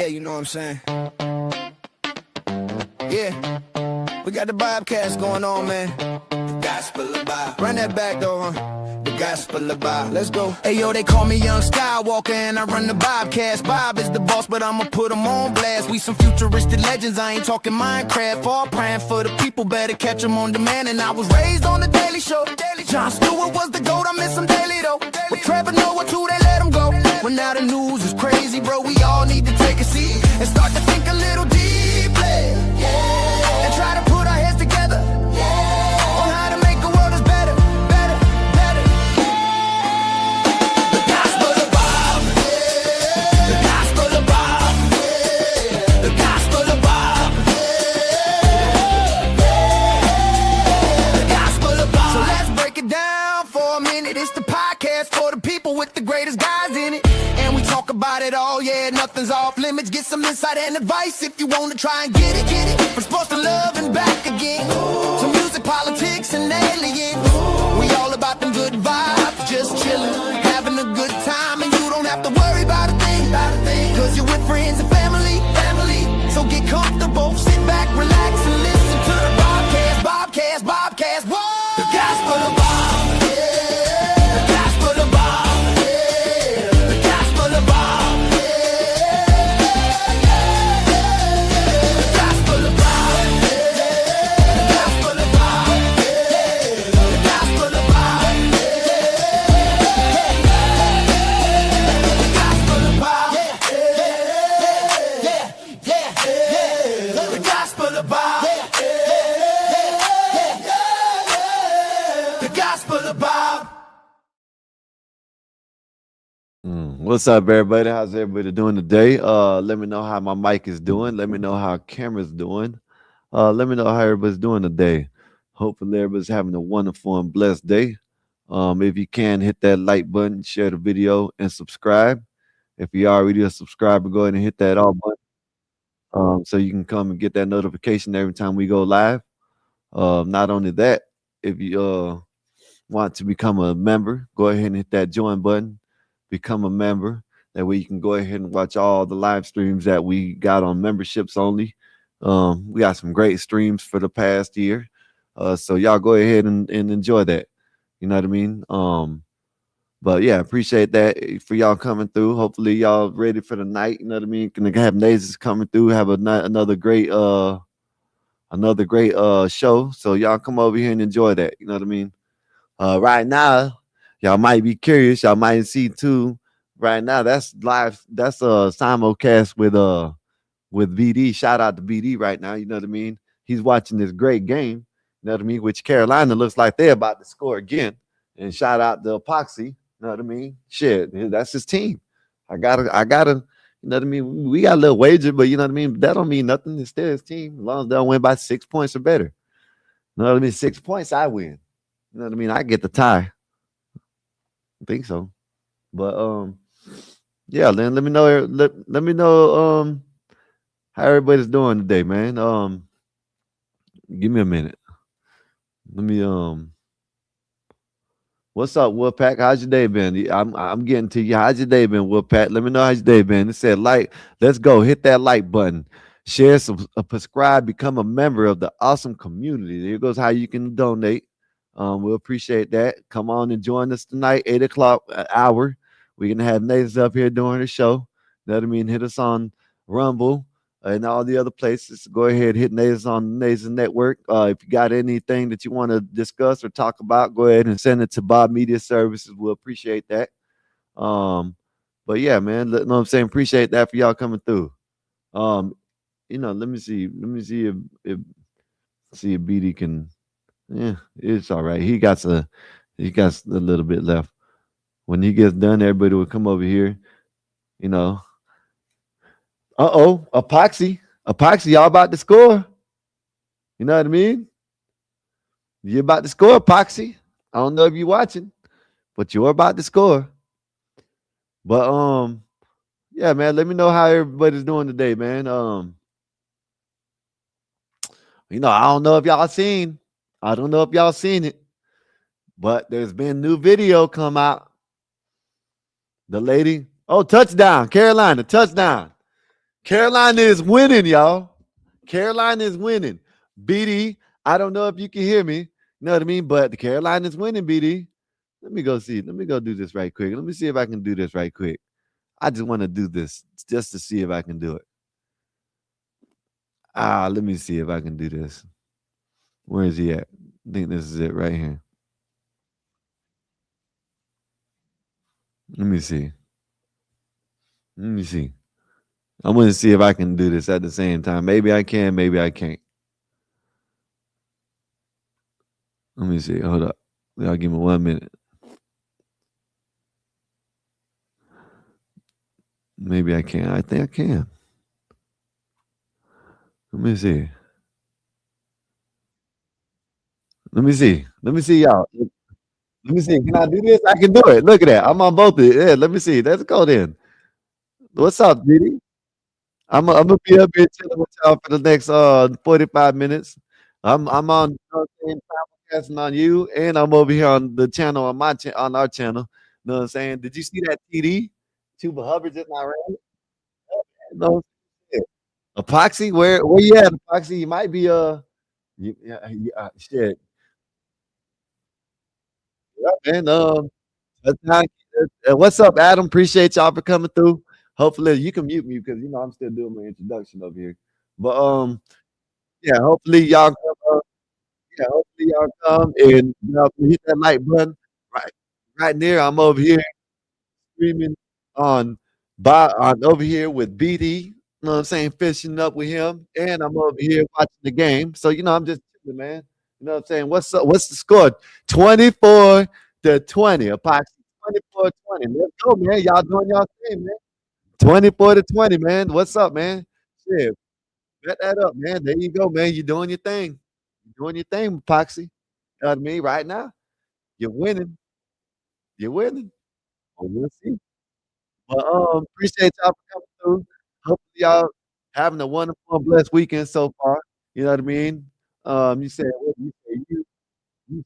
Yeah, you know what I'm saying? Yeah, we got the Bobcast going on, man. The gospel of Bob. Run that back, though, huh? The gospel of Bob. Let's go. Hey, yo, they call me Young Skywalker, and I run the Bobcast. Bob is the boss, but I'ma put him on blast. We some futuristic legends, I ain't talking Minecraft. All praying for the people, better catch them on demand. And I was raised on the Daily Show. Jon Stewart was the GOAT, I miss him daily, though. But Trevor Noah, too, they let him go. Well, now the news is crazy, bro. We all need to take a seat and start to think a little deeply. Yeah. And try to put our heads together. Yeah. On how to make a world that's better, better, better. Yeah. The gospel of Bob. Yeah. The gospel of Bob. Yeah. The gospel of Bob. Yeah. The gospel of Bob. So let's break it down for a minute. It's the podcast for the people with the greatest guys in it. And we talk about it all, yeah, nothing's off limits. Get some insight and advice if you want to try and get it, get it. From sports to love and back again. To music, politics, and aliens. We all about them good vibes, just chillin', having a good time. And you don't have to worry about a thing, cause you're with friends and family. So get comfortable, sit back, relax, and listen to the Bobcast, whoa! The gospel of Bob, yeah. The gospel of Bob, yeah. The gospel of Bob, yeah. The gospel of Bob, yeah. The gospel of Bob, yeah. The gospel of Bob, yeah. The gospel of Bob, yeah. The gospel of Bob, yeah. The gospel of Bob. What's up, everybody? How's everybody doing today? Let me know how my mic is doing. Let me know how camera's doing. Let me know how everybody's doing today. Hopefully, everybody's having a wonderful and blessed day. If you can, hit that like button, share the video, and subscribe. If you're already a subscriber, go ahead and hit that all button so you can come and get that notification every time we go live. Not only that, if you want to become a member, go ahead and hit that join button. Become a member. That way you can go ahead and watch all the live streams that we got on memberships only. We got some great streams for the past year. So y'all go ahead and enjoy that. You know what I mean? But yeah, appreciate that for y'all coming through. Hopefully y'all ready for the night. You know what I mean? Gonna have Nazes coming through, have another great show. So y'all come over here and enjoy that. You know what I mean? Right now, y'all might be curious. Y'all might see too. Right now, that's live. That's a simulcast with VD. Shout out to VD right now. You know what I mean? He's watching this great game. You know what I mean? Which Carolina looks like they're about to score again. And shout out to Epoxy. You know what I mean? Shit, that's his team. I gotta. You know what I mean? We got a little wager, but you know what I mean? That don't mean nothing. It's still his team. As long as they don't win by 6 points or better. You know what I mean? 6 points, I win. You know what I mean? I get the tie. I think so. But yeah, then let me know let me know how everybody's doing today, man. Give me a minute. Let me what's up, Wolfpack? How's your day been? I'm getting to you. How's your day been, Wolfpack? Let me know how's your day been. It said like, let's go. Hit that like button. Share some subscribe, become a member of the awesome community. There goes how you can donate. We'll appreciate that. Come on and join us tonight, 8 o'clock hour. We're going to have Nathan's up here during the show. You know what I mean? Hit us on Rumble and all the other places. Go ahead, hit Nathan's on Nathan's Network. If you got anything that you want to discuss or talk about, go ahead and send it to Bob Media Services. We'll appreciate that. But yeah, man, you know what I'm saying? Appreciate that for y'all coming through. You know, let me see if BD can. Yeah, it's all right. He got a little bit left. When he gets done, everybody will come over here. You know. Epoxy, y'all about to score. You know what I mean? You're about to score, Epoxy. I don't know if you're watching, but you're about to score. But yeah, man. Let me know how everybody's doing today, man. You know, I don't know if y'all seen it, but there's been new video come out. The lady, touchdown, Carolina, touchdown. Carolina is winning, y'all. Carolina is winning. BD, I don't know if you can hear me. You know what I mean? But the Carolina is winning, BD. Let me go see. Let me go do this right quick. Let me see if I can do this right quick. I just want to do this just to see if I can do it. Let me see if I can do this. Where is he at? I think this is it right here. Let me see. Let me see. I'm gonna see if I can do this at the same time. Maybe I can, maybe I can't. Let me see. Hold up. Y'all give me 1 minute. Maybe I can. I think I can. Let me see. Let me see. Let me see y'all. Let me see. Can I do this? I can do it. Look at that. I'm on both of it. Yeah, let me see. Let's go then. What's up, Diddy? I'm gonna be up here chilling with y'all for the next 45 minutes. I'm on, you know what I'm saying, simulcasting on you, and I'm over here on the channel on our channel. You know what I'm saying? Did you see that TD? Tuba Hubbard just not ran? You know what I'm saying? Epoxy, where you at, Epoxy? You might be shit. Yeah, man. That's not, what's up, Adam? Appreciate y'all for coming through. Hopefully you can mute me because you know I'm still doing my introduction over here. But yeah, hopefully y'all come. Yeah, hopefully y'all come and hit that like button right right there. I'm over here streaming on on over here with BD. You know what I'm saying? Fishing up with him, and I'm over here watching the game. So I'm just chilling, man. You know what I'm saying? What's up? What's the score? 24-20. Epoxy 24-20. Let's go, man. Y'all doing y'all thing, man. 24-20, man. What's up, man? Shit, bet that up, man. There you go, man. You doing your thing. You doing your thing, Epoxy. You know what I mean? Right now, you're winning. You're winning. Well, we'll see. But appreciate y'all for coming through. Hopefully y'all having a wonderful and blessed weekend so far. You know what I mean? You said what you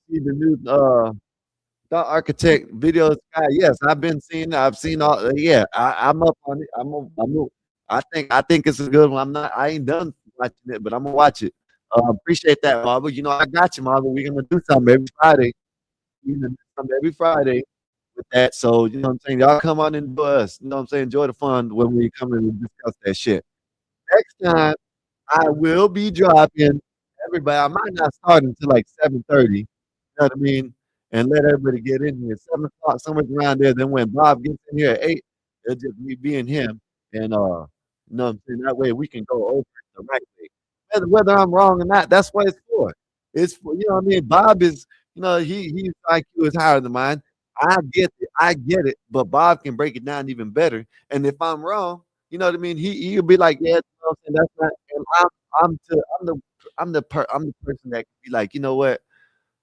see the new the architect video guy. Yes, I've been seeing it. I've seen all yeah, I'm up on it. I think it's a good one. I ain't done watching it, but I'm gonna watch it. Appreciate that, Marvel. You know I got you, Marvel. We're gonna do something every Friday. We're gonna do something every Friday with that. So, you know what I'm saying? Y'all come on and enjoy us. You know what I'm saying? Enjoy the fun when we come in and discuss that shit. Next time, I will be dropping everybody. I might not start until like 7:30. You know what I mean? And let everybody get in here. 7 o'clock, somewhere around there. Then when Bob gets in here at 8, it'll just me being him. And you know what I'm saying? That way we can go over it the right way. Whether I'm wrong or not, that's what it's for. It's for, you know what I mean? Bob is, his IQ is higher than mine. I get it, but Bob can break it down even better. And if I'm wrong, you know what I mean? He'll be like, yeah, you know what I'm saying? That's not. And I'm the person that can be like, you know what?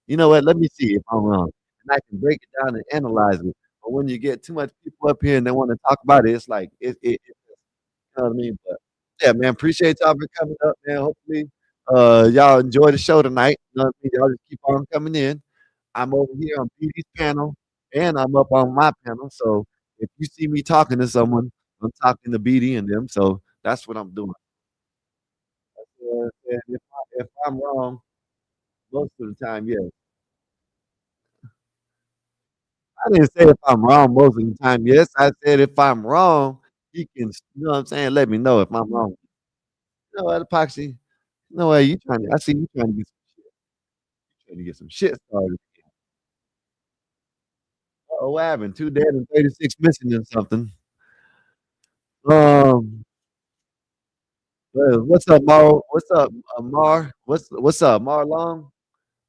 Let me see if I'm wrong, and I can break it down and analyze it. But when you get too much people up here and they want to talk about it, it's like you know what I mean? But yeah, man, appreciate y'all for coming up, man. Hopefully, y'all enjoy the show tonight. You know what I mean? Y'all just keep on coming in. I'm over here on BD's panel, and I'm up on my panel. So if you see me talking to someone, I'm talking to BD and them. So that's what I'm doing. And if I'm wrong, most of the time, yes. I didn't say if I'm wrong most of the time, yes. I said if I'm wrong, you can, you know what I'm saying? Let me know if I'm wrong. You know what, Epoxy? No way, you trying to, I see you trying to get some shit started. Oh, what happened? 2 dead and 36 missing or something. Um, what's up, Mar? What's up, Mar? What's up, Mar Long?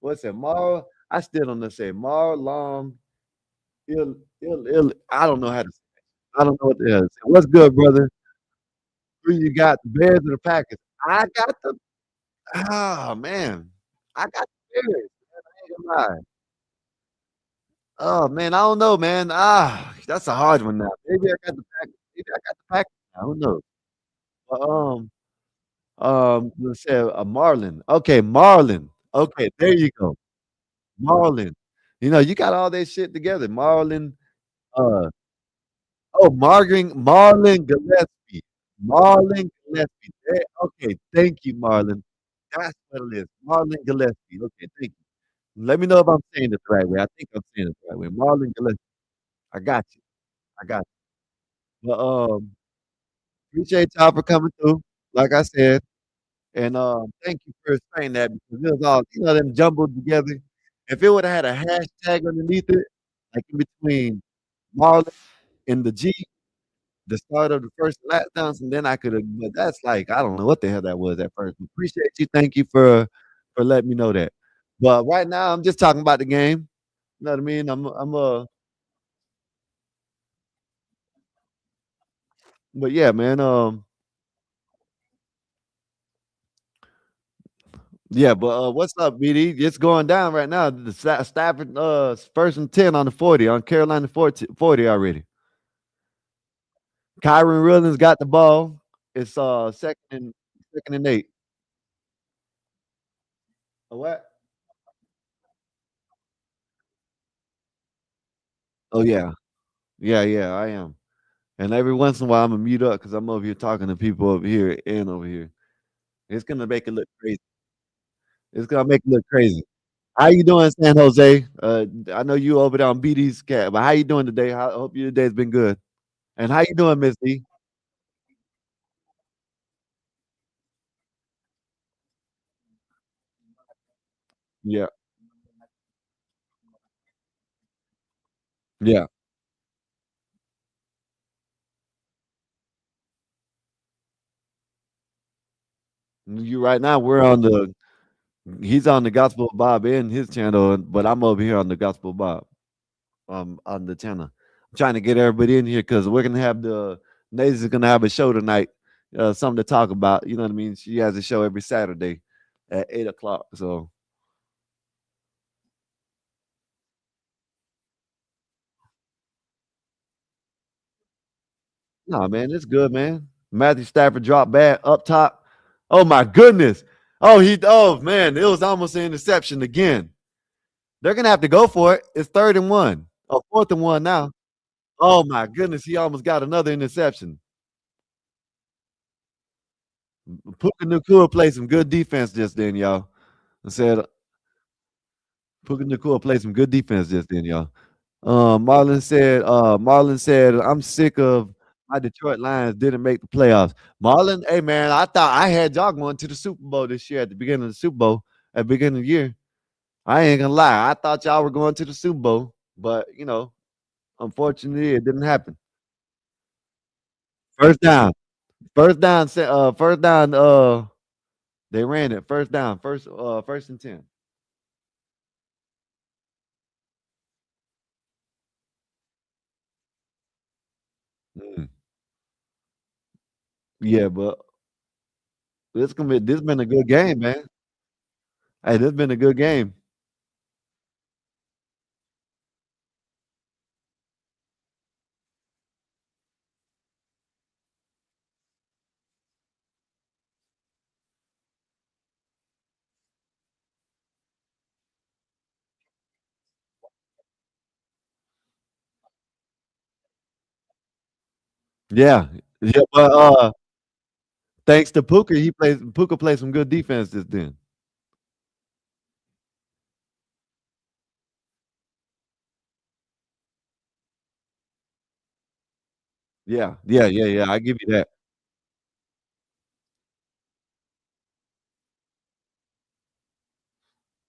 What's it, Mar? I still don't know say Mar Long. I don't know how to. I don't know what the hell. To say. What's good, brother? Who you got? The Bears or the Packers? I got the. Oh man, I got the Bears. Man, I ain't gonna lie. Oh man, I don't know, man. That's a hard one now. Maybe I got the Packers. Maybe I got the Packers now. Who knows? But, let's say a Marlin. Okay, Marlin. Okay, there you go. Marlin. You got all that shit together. Marlin. Uh, Marlin Gillespie. Marlon Gillespie. Okay, thank you, Marlon. That's what it is. Marlon Gillespie. Okay, thank you. Let me know if I'm saying it the right way. I think I'm saying it the right way. Marlon Gillespie. I got you. I got you. But appreciate y'all for coming through. Like I said, and thank you for explaining that because it was all them jumbled together. If it would have had a hashtag underneath it, like in between Marlon and the G, the start of the first lap dance, and then I could have. But that's like I don't know what the hell that was at first. Appreciate you. Thank you for letting me know that. But right now, I'm just talking about the game. You know what I mean? But yeah, man. Yeah, but what's up, BD? It's going down right now. The Stafford first and 10 on the 40 on Carolina 40 already. Kyron Williams got the ball. It's second and 8. A what? Oh yeah. Yeah, yeah, I am. And every once in a while I'm gonna mute up because I'm over here talking to people over here and over here. It's gonna make it look crazy. It's gonna make it look crazy. How you doing, San Jose? I know you over there on BD's cat, but how you doing today? I hope your day's been good. And how you doing, Miss D? Yeah, yeah. You right now we're on the he's on the Gospel of Bob in his channel, but I'm over here on the Gospel of Bob on the channel. I'm trying to get everybody in here because we're gonna have Nays is gonna have a show tonight, something to talk about. You know what I mean? She has a show every Saturday at 8 o'clock. So no, man, it's good, man. Matthew Stafford dropped bad up top. Oh my goodness. Oh man, it was almost an interception again. They're gonna have to go for it. It's 3rd and 1. Oh, 4th and 1 now. Oh my goodness, he almost got another interception. Puka Nakua played some good defense just then, y'all. I said Puka Nakua played some good defense just then, y'all. Marlon said, I'm sick of my Detroit Lions didn't make the playoffs. Marlon, hey man, I thought I had y'all going to the Super Bowl this year at the beginning of the Super Bowl, at the beginning of the year. I ain't gonna lie. I thought y'all were going to the Super Bowl, but unfortunately it didn't happen. First down. First down, they ran it. First down, first and 10. Mm. Yeah, but this been a good game, man. Hey, this been a good game. Yeah. Yeah, but thanks to Puka plays some good defense this then. Yeah. Yeah, yeah, yeah. I give you that.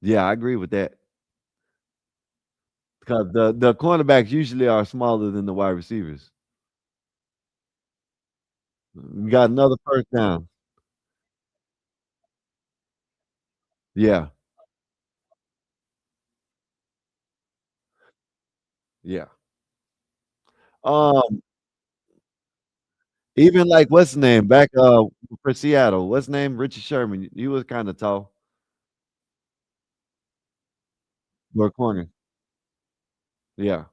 Yeah, I agree with that. Because the cornerbacks usually are smaller than the wide receivers. We got another first down. Yeah. Yeah. Um, even like what's his name back for Seattle? What's his name? Richard Sherman. He was kind of tall for a corner. Yeah.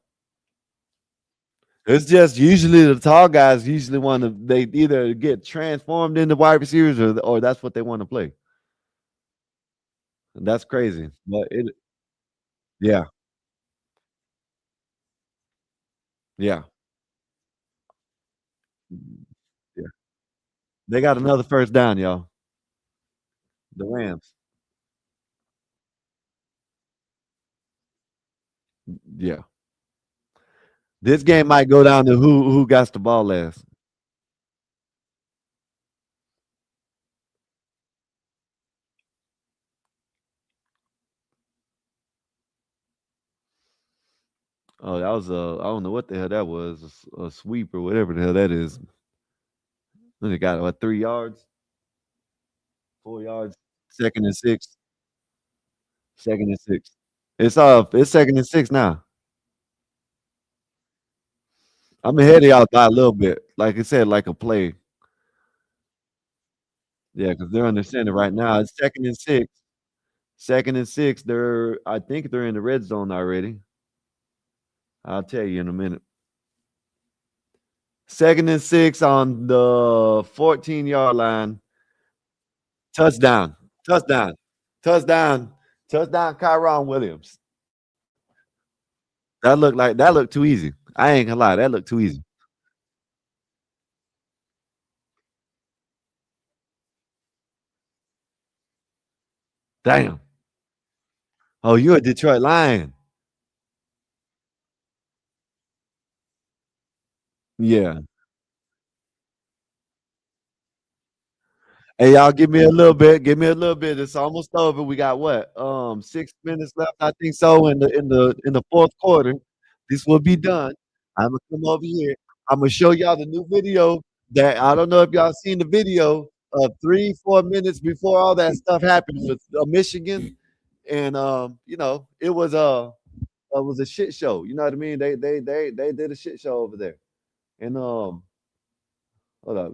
It's just usually the tall guys usually want to they either get transformed into wide receivers or that's what they want to play. That's crazy. But it yeah, yeah. Yeah. They got another first down, y'all. The Rams. Yeah. This game might go down to who got the ball last. Oh, that was I don't know what the hell that was. A sweep or whatever the hell that is. They got what 3 yards, 4 yards, second and six, second and six. It's second and six now. I'm ahead of y'all by a little bit. Like I said, like a play. Yeah, because they're under center right now. It's second and six. Second and six. I think they're in the red zone already. I'll tell you in a minute. Second and six on the 14-yard line. Touchdown. Touchdown. Touchdown. Touchdown, Kyron Williams. That looked too easy. I ain't gonna lie, that looked too easy. Damn. Oh, you're a Detroit Lion. Yeah. Hey, y'all, give me a little bit. Give me a little bit. It's almost over. We got what? 6 minutes left. I think so. In the fourth quarter, this will be done. I'm gonna come over here. I'm gonna show y'all the new video that I don't know if y'all seen the video of 3-4 minutes before all that stuff happened with Michigan, and it was a shit show. You know what I mean? They did a shit show over there. And hold up,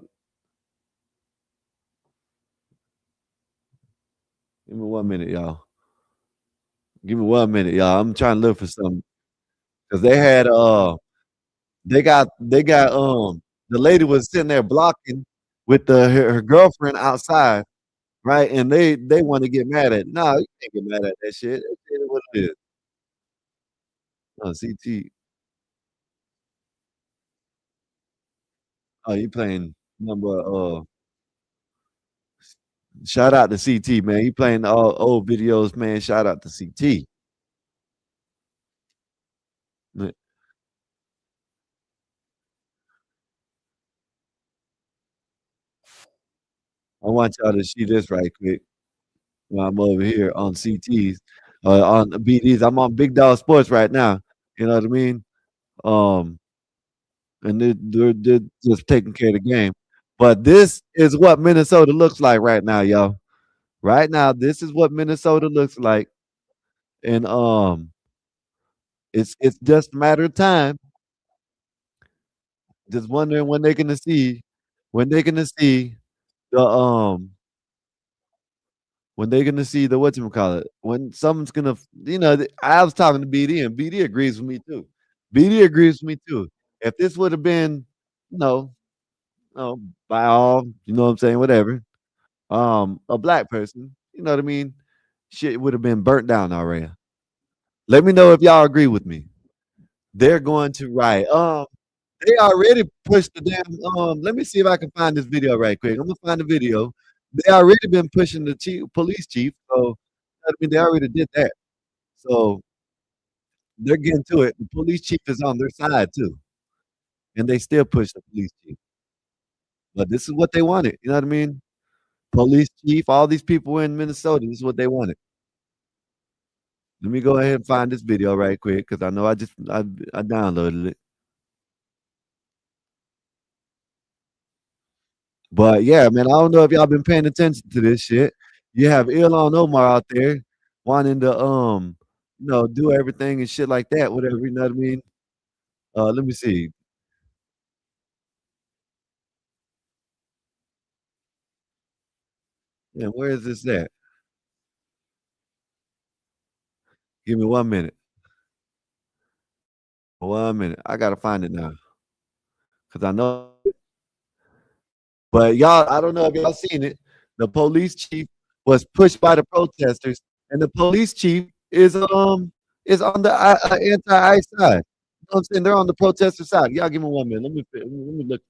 give me 1 minute, y'all. Give me 1 minute, y'all. I'm trying to look for something because they got the lady was sitting there blocking with her girlfriend outside, right? And they want to get mad at. No, you can't get mad at that shit. That shit is what it is. CT. Oh, you playing number shout out to CT, man. You playing all old videos, man. Shout out to CT. I want y'all to see this right quick while I'm over here on CTs, on BDs. I'm on Big Dog Sports right now. You know what I mean? Um, and they're just taking care of the game. But this is what Minnesota looks like right now, y'all. Right now, this is what Minnesota looks like, and it's just a matter of time. Just wondering when they're gonna see the when they're gonna see the whatchamacallit, when someone's gonna I was talking to BD and BD agrees with me too. BD agrees with me too. If this would have been, you know, by all, you know what I'm saying, whatever, a black person, you know what I mean, shit would have been burnt down already. Let me know if y'all agree with me. They're going to riot. They already pushed the damn. Let me see if I can find this video right quick. I'm gonna find the video. They already been pushing the police chief, so I mean they already did that. So they're getting to it. The police chief is on their side too, and they still push the police chief. But this is what they wanted. You know what I mean? Police chief, all these people in Minnesota. This is what they wanted. Let me go ahead and find this video right quick because I know I downloaded it. But yeah, man, I don't know if y'all been paying attention to this shit. You have Ilhan Omar out there wanting to do everything and shit like that, whatever, you know what I mean? Let me see. Yeah, where is this at? Give me 1 minute. 1 minute. I gotta find it now. Cause I know but y'all, I don't know if y'all seen it. The police chief was pushed by the protesters, and the police chief is on the anti-ICE side. You know what I'm saying? They're on the protester side. Y'all give me 1 minute. Let me look.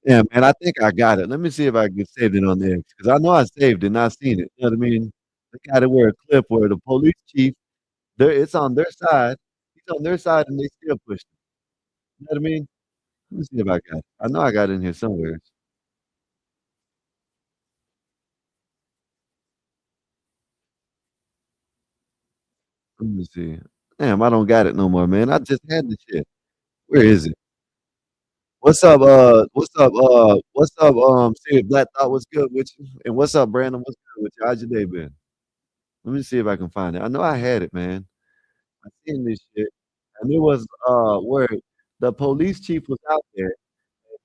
Yeah, man, I think I got it. Let me see if I can save it on there because I know I saved it and I seen it. You know what I mean? I got it where a clip where the police chief, it's on their side. He's on their side and they still push him. You know what I mean? Let me see if I got it. I know I got it in here somewhere. Let me see. Damn, I don't got it no more, man. I just had the shit. Where is it? What's up, see if Black Thought was good with you? And what's up, Brandon? What's good with you? How's your day been? Let me see if I can find it. I know I had it, man. I seen this shit. And it was where the police chief was out there.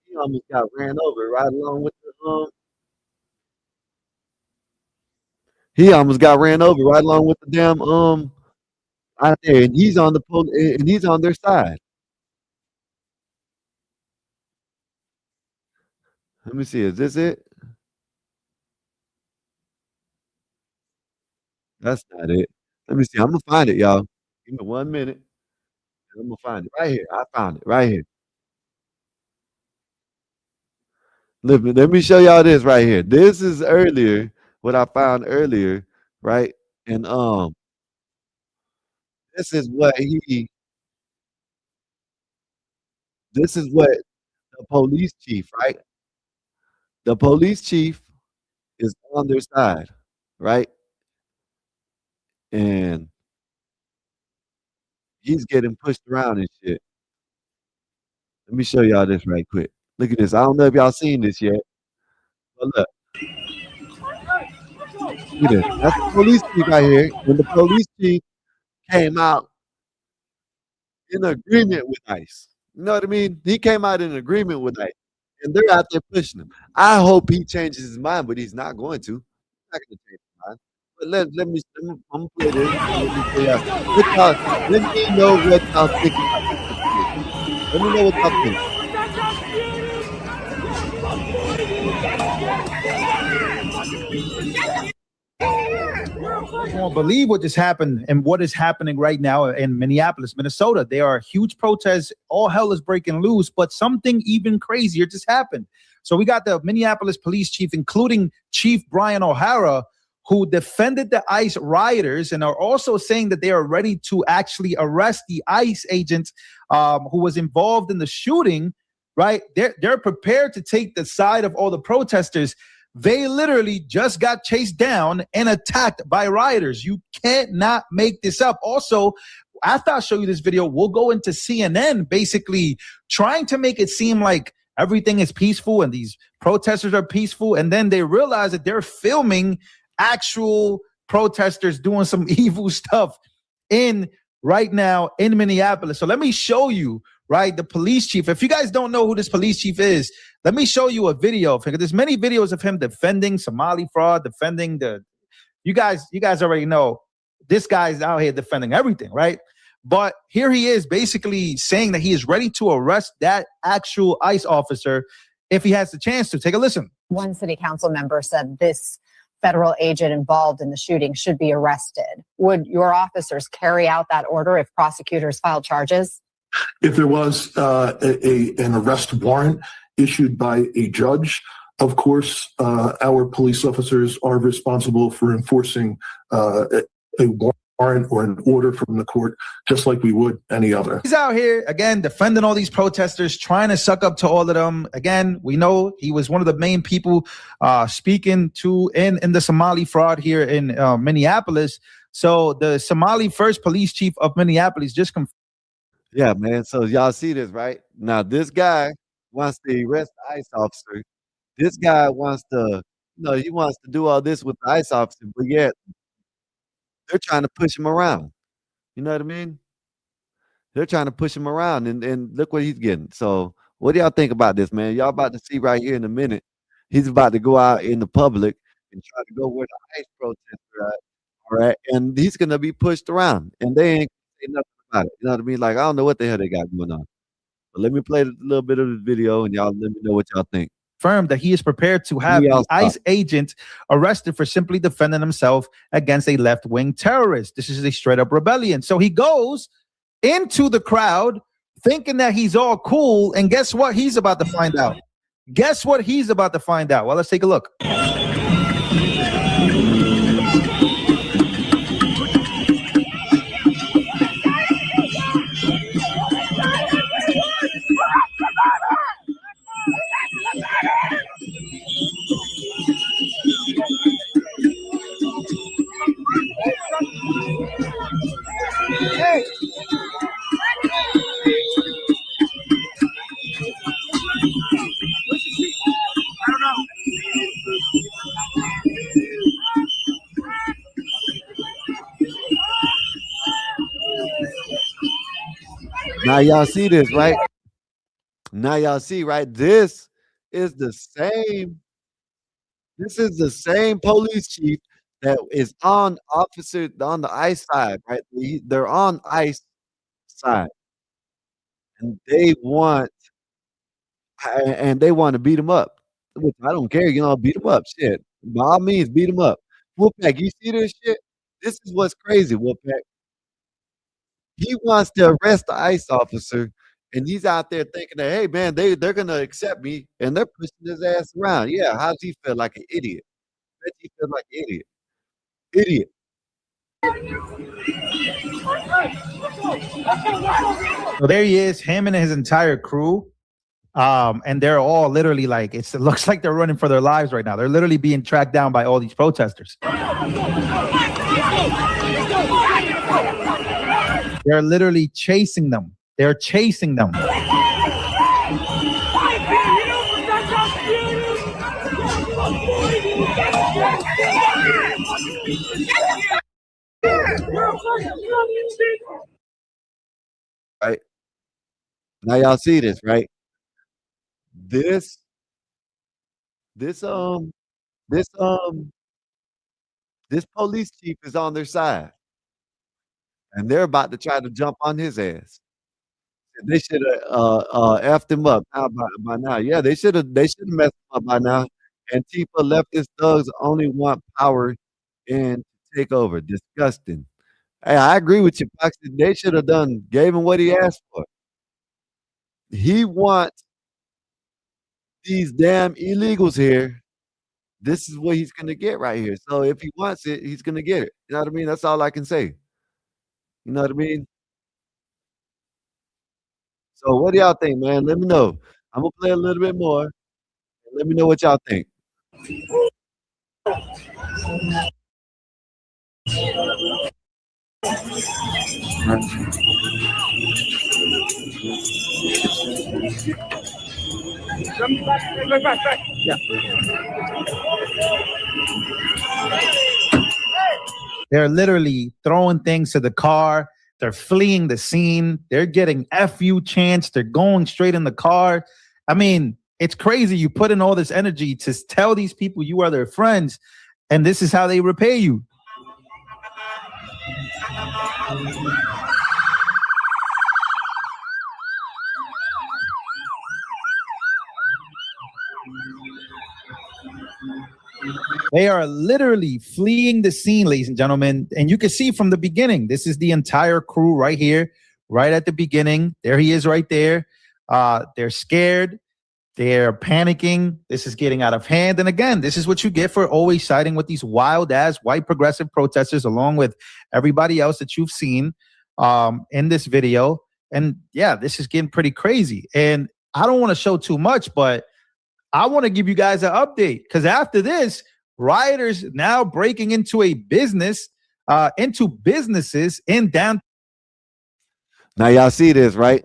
He almost got ran over right along with the he almost got ran over right along with the damn out there and he's on the and he's on their side. Let me see, is this it? That's not it. Let me see. I'm gonna find it, y'all. Give me 1 minute. I'm gonna find it right here. I found it right here. Let me show y'all this right here. This is earlier what I found earlier, right? And this is what he. This is what the police chief, right? The police chief is on their side, right? And he's getting pushed around and shit. Let me show y'all this right quick. Look at this. I don't know if y'all seen this yet, but look at this. That's the police chief right here. And the police chief came out in agreement with ICE. You know what I mean? He came out in agreement with ICE. And they're out there pushing him. I hope he changes his mind, but he's not going to. He's not going to change his mind. But I'm gonna play this and let me say let me know what y'all think about this situation. Let me know what y'all think. You won't believe what just happened and what is happening right now in Minneapolis, Minnesota. There are huge protests. All hell is breaking loose, but something even crazier just happened. So we got the Minneapolis police chief, including Chief Brian O'Hara, who defended the ICE rioters and are also saying that they are ready to actually arrest the ICE agent who was involved in the shooting, right? They're prepared to take the side of all the protesters. They literally just got chased down and attacked by rioters. You can't not make this up. Also, after I show you this video, we'll go into CNN basically trying to make it seem like everything is peaceful and these protesters are peaceful. And then they realize that they're filming actual protesters doing some evil stuff right now in Minneapolis. So let me show you, right, the police chief. If you guys don't know who this police chief is, let me show you a video of him. There's many videos of him defending Somali fraud, defending you guys already know this guy's out here defending everything, right? But here he is basically saying that he is ready to arrest that actual ICE officer if he has the chance to. Take a listen. One city council member said this federal agent involved in the shooting should be arrested. Would your officers carry out that order if prosecutors filed charges? If there was an arrest warrant issued by a judge, of course, our police officers are responsible for enforcing a warrant or an order from the court, just like we would any other. He's out here, again, defending all these protesters, trying to suck up to all of them. Again, we know he was one of the main people speaking to in the Somali fraud here in Minneapolis. So the Somali first police chief of Minneapolis just confirmed. Yeah, man. So y'all see this, right? Now this guy wants to arrest the ICE officer. This guy wants to, he wants to do all this with the ICE officer, but yet they're trying to push him around. You know what I mean? They're trying to push him around, and look what he's getting. So what do y'all think about this, man? Y'all about to see right here in a minute. He's about to go out in the public and try to go where the ICE protester at. All right, and he's gonna be pushed around, and they ain't say nothing about it. You know what I mean? Like I don't know what the hell they got going on. But let me play a little bit of the video, and y'all let me know what y'all think. Confirmed that he is prepared to have the ICE agent arrested for simply defending himself against a left-wing terrorist. This is a straight-up rebellion. So he goes into the crowd thinking that he's all cool, and guess what he's about to find out? Guess what he's about to find out? Well, let's take a look. Now y'all see this, right? Now y'all see, right? This is the same. This is the same police chief that is on the ICE side, right? They're on ICE side, and they want to beat him up. Which I don't care, beat him up. Shit, by all means, beat him up. Wolfpack, you see this shit? This is what's crazy, Wolfpack. He wants to arrest the ICE officer, and he's out there thinking that, hey man, they're gonna accept me, and they're pushing his ass around. Yeah, how does he feel like an idiot? Bet he feels like an idiot. Idiot. So there he is, him and his entire crew. And they're all literally like, it looks like they're running for their lives right now. They're literally being tracked down by all these protesters. They're literally chasing them. They're chasing them. Right? Now y'all see this, right? This this this this police chief is on their side, and they're about to try to jump on his ass. They should have effed him up by now. Yeah, they should have messed him up by now. Antifa leftist thugs only want power and take over. Disgusting. Hey, I agree with you, Foxy. They should have gave him what he asked for. He wants these damn illegals here. This is what he's gonna get right here. So if he wants it, he's gonna get it. You know what I mean? That's all I can say. You know what I mean? So what do y'all think, man? Let me know. I'm gonna play a little bit more. And let me know what y'all think. They're literally throwing things to the car. They're fleeing the scene. They're getting FU chants. They're going straight in the car. I mean, it's crazy. You put in all this energy to tell these people you are their friends, and this is how they repay you. They are literally fleeing the scene, ladies and gentlemen. And you can see from the beginning, this is the entire crew right here, right at the beginning. There he is right there. They're scared. They're panicking. This is getting out of hand. And again, this is what you get for always siding with these wild ass white progressive protesters, along with everybody else that you've seen in this video. And yeah, this is getting pretty crazy. And I don't want to show too much, but I want to give you guys an update, because after this, rioters now breaking into into businesses in downtown. Now y'all see this, right?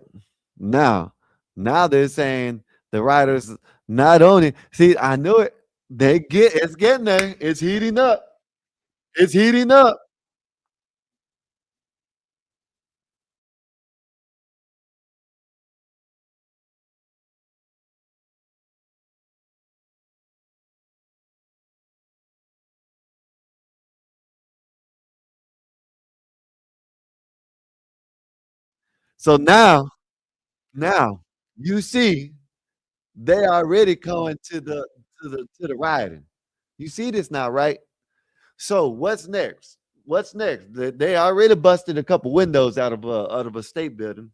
Now they're saying the rioters not only see. I knew it. It's getting there. It's heating up. It's heating up. So now you see they already going to the rioting. You see this now, right? So what's next? What's next? They already busted a couple windows out of a state building.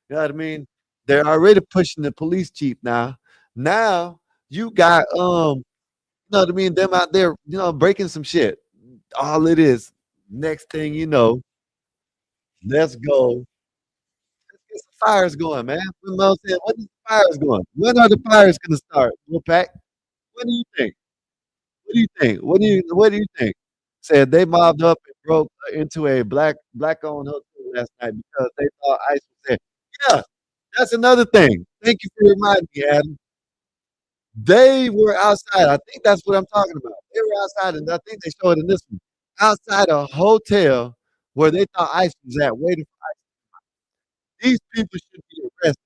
You know what I mean? They're already pushing the police chief now. Now You got you know what I mean, them out there, breaking some shit. All it is, next thing you know, let's go. Let's get some fires going, man. You know what I'm saying? When is the fires going? When are the fires gonna start? Wolfpack? What do you think? What do you think? What do you think? Said they mobbed up and broke into a black-owned hotel last night because they thought ICE was there. Yeah, that's another thing. Thank you for reminding me, Adam. They were outside. I think that's what I'm talking about. They were outside, and I think they showed it in this one. Outside a hotel where they thought ICE was at, waiting for these people should be arrested.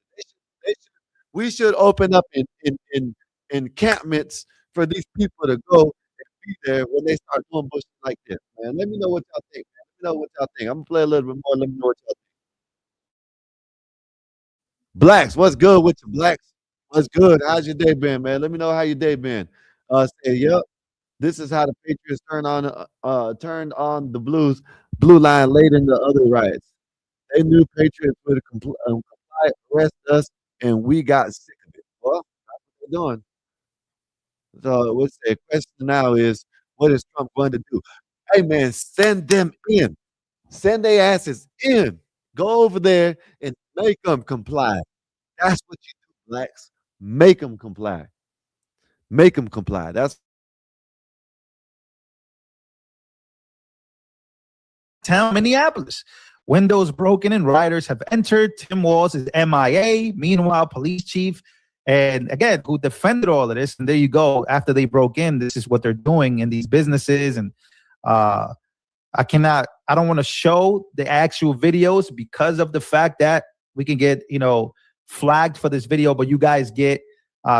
They should we should open up in encampments for these people to go and be there when they start doing bullshit like this, man. Let me know what y'all think, man. Let me know what y'all think. Imma play a little bit more. Let me know what y'all think. Blacks, what's good with you, Blacks? What's good? How's your day been, man? Let me know how your day been. Say, yep. This is how the Patriots turned on the Blues blue line late in the other riots. They knew Patriots would comply, arrest us, and we got sick of it. Well, that's what they're doing. So what's the question now is, what is Trump going to do? Hey man, send them in. Send their asses in. Go over there and make them comply. That's what you do, blacks. Make them comply. Make them comply. That's Town Minneapolis. Windows broken and rioters have entered. Tim Walz is MIA. Meanwhile, police chief, and again, who defended all of this. And there you go. After they broke in, this is what they're doing in these businesses. And I don't want to show the actual videos because of the fact that we can get, flagged for this video, but you guys get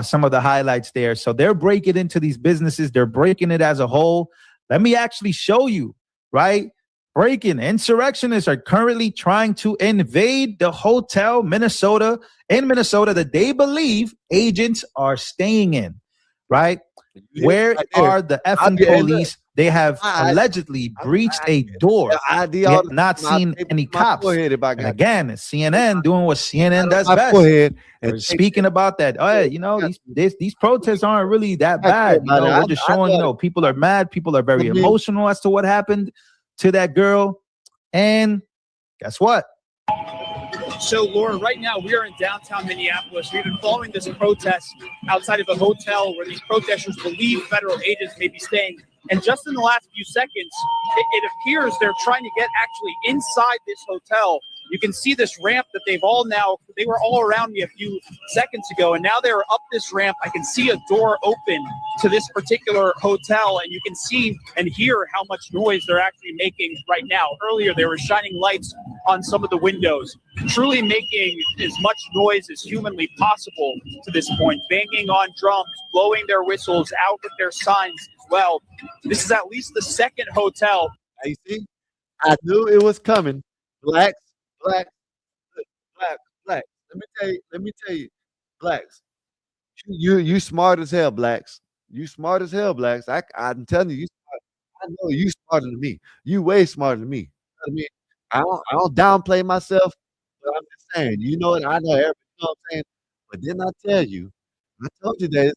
some of the highlights there. So they're breaking into these businesses. They're breaking it as a whole. Let me actually show you, right? Breaking insurrectionists are currently trying to invade the hotel in Minnesota that they believe agents are staying in, right? Where are the effing police? They have allegedly breached a door. We have not seen any cops. And again, CNN doing what CNN does best. We're speaking about that. These protests aren't really that bad. We're just showing, people are mad. People are very emotional as to what happened to that girl. And guess what? So, Laura, right now we are in downtown Minneapolis. We've been following this protest outside of a hotel where these protesters believe federal agents may be staying. And just in the last few seconds, it appears they're trying to get actually inside this hotel. You can see this ramp that they were all around me a few seconds ago, and now they're up this ramp. I can see a door open to this particular hotel, and you can see and hear how much noise they're actually making right now. Earlier, they were shining lights on some of the windows, truly making as much noise as humanly possible to this point, banging on drums, blowing their whistles, out with their signs as well. This is at least the second hotel. I see. I knew it was coming. Blacks, blacks, blacks. Let me tell you, blacks. You smart as hell, blacks. You smart as hell, blacks. I'm telling you, you smart. I know you smarter than me. You way smarter than me. You know what I mean? I don't downplay myself, but I'm just saying, you know what? I know everything, you know what I'm saying? But didn't I tell you? I told you that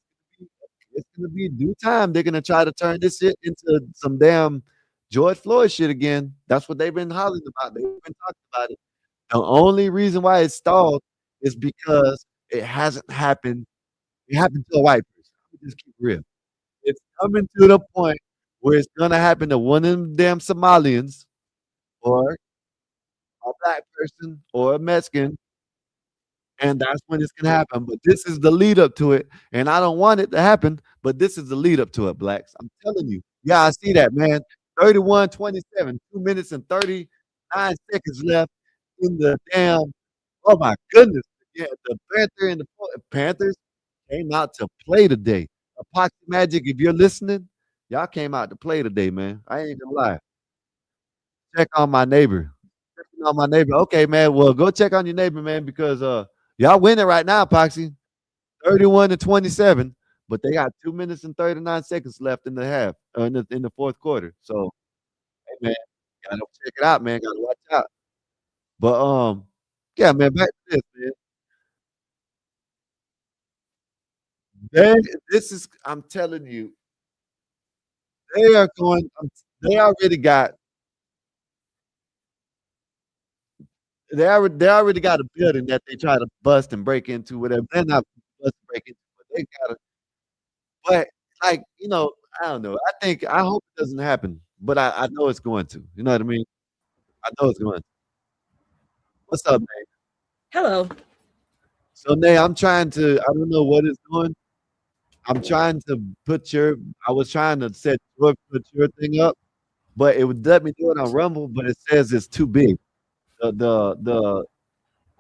it's gonna be due time. They're gonna try to turn this shit into some damn George Floyd shit again. That's what they've been hollering about. They've been talking about it. The only reason why it stalled is because it hasn't happened. It happened to a white person. Let me just keep it real. It's coming to the point where it's gonna happen to one of them damn Somalians or a black person or a Mexican, and that's when it's gonna happen. But this is the lead up to it, and I don't want it to happen, but this is the lead up to it, blacks. I'm telling you. Yeah, I see that, man. 31-27, 2 minutes and 39 seconds left in the damn. Oh my goodness. Yeah, the Panthers came out to play today. Epoxy Magic, if you're listening, y'all came out to play today, man. I ain't gonna lie. Check on my neighbor. Checking on my neighbor. Okay, man. Well, go check on your neighbor, man, because y'all winning right now, Epoxy. 31-27, but they got 2 minutes and 39 seconds left in the half, in the fourth quarter. So, hey, man, gotta check it out, man. Gotta watch out. But yeah, man, back to this, man. This is, I'm telling you, they are going. They already got. They already got a building that they try to bust and break into. Whatever. They're not bust and break into, but they got. But like I don't know. I hope it doesn't happen, but I know it's going to. You know what I mean? I know it's going to. What's up, man? Hello. So, Nay, I'm trying to. I don't know what it's doing. I'm trying to put your. I was trying to put your thing up, but it would let me do it on Rumble, but it says it's too big. The The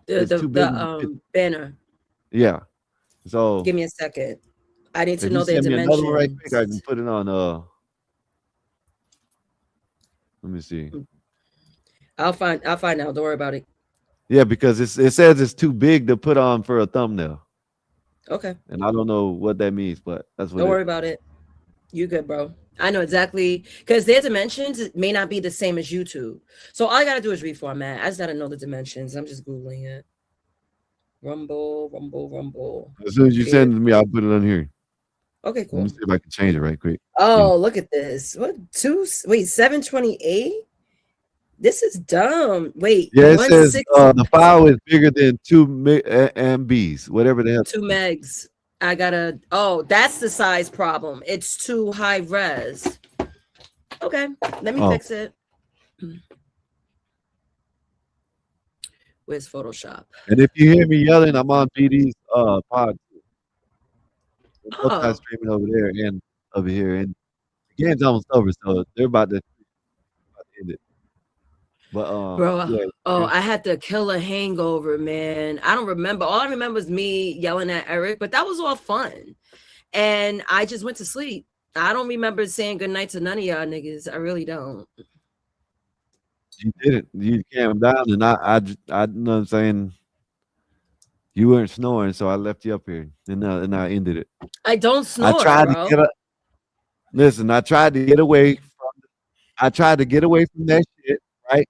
it's the too big. the banner. Yeah. So Give me a second. I need to if you know their send me another one right quick, I can dimensions. put it on. Let me see. I'll find out. Don't worry about it. Yeah, because it says it's too big to put on for a thumbnail, Okay. and I don't know what that means, but that's what Don't it. worry about it. You good, bro. I know exactly because their dimensions may not be the same as YouTube. So all I gotta do is reformat. I just gotta know the dimensions. I'm just Googling it. Rumble. As soon as you Here. send it to me, I'll put it on here. Okay, Let me cool. see if I can change it right quick. Oh, look at this. What 728? This is dumb. Wait, Yeah, it says 160 the file is bigger than 2 MBs, whatever the hell. 2 megs. I gotta. Oh, that's the size problem. It's too high res. Okay, let me fix it. Where's Photoshop? And if you hear me yelling, I'm on BD's pod. Both guys streaming over there and over here, and the game's almost over, so they're about to end it. But Bro, yeah. I had to kill a hangover, man. I don't remember. All I remember is me yelling at Eric, but that was all fun. And I just went to sleep. I don't remember saying goodnight to none of y'all niggas. I really don't. You didn't. You came down, and I you know what I'm saying. You weren't snoring, so I left you up here, and I ended it. I don't snore, I tried bro. to get Listen, I tried to get away from. I tried to get away from that shit, right?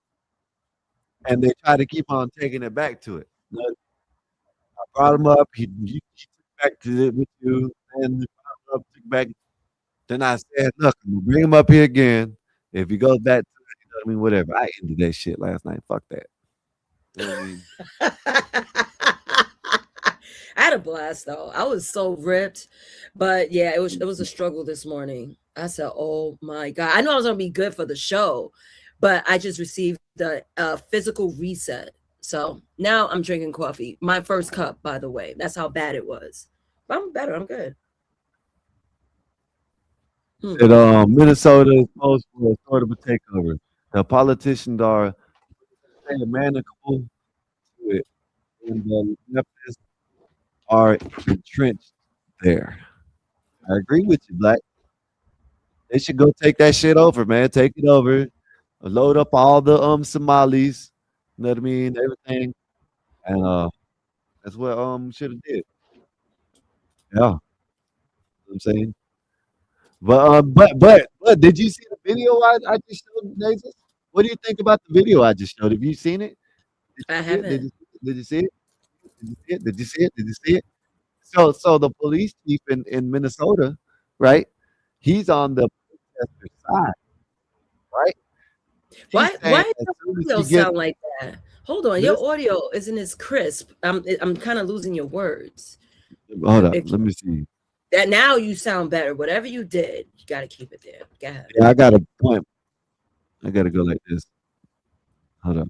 And they tried to keep on taking it back to it. I brought him up. He took back to it with you, and took back. Then I said, "Look, I'm gonna bring him up here again. If he goes back to it, you know what I mean, whatever." I ended that shit last night. Fuck that. You know what I mean? I had a blast though. I was so ripped, but yeah, it was a struggle this morning. I said, "Oh my god!" I know I was gonna be good for the show, but I just received the physical reset. So now I'm drinking coffee. My first cup, by the way. That's how bad it was. But I'm better. I'm good. That Minnesota is posed for a sort of a takeover. The politicians are manacled to it, and the leftists are entrenched there. I agree with you, Black. They should go take that shit over, man. Take it over. Load up all the Somalis. You know what I mean? Everything. And that's what should have did. Yeah. You know what I'm saying? But did you see the video I just showed, Nathan? What do you think about the video I just showed? Have you seen it? I haven't. Did you see it? Did you see it? Did you see it? Did you see it? So the police chief in Minnesota, right? He's on the protester side, right? Why He's saying does as the soon as audio he gets sound like that? Hold on, your audio isn't as crisp. I'm kind of losing your words. Hold up, let me see. That now you sound better. Whatever you did, you got to keep it there. Go ahead. Yeah, I got a point. I gotta go like this. Hold up.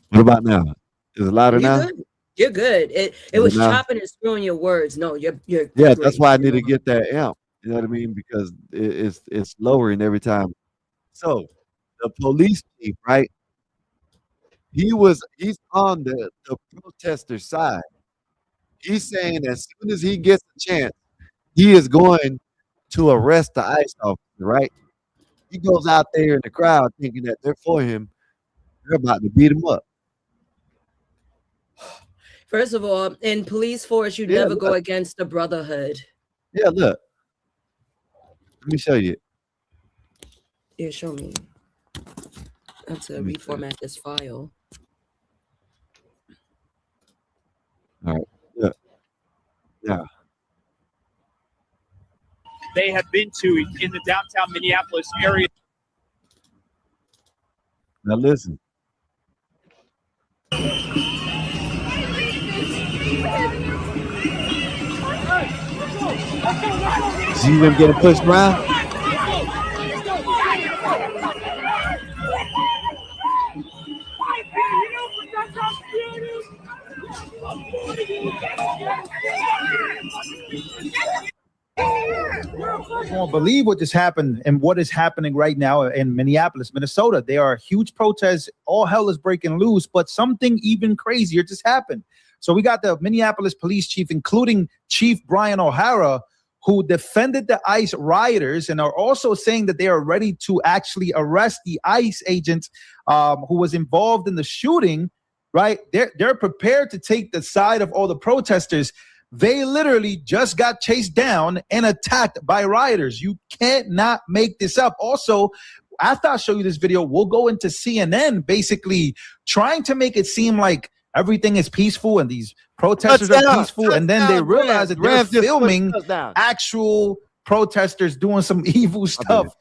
What about now? Is it louder You're now? good. You're good. It was chopping and screwing your words. No, you're yeah. great. That's why I need to get that amp. You know what I mean? Because it's lowering every time. So the police chief, right? He's on the protester side. He's saying as soon as he gets a chance, he is going to arrest the ICE officer, right? He goes out there in the crowd thinking that they're for him. They're about to beat him up. First of all, in police force, you never go against the brotherhood. Yeah, look. Let me show you. Yeah, show me. I have to reformat this file. All right. Yeah. Yeah. They have been to in the downtown Minneapolis area. Now listen. See them getting pushed around? You won't believe what just happened and what is happening right now in Minneapolis, Minnesota. There are huge protests. All hell is breaking loose, but something even crazier just happened. So we got the Minneapolis police chief, including Chief Brian O'Hara, who defended the ICE rioters and are also saying that they are ready to actually arrest the ICE agent who was involved in the shooting, right? They're prepared to take the side of all the protesters. They literally just got chased down and attacked by rioters. You can't not make this up. Also, after I show you this video, we'll go into CNN basically trying to make it seem like everything is peaceful and these protesters are peaceful. And then they realize that they're filming actual protesters doing some evil stuff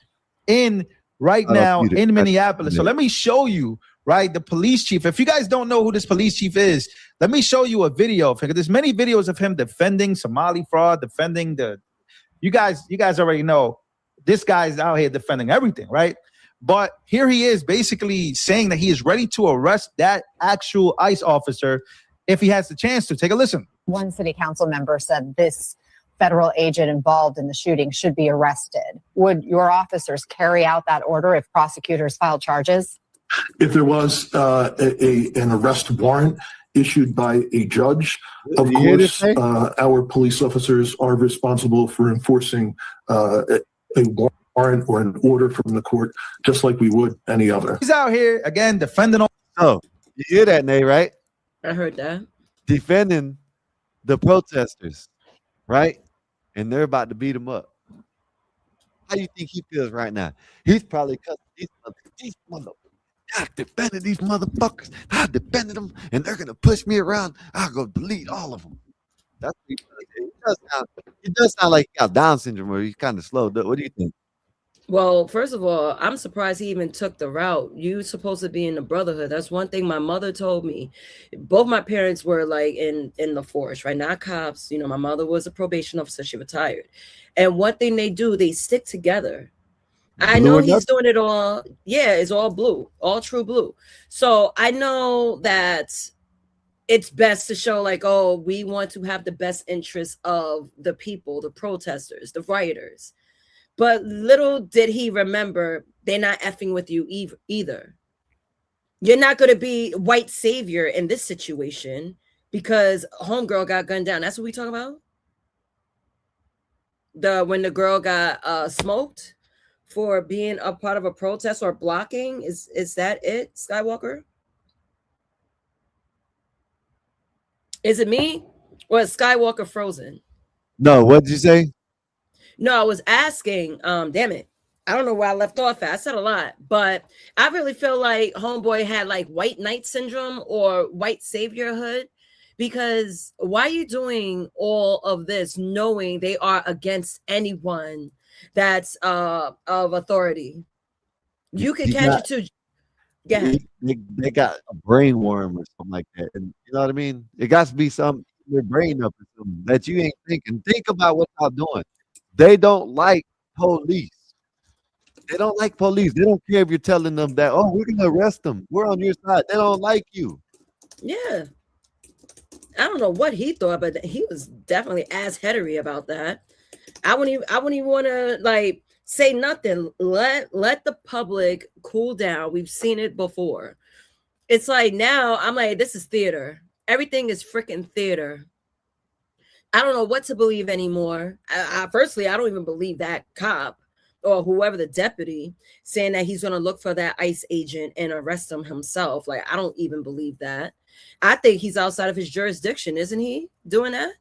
in right now in Minneapolis. So let me show you, right, the police chief. If you guys don't know who this police chief is, let me show you a video of him. There's many videos of him defending Somali fraud, defending you guys already know this guy's out here defending everything, right? But here he is basically saying that he is ready to arrest that actual ICE officer if he has the chance to. Take a listen. One city council member said this federal agent involved in the shooting should be arrested. Would your officers carry out that order if prosecutors file charges? If there was an arrest warrant issued by a judge, of course, our police officers are responsible for enforcing a warrant or an order from the court, just like we would any other. He's out here again defending. Oh, you hear that, Nate? Right? I heard that. Defending the protesters, right? And they're about to beat him up. How do you think he feels right now? He's probably cussing these motherfuckers. I defended these motherfuckers. I defended them, and they're gonna push me around. I'll go delete all of them. That's what it does sound like he got Down syndrome, or he's kind of slow. What do you think? Well, first of all, I'm surprised he even took the route. You're supposed to be in the brotherhood. That's one thing my mother told me. Both my parents were like in the force, right? Not cops. You know, my mother was a probation officer. She retired. And one thing they do, they stick together. I know he's doing it all. Yeah, it's all blue, all true blue. So I know that it's best to show like, oh, we want to have the best interests of the people, the protesters, the rioters. But little did he remember, they're not effing with you either. You're not going to be white savior in this situation because homegirl got gunned down. That's what we talk about? When the girl got smoked for being a part of a protest or blocking? Is that it, Skywalker? Is it me or is Skywalker frozen? No, what did you say? No, I was asking, damn it. I don't know where I left off at. I said a lot, but I really feel like homeboy had like white knight syndrome or white saviorhood, because why are you doing all of this knowing they are against anyone that's of authority? You can catch it too. Yeah, they got a brain worm or something like that, and you know what I mean. It got to be something in your brain up or something that you ain't thinking. Think about what y'all doing. They don't like police. They don't like police. They don't care if you're telling them that, oh, we're gonna arrest them. We're on your side. They don't like you. Yeah. I don't know what he thought, but he was definitely ass-headery about that. I wouldn't even want to like say nothing. Let the public cool down. We've seen it before. It's like now I'm like, this is theater. Everything is freaking theater. I don't know what to believe anymore. Firstly, I don't even believe that cop or whoever the deputy saying that he's going to look for that ICE agent and arrest him himself. Like, I don't even believe that. I think he's outside of his jurisdiction, isn't he? Doing that?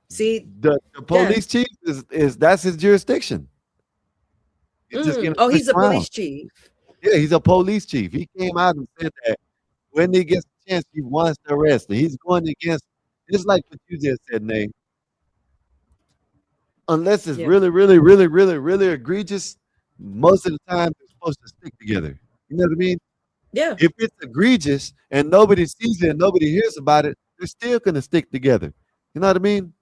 See, the police chief is that's his jurisdiction. He's just getting Oh, pushed he's a around. police chief. Yeah, he's a police chief. He came out and said that when he gets a chance, he wants to arrest. He's going against, it's like what you just said, Nate. Unless it's Yeah. really egregious, most of the time they're supposed to stick together. You know what I mean? Yeah. If it's egregious and nobody sees it and nobody hears about it, they're still gonna stick together. You know what I mean?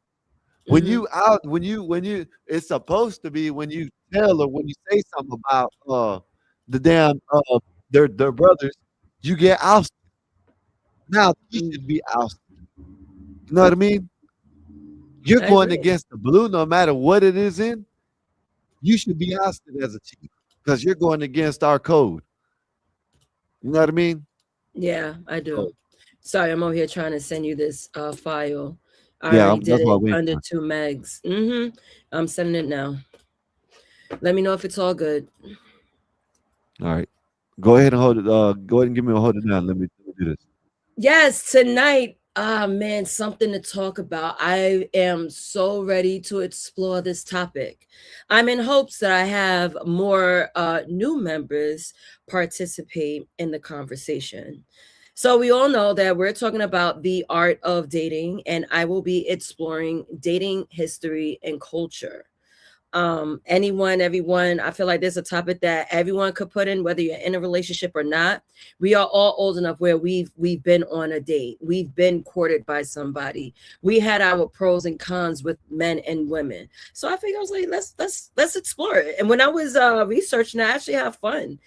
When Mhm. you out, when you, it's supposed to be when you tell or when you say something about the damn their brothers, you get ousted. Now he should Mm. be ousted. You know what I mean? You're I going agree. against the blue, no matter what it is in. You should be ousted as a chief because you're going against our code. You know what I mean? Yeah, I So do. Sorry, I'm over here trying to send you this file. I yeah, already did that's why it I'm waiting under for it. 2 megs. I'm sending it now. Let me know if it's all good. All right. Go ahead and hold it. Go ahead and give me a hold it down. Let me do this. Yes, tonight. Ah, man, something to talk about. I am so ready to explore this topic. I'm in hopes that I have more new members participate in the conversation. So, we all know that we're talking about the art of dating, and I will be exploring dating history and culture. Anyone, everyone, I feel like there's a topic that everyone could put in, whether you're in a relationship or not. We are all old enough where we've been on a date, we've been courted by somebody, we had our pros and cons with men and women. So I think I was like, let's explore it. And when I was researching, I actually have fun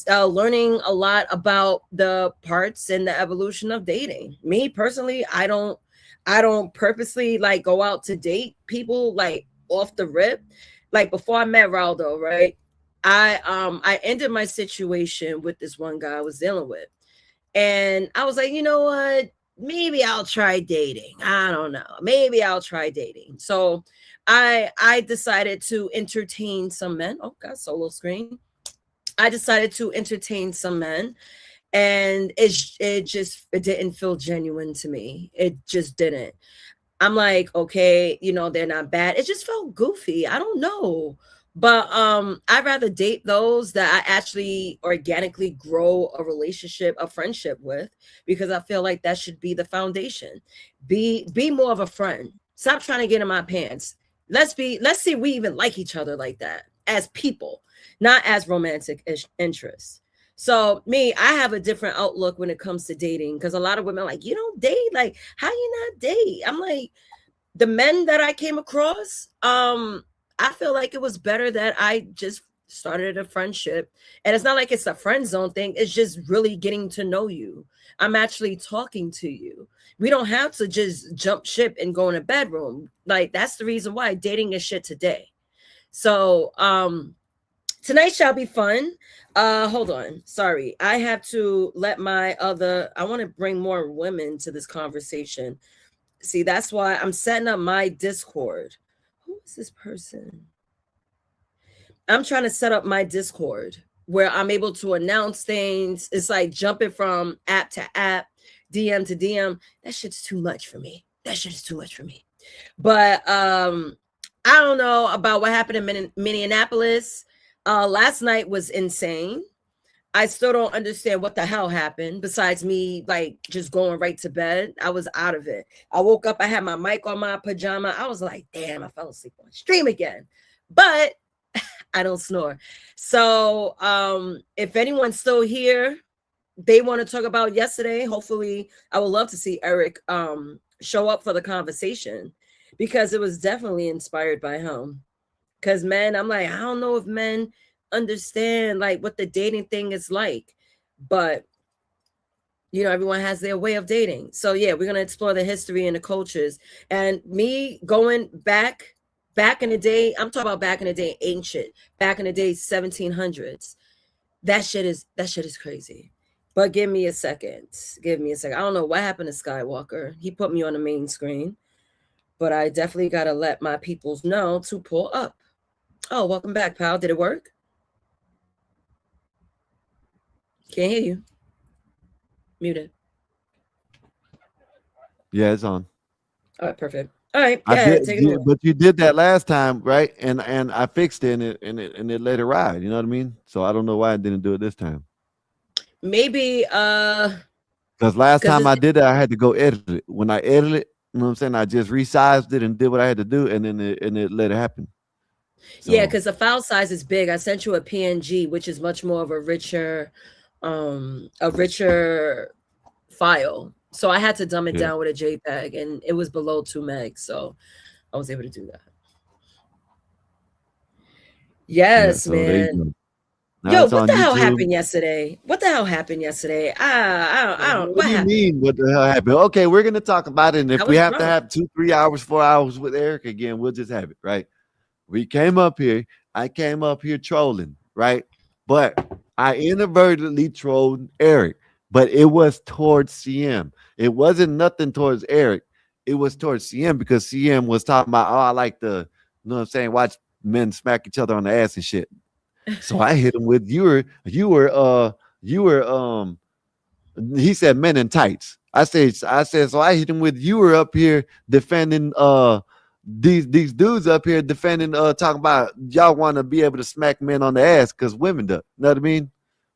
learning a lot about the parts and the evolution of dating. Me personally, I don't purposely like go out to date people like off the rip. Like before I met Raldo, right? I ended my situation with this one guy I was dealing with. And I was like, you know what? Maybe I'll try dating. I don't know. Maybe I'll try dating. So I decided to entertain some men. Oh, got solo screen. I decided to entertain some men, and it didn't feel genuine to me. It just didn't. I'm like, okay, they're not bad. It just felt goofy. I don't know. But I'd rather date those that I actually organically grow a relationship, a friendship with, because I feel like that should be the foundation. Be more of a friend. Stop trying to get in my pants. Let's see if we even like each other like that as people, not as romantic interests. So me, I have a different outlook when it comes to dating, because a lot of women are like, you don't date, like how you not date? I'm like, the men that I came across, I feel like it was better that I just started a friendship. And it's not like it's a friend zone thing, it's just really getting to know you. I'm actually talking to you. We don't have to just jump ship and go in a bedroom. Like that's the reason why dating is shit today. So tonight shall be fun. Hold on. Sorry. I have to let I want to bring more women to this conversation. See, that's why I'm setting up my Discord. Who is this person? I'm trying to set up my Discord where I'm able to announce things. It's like jumping from app to app, DM to DM. That shit's too much for me. That shit is too much for me. But I don't know about what happened in Minneapolis. Last night was insane. I still don't understand what the hell happened besides me like just going right to bed. I was out of it. I woke up, I had my mic on my pajama. I was like, damn, I fell asleep on stream again. But I don't snore. So if anyone's still here, they want to talk about yesterday. Hopefully, I would love to see Eric show up for the conversation, because it was definitely inspired by him. Because men, I'm like, I don't know if men understand like what the dating thing is like, but everyone has their way of dating. So yeah, we're gonna explore the history and the cultures. And me going back in the day, I'm talking about back in the day, ancient, back in the day, 1700s. That shit is crazy. But give me a second. Give me a second. I don't know what happened to Skywalker. He put me on the main screen, but I definitely gotta let my peoples know to pull up. Oh, welcome back, pal. Did it work? Can't hear you. Muted. Yeah, it's on. All right, perfect. All right, go I ahead, take it away. but you did that last time, right? And I fixed it and it let it ride. You know what I mean? So I don't know why I didn't do it this time. Maybe Because last because time I did that, I had to go edit it. When I edited it, you know what I'm saying? I just resized it and did what I had to do, and then it let it happen. yeah, So because the file size is big. I sent you a PNG, which is much more of a richer file. So I had to dumb it yeah, down with a JPEG, and it was below 2 megs. So I was able to do that. yeah. Yes, So there you man. go. Now Yo, it's what on the hell YouTube. happened yesterday? What the hell happened yesterday? I don't. What What do you happened? mean? What the hell happened? Okay, we're gonna talk about it. And I if we was have to drunk. have 2, 3 hours, 4 hours with Eric again, we'll just have it, right? We came up here. I came up here trolling, right? But I inadvertently trolled Eric, but it was towards CM. It wasn't nothing towards Eric. It was towards CM because CM was talking about, oh, I like to, you know what I'm saying, watch men smack each other on the ass and shit. So I hit him with he said men in tights. I said, so I hit him with you were up here defending these dudes up here defending talking about y'all want to be able to smack men on the ass because women do. You know what I mean?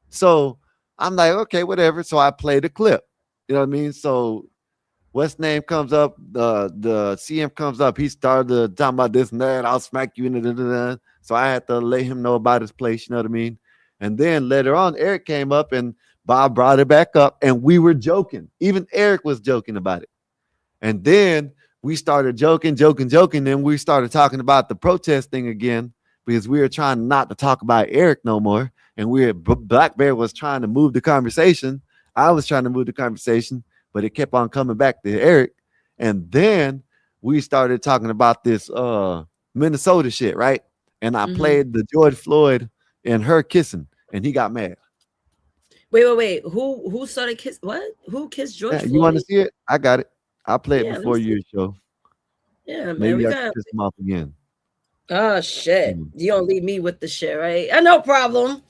So I'm like, okay, whatever. So I played a clip. You know what I mean? So what's name comes up, the CM comes up, he started talking about this and that, I'll smack you in the. So I had to let him know about his place, you know what I mean? And then later on, Eric came up and Bob brought it back up, and we were joking. Even Eric was joking about it. And then we started joking. Then we started talking about the protest thing again because we were trying not to talk about Eric no more. And Black Bear was trying to move the conversation. I was trying to move the conversation, but it kept on coming back to Eric. And then we started talking about this Minnesota shit, right? And I played the George Floyd and her kissing, and he got mad. Wait. Who started kiss? What? Who kissed George Yeah, you want to Floyd? see it? I got it. I'll play it Yeah, let me before see. your show. Yeah, man, Maybe we I can got. piss him off again. Oh shit! Mm. You don't leave me with the shit, right? No problem.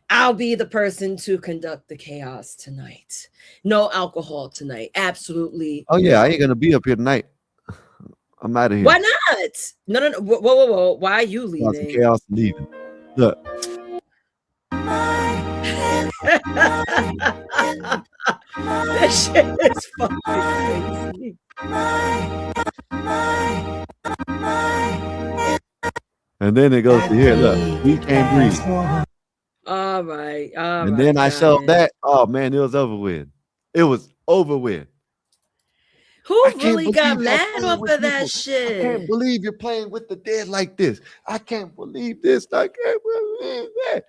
I'll be the person to conduct the chaos tonight. No alcohol tonight. Absolutely Oh yeah, I ain't no. gonna be up here tonight. I'm out of Why here. not? No. Whoa. Why are you Cause some leaving? chaos leaving. Look, That shit is fucking crazy. and then it goes to here. Look, we can't breathe. All right, And then I got showed it. that. Oh man, it was over with. It was over with. I Who can't really got believe y'all mad playing off with of that people. I can't shit? believe you're playing with the dead like this. I can't believe this. I can't believe that.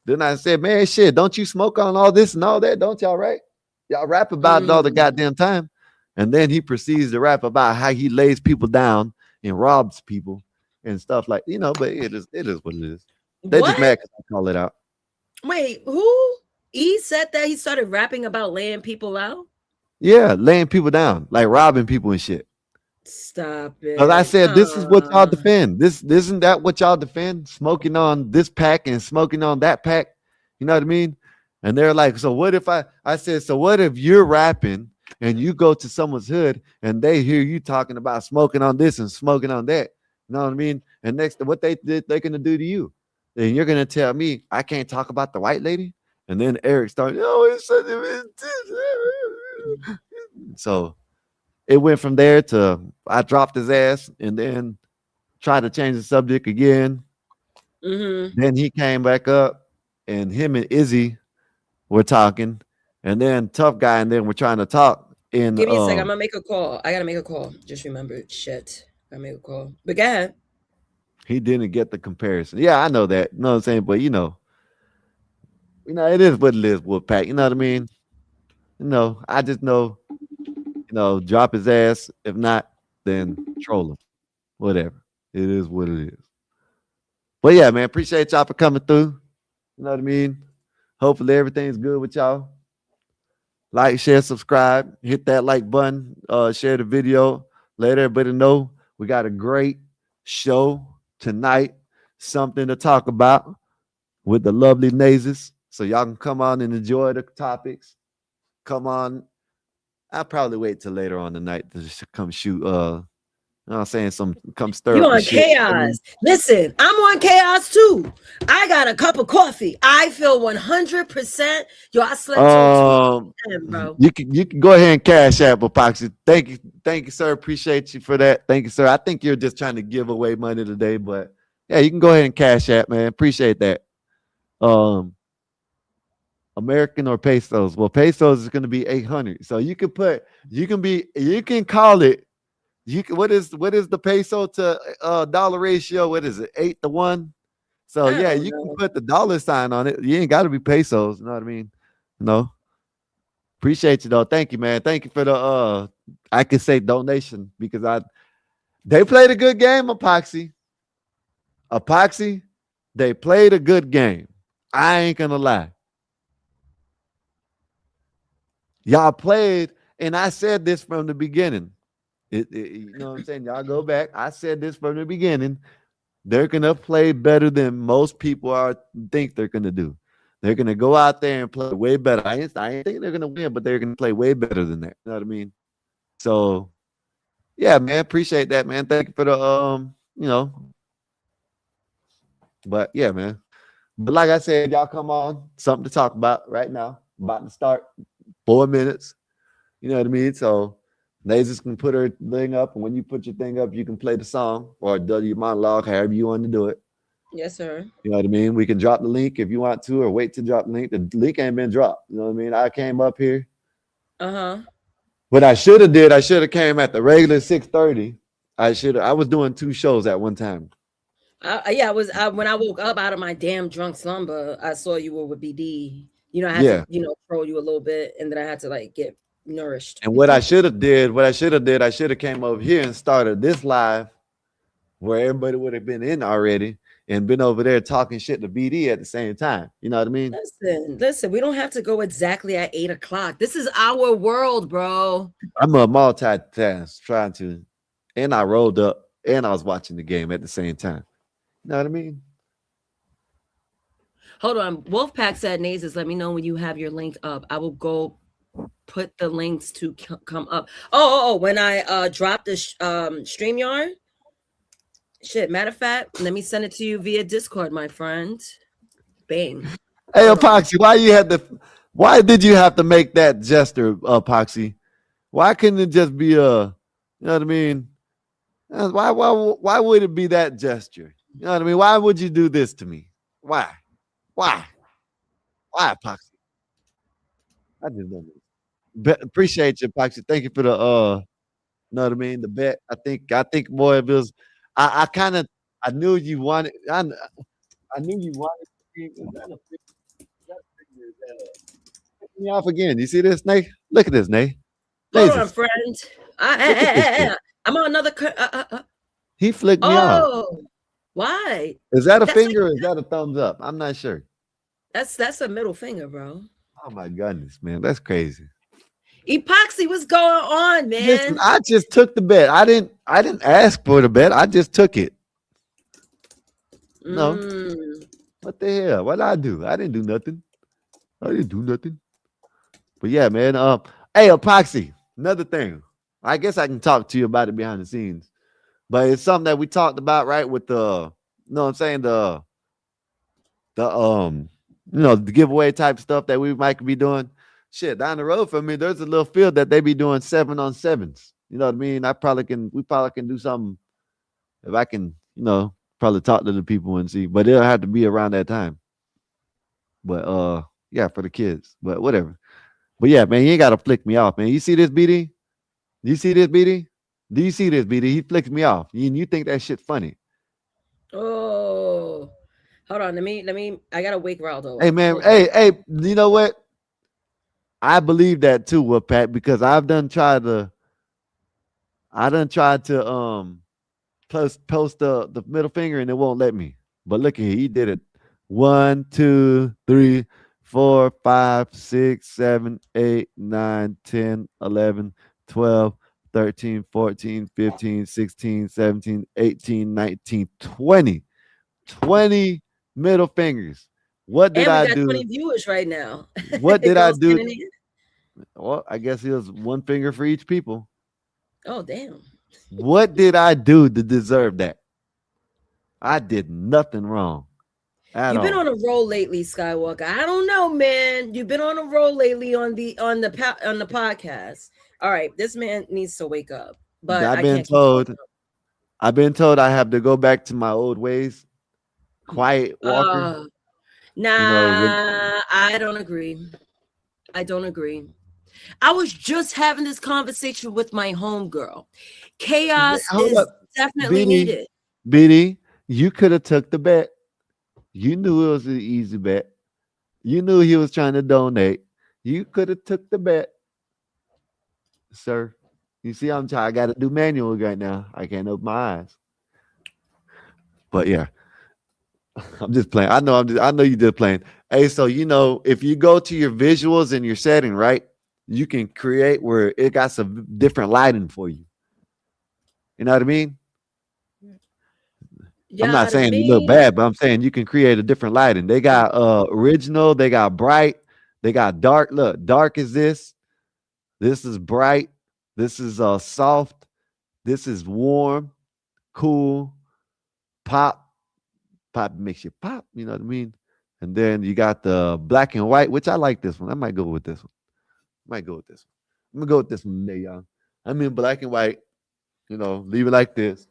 Then I said, man, shit, don't you smoke on all this and all that? Don't y'all, right? Y'all rap about it all the Mm. goddamn time. And then he proceeds to rap about how he lays people down and robs people and stuff like, but it is what it is. They just What? mad because I call it out. Wait, who? He said that he started rapping about laying people out? Yeah, laying people down, like robbing people and shit. Stop Because I it. said, this is what y'all defend. This isn't that what y'all defend? Smoking on this pack and smoking on that pack. You know what I mean? And they're like, so what if I said, so what if you're rapping and you go to someone's hood and they hear you talking about smoking on this and smoking on that? You know what I mean? And next, what they're gonna do to you? Then you're gonna tell me I can't talk about the white lady? And then Eric started, oh, it's such a so it went from there to I dropped his ass and then tried to change the subject again. Mm-hmm. Then he came back up and him and Izzy were talking. And then Tough Guy and then we're trying to talk. And Give me a second. I'm gonna make a call. I gotta make a call. Just remembered. Shit. I make a call. But go ahead. he didn't get the comparison. Yeah, I know that. You know what I'm saying? But it is what it is, Wolfpack. You know what I mean? I just know, drop his ass. If not, then troll him. Whatever. It is what it is. But yeah, man, appreciate y'all for coming through. You know what I mean? Hopefully everything's good with y'all. Like, share, subscribe, hit that like button, share the video, let everybody know we got a great show tonight, something to talk about with the lovely Nazes. So y'all can come on and enjoy the topics. Come on. I'll probably wait till later on tonight to come shoot You know what I'm saying? Some come stir You up the on shit. chaos. Listen, I'm on chaos too. I got a cup of coffee. I feel 100%. Yo, I slept till 2 a.m., bro. You can go ahead and cash app Epoxy. Thank you, sir. Appreciate you for that. Thank you, sir. I think you're just trying to give away money today, but yeah, you can go ahead and cash app, man. Appreciate that. American or pesos? Well, pesos is going to be 800. So you can call it. What is the peso to dollar ratio? What is it? 8-1. So I yeah, don't you can know. put the dollar sign on it. You ain't got to be pesos. You know what I mean? No. Appreciate you though. Thank you, man. Thank you for the I could say donation because they played a good game, Epoxy. Epoxy, they played a good game. I ain't gonna lie. Y'all played, and I said this from the beginning. You know what I'm saying? Y'all go back. I said this from the beginning. They're gonna play better than most people think they're gonna do. They're gonna go out there and play way better. I ain't think they're gonna win, but they're gonna play way better than that. You know what I mean? So yeah, man, appreciate that, man. Thank you for the but yeah, man. But like I said, y'all come on, something to talk about right now. About to start 4 minutes. You know what I mean? So Nazis can put her thing up, and when you put your thing up, you can play the song or do your monologue, however you want to do it. Yes, sir. You know what I mean? We can drop the link if you want to, or wait to drop the link. The link ain't been dropped. You know what I mean? I came up here. Uh-huh. What I should have came at the regular 6:30. I was doing 2 shows at one time. When I woke up out of my damn drunk slumber, I saw you were with BD. You know, I had Yeah. to, troll you a little bit, and then I had to like get nourished. And what I should have came over here and started this live where everybody would have been in already and been over there talking shit to BD at the same time. You know what I mean? Listen, we don't have to go exactly at 8 o'clock. This is our world, bro. I'm a multitask trying to, and I rolled up and I was watching the game at the same time. You know what I mean? Hold on. Wolfpack said, Nazes, let me know when you have your link up. I will go put the links to come up. When I drop the StreamYard. Shit, matter of fact, let me send it to you via Discord, my friend. Bang. Hey, Epoxy, why did you have to make that gesture, Epoxy? Why couldn't it just be you know what I mean? Why would it be that gesture? You know what I mean? Why would you do this to me? Why, Epoxy? I just don't know. Appreciate you, Epoxy. Thank you for the you know what I mean? The bet. I think boy, it was. I knew you wanted. I knew you wanted. Is that a me off again? You see this, Nate? Look at this, Nate. Hold on, friend. I'm on another. He flicked me off. Oh, why? Is that a finger or is that a thumbs up? I'm not sure. That's a middle finger, bro. Oh my goodness, man, that's crazy. Epoxy, what's going on, man? Listen, I just took the bet. I didn't ask for the bet. I just took it. No. What the hell? What did I do? I didn't do nothing. But yeah, man. Hey, Epoxy. Another thing. I guess I can talk to you about it behind the scenes. But it's something that we talked about, right? With the, you know what I'm saying? The giveaway type stuff that we might be doing. Shit, down the road from me, there's a little field that they be doing 7-on-7s. You know what I mean? We probably can do something if I can, probably talk to the people and see, but it'll have to be around that time. But yeah, for the kids. But whatever. But yeah, man, you ain't gotta flick me off, man. You see this, BD? Do you see this, BD? He flicks me off. You think that shit funny. Oh, hold on. Let me. I gotta wake Raldo. Hey, man. Hey. You know what? I believe that too, Pat, because I done tried to post the middle finger and it won't let me. But look at here, he did it. 1, 2, 3, 4, 5, 6, 7, 8, 9, 10, 11, 12, 13, 14, 15, 16, 17, 18, 19, 20. 20 middle fingers. What did I do? 20 viewers right now. What did I do? Well, I guess it was one finger for each people. Oh, damn. What did I do to deserve that? I did nothing wrong at You've been all. on a roll lately, Skywalker. I don't know, man. You've been on a roll lately on the podcast. All right, this man needs to wake up. But I've I been can't keep talking. told. I've been told I have to go back to my old ways. Quiet walker. You know, Nah, I don't agree. I don't agree. I was just having this conversation with my homegirl. Chaos hold is up, definitely BD. needed. BD, you could have took the bet. You knew it was an easy bet. You knew he was trying to donate. You could have took the bet, sir. You see, I got to do manual right now. I can't open my eyes. But yeah, I'm just playing. I know you did playing. Hey, so if you go to your visuals in your setting, right, you can create where it got some different lighting for you. You know what I mean? I'm not Yeah, to saying you look me, bad, but I'm saying you can create a different lighting. They got original, they got bright, they got dark. Look, dark is this. This is bright. This is soft. This is warm, cool, pop. Pop makes you pop, you know what I mean? And then you got the black and white, which I like this one. I might go with this one. I'm gonna go with this one today, y'all. I'm in black and white, leave it like this.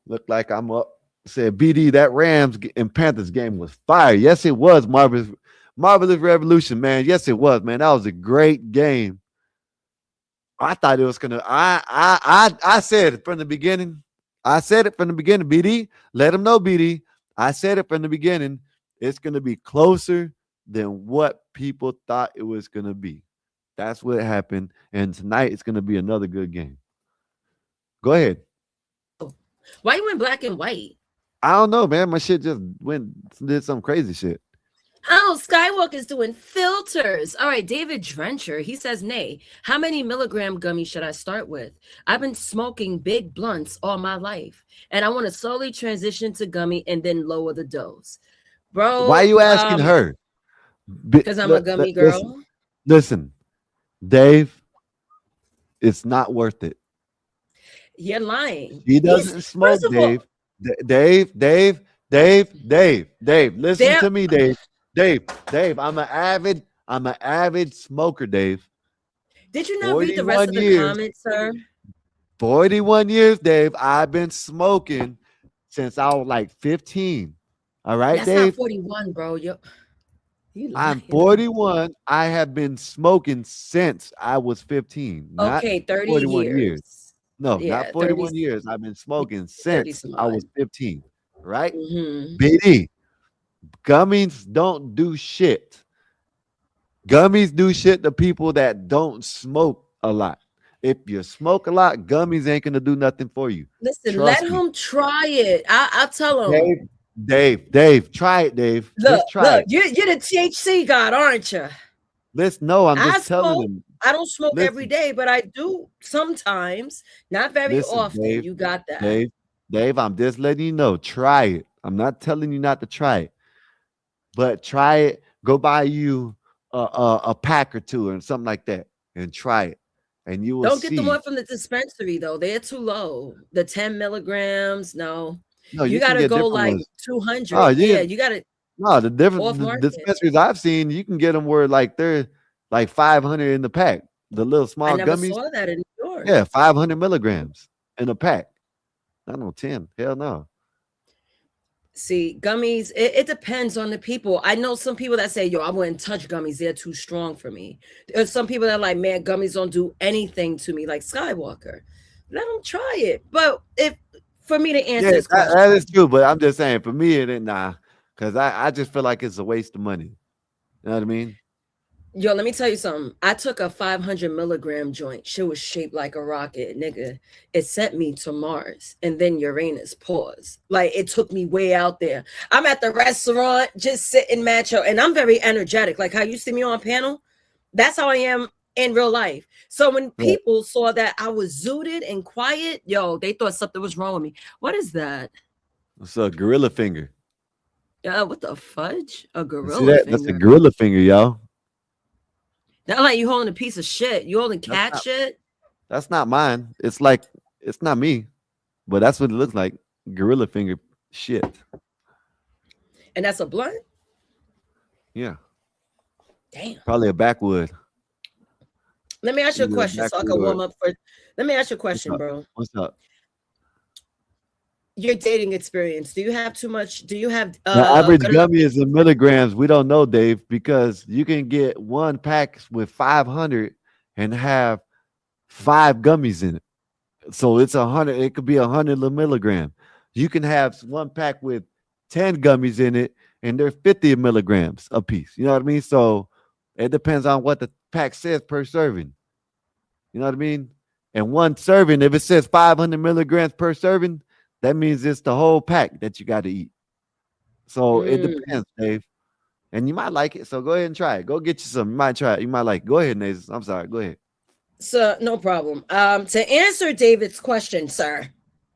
Look like I'm up. Said BD, that Rams and Panthers game was fire. Yes, it was. Marvelous Revolution, man. Yes, it was, man. That was a great game. I thought it was gonna. I said it from the beginning. BD. Let them know, BD. I said it from the beginning. It's gonna be closer than what people thought it was gonna be. That's what happened. And tonight it's gonna be another good game. Go ahead. why you in black and white? I don't know, man. My shit just did some crazy shit. Oh, Skywalker's doing filters. All right, David Drencher, he says, nay, how many milligram gummies should I start with? I've been smoking big blunts all my life, and I want to slowly transition to gummy and then lower the dose. Bro, Why are you asking her? because I'm a gummy girl. Listen, Dave, it's not worth it. You're lying. He doesn't smoke, Dave. Dave, listen to me, Dave. Dave, I'm an avid smoker, Dave. Did you not read the rest of the comments, sir? 41 years, Dave. I've been smoking since I was like 15. All right, That's Dave? not 41, bro. I'm 41. I have been smoking since I was 15. Okay, 30 years. No, not 41 years. I've been smoking since I was 15. Right? Mm-hmm. BD, gummies don't do shit. Gummies do shit to people that don't smoke a lot. If you smoke a lot, gummies ain't gonna do nothing for you. Listen, let him try it. I'll tell him. Dave, try it, Dave. Look, try it. You're the THC god, aren't you? I'm just telling him. I don't smoke every day, but I do sometimes. Not very often. Dave, you got that. Dave, I'm just letting you know. Try it. I'm not telling you not to try it, but try it. Go buy you a pack or two or something like that and try it. And you will Don't get the one from the dispensary, though. They're too low. The 10 milligrams, no. You got to go like ones. 200. Oh, yeah, you got to. No, the different dispensaries I've seen, you can get them where like they're like 500 in the pack. The little small gummies. I never saw that in New York. Yeah, 500 milligrams in a pack. I don't know, 10. Hell no. See, gummies, it depends on the people. I know some people that say, yo, I wouldn't touch gummies. They're too strong for me. There's some people that are like, man, gummies don't do anything to me, like Skywalker. Let them try it. But for me to answer this question. That is true, but I'm just saying, for me, it ain't nah. Because I just feel like it's a waste of money. You know what I mean? Yo, let me tell you something. I took a 500 milligram joint. Shit was shaped like a rocket, nigga. It sent me to Mars and then Uranus. Pause. Like, it took me way out there. I'm at the restaurant, just sitting macho, and I'm very energetic. Like how you see me on panel, that's how I am in real life. So when people saw that I was zooted and quiet, yo, they thought something was wrong with me. What is that? It's a gorilla finger. What the fudge? A gorilla finger? That's a gorilla finger, y'all. Not like you holding a piece of shit. You holding cat shit? That's not mine. It's like It's not me, but that's what it looks like. Gorilla finger shit. And that's a blunt? Yeah, Damn. probably a backwood. Let me ask you a Either a question so I can backwood or warm up for. Let me ask you a what's question, up? bro. What's up? Your dating experience. Do you have too much? Do you have The average good enough? gummy is in milligrams. We don't know, Dave, because you can get one pack with 500 and have 5 gummies in it. So it's 100. It could be 100 milligram. You can have one pack with 10 gummies in it, and they're 50 milligrams a piece. You know what I mean? So it depends on what the pack says per serving. You know what I mean? And one serving, if it says 500 milligrams per serving, that means it's the whole pack that you got to eat. So it Mm. depends, Dave. And you might like it. So go ahead and try it. Go get you some. You might try it. You might like it. Go ahead, Nazis. I'm sorry. Go ahead. So no problem. To answer David's question, sir,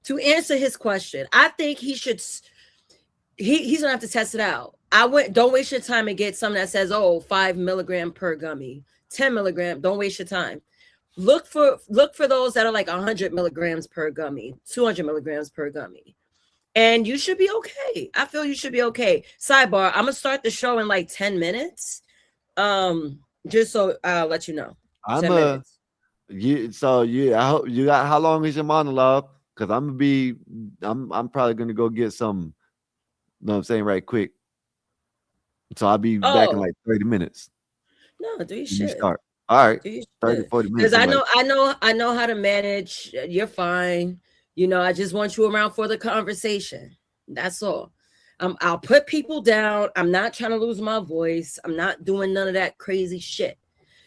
to answer his question, I think he should. He's gonna have to test it out. Don't waste your time and get something that says, oh, 5 milligram per gummy, 10 milligram. Don't waste your time. Look for those that are like 100 milligrams per gummy, 200 milligrams per gummy, and you should be okay. I feel you should be okay. Sidebar: I'm gonna start the show in like 10 minutes. Just so I'll let you know. I'm 10 a minutes. you. So you. I hope you got. How long is your monologue? Because I'm gonna be. I'm probably gonna go get some. You know what I'm saying, right quick. So I'll be back in Oh like 30 minutes. no, do you You shit? start. All right. Do you 30, shit? 40 Because minutes. I'm like, I know how to manage. You're fine. You know, I just want you around for the conversation. That's all. I'll put people down. I'm not trying to lose my voice. I'm not doing none of that crazy shit.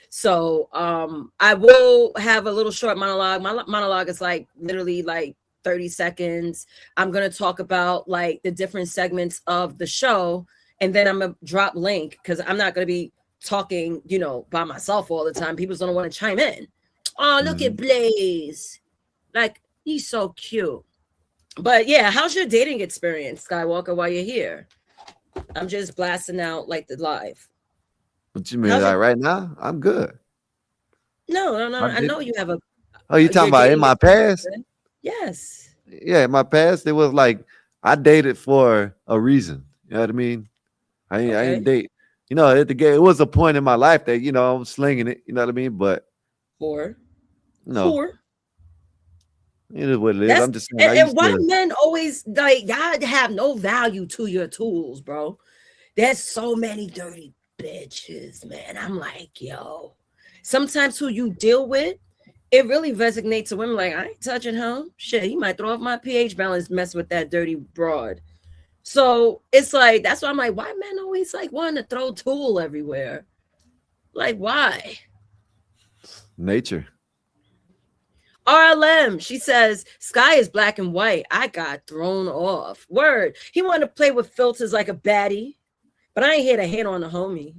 So I will have a little short monologue. My monologue is like literally like 30 seconds. I'm gonna talk about like the different segments of the show, and then I'm gonna drop link because I'm not gonna be talking, you know, by myself all the time. People's gonna want to chime in. Oh, look at Blaze. Like, he's so cute. But yeah, how's your dating experience, Skywalker, while you're here? I'm just blasting out like the live. what you mean? How's Like it? right now? I'm good. No. I I did. know you have a Oh, you talking your about in dating my experience. past? Yes. Yeah, in my past, it was like I dated for a reason. You know what I mean? I Okay. ain't date. You know, at the game, it was a point in my life that I was slinging it. You know what I mean? But Whore. no, Whore. it is what it is. That's I'm just saying. I and used why to. men always like y'all have no value to your tools, bro. There's so many dirty bitches, man. I'm like, yo. Sometimes who you deal with, it really resonates to women. Like, I ain't touching him. Shit, he might throw off my pH balance, mess with that dirty broad. So it's like that's why I'm like, why men always like wanting to throw tool everywhere? Like, why? Nature. RLM, she says, Sky is black and white. I got thrown off. Word. He wanted to play with filters like a baddie, but I ain't here to hate on the homie.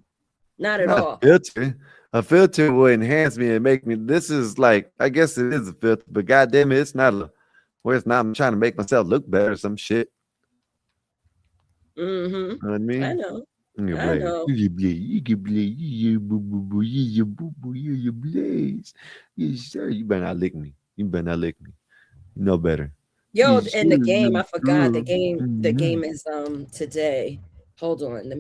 Not at Not a all. filter. A filter will enhance me and make me. This is like, I guess it is a filter, but goddamn it, it's not a. Where it's not. I'm trying to make myself look better or some shit. Mm-hmm. You know what I mean? I know. You I blaze. know. You blaze. You can blaze. You boo boo boo. You boo boo. You blaze. Yes, sir. You better not lick me. You better not lick me. You know better. Yo, Yes, and sir. the game, I Yes, forgot sir. the game is today. Hold on.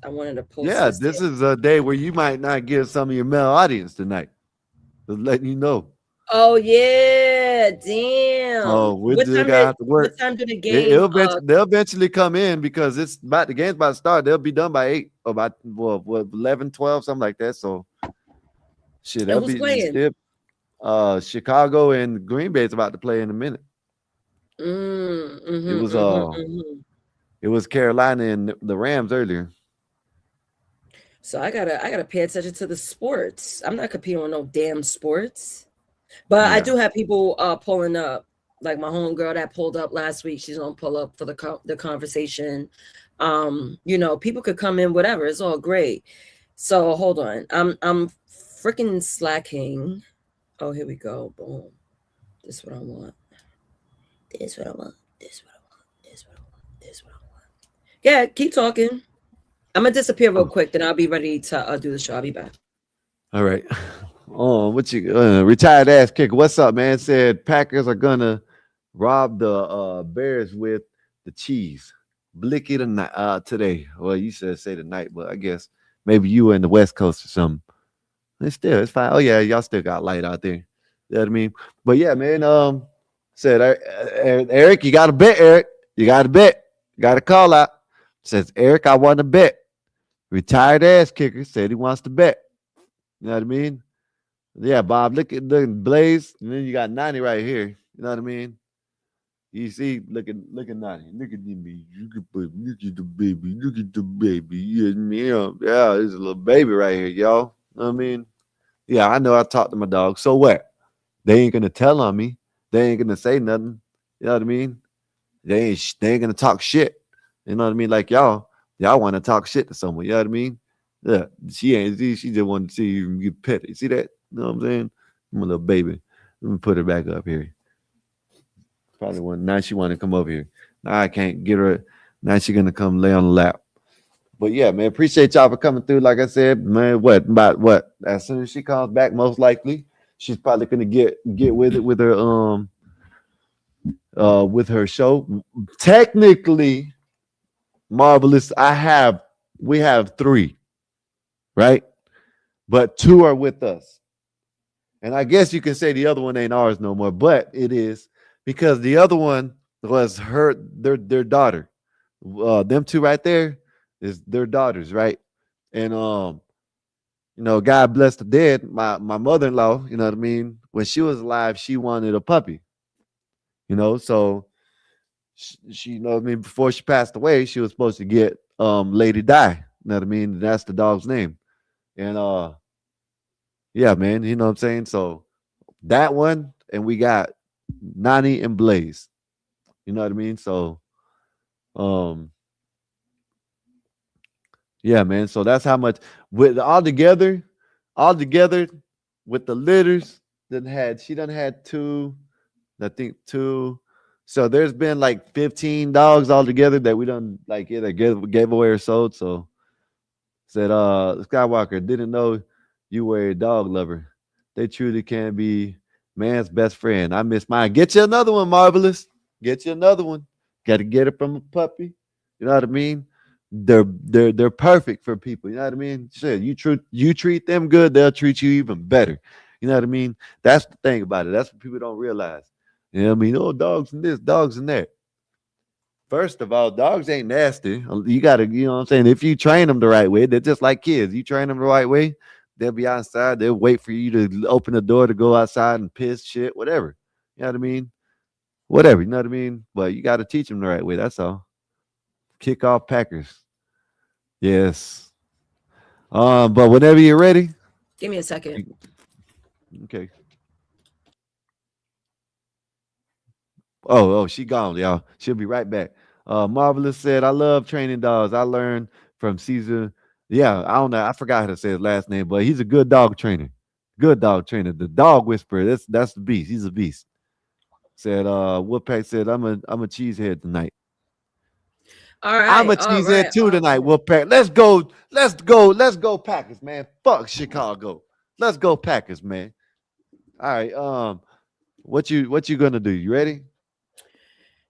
I wanted to post Yeah, this this there. is a day where you might not get some of your male audience tonight. Just letting you know. Oh yeah, damn. So we just gotta have to work. What time do the It, game it'll eventually, they'll eventually come in because the game's about to start. They'll be done by 8 or by 11, 12, something like that. So shit, and they'll who's be playing? still Chicago and Green Bay's about to play in a minute. It was it was Carolina and the Rams earlier. So I gotta pay attention to the sports. I'm not competing on no damn sports. But I Yeah. do have people pulling up. Like my homegirl that pulled up last week, she's gonna pull up for the conversation. You know, people could come in, whatever. It's all great. So hold on. I'm freaking slacking. Oh, here we go. Boom. This is what I want. This is what I want. This is what I want. This is what I want. This is what I want. Yeah, keep talking. I'm gonna disappear real quick, then I'll be ready to do the show. I'll be back. All right. What you retired ass kicker? What's up, man? Said Packers are gonna rob the Bears with the cheese. Blicky tonight today. Well, you said say tonight, but I guess maybe you were in the West Coast or something. It's fine. Oh yeah, y'all still got light out there. You know what I mean? But yeah, man. Said Eric, you got to bet. Eric, you got to bet. You got to call out. Says Eric, I want to bet. Retired ass kicker said he wants to bet. You know what I mean? Yeah, Bob. Look at the Blaze, and then you got 90 right here. You know what I mean? You see, look at 90. Look at me. Look at the baby. Look at the baby. Yeah, there's a little baby right here, y'all. You know what I mean? Yeah, I know I talked to my dog. So what? They ain't gonna tell on me. They ain't gonna say nothing. You know what I mean? They ain't gonna talk shit. You know what I mean? Like y'all want to talk shit to someone. You know what I mean? Yeah, she ain't. She just want to see you get petted. You see that? You know what I'm saying? My little baby. Let me put her back up here. Probably one. Now she want to come over here. Now I can't get her. Now she gonna come lay on the lap. But yeah, man, appreciate y'all for coming through. Like I said, man, about what? As soon as she comes back, most likely she's probably gonna get with it with her show. Technically, Marvelous. We have 3, right? But 2 are with us. And I guess you can say the other one ain't ours no more, but it is because the other one was their daughter. Them 2 right there is their daughters, right? And God bless the dead. My mother-in-law, you know what I mean? When she was alive, she wanted a puppy. So she you know what I mean, before she passed away, she was supposed to get Lady Di. You know what I mean? That's the dog's name. And yeah, man, you know what I'm saying? So that one, and we got Nani and Blaze. You know what I mean? So yeah, man. So that's how much with all together with the litters she done had 2, I think 2. So there's been like 15 dogs altogether that we done like either gave away or sold. So said Skywalker didn't know you were a dog lover. They truly can be man's best friend. I miss mine. Get you another one, Marvelous. Get you another one. Got to get it from a puppy. You know what I mean? They're perfect for people. You know what I mean? Shit, you treat them good, they'll treat you even better. You know what I mean? That's the thing about it. That's what people don't realize. You know what I mean? Oh, dogs and this, dogs and that. First of all, dogs ain't nasty. You gotta, you know what I'm saying? If you train them the right way, they're just like kids. You train them the right way, they'll be outside. They'll wait for you to open the door to go outside and piss, shit, whatever. You know what I mean? Whatever, you know what I mean? But you got to teach them the right way. That's all. Kick off Packers. Yes. But whenever you're ready. Give me a second. Okay. Oh, she gone, y'all. She'll be right back. Marvelous said, I love training dogs. I learned from Caesar. Yeah, I don't know. I forgot how to say his last name, but he's a good dog trainer. Good dog trainer. The dog whisperer. That's the beast. He's a beast. Said Woodpeck said, I'm a cheesehead tonight. All right. I'm a cheesehead too tonight, Woodpeck. Let's go, Packers, man. Fuck Chicago. Let's go, Packers, man. All right. What you gonna do? You ready?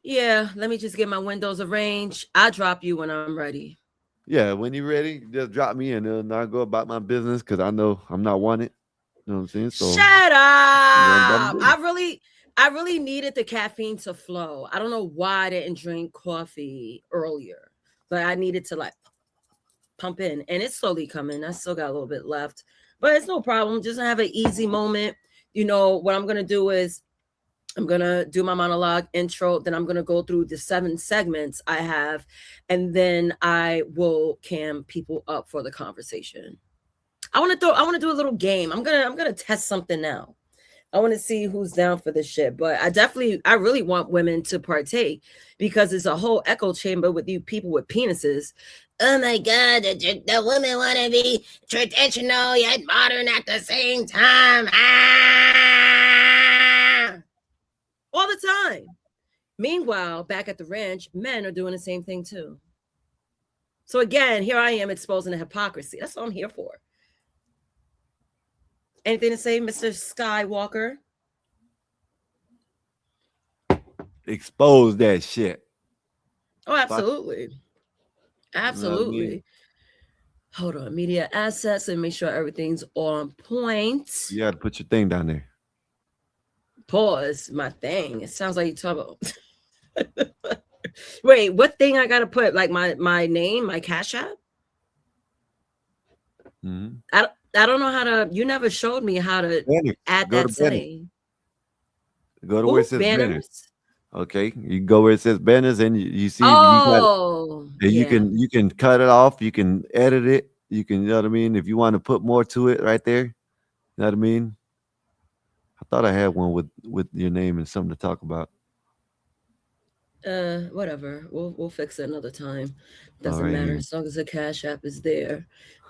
Yeah, let me just get my windows arranged. I'll drop you when I'm ready. Yeah, when you're ready, just drop me in and I'll go about my business because I know I'm not wanted. You know what I'm saying? So shut up. I really needed the caffeine to flow. I don't know why I didn't drink coffee earlier, but I needed to like pump in, and it's slowly coming. I still got a little bit left, but it's no problem. Just have an easy moment. What I'm gonna do is I'm going to do my monologue intro. Then I'm going to go through the 7 segments I have. And then I will cam people up for the conversation. I want to do a little game. I'm going to test something now. I want to see who's down for this shit. But I really want women to partake because it's a whole echo chamber with you people with penises. Oh my God, the women want to be traditional yet modern at the same time. All the time. Meanwhile, back at the ranch, men are doing the same thing too. So again, here I am exposing the hypocrisy. That's what I'm here for. Anything to say, Mr. Skywalker? Expose that shit. Oh, absolutely. Absolutely. You know what I mean? Hold on. Media assets and make sure everything's on point. You got to put your thing down there. Pause. My thing. It sounds like you talk about. Wait, what thing I got to put? Like my name, my Cash App? Mm-hmm. I don't know how to. You never showed me how to add that setting. Go to where it says banners. Okay, you go where it says banners, and you see. Oh, you can cut it off. You can edit it. You can, you know what I mean. If you want to put more to it, right there. You know what I mean. I thought I had one with your name and something to talk about. Whatever. We'll fix it another time. Doesn't matter as long as the Cash App is there.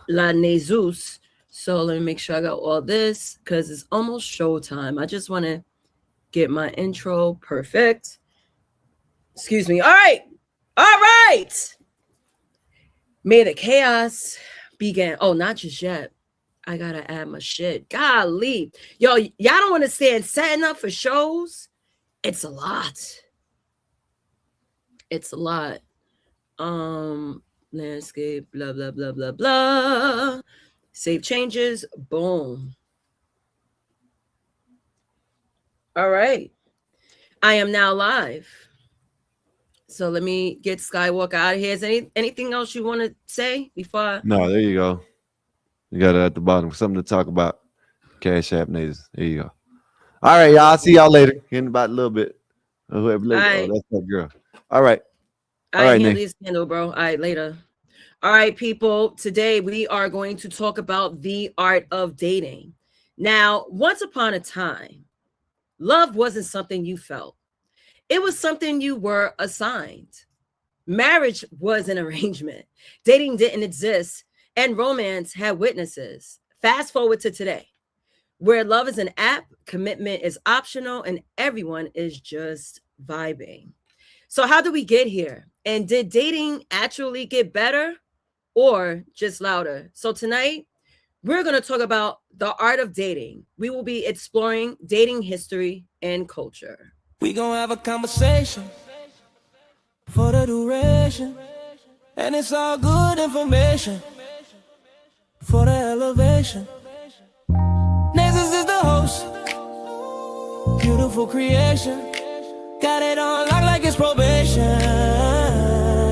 La Jesus. So let me make sure I got all this because it's almost showtime. I just want to get my intro perfect. Excuse me. All right. May the chaos begin. Oh, not just yet. I gotta add my shit. Golly. Yo, y'all don't understand. Setting up for shows, it's a lot. It's a lot. Landscape, blah, blah, blah, blah, blah. Save changes. Boom. All right. I am now live. So let me get Skywalker out of here. Is anything else you want to say before? No, there you go. You got it at the bottom. Something to talk about. Cash App natives. There you go. All right, y'all. I'll see y'all later in about a little bit. Whoever later. Oh, that's that girl. All right. All right, handle, bro. All right, later. All right, people. Today we are going to talk about the art of dating. Now, once upon a time, love wasn't something you felt. It was something you were assigned. Marriage was an arrangement. Dating didn't exist, and romance had witnesses. Fast forward to today, where love is an app, commitment is optional, and everyone is just vibing. So how did we get here? And did dating actually get better or just louder? So tonight, we're going to talk about the art of dating. We will be exploring dating history and culture. We gon' have a conversation for the duration, and it's all good information for the elevation. Nessus is the host, beautiful creation, got it on lock like it's probation.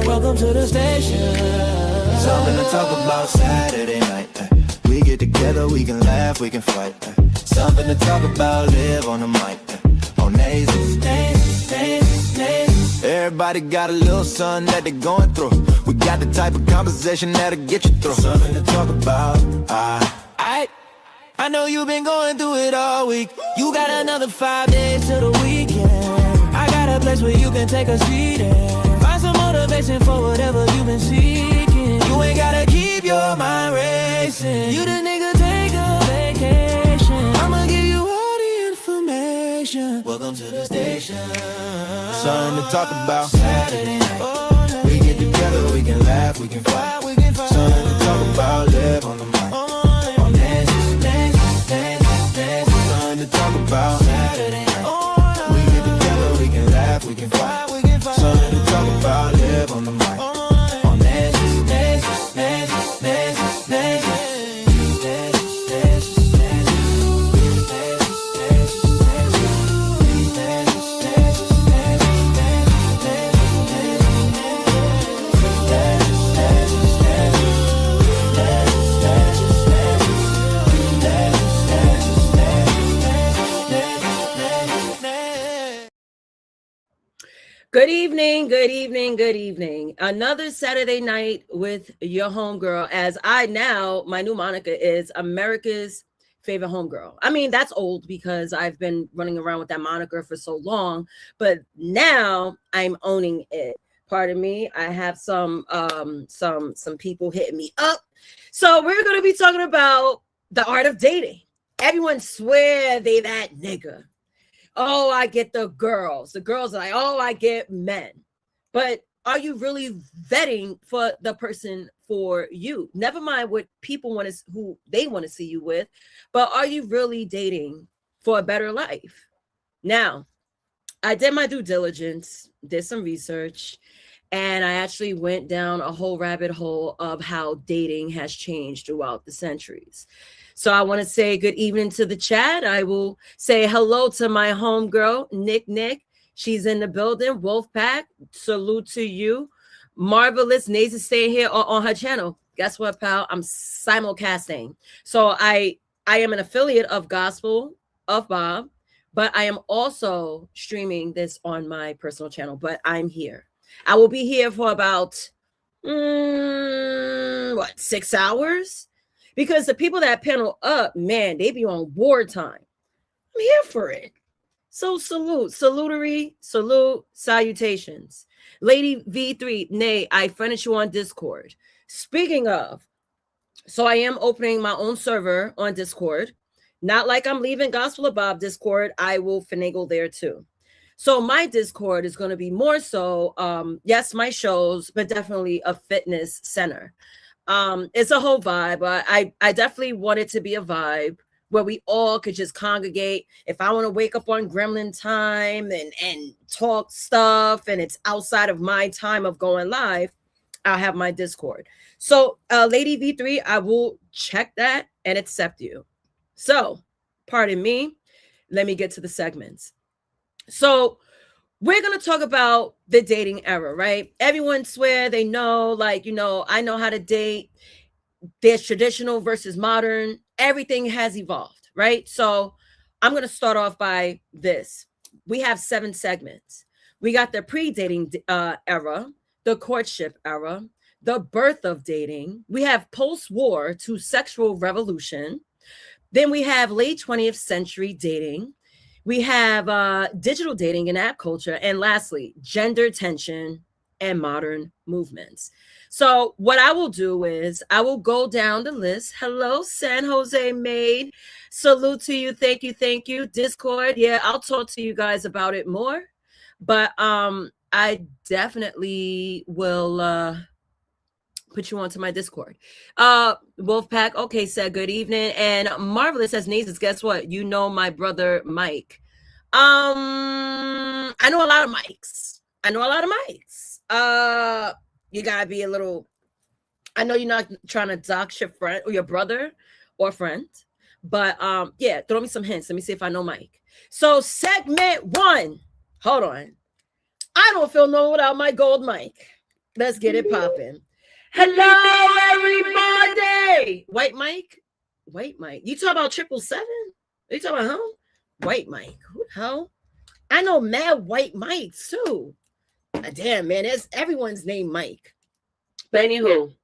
Welcome to the station. Something to talk about Saturday night. We get together, we can laugh, we can fight. Something to talk about, live on the mic. On Nessus. Everybody got a little something that they're going through. We got the type of conversation that'll get you through. Something to talk about. I know you've been going through it all week. You got another 5 days to the weekend. I got a place where you can take a seat and find some motivation for whatever you've been seeking. You ain't gotta keep your mind racing. You the nigga, take a vacation. I'ma give you all the information. Welcome to the station. Something to talk about Saturday night. We get together, we can laugh, we can fight. Something to talk about, live on the mic. On Nessus. Something to talk about Saturday night. We get together, we can laugh, we can fight. Something to talk about, live on the mic. On Nessus. Good evening, good evening, good evening. Another Saturday night with your homegirl, as my new moniker is America's favorite homegirl. I mean, that's old because I've been running around with that moniker for so long, but now I'm owning it. Pardon me, I have some people hitting me up. So we're going to be talking about the art of dating. Everyone swear they that nigga. Oh, I get the girls. The girls are like, oh, I get men. But are you really vetting for the person for you? Never mind what people want to, who they want to see you with, but are you really dating for a better life? Now, I did my due diligence, did some research, and I actually went down a whole rabbit hole of how dating has changed throughout the centuries. So I want to say good evening to the chat. I will say hello to my homegirl, Nick. She's in the building. Wolfpack, salute to you. Marvelous. Nays is staying here on her channel. Guess what, pal? I'm simulcasting. So I am an affiliate of Gospel of Bob, but I am also streaming this on my personal channel, but I'm here. I will be here for about 6 hours, because the people that panel up, man, they be on board time. I'm here for it. So salute, salutations. Lady V3, nay, I finished you on Discord. Speaking of, so I am opening my own server on Discord. Not like I'm leaving Gospel of Bob Discord. I will finagle there too. So my Discord is going to be more so, yes, my shows, but definitely a fitness center. It's a whole vibe. I definitely want it to be a vibe where we all could just congregate. If I want to wake up on gremlin time and talk stuff, and it's outside of my time of going live, I'll have my Discord. So Lady V3, I will check that and accept you. So pardon me. Let me get to the segments. So we're going to talk about the dating era, right? Everyone swear they know, like, I know how to date. There's traditional versus modern. Everything has evolved, right? So I'm going to start off by this. We have 7 segments. We got the pre-dating era, the courtship era, the birth of dating. We have post-war to sexual revolution. Then we have late 20th century dating. We have digital dating and app culture. And lastly, gender tension and modern movements. So what I will do is I will go down the list. Hello, San Jose Maid. Salute to you. Thank you. Thank you. Discord. Yeah, I'll talk to you guys about it more. But I definitely will put you onto my Discord. Wolfpack, okay, said good evening. And Marvelous says, Nazis, guess what? You know my brother Mike. I know a lot of Mikes. You gotta be a little, I know you're not trying to dox your friend or your brother or friend, but yeah, throw me some hints. Let me see if I know Mike. So segment 1, hold on. I don't feel no without my gold mic. Let's get it popping. Hello, everybody. White Mike. You talk about 777? Are you talking about him? White Mike. Who the hell? I know mad white Mikes too. Damn, man, there's everyone's name Mike. But anywho,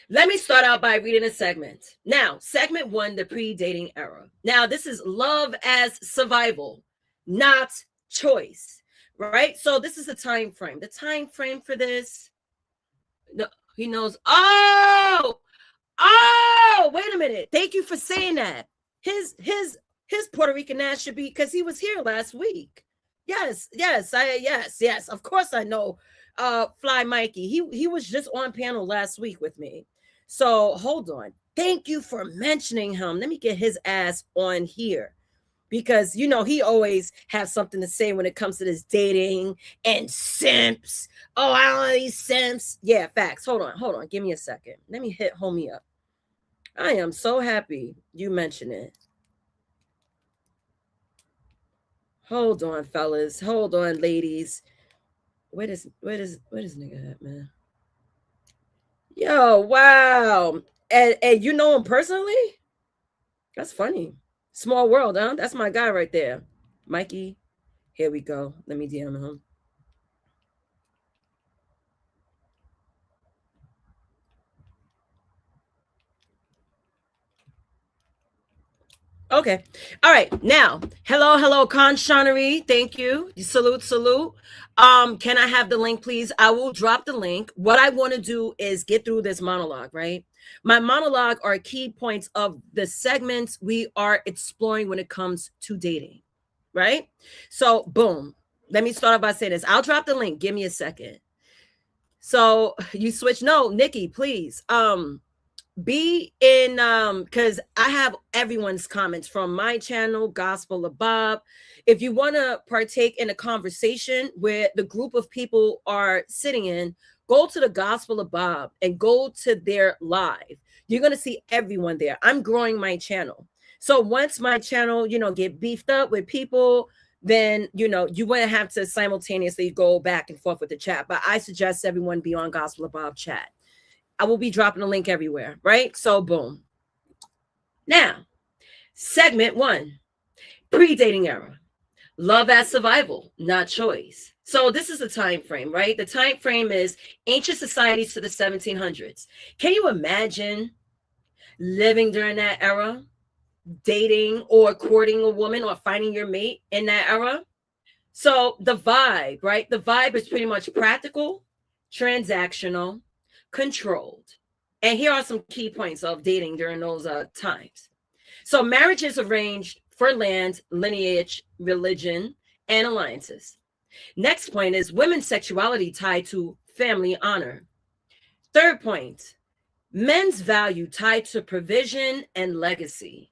let me start out by reading a segment. Now, segment 1, the pre-dating era. Now, this is love as survival, not choice, right? So this is the time frame. The time frame for this, no, he knows. Oh, wait a minute. Thank you for saying that. His Puerto Rican ass should be, because he was here last week. Yes. Of course I know. Fly Mikey. He was just on panel last week with me. So hold on. Thank you for mentioning him. Let me get his ass on here, because he always has something to say when it comes to this dating and simps. Oh, I don't know these simps. Yeah, facts. Hold on. Give me a second. Let me hit homie up. I am so happy you mentioned it. Hold on, fellas. Hold on, ladies. Where does nigga at, man? Yo, wow. And you know him personally? That's funny. Small world, huh? That's my guy right there. Mikey. Here we go. Let me DM him. Okay. All right. Now, hello, Conshonery. Thank you. Salute. Can I have the link, please? I will drop the link. What I want to do is get through this monologue, right? My monologue are key points of the segments we are exploring when it comes to dating, right? So, boom. Let me start off by saying this. I'll drop the link. Give me a second. So you switch. No, Nikki, please. Be in because I have everyone's comments from my channel, Gospel of Bob. If you want to partake in a conversation where the group of people are sitting in, go to the Gospel of Bob and go to their live. You're going to see everyone there. I'm growing my channel. So once my channel, get beefed up with people, then, you wouldn't have to simultaneously go back and forth with the chat. But I suggest everyone be on Gospel of Bob chat. I will be dropping a link everywhere, right? So boom. Now, segment 1, pre-dating era. Love as survival, not choice. So this is the time frame, right? The time frame is ancient societies to the 1700s. Can you imagine living during that era? Dating or courting a woman or finding your mate in that era? So the vibe, right? The vibe is pretty much practical, transactional, controlled. And here are some key points of dating during those times. So marriage is arranged for land, lineage, religion, and alliances. Next point is women's sexuality tied to family honor. Third point, men's value tied to provision and legacy.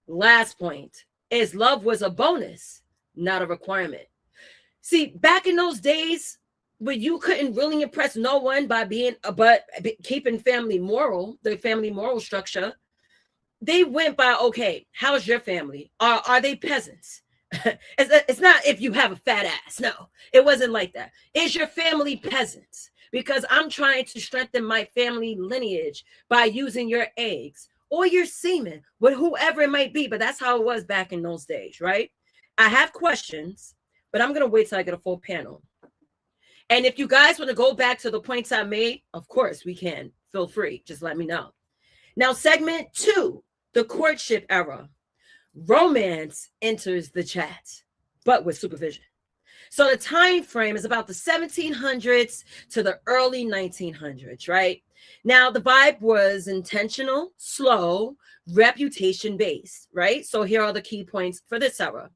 Last point is love was a bonus, not a requirement. See, back in those days, but you couldn't really impress no one by keeping the family moral structure. They went by, okay, how's your family? Are they peasants? It's not if you have a fat ass. No, it wasn't like that. Is your family peasants? Because I'm trying to strengthen my family lineage by using your eggs or your semen, with whoever it might be. But that's how it was back in those days, right? I have questions, but I'm going to wait till I get a full panel. And if you guys want to go back to the points I made, of course we can. Feel free. Just let me know. Now, segment 2, the courtship era. Romance enters the chat, but with supervision. So the time frame is about the 1700s to the early 1900s, right? Now, the vibe was intentional, slow, reputation-based, right? So here are the key points for this era.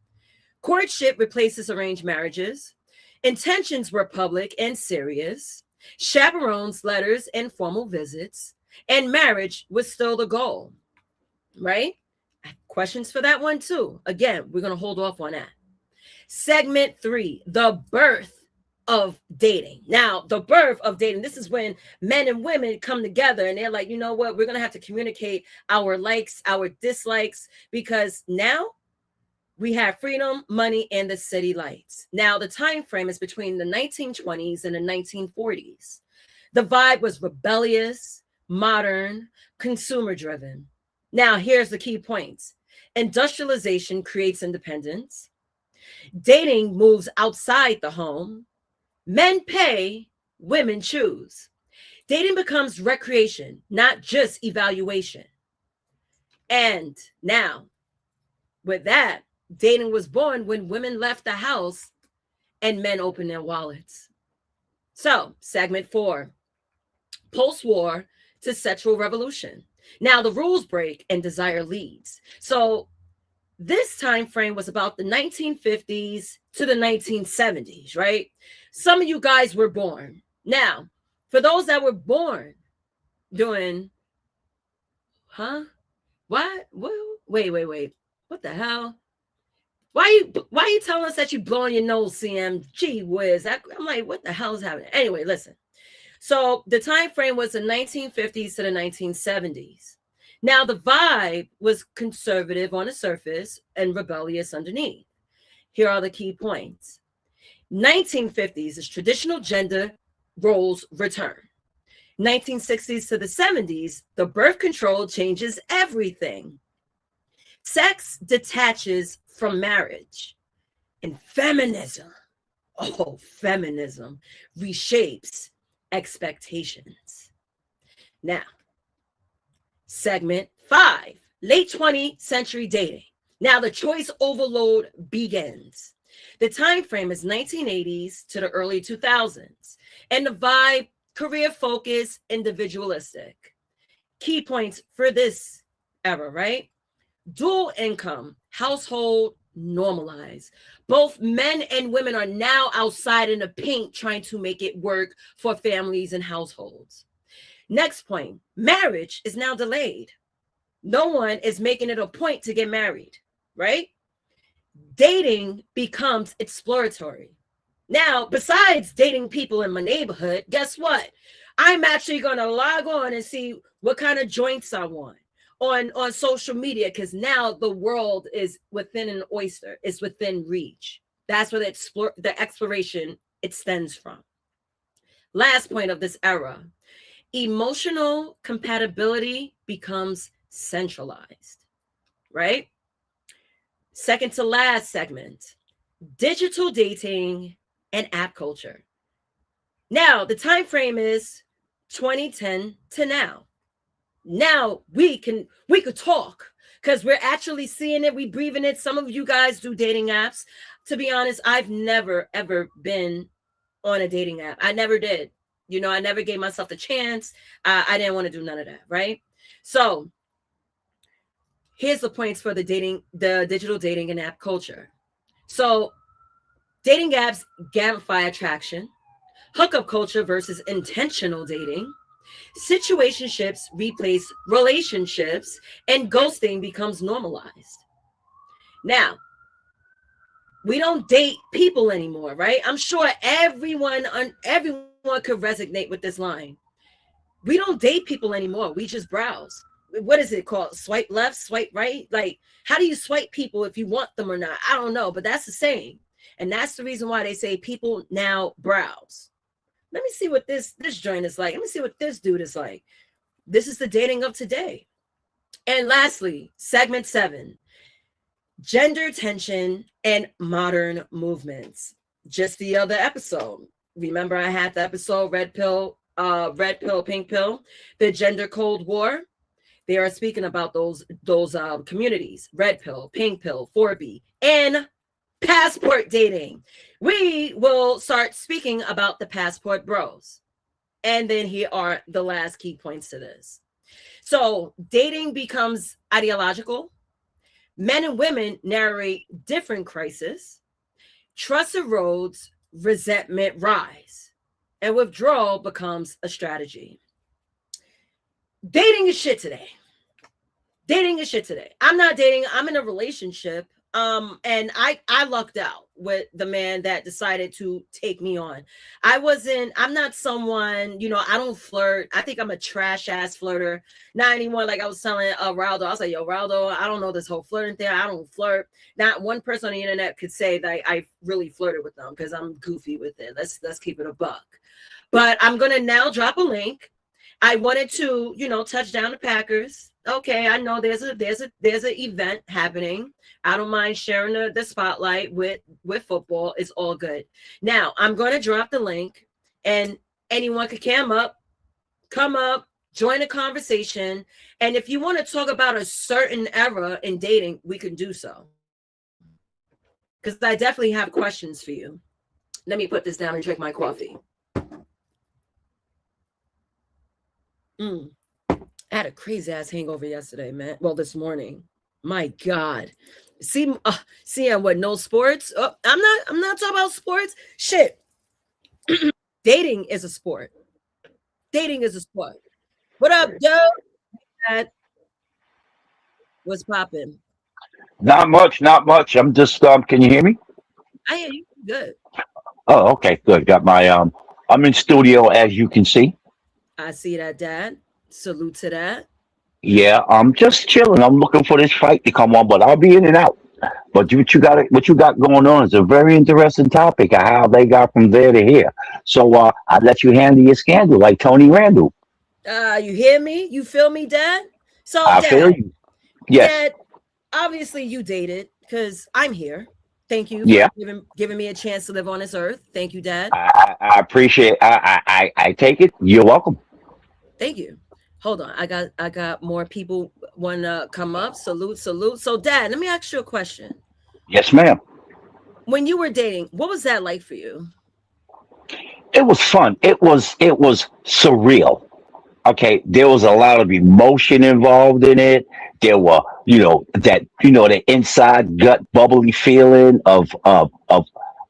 Courtship replaces arranged marriages. Intentions were public and serious. Chaperones, letters, and formal visits. And marriage was still the goal, right? Questions for that one too. Again, we're going to hold off on that. Segment 3, the birth of dating. Now, the birth of dating, this is when men and women come together and they're like, you know what? We're going to have to communicate our likes, our dislikes, because now we have freedom, money, and the city lights. Now, the time frame is between the 1920s and the 1940s. The vibe was rebellious, modern, consumer-driven. Now, here's the key points. Industrialization creates independence. Dating moves outside the home. Men pay, women choose. Dating becomes recreation, not just evaluation. And now, with that, dating was born when women left the house and men opened their wallets. So, segment 4, post-war to sexual revolution. Now, the rules break and desire leads. So, this time frame was about the 1950s to the 1970s, right? Some of you guys were born. Now, for those that were born during, What? Wait. What the hell? Why are you telling us that you blowing your nose, CM? Gee whiz. I'm like, what the hell is happening? Anyway, listen. So the time frame was the 1950s to the 1970s. Now, the vibe was conservative on the surface and rebellious underneath. Here are the key points. 1950s is traditional gender roles return. 1960s to the 70s, the birth control changes everything. Sex detaches from marriage. And feminism reshapes expectations. Now, segment 5, late 20th century dating. Now the choice overload begins. The time frame is 1980s to the early 2000s. And the vibe, career focus, individualistic. Key points for this era, right? Dual income, household normalized. Both men and women are now outside in the paint trying to make it work for families and households. Next point, marriage is now delayed. No one is making it a point to get married, right? Dating becomes exploratory. Now, besides dating people in my neighborhood, guess what? I'm actually going to log on and see what kind of joints I want on social media, because now the world is within an oyster. It's within reach. That's where the exploration extends from. Last point of this era, emotional compatibility becomes centralized, right? Second to last segment, digital dating and app culture. Now, the time frame is 2010 to now. Now we could talk because we're actually seeing it. We breathing it. Some of you guys do dating apps. To be honest, I've never, ever been on a dating app. I never did. You know, I never gave myself the chance. I didn't want to do none of that, right? So here's the points for the digital dating and app culture. So dating apps gamify attraction, hookup culture versus intentional dating, situationships replace relationships, and ghosting becomes normalized. Now, we don't date people anymore, right? I'm sure everyone could resonate with this line. We don't date people anymore. We just browse. What is it called? Swipe left, swipe right? Like, how do you swipe people if you want them or not? I don't know, but that's the saying. And that's the reason why they say people now browse. Let me see what this joint is like. Let me see what this dude is like. This is the dating of today. And lastly, segment 7, gender tension and modern movements. Just the other episode. Remember I had the episode red pill, pink pill, the gender cold war. They are speaking about those communities, red pill, pink pill, 4B, and passport dating. We will start speaking about the passport bros. And then here are the last key points to this. So dating becomes ideological. Men and women narrate different crises. Trust erodes, resentment rise, and withdrawal becomes a strategy. Dating is shit today. Dating is shit today. I'm not dating. I'm in a relationship. And I lucked out with the man that decided to take me on. I'm not someone, you know, I don't flirt. I think I'm a trash ass flirter. Not anyone, like I was telling Raldo. I was like, yo, Raldo, I don't know this whole flirting thing. I don't flirt. Not one person on the internet could say that I really flirted with them because I'm goofy with it. Let's keep it a buck. But I'm going to now drop a link. I wanted to, you know, touch down the Packers. Okay, I know there's an event happening. I don't mind sharing the spotlight with football. It's all good. Now, I'm going to drop the link, and anyone could come up, join a conversation. And if you want to talk about a certain era in dating, we can do so. Because I definitely have questions for you. Let me put this down and drink my coffee. I had a crazy ass hangover yesterday, man. Well, this morning. My God. Seeing what, no sports? Oh, I'm not talking about sports. Shit. Dating is a sport. Dating is a sport. What up, Joe? What's popping? Not much. I'm just can you hear me? I hear you. Good. Oh, okay, good. Got my I'm in studio, as you can see. I see that, Dad. Salute to that. Yeah, I'm just chilling. I'm looking for this fight to come on, but I'll be in and out. But what you got going on is a very interesting topic of how they got from there to here. So I let you handle your scandal like Tony Randall. You hear me? You feel me, Dad? So I Dad, feel you. Yes. Dad, obviously you dated because I'm here. Thank you for giving me a chance to live on this earth. Thank you, Dad. I appreciate I take it. You're welcome. Thank you. Hold on. I got more people want to come up. Salute. So, Dad, let me ask you a question. Yes, ma'am. When you were dating, what was that like for you? It was fun. It was surreal. Okay, there was a lot of emotion involved in it. There were, the inside gut bubbly feeling of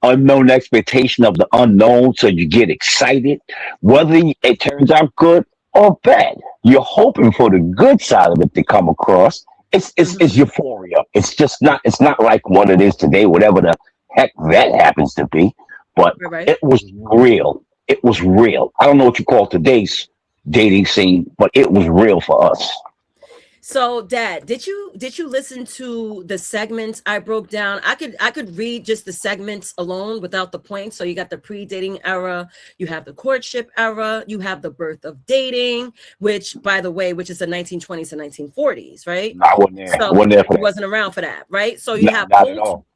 unknown expectation of the unknown. So you get excited, whether it turns out good or bad. You're hoping for the good side of it to come across. It's Hmm. euphoria. It's just not. It's not like what it is today, whatever the heck that happens to be. But Right, right. it was real. It was real. I don't know what you call today's dating scene, but it was real for us. So, Dad, did you listen to the segments I broke down? I could read just the segments alone without the points. So you got the pre-dating era, you have the courtship era, you have the birth of dating, which, by the way, which is the 1920s and 1940s, right? No, I wasn't there. I So wasn't there for you that. wasn't around for that, right? So you No, have not at all.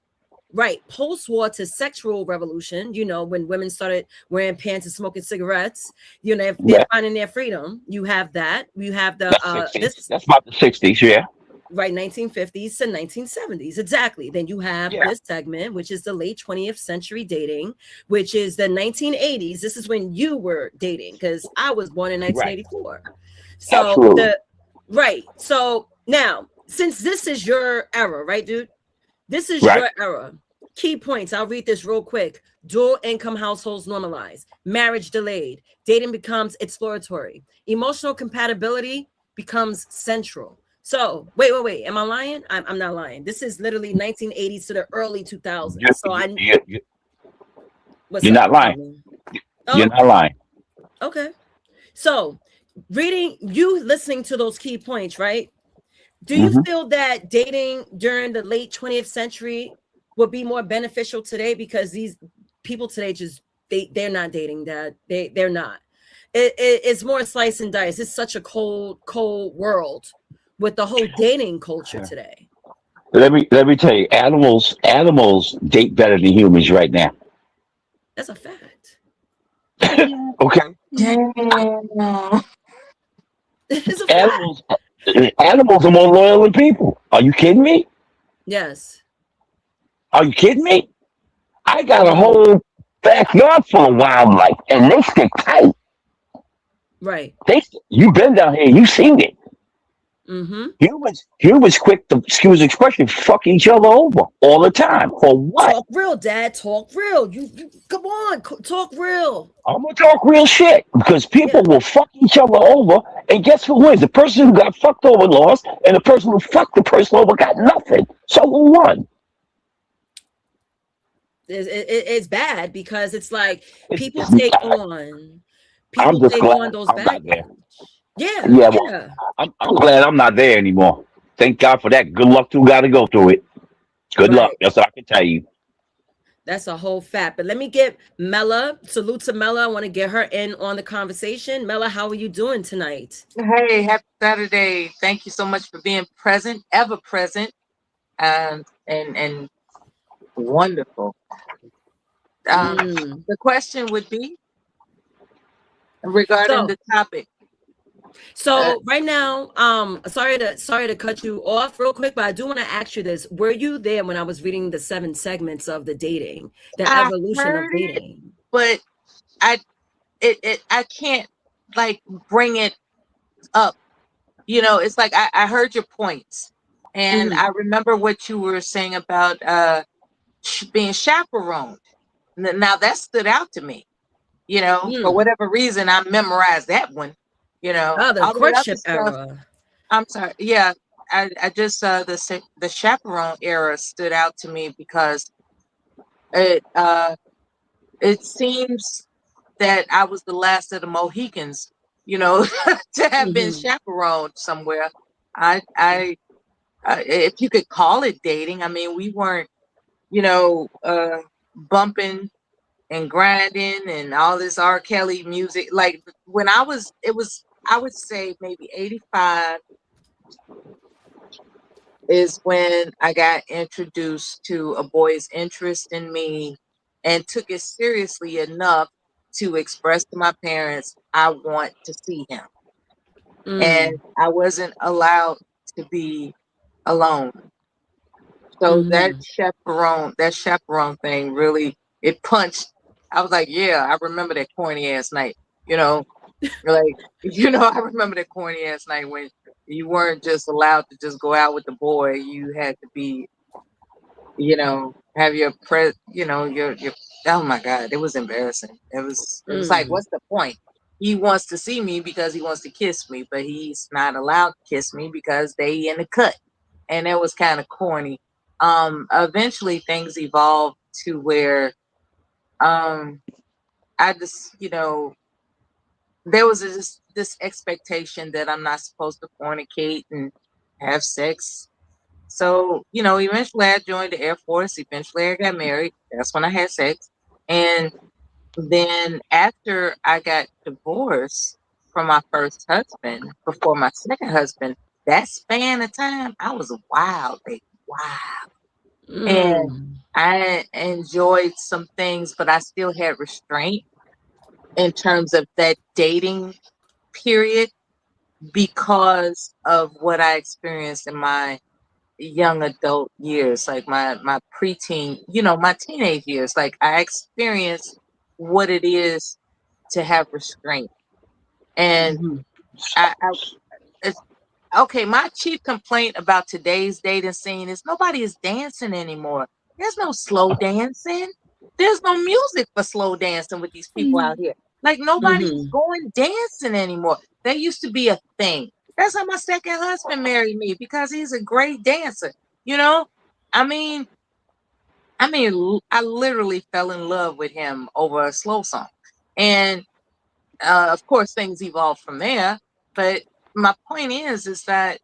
post-war to sexual revolution, when women started wearing pants and smoking cigarettes, they're Yeah, finding their freedom. You have that. You have the that's 60s. this That's about the 60s. Yeah, right, 1950s to 1970s, exactly. Then you have yeah. this segment, which is the late 20th century dating, which is the 1980s. This is when you were dating, because I was born in Right. 1984. So Absolutely. the right. So now, since this is your era, right, dude? This is Right. your era. Key points. I'll read this real quick. Dual income households normalized. Marriage delayed. Dating becomes exploratory. Emotional compatibility becomes central. So, wait. Am I lying? I'm not lying. This is literally 1980s to the early 2000s. You, So, you, you, you, what's you're up? not lying. Tell me. You're Oh, not lying. okay. So, listening to those key points, right? Do you Hmm. feel that dating during the late 20th century would be more beneficial today, because these people today just they're not dating, that they're not. It's more slice and dice. It's such a cold world with the whole dating culture today. Let me tell you, animals date better than humans right now. That's a fact. Okay, Damn. It's a fact. animals animals are more loyal than people. Are you kidding me? Yes. Are you kidding me? I got a Hmm. whole backyard full of wildlife, and they stick tight. Right. You've been down here, you've seen it. Hmm. Humans quick to, excuse the expression, fuck each other over all the time. For what? Talk real, Dad. Talk real. You come on. Talk real. I'm gonna talk real shit because people Yeah. will fuck each other over, and guess who wins? The person who got fucked over lost, and the person who fucked the person over got nothing. So who won? It's bad, because it's like It's, people it's, take on I'm people just take on glad those I'm not there. baggage. Yeah, Yeah, well, yeah. I'm glad I'm not there anymore. Thank God for that. Good luck to who got to go through it. Good luck. Right. That's all I can tell you. That's a whole fact. But let me get Mela. Salute to Mela. I want to get her in on the conversation. Mela, how are you doing tonight? Hey, happy Saturday. Thank you so much for being present, ever present, and wonderful. Mm. The question would be regarding So the topic. So right now, sorry to cut you off real quick, but I do want to ask you this. Were you there when I was reading the 7 segments of the dating, the I evolution of heard it, dating? but I I can't like bring it up. It's like I heard your points, and Hmm. I remember what you were saying about being chaperoned. Now that stood out to me. For Mm. whatever reason, I memorized that one. Oh, the All of that other courtship stuff. era. I'm sorry. Yeah, I just the chaperone era stood out to me because it it seems that I was the last of the Mohicans, to have been Hmm. chaperoned somewhere. I if you could call it dating, I mean, we weren't, bumping and grinding and all this R. Kelly music. Like when I would say maybe 85 is when I got introduced to a boy's interest in me and took it seriously enough to express to my parents, I want to see him. And Mm. I wasn't allowed to be alone. So Hmm. that chaperone thing really, it punched. I was like, yeah, I remember that corny ass night, you know. Like, I remember that corny ass night when you weren't just allowed to just go out with the boy. You had to be, have your oh my God, it was embarrassing. It was like, Mm. what's the point? He wants to see me because he wants to kiss me, but he's not allowed to kiss me because they in the cut. And it was kind of corny. Eventually things evolved to where I just, there was this expectation that I'm not supposed to fornicate and have sex. So, eventually I joined the Air Force. Eventually I got married. That's when I had sex. And then after I got divorced from my first husband, before my second husband, that span of time, I was wild, baby. Wow. And Mm. I enjoyed some things, but I still had restraint in terms of that dating period because of what I experienced in my young adult years, like my preteen, my teenage years. Like I experienced what it is to have restraint. And Mhm. I it's, okay, my chief complaint about today's dating scene is nobody is dancing anymore. There's no slow dancing. There's no music for slow dancing with these people out here. Like nobody's Mhm. going dancing anymore. That used to be a thing. That's how my second husband married me because he's a great dancer. You know, I mean, I literally fell in love with him over a slow song, and of course things evolved from there. But my point is that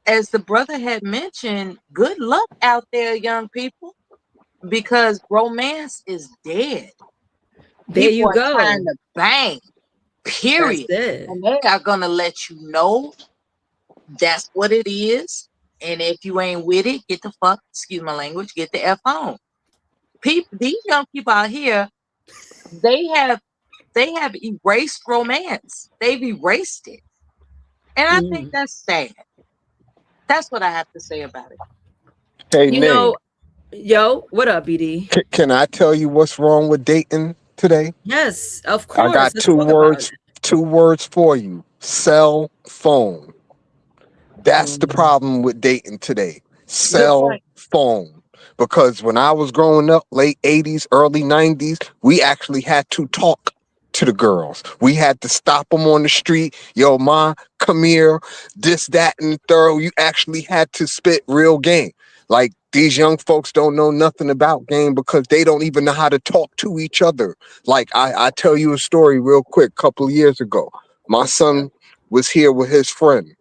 as the brother had mentioned, good luck out there, young people, because romance is dead. There People you are trying go. to bang, That's period. it. And they are going to let you know that's what it is. And if you ain't with it, get the fuck, excuse my language, get the F on. These young people out here, they have erased romance. They've erased it. And I think Mhm. that's sad. That's what I have to say about it. Hey, You Nay, know, yo, what up, BD? can I tell you what's wrong with dating today? Yes, of I course. got Let's talk about it. two words for you. Cell phone. That's the Mm. problem with dating today. Good Cell point. phone. Because when I was growing up, late 80s, early 90s, we actually had to talk to the girls. We had to stop them on the street. Yo, ma, come here. This, that, and the third. You actually had to spit real game. Like these young folks don't know nothing about game because they don't even know how to talk to each other. Like I tell you a story real quick. A couple of years ago, my son was here with his friend.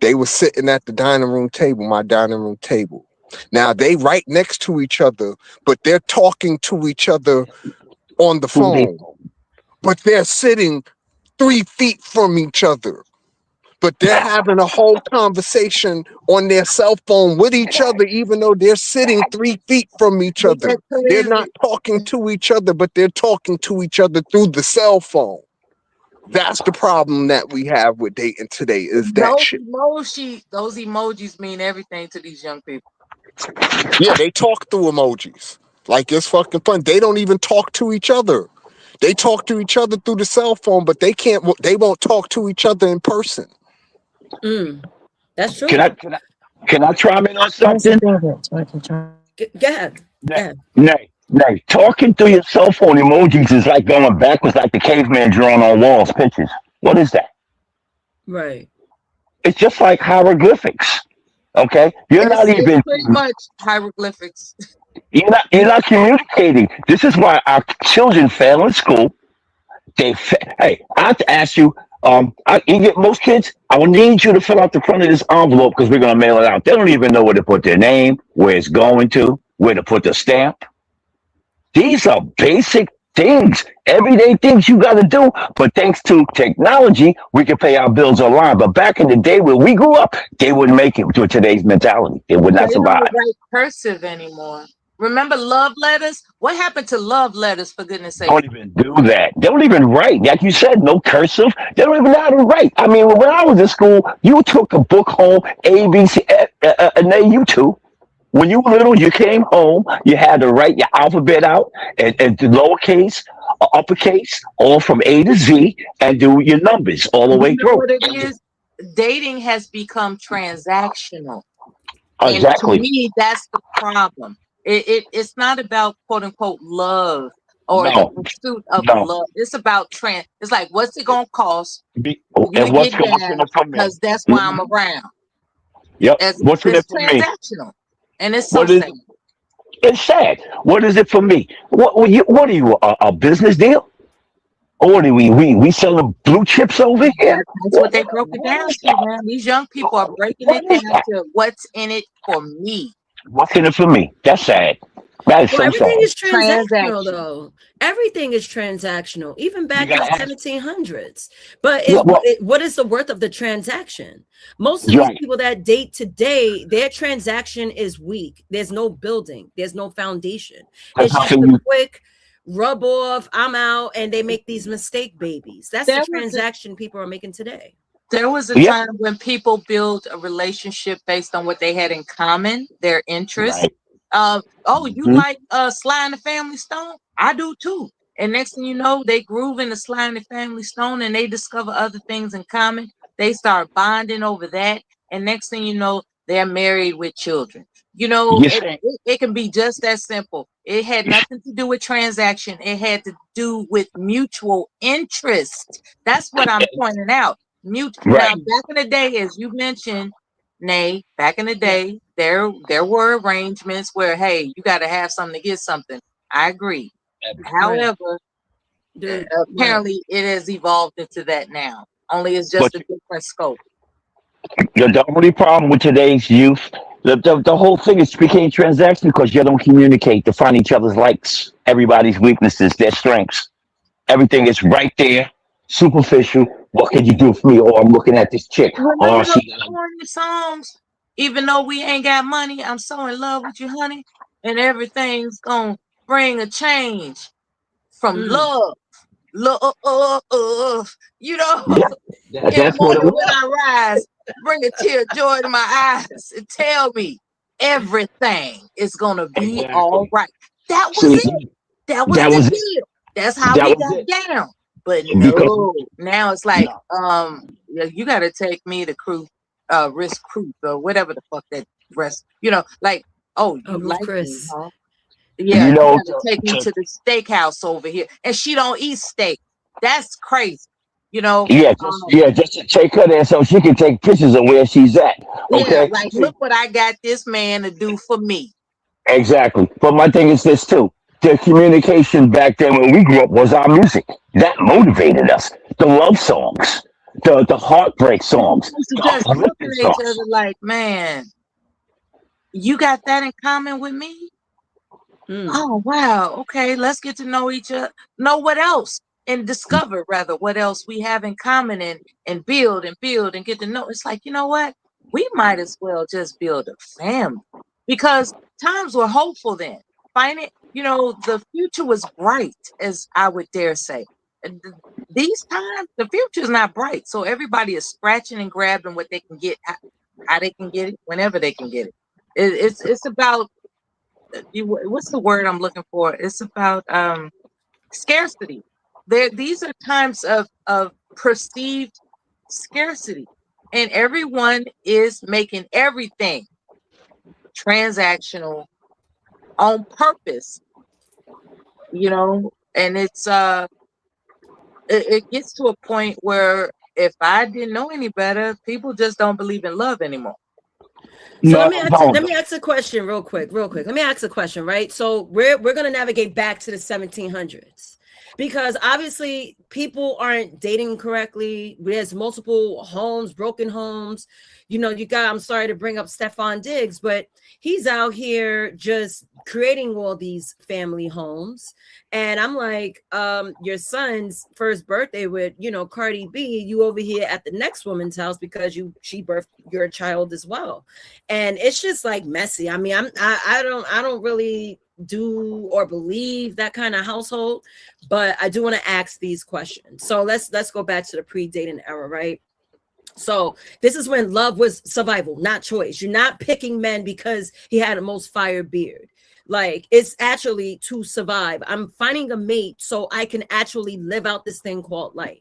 They were sitting at the dining room table, my dining room table. Now they right next to each other, but they're talking to each other on the phone. But they're sitting 3 feet from each other. But they're having a whole conversation on their cell phone with each other, even though they're sitting 3 feet from each Isn't that other. They're not crazy? talking to each other, but they're talking to each other through the cell phone. That's the problem that we have with dating today is that shit. Those emojis mean everything to these young people. Yeah, they talk through emojis. Like it's fucking fun. They don't even talk to each other. They talk to each other through the cell phone, but they can't. They won't talk to each other in person. Mm. That's Can true. I can I can I chime in on something? Go ahead. Go Nay, ahead. nay. Talking through your cell phone emojis is like going backwards, like the caveman drawing on walls pictures. What is that? Right. It's just like hieroglyphics. Okay, It's pretty much hieroglyphics. you're not communicating. This is why our children fail in school. Hey, I have to ask you. You get most kids. I will need you to fill out the front of this envelope because we're gonna mail it out. They don't even know where to put their name, where it's going to, where to put the stamp. These are basic things, everyday things you got to do. But thanks to technology, we can pay our bills online. But back in the day when we grew up, they wouldn't make it with today's mentality. They would They not don't survive. write cursive anymore. Remember love letters? What happened to love letters, for goodness sake? Don't even do that. They don't even write. Like you said, no cursive. They don't even know how to write. I mean, when I was in school, you took a book home, A, B, C, and then you two. When you were little, you came home, you had to write your alphabet out and the lowercase, uppercase, all from A to Z, and do your numbers all the You way know through. what it is? Dating has become transactional. And to Exactly. me, that's the problem. It's not about quote unquote love or the No, pursuit of no. love. It's about it's like, what's it gonna cost for you to And get what's in down? it for me? Because that's why I'm Hmm. around. Yep. As What's in it's it for me? transactional. And it's so What is sad. it's sad. What is it for me? What are you a business deal? Or what are we selling blue chips over here? That's what they broke it down to, man. These young people are breaking What it is down that? to what's in it for me. What's in it for me? That's sad. That is Well, so everything sad. is transactional, Transaction. though. Everything is transactional, even You back in the gotta ask. 1700s. But Yeah, well, what is the worth of the transaction? Most of you're these right. people that date today, their transaction is weak. There's no building, there's no foundation. There's It's just nothing a you. quick rub off, I'm out, and they make these mistake babies. That's the There was a, transaction people are making today. there was a Yep. time when people built a relationship based on what they had in common, their interests. Right. Oh, you Hmm. like Sly and the Family Stone? I do too. And next thing you know, they groove in the Sly and the Family Stone and they discover other things in common. They start bonding over that. And next thing you know, they're married with children. You know, You it, say. it, it can be just that simple. It had nothing to do with transaction. It had to do with mutual interest. That's what I'm pointing out. Now, Right. back in the day, as you mentioned, Nay, back in the Yeah. day, there were arrangements where, hey, you got to have something to get something. I agree. Right. However, Dude, right. apparently it has evolved into that now. Only it's But just a different scope. the only problem with today's youth, the whole thing is became transactional because you don't communicate to find each other's likes, everybody's weaknesses, their strengths. Everything is right there, superficial. What can you do for me? Or I'm looking at this chick. Remember Or those she. corny songs? Even though we ain't got money, I'm so in love with you, honey, and everything's gonna bring a change from Mm. love, you know. Yeah, In the that's what it morning when was. I rise, bring a tear of joy to my eyes and tell me everything is gonna be all Exactly. right. That was See, it. That was that the was it. deal. That's how That we was got it. down. But Because no, now it's like, no, yeah, you gotta take me to risk cruise or whatever the fuck that rest, like, oh, Oh, you Ruth like me, Chris. huh? Yeah, you you know, gotta take me to the steakhouse over here. And she don't eat steak. That's crazy. You know, um, just to take her there so she can take pictures of where she's at. yeah, Okay. like look See, what I got this man to do for me. exactly. But my thing is this too. The communication back then when we grew up was our music. That motivated us. The love songs, the heartbreak We songs, used to the just looking uplifting at each other songs. like, man, you got that in common with me? Mm. Oh wow, okay, let's get to know each other, know what else, and discover rather what else we have in common, and build and get to know. It's like, you know what? We might as well just build a family because times were hopeful then. Find it, the future was bright, as I would dare say. And these times, the future is not bright. So everybody is scratching and grabbing what they can get, how they can get it, whenever they can get it. It's about what's the word I'm looking for? It's about scarcity. These are times of perceived scarcity, and everyone is making everything transactional on purpose. And it gets to a point where if I didn't know any better, people just don't believe in love anymore. So No, no, let me ask a question real quick. Let me ask a question, right? So we're gonna navigate back to the 1700s because obviously people aren't dating correctly. There's multiple homes, broken homes. I'm sorry to bring up Stefan Diggs, but he's out here just creating all these family homes. And I'm like, your son's first birthday with, Cardi B, you over here at the next woman's house because she birthed your child as well. And it's just like messy. I mean, I don't really do or believe that kind of household, but I do want to ask these questions. So let's go back to the pre-dating era, right? So this is when love was survival, not choice. You're not picking men because he had the most fire beard. Like, it's actually to survive. I'm finding a mate so I can actually live out this thing called life.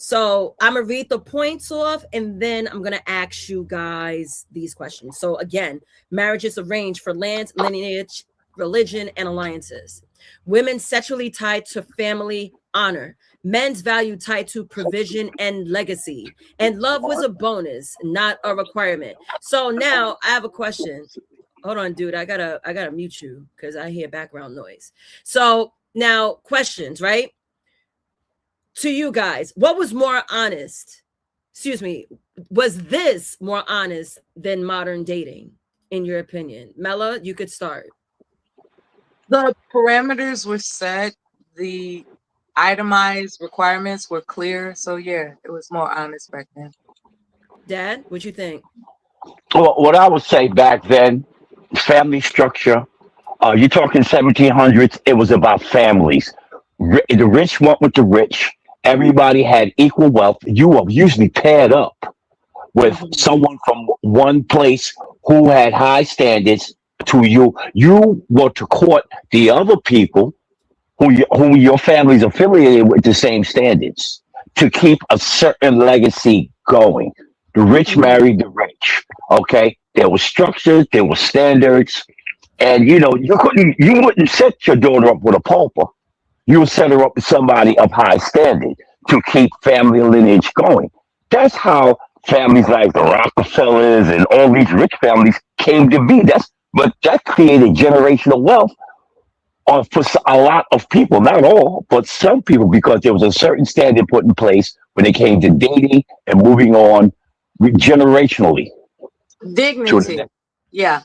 So I'm gonna read the points off, and then I'm gonna ask you guys these questions. So again, marriage is arranged for land, lineage, religion, and alliances. Women sexually tied to family honor. Men's value tied to provision and legacy. And love was a bonus, not a requirement. So now I have a question. Hold on, dude. I gotta mute you because I hear background noise. So now questions, right? To you guys, what was more honest? Excuse me, was this more honest than modern dating, in your opinion? Mela, you could start. The parameters were set, the itemized requirements were clear. So yeah, it was more honest back then. Dad, what you think? Well, what I would say back then, family structure. You're talking 1700s. It was about families. The rich went with the rich. Everybody had equal wealth. You were usually paired up with someone from one place who had high standards to you. You were to court the other people who your family's affiliated with the same standards to keep a certain legacy going. The rich married the rich. Okay, there were structures, there were standards, and you wouldn't set your daughter up with a pauper. You would set her up with somebody of high standing to keep family lineage going. That's how families like the Rockefellers and all these rich families came to be. But that created generational wealth for a lot of people, not all, but some people, because there was a certain standard put in place when it came to dating and moving on generationally. Dignity. Yeah.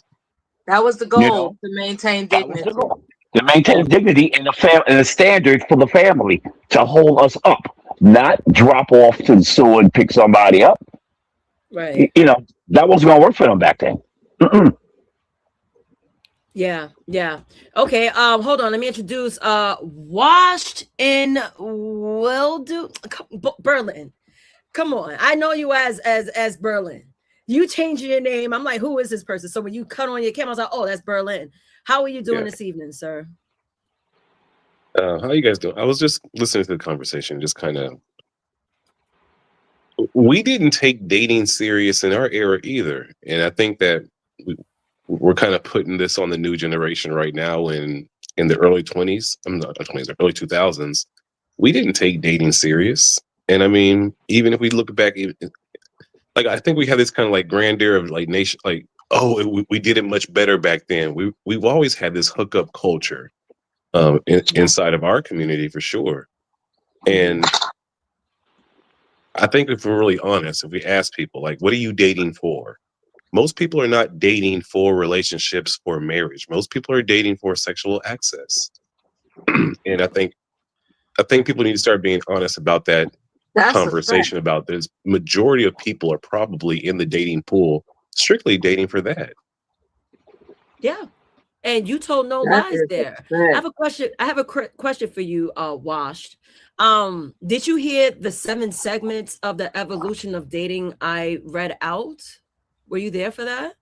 That was the You goal, know, to maintain that was the dignity. goal. To maintain dignity and a standard for the family to hold us up, not drop off to the sewer and pick somebody up. Right. That wasn't going to work for them back then. Mm-mm. Yeah. Okay. Hold on. Let me introduce Washed in Berlin. Come on. I know you as Berlin. You changing your name. I'm like, who is this person? So when you cut on your camera, I was like, oh, that's Berlin. How are you doing this evening, sir? How you guys doing? I was just listening to the conversation, just kind of. We didn't take dating serious in our era either, and I think that we're kind of putting this on the new generation right now. In the early 20s, I'm not 20s, the early 2000s, we didn't take dating serious. And I mean, even if we look back, like I think we have this kind of like grandeur of like nation, like we did it much better back then. We've always had this hookup culture inside of our community for sure. And I think if we're really honest, if we ask people like, what are you dating for? Most people are not dating for relationships or marriage. Most people are dating for sexual access. And I think people need to start being honest about that. That's conversation about this. Majority of people are probably in the dating pool strictly dating for that. Yeah. And you told no lies there. I have a question. I have a question for you, Washed. Did you hear the 7 segments of the evolution of dating I read out? Were you there for that?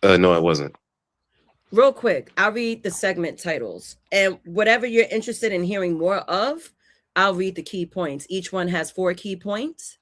No, I wasn't. Real quick, I'll read the segment titles, and whatever you're interested in hearing more of, I'll read the key points. Each one has 4 key points.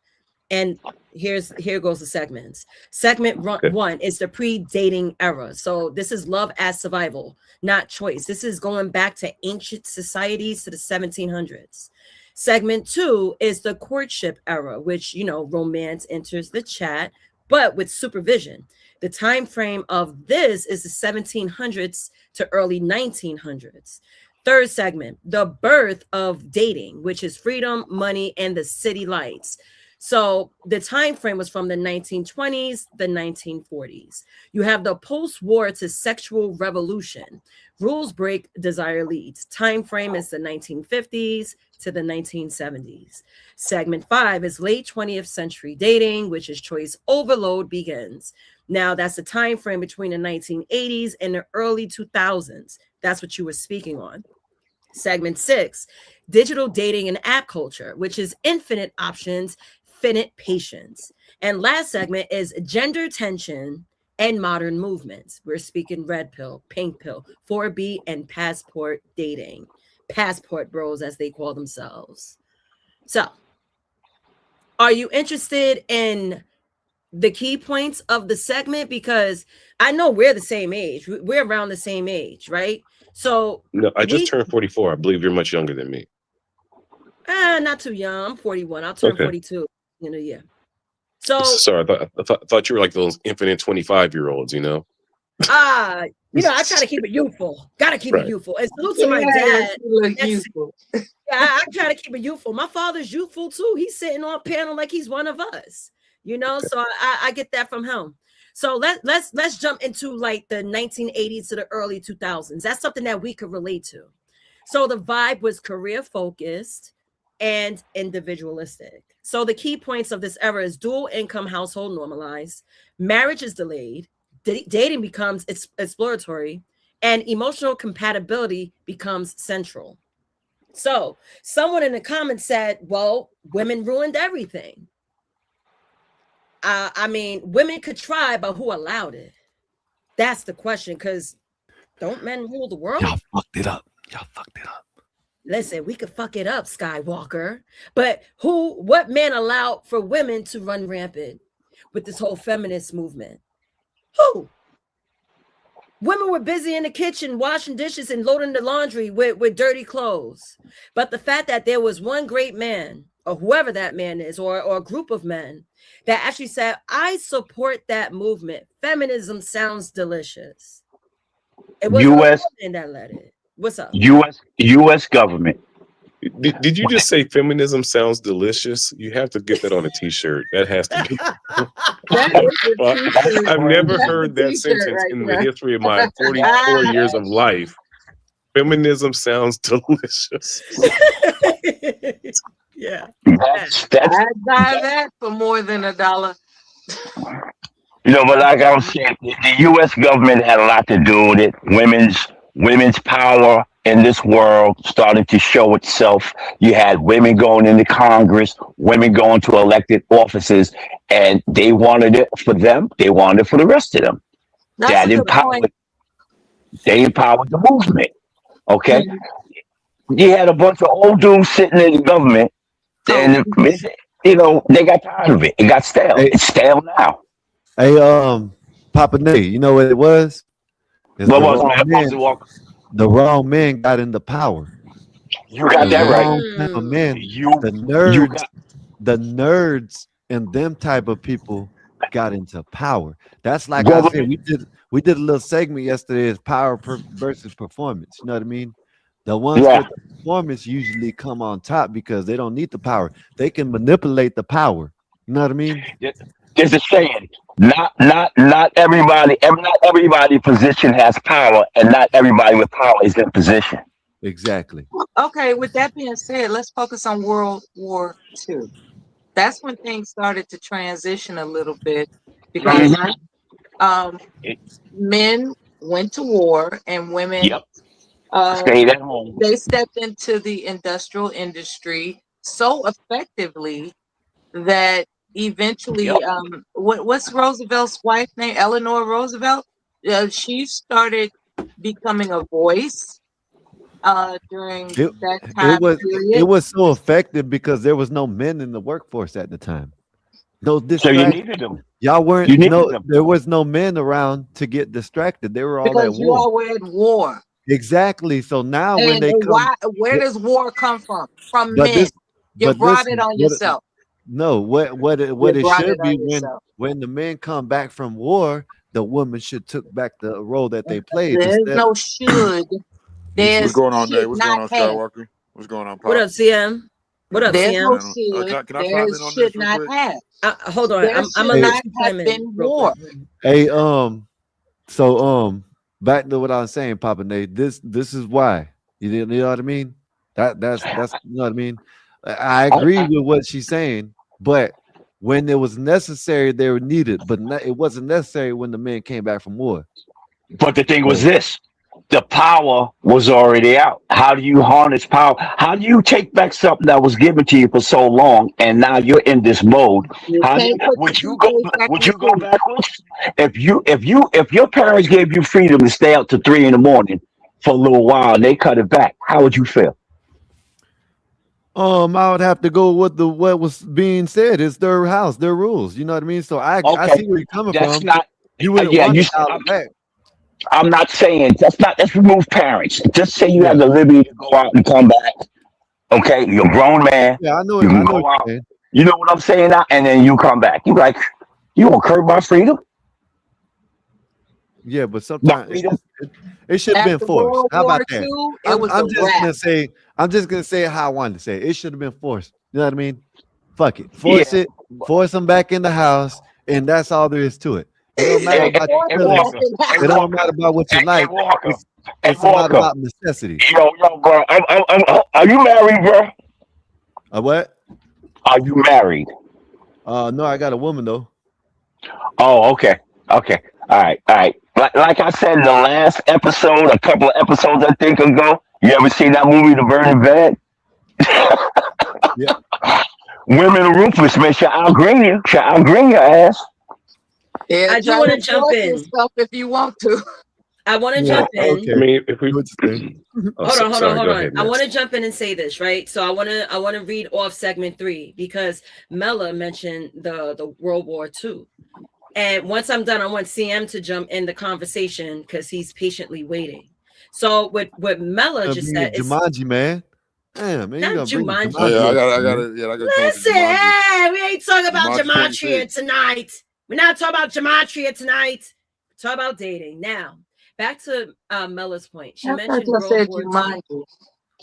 And here goes the segments. Segment 1 is the pre-dating era. So this is love as survival, not choice. This is going back to ancient societies to the 1700s. Segment 2 is the courtship era, which, romance enters the chat, but with supervision. The time frame of this is the 1700s to early 1900s. Third segment, the birth of dating, which is freedom, money, and the city lights. So the time frame was from the 1920s, the 1940s. You have the post-war to sexual revolution. Rules break, desire leads. Time frame is the 1950s to the 1970s. Segment 5 is late 20th century dating, which is choice overload begins. Now that's the time frame between the 1980s and the early 2000s. That's what you were speaking on. Segment 6, digital dating and app culture, which is infinite options, infinite patience. And last segment is gender tension and modern movements. We're speaking red pill, pink pill, 4B, and passport dating. Passport bros, as they call themselves. So, are you interested in the key points of the segment? Because I know we're the same age. We're around the same age, right? So, No, I just turned 44. I believe you're much younger than me. not too young. I'm 41. I'll turn 42 in a year. So sorry, I thought you were like those infinite 25-year-olds, you know. I try to keep it youthful. Gotta keep it youthful. And salute to my dad. Youthful. I try to keep it youthful. My father's youthful too. He's sitting on a panel like he's one of us, so I get that from him. So let's jump into like the 1980s to the early 2000s. That's something that we could relate to. So the vibe was career focused and individualistic. So the key points of this era is dual income household normalized, marriage is delayed, dating becomes exploratory, and emotional compatibility becomes central. So someone in the comments said, well, women ruined everything. I mean, women could try, but who allowed it? That's the question, because don't men rule the world? Y'all fucked it up. Listen, we could fuck it up, Skywalker. But what man allowed for women to run rampant with this whole feminist movement? Who? Women were busy in the kitchen washing dishes and loading the laundry with dirty clothes. But the fact that there was one great man, or whoever that man is, or a group of men that actually said, I support that movement. Feminism sounds delicious. It was U.S. that led it. What's up? U.S. government. Did you just say feminism sounds delicious? You have to get that on a t-shirt. That has to be. I've never heard that sentence in the history of my 44 years of life. Feminism sounds delicious. Yeah. I'd buy that for more than $1. But like I was saying, the U.S. government had a lot to do with it. Women's power in this world starting to show itself. You had women going into Congress, women going to elected offices, and they wanted it for them. They wanted it for the rest of them. That's a good point. They empowered the movement. Okay, you had a bunch of old dudes sitting in the government, and they got tired of it. It got stale. It's stale now. Hey, Papa Nate, you know what it was? What was the wrong men got into power. You got that right. Type of men, the nerds and them type of people got into power. That's like I said, we did a little segment yesterday is power versus performance. You know what I mean? The ones with the performance usually come on top because they don't need the power. They can manipulate the power. You know what I mean? There's a saying, not everybody position has power, and not everybody with power is in position. Exactly. Okay, with that being said, let's focus on World War II. That's when things started to transition a little bit because men went to war and women stayed at home. They stepped into the industrial industry so effectively that eventually, what's Roosevelt's wife's name? Eleanor Roosevelt. She started becoming a voice during that time period. It was so effective because there was no men in the workforce at the time. No distraction. So you needed them. Y'all weren't. Them. There was no men around to get distracted. They were all because at you war. all were at war. Exactly. So now when they come, where does war come from? From men. You brought it on yourself. No, what it should be when the men come back from war, the women should took back the role that they played. There's no should. There's what's going on, Nate? What's going on, Skywalker? What's going on, Pop? What up, CM? What up, There's CM? no should. Can I there comment on should this real not quick? have. Hold on. There I'm should gonna not have been war. Hey, so back to what I was saying, Papa Nate. This is why. You know what I mean? That's you know what I mean? I agree with what she's saying, but when it was necessary, they were needed, but it wasn't necessary when the men came back from war. But the thing was this: the power was already out. How do you harness power? How do you take back something that was given to you for so long, and now you're in this mode? You How do you, can't put the would you go? toothpaste back in Would the you go tube. backwards? If your parents gave you freedom to stay out to 3 in the morning for a little while, and they cut it back, how would you feel? I would have to go with what was being said. It's their house, their rules. You know what I mean? So I Okay, see where you're coming that's from. not. You wouldn't Yeah, want you. to dial it back. I'm not saying that's not. Let's remove parents. Just say you have Yeah, the liberty to go out and come back. Okay, you're a grown man. yeah, You I can know what go out. you're saying. You know what I'm saying now, and then you come back. You like, you gonna curb my freedom? Yeah, but My sometimes freedom? it should have been After forced. World How War about that? II, it was a I'm just wrap. gonna say how I wanted to say it. It should have been forced. You know what I mean? Fuck it, force Yeah. it, force them back in the house, and that's all there is to it. It don't matter Hey, about your hey, feelings. Walker. Hey, It don't matter Walker. about what you Hey, like. Walker. It's Hey, it's not Walker. about necessity. Yo, bro. Are you married, bro? What? Are you married? No, I got a woman though. Oh, okay. Okay. All right. Like I said in the last episode, a couple of episodes I think ago, you ever seen that movie, The Burning Bed? Yeah. Women are ruthless, man. She'll outgreen you. She'll outgreen your ass. Yeah, I do try want to to jump enjoy in. yourself if you want to. I want to Yeah. jump in. I Okay. mean, if we, Do what you think. oh, Hold sorry, on. go ahead, I Miss. want to jump in and say this, right? So I want to read off segment 3 because Mela mentioned the World War II. And once I'm done, I want CM to jump in the conversation because he's patiently waiting. So what Mela Gonna just bring said it is Jumanji, man. Damn, man, you not gonna bring the Oh, yeah, Jumanji Jumanji. up, man. I gotta come with the Listen, Jumanji. we ain't talking about Jumanji gematria 26. tonight. We're not talking about gematria tonight. We're talking about dating. Now, back to Mela's point. She I thought mentioned you World said War you II. mind you.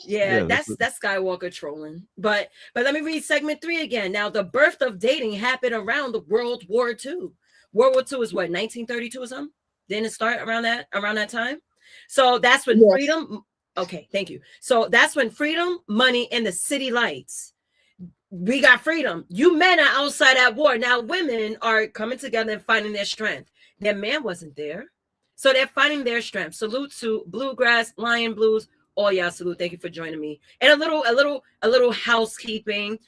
Yeah, Yeah, that's Skywalker trolling. But let me read segment 3 again. Now, the birth of dating happened around the World War II. World War II is what, 1932 or something? Didn't it start around that time? So that's when Yes. freedom. Okay, thank you. So that's when freedom, money, and the city lights. We got freedom. You men are outside at war. Now women are coming together and finding their strength. Their man wasn't there. So they're finding their strength. Salute to Bluegrass, Lion Blues. All y'all salute. Thank you for joining me. And a little housekeeping.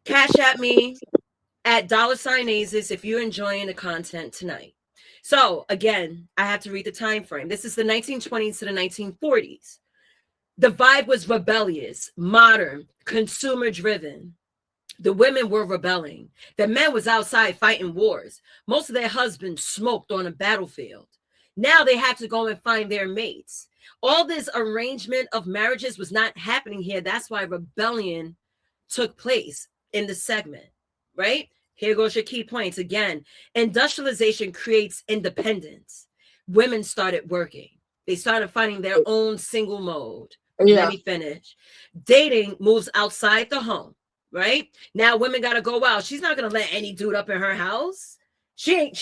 Cash at me at $Asis if you're enjoying the content tonight. So again, I have to read the time frame. This is the 1920s to the 1940s. The vibe was rebellious, modern, consumer driven. The women were rebelling. The men was outside fighting wars. Most of their husbands smoked on a battlefield. Now they had to go and find their mates. All this arrangement of marriages was not happening here. That's why rebellion took place in the segment, right? Here goes your key points. Again, industrialization creates independence. Women started working. They started finding their own single mode. Yeah. Let me finish. Dating moves outside the home, right? Now women got to go out. She's not going to let any dude up in her house. She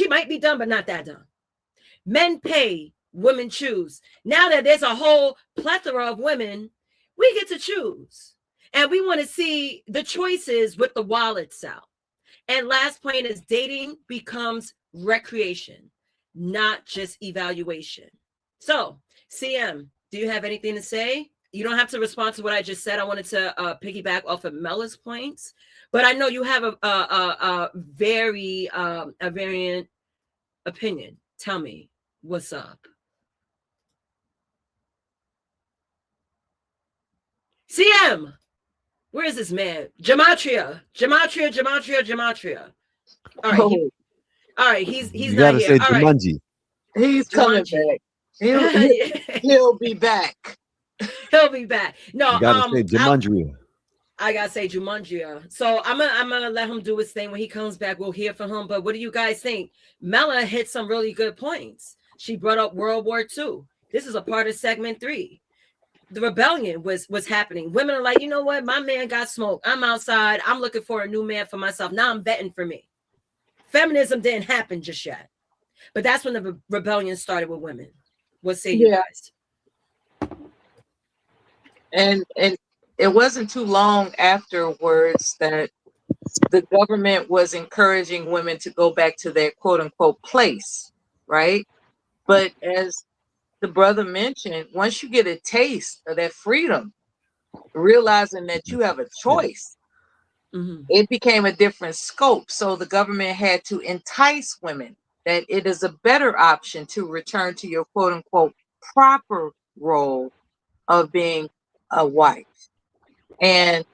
might be done, but not that done. Men pay, women choose. Now that there's a whole plethora of women, we get to choose. And we want to see the choices with the wallets out. And last point is dating becomes recreation, not just evaluation. So, CM, do you have anything to say? You don't have to respond to what I just said. I wanted to piggyback off of Mela's points, but I know you have a variant opinion. Tell me what's up. CM, where is this man? Gematria. All right, he's You not gotta here. say All right, Jumanji. He's coming Jumanji. back. He'll be back. He'll be back. No, You gotta say Jumanji. I gotta say Jumanji. So I'm gonna let him do his thing. When he comes back, we'll hear from him. But what do you guys think? Mela hit some really good points. She brought up World War II. This is a part of segment 3. The rebellion was happening. Women are like, you know what? My man got smoked. I'm outside. I'm looking for a new man for myself. Now I'm betting for me. Feminism didn't happen just yet. But that's when the rebellion started with women. What say you guys? And it wasn't too long afterwards that the government was encouraging women to go back to their quote unquote place, right? But as the brother mentioned, once you get a taste of that freedom, realizing that you have a choice, it became a different scope. So the government had to entice women that it is a better option to return to your quote unquote proper role of being a wife. And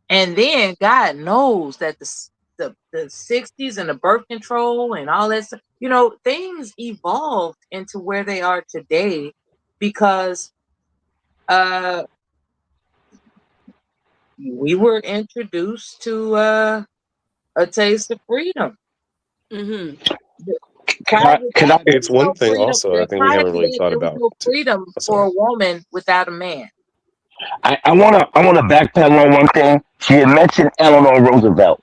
then God knows that the 60s and the birth control and all that stuff, things evolved into where they are today because we were introduced to a taste of freedom. It's one thing also I think we haven't really thought about. No freedom for a woman without a man. I wanna backpedal on one thing. She had mentioned Eleanor Roosevelt.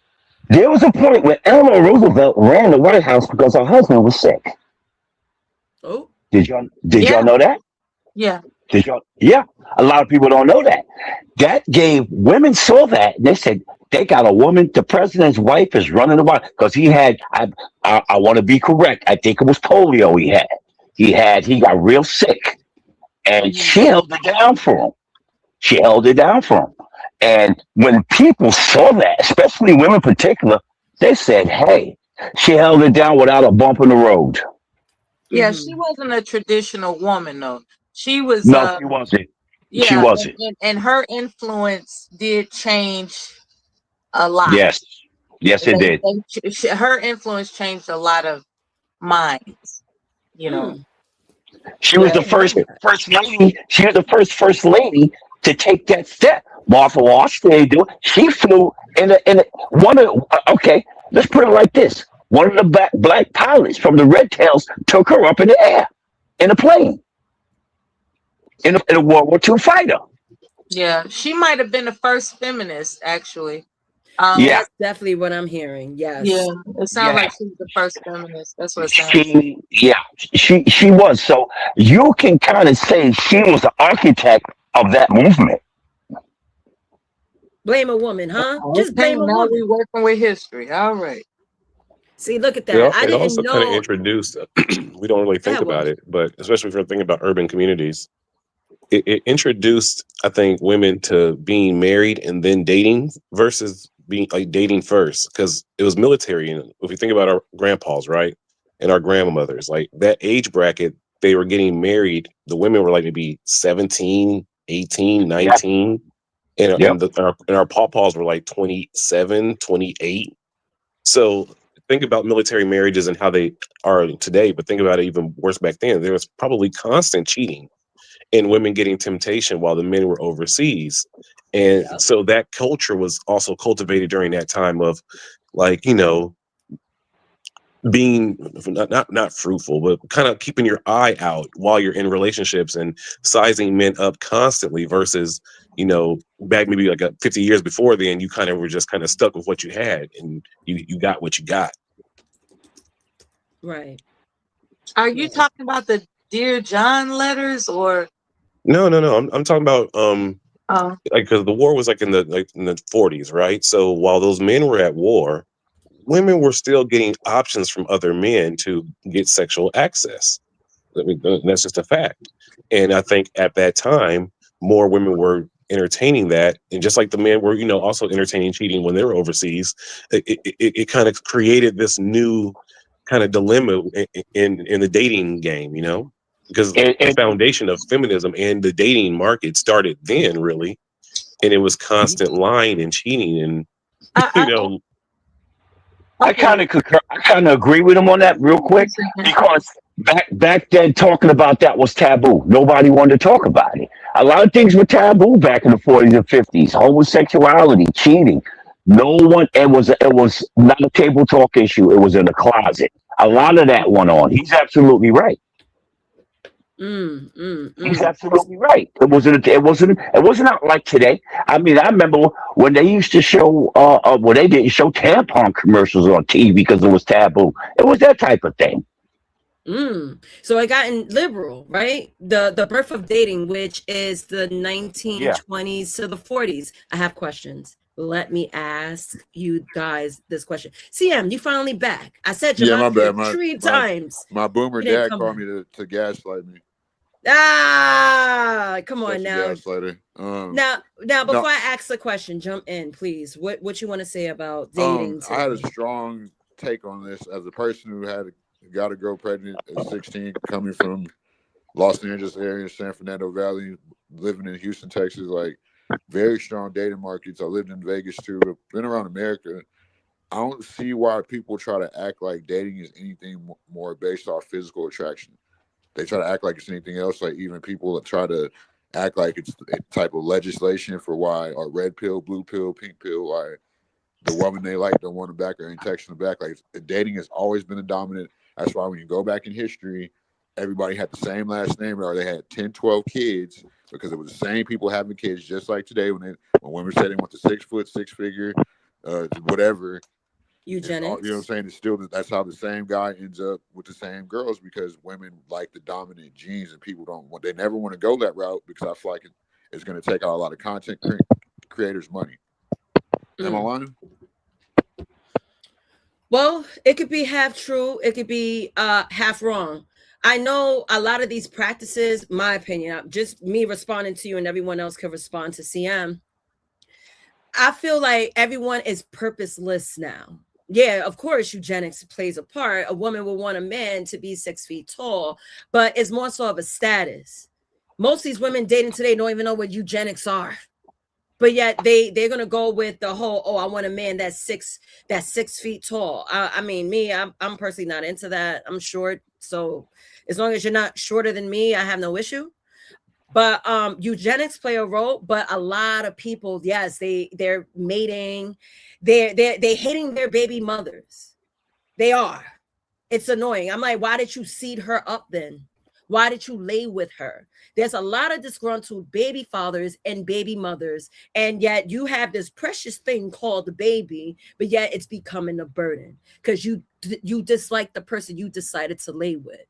There was a point where Eleanor Roosevelt ran the White House because her husband was sick. Oh, did y'all know that? Yeah. Yeah. A lot of people don't know that. That gave women saw that and they said they got a woman. The president's wife is running the White House because he had. I want to be correct. I think it was polio. He got real sick, and she held it down for him. She held it down for him. And when people saw that, especially women in particular, they said, hey, she held it down without a bump in the road. Yeah, she wasn't a traditional woman, though. She was. No, she wasn't. Yeah, she wasn't. And her influence did change a lot. Yes, it did. Her influence changed a lot of minds, She was the first lady. She was the first lady to take that step. Martha Wash, they do it. She flew in one of. Okay, let's put it like this: one of the black pilots from the Red Tails took her up in the air in a plane in a World War II fighter. Yeah, she might have been the first feminist, actually. Yeah, that's definitely what I'm hearing. Yes. Yeah, it sounds like she was the first feminist. That's what it sounds like. She was. So you can kind of say she was the architect of that movement. Blame a woman, huh? Just blame a now woman. We're working with history. All right. See, look at that. I didn't also know. kind of introduced. We don't really think about it, but especially if you're thinking about urban communities, it introduced, I think, women to being married and then dating versus being like dating first, because it was military. And if we think about our grandpas, right, and our grandmothers, like that age bracket, they were getting married. The women were like maybe 17, 18, 19. And our pawpaws were like 27, 28. So think about military marriages and how they are today, but think about it even worse back then. There was probably constant cheating and women getting temptation while the men were overseas. And so that culture was also cultivated during that time of, like, being not fruitful, but kind of keeping your eye out while you're in relationships and sizing men up constantly versus, back maybe like 50 years before then, you kind of were just kind of stuck with what you had and you got what you got. Right. Are you talking about the Dear John letters or? No. I'm talking about like, because the war was like in the 40s, right? So while those men were at war, women were still getting options from other men to get sexual access. I mean, that's just a fact. And I think at that time, more women were entertaining that. And just like the men were, also entertaining cheating when they were overseas, it kind of created this new kind of dilemma in the dating game, because the foundation of feminism and the dating market started then, really. And it was constant lying and cheating and, I kind of concur. I kind of agree with him on that real quick, because back then talking about that was taboo. Nobody wanted to talk about it. A lot of things were taboo back in the 40s and 50s. Homosexuality, cheating. No one. It was not a table talk issue. It was in the closet. A lot of that went on. He's absolutely right. He's absolutely right. It wasn't out like today. I mean, I remember when they used to show when they didn't show tampon commercials on TV because it was taboo. It was that type of thing. So I got in liberal, right? The birth of dating, which is the 1920s to the 40s. I have questions. Let me ask you guys this question. CM, you finally back. I said my bad. 3 times. My boomer dad called me to gaslight me. Come on Such a now. gaslighter. Now, before I ask the question, jump in, please. What you want to say about dating I had a today? strong take on this as a person who got a girl pregnant at 16, coming from Los Angeles area, San Fernando Valley, living in Houston, Texas. Like, very strong dating markets. I lived in Vegas too. Been around America. I don't see why people try to act like dating is anything more based off physical attraction. They try to act like it's anything else. Like, even people that try to act like it's a type of legislation for why, or red pill, blue pill, pink pill, why the woman they like don't want to back or ain't texting them back. Like, dating has always been a dominant. That's why when you go back in history, everybody had the same last name, or they had 10, 12 kids, because it was the same people having kids, just like today when women say they want the 6 foot, 6 figure, whatever. Eugenics. You know what I'm saying? It's still, that's how the same guy ends up with the same girls, because women like the dominant genes, and people they never want to go that route, because I feel like it's going to take out a lot of content creators' money. Am I lying? Well, it could be half true. It could be half wrong. I know a lot of these practices, my opinion, just me responding to you and everyone else can respond to CM. I feel like everyone is purposeless now. Yeah, of course, eugenics plays a part. A woman will want a man to be 6 feet tall, but it's more so of a status. Most of these women dating today don't even know what eugenics are. But yet they're gonna go with the whole, oh, I want a man that's 6 feet tall. I mean, me, I'm personally not into that. I'm short, so as long as you're not shorter than me, I have no issue. But eugenics play a role. But a lot of people, yes, they're mating, they're hating their baby mothers. They are. It's annoying. I'm like, why did you seed her up then? Why did you lay with her? There's a lot of disgruntled baby fathers and baby mothers, and yet you have this precious thing called the baby, but yet it's becoming a burden because you dislike the person you decided to lay with.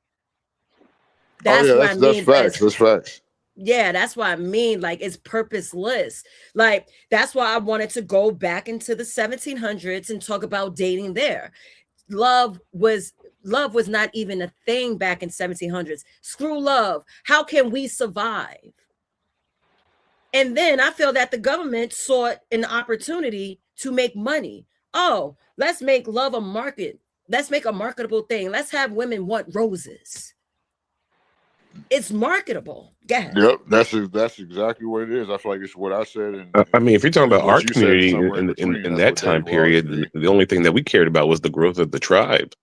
That's what I mean. That's facts. That's facts. Yeah, that's what I mean. Like, it's purposeless. Like, that's why I wanted to go back into the 1700s and talk about dating there. Love was not even a thing back in 1700s. Screw love. How can we survive? And then I feel that the government sought an opportunity to make money. Oh, let's make love a market. Let's make a marketable thing. Let's have women want roses. It's marketable. Go ahead. Yep, that's exactly what it is. I feel like it's what I said. And I mean, if you're talking about our community in that time Danny period, the only thing that we cared about was the growth of the tribe.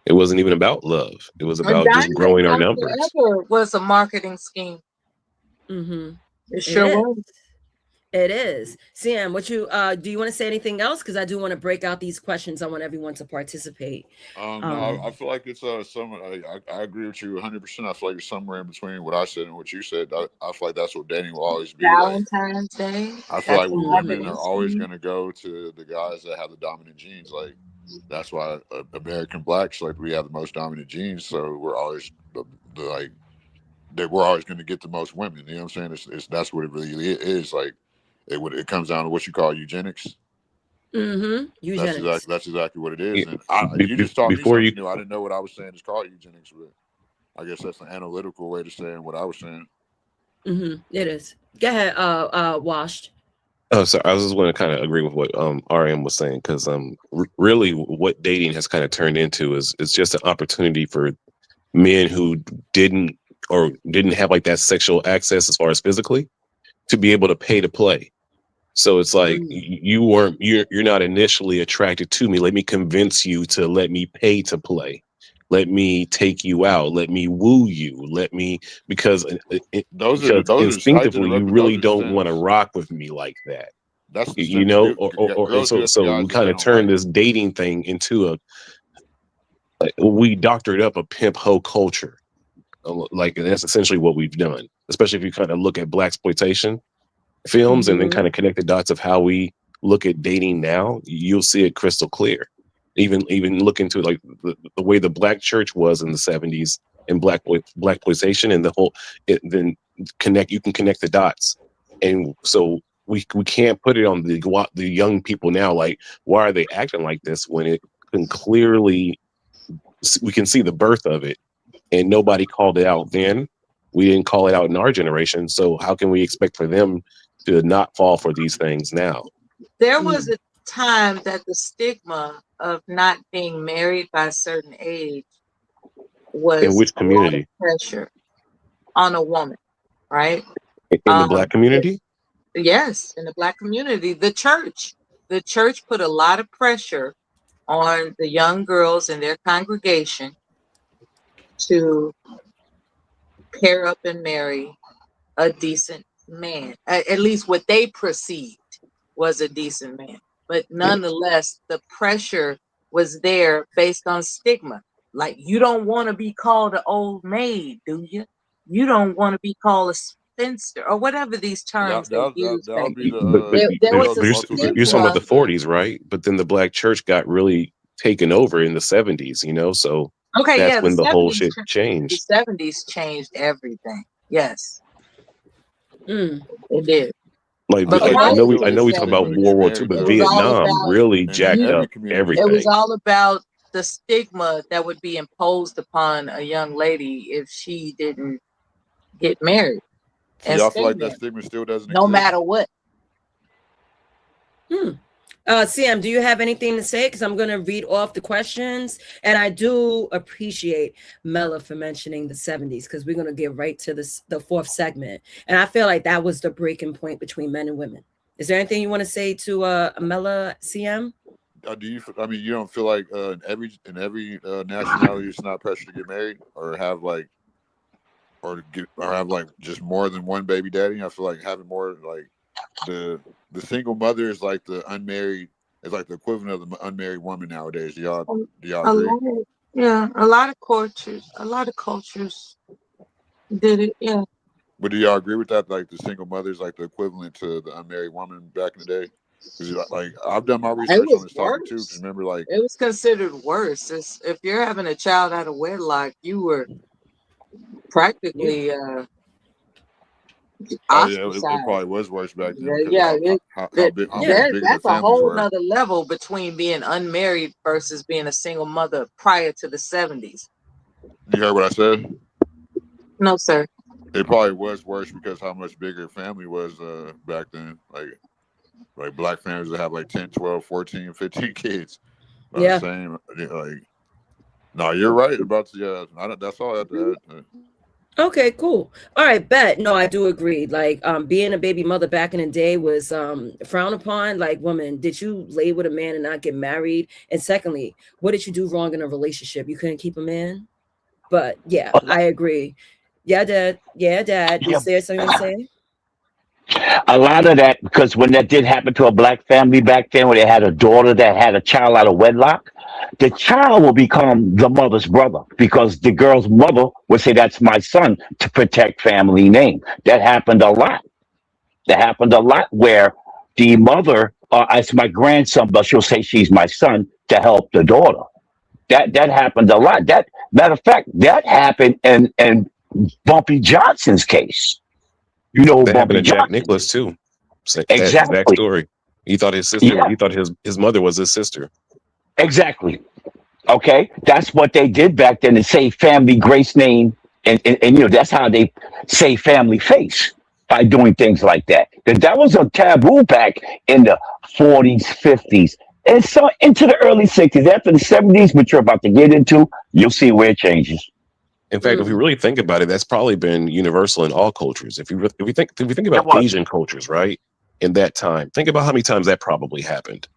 It wasn't even about love. It was about just growing our numbers. Was a marketing scheme. Mm-hmm. It sure was. It is. Sam, what you do you want to say anything else? Because I do want to break out these questions. I want everyone to participate. No, I feel like it's I agree with you 100%. I feel like it's somewhere in between what I said and what you said. I feel like that's what Danny will always be. Valentine's Day. I feel like women are always going to go to the guys that have the dominant genes. Like, that's why American blacks, like, we have the most dominant genes. So we're always we're always going to get the most women. You know what I'm saying? That's what it really is. Like, it comes down to what you call eugenics. Mm-hmm. Eugenics. That's exactly what it is. And you just taught me something new. I didn't know what I was saying is called eugenics, but I guess that's an analytical way to say what I was saying. Mm-hmm. It is. Go ahead, Washed. Oh, so I was just going to kind of agree with what RM was saying, because really what dating has kind of turned into is just an opportunity for men who didn't have like that sexual access as far as physically to be able to pay to play. So it's like you're not initially attracted to me. Let me convince you to let me pay to play. Let me take you out. Let me woo you. Because instinctively you really don't want to rock with me like that. That's so we kind of turn this dating thing into we doctored up a pimp hoe culture. Like, that's essentially what we've done, especially if you kind of look at blaxploitation films and then kind of connect the dots of how we look at dating now. You'll see it crystal clear. Even look into like the way the black church was in the 70s and blaxploitation and the whole. Then you can connect the dots, and so we can't put it on the young people now. Like, why are they acting like this when it can clearly we can see the birth of it, and nobody called it out then. We didn't call it out in our generation. So how can we expect for them to not fall for these things now? There was a time that the stigma of not being married by a certain age was In which a lot of community? pressure on a woman, right? In the Black community? Yes, in the Black community. The church put a lot of pressure on the young girls in their congregation to pair up and marry a decent man, at least what they perceived was a decent man. But nonetheless, the pressure was there based on stigma. Like, you don't want to be called an old maid, do you? You don't want to be called a spinster or whatever these terms they use That'll back be then. But There was the a you're talking about the stigma. 40s, right? But then the Black church got really taken over in the 70s, so Okay, that's yeah, the when the whole 70s, shit the changed. 70s changed everything. Yes, Mm. it did. Like, But like I they prior know to still we the know we talk expect about women to 70s, get World War II, married but it though. was all Vietnam about really In jacked every up community. it was everything. all about the stigma that would be imposed upon a young lady if she didn't get married So and y'all feel stay like that married, stigma still doesn't no matter exist? what. CM, do you have anything to say? Because I'm going to read off the questions. And I do appreciate Mela for mentioning the 70s, because we're going to get right to the fourth segment. And I feel like that was the breaking point between men and women. Is there anything you want to say to Mela, CM? Do you? I mean, you don't feel like in every nationality it's not pressure to get married or have like just more than one baby daddy. I feel like having more like the single mother is like the unmarried is like the equivalent of the unmarried woman nowadays. Do y'all A agree? lot yeah, a lot of cultures did it. Yeah, But do y'all agree with that? Like the single mother is like the equivalent to the unmarried woman back in the day. Because like I've done my it research on was this topic too. Because worse. remember, like It was considered worse. If you're having a child out of wedlock, you were practically oh yeah, it ostracized. probably was worse back then because Yeah, how much bigger the that's a families whole were. nother level between being unmarried versus being a single mother prior to the 70s. You heard what I said? No, sir. It probably was worse because how much bigger the family was back then. Like black families that have like 10, 12, 14, 15 kids. About the Yeah. same. Like, no, you're right about the. That's all I have to add. Okay, cool. All right, bet. No, I do agree. Like, being a baby mother back in the day was frowned upon. Like, woman, did you lay with a man and not get married? And secondly, what did you do wrong in a relationship? You couldn't keep a man? But yeah, I agree. Yeah, Dad. Yeah, Dad. Yeah, Is there something you want to say? a lot of that because when that did happen to a black family back then, where they had a daughter that had a child out of wedlock, the child will become the mother's brother because the girl's mother would say, "That's my son," to protect family name. That happened a lot. That happened a lot where the mother, it's my grandson, but she'll say she's my son to help the daughter. That happened a lot. That matter of fact, that happened in Bumpy Johnson's case. You know who That happened Bumpy to Jack Johnson Nicholas is? too. That exact Exactly. story. He thought Yeah, his mother was his sister. exactly. Okay, that's what they did back then to save family grace name, and that's how they save family face by doing things like that. That was a taboo back in the 40s, 50s, and so into the early 60s. After the 70s, which you're about to get into, you'll see where it changes. In fact, if we really think about it, that's probably been universal in all cultures. If we think It about was. Asian cultures, right? In that time, think about how many times that probably happened.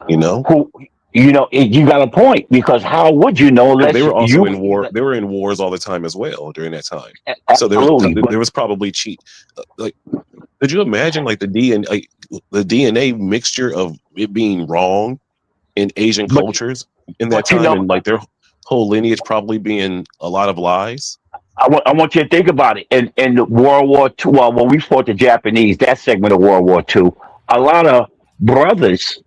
You know, Who, you got a point because how would you know they unless were also you in war. They were in wars all the time as well during that time. So absolutely, there was probably cheat. Like, could you imagine like the DNA mixture of it being wrong in Asian but cultures in that but you time, know. and like their whole lineage probably being a lot of lies? I want you to think about it. In World War II, well, when we fought the Japanese, that segment of World War II, a lot of brothers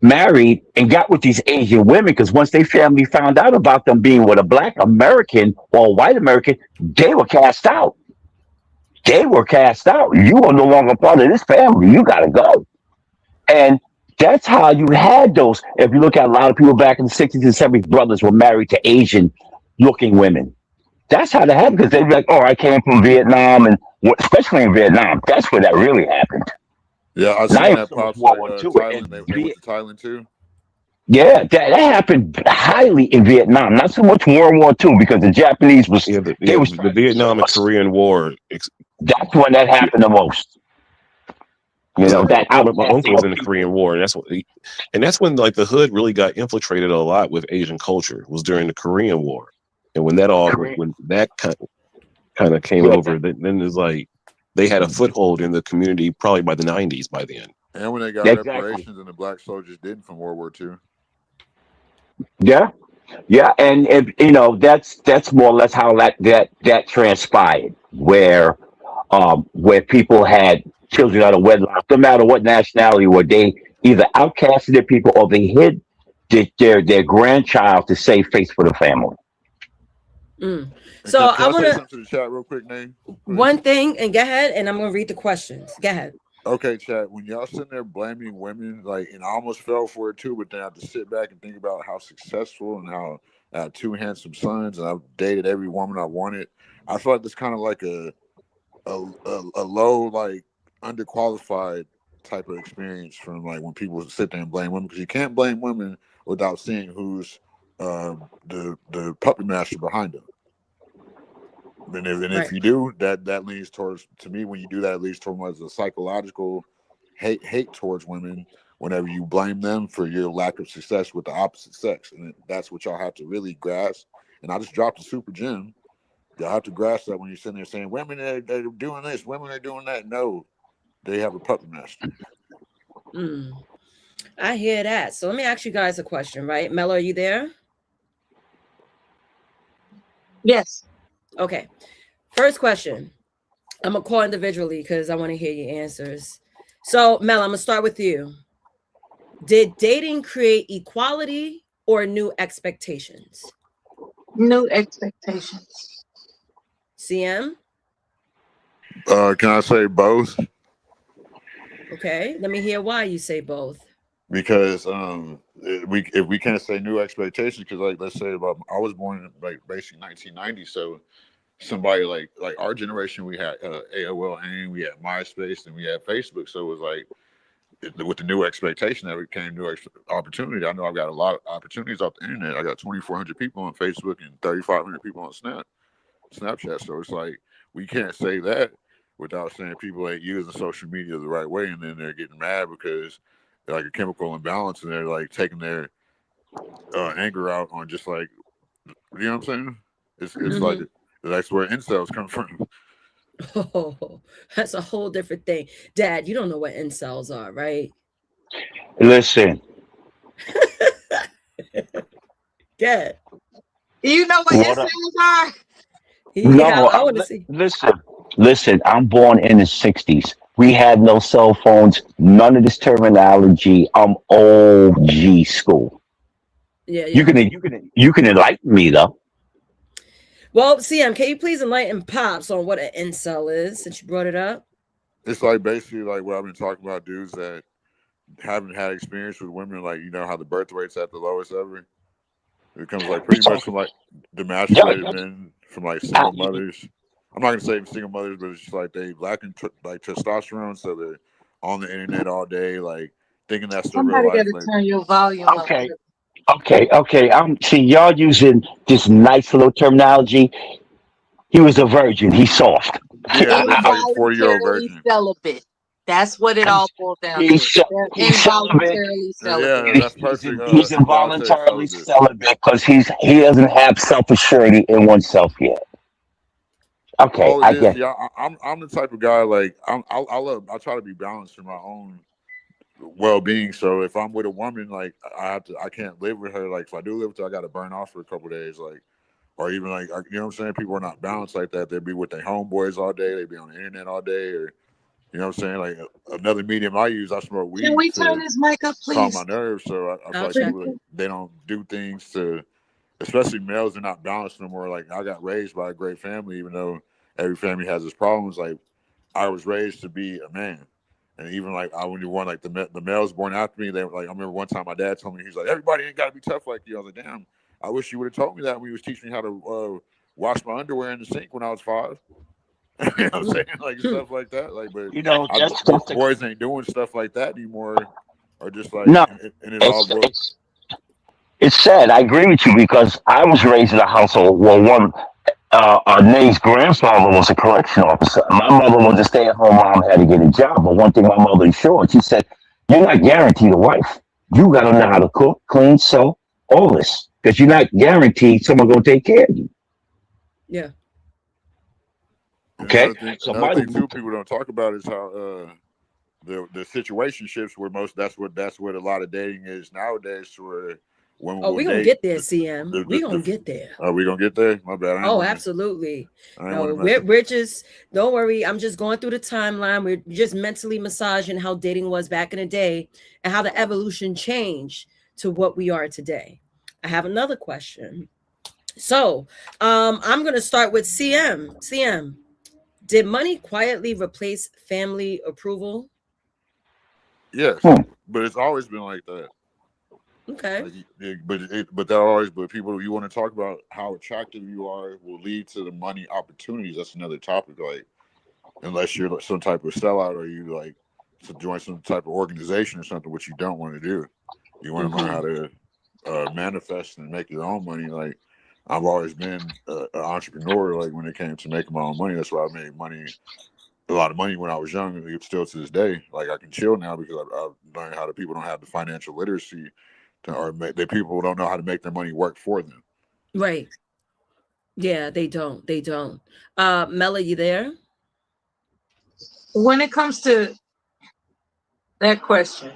married and got with these Asian women because once their family found out about them being with a black American or a white American, they were cast out. They were cast out. You are no longer part of this family. You got to go. And that's how you had those. If you look at a lot of people back in the 60s and 70s, brothers were married to Asian looking women. That's how that happened because they'd be like, "Oh, I came from Vietnam," and especially in Vietnam, that's where that really happened. Yeah, I Not seen even that so much pops World like War II. Thailand. And They went to Thailand too. yeah, that happened highly in Vietnam. Not so much World War II because the Japanese was they was The trying to usurp Vietnam and us. Korean War. That's when that Yeah, happened the most. You know, that my uncle outcasting was of in the Korean people. War, and that's when like the hood really got infiltrated a lot with Asian culture. Was during the Korean War, and when that all Korea, when that kind of came yeah, over, then it's like they had a foothold in the community probably by the 90s by then. And when they got exactly. reparations and the black soldiers didn't from World War II. Yeah, yeah, and that's more or less how that transpired, where people had children out of wedlock, no matter what nationality, where they either outcasted their people or they hid their grandchild to save face for the family. Mm. And So can I I want say to something to the chat real quick, Nate? Please. one thing and go ahead, and I'm going to read the questions. Go ahead. Okay, chat. When y'all sitting there blaming women, like, and I almost fell for it too, but then I have to sit back and think about how successful and how I have two handsome sons, and I've dated every woman I wanted. I feel like it's kind of like a low, like, underqualified type of experience from like when people sit there and blame women, because you can't blame women without seeing who's the puppet master behind them. And if Right. you do, that leads towards, to me, when you do that, it leads towards a psychological hate towards women whenever you blame them for your lack of success with the opposite sex. And that's what y'all have to really grasp. And I just dropped a super gem. Y'all have to grasp that when you're sitting there saying women they're doing this, women are doing that. No, they have a puppet master. Mm. I hear that. So let me ask you guys a question, right? Mel, are you there? Yes. Okay. First question. I'm going to call individually because I want to hear your answers. So, Mel, I'm going to start with you. Did dating create equality or new expectations? New expectations. CM? Can I say both? Okay. Let me hear why you say both. Because if we can't say new expectations, because like let's say about, I was born in like basically 1990, so somebody like our generation, we had AOL, and we had MySpace, and we had Facebook. So it was like with the new expectation that came new opportunity. I know I've got a lot of opportunities off the internet. I got 2,400 people on Facebook and 3,500 people on Snapchat. So it's like we can't say that without saying people ain't using social media the right way, and then they're getting mad because they're like a chemical imbalance, and they're like taking their anger out on just like, you know what I'm saying? It's like that's where incels come from. Oh, that's a whole different thing. Dad, you don't know what incels are, right? Listen, Good. You know what what up? incels are? Yeah, No, I want to see. listen. I'm born in the '60s. We had no cell phones, none of this terminology. I'm OG school. Yeah, You yeah. can you can enlighten me though. Well, CM, can you please enlighten Pops on what an incel is since you brought it up? It's like basically like what I've been talking about, dudes that haven't had experience with women, like, you know how the birth rate's at the lowest ever. It comes like We pretty much talking. from like Yeah, demasculated men, from like single mothers. I'm not gonna say single mothers, but it's just like they lacking like testosterone, so they're on the internet all day, like thinking that's their real Somebody got life. to Like, turn your volume up. okay, okay. See, y'all using this nice little terminology. He was a virgin. He's soft. yeah, it's like a 40-year-old Involuntarily virgin. celibate. That's what it all boils down to. They're He's celibate. involuntarily celibate. Yeah, that's perfect. He's Involuntary involuntarily celibate. celibate because he doesn't have self assurity in oneself yet. Okay, All it I is, get see, I'm the type of guy, like I try to be balanced for my own well-being. So if I'm with a woman, like I can't live with her. Like if I do live with her, I got to burn off for a couple days. Like, or even like, you know what I'm saying? People are not balanced like that. They'd be with their homeboys all day. They'd be on the internet all day, or you know what I'm saying? Like another medium I use, I smoke Can weed we turn to this mic up, calm my please? nerves. So I feel I'll like check people, it. they don't do things to, especially males, are not balanced no more. Like I got raised by a great family, even though every family has its problems. Like I was raised to be a man. And even like I when you want like the males born after me, they were like, I remember one time my dad told me, he's like, everybody ain't gotta be tough like you. I was like, damn, I wish you would have told me that when you was teaching me how to wash my underwear in the sink when I was 5. You know what I'm saying? Like stuff like that. Like, but that's something. boys ain't doing stuff like that anymore. Or just like, No, and it all broke. it's sad. I agree with you because I was raised in a household where Nate's grandfather was a correction officer. My mother was a stay-at-home mom, had to get a job. But one thing my mother assured, she said, "You're not guaranteed a wife. You got to know how to cook, clean, sew, all this, because you're not guaranteed someone gonna take care of you." Yeah. And Okay, so another thing too, people don't talk about is how the situationships where that's what a lot of dating is nowadays. Where women will we gonna date. get there, CM. We gonna get there. Are we gonna get there? My bad. Oh, absolutely. No, we're we're just, don't worry. I'm just going through the timeline. We're just mentally massaging how dating was back in the day and how the evolution changed to what we are today. I have another question. So, I'm gonna start with CM. CM, did money quietly replace family approval? Yes, but it's always been like that. Okay. But people, you want to talk about how attractive you are will lead to the money opportunities. That's another topic. Like, unless you're some type of sellout or you like to join some type of organization or something, which you don't want to do. You want to learn how to manifest and make your own money. Like, I've always been an entrepreneur. Like, when it came to making my own money, that's why I made a lot of money when I was young, and still to this day. Like, I can chill now because I've learned how people don't have the financial literacy, people don't know how to make their money work for them. Right. Yeah, they don't. They don't. Mela, you there? When it comes to that question,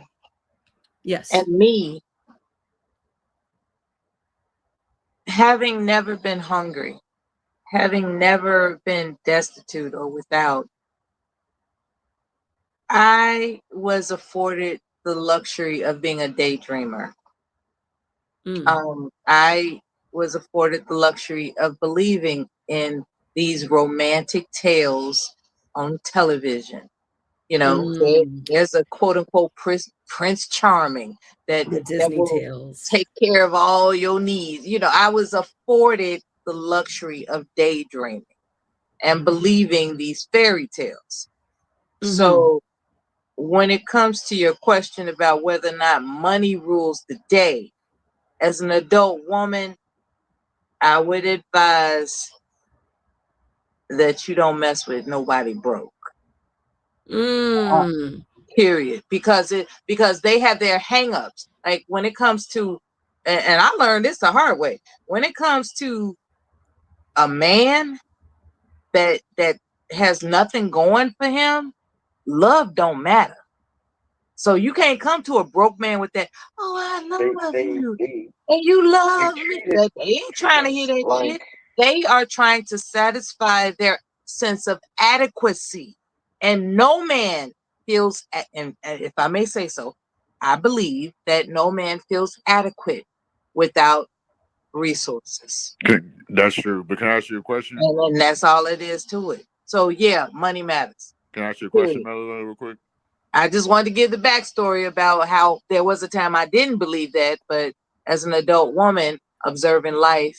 yes, and me having never been hungry, having never been destitute or without, I was afforded the luxury of being a daydreamer. I was afforded the luxury of believing in these romantic tales on television. You know, there's a quote unquote Prince Charming that Disney will tales take care of all your needs. You know, I was afforded the luxury of daydreaming and believing these fairy tales. So when it comes to your question about whether or not money rules the day, as an adult woman, I would advise that you don't mess with nobody broke. Period. Because they have their hangups. Like, when it comes to, and I learned this the hard way. When it comes to a man that has nothing going for him, love don't matter. So you can't come to a broke man with that, "Oh, I love you, and you love me." They ain't trying to hear that shit. They are trying to satisfy their sense of adequacy. And no man feels, and if I may say so, I believe that no man feels adequate without resources. That's true. But can I ask you a question? And that's all it is to it. So yeah, money matters. Can I ask you a question, Melody, real quick? I just wanted to give the backstory about how there was a time I didn't believe that, but as an adult woman observing life,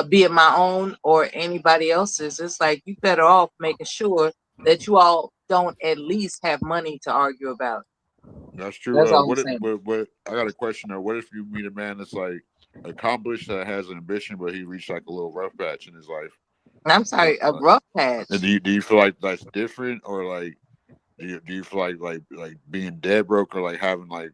be it my own or anybody else's, it's like you better off making sure that you all don't at least have money to argue about. That's true. That's all I'm What saying. I got a question though. What if you meet a man that's like accomplished, that has ambition, but he reached like a little rough patch in his life? I'm sorry, a rough patch. And do you feel like that's different, or like do you feel like being dead broke, or like having like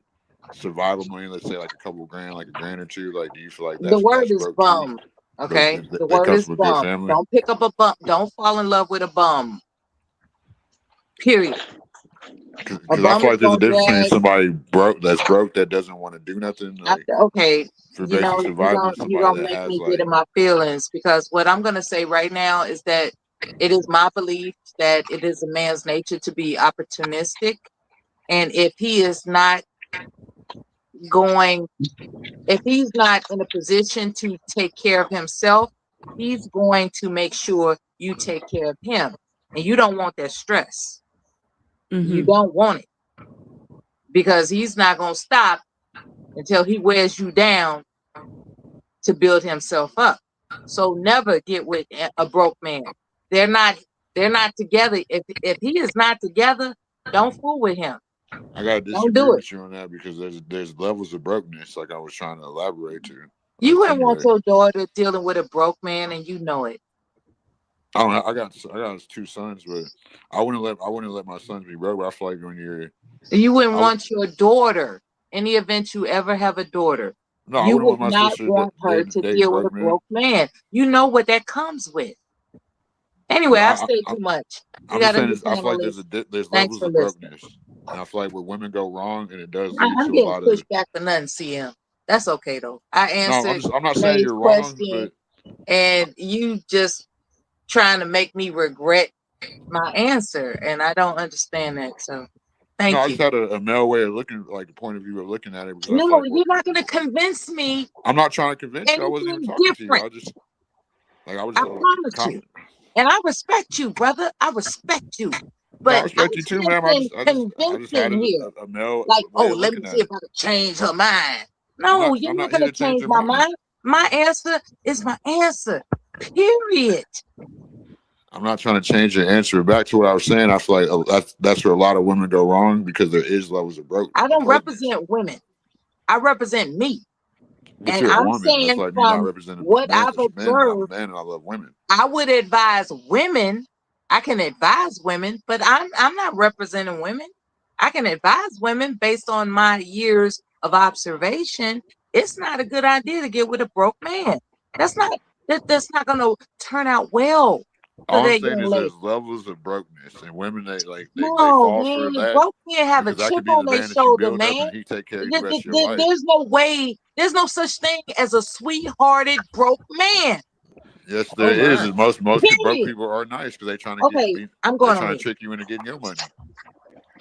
survival money, let's say like a couple grand, like a grand or two? Like, do you feel like The word that's is broke bum. too? Okay, the That word comes is from a good bum. family. Don't pick up a bum. Don't fall in love with a bum. Period. Because I feel like there's a difference between somebody broke that doesn't want to do nothing, like Okay, for basic survival, and you're somebody gonna that make has me like. get in my feelings, because what I'm gonna say right now is that it is my belief that it is a man's nature to be opportunistic, and if he's not in a position to take care of himself, he's going to make sure you take care of him, and you don't want that stress. You don't want it, because he's not gonna stop until he wears you down to build himself up. So never get with a broke man. They're not together. If he is not together, don't fool with him. I gotta Don't disagree do it. with you on that because there's levels of brokenness, like I was trying to elaborate to. You wouldn't want Anyway, your daughter dealing with a broke man, and you know it. I got 2 sons, but I wouldn't let my sons be broke. But I feel like when You wouldn't want your daughter, in the event you ever have a daughter, I you wouldn't would want my not sister want her to dating deal with a broke men. broke man. You know what that comes with. Anyway, I've said too much. You I'm got just a saying new I feel like panelist. there's Thanks levels for of listening. brokenness, and I feel like where women go wrong, and it does lead I'm to a getting lot of. pushed back for nothing, CM. That's okay though. I No, answered I'm not saying May's you're wrong, question, but and you just trying to make me regret my answer, and I don't understand that. So, no, thank I you. just had a male way of looking, like the point of view of looking at it, because I No, feel like you're not going to convince me I'm not trying to convince you. I wasn't even anything talking to you. different. I was I promise you. And I respect you, brother. I respect you. No, I But I'm respect you too, ma'am. I sensing just had convincing here. a male Like, oh, way of let me looking see at if it. I can change her mind. No, you're I'm not not going here to to change change your my mind. mind. My answer is my answer. Period. I'm not trying to change your answer. Back to what I was saying, I feel like that's where a lot of women go wrong because there is levels of I don't brokenness. represent women. I represent me. But And you're a I'm woman. That's saying like me not from representing what men. I've Men, and I'm a observed, man, and I love women. I would advise women. I can advise women, but I'm not representing women. I can advise women based on my years of observation. It's not a good idea to get with a broke man. That's not going to turn out well for All I'm that saying young is lady. there's levels of brokenness, and women they No, fall for man, that broke men have a because that chip could be on the their man that you shoulder, build up, man. and he take care of you the rest of your life. There's no way. There's no such thing as a sweethearted broke man. Yes, Oh there is. my. And most broke Period. people are nice because they trying to Okay, I'm they're going on trying to mute. trick you into getting your money.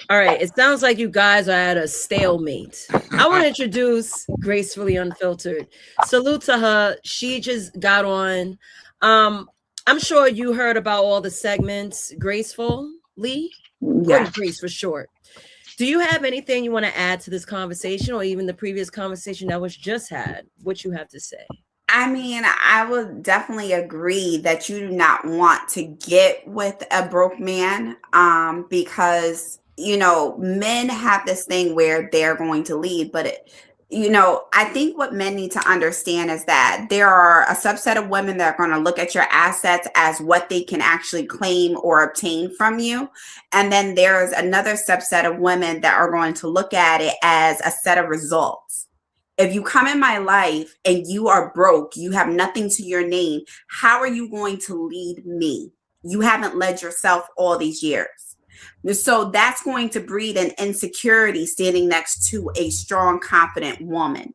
All right. It sounds like you guys are at a stalemate. I want to introduce Gracefully Unfiltered. Salute to her. She just got on. I'm sure you heard about all the segments. Gracefully, call you Grace for short. Do you have anything you want to add to this conversation or even the previous conversation that was just had? What you have to say? I mean, I would definitely agree that you do not want to get with a broke man because, men have this thing where they're going to lead. But, I think what men need to understand is that there are a subset of women that are going to look at your assets as what they can actually claim or obtain from you. And then there's another subset of women that are going to look at it as a set of results. If you come in my life and you are broke, you have nothing to your name, how are you going to lead me? You haven't led yourself all these years. So that's going to breed an insecurity standing next to a strong, confident woman.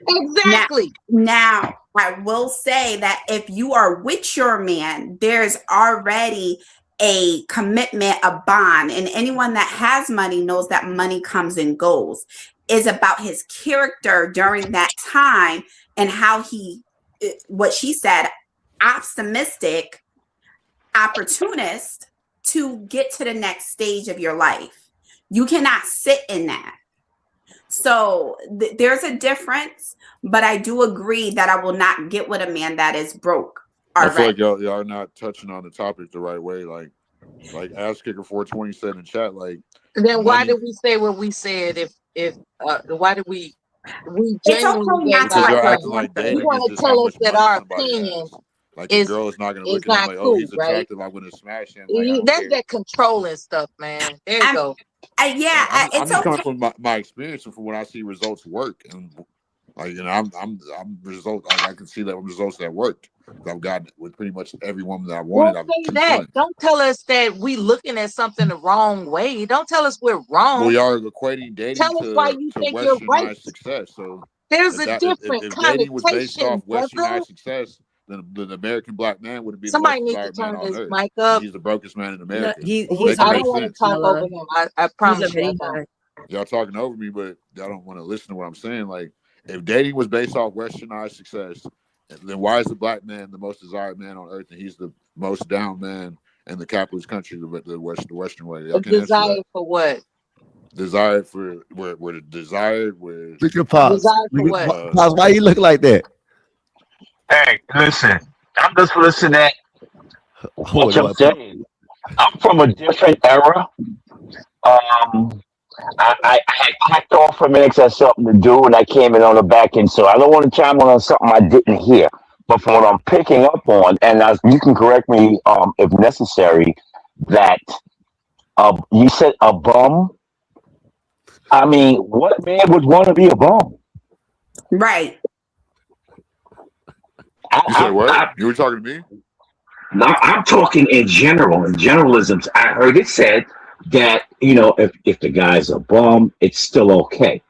Exactly. Now, I will say that if you are with your man, there's already a commitment, a bond, and anyone that has money knows that money comes and goes. Is about his character during that time and how he, what she said, optimistic, opportunist to get to the next stage of your life. You cannot sit in that. So there's a difference, but I do agree that I will not get with a man that is broke already. I feel like y'all are not touching on the topic the right way. Like Ass Kicker 420 said in chat, like then why did we say what we said? If why did we it's genuinely okay gave not to because our you're like acting opinion? like You dating is want to just how tell us much that money our somebody opinion has. Like a is girl is not going to is look at him not like, oh, cool, he's right? attractive, I'm going to smash him. Like I don't That's care. that controlling stuff, man. There you go. I'm it's just coming okay. from my experience and from when I see results work, and like I'm result. Like, I can see that results that worked. I've gotten it with pretty much every woman that I wanted. Don't I've say 2 that. sons. Don't tell us that we looking at something the wrong way. Don't tell us we're wrong. We are equating dating Tell us why you think you're right. westernized success. So There's a different if dating was based connotation, off brother. westernized success, then the American black man would be the most Somebody needs to desired man turn on this earth. mic And up. he's the brokest man in No, America. he's Make it I make don't want to sense. talk over him. I promise you I already don't. back. Y'all talking over me, but y'all don't want to listen to what I'm saying. Like, if dating was based off westernized success, then why is the black man the most desired man on earth, and he's the most down man in the capitalist country, the Western way? Y'all A can answer desire that. for what? Desired for where the desired where Look at Pops. Desire for Look what? at Pops. Why you look like that? Hey, listen, I'm just listening What what do you're I think? saying. I'm from a different era. Um, I had packed off for a minute 'cause I had something to do, and I came in on the back end, so I don't want to chime on something I didn't hear. But from what I'm picking up on, and you can correct me if necessary, that you said a bum. I mean, what man would want to be a bum? Right. You said I, what? I, You were talking to me? No, I'm talking in general, in generalisms. I heard it said that, if the guy's a bum, it's still okay.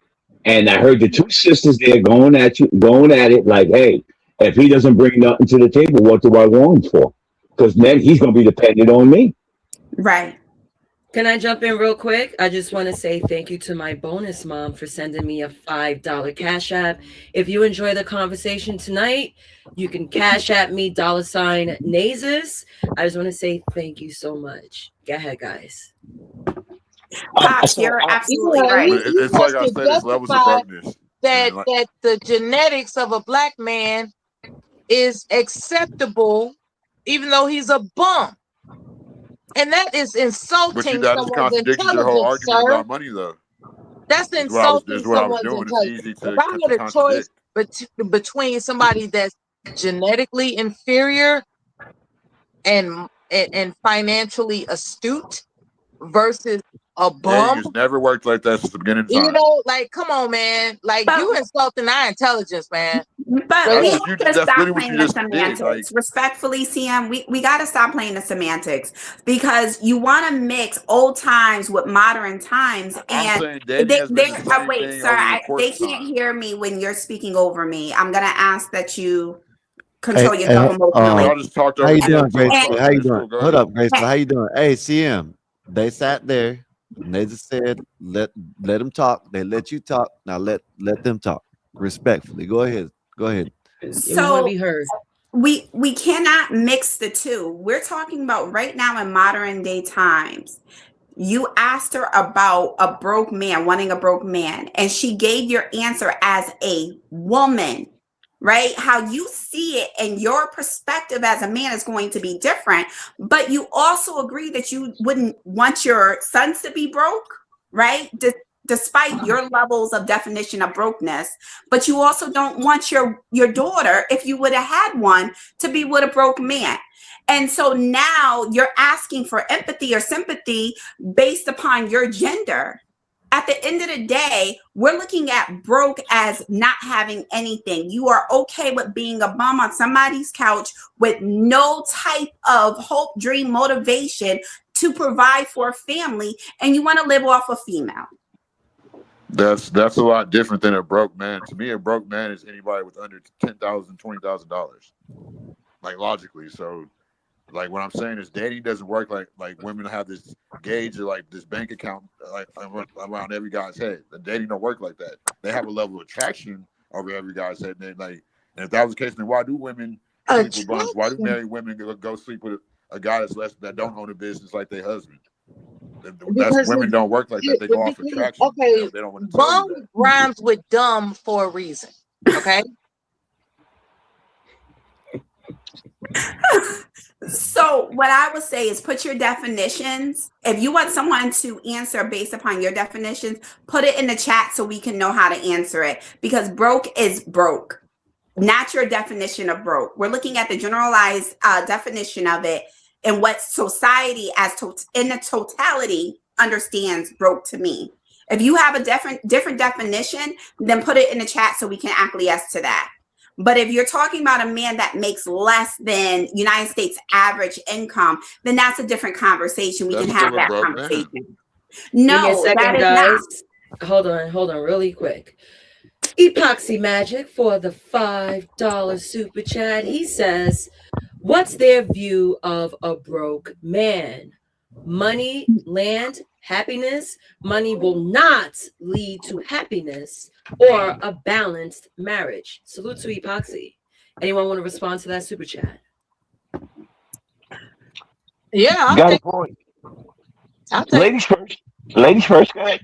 And I heard the two sisters there going at you, going at it like, hey, if he doesn't bring nothing to the table, what do I want him for? Because then he's going to be dependent on me. Right. Can I jump in real quick? I just want to say thank you to my bonus mom for sending me a $5 cash app. If you enjoy the conversation tonight, you can cash at me $Nazis. I just want to say thank you so much. Go ahead, guys. Pops, So you're absolutely Yeah, right. But he it's wants like I to said, it's levels of justify brokenness. that And like, that the genetics of a black man is acceptable, even though he's a bum. And that is but you insulting that just someone's contradicted your whole intelligence, argument sir. about money, though. That's Is insulting what I was someone's doing. It's intelligence. easy If to I had a choice contradict. between somebody that's genetically inferior and financially astute versus a Dating bum, has never worked like that since the beginning of time. like, come on, man. Like, But you insulting our intelligence, man. But Straight we up. have to That's stop literally what playing you the just did. Like, semantics. Respectfully, CM, we got to stop playing the semantics because you want to mix old times with modern times. I'm And saying dating has been the same wait, thing sir, over the course they of can't time. hear me when you're speaking over me. I'm going to ask that you Hey, control hey, yourself emotionally. Y'all just talked how over you each doing, other till it And, Gracefully? How started. you It's doing? cool. Go Hold ahead. up, Gracefully. How you doing? Hey, CM. They sat there and they just said, let them talk. They let you talk. Now let them talk respectfully. Go ahead. Go ahead. Yeah, we want to so be heard. we cannot mix the two. We're talking about right now in modern day times. You asked her about a broke man, wanting a broke man, and she gave your answer as a woman, right? How you see it and your perspective as a man is going to be different. But you also agree that you wouldn't want your sons to be broke, right? Despite your levels of definition of brokenness, but you also don't want your daughter, if you would have had one, to be with a broke man. And so now you're asking for empathy or sympathy based upon your gender. At the end of the day, we're looking at broke as not having anything. You are okay with being a bum on somebody's couch with no type of hope, dream, motivation to provide for a family, and you want to live off a female. That's a lot different than a broke man. To me, a broke man is anybody with under $10,000, $20,000. Like logically. So like what I'm saying is dating doesn't work like women have this gauge or like this bank account like around every guy's head. The dating don't work like that. They have a level of attraction over every guy's head. And if that was the case, then why do women sleep with bums? Why do married women go sleep with a guy that don't own a business like their husband? That's women don't work like that. They go off attraction. Okay, They don't want to tell you bum that. rhymes with dumb for a reason. Okay. So what I would say is put your definitions. If you want someone to answer based upon your definitions, put it in the chat so we can know how to answer it. Because broke is broke, not your definition of broke. We're looking at the generalized definition of it and what society in the totality understands broke to mean. If you have a different definition, then put it in the chat so we can acquiesce to that. But if you're talking about a man that makes less than United States average income, then that's a different conversation. We That's can have still a that broke conversation. man. Give me a No, that second, is not. guys. Hold on, really quick. Epoxy Magic for the $5 super chat. He says, what's their view of a broke man? Money, land, happiness. Money will not lead to happiness or a balanced marriage. Salute to Epoxy. Anyone want to respond to that super chat? Yeah, Got a point. Ladies first. Ladies first. Go ahead.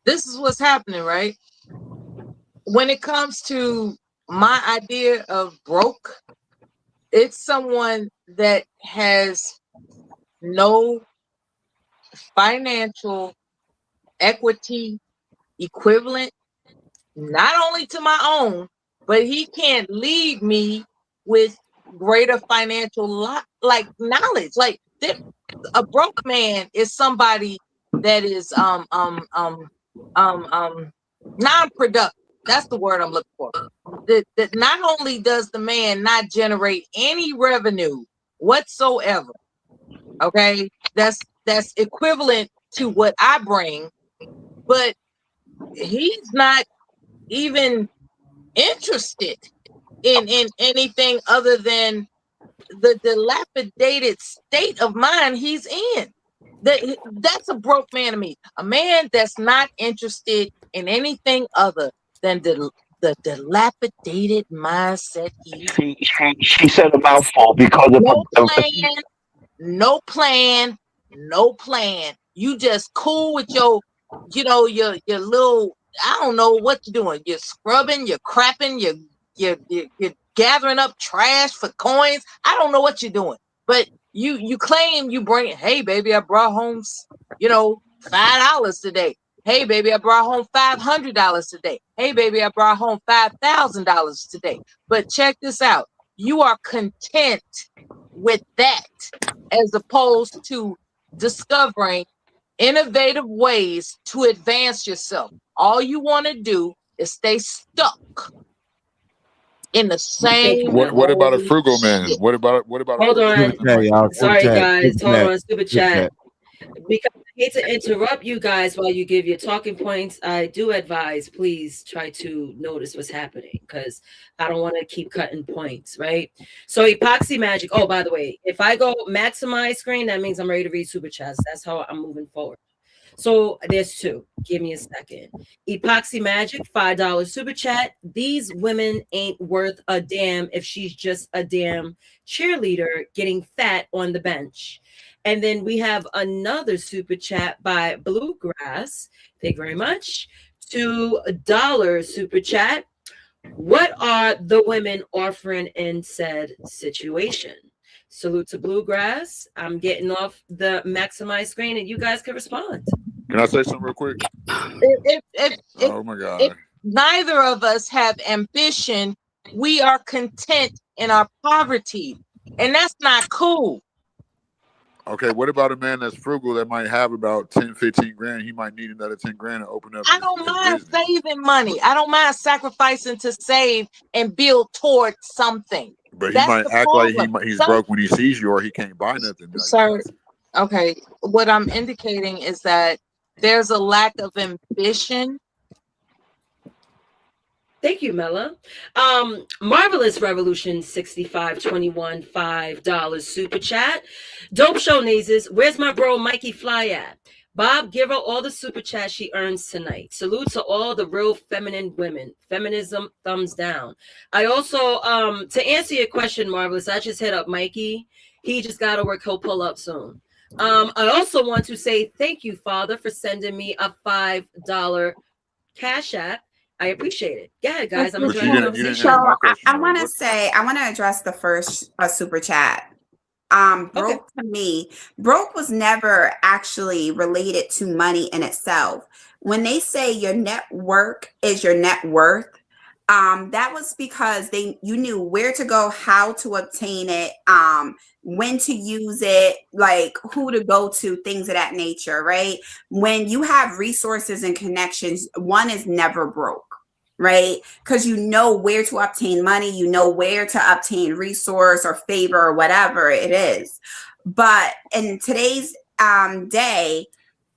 This is what's happening, right? When it comes to my idea of broke, it's someone that has no financial equity equivalent, not only to my own, but he can't leave me with greater financial like knowledge. Like a broke man is somebody that is non-productive. That's the word I'm looking for. That not only does the man not generate any revenue whatsoever, okay, that's equivalent to what I bring, but he's not even interested in anything other than the dilapidated state of mind he's in. That's a broke man to me. A man that's not interested in anything other than the dilapidated mindset he's in. She said a mouthful because No of plan, no plan, no plan. You just cool with your, your little, I don't know what you're doing. You're scrubbing, you're crapping, you're gathering up trash for coins. I don't know what you're doing. But you claim you bring, hey baby, I brought home, $5 today. Hey baby, I brought home $500 today. Hey baby, I brought home $5,000 today. But check this out. You are content with that as opposed to discovering innovative ways to advance yourself. All you want to do is stay stuck in the Thank you, same What Mela. about a old frugal man? shit. What about a Hold frugal on. man, Super chat, Mike? y'all. Super Sorry, chat. guys. Super Hold chat. on. Super Super chat. chat. Because I hate to interrupt you guys while you give your talking points, I do advise please try to notice what's happening because I don't want to keep cutting points, right? So epoxy magic. Oh, by the way, if I go maximize screen, that means I'm ready to read super chats. That's how I'm moving forward. So there's two. Give me a second. Epoxy Magic, $5 super chat. These women ain't worth a damn if she's just a damn cheerleader getting fat on the bench. And then we have another super chat by Bluegrass. Thank you very much. $2 super chat. What are the women offering in said situation? Salute to Bluegrass. I'm getting off the maximize screen and you guys can respond. Can I say something real quick? If Oh my God. neither of us have ambition, we are content in our poverty. And that's not cool. Okay, what about a man that's frugal that might have about 10, 15 grand? He might need another 10 grand to open up I don't his mind business. saving money. I don't mind sacrificing to save and build towards something. But he That's might the act like problem. he's broke when he sees you, or he can't buy nothing. Sir, okay. What I'm indicating is that there's a lack of ambition. Thank you, Mela. Marvelous Revolution 6521, $5 super chat. Dope Show Nazes. Where's my bro Mikey Fly at? Bob, give her all the super chat she earns tonight. Salute to all the real feminine women. Feminism, thumbs down. I also, to answer your question, Marvelous, I just hit up Mikey. He just got to work. He'll pull up soon. I also want to say thank you, Father, for sending me a $5 Cash App. I appreciate it. Yeah, guys, I'm enjoying the conversation. So I want to say, I want to address the first super chat. Broke to me, broke was never actually related to money in itself. When they say your net worth is your net worth, that was because you knew where to go, how to obtain it, when to use it, like who to go to, things of that nature, right? When you have resources and connections, one is never broke. Right? Because you know where to obtain money, you know where to obtain resource or favor or whatever it is. But in today's day,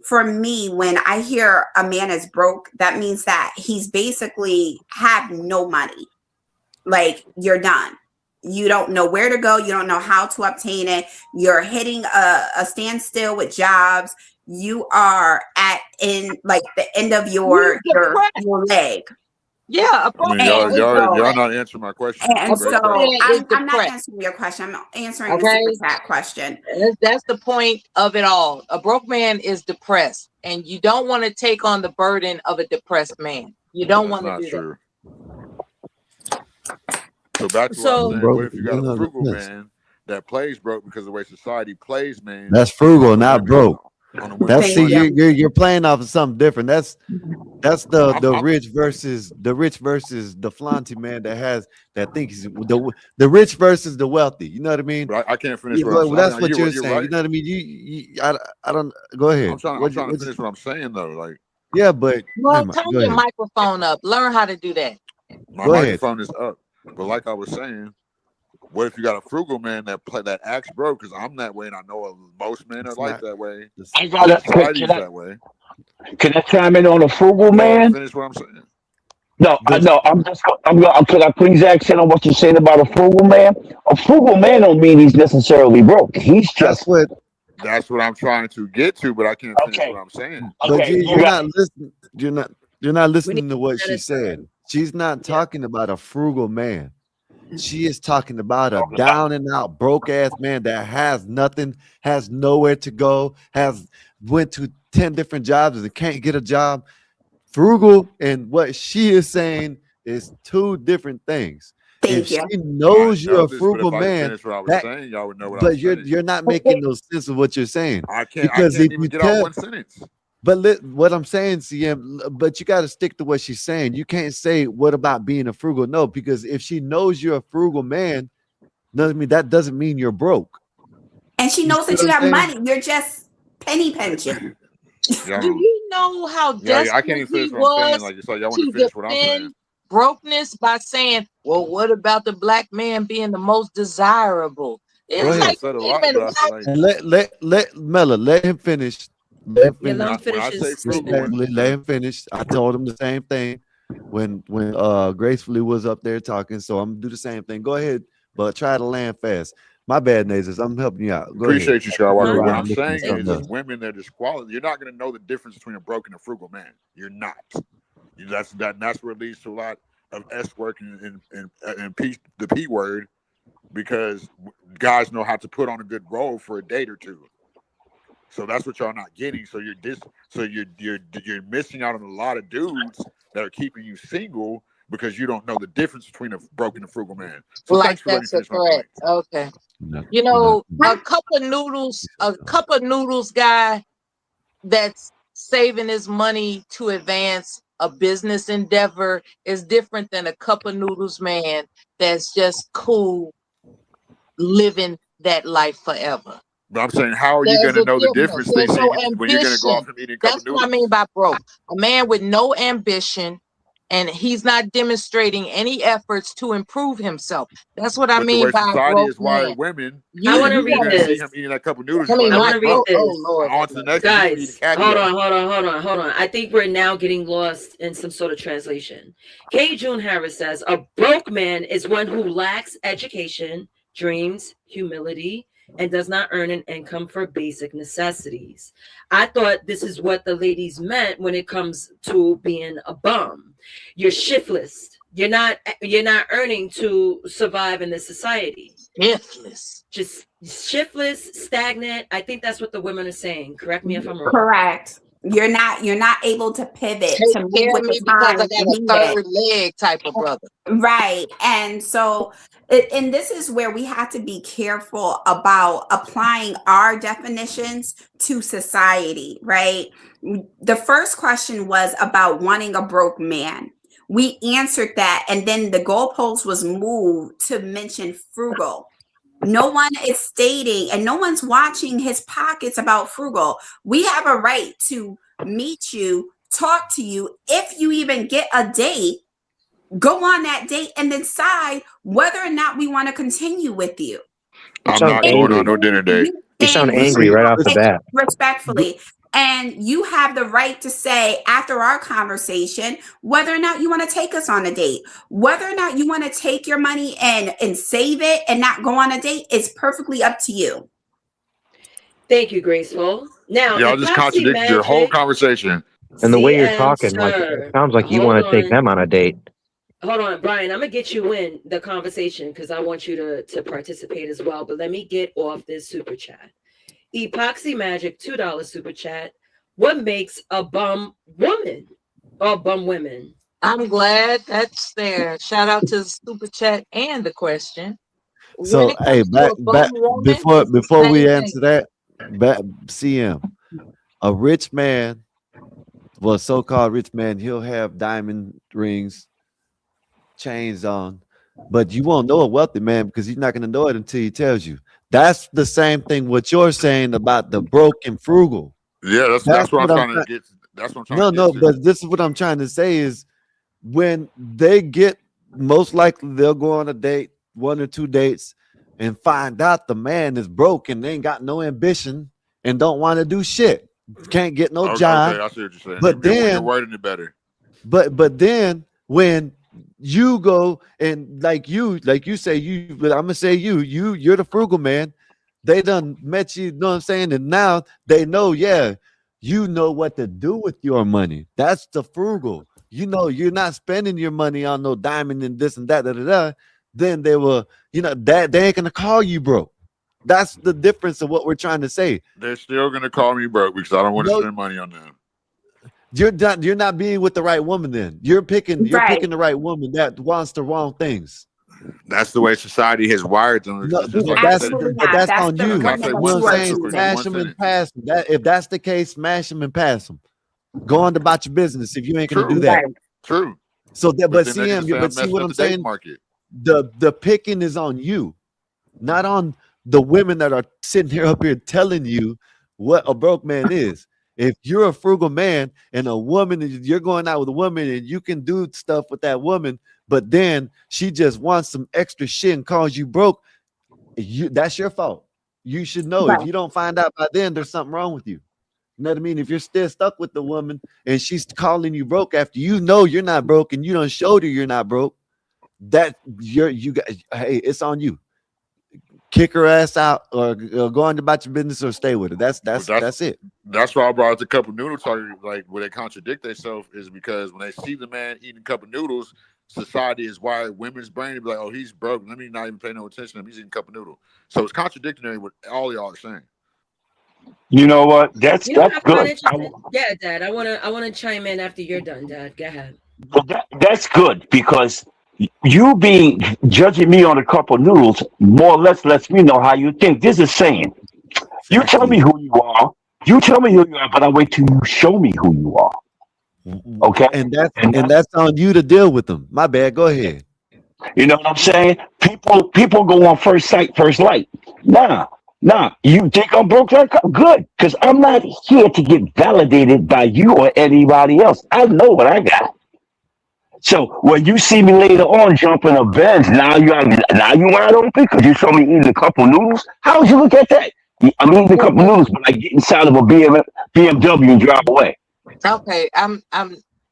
for me, when I hear a man is broke, that means that he's basically have no money. Like you're done. You don't know where to go. You don't know how to obtain it. You're hitting a standstill with jobs. You are in like the end of your leg. Yeah, I mean, y'all not answering my question. And so I'm not depressed. answering your question. I'm answering the super chat question. That's the point of it all. A broke man is depressed, and you don't want to take on the burden of a depressed man. You don't want to do that. So back to what I'm saying. Broke What if you got a frugal 100%. man that plays broke because of the way society plays man That's on frugal, the not women broke. on the women's That's see, money? you're playing off of something different. That's the I'm rich versus the flaunty man that thinks the rich versus the wealthy. You know what I mean? but I can't finish Yeah, what I'm well, saying. that's I mean, what you're you're saying. You right. know what I mean? I don't go ahead. I'm trying to finish what I'm saying though. Like Yeah, but Well, never mind. turn Go your ahead. microphone up. Learn how to do that. my Go ahead. microphone is up, but like I was saying, what if you got a frugal man that acts broke? Because I'm that way, and I know most men are It's like not. that way. I Because gotta. society's that way. Can I chime in on a frugal Let me man? finish what I'm saying. No, I The know. I'm going. Could I please accent on what you're saying about a frugal man? A frugal man don't mean he's necessarily broke. He's that's just what. That's what I'm trying to get to, but I can't finish what okay. I'm saying. But Okay, you you're got not listening. You're not We need listening to what to she said. She's not Yeah. talking about a frugal man. She is talking about a down and out broke ass man that has nothing, has nowhere to go, has went to 10 different jobs and can't get a job. Frugal and what she is saying is two different things. If Thank she you. I knows you're know a this, but frugal if I could man, finish what I was that saying, y'all would know what I was but you're saying. you're not making no sense of what you're saying. I Because can't if even you get out tell one sentence. but what I'm saying, CM, but you got to stick to what she's saying. You can't say what about being a frugal? No, because if she knows you're a frugal man, that doesn't mean you're broke. And she You knows see that what you I'm have saying? money. You're just penny pinching. Do Y'all, you know how I can't desperate even he finish what I'm saying. was Like it's like y'all want to to finish what I'm saying. defend brokenness by saying, well, what about the black man being the most desirable? Go It's I ahead like, said a wait a lot, minute, but I what? said like and let Mella let him finish. Let him Yeah, let him finish when finish I say his frugal, statement. respectfully. Let him finish. I told him the same thing when gracefully was up there talking. So I'm gonna do the same thing. Go ahead, but try to land fast. My bad, Nazis. I'm helping you out. Go ahead. appreciate you, You're Skywalker. What around I'm listening to saying something is else. women that are quality. You're not going to know the difference between a broke and a frugal man. You're not. That's where it leads to a lot of S work and the P word because guys know how to put on a good role for a date or two. So that's what y'all not getting. So you're missing out on a lot of dudes that are keeping you single because you don't know the difference between a broke and a frugal man. So Like thanks for letting me that's a finish my threat. point. Okay. No, You no. know, a cup of noodles guy that's saving his money to advance a business endeavor is different than a cup of noodles man that's just cool living that life forever. But I'm saying, how are you going There's to a know the difference. difference they There's see no when you're going to go off ambition. from eating a cup of That's what I noodles? mean by broke. A man with no ambition and he's not demonstrating any efforts to improve himself. That's what I But the mean way by a society broke is man. wired women, I you're want gonna to You you're read want gonna see this. him eating that cup of noodles. I You're mean like, I oh, want my to he's read oh, broke. oh this. Lord On have to the mercy. next dude eating Guys, caviar. hold on. I think we're now getting lost in some sort of translation. K. June Harris says a broke man is one who lacks education, dreams, humility, and does not earn an income for basic necessities. I thought this is what the ladies meant when it comes to being a bum. You're shiftless. You're not earning to survive in this society. Shiftless. Just shiftless, stagnant. I think that's what the women are saying. Correct me if I'm wrong. Correct. You're not able to pivot Take to move care of with the me because I times got you a need it. third leg type of brother. Right. And so, and this is where we have to be careful about applying our definitions to society, right? The first question was about wanting a broke man. We answered that, and then the goalpost was moved to mention frugal. No one is stating, and no one's watching his pockets about frugal. We have a right to meet you, talk to you. If you even get a date, go on that date and decide whether or not we want to continue with you. You I'm sound not going on angry. no dinner date. You sound And But angry see, right off but, the bat. respectfully, and you have the right to say after our conversation whether or not you want to take us on a date, whether or not you want to take your money and save it and not go on a date. It's perfectly up to you. Thank you, Graceful. Now, Y'all just Epoxy contradicted your whole Magic, conversation. And the way you're CM, talking, like it sir. sounds like you Hold want to take on. them on a date. Hold on, Brian. I'm gonna get you in the conversation because I want you to participate as well. But let me get off this super chat. Epoxy Magic, $2 super chat. What makes a bum woman or bum women? I'm glad that's there. Shout out to the super chat and the question. When So it hey, comes to back a back bum woman, before it's the before we same thing. answer that, back CM, a rich man, well, so-called rich man, he'll have diamond rings, chains on, but you won't know a wealthy man because he's not going to know it until he tells you. That's the same thing what you're saying about the broke and frugal. Yeah, That's that's what I'm what I'm trying to trying. get. That's what I'm trying to No, get no, to. but this is what I'm trying to say is when they get, most likely they'll go on a date, 1 or 2 dates, and find out the man is broke and they ain't got no ambition and don't want to do shit. Can't get no Okay, job. I see what you're saying. But You're then wording it better. but then when you go and like you say you, but I'm gonna say you're the frugal man. They done met you, know what I'm saying, and now they know, yeah, you know what to do with your money. That's the frugal. You know, you're not spending your money on no diamond and this and that, da, da, da. Then they will, that they ain't gonna call you broke. That's the difference of what we're trying to say. They're still gonna call me broke because I don't want to No, spend money on them. you're not being with the right woman then. You're picking Right. the right woman that wants the wrong things. That's the way society has wired them. No, It's just like you said. Absolutely but not. that's That's on the Can you. I woman say You that know one what I'm you are sentence saying? real quick? choosing. Just Smash one them and sentence. pass them. If that's the case, smash them and pass them. Go on about your business if you ain't gonna do True, that. Right. true. So that, But but then they're gonna say but I'm see messing what up I'm the dating saying? market. The picking is on you, not on the women that are sitting here up here telling you what a broke man is. If you're a frugal man and a woman, you're going out with a woman and you can do stuff with that woman, but then she just wants some extra shit and calls you broke, that's your fault. You should know. If Right. you don't find out by then, there's something wrong with you. You know what I mean? If you're still stuck with the woman and she's calling you broke after you know you're not broke and you don't show her you're not broke, that you got, hey, it's on you. Kick her ass out or go on about your business or stay with her. That's But that's that's it. that's why I brought up the cup of noodle talk. Like where they contradict themselves is because when they see the man eating a cup of noodles, society is wired women's brain to be like, oh, he's broke. Let me not even pay no attention to him. He's eating a cup of noodle. So it's contradictory with all y'all are saying. You know what? That's You know what I find good. interesting? Yeah, Dad. I wanna chime in after you're done, Dad. Go ahead. That's good because you being judging me on a couple noodles more or less lets me know how you think. There's a saying: you tell me Exactly. who you are, you tell me who you are, but I wait till you show me who you are. Okay, And that's and and that's that's on you to deal with them. My bad. Go ahead. you know what I'm saying. People go on first sight, first light. Nah, nah. You think I'm broke? Good, because I'm not here to get validated by you or anybody else. I know what I got. So when you see me later on jumping a bench, now you wide open because you saw me eating a couple noodles. How would you look at that? I'm eating a Well, couple noodles, but I get inside of a BMW and drive away. okay,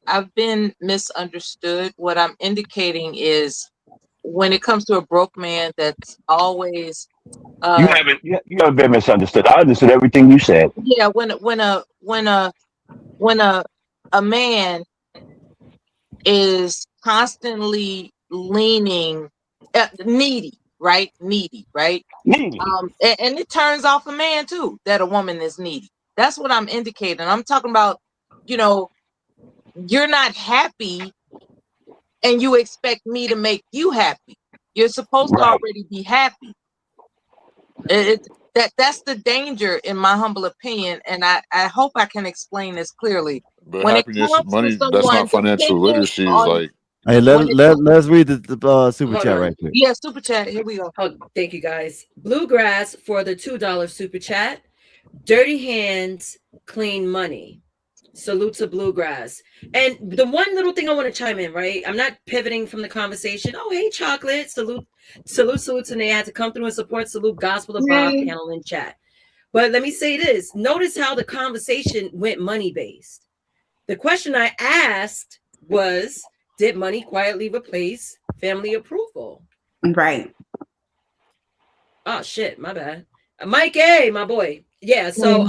I've been misunderstood. What I'm indicating is when it comes to a broke man that's always uh You haven't been misunderstood. I understood everything you said. yeah, when a man is constantly leaning needy, right? Needy. And it turns off a man too that a woman is needy. That's what I'm indicating. I'm talking about, you know, you're not happy and you expect me to make you happy. You're supposed to Right. already be happy. That's the danger in my humble opinion, and I hope I can explain this clearly. But When it happiness, comes to money, that's someone not financial depending literacy. Is on like Hey, when it let's read the super Hold chat on. right quick. yeah, super chat, here we go. Oh, thank you guys. Bluegrass for the $2 super chat. Dirty hands, clean money. Salute to Bluegrass. And the one little thing I want to chime in, right? I'm not pivoting from the conversation. Oh, hey, chocolate. Salute. And they had to come through and support. Salute Gospel of Bob Yay. panel in chat. But let me say this. Notice how the conversation went money based. The question I asked was, did money quietly replace family approval? Right. Oh shit, my bad. Mike A, my boy. Yeah, so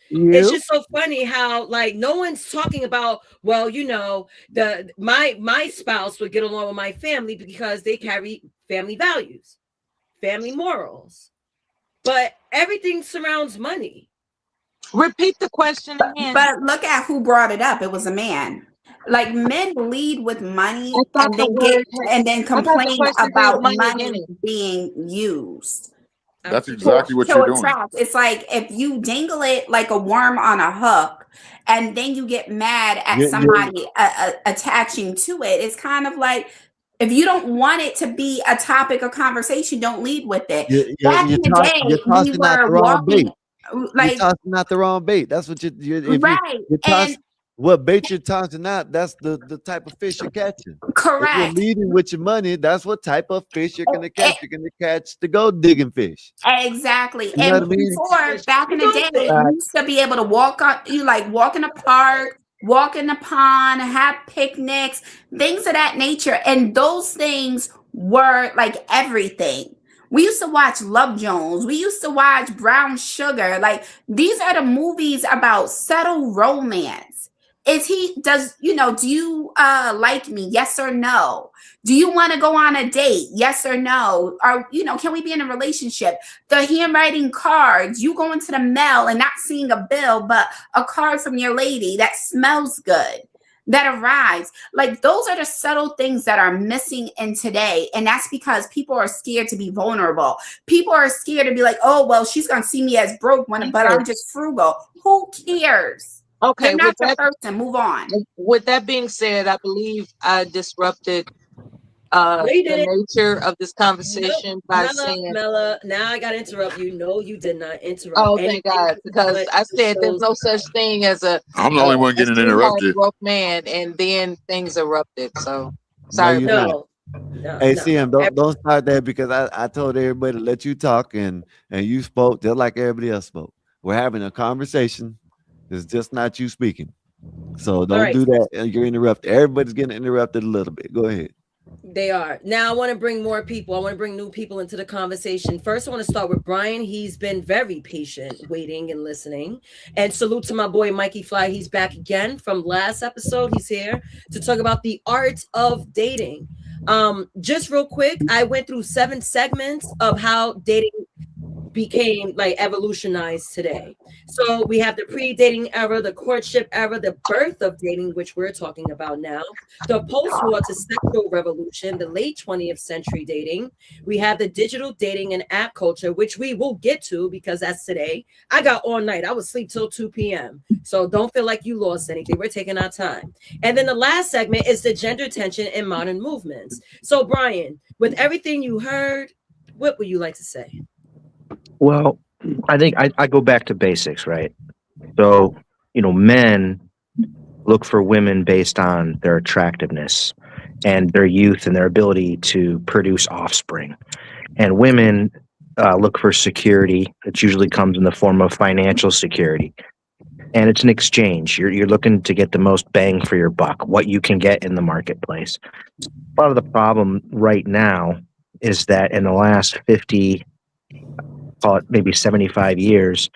it's just so funny how like no one's talking about, well, the my spouse would get along with my family because they carry family values, family morals. But everything surrounds money. Repeat the question again. But look at who brought it up. It was a man. Like men lead with money I thought and the then get word had, and then I thought the complain question had about money in money it. being used That's to, exactly what to you're doing. attract. It's like if you dangle it like a worm on a hook and then you get mad at You somebody attaching to it, it's kind of like if you don't want it to be a topic of conversation, don't lead with it. Back in the day, you're we tossing out were the wrong walking bait. You're like tossing out the wrong bait. That's what you if right you toss and what bait you're tossing out, that's the type of fish you're catching. If you're correct. leading with your money, that's what type of fish you're gonna catch. You're gonna catch the gold digging fish. Exactly. You know what And I mean? before, back in the day, you Facts. used to be able to walk on, you like walk in the park, walk in the pond, have picnics, things of that nature. And those things were like everything. We used to watch Love Jones. We used to watch Brown Sugar. Like these are the movies about subtle romance. Do you like me? Yes or no? Do you want to go on a date? Yes or no? Or, can we be in a relationship? The handwriting cards, you go into the mail and not seeing a bill, but a card from your lady that smells good that arrives. Like those are the subtle things that are missing in today. And that's because people are scared to be vulnerable. People are scared to be like, oh, well, she's going to see me as broke, but I'm just frugal. Who cares? Okay, They're not your person. Move on. with that being said, I believe I disrupted No, you the didn't. nature of this conversation by Mella, saying, Mella, now I gotta interrupt you. No, you did not interrupt "Oh, thank anything God," because but I the said there's show's no such thing as a I'm the only one a getting sweetheart interrupted. broke man, and then things erupted. So No, sorry you're about not. no, Hey, no. CM, don't start that because I told everybody to let you talk and you spoke just like everybody else spoke. We're having a conversation. It's just not you speaking. So don't right. do that. You're interrupted. Everybody's getting interrupted a little bit. Go ahead. They are. Now I want to bring more people. I want to bring new people into the conversation. First, I want to start with Brian. He's been very patient, waiting and listening. And salute to my boy Mikey Fly. He's back again from last episode. He's here to talk about the art of dating. Just real quick, I went through 7 segments of how dating became like evolutionized today. So we have the pre-dating era, the courtship era, the birth of dating, which we're talking about now, the post-war to sexual revolution, the late 20th century dating. We have the digital dating and app culture, which we will get to because that's today. I got all night. I would sleep till 2 p.m. So don't feel like you lost anything. We're taking our time. And then the last segment is the gender tension in modern movements. So Brian, with everything you heard, what would you like to say? Well, I think I go back to basics, right? So, men look for women based on their attractiveness and their youth and their ability to produce offspring. And women look for security. It usually comes in the form of financial security. And it's an exchange. You're looking to get the most bang for your buck, what you can get in the marketplace. Part of the problem right now is that in the last 50, call it maybe 75 years,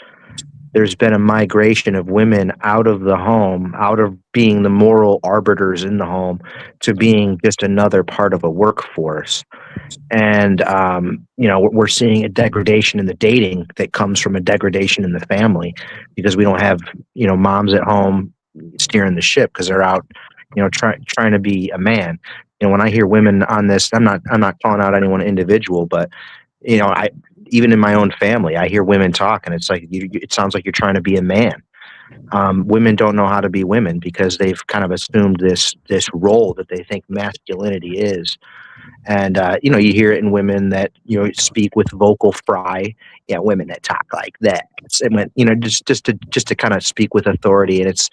there's been a migration of women out of the home, out of being the moral arbiters in the home, to being just another part of a workforce. And, we're seeing a degradation in the dating that comes from a degradation in the family because we don't have, moms at home steering the ship because they're out, trying to be a man. When I hear women on this, I'm not calling out anyone individual, but even in my own family, I hear women talk, and it's like it sounds like you're trying to be a man. Women don't know how to be women because they've kind of assumed this role that they think masculinity is, and you hear it in women that speak with vocal fry. Yeah, women that talk like that. Just to kind of speak with authority, and it's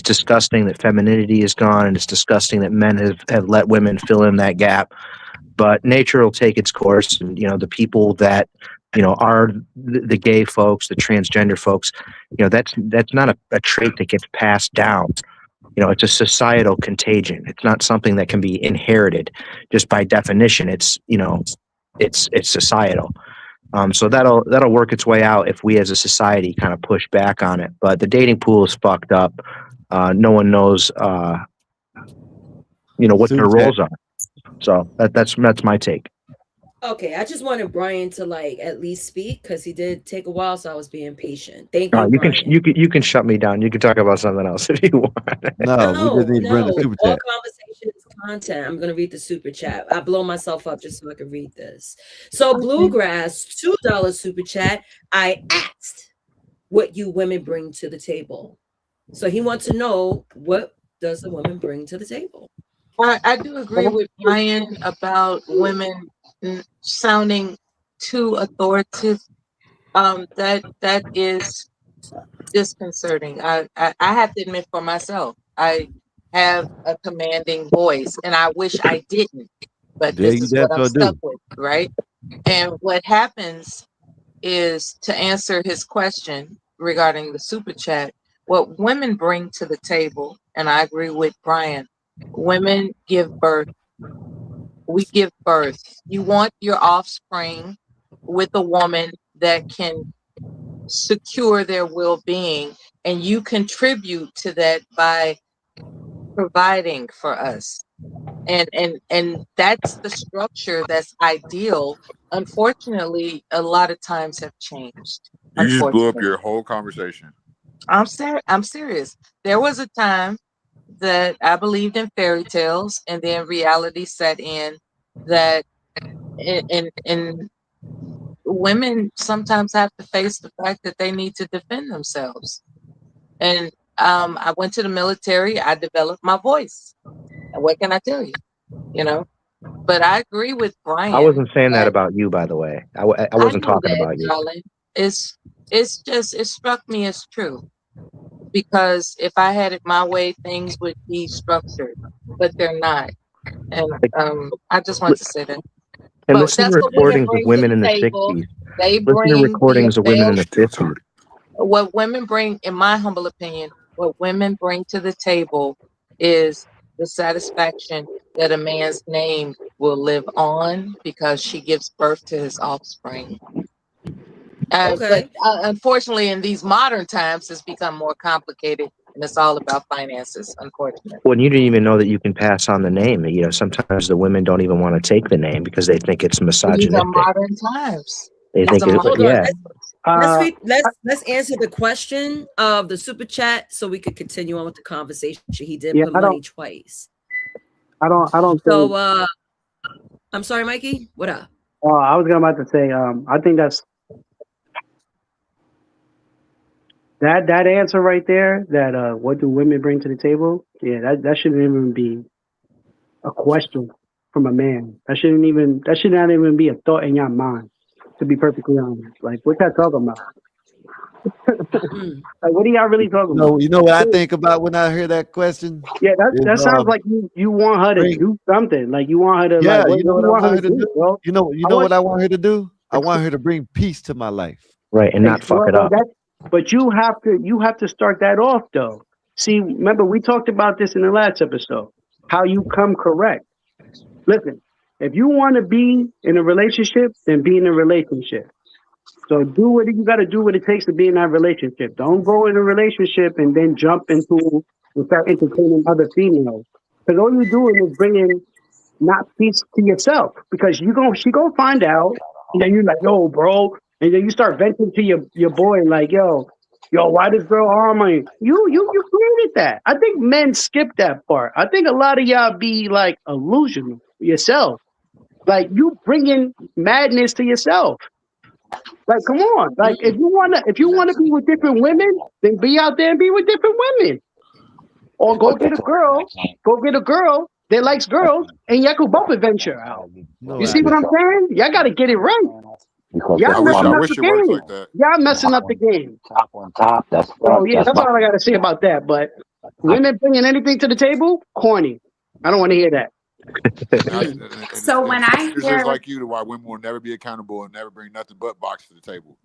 disgusting that femininity is gone, and it's disgusting that men have let women fill in that gap. But nature will take its course, and the people that are the gay folks, the transgender folks, that's not a trait that gets passed down. It's a societal contagion. It's not something that can be inherited just by definition. It's societal. So that'll work its way out if we as a society kind of push back on it. But the dating pool is fucked up. No one knows what their roles are. So that's my take. Okay, I just wanted Brian to like at least speak because he did take a while, so I was being patient. Thank you, You can Brian. you can shut me down. You can talk about something else if you want. No, we just No, need to bring the no. super All chat. conversation is content. I'm gonna read the super chat. I blow myself up just so I can read this. So Bluegrass, $2 super chat. I asked what you women bring to the table. So he wants to know, what does the woman bring to the table? I do agree with Brian about women sounding too authoritative. That is disconcerting. I have to admit for myself, I have a commanding voice, and I wish I didn't, but Yeah, this you is damn what I'm sure stuck do. with, right? And what happens is, to answer his question regarding the super chat, what women bring to the table, and I agree with Brian, women give birth. We give birth. You want your offspring with a woman that can secure their well-being, and you contribute to that by providing for us. And that's the structure that's ideal. Unfortunately, a lot of times have changed. You just blew up Unfortunately. your whole conversation. I'm serious. There was a time that I believed in fairy tales, and then reality set in that in women sometimes have to face the fact that they need to defend themselves. And I went to the military. I developed my voice. And what can I tell you? You know. But I agree with I Brian wasn't saying that that about you, by the way. I I wasn't know talking that, about you. darling. It's just it struck me as true, because if I had it my way, things would be structured, but they're not. And I just want to say that. And But listen to that's what women recordings of bring to women the in the table. 60s. They Listen to bring the recordings of women in the 50s. what women bring, in my humble opinion, what women bring to the table is the satisfaction that a man's name will live on because she gives birth to his offspring. But Okay. unfortunately, in these modern times, it's become more complicated, and it's all about finances, unfortunately. Well, you didn't even know that you can pass on the name. You know, sometimes the women don't even want to take the name because they think it's These are misogynistic. modern times. They These think are it, modern Hold on. yeah. Let's answer the question of the super chat so we could continue on with the conversation. He did Yeah, put money twice. I don't So think. I'm sorry, Mikey. What up? I was about to say. I think that's that answer right there. That what do women bring to the table? Yeah, that shouldn't even be a question from a man. That should not even be a thought in your mind. To be perfectly honest, like what y'all talking about? Mm. Like what are y'all really talking about? You know what I think about when I hear that question? Yeah, Is that sounds like you want her to bring do something. Like you want her to yeah, like you know what do what you I want her want to her to do, do? bro? You I know want what I want her to do? I want her to bring peace to my life. Right, and not fuck it well up. that but you have to start that off though. See, remember we talked about this in the last episode. How you come correct. Listen, if you want to be in a relationship, then be in a relationship. So do what you got to do what it takes to be in that relationship. Don't go in a relationship and then jump into and start entertaining other females. Because all you're doing is bringing not peace to yourself. Because she gonna find out, and then you're like, yo, bro, and then you start venting to your boy like, yo, why this girl harm me? You created that. I think men skip that part. I think a lot of y'all be like illusional yourself. Like you bringing madness to yourself. Like, come on. Like, if you wanna be with different women, then be out there and be with different women, or go get a girl that likes girls, and y'all could both adventure out. No, You I see what didn't. I'm saying? Y'all got to get it right. Y'all I messing up wish the it works game. like that. Y'all messing up the game. Top on top. So yeah, That's that's my. all I got to say about that. But women bringing anything to the table, corny. I don't want to hear that. So when I Sisters hear like you to why women will never be accountable and never bring nothing but box to the table.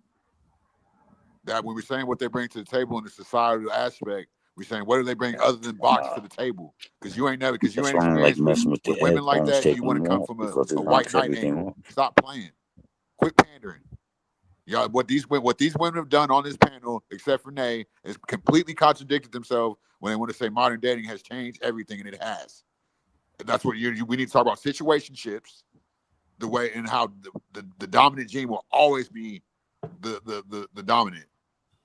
That when we're saying what they bring to the table in the societal aspect, we're saying what do they bring other than box to the table? Because you ain't experienced with women like that, and you want to come from a white knight angle. Stop playing. Quit pandering. Yeah, what these women have done on this panel, except for Nay, is completely contradicted themselves when they want to say modern dating has changed everything, and it has. And that's what we need to talk about situationships, the way and how the dominant gene will always be the dominant.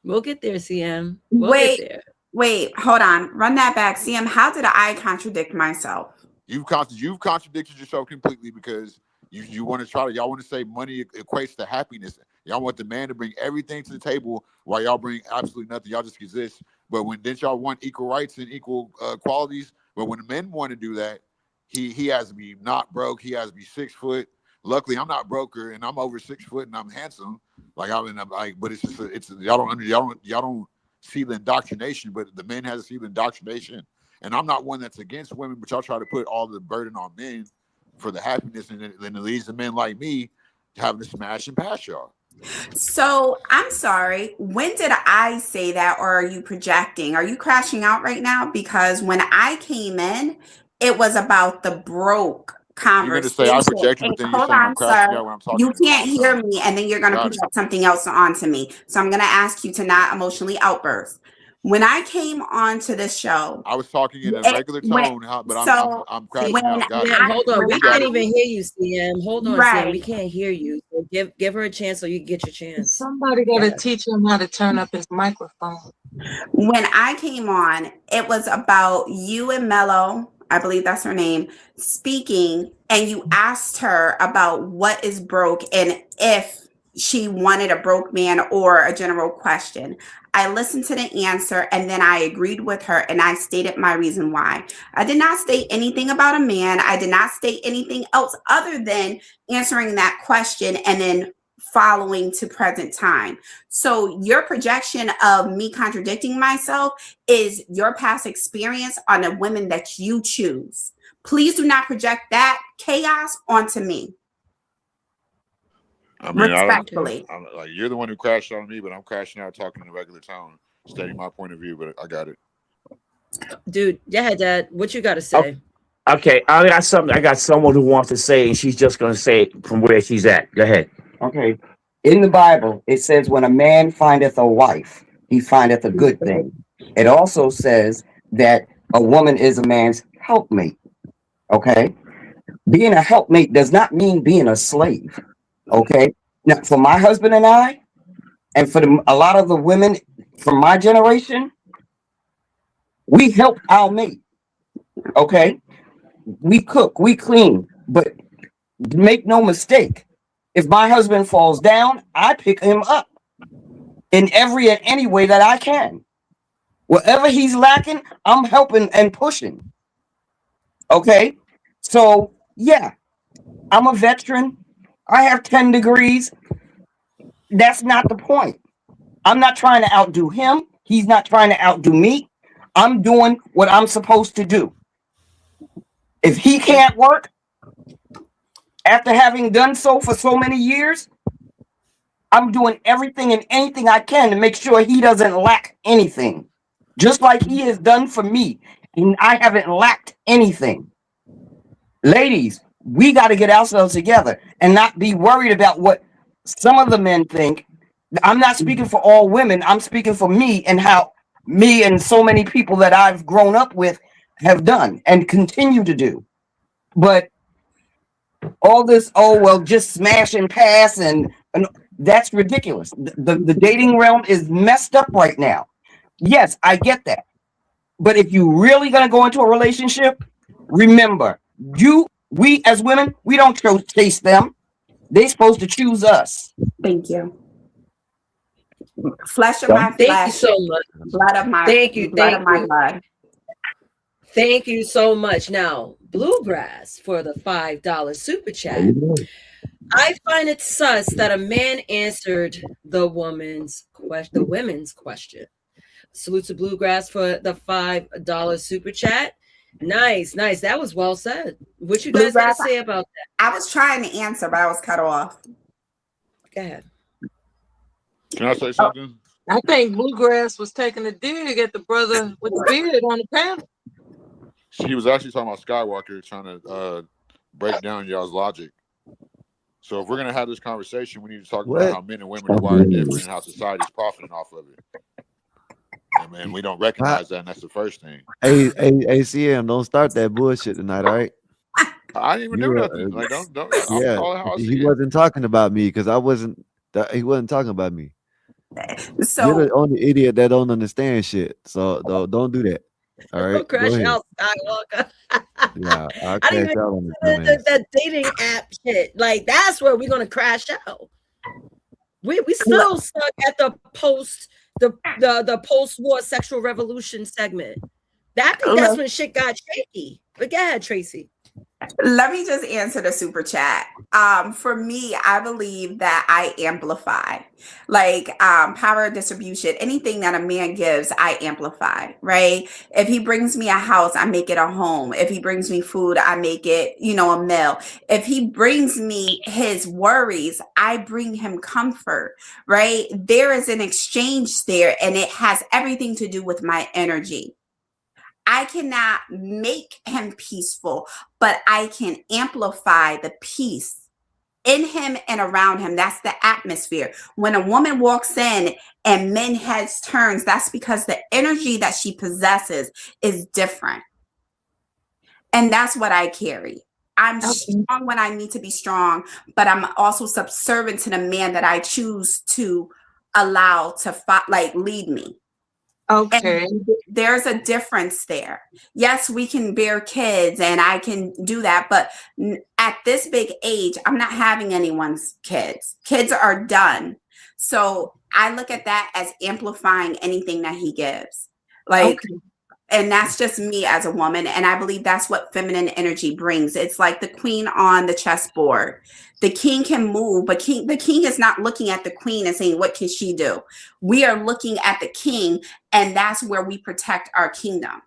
We'll get there, CM. We'll Wait, get there. wait, hold on. Run that back. CM, how did I contradict myself? You've contradicted yourself completely because you want to y'all want to say money equates to happiness. Y'all want the man to bring everything to the table while y'all bring absolutely nothing. Y'all just exist. But when didn't y'all want equal rights and equal qualities? But when the men want to do that, he has to be not broke. He has to be 6 foot. Luckily, I'm not broker and I'm over 6 foot and I'm handsome. But it's just y'all don't see the indoctrination. But the men has to see the indoctrination. And I'm not one that's against women, but y'all try to put all the burden on men for the happiness, and then it leads to men like me having to smash and pass y'all. So I'm sorry. When did I say that, or are you projecting? Are you crashing out right now? Because when I came in, it was about the broke You're going to say I conversation. projected, but then you're Hold saying I'm on, crashing sir. out when I'm talking. You can't hear me, and then you're going to Got project something else onto me. So I'm going to ask you to not emotionally outburst. When I came onto this show, I was talking in a regular tone, but I'm crashing out. Got CM, it. hold on. We can't even hear you, CM. Hold on, CM. We Right. can't hear you. So give her a chance so you can get your chance. Somebody got to teach him how to turn up his microphone. When I came on, it was about you and Mello, I believe that's her name, speaking, and you asked her about what is broke and if she wanted a broke man or a general question. I listened to the answer and then I agreed with her and I stated my reason why. I did not state anything about a man. I did not state anything else other than answering that question and then following to present time. So your projection of me contradicting myself is your past experience on the women that you choose. Please do not project that chaos onto me. I mean, respectfully. I'm like, you're the one who crashed on me, but I'm crashing out talking in a regular tone, stating my point of view, but I got it. Dude, yeah, Dad, what you got to say? Okay, I got someone who wants to say, and she's just going to say it from where she's at. Go ahead. Okay. In the Bible, it says, when a man findeth a wife, he findeth a good thing. It also says that a woman is a man's helpmate. Okay. Being a helpmate does not mean being a slave. Okay. Now, for my husband and I, and for a lot of the women from my generation, we help our mate. Okay. We cook, we clean, but make no mistake. If my husband falls down, I pick him up in every and any way that I can. Whatever he's lacking, I'm helping and pushing. Okay. So, yeah, I'm a veteran. I have 10 degrees. That's not the point. I'm not trying to outdo him. He's not trying to outdo me. I'm doing what I'm supposed to do. If he can't work, after having done so for so many years, I'm doing everything and anything I can to make sure he doesn't lack anything. Just like he has done for me. And I haven't lacked anything. Ladies, we got to get ourselves together and not be worried about what some of the men think. I'm not speaking for all women. I'm speaking for me and how me and so many people that I've grown up with have done and continue to do. But all this, oh, well, just smash and pass, and that's ridiculous. The dating realm is messed up right now. Yes, I get that. But if you really gonna go into a relationship, remember, we as women, we don't chase them. They're supposed to choose us. Thank you. Flesh of my Thank flesh. you so much. Blood of my Thank you. blood Thank of my you. blood. Thank you so much. Now, Bluegrass for the $5 super chat. I find it sus that a man answered the women's question. Salute to Bluegrass for the $5 super chat. Nice. That was well said. What you guys got to say about that? I was trying to answer, but I was cut off. Go ahead. Can I say something? I think Bluegrass was taking a dig at the brother with the beard on the panel. He was actually talking about Skywalker, trying to break down y'all's logic. So if we're gonna have this conversation, we need to talk about how men and women are wired different and how society's profiting off of it. And we don't recognize that, and that's the first thing. Hey, CM, don't start that bullshit tonight, all right? I didn't even do You nothing. Like, don't. I'll yeah, call it how I see he it. wasn't talking about me because I wasn't. He wasn't talking about me. You're the So only idiot that don't understand shit. So don't do that. All right, Don't go crash ahead. out, Skywalker. Yeah, I'll I didn't crash even out on this the, dumbass. that dating app shit. Like that's where we're gonna crash out. We still stuck at the post-war sexual revolution segment. I think that's when shit got shaky. But go ahead, Tracy. let me just answer the super chat. For me, I believe that I amplify, like power of distribution. Anything that a man gives, I amplify. Right? If he brings me a house, I make it a home. If he brings me food, I make it, a meal. If he brings me his worries, I bring him comfort. Right? There is an exchange there, and it has everything to do with my energy. I cannot make him peaceful, but I can amplify the peace in him and around him. That's the atmosphere. When a woman walks in and men heads turns, that's because the energy that she possesses is different. And that's what I carry. I'm strong when I need to be strong, but I'm also subservient to the man that I choose to allow to lead me. Okay. And there's a difference there. Yes, we can bear kids and I can do that. But at this big age, I'm not having anyone's kids. Kids are done. So I look at that as amplifying anything that he gives. And that's just me as a woman. And I believe that's what feminine energy brings. It's like the queen on the chessboard. The king can move, but the king is not looking at the queen and saying, what can she do? We are looking at the king, and that's where we protect our kingdom.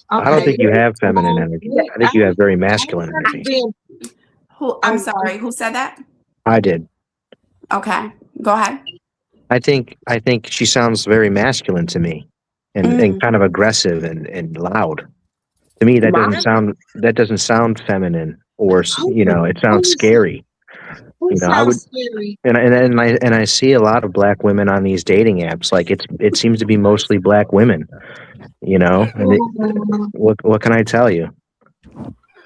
I don't think you have feminine energy. I think you have very masculine energy. I'm sorry, who said that? I did. Okay, go ahead. I think she sounds very masculine to me, and kind of aggressive and loud. To me, that doesn't sound feminine, or it sounds scary. I would, scary. and I see a lot of black women on these dating apps. Like it seems to be mostly black women. What can I tell you?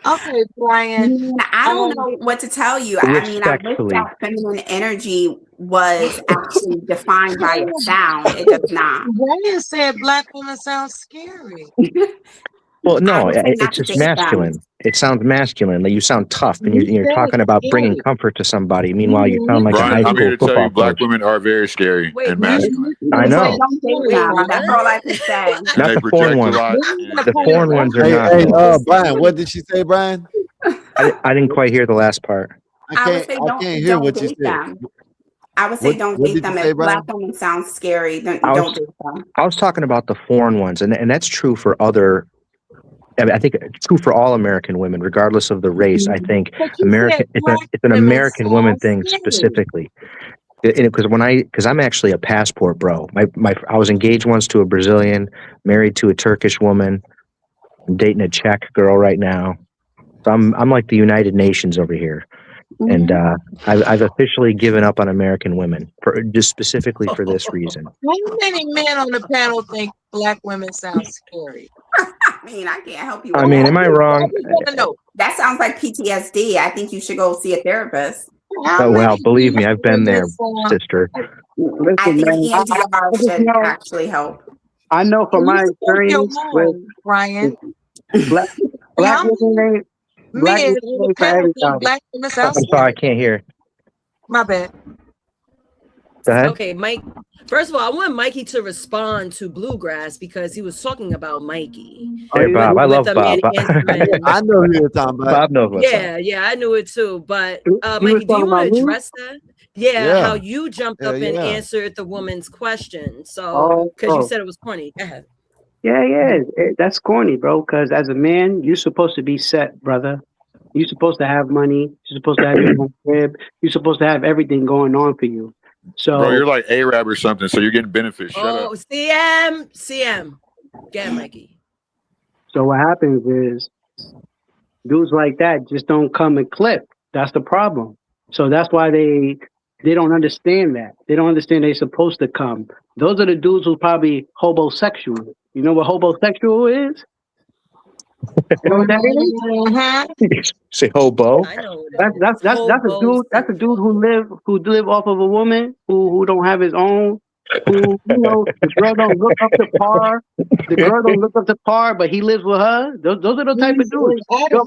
Okay, Brian. I don't know what to tell you. I mean, I wish that feminine energy was actually defined by a sound. It does not. Brian said black women sound scary. Well, no, it's just masculine. It sounds masculine. Like you sound tough, and you're talking about bringing comfort to somebody. Meanwhile, you sound like a high Brian, I'm school here to tell football you, black coach. women are very scary and masculine. I know. Don't date them. That's all I can say. And Not they the foreign project a ones. lot. The foreign ones are not. Hey, Brian, what did she say, Brian? I didn't quite hear the last part. I would say I can't hear what you date said. them. I would say don't date them. If black women sound scary, then don't date them. I was talking about the foreign ones, and that's true for other. I think it's true for all American women, regardless of the race. I think American it's an American woman thing specifically. Because I'm actually a passport bro. I was engaged once to a Brazilian, married to a Turkish woman. I'm dating a Czech girl right now. So I'm like the United Nations over here. And I've officially given up on American women just specifically for this reason. How many men on the panel think black women sound scary? I mean, I can't help you. I mean, am I wrong? That sounds like PTSD. I think you should go see a therapist. Well, believe me, I've been there, sister. I think EMDR should actually help. I know from my experience with Brian, black women ain't black women ain't for everybody. Black women sound I'm sorry, I can't hear. My bad. Go ahead. Okay, Mike. First of all, I want Mikey to respond to Bluegrass because he was talking about Mikey. Hey, Bob. I love Bob. I know who you're talking about. Bob knows what's up. Yeah, I knew it too. But Mikey, do you want to address that? Yeah, how you jumped up and answered the woman's question. So, because you said it was corny. Go ahead. Yeah, that's corny, bro. Because as a man, you're supposed to be set, brother. You're supposed to have money. You're supposed to have your own crib. You're supposed to have everything going on for you. So, bro, you're like Arab or something, so you're getting benefits. Shut up. CM. Get Mikey. So what happens is dudes like that just don't come and clip. That's the problem. So that's why they don't understand that. They don't understand they're supposed to come. Those are the dudes who's probably hobosexual. You know what hobosexual is? You know what that is? Say hobo. I know what That's it that's is. that's that's a Hobo dude. That's a dude who live off of a woman who don't have his own. Who the girl don't look up to par. The girl don't look up to par, but he lives with her. Those are the type of dudes. Yo,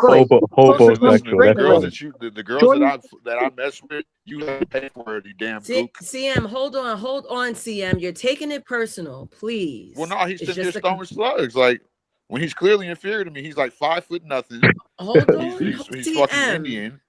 Listen, the girls Right. that you, the girls Jordan, that I mess with, you have to pay for it, you damn gook. CM, hold on, CM. You're taking it personal, please. Well, no, he's It's sitting there just a throwing slugs. Like when he's clearly inferior to me, he's like 5'0" nothing. hold on, He's fucking CM. Indian.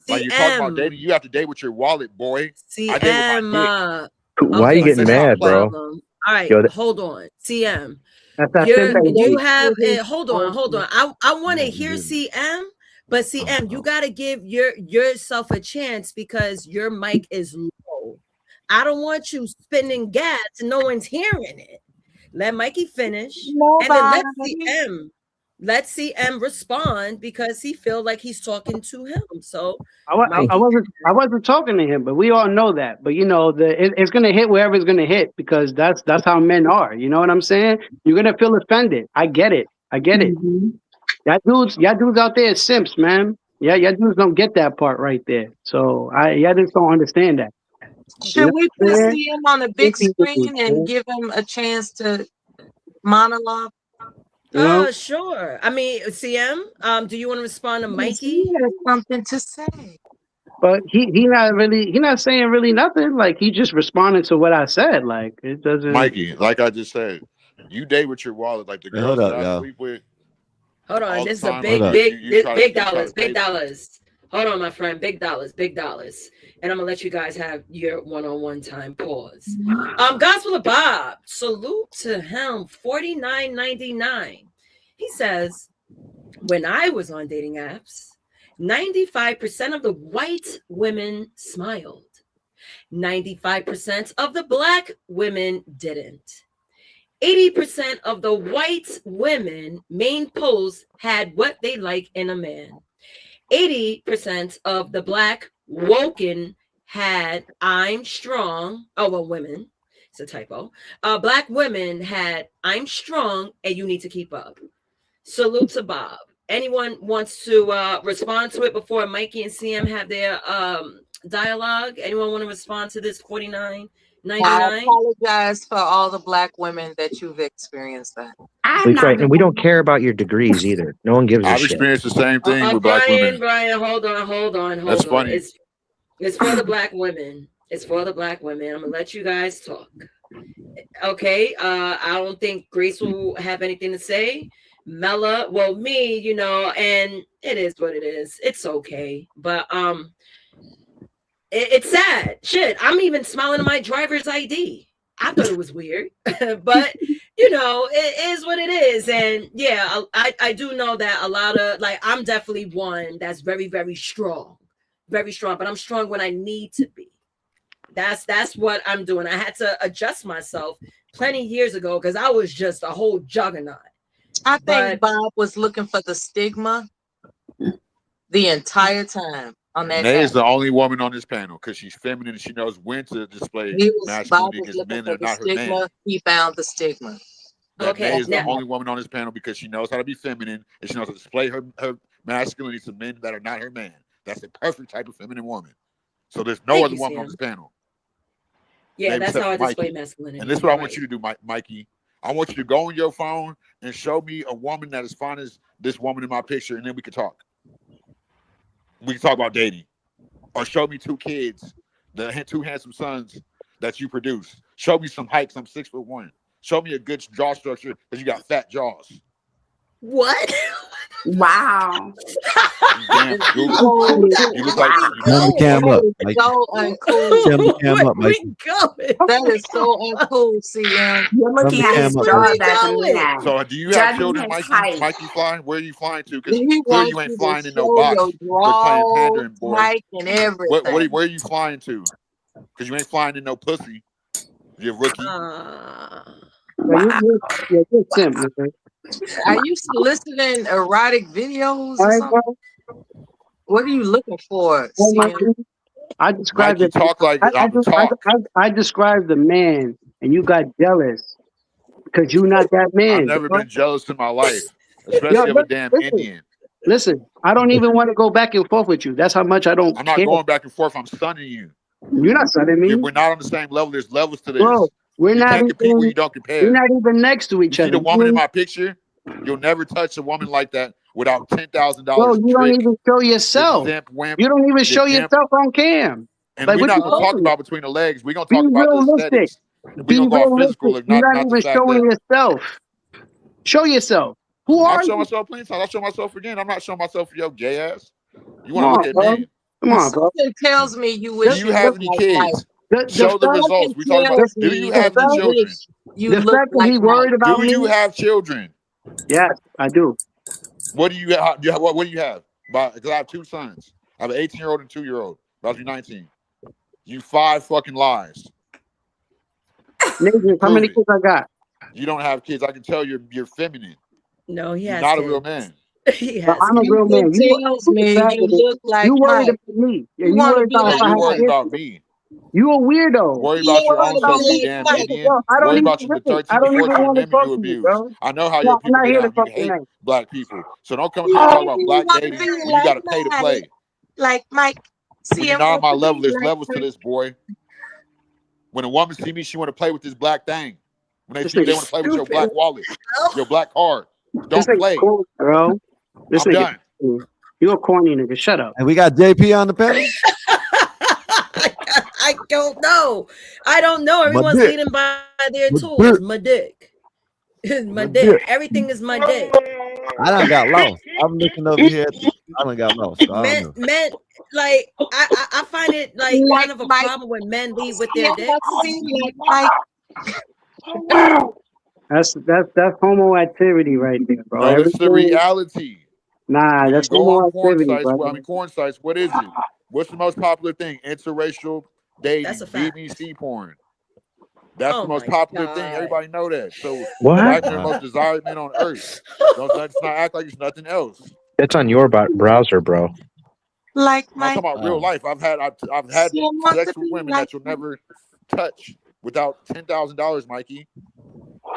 Like you're talking about dating, you have to date with your wallet, boy. I date with my CM. dick. Why are you getting mad, bro? All right, Yo, hold on, CM. that's that You simple. have hold on. I want to hear CM, but CM, you got to give yourself a chance because your mic is low. I don't want you spinning gas and no one's hearing it. Let Mikey finish, and then let CM respond because he feel like he's talking to him. So I wasn't talking to him, but we all know that. But it's gonna hit wherever it's gonna hit because that's how men are. You know what I'm saying? You're gonna feel offended. I get it. Y'all dudes out there is simps, man. Yeah, y'all dudes don't get that part right there. So y'all just don't understand that. Should we put man? CM on the big screen and give him a chance to monologue? Sure. I mean, CM, do you want to respond to Mikey? He has something to say. But he not saying really nothing. Like he just responded to what I said. Like it doesn't. Mikey, like I just said, you date with your wallet. Like the girls that I sleep with. Hold on, this is a big dollars. Hold on, my friend, big dollars. And I'm gonna let you guys have your one-on-one time. Pause. Gospel of Bob, salute to him, $49.99. He says, when I was on dating apps, 95% of the white women smiled. 95% of the black women didn't. 80% of the white women main posts had what they like in a man. 80% of the black woken had I'm strong. Oh, well, women. It's a typo. Black women had I'm strong and you need to keep up. Salute to Bob. Anyone wants to respond to it before Mikey and CM have their dialogue? Anyone want to respond to this $49.99? I apologize for all the black women that you've experienced that. Right, and we don't care about your degrees either. No one gives a I've shit. experienced the same thing with black women. Brian, hold on. That's funny. It's for the black women. It's for the black women. I'm gonna let you guys talk. Okay. I don't think Grace will have anything to say. Mella, well, me, and it is what it is. It's okay. But it's sad. Shit, I'm even smiling at my driver's ID. I thought it was weird, but it is what it is. And yeah, I do know that a lot of I'm definitely one that's very, very strong, but I'm strong when I need to be. That's what I'm doing. I had to adjust myself plenty years ago because I was just a whole juggernaut. I think Bob was looking for the stigma the entire time on that. Nay is the only woman on this panel because she's feminine and she knows when to display masculinity against men that are not her man. He found the stigma. Nay is the only woman on this panel because she knows how to be feminine and she knows how to display her masculinity to men that are not her man. That's the perfect type of feminine woman. So there's no other woman on this panel. Yeah, that's how I display masculinity. And this is what I want you to do, Mikey. I want you to go on your phone and show me a woman that is fine as this woman in my picture, and then we can talk. We can talk about dating. Or show me two kids, the two handsome sons that you produce. Show me some heights. I'm 6'1". Show me a good jaw structure because you got fat jaws. What? Wow. Damn, you look like the cam up, Mike. So uncool. Cam the cam up, Mike. That is so uncool, CM. You're looking at his jaws as a man. So do you have children, Mikey flying? Where are you flying to? Because clearly you ain't flying in no box. We're playing pandering, boy. Mike and everything. Where are you flying to? Because you ain't flying in no pussy. You rookie. You're simp, man. Are you soliciting erotic videos or something? What are you looking for? I described Mikey, talk like I described the man, and you got jealous because you're not that man. I've never been jealous in my life. especially of a damn Indian. Listen, I don't even want to go back and forth with you. That's how much I don't I'm not care. going back and forth. I'm sunning you. You're not sunning me. We're not on the same level. There's levels to this. Bro, we're you not can't compete even, where you don't compare. We're not even next to each you other. see the woman in my picture? You'll never touch a woman like that without $10,000. Bro, you don't even show yourself. You don't even show yourself on cam. And Like, we're what not you going to talk talking? about between the legs. We're going to Be talk about the realistic. aesthetics. We're Be going to go off realistic. physical, You're not not the even fact showing that yourself. Show yourself. Who I are show you? myself plenty of times. I show myself again. I'm not showing myself for your gay ass. You Come want to on, look at bro. me? Come on, bro. Something tells me you Do wish you you have looked any like kids? Mike. Show the results. We talking about. Tells Do me you have any you children? wish you looked fact that like he Mike. worried about Do me. you have children? Yes, I do. What do you have? What do you have? Because I have two sons. I have an 18-year-old and 2-year-old. About to be 19. You 5 fucking lies. Nathan, how many kids I got? You don't have kids. I can tell you're feminine. No, he You're has not kids. a real man. He But has I'm a kids. real man. tells me you look like you worried Mike. about me. You And you wanna worried be about like if I You're have worried kids. about me. You a weirdo. Worry about your own self, you be damn like Indian. Bro, I don't Worry even about the listen. 13 I to don't even 14 want to women talk you to you, abuse. bro. I know how No, your I'm people not get here to down. You talk hate tonight. black people. So don't come up here and talk about black dating when you got to pay to play. Like Mike. When you're not on my level, there's levels to this, boy. When a woman see me, she want to play with this black thing. When they see you, they want to play with your black wallet, your black card. This Don't nigga play. cool, bro. This I'm nigga, done. you a corny nigga. Shut up. And we got JP on the panel. I don't know. I don't know. Everyone's dick. leading by their My tools. dick. My dick. My My dick. dick. Everything is my dick. I done got lost. I'm looking over here. I done got lost. So I don't know. Men, like I find it like kind of a problem when men lead with their dicks. That's homo activity right there, bro. No, this is the Everything- reality. Nah, When that's you go homo on porn activity, sites, bro. porn sites, what is it? What's the most popular thing? Interracial dating, That's a fact. BBC porn. That's Oh the most my popular God. thing. Everybody know that. So What? black men are the most desired men on earth. Let's not act like it's nothing else. That's on your browser, bro. Like I'm Mike. talking about real life. I've had sex with women that you'll never touch without $10,000, Mikey.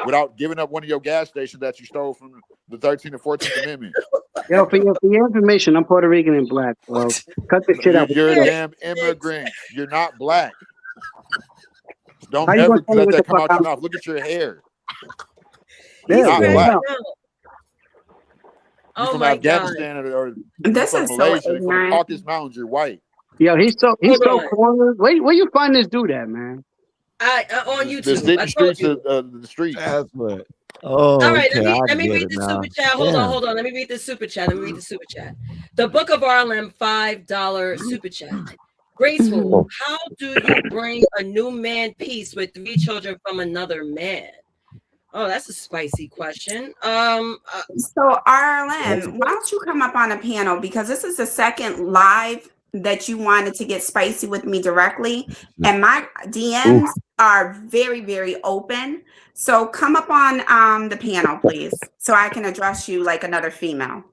Without giving up one of your gas stations that you stole from the 13th and 14th Amendment. Yo, for your information, I'm Puerto Rican and black, bro. Cut this shit out. You're a damn immigrant. You're not black. Don't How you ever gonna tell me let what that the come fuck out your I'm- mouth. Look at your hair. Yeah, You're not yeah, black. yeah. You're Oh from my Afghanistan or This from is so Malaysia, from the ignorant. Caucasus Mountains. You're white. Yo, he's so Hold on. corny. Where you find this dude at, man? On YouTube. The city I told streets you. of the streets. That's what. Oh, All right, okay. let me I read get the it now. super chat. Hold on. Let me read the super chat. The Book of Harlem, $5 super chat. Graceful, how do you bring a new man peace with 3 children from another man? Oh, that's a spicy question. So RLM, why don't you come up on a panel, because this is the second live that you wanted to get spicy with me directly, and my DMs are very, very open. So come up on the panel, please, so I can address you like another female.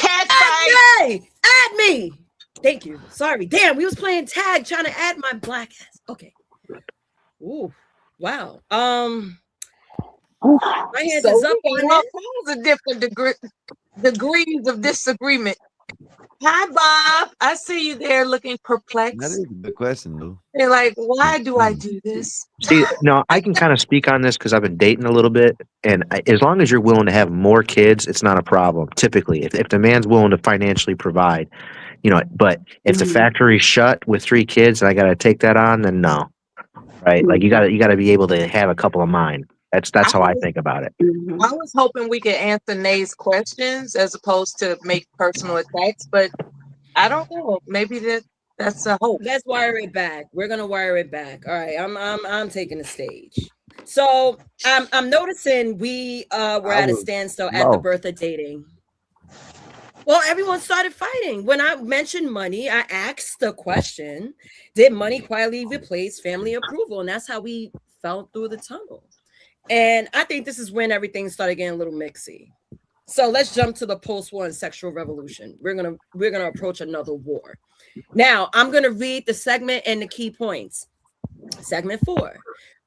Add me. Thank you. Sorry. Damn, we was playing tag trying to add my black ass. Okay. Ooh. Wow. My hands is up on all this. kinds of different degrees of disagreement. Hi, Bob. I see you there looking That perplexed. is a good question, though. They're like, why do I do this? See, no, I can kind of speak on this because I've been dating a little bit, and as long as you're willing to have more kids, it's not a problem. Typically, if the man's willing to financially provide, but if the factory's shut with 3 kids and I got to take that on, then no, right? Like you got to be able to have a couple of mine. That's how I think about it. I was hoping we could answer Nay's questions as opposed to make personal attacks, but I don't know. Maybe that's a hope. Let's wire it back. We're gonna wire it back. All right, I'm taking the stage. So I'm noticing we were at a standstill at the birth of dating. Well, everyone started fighting. When I mentioned money, I asked the question, did money quietly replace family approval? And that's how we fell through the tunnel. And I think this is when everything started getting a little mixy. So let's jump to the post-war and sexual revolution. We're gonna approach another war. Now I'm gonna read the segment and the key points. Segment 4: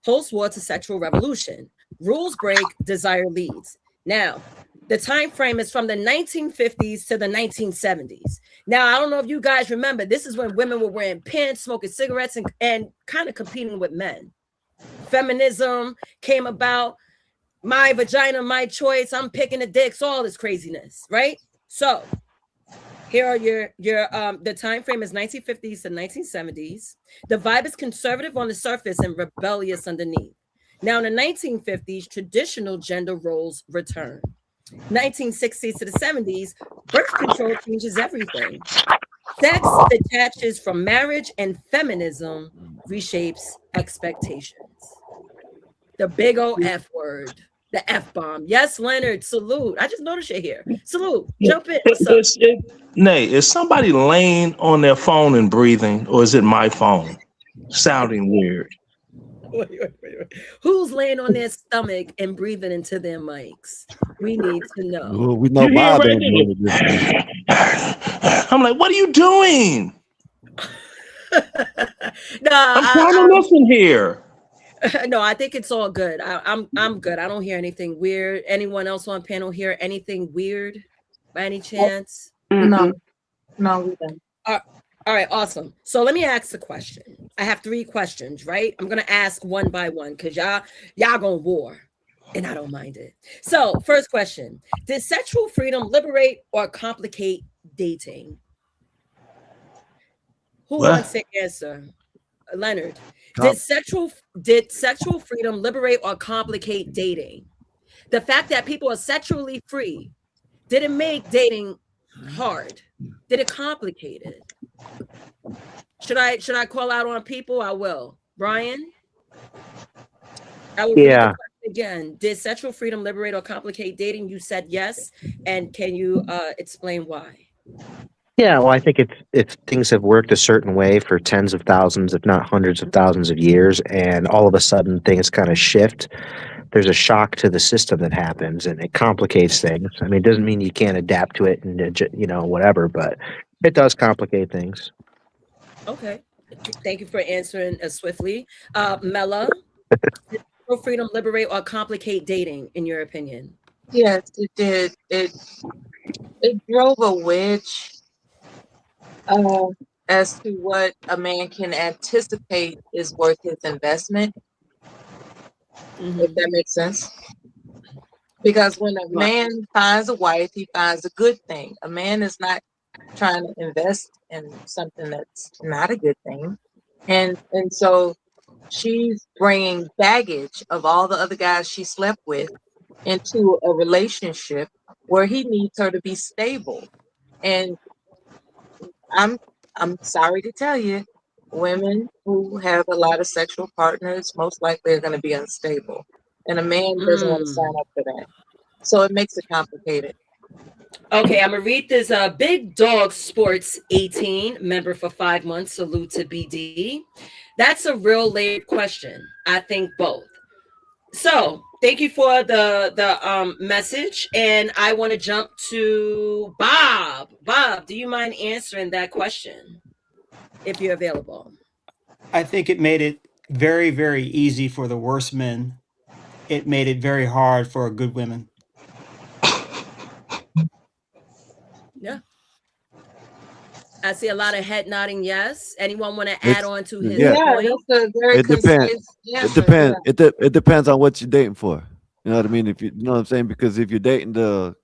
post-war to sexual revolution. Rules break, desire leads. Now, The time frame is from the 1950s to the 1970s. Now, I don't know if you guys remember, this is when women were wearing pants, smoking cigarettes, and kind of competing with men. Feminism came about, my vagina, my choice, I'm picking the dicks, all this craziness, right? So here are your the time frame is 1950s to 1970s. The vibe is conservative on the surface and rebellious underneath. Now, in the 1950s, traditional gender roles return. 1960s to the 70s, birth control changes everything. Sex detaches from marriage and feminism reshapes expectations. The big old F word, the F bomb. Yes, Leonard, salute. I just noticed you're here. Salute. Jump in. What's up? Nate, is somebody laying on their phone and breathing, or is it my phone sounding weird? Wait. Who's laying on their stomach and breathing into their mics? We need to know. Well, we know You hear Bob right ain't doing it this time. I'm like, what are you doing? No, I'm trying to listen here. No, I think it's all good. I'm good. I don't hear anything weird. Anyone else on panel hear anything weird by any chance? No, we don't. All right, awesome. So let me ask a question. I have 3 questions, right? I'm gonna ask one by one because y'all gonna war, and I don't mind it. So, first question: did sexual freedom liberate or complicate dating? Who wants to answer? Leonard. Did sexual freedom liberate or complicate dating? The fact that people are sexually free, did it make dating hard? Did it complicate it? Should I call out on people? I will. Brian? I will read the question again. Did sexual freedom liberate or complicate dating? You said yes. And can you explain why? Yeah, well, I think if things have worked a certain way for tens of thousands, if not hundreds of thousands of years, and all of a sudden things kind of shift, there's a shock to the system that happens, and it complicates things. I mean, it doesn't mean you can't adapt to it and whatever, but it does complicate things. Okay, thank you for answering swiftly. Mela, did sexual freedom liberate or complicate dating, in your opinion? Yes, it did. It drove a wedge as to what a man can anticipate is worth his investment, if that makes sense. Because when a man finds a wife, he finds a good thing. A man is not trying to invest in something that's not a good thing. And so she's bringing baggage of all the other guys she slept with into a relationship where he needs her to be stable. And I'm sorry to tell you, women who have a lot of sexual partners most likely are going to be unstable. And a man doesn't want to sign up for that. So it makes it complicated. Okay, I'm gonna read this. Big Dog Sports 18, member for 5 months. Salute to BD. That's a real late question. I think both. So thank you for the message, and I want to jump to Bob. Bob, do you mind answering that question if you're available? I think it made it very, very easy for the worst men. It made it very hard for good women. Yeah. I see a lot of head nodding yes. Anyone want to add on to his point? That's a very It depends. It depends on what you're dating for. You know what I mean? If you know what I'm saying, because if you're dating to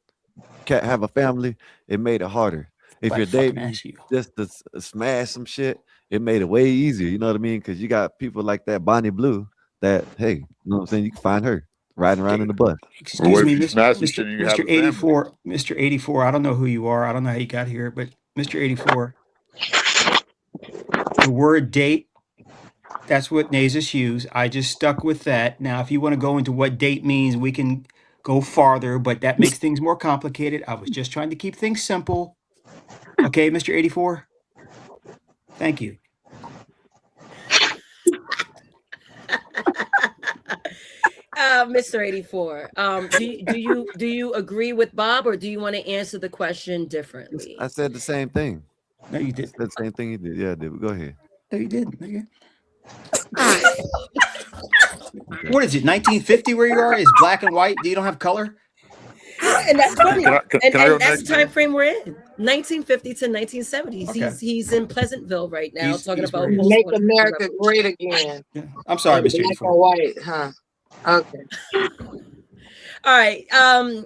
have a family, it made it harder. If you're dating just to smash some shit, it made it way easier. You know what I mean? Because you got people like that Bonnie Blue that, hey, you know what I'm saying? You can find her riding around in the bus. Excuse me, Mr. 84. Mr. 84, I don't know who you are. I don't know how you got here, but Mr. 84, the word date, that's what Nasus used. I just stuck with that. Now, if you want to go into what date means, we can go farther, but that makes things more complicated. I was just trying to keep things simple. Okay, Mr. 84? Thank you. Mr. 84, do you agree with Bob, or do you want to answer the question differently? I said the same thing. No, you did. I said the same thing you did. Yeah, I did. Go ahead. No, you didn't. Okay. What is it, 1950 where you are? Is black and white? You don't have color? And that's funny. Can I go And that's next, the time man? frame we're in. 1950 to 1970s. Okay. He's in Pleasantville right now talking He's about where he is. Make post-war America revolution. great again. Yeah. I'm sorry, In Miss black Jennifer. and white, huh? Okay. All right.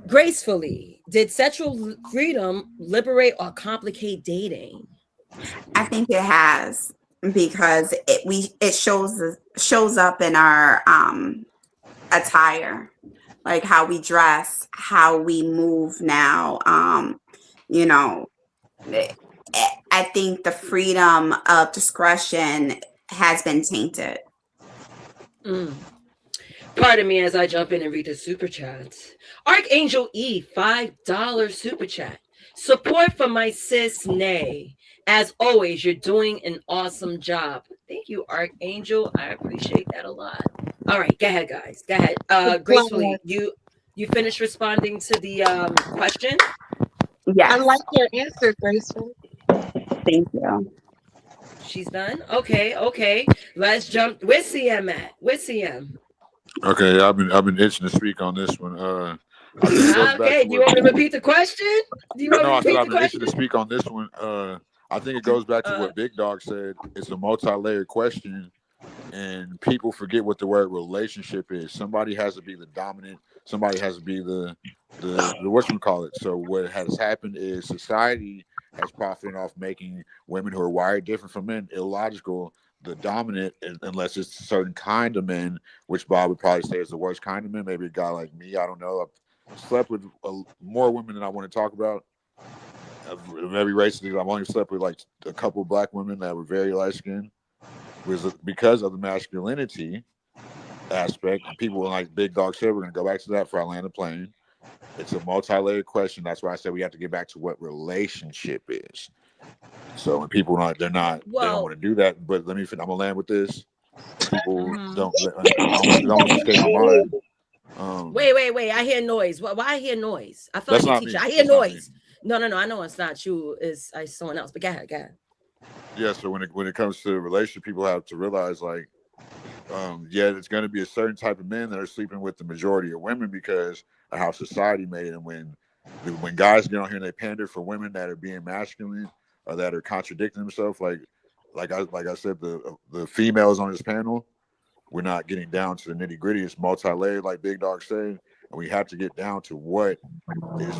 Gracefully, did sexual freedom liberate or complicate dating? I think it has, because it shows up in our attire, like how we dress, how we move now. You know, I think the freedom of discretion has been tainted. Mm. Pardon me as I jump in and read the super chats. Archangel E, $5 super chat. Support for my sis Nay. As always, you're doing an awesome job. Thank you, Archangel. I appreciate that a lot. All right, go ahead, guys. Go ahead. Gracefully, you finished responding to the question? I Yes. like your answer, Graceful. Thank you. She's done? Okay. Let's jump. Where's CM at? Where's CM? Okay, I've been itching to speak on this one. I think it goes back Okay, to do you what. want me to repeat the question? Do you want me No, to I said repeat I've the been itching to question? speak on this one. I think it goes back to what Big Dog said. It's a multi-layered question, and people forget what the word relationship is. Somebody has to be the dominant. Somebody has to be the whatchamacallit. So what has happened is society has profited off making women who are wired different from men illogical, the dominant, unless it's a certain kind of men, which Bob would probably say is the worst kind of men. Maybe a guy like me. I don't know. I've slept with more women than I want to talk about. Of every race, I've only slept with like a couple of black women that were very light skinned. Was because of the masculinity aspect, and people like Big Dog said, we're going to go back to that for our land of plane. It's a multi-layered question. That's why I said we have to get back to what relationship is. So when people they don't want to do that. But let me. I'm gonna land with this. People don't. It almost escaped my mind. Wait. I hear noise. Why I hear noise? I feel That's like a not teacher. me. I hear That's not me. noise. No. I know it's not you. It's someone else. But go ahead. Yeah. So when it comes to relationship, people have to realize like, it's going to be a certain type of men that are sleeping with the majority of women because of how society made it. And when guys get on here and they pander for women that are being masculine or that are contradicting themselves, like I said, the females on this panel, we're not getting down to the nitty gritty. It's multi-layered, like Big Dog said, and we have to get down to what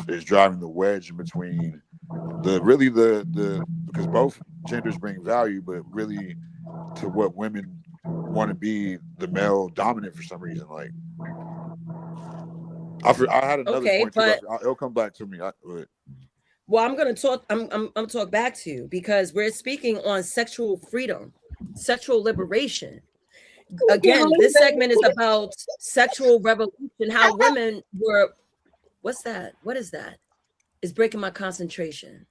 is driving the wedge in between the because both genders bring value, but really to what women want to be the male dominant for some reason. Like I had another Okay, point too. but It'll come back to me. well, I'm gonna talk. I'm talk back to you because we're speaking on sexual freedom, sexual liberation. Again, this segment is about sexual revolution. How women were. What's that? What is that? It's breaking my concentration.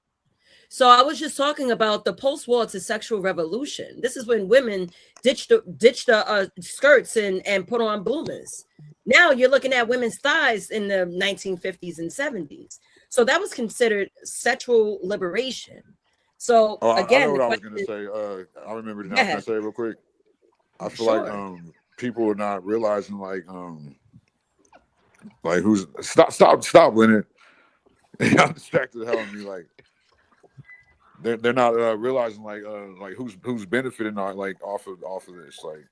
So I was just talking about the post-war to sexual revolution. This is when women ditched the skirts and put on bloomers. Now you're looking at women's thighs in the 1950s and 70s. So that was considered sexual liberation. So I know again, what the I was question going to say. I remember now. go Can I ahead. say it real quick? I feel Sure. like people are not realizing like who's stop Leonard. I'm distracted the hell out of me. Like they're not realizing like who's benefiting like off of this. Like,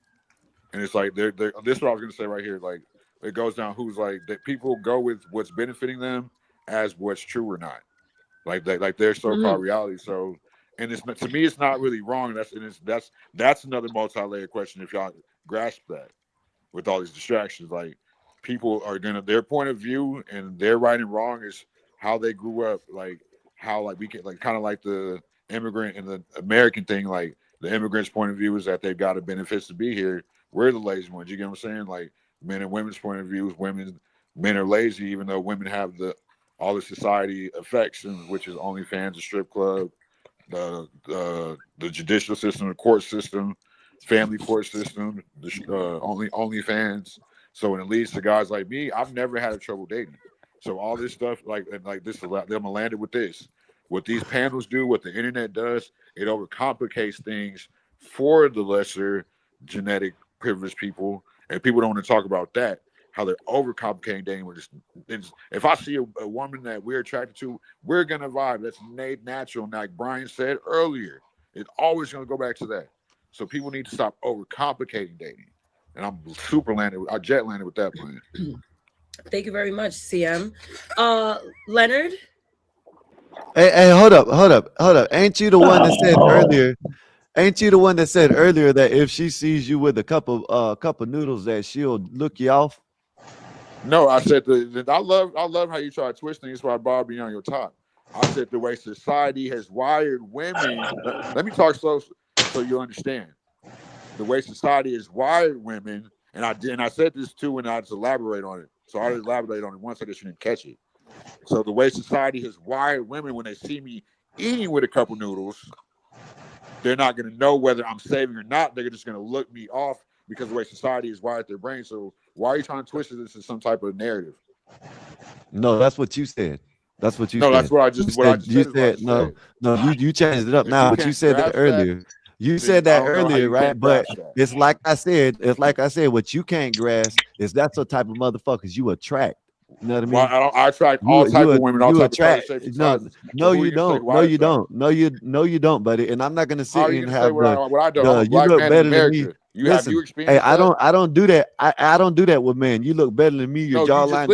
and it's like they're this is what I was gonna say right here. Like it goes down who's like that people go with what's benefiting them as what's true or not. Like their so-called reality. So and it's to me it's not really wrong. That's another multi-layered question if y'all grasp that with all these distractions. Like people are gonna their point of view and their right and wrong is how they grew up, like how like we can like kind of like the immigrant and the American thing, like the immigrant's point of view is that they've got the benefits to be here. We're the lazy ones. You get what I'm saying? Like men and women's point of view is men are lazy, even though women have all the society effects, which is OnlyFans, a strip club, the judicial system, the court system, family court system, the OnlyFans. So when it leads to guys like me, I've never had trouble dating. So all this stuff, like this, I'm gonna land it with this. What these panels do, what the internet does, it overcomplicates things for the lesser genetic privileged people, and people don't want to talk about that. how they're overcomplicating dating. If I see a woman that we're attracted to, we're gonna vibe. That's natural. And like Brian said earlier, it's always gonna go back to that. So people need to stop overcomplicating dating. And I'm I jet landed with that plan. Thank you very much, CM. Leonard. Hey, hold up. Ain't you the one that said earlier? Ain't you the one that said earlier that if she sees you with a cup of noodles, that she'll look you off? No, I said I love how you try to twist things by Bobby on your top. I said the way society has wired women. Let me talk so you understand. The way society has wired women, and I said this too, and I just elaborate on it. So I'll elaborate on it once I guess you didn't catch it. So the way society has wired women, when they see me eating with a couple noodles, they're not going to know whether I'm saving or not. They're just going to look me off because the way society has wired their brain. So why are you trying to twist this into some type of narrative? No, that's what you said. That's what you no, said. that's what I just said. You changed it up now, but you said that earlier. You said that earlier, right? But it's like I said, what you can't grasp is that's the type of motherfuckers you attract. You know what I mean? Well, I attract all type of women, all type of color shapes and sizes. No, you don't. No, you don't. No, you don't, buddy. And I'm not gonna sit here and have what I do. I'm a you black look man better in than me. America. Listen, hey, I don't do that. I don't do that with men. You look better than me. Your jawline,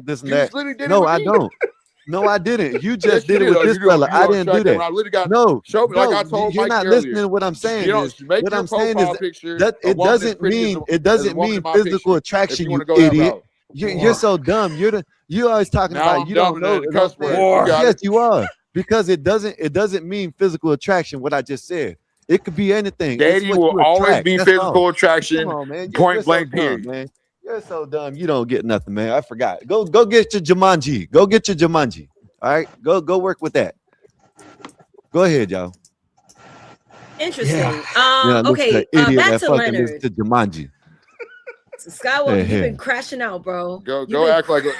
this and that. No, I don't. No, I didn't. You just did it with this fella. I didn't do that. No, show me like I told you're Mike not earlier. listening to what I'm saying. What I'm saying is that it doesn't mean physical attraction. You idiot. You're so dumb. You're always talking about you don't know. Yes, you are, because it doesn't mean physical attraction. What I just said. It could be anything. Dating will always be physical attraction. Come on, man. Point blank, period. Man. You're so dumb. You don't get nothing, man. I forgot. Go get your Jumanji. Go get your Jumanji. All right. Go work with that. Go ahead, y'all. Interesting. Yeah. Okay. Back to Leonard. To Jumanji. Skywalker, you've been crashing out, bro. Go act like a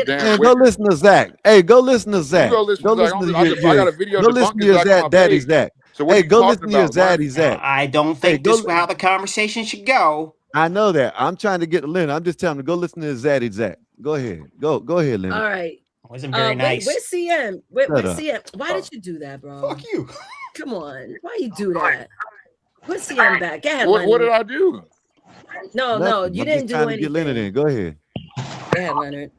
damn. Man, go listen to Zach. Hey, go listen to Zach. Go listen to Zach. I got a video. Go listen to your daddy Zach. So hey, go listen to your zaddy Zach. I don't think this is how the conversation should go. I know that. I'm trying to get to Lynn. I'm just telling him to go listen to his zaddy Zach. Go ahead. Go ahead, Lynn. All right. Wasn't very nice. Where's CM? Where's CM? Why did you do that, bro? Fuck you. Come on. Why you do that? Put CM back. Go ahead, what did I do? No, you didn't do anything. Get Leonard in. Go ahead. Go ahead, Leonard.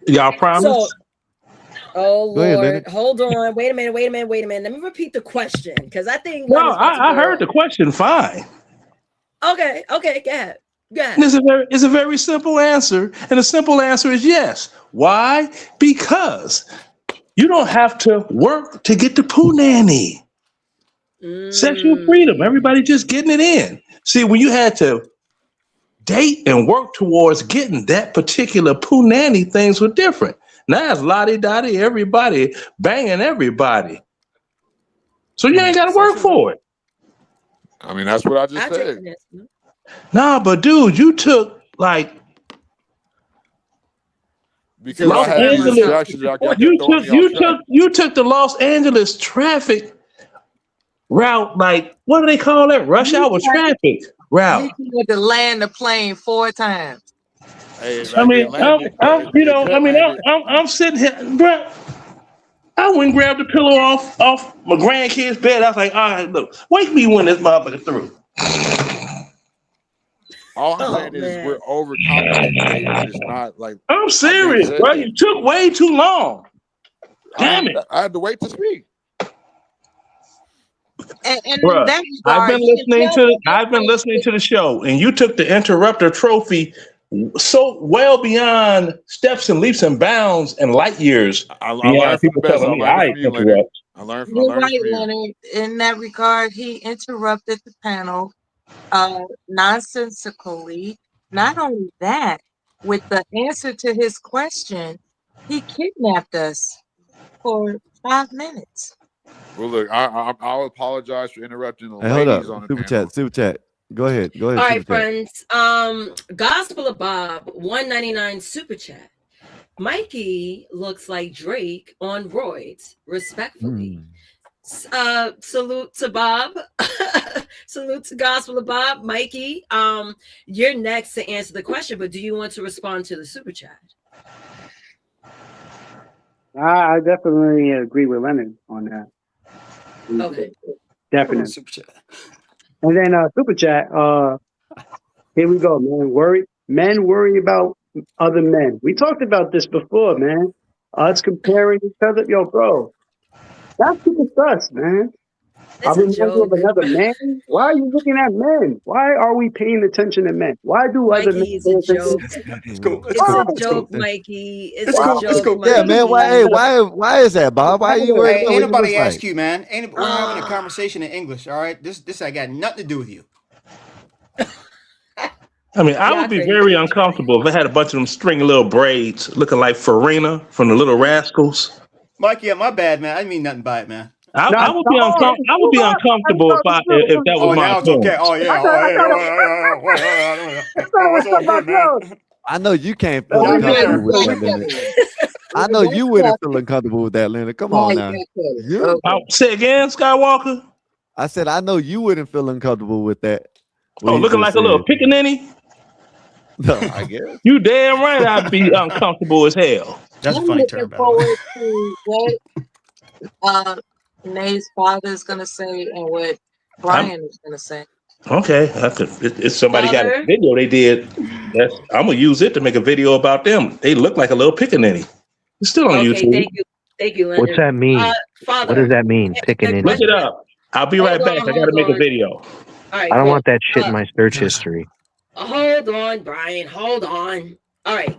Y'all promise? Oh Lord, hold on. Wait a minute. Let me repeat the question, because I think I heard the question fine. Okay, go ahead. It's a very simple answer, and the simple answer is yes. Why? Because you don't have to work to get the poo nanny. Sexual freedom. Everybody just getting it in. See, when you had to date and work towards getting that particular poo nanny, things were different. Now it's lottie-dottie, everybody banging everybody. So you ain't got to work for it. I mean, that's what I just said. Nah, but dude, you took because Los Angeles. You took the Los Angeles traffic route. Like, what do they call that? Rush hour traffic route. You had to land the plane 4 times. Hey, I'm sitting here, bro. I went and grabbed the pillow off my grandkid's bed. I was like, all right, look, wake me when this motherfucker through. All I'm saying is we're overcomplicating. It's not like I'm serious, bro. You took way too long. Damn it! I had to wait to speak. And bruh, I've been listening to the show, and you took the interrupter trophy so well beyond steps and leaps and bounds and light years. I learned from the best. I learned from You're right, Leonard. In that regard, he interrupted the panel nonsensically. Not only that, with the answer to his question, he kidnapped us for 5 minutes. Well, look, I'll apologize for interrupting the ladies on the panel. Super chat. Go ahead. All right, friends. Gospel of Bob, $1.99 super chat. Mikey looks like Drake on roids, respectfully. Salute to Bob. Salute to Gospel of Bob. Mikey, you're next to answer the question, but do you want to respond to the super chat? I definitely agree with Leonard on that. Okay. Definitely. Super chat. And then super chat. Here we go, man. Men worry about other men. We talked about this before, man. Us comparing each other. Yo, bro, that's super sus, man. It's I a remember of joke. another man. Why are you looking at men? Why are we paying attention to men? Why do other men Mikey, it's pay a attention joke. to men? It's cool. It's It's cool. a It's cool. joke, Mikey. It's It's a cool. It's joke, cool. Yeah, man. Why? Hey, Mikey. why is that, Bob? Why are you worried Hey, about ain't what he looks nobody asked like? you, man. We're having a conversation in English, all right? This I got nothing to do with you. I mean, I Y'all would be crazy. very uncomfortable if I had a bunch of them stringy little braids looking like Farina from the Little Rascals. Mikey, my bad, man. I didn't mean nothing by it, man. Nah, I would be I would be uncomfortable if that was Oh, my now it's okay. appearance. Oh, yeah. Oh, it's all good, man. I know you can't feel Y'all uncomfortable there. with that, Leonard. I know you wouldn't feel uncomfortable with that, Leonard. Come on now. You? Say again, Skywalker. I said I know you wouldn't feel uncomfortable with that. What Oh, he looking just like a little said. pickaninny? No, I guess. You damn right I'd be uncomfortable as hell. That's a I'm funny looking term, by the way. forward to what Nate's father is going to say and what Brian is going to say. Okay, if somebody got a Father? video they did, I'm gonna use it to make a video about them. They look like a little pickaninny. It's still on Okay, YouTube. thank you, Leonard. What's that mean? Father, What does that mean? Picking in. Look it up. I'll be right back. I gotta make a video. All right, I don't cool. want that shit in my search history. Hold on, Brian. Hold on. All right,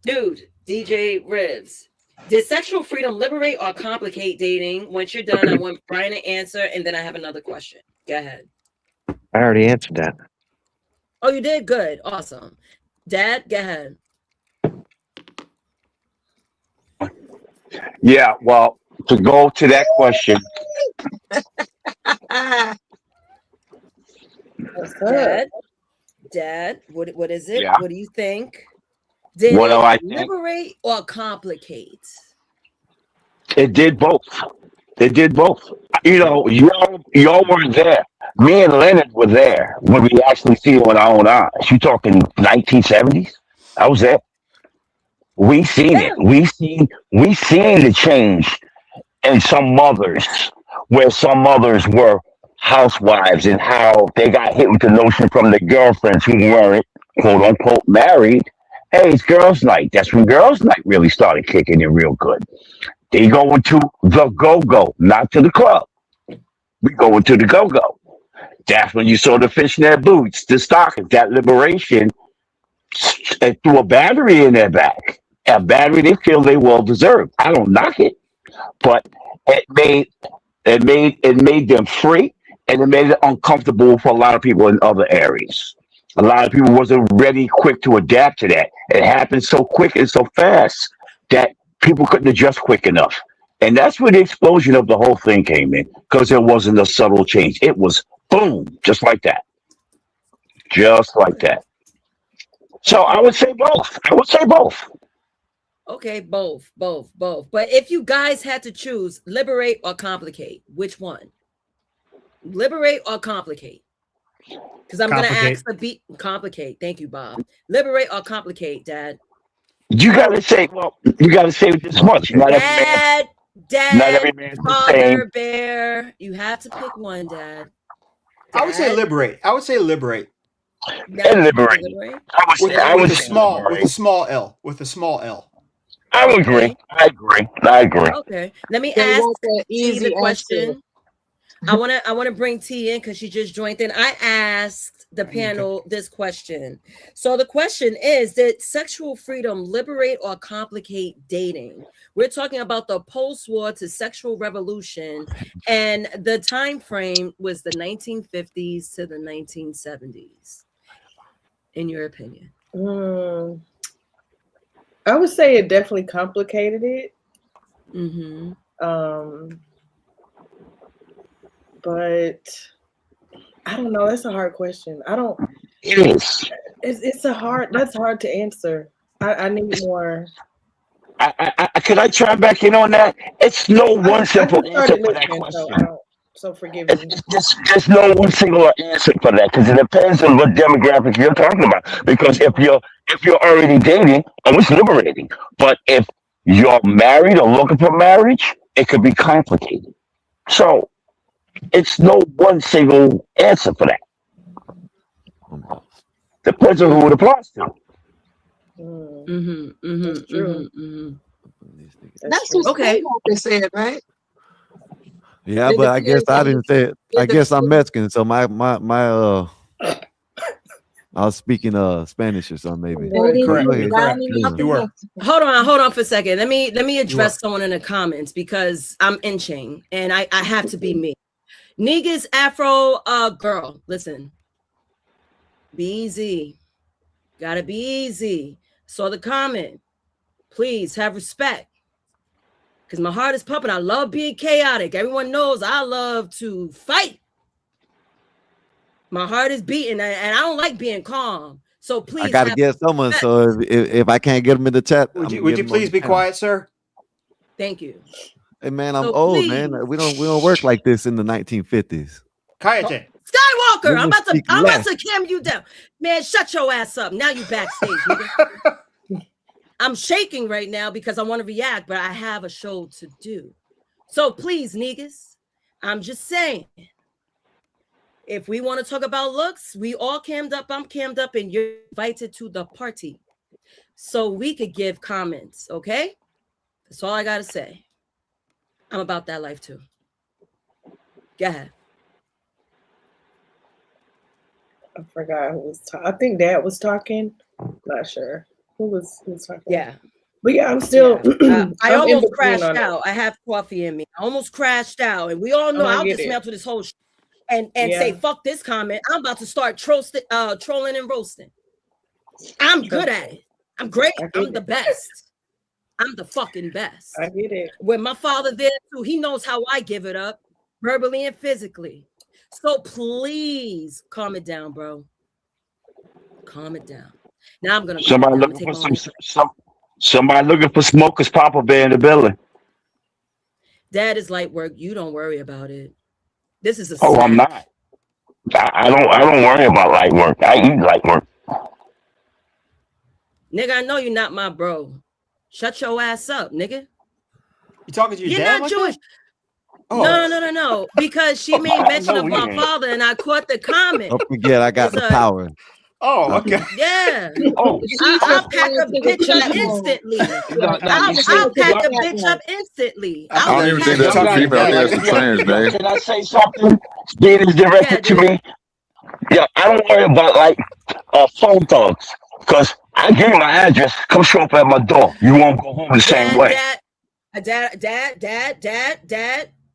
dude, DJ Ribs. Did sexual freedom liberate or complicate dating? Once you're done, I want Brian to answer, and then I have another question. Go ahead. I already answered that. Oh, you did? Good. Awesome. Dad, go ahead. Yeah, well, to go to that question, Dad, what is it? Yeah. What do you think? Did What do it I think? liberate or complicate? it did both. It did both. You know, y'all weren't there. Me and Leonard were there when we actually see it with our own eyes. You talking 1970s? I was there. We seen it. We seen the change in some mothers, where some mothers were housewives and how they got hit with the notion from the girlfriends who weren't quote unquote married. Hey, it's girls' night. That's when girls' night really started kicking in real good. They go into the go-go, not to the club. We go into the go-go. That's when you saw the fishnet boots, the stockings, that liberation, and threw a battery in their back. A battery they feel they well deserved. I don't knock it, but it made them free, and it made it uncomfortable for a lot of people in other areas. A lot of people wasn't ready quick to adapt to that. It happened so quick and so fast that people couldn't adjust quick enough. And that's where the explosion of the whole thing came in, because there wasn't a subtle change. It was boom, just like that. Just like that. So I would say both. I would say both. Okay, both. But if you guys had to choose liberate or complicate, which one? Liberate or complicate? Because I'm going to ask the beat. Complicate. Thank you, Bob. Liberate or complicate, Dad? You gotta say it this much. Not every man's the Father, same. Bear. You have to pick one, Dad. I would say liberate. And liberate. I would With a say small liberate. With a small L. I would agree. I agree. Okay. Let me They ask want that T easy the question. answer. I want to bring T in because she just joined in. I asked the panel this question. So the question is, did sexual freedom liberate or complicate dating? We're talking about the post-war to sexual revolution, and the time frame was the 1950s to the 1970s. In your opinion? I would say it definitely complicated it. Mm-hmm. But I don't know. That's a hard question. It is. That's hard to answer. I need more. Could I try back in on that? It's no one simple answer for that question. So forgive It's, me. there's no one singular answer for that because it depends on what demographic you're talking about. Because if you're already dating, oh, it's liberating. But if you're married or looking for marriage, it could be complicated. So it's no one single answer for that. Depends on who it applies to. That's true. That's just Okay. what they said, right? Yeah, It but I guess depends I on didn't say it. I it guess I'm depends. Mexican, so I was speaking Spanish or something maybe. Ladies But go is ahead. rounding Yeah. up the Mexican. Hold on for a second. Let me You are. address someone in the comments because I'm inching and I have to be me. Niggas Afro girl, listen. Be easy. Gotta be easy. Saw the comment. Please have respect. Because my heart is pumping. I love being chaotic. Everyone knows I love to fight. My heart is beating and I don't like being calm. So please I gotta have get someone. respect. So if I can't get them in the chat, Would I'm you gonna get please them on the be panel. quiet, sir? Thank you. Hey man, I'm So old, please. man. We don't work like this in the 1950s. Cállate. Skywalker, Women I'm about speak to less. cam you down. Man, shut your ass up. Now you backstage, nigga. I'm shaking right now because I want to react, but I have a show to do. So please, niggas, I'm just saying, if we want to talk about looks, we all cammed up, I'm cammed up, and you're invited to the party. So we could give comments, okay? That's all I gotta say. I'm about that life too. Go ahead. I forgot who was talking. I think Dad was talking. Not sure who was talking. Yeah. But yeah, I'm still. Yeah. I I'm in almost between crashed on it. out. I have coffee in me. I almost crashed out. And we all know Oh, I I'll get it. dismantle this whole and Yeah. say, fuck this comment. I'm about to start trolling and roasting. I'm good at it. I'm great. I'm the best. I'm the fucking best. I get it. With my father there too, he knows how I give it up, verbally and physically. So please calm it down, bro. Calm it down. Now I'm gonna Somebody calm it down. looking for somebody looking for smokers. Papa Bear in the building. Dad is light work. You don't worry about it. This is a Oh, I'm snack. not. I don't worry about light work. I eat light work. Nigga, I know you're not my bro. Shut your ass up, nigga. You talking to your You're dad not like Jewish. that? Oh. No. Because she made mention of my father and I caught the comment. Don't forget, I got the power. Oh, okay. Yeah. Oh, I'll pack a bitch up instantly. I'll pack a bitch up instantly. I don't even think that's a female. I think that's a trans, man. Can I say something? Being is directed to me. Yeah, I don't worry about like phone calls because I give you my address. Come show up at my door. You won't go home the same way. Dad.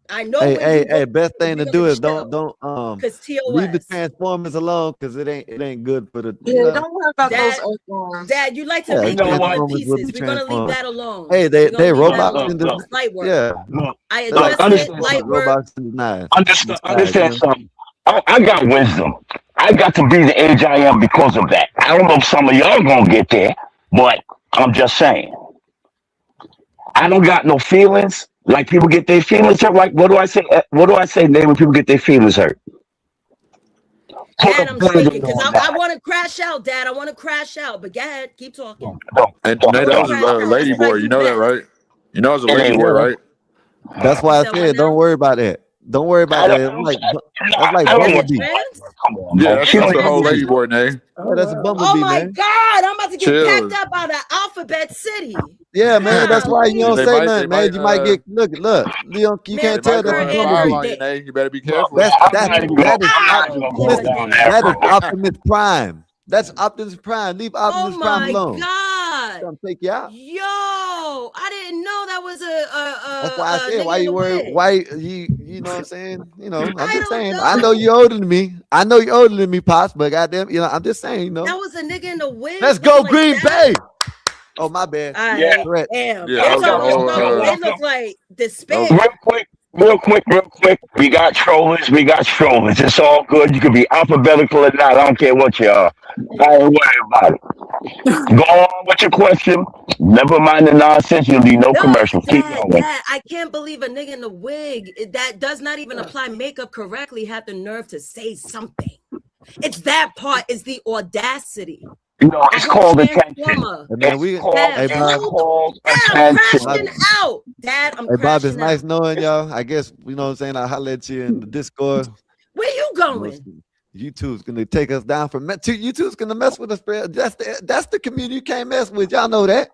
I know. Hey, best thing to do is don't leave the TOS. Transformers alone because it ain't good for the. Yeah, don't worry about Dad, those earthworms. Dad, you like to Yeah, make Transformers it will pieces. be We're gonna leave transformed. that alone. Hey, We're gonna they leave that robots alone. in the It's light work. yeah. I Look, addressed it. Light work. Robots in the knife. Understand something. I got wisdom. I got to be the age I am because of that. I don't know if some of y'all gonna get there, but I'm just saying. I don't got no feelings. Like people get their feelings hurt. Like what do I say? What do I say, Nate, when people get their feelings hurt? Dad, I'm shaking because I want to crash out, Dad. I want to crash out. But go ahead, keep talking. And Nate, that was a lady boy. You know that, right? You know it's a lady boy, right? That's why I said don't worry about that. Don't worry about that. That's like Bumblebee. Yeah, that's a whole lady boy, Nate. Yeah, that's a Bumblebee, Oh my man. God, I'm about to get Chill. packed up by the Alphabet City. Yeah, man. That's why you don't They say might- nothing, they man. might, You might get look. You can't tell They might that's a go ahead and file on Bumblebee. you, Nate. You better be careful. That is Optimus Prime. That's Optimus Prime. Leave Optimus Oh Prime my alone. God. Come take you out. Yo, I didn't know that was That's why I said nigga why in you the worry. wig. Why you know what I'm saying? You know, I'm just saying. I know you're older than me. I know you're older than me, Pops. But goddamn, I'm just saying. That was a nigga in the wig. Let's looking go, like Green that? Bay. Oh, my bad. All right, Yeah. Correct. damn. Yeah, That's that was all the whole, they look like despair. Real quick. We got trollers. It's all good. You can be alphabetical or not. I don't care what you are. I ain't worried about it. Go on with your question. Never mind the nonsense. You'll need no No, commercials. Keep Dad, going. Dad, I can't believe a nigga in a wig that does not even apply makeup correctly had the nerve to say something. It's that part, is the audacity. No, A it's whole called attention. transformer. Hey man, It's we called, Dad, hey it's Bob, called Dad, I'm attention. crashing out. Dad, I'm hey Bob, it's crashing nice out. knowing y'all. I guess you know what I'm saying. I'll holler at you in the Discord. Where you You know, going? YouTube's gonna take us down from YouTube's gonna mess with us, bro. That's the community you can't mess with. Y'all know that.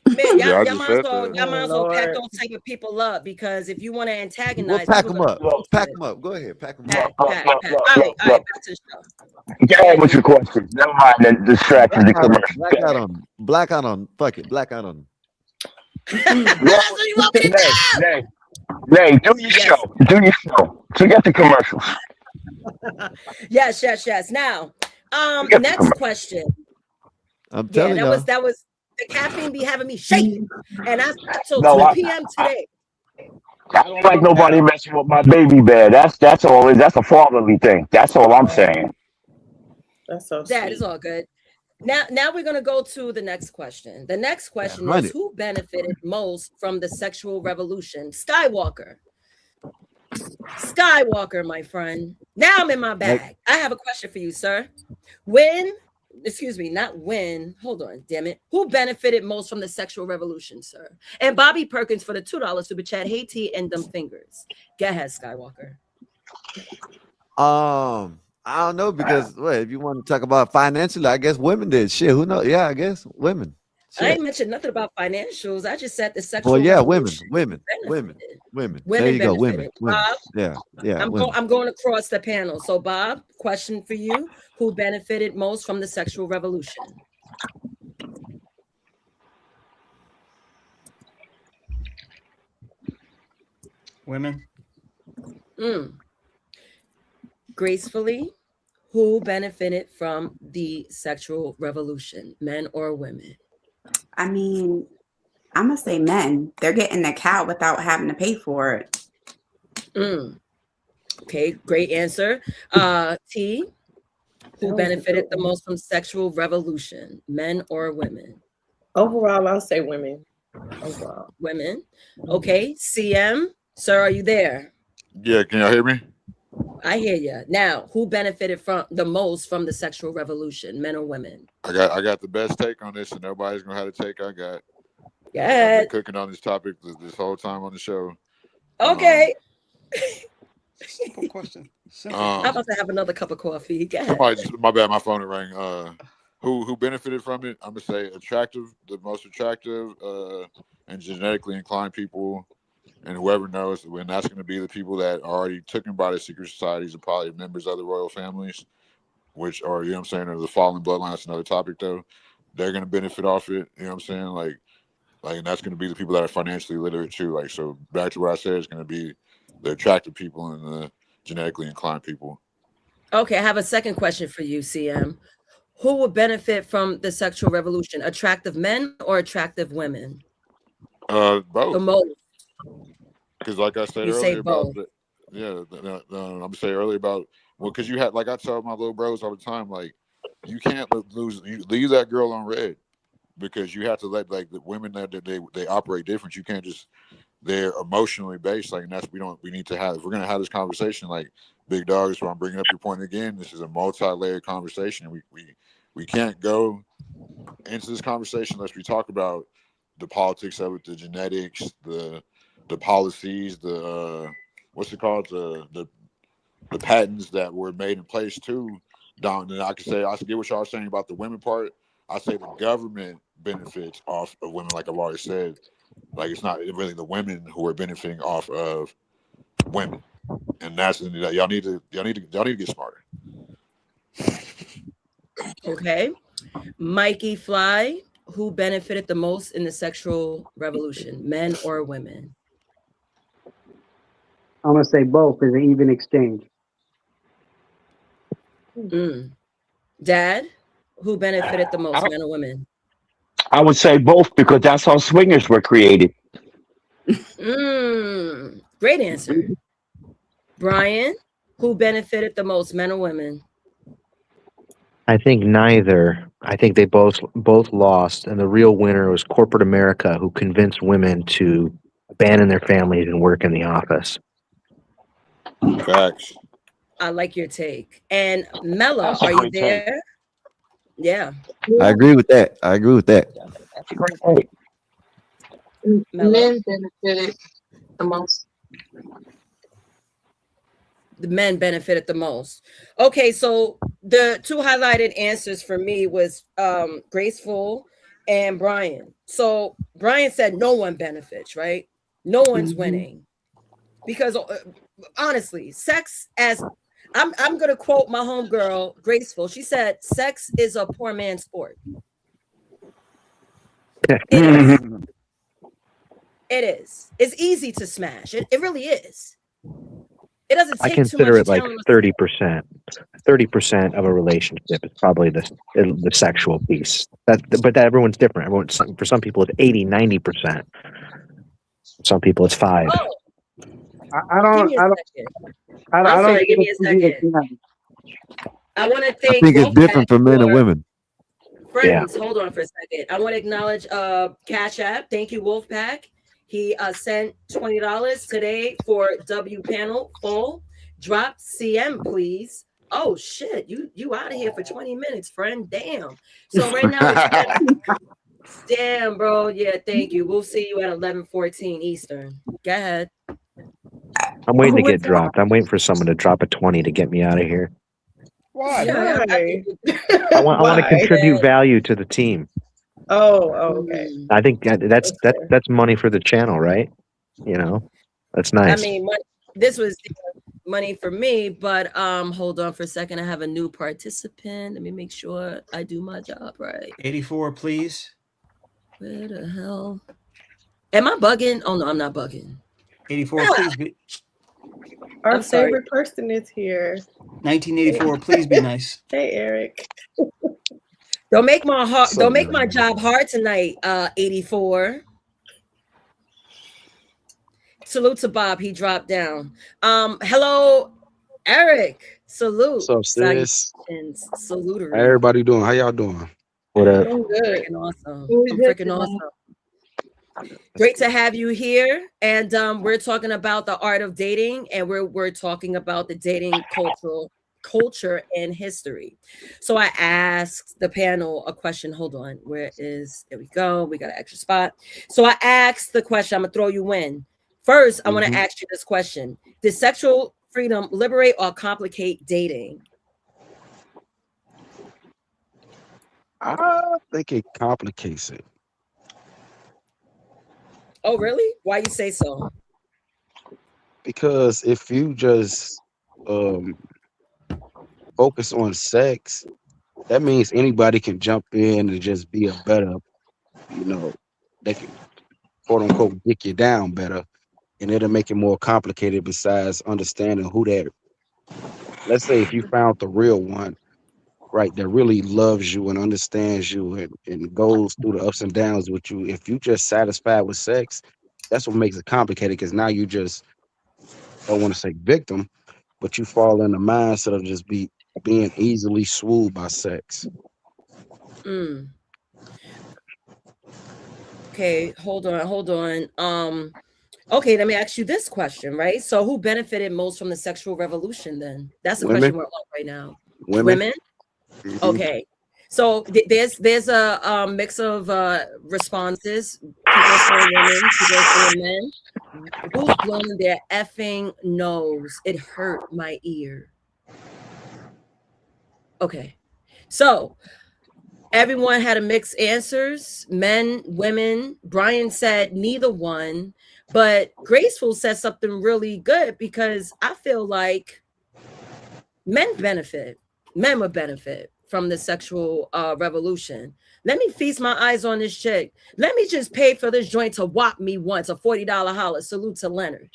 Man, Yeah, I y'all just might as said well that. y'all might as well pack Lord. those type of people up, because if you want to We'll antagonize, pack people them gonna up. be used to Pack it. them up. Go ahead, pack them up. Pack, Look, pack, look, pack. look, All right, look, all right, look. back to the show. Go ahead with your question. Never mind the distraction, the commercial. Black Go out ahead. on them. Black out on them. Fuck it. Black out on them. Well, So you want me to tell? Nay, do your Yes. show. Do your show. Forget the commercials. Yes. Now, Forget the next commercials. question. I'm Yeah, telling y'all. that was the caffeine be having me shaking, and I slept till No, 2 p.m. today. I don't like nobody messing with my baby bear. That's all. That's a fatherly thing. That's all I'm saying. That's so Dad, it's sweet. all good. Now we're gonna go to the next question. The next question is, 100. who benefited most from the sexual revolution? Skywalker. Skywalker, my friend. Now I'm in my bag. I have a question for you, sir. Not when. Hold on, damn it. Who benefited most from the sexual revolution, sir? And Bobby Perkins for the $2 super chat. Hey T and them fingers. Go ahead, Skywalker. I don't know because if you want to talk about financially, I guess women did. Shit, who knows? Yeah, I guess women. I Shit. ain't mentioned nothing about financials. I just said the Well, sexual yeah, women. revolution benefited. There Women you go, women. benefited. Bob, Yeah, women. I'm going across the panel. So, Bob, question for you: who benefited most from the sexual revolution? Women. Gracefully, who benefited from the sexual revolution, men or women? I mean, I'm gonna say men. They're getting the cow without having to pay for it. Okay, great answer. T, who benefited the most from sexual revolution, men or women? Overall, I'll say women. Overall. Women. Okay, CM, sir, are you there? Yeah, can y'all hear me? I hear you. Now, who benefited from the most from the sexual revolution, men or women? I got the best take on this, and nobody's gonna have a take I got. Go I've ahead. been cooking on this topic this whole time on the show. Okay. Simple question. Simple. I'm about to have another cup of coffee. Go ahead. Somebody just, my bad, my phone rang. Who benefited from it? I'm gonna say the most attractive, and genetically inclined people, and whoever knows, when that's gonna be the people that are already taken by the secret societies and probably members of the royal families, which are, you know what I'm saying, are the fallen bloodline. That's another topic though. They're gonna benefit off it. You know what I'm saying? Like, and that's gonna be the people that are financially literate too. Like, so back to what I said, it's gonna be the attractive people and the genetically inclined people. Okay, I have a second question for you, CM. Who would benefit from the sexual revolution? Attractive men or attractive women? The Both. most. Because like I said You say earlier about both. I'm gonna say earlier about, well, because you had, like I tell my little bros all the time, like, you can't leave that girl on red, because you have to let, like, the women that they operate different. You can't just, they're emotionally based, like, and that's, we need to have, if we're gonna have this conversation, like, big dogs, so I'm bringing up your point again, this is a multi-layered conversation. We can't go into this conversation unless we talk about the politics of it, the genetics, the policies, the what's it called, the patents that were made in place too. Don, and I get what y'all are saying about the women part. I say the government benefits off of women, like I've already said. Like, it's not really the women who are benefiting off of women, and that's, y'all need to get smarter. Okay. Mikey Fly, who benefited the most in the sexual revolution, men or women? I'm gonna say both is an even exchange. Dad, who benefited the most, men or women? I would say both because that's how swingers were created. Great answer. Brian, who benefited the most, men or women? I think neither. I think they both lost, and the real winner was corporate America, who convinced women to abandon their families and work in the office. Facts. I like your take. And Mella, That's a are you great take. there? Yeah. I agree with that. I agree with that. That's a great take. Mella. Men benefited the most. The men benefited the most. Okay, so the two highlighted answers for me was Graceful and Brian. So Brian said no one benefits, right? No one's winning. Because honestly, sex as I'm gonna quote my homegirl Graceful. She said, "Sex is a poor man's sport." It is. It is. It's easy to smash. It really is. It doesn't I take too consider much it like talent. 30%. 30% of a relationship is probably the sexual piece. But everyone's different. For some people, it's 80, 90%. Some people, it's 5. Oh, I give don't. me a I don't. second. I don't. I'm I don't sorry, think give me it's a gonna be second. the same. I want to I thank think it's Wolfpack different for men and for women. friends. Hold on for a second. I want to acknowledge Cash App. Thank you, Wolfpack. He sent $20 today for W panel full. Drop CM, please. Oh shit, you out of here for 20 minutes, friend. Damn. So right now it's damn, bro. Yeah, thank you. We'll see you at 11:14 Eastern. Go ahead. I'm waiting to What's get dropped. I'm waiting for someone to drop a 20 to get me out of here. Why? I want to contribute value to the team. Oh, okay. I think that's money for the channel, right? You know, that's nice. I mean, this was money for me, but hold on for a second. I have a new participant. Let me make sure I do my job right. 84, please. Where the hell? Am I bugging? Oh no, I'm not bugging. 84, please be. Our I'm sorry. favorite person is here. 1984, please be nice. Hey, Eric. Don't make my job hard tonight, 84. Salute to Bob. He dropped down. Hello, Eric. Salute. What's up, sis? Salutations. Salutery. How everybody doing? How y'all doing? What up? I'm good. Freaking awesome. I'm freaking awesome. Great to have you here. And we're talking about the art of dating, and we're talking about the dating culture and history. So I asked the panel a question. Hold on. There we go. We got an extra spot. So I asked the question. I'm gonna throw you in. First, I want to ask you this question. Does sexual freedom liberate or complicate dating? I think it complicates it. Oh, really? Why you say so? Because if you just focus on sex, that means anybody can jump in and just be a better, they can quote unquote dick you down better, and it'll make it more complicated besides understanding who that. Let's say if you found the real one, right, that really loves you and understands you and goes through the ups and downs with you. If you just satisfied with sex, that's what makes it complicated, because now you just don't want to say victim, but you fall in the mindset of just being easily swooned by sex. Okay, hold on. Okay, let me ask you this question, right? So who benefited most from the sexual revolution then? That's the question we're on right now. Women? Mhm. Okay. So there's a mix of responses. People saying women, people saying men. Who's blowing their effing nose? It hurt my ear. Okay. So everyone had a mixed answers, men, women. Brian said neither one, but Graceful said something really good, because I feel like men would benefit from the sexual revolution. Let me feast my eyes on this chick. Let me just pay for this joint to whop me once, a $40 holler. Salute to Leonard.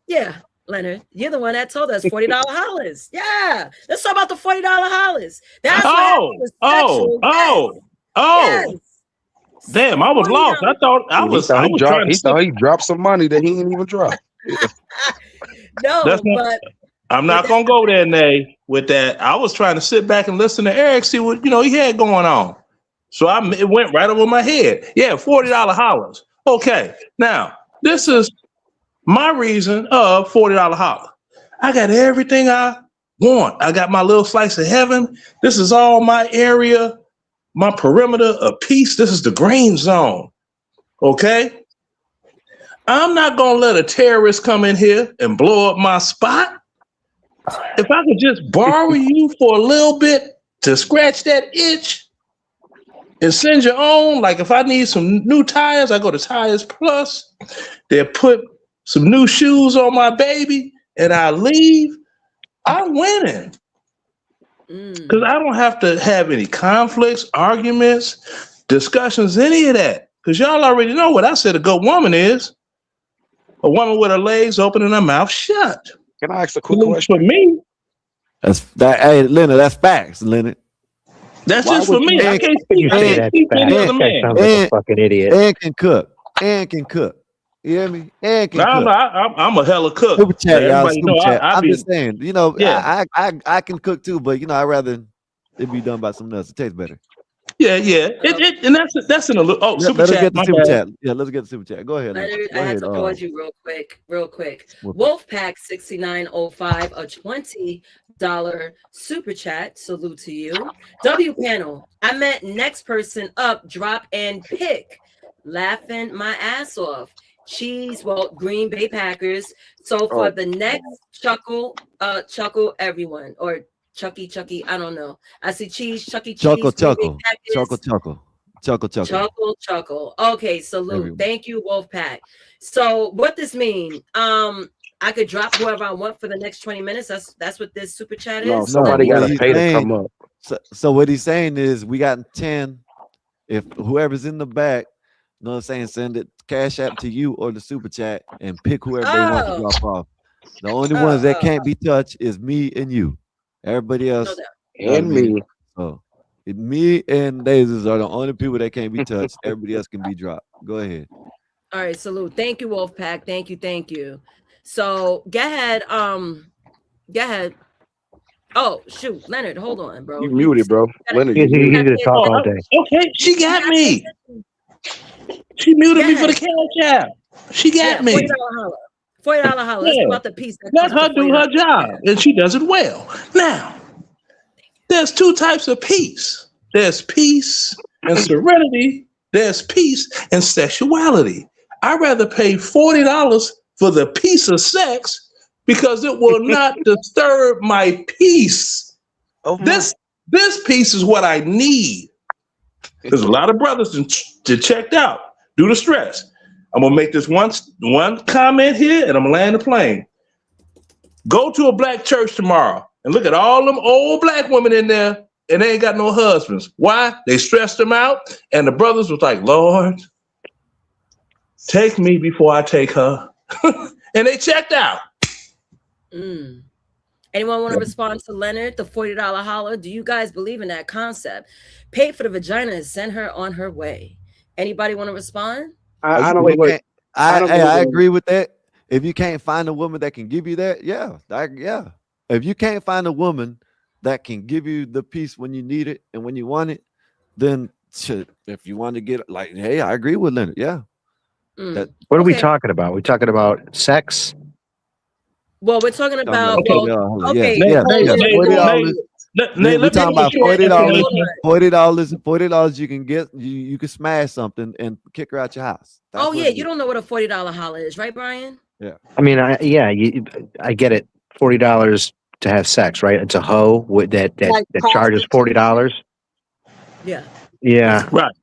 Yeah, Leonard, you're the one that told us $40 hollers. Yeah, let's talk about the $40 hollers. That's Oh. Damn, I was lost. I thought I was trying to he dropped some money that he didn't even drop. No, That's not, but I'm not gonna go there, Nay, with that. I was trying to sit back and listen to Eric, see what he had going on. So it went right over my head. Yeah, $40 hollers. Okay, now this is my reason of $40 holler. I got everything I want. I got my little slice of heaven. This is all my area, my perimeter of peace. This is the green zone. Okay? I'm not going to let a terrorist come in here and blow up my spot. If I could just borrow you for a little bit to scratch that itch and send your own, like if I need some new tires, I go to Tires Plus. They'll put some new shoes on my baby and I leave. I'm winning. Because I don't have to have any conflicts, arguments, discussions, any of that. Because y'all already know what I said a good woman is. A woman with her legs open and her mouth shut. Can I ask a quick question? For me, Hey, Leonard, that's facts, Leonard. That's just for me. I can't speak for any other man. Sounds like a fucking idiot. And can cook. And can cook. You hear me? And can cook. I'm a hella cook. Super chat, y'all. Everybody know Super chat. I I'm be, just saying, I can cook too, but I'd rather it be done by something else. It tastes better. Yeah. And that's in a little. Oh, super let's chat. get the super chat. Yeah, let's get the super chat. Go ahead. I had to pause you real quick. Wolfpack 6905, a $20 super chat. Salute to you. W panel. I meant next person up, drop and pick. Laughing my ass off. Cheese, Green Bay Packers. So for the next chuckle everyone, or Chucky, I don't know. I see cheese, Chucky cheese. Chuckle. Okay, salute. Everyone. Thank you, Wolfpack. So what this mean? I could drop whoever I want for the next 20 minutes. That's what this super chat is. No, somebody got to pay to come up. So what he's saying is we got 10. If whoever's in the back, you know what I'm saying, send it cash app to you or the super chat and pick whoever they want to drop off. The only ones that can't be touched is me and you. Everybody else and me. So me and Daisies are the only people that can't be touched. Everybody else can be dropped. Go ahead. All right, salute. Thank you, Wolfpack. Thank you. So go ahead. Oh shoot, Leonard, hold on, bro. You muted, bro. Leonard, he's gonna talk all day. Okay, she got me. She muted me for the cash app. She got me. $40 holler. Let's about the piece. Let her do her job, and she does it well. Now, there's two types of peace. There's peace and serenity. There's peace and sexuality. I'd rather pay $40 for the piece of sex because it will not disturb my peace. This piece is what I need. There's a lot of brothers that checked out due to stress. I'm gonna make this one comment here, and I'm gonna land the plane. Go to a black church tomorrow and look at all them old black women in there, and they ain't got no husbands. Why? They stressed them out, and the brothers was like, "Lord, take me before I take her," and they checked out. Anyone want to respond to Leonard, the $40 holler? Do you guys believe in that concept? Pay for the vagina and send her on her way. Anybody want to respond? I agree with that. If you can't find a woman that can give you that, yeah. If you can't find a woman that can give you the peace when you need it and when you want it, then if you want to get hey, I agree with Leonard. Yeah. What are we talking about? We're talking about sex. Well, we're talking about $40. We're talking about $40 you can get, you can smash something and kick her out your house. That's you don't know what a $40 holler is, right, Brian? Yeah. I mean, I get it. $40 to have sex, right? It's a hoe that charges $40. Yeah. Yeah. Right.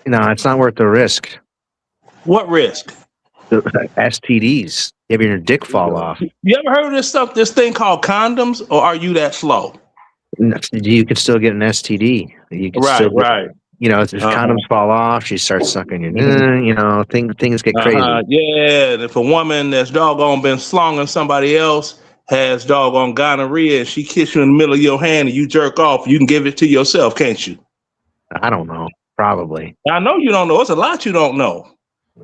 No, it's not worth the risk. What risk? The STDs. Having your dick fall off. You ever heard of this thing called condoms, or are you that slow? You can still get an STD. You can still get, right. If condoms fall off, she starts sucking your things get crazy. Yeah, and if a woman that's doggone been slonging somebody else has doggone gonorrhea and she kiss you in the middle of your hand and you jerk off, you can give it to yourself, can't you? I don't know. Probably. I know you don't know. It's a lot you don't know.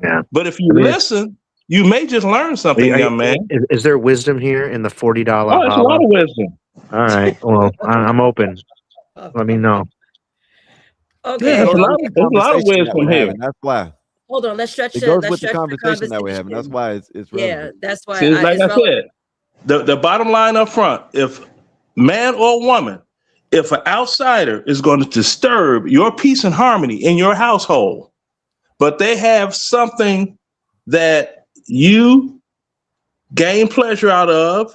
Yeah. But if you listen, You may just learn something, young man. Is there wisdom here in the $40 Oh, there's a lot holla? of wisdom. All right. Well, I'm open. Let me know. Okay. Yeah, there's a lot the of conversation that wisdom we're here. having. That's why. Hold on. Let's stretch It the goes let's with the stretch the conversation that we're having. That's conversation. why it's Yeah, relevant. that's why See, like it's I relevant. said, the bottom line up front, if man or woman, if an outsider is going to disturb your peace and harmony in your household, but they have something that you gain pleasure out of,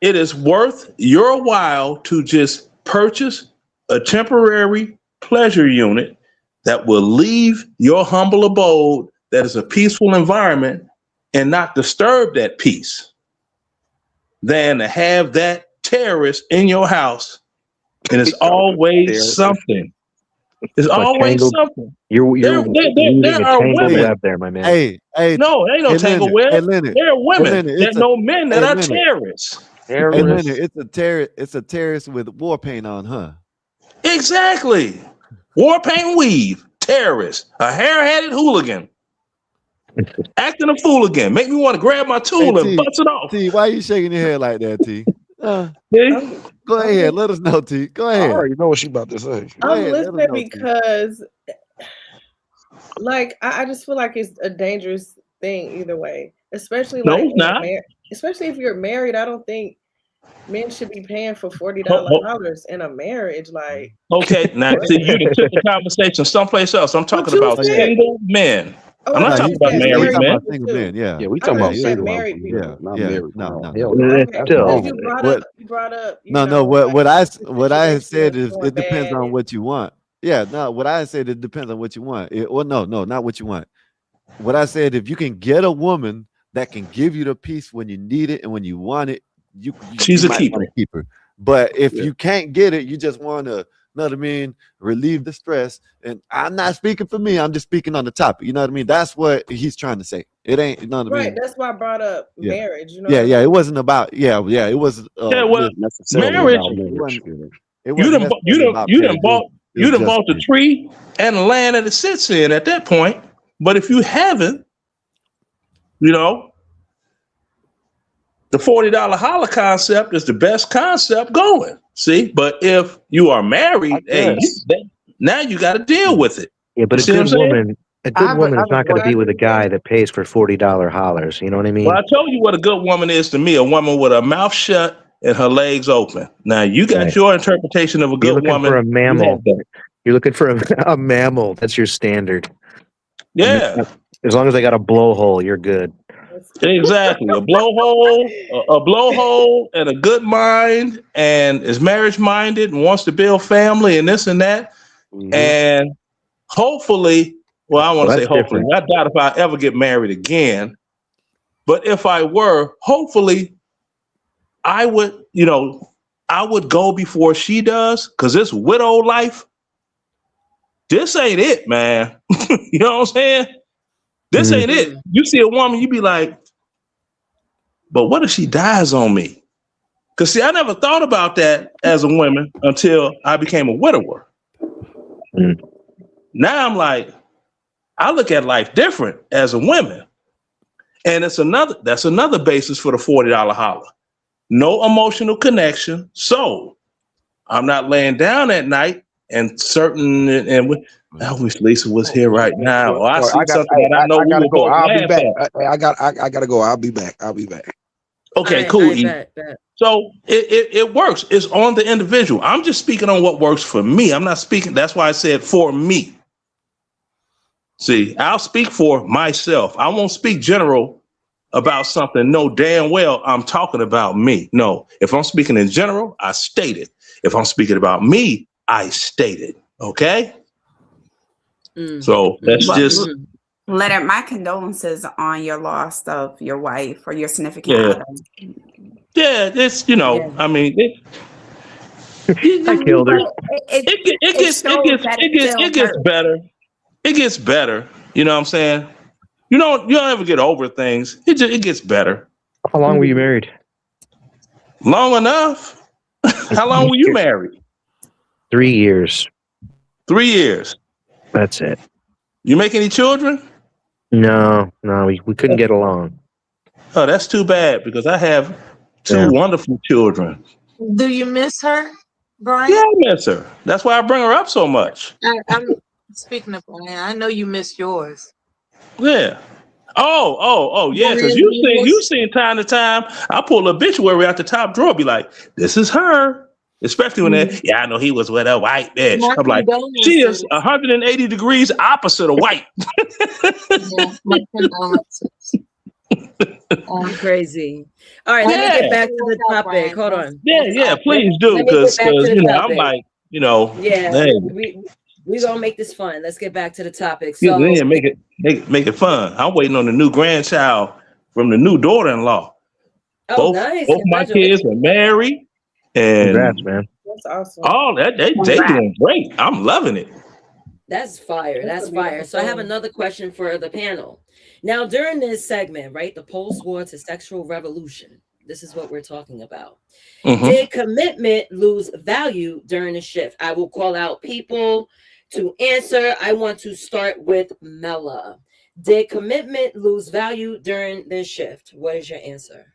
it is worth your while to just purchase a temporary pleasure unit that will leave your humble abode that is a peaceful environment and not disturb that peace than to have that terrorist in your house. And it's always something. It's always something. You're weaving There a are tangled women. web there, my man. Hey, No, ain't no tangle web. There are women that know men that are terrorists. Hey, Leonard, it's a terrorist with war paint on, huh? Exactly. War paint weave, terrorist, a hair-headed hooligan, acting a fool again. Make me want to grab my tool and bust it off. T, why are you shaking your head like that, T? Go ahead, let us know, T. Go ahead. I already know what she about to say. I'm listening because, like, I just feel like it's a dangerous thing either way, especially No, like it's not. especially if you're married. I don't think men should be paying for $40 in a marriage. Like, Okay, now see, you done took the conversation someplace else. I'm talking about single men. I'm not talking about married men. Single men, yeah. We talking about single married people. Yeah, not married. No. You brought up. What I said is it depends on what you want. Yeah, no, what I said it depends on what you want. No, not what you want. What I said, if you can get a woman that can give you the peace when you need it and when you want it, she's you a might keeper. want to keep her. But if you can't get it, you just want to, know what I mean, relieve the stress. And I'm not speaking for me. I'm just speaking on the topic. You know what I mean? That's what he's trying to say. It ain't, you know what I mean? Right. That's why I brought up marriage. You know. Yeah. It wasn't about. Yeah. It was. Marriage. You done bought the tree and the land that it sits in at that point. But if you haven't, the $40 holla concept is the best concept going. See, but if you are married, now you got to deal with it. Yeah, but a good woman is not going to be with a guy that pays for $40 hollers. You know what I mean? Well, I told you what a good woman is to me, a woman with her mouth shut and her legs open. Now, you got your interpretation of a good woman. You're looking for a mammal. You're looking for a mammal. That's your standard. Yeah. As long as they got a blowhole, you're good. Exactly. A blowhole and a good mind and is marriage minded and wants to build family and this and that. And hopefully, well, I want to say hopefully. I doubt if I ever get married again. But if I were, hopefully I would go before she does, because this widow life, this ain't it, man. You know what I'm saying? This ain't it. You see a woman, you be like, but what if she dies on me? Because see, I never thought about that as a woman until I became a widower. Now I'm like, I look at life different as a woman. And that's another basis for the $40 holla. No emotional connection. So I'm not laying down at night and I wish Lisa was here right now. Or I see something that I know we will both I'll be laugh back. at. I gotta go. I'll be back. Okay, cool. So it works. It's on the individual. I'm just speaking on what works for me. I'm not speaking. That's why I said for me. See, I'll speak for myself. I won't speak general about something. No, damn well I'm talking about me. No, if I'm speaking in general, I state it. If I'm speaking about me, I state it. Okay. So that's just. Leonard, my condolences on your loss of your wife or your significant other. Yeah, it's I mean, I killed her. It gets better. It gets better. You know what I'm saying? You don't ever get over things. It gets better. How long were you married? Long enough. How long were you married? 3 years. 3 years. That's it. You make any children? No, we couldn't get along. Oh, that's too bad because I have two Yeah. wonderful children. Do you miss her, Yeah, Brian? I miss her. That's why I bring her up so much. I'm speaking of Brian. I know you miss yours. Yeah. Oh, yeah. Because you seen time to time, I pull a obituary out the top drawer, be like, "This is her." Especially when they, yeah, I know he was with a white bitch. My I'm like, she is condolences. 180 degrees opposite of white. Yeah, my condolences. You crazy. All right, let me get back to the topic. Hold on. Yeah, please do, Let me because get back to the I'm topic. like, Yeah, hey, we gonna make this fun. Let's get back to the topic. yeah, So make it fun. I'm waiting on the new grandchild from the new daughter-in-law. oh, nice. Both my kids Congratulations. are married, and Congrats, man. That's awesome. all that they doing great. I'm loving it. That's fire. That's a fire. beautiful So I have thing. another question for the panel. Now, during this segment, right, the post-war to sexual revolution, this is what we're talking about. Did commitment lose value during the shift? I will call out people to answer. I want to start with Mela. Did commitment lose value during this shift? What is your answer?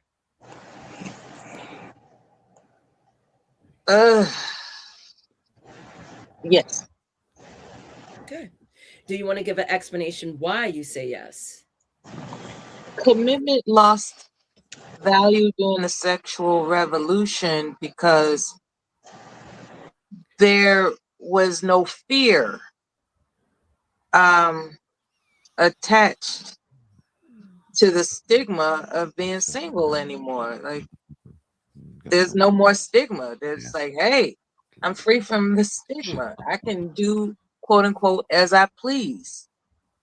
Yes. Okay. Do you want to give an explanation why you say yes? Commitment lost value during the sexual revolution because there was no fear attached to the stigma of being single anymore. Like, there's no more stigma. There's like, hey, I'm free from the stigma. I can do, quote unquote, as I please.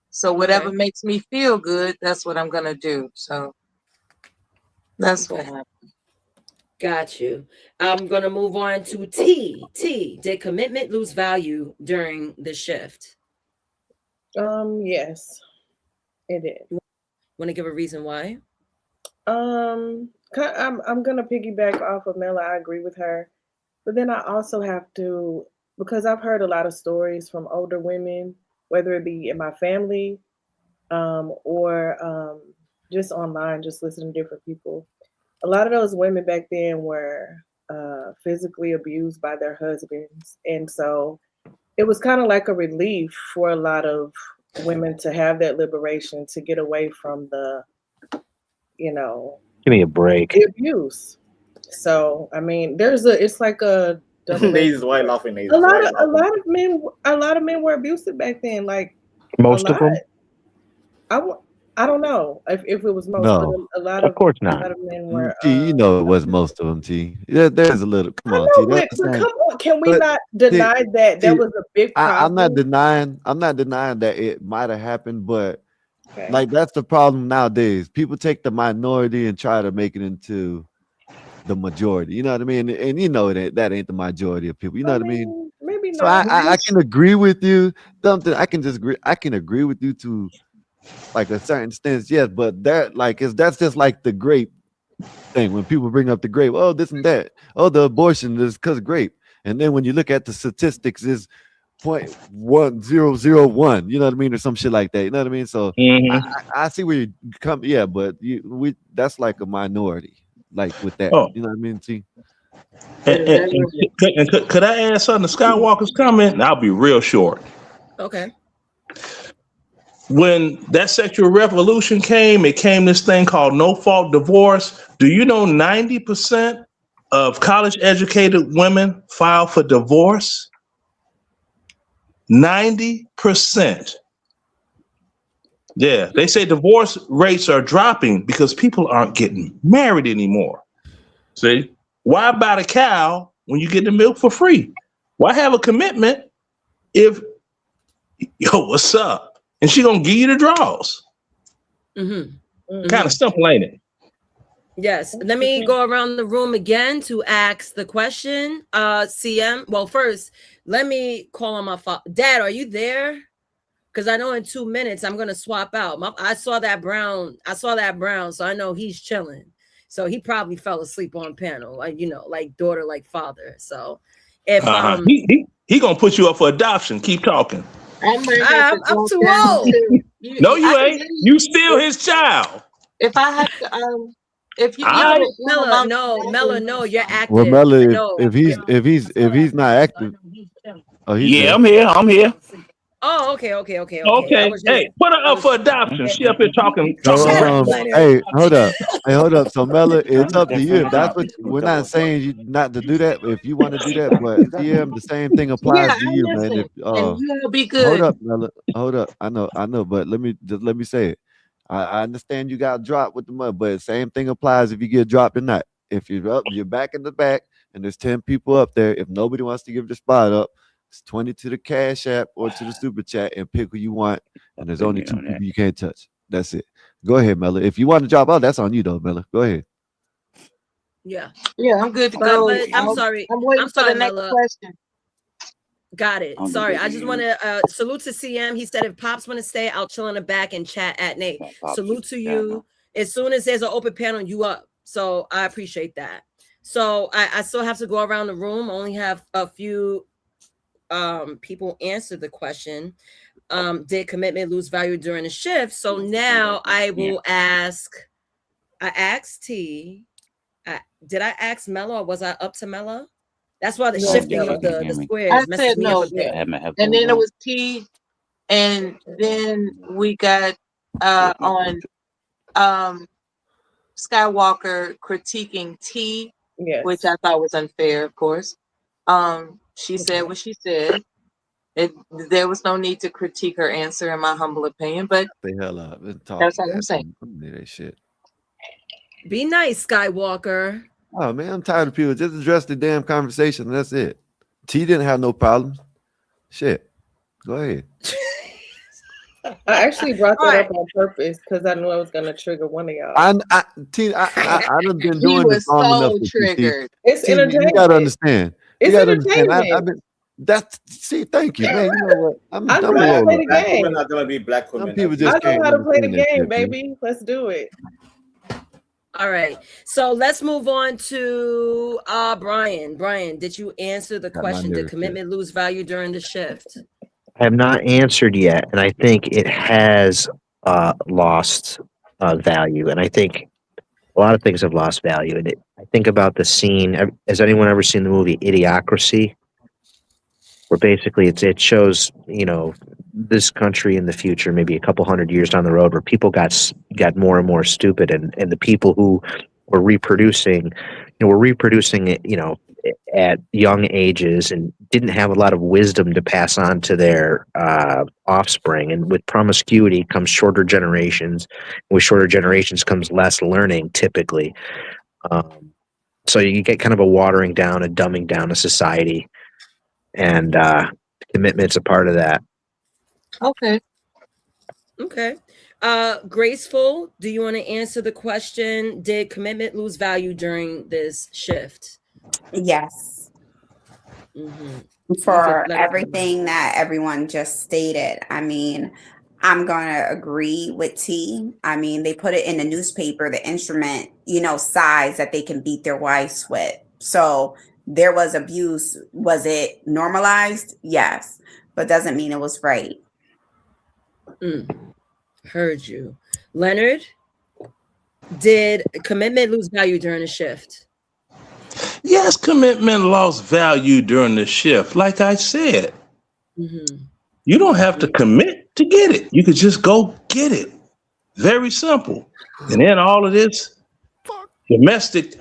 So whatever makes me feel good, that's what I'm gonna do. So that's what happened. Got you. I'm gonna move on to T. T. Did commitment lose value during the shift? Yes, it did. Want to give a reason why? I'm gonna piggyback off of Mela. I agree with her, but then I also have to, because I've heard a lot of stories from older women, whether it be in my family, or just online, just listening to different people. A lot of those women back then were physically abused by their husbands, and so it was kind of like a relief for a lot of women to have that liberation to get away from the, Give me a break. the abuse. So I mean, it's like a double. Nate white laughing. Nate a lot of men were abusive back then. Like Most a of lot. them? I don't know if it was most, No, but Of course not. a lot of men were. T, you know it was most of them. T, there's a little. Come I on, T. know, but That's the come same. on, can we But not deny that T, was a big I'm not problem? denying. I'm not denying that it might have happened, but Okay. like that's the problem nowadays. People take the minority and try to make it into the majority. You know what I mean? And you know that ain't the majority of people. You know what I mean? Maybe So not. I can agree with you. Something I can just agree. I can agree with you to like a certain extent, yes. But that's just like the grape thing. When people bring up the grape, oh this and that, oh the abortion is because grape, and then when you look at the statistics, is 0.1001. You know what I mean, or some shit like that. You know what I mean? So I see where you come. Yeah, but that's like a minority. Like with that, Oh, you know what I mean? See. and could I add something? The Skywalker's coming. I'll be real short. Okay. When that sexual revolution came, it came this thing called no fault divorce. Do you know 90% of college educated women file for divorce? 90%. Yeah, they say divorce rates are dropping because people aren't getting married anymore. See, why buy the cow when you get the milk for free? Why have a commitment if, yo, what's up? And she gonna give you the draws. Kind of simple, ain't it? Yes. Let me go around the room again to ask the question. CM. Well, first, let me call on my father. Dad, are you there? Because I know in 2 minutes I'm gonna swap out. I saw that brown. So I know he's chilling. So he probably fell asleep on panel, like like daughter, like father. So if He gonna put you up for adoption. Keep talking. I might have to I'm drop too down old. too. No, I you can ain't. leave You still his child. if I have to. If you All know, right. Mella, no, Mella, no, you're Well, active. Mella, No. if he's not active, oh, he's Yeah, there. I'm here. I'm here. Oh, okay. I Okay. was just, Hey, put her I up was. for adoption. She up here talking So, Shut up, reckless. Leonard. hey, hold up. Hey, hold up. So, Mella, it's up to you. If that's what we're not saying you not to do that. If you want to do that, but CM, the same thing yeah, applies to I you, man. listen, If and you will be hold good. up, Mella, hold up. I know, but let me say it. I understand you got dropped with the mud, but same thing applies if you get dropped or not. If you're up, you're back in the back, and there's 10 people up there. If nobody wants to give the spot up, it's 20 to the Cash App or to the Super Chat, and pick who you want. And there's only 2 people you can't touch. That's it. Go ahead, Mella. If you want to drop out, that's on you, though, Mella. Go ahead. Yeah. Yeah, I'm good to But go. I'm I'm sorry. waiting I'm for the sorry, next Mella. question. Got it. Sorry. I just want to salute to CM. He said if Pops want to stay, I'll chill in the back and chat at Nate. Salute to you. As soon as there's an open panel, you up. So I appreciate that. So I still have to go around the room. Only have a few people answer the question. Did commitment lose value during the shift? So now I will ask. I asked T. Did I ask Mella or was I up to Mella? That's why the No, shifting of the I squares messes said me up no, a bit. and then it was T, and then we got on Skywalker critiquing T, which I thought was unfair, of course. She said what she said. There was no need to critique her answer, in my humble opinion, but The hell up and talk. that's all I'm saying. That shit. Be nice, Skywalker. Oh man, I'm tired of people. Just address the damn conversation. And that's it. T didn't have no problems. Shit. Go ahead. I actually brought that up on purpose because I knew I was going to trigger one of y'all. I done been He doing this was long enough so with you, T. triggered. It's T, you entertainment. gotta understand. It's You gotta understand. entertainment. Thank you, man. You know what? I'm I know a how to roll play up. the Black game. women are gonna be black women. Some people I just know can't how to play the understand that game, shit, man. baby. Let's do it. All right. So let's move on to Brian. Brian, did you answer the Got my question? Did nerves commitment lose value during the shift? I have not answered yet, and I think it has lost value. And I think a lot of things have lost value. And I think about the scene. Has anyone ever seen the movie Idiocracy? Where basically it shows, you know, this country in the future, maybe a couple hundred years down the road, where people got more and more stupid, and the people who were reproducing, it, you know, at young ages and didn't have a lot of wisdom to pass on to their offspring. And with promiscuity comes shorter generations. With shorter generations comes less learning, typically. So you get kind of a watering down, a dumbing down of society, and commitment's a part of that. Okay. Graceful, do you want to answer the question? Did commitment lose value during this shift? Yes. For everything that everyone just stated. I mean, I'm going to agree with T. I mean, they put it in the newspaper, the instrument, you know, size that they can beat their wives with. So there was abuse. Was it normalized? Yes, but doesn't mean it was right. Heard you. Leonard, did commitment lose value during the shift? Yes, commitment lost value during the shift. Like I said, you don't have to commit to get it. You could just go get it. Very simple. And then all of this domestic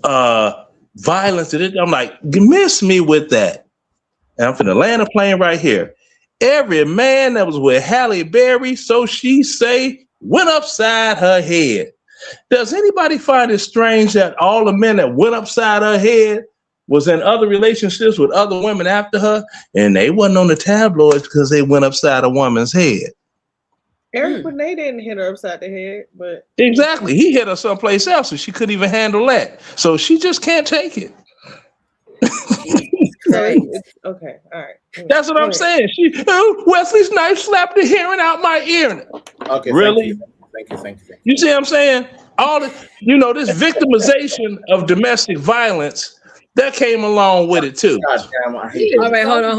violence, I'm like, miss me with that. And I'm finna land a plane right here. Every man that was with Halle Berry, so she say, went upside her head. Does anybody find it strange that all the men that went upside her head was in other relationships with other women after her, and they wasn't on the tabloids because they went upside a woman's head? Eric Benet didn't hit her upside the head, but Exactly. He hit her someplace else, and she couldn't even handle that. So she just can't take it. Okay, all right. That's what I'm saying. Wesley's knife slapped the hearing out my ear. Okay, really? Thank you. You see what I'm saying? All the, this victimization of domestic violence that came along with it too. God damn, I hate All this. right, hold on.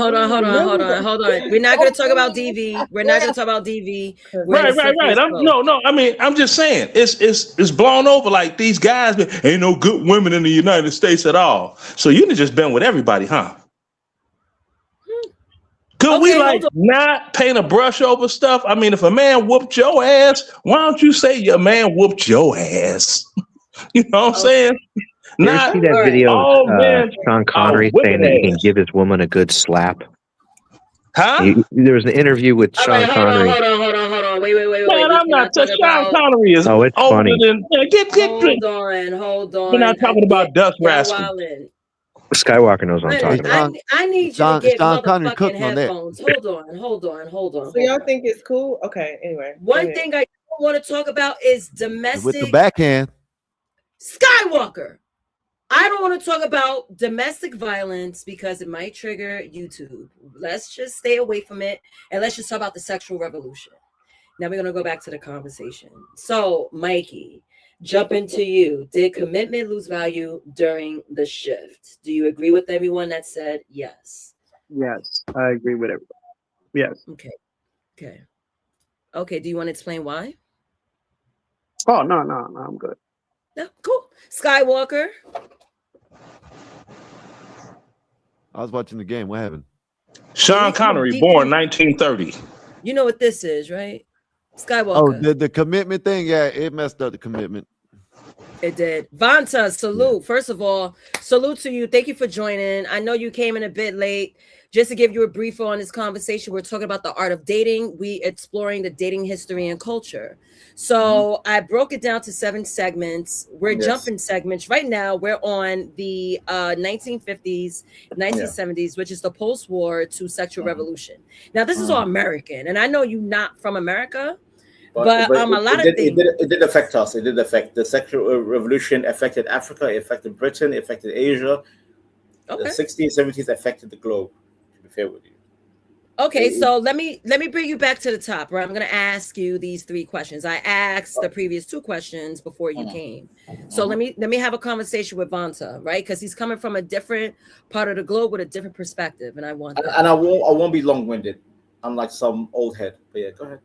We're not gonna talk about Okay. DV. We're not gonna talk about DV. We're in Right, the right, right. slippery slope. No. I mean, I'm just saying, it's blown over. Like these guys, ain't no good women in the United States at all. So you've just been with everybody, huh? Could we Okay, hold like on. not paint a brush over stuff? I mean, if a man whooped your ass, why don't you say your man whooped your ass? You know what I'm saying? You ever Not see that All right. video of all men Sean are Connery saying that he whipping can ass. give his woman a good slap? Huh? There was an interview with All right, Sean Connery. hold on. Wait. Man, We I'm not. cannot talk Sean about. Connery is Oh, it's older funny. than. Man, get. Hold We're not on. talking about Dust Y'all Rascal. wildin'. Skywalker knows what I'm Hey, talking about. I need you to get Sean Connery motherfucking cooking on that. headphones. Hold on. So y'all think it's cool? Okay. Anyway, go One ahead. thing I want to talk about is With the domestic backhand. Skywalker. I don't want to talk about domestic violence because it might trigger YouTube. Let's just stay away from it and let's just talk about the sexual revolution. Now we're going to go back to the conversation. So, Mikey, jump into you. Did commitment lose value during the shift? Do you agree with everyone that said yes? Yes, I agree with everybody. Yes. Okay. Do you want to explain why? Oh, no, I'm good. No, cool. Skywalker. I was watching the game. What happened? Sean Connery, born 1930. You know what this is, right? Oh, Skywalker. the commitment thing. Yeah, it messed up the commitment. It did. Vanta, salute. First of all, salute to you. Thank you for joining. I know you came in a bit late. Just to give you a brief on this conversation, we're talking about the art of dating. We exploring the dating history and culture. So I broke it down to 7 segments. We're jumping segments. Right now, we're on the 1950s, 1970s, which is the post-war to sexual revolution. Now, this is all American. And I know you're not from America. But a lot of things. It did affect us. It did affect the sexual revolution. Affected Africa. It affected Britain. It affected Asia. Okay. The 60s, 70s affected the globe. To be fair with you. Okay, so let me bring you back to the top. Right, I'm going to ask you these 3 questions. I asked the previous 2 questions before you came. So let me have a conversation with Vanta, right? Because he's coming from a different part of the globe with a different perspective, and I want that. And I won't be long-winded, unlike some old head. But yeah, go ahead.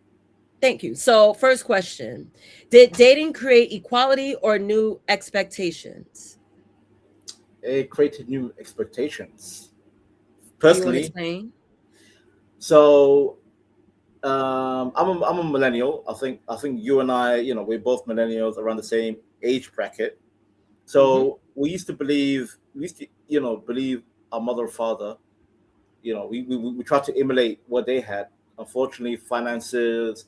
Thank you. So first question, did dating create equality or new expectations? It created new expectations. Personally, explain? So I'm a millennial. I think you and I, we're both millennials around the same age bracket. So we used to believe believe our mother or father. We tried to emulate what they had. Unfortunately, finances,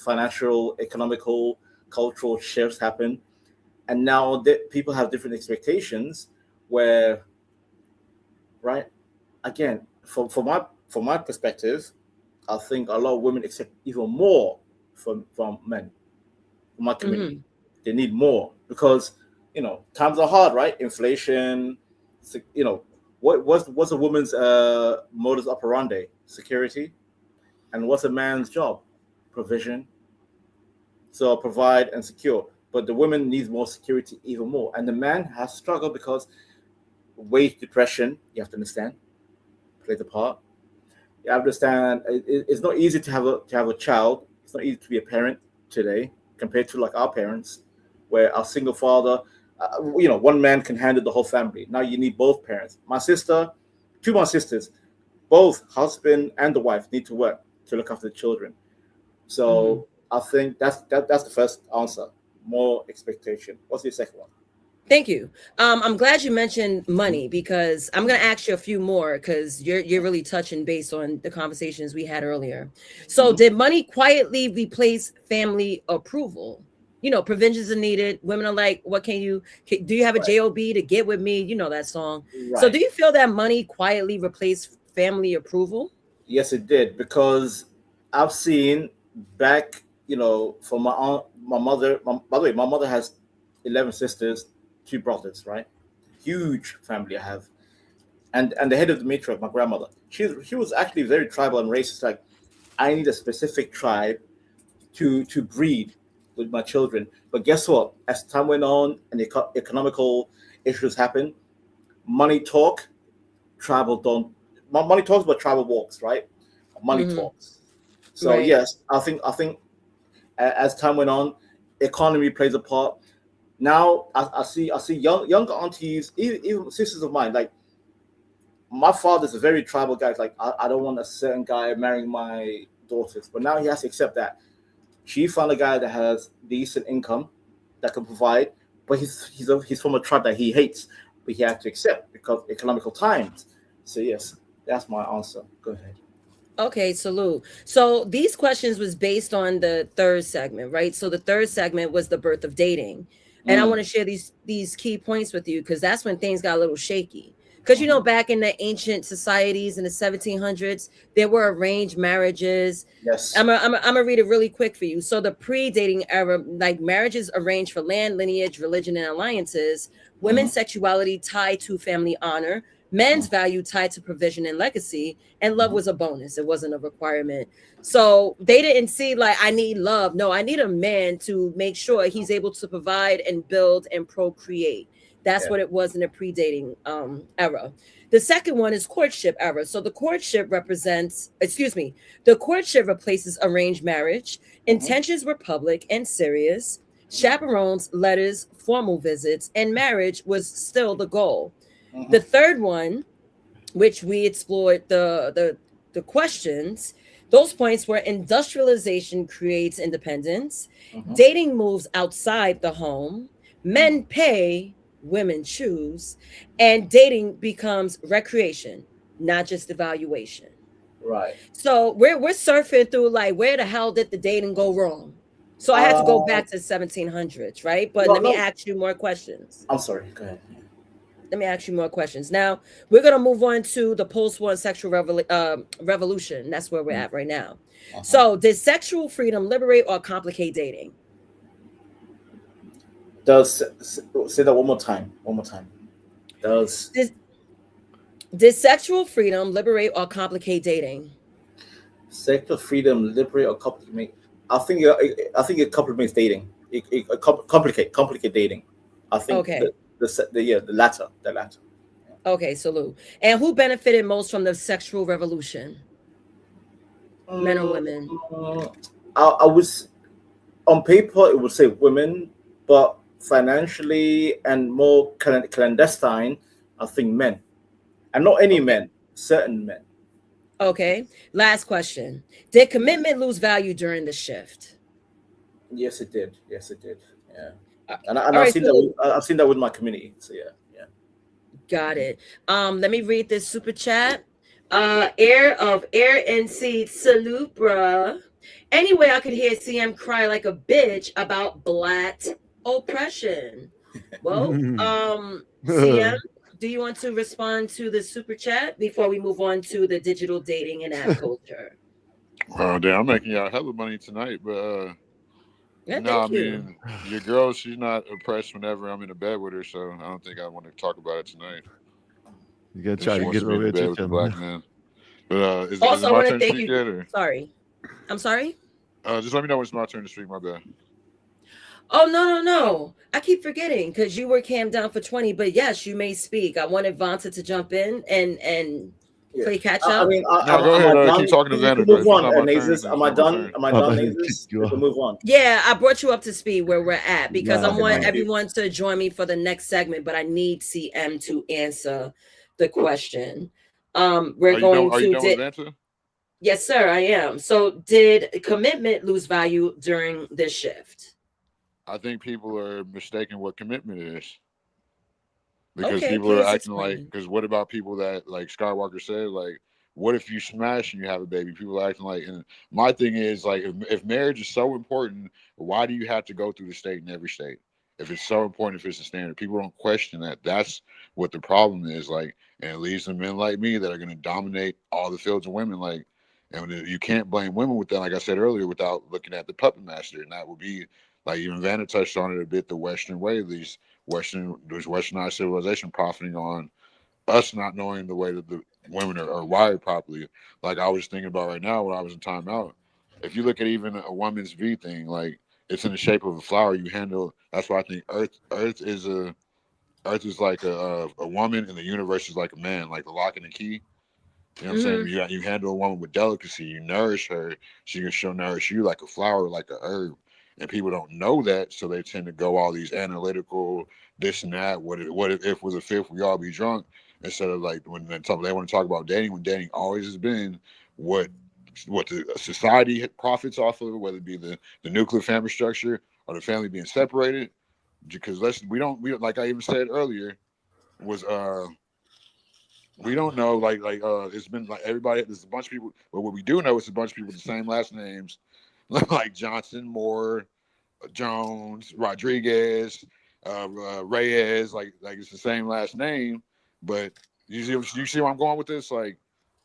financial, economical, cultural shifts happen, and now that people have different expectations. Where, right, again, from my perspective, I think a lot of women expect even more from men, from my community. They need more because times are hard, right? Inflation, what's a woman's modus operandi? Security. And what's a man's job? Provision. So provide and secure. But the woman needs more security even more. And the man has struggled because wage depression, you have to understand, plays a part. You understand it's not easy to have a child. It's not easy to be a parent today compared to like our parents, where our single father, one man can handle the whole family. Now you need both parents. My sisters, both husband and the wife need to work to look after the children. So I think that's the first answer. More expectation. What's the second one? Thank you. I'm glad you mentioned money because I'm going to ask you a few more because you're really touching based on the conversations we had earlier. So did money quietly replace family approval? Provisions are needed. Women are like, do you have a job to get with me? You know that song. Right. So do you feel that money quietly replaced family approval? Yes, it did, because I've seen back, from my mother. By the way, my mother has 11 sisters, 2 brothers, right? Huge family I have. And the head of the matriarch, my grandmother, she was actually very tribal and racist. Like, I need a specific tribe to breed with my children. But guess what? As time went on and economical issues happened, money talk, travel don't. Money talks, but travel walks, right? Money Mhm. talks. So Right. yes, I think as time went on, economy plays a part. Now I see younger aunties, even sisters of mine. Like my father's a very tribal guy. It's like I don't want a certain guy marrying my daughters, but now he has to accept that she found a guy that has decent income that can provide, but he's from a tribe that he hates, but he has to accept because economical times. So yes, that's my answer. Go ahead. Okay, salute. So these questions was based on the third segment, right? So the third segment was the birth of dating. And I Mm. want to share these key points with you because that's when things got a little shaky. Because you know, back in the ancient societies in the 1700s, there were arranged marriages. Yes. I'm gonna read it really quick for you. So the pre-dating era, like marriages arranged for land, lineage, religion, and alliances, women's sexuality tied to family honor, men's value tied to provision and legacy, and love was a bonus. It wasn't a requirement. So they didn't see like I need love. No, I need a man to make sure he's able to provide and build and procreate. That's Yeah. what it was in the pre-dating era. The second one is courtship era. So the courtship the courtship replaces arranged marriage. Intentions were public and serious. Chaperones, letters, formal visits, and marriage was still the goal. The third one, which we explored the questions, those points were industrialization creates independence, dating moves outside the home, men pay, women choose, and dating becomes recreation, not just evaluation. Right. So we're surfing through like where the hell did the dating go wrong? So I had to go back to 1700s, right? But Well, let me no. ask you more questions. I'm sorry. Go ahead. Let me ask you more questions. Now we're gonna move on to the post-war sexual revolution. That's where we're at right now. So, did sexual freedom liberate or complicate dating? Does say that one more time? One more time. Does Did sexual freedom liberate or complicate dating? sexual freedom liberate or complicate? I think it complicates dating. It complicate dating. I think Okay. the latter. The latter. Okay, salute. And who benefited most from the sexual revolution? Men or women? I was on paper it would say women, but financially and more clandestine, I think men, and not any men, certain men. Okay. Last question. Did commitment lose value during the shift? Yes, it did. Yes, it did. Yeah, Uh, and All I've right, seen that. so I've seen that with my community. So yeah, yeah. got it. Let me read this super chat. Air of Air NC salute, bruh. Anyway, I could hear CM cry like a bitch about black oppression. Well, CM, do you want to respond to the super chat before we move on to the digital dating and app culture? Oh, damn, I'm making y'all hella money tonight, but Yeah, no, I thank you. mean, your girl, she's not oppressed whenever I'm in the bed with her, so I don't think I want to talk about it tonight. You gotta If try she to wants get to it be in over the at your bed with a channel. black man. But is it Also, I my want to turn to thank speak you. yet? Or? Sorry. I'm sorry. Just let me know when it's my turn to speak, my bad. Oh, no. I keep forgetting because you were camped down for 20, but yes, you may speak. I wanted Vanta to jump in and Yeah. play catch I up. mean, No, go am ahead. I Keep done? talking to You can Vander, though. move If it's on, not my turn, Nazis. then Am it's I not my done? turn. Am I I'm done, about to kick Nazis? you We off. can move on. Yeah, I brought you up to speed where we're at because I Nah, want nah. everyone to join me for the next segment, but I need CM to answer the question. We're going Are you to done with Vanta? Yes, sir, I am. So, did commitment lose value during this shift? I think people are mistaking what commitment is. Because Okay, people are please acting like, explain. because what about people that, like Skywalker said, like, what if you smash and you have a baby? People are acting like, and my thing is, like, if marriage is so important, why do you have to go through the state in every state? If it's so important, if it's a standard, people don't question that. That's what the problem is, like, and it leaves to men like me that are going to dominate all the fields of women, like, and you can't blame women with that, like I said earlier, without looking at the puppet master, and that would be, like, even Vanna touched on it a bit, the Western way, these there's Westernized civilization profiting on us not knowing the way that the women are wired properly. Like I was thinking about right now when I was in timeout. If you look at even a woman's V thing, like it's in the shape of a flower. You handle. That's why I think Earth is a Earth is like a woman, and the universe is like a man, like the lock and the key. You know what I'm saying? You handle a woman with delicacy. You nourish her. She'll nourish you like a flower, like a herb. And people don't know that, so they tend to go all these analytical, this and that. What if was a fifth? We all be drunk instead of like when they want to talk about dating. When dating always has been what the society profits off of, whether it be the nuclear family structure or the family being separated. Because we don't like I even said earlier was we don't know it's been like everybody, there's a bunch of people, but what we do know is a bunch of people with the same last names like Johnson, Moore, Jones, Rodriguez, Reyes, like it's the same last name. But you see where I'm going with this, like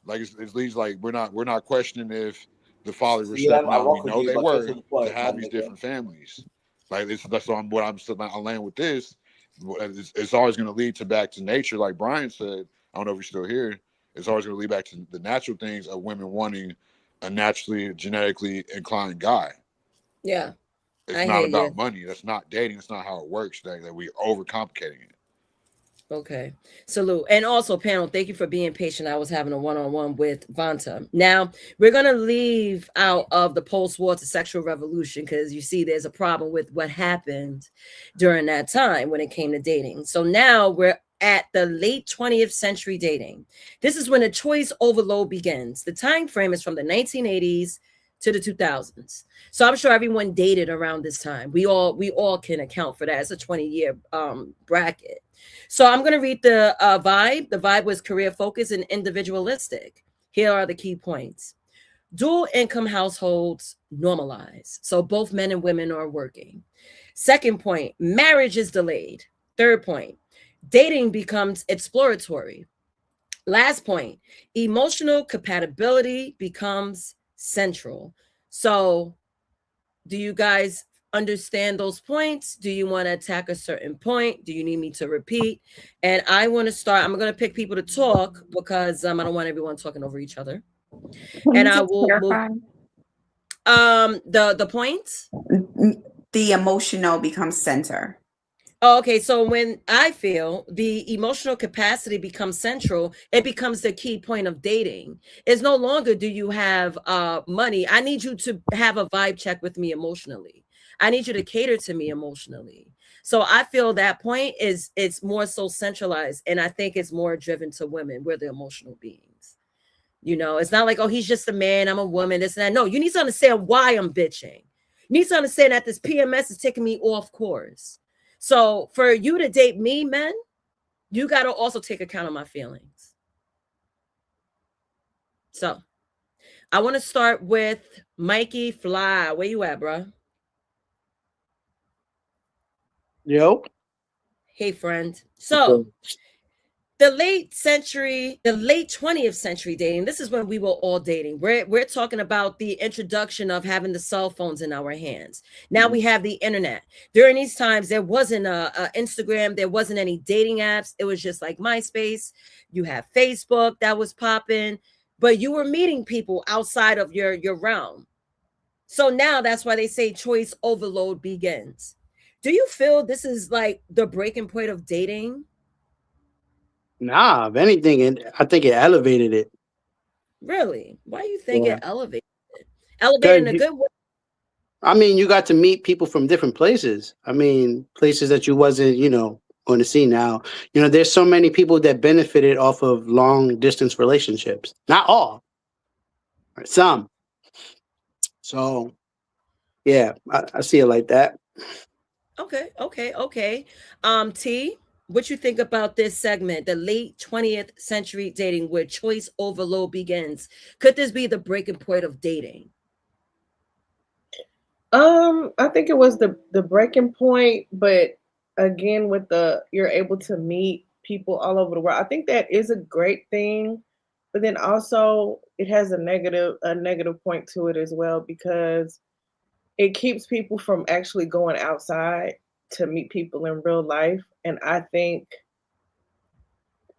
it's leads like we're not questioning if the fathers were Yeah, stepping I out. We walk with know you, they but this were is the point, to my have these nigga. different families. Like that's what I'm still I land with this. It's always going to lead to back to nature, like Brian said. I don't know if you're still here. It's always going to lead back to the natural things of women wanting a naturally genetically inclined guy. Yeah, It's I not hear about you. money. That's not dating. That's not how it works. That we overcomplicating it. Okay. Salute. And also, panel, thank you for being patient. I was having a one-on-one with Vanta. Now, we're going to leave out of the post-war to sexual revolution because you see there's a problem with what happened during that time when it came to dating. So now we're at the late 20th century dating. This is when a choice overload begins. The time frame is from the 1980s to the 2000s. So I'm sure everyone dated around this time. We all can account for that. It's a 20-year bracket. So I'm going to read the vibe. The vibe was career focused and individualistic. Here are the key points. Dual income households normalize. So both men and women are working. Second point, marriage is delayed. Third point, dating becomes exploratory. Last point, emotional compatibility becomes central. So do you guys understand those points? Do you want to attack a certain point? Do you need me to repeat? And I want to start. I'm going to pick people to talk because I don't want everyone talking over each other. Can And you I just will move. clarify? The points. The emotional becomes center. Oh, okay, so when I feel the emotional capacity becomes central, it becomes the key point of dating. It's no longer do you have money. I need you to have a vibe check with me emotionally. I need you to cater to me emotionally. So I feel that point is it's more so centralized, and I think it's more driven to women. We're the emotional beings. It's not like, oh, he's just a man, I'm a woman, this and that. No, you need to understand why I'm bitching. You need to understand that this PMS is taking me off course. So for you to date me, men, you got to also take account of my feelings. So I want to start with Mikey Fly. Where you at, bro? Yo. Hey, friend. So the late 20th century dating, this is when we were all dating. We're talking about the introduction of having the cell phones in our hands. Now we have the internet. During these times, there wasn't a Instagram, there wasn't any dating apps. It was just like MySpace. You have Facebook that was popping, but you were meeting people outside of your realm. So now that's why they say choice overload begins. Do you feel this is like the breaking point of dating? Nah, if anything, I think it elevated it. Really? Why do you think Yeah. it elevated? Elevated in a Because good way. I mean, you got to meet people from different places. I mean, places that you wasn't, going to see now. There's so many people that benefited off of long distance relationships. Not all, right, some. So, yeah, I see it like that. Okay. T, what you think about this segment, the late 20th century dating where choice overload begins? Could this be the breaking point of dating? I think it was the breaking point, but again, with you're able to meet people all over the world. I think that is a great thing, but then also it has a negative point to it as well because it keeps people from actually going outside to meet people in real life. And I think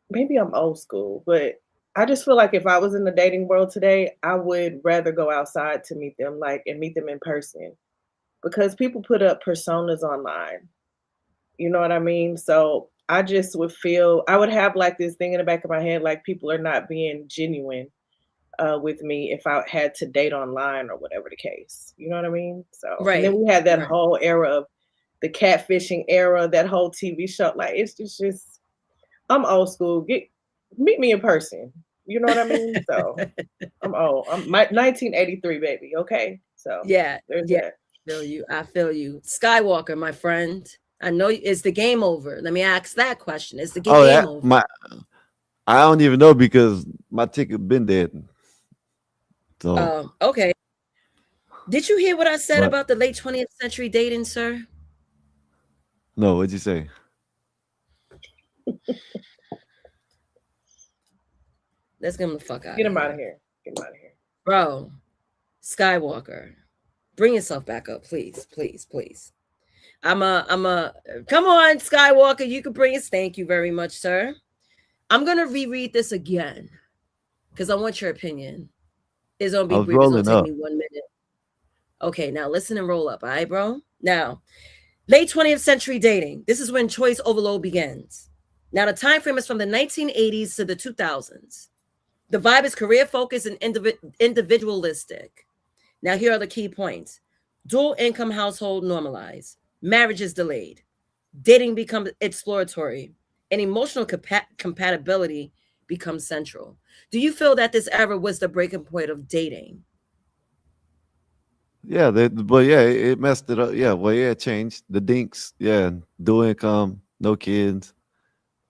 maybe I'm old school, but I just feel like if I was in the dating world today, I would rather go outside to meet them, and meet them in person because people put up personas online. You know what I mean? So I just would feel I would have like this thing in the back of my head, like people are not being genuine with me if I had to date online or whatever the case. You know what I mean? So, and then Right. we had that Right. whole era of the catfishing era, that whole TV show. Like it's just I'm old school. Meet me in person. You know what I mean? So I'm old. I'm 1983 baby. Okay, so Yeah. there's Yeah. that. I feel you. I feel you. Skywalker, my friend. I know is the game over. Let me ask that question. Is the Oh, game that over? my I don't even know because my ticket been dead. So, Okay. Did you hear what I said but about the late 20th century dating, sir? no, what'd you say? Let's get him the fuck out Get of him out here. of here. Get him out of here. Bro, Skywalker, bring yourself back up, please, please, please. I'm a come on, Skywalker, you can bring us. Thank you very much, sir. I'm gonna reread this again because I want your opinion. It's gonna I be was brief, it's gonna rolling take up. me 1 minute. Okay, now listen and roll up, all right, bro? Now, late 20th century dating. This is when choice overload begins. Now, the time frame is from the 1980s to the 2000s. The vibe is career focused and individualistic. Now, here are the key points: dual income household normalized, marriage is delayed, dating becomes exploratory, and emotional compatibility becomes central. Do you feel that this era was the breaking point of dating? Yeah, but yeah, it messed it up. Yeah, well, yeah, it changed. The dinks, yeah, dual income, no kids.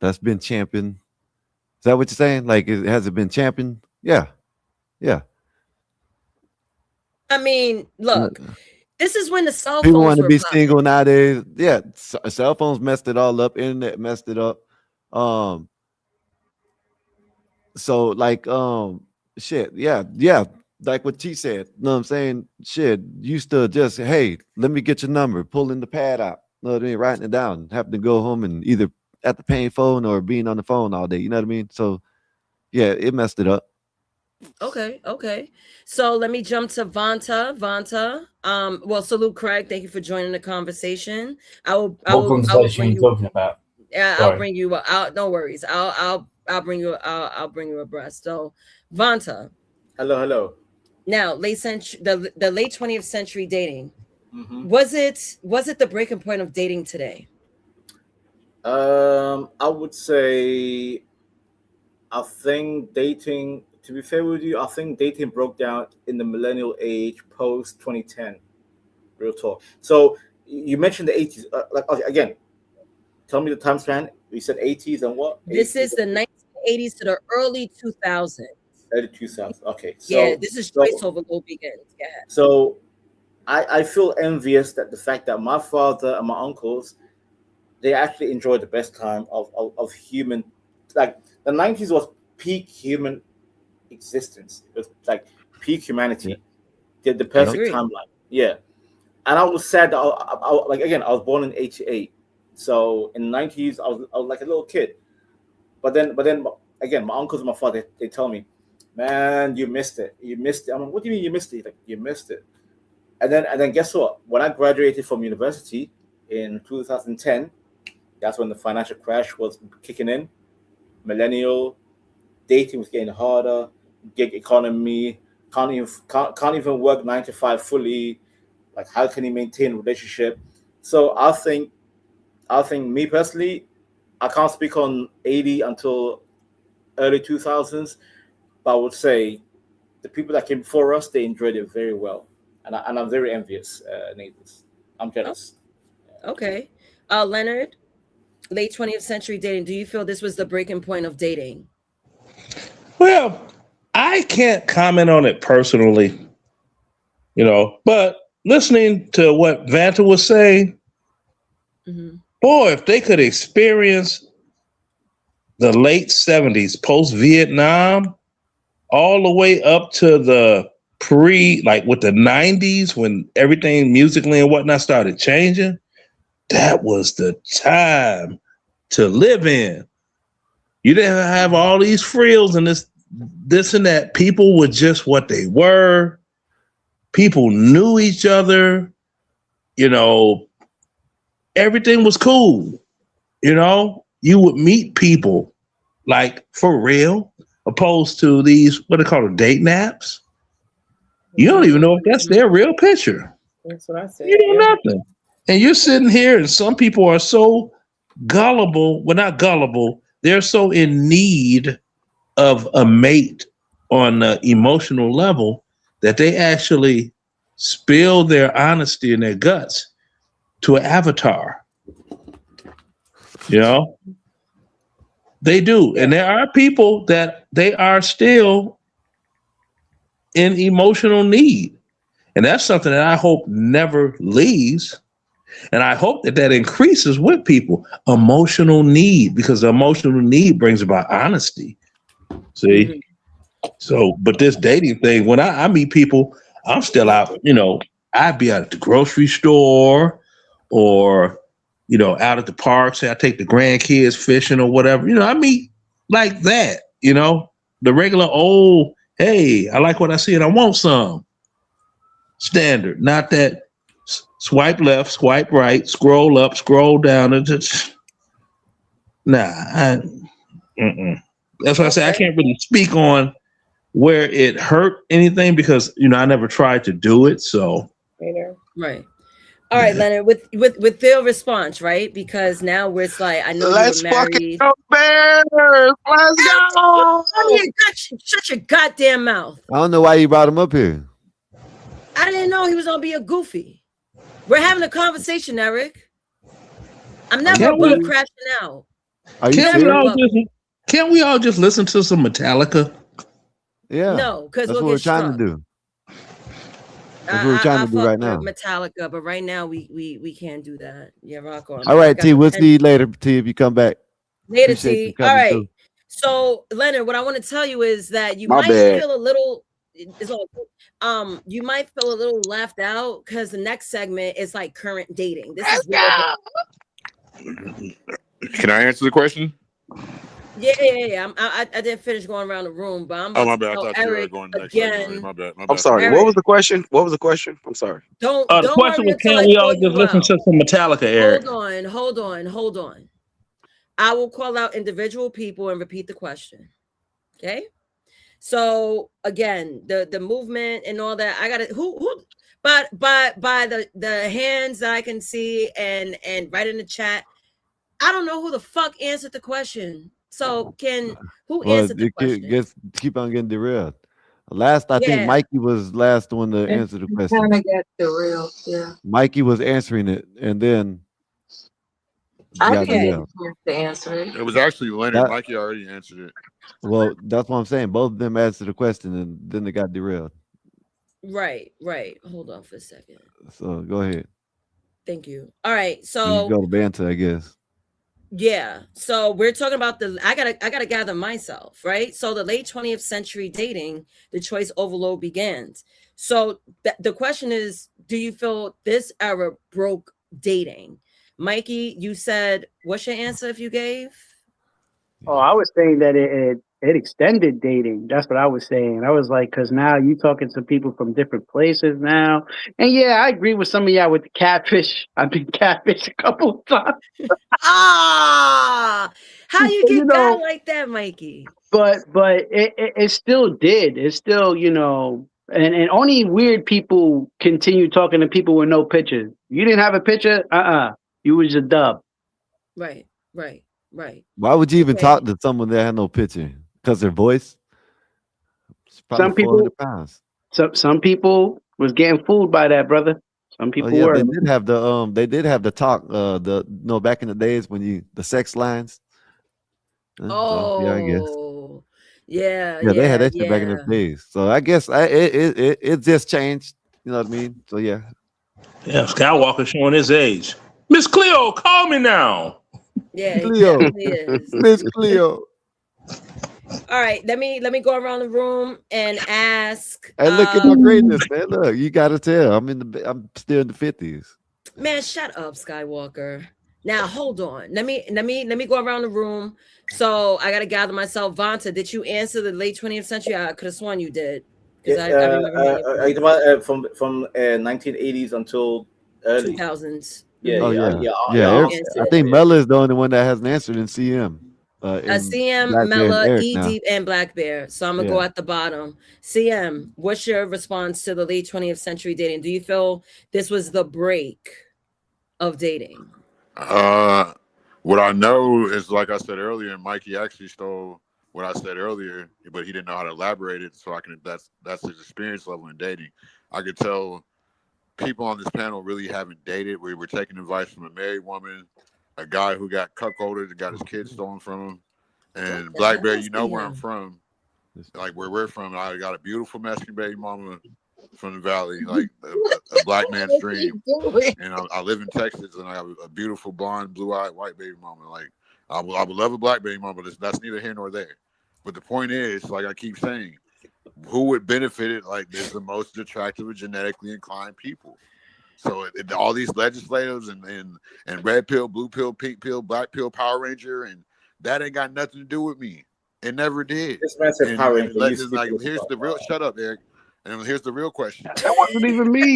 That's been championed. Is that what you're saying? Like, has it been championed? Yeah, yeah. I mean, look, this is when the cell People want phones to were be popping. single nowadays. Yeah, cell phones messed it all up. Internet messed it up. Um, so like, shit. Yeah, yeah. Like what T said. Know what I'm saying? Shit. Used to just, hey, let me get your number. Pulling the pad out. Know what I mean? Writing it down. Having to go home and either at the paying phone or being on the phone all day. You know what I mean? So yeah, it messed it up. Okay, okay. So let me jump to Vanta. Vanta. Well, salute Craig. Thank you for joining the conversation. What conversation are Bring you you. talking about? Yeah, I'll Sorry. bring you out. No worries. I'll bring you I'll bring you abreast. So Vanta. Hello, hello. Now, the late 20th century dating. Hmm. Was it the breaking point of dating today? I would say I think dating. To be fair with you, I think dating broke down in the millennial age post 2010. Real talk. So you mentioned the 80s. Like okay, again, tell me the time span. You said 80s and what? This 80s, is the 1980s to the early 2000s. early 2000s. Okay, Yeah, so this is choice so overload begins. Go ahead. so I feel envious that the fact that my father and my uncles they actually enjoyed the best time of human, like the 90s was peak human existence. It was like peak Yeah. humanity, the I Yep. perfect agree. timeline. Yeah, and I was sad that like again I was born in '88, so in the '90s I was like a little kid. But then again, my uncles and my father they tell me, man, you missed it. You missed it. I'm like, what do you mean you missed it? He's like, you missed it. And then guess what? When I graduated from university in 2010, that's when the financial crash was kicking in. Millennial dating was getting harder. Gig economy can't even work 9 to 5 fully. Like how can he maintain a relationship? So I think me personally, I can't speak on 80 until early 2000s, but I would say the people that came before us they enjoyed it very well, and I'm very envious, neighbors. I'm Oh, jealous. okay. Leonard, late 20th century dating. Do you feel this was the breaking point of dating? Well, I can't comment on it personally, but listening to what Vanta was saying, Hmm. boy, if they could experience the late 70s, post Vietnam, all the way up to the like with the 90s when everything musically and whatnot started changing, that was the time to live in. You didn't have all these frills and this and that. People were just what they were. People knew each other. Everything was cool. you would meet people like for real, opposed to these what they call the dating apps. You don't even know if that's their real picture. That's what I said. You know nothing. And you're sitting here, and some people are so gullible. Well, not gullible. They're so in need of a mate on an emotional level that they actually spill their honesty and their guts to an avatar. You know? They do. And there are people that they are still in emotional need. And that's something that I hope never leaves. And I hope that that increases with people. Emotional need, because the emotional need brings about honesty. See? So, but this dating thing, when I meet people, I'm still out, you know, I'd be out at the grocery store or, you know, out at the park. Say I take the grandkids fishing or whatever. You know, I meet like that, you know, the regular old, hey, I like what I see and I want some. Standard, not that swipe left, swipe right, scroll up, scroll down, and just that's why I say I can't really speak on where it hurt anything because you know I never tried to do it. So right. All right, Leonard, with their response, right? Because now it's like I know Let's you were fucking married. go Bears. Let's go. Shut your goddamn mouth. I don't know why you brought him up here. I didn't know he was gonna be a goofy. We're having a conversation, Eric. I'm never butt crashing out. Can't we all just listen to some Metallica? Yeah. No, because that's we'll what we're get trying struck. to do. That's what we're trying to do right now. Metallica, but right now we can't do that. Yeah, rock on. All right, T. We'll see you later, T. If you come back. Later, Appreciate T. you coming All right. through. So, Leonard, what I want to tell you is that you My might bad. feel a little. It's all you might feel a little left out because the next segment is like current dating. This is where Can I answer the question? yeah. I didn't finish going around the room, but I'm about my to bad. I tell thought you were Eric going next. again. My bad. I'm sorry. Eric, What was the question? What was the question? I'm sorry. Don't The question worry was, until can I we call all you just listen out. to some Metallica, Eric? Hold on. I will call out individual people and repeat the question. Okay. So again, the movement and all that. I got it. Who by the hands that I can see and right in the chat. I don't know who the fuck answered the question. So who answered the question? Keep on getting derailed. Last, I think Mikey was last one to answer the question. Kind of got derailed, yeah. Mikey was answering it, and then I got didn't get derailed. a chance to answer it. It was actually Leonard. Mikey already answered it. Well, that's what I'm saying. Both of them answered the question, and then they got derailed. Right. Hold on for a second. So go ahead. Thank you. All right. You So go to banter, I guess. yeah. So we're talking about I gotta gather myself, right? So the late 20th century dating, the choice overload begins. So the question is, do you feel this era broke dating? Mikey, you said, what's your answer if you gave? Oh, I was saying that it extended dating. That's what I was saying. I was like, because now you talking to people from different places now. And yeah, I agree with some of y'all with the catfish. I've been catfished a couple of times. How you get got like that, Mikey? But it still did. It's still, and only weird people continue talking to people with no picture. You didn't have a picture? You was a dub. Right. Why would you even talk to someone that had no picture? Because their voice? It's probably Some people 400 pounds. Some people was getting fooled by that, brother. Some people were. They did have the talk, back in the days when the sex lines. I guess. Yeah, they had that shit back in the days. So I guess it just changed. You know what I mean? So yeah. Yeah, Skywalker showing his age. Miss Cleo, call me now. Yeah, Cleo. Miss Cleo. All right, let me go around the room and ask. Hey, look at my greatness, man. Look, you gotta tell. I'm still in the 50s. Man, shut up, Skywalker. Now hold on. Let me go around the room. So I gotta gather myself. Vanta, did you answer the late 20th century? I could have sworn you did. I remember from 1980s until early 2000s. Yeah, Oh yeah, yeah, yeah. yeah. Yeah, I think Mela is the only one that hasn't answered in CM. In CM, Black Bear and Mela, Eric E now. Deep, and Black Bear. So I'm gonna Yeah. go at the bottom. CM, what's your response to the late 20th century dating? Do you feel this was the break of dating? What I know is, like I said earlier, and Mikey actually stole what I said earlier, but he didn't know how to elaborate it. So I can. That's his experience level in dating. I could tell people on this panel really haven't dated. We were taking advice from a married woman, a guy who got cuckolded and got his kids stolen from him, and Black Bear. You know where I'm from, like where we're from. I got a beautiful Mexican baby mama from the valley, like a black man's dream. And I live in Texas, and I have a beautiful blonde, blue-eyed, white baby mama. Like I would love a black baby mama, but that's neither here nor there. But the point is, like I keep saying, who would benefit it? Like there's the most attractive and genetically inclined people. So all these legislators and red pill, blue pill, pink pill, black pill, Power Ranger, and that ain't got nothing to do with me. It never did. This man said Power Ranger. Like, here's the real. Shut up, Eric. And here's the real question. That wasn't even me.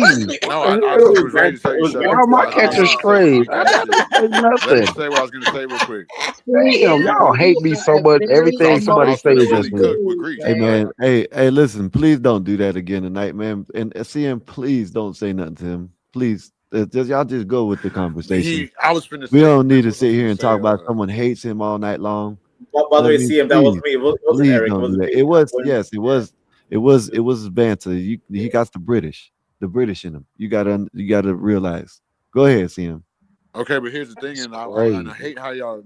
No, I was ready to tell you shut up. How am I catching strays? I didn't say Let me nothing. say what I was going to say real quick. Damn, y'all hate me so much. Everything somebody say is just me. Hey man, hey, listen, please don't do that again tonight, man. And CM, please don't say nothing to him. Please, y'all just go with the conversation. We don't need to sit here and talk about someone hates him all night long. By the way, CM, that was me. It wasn't Please Eric. don't do that. Me. It was yes, it was banter. He got the British in him. You gotta realize. Go ahead, CM. Okay, but here's the thing, and I hate how y'all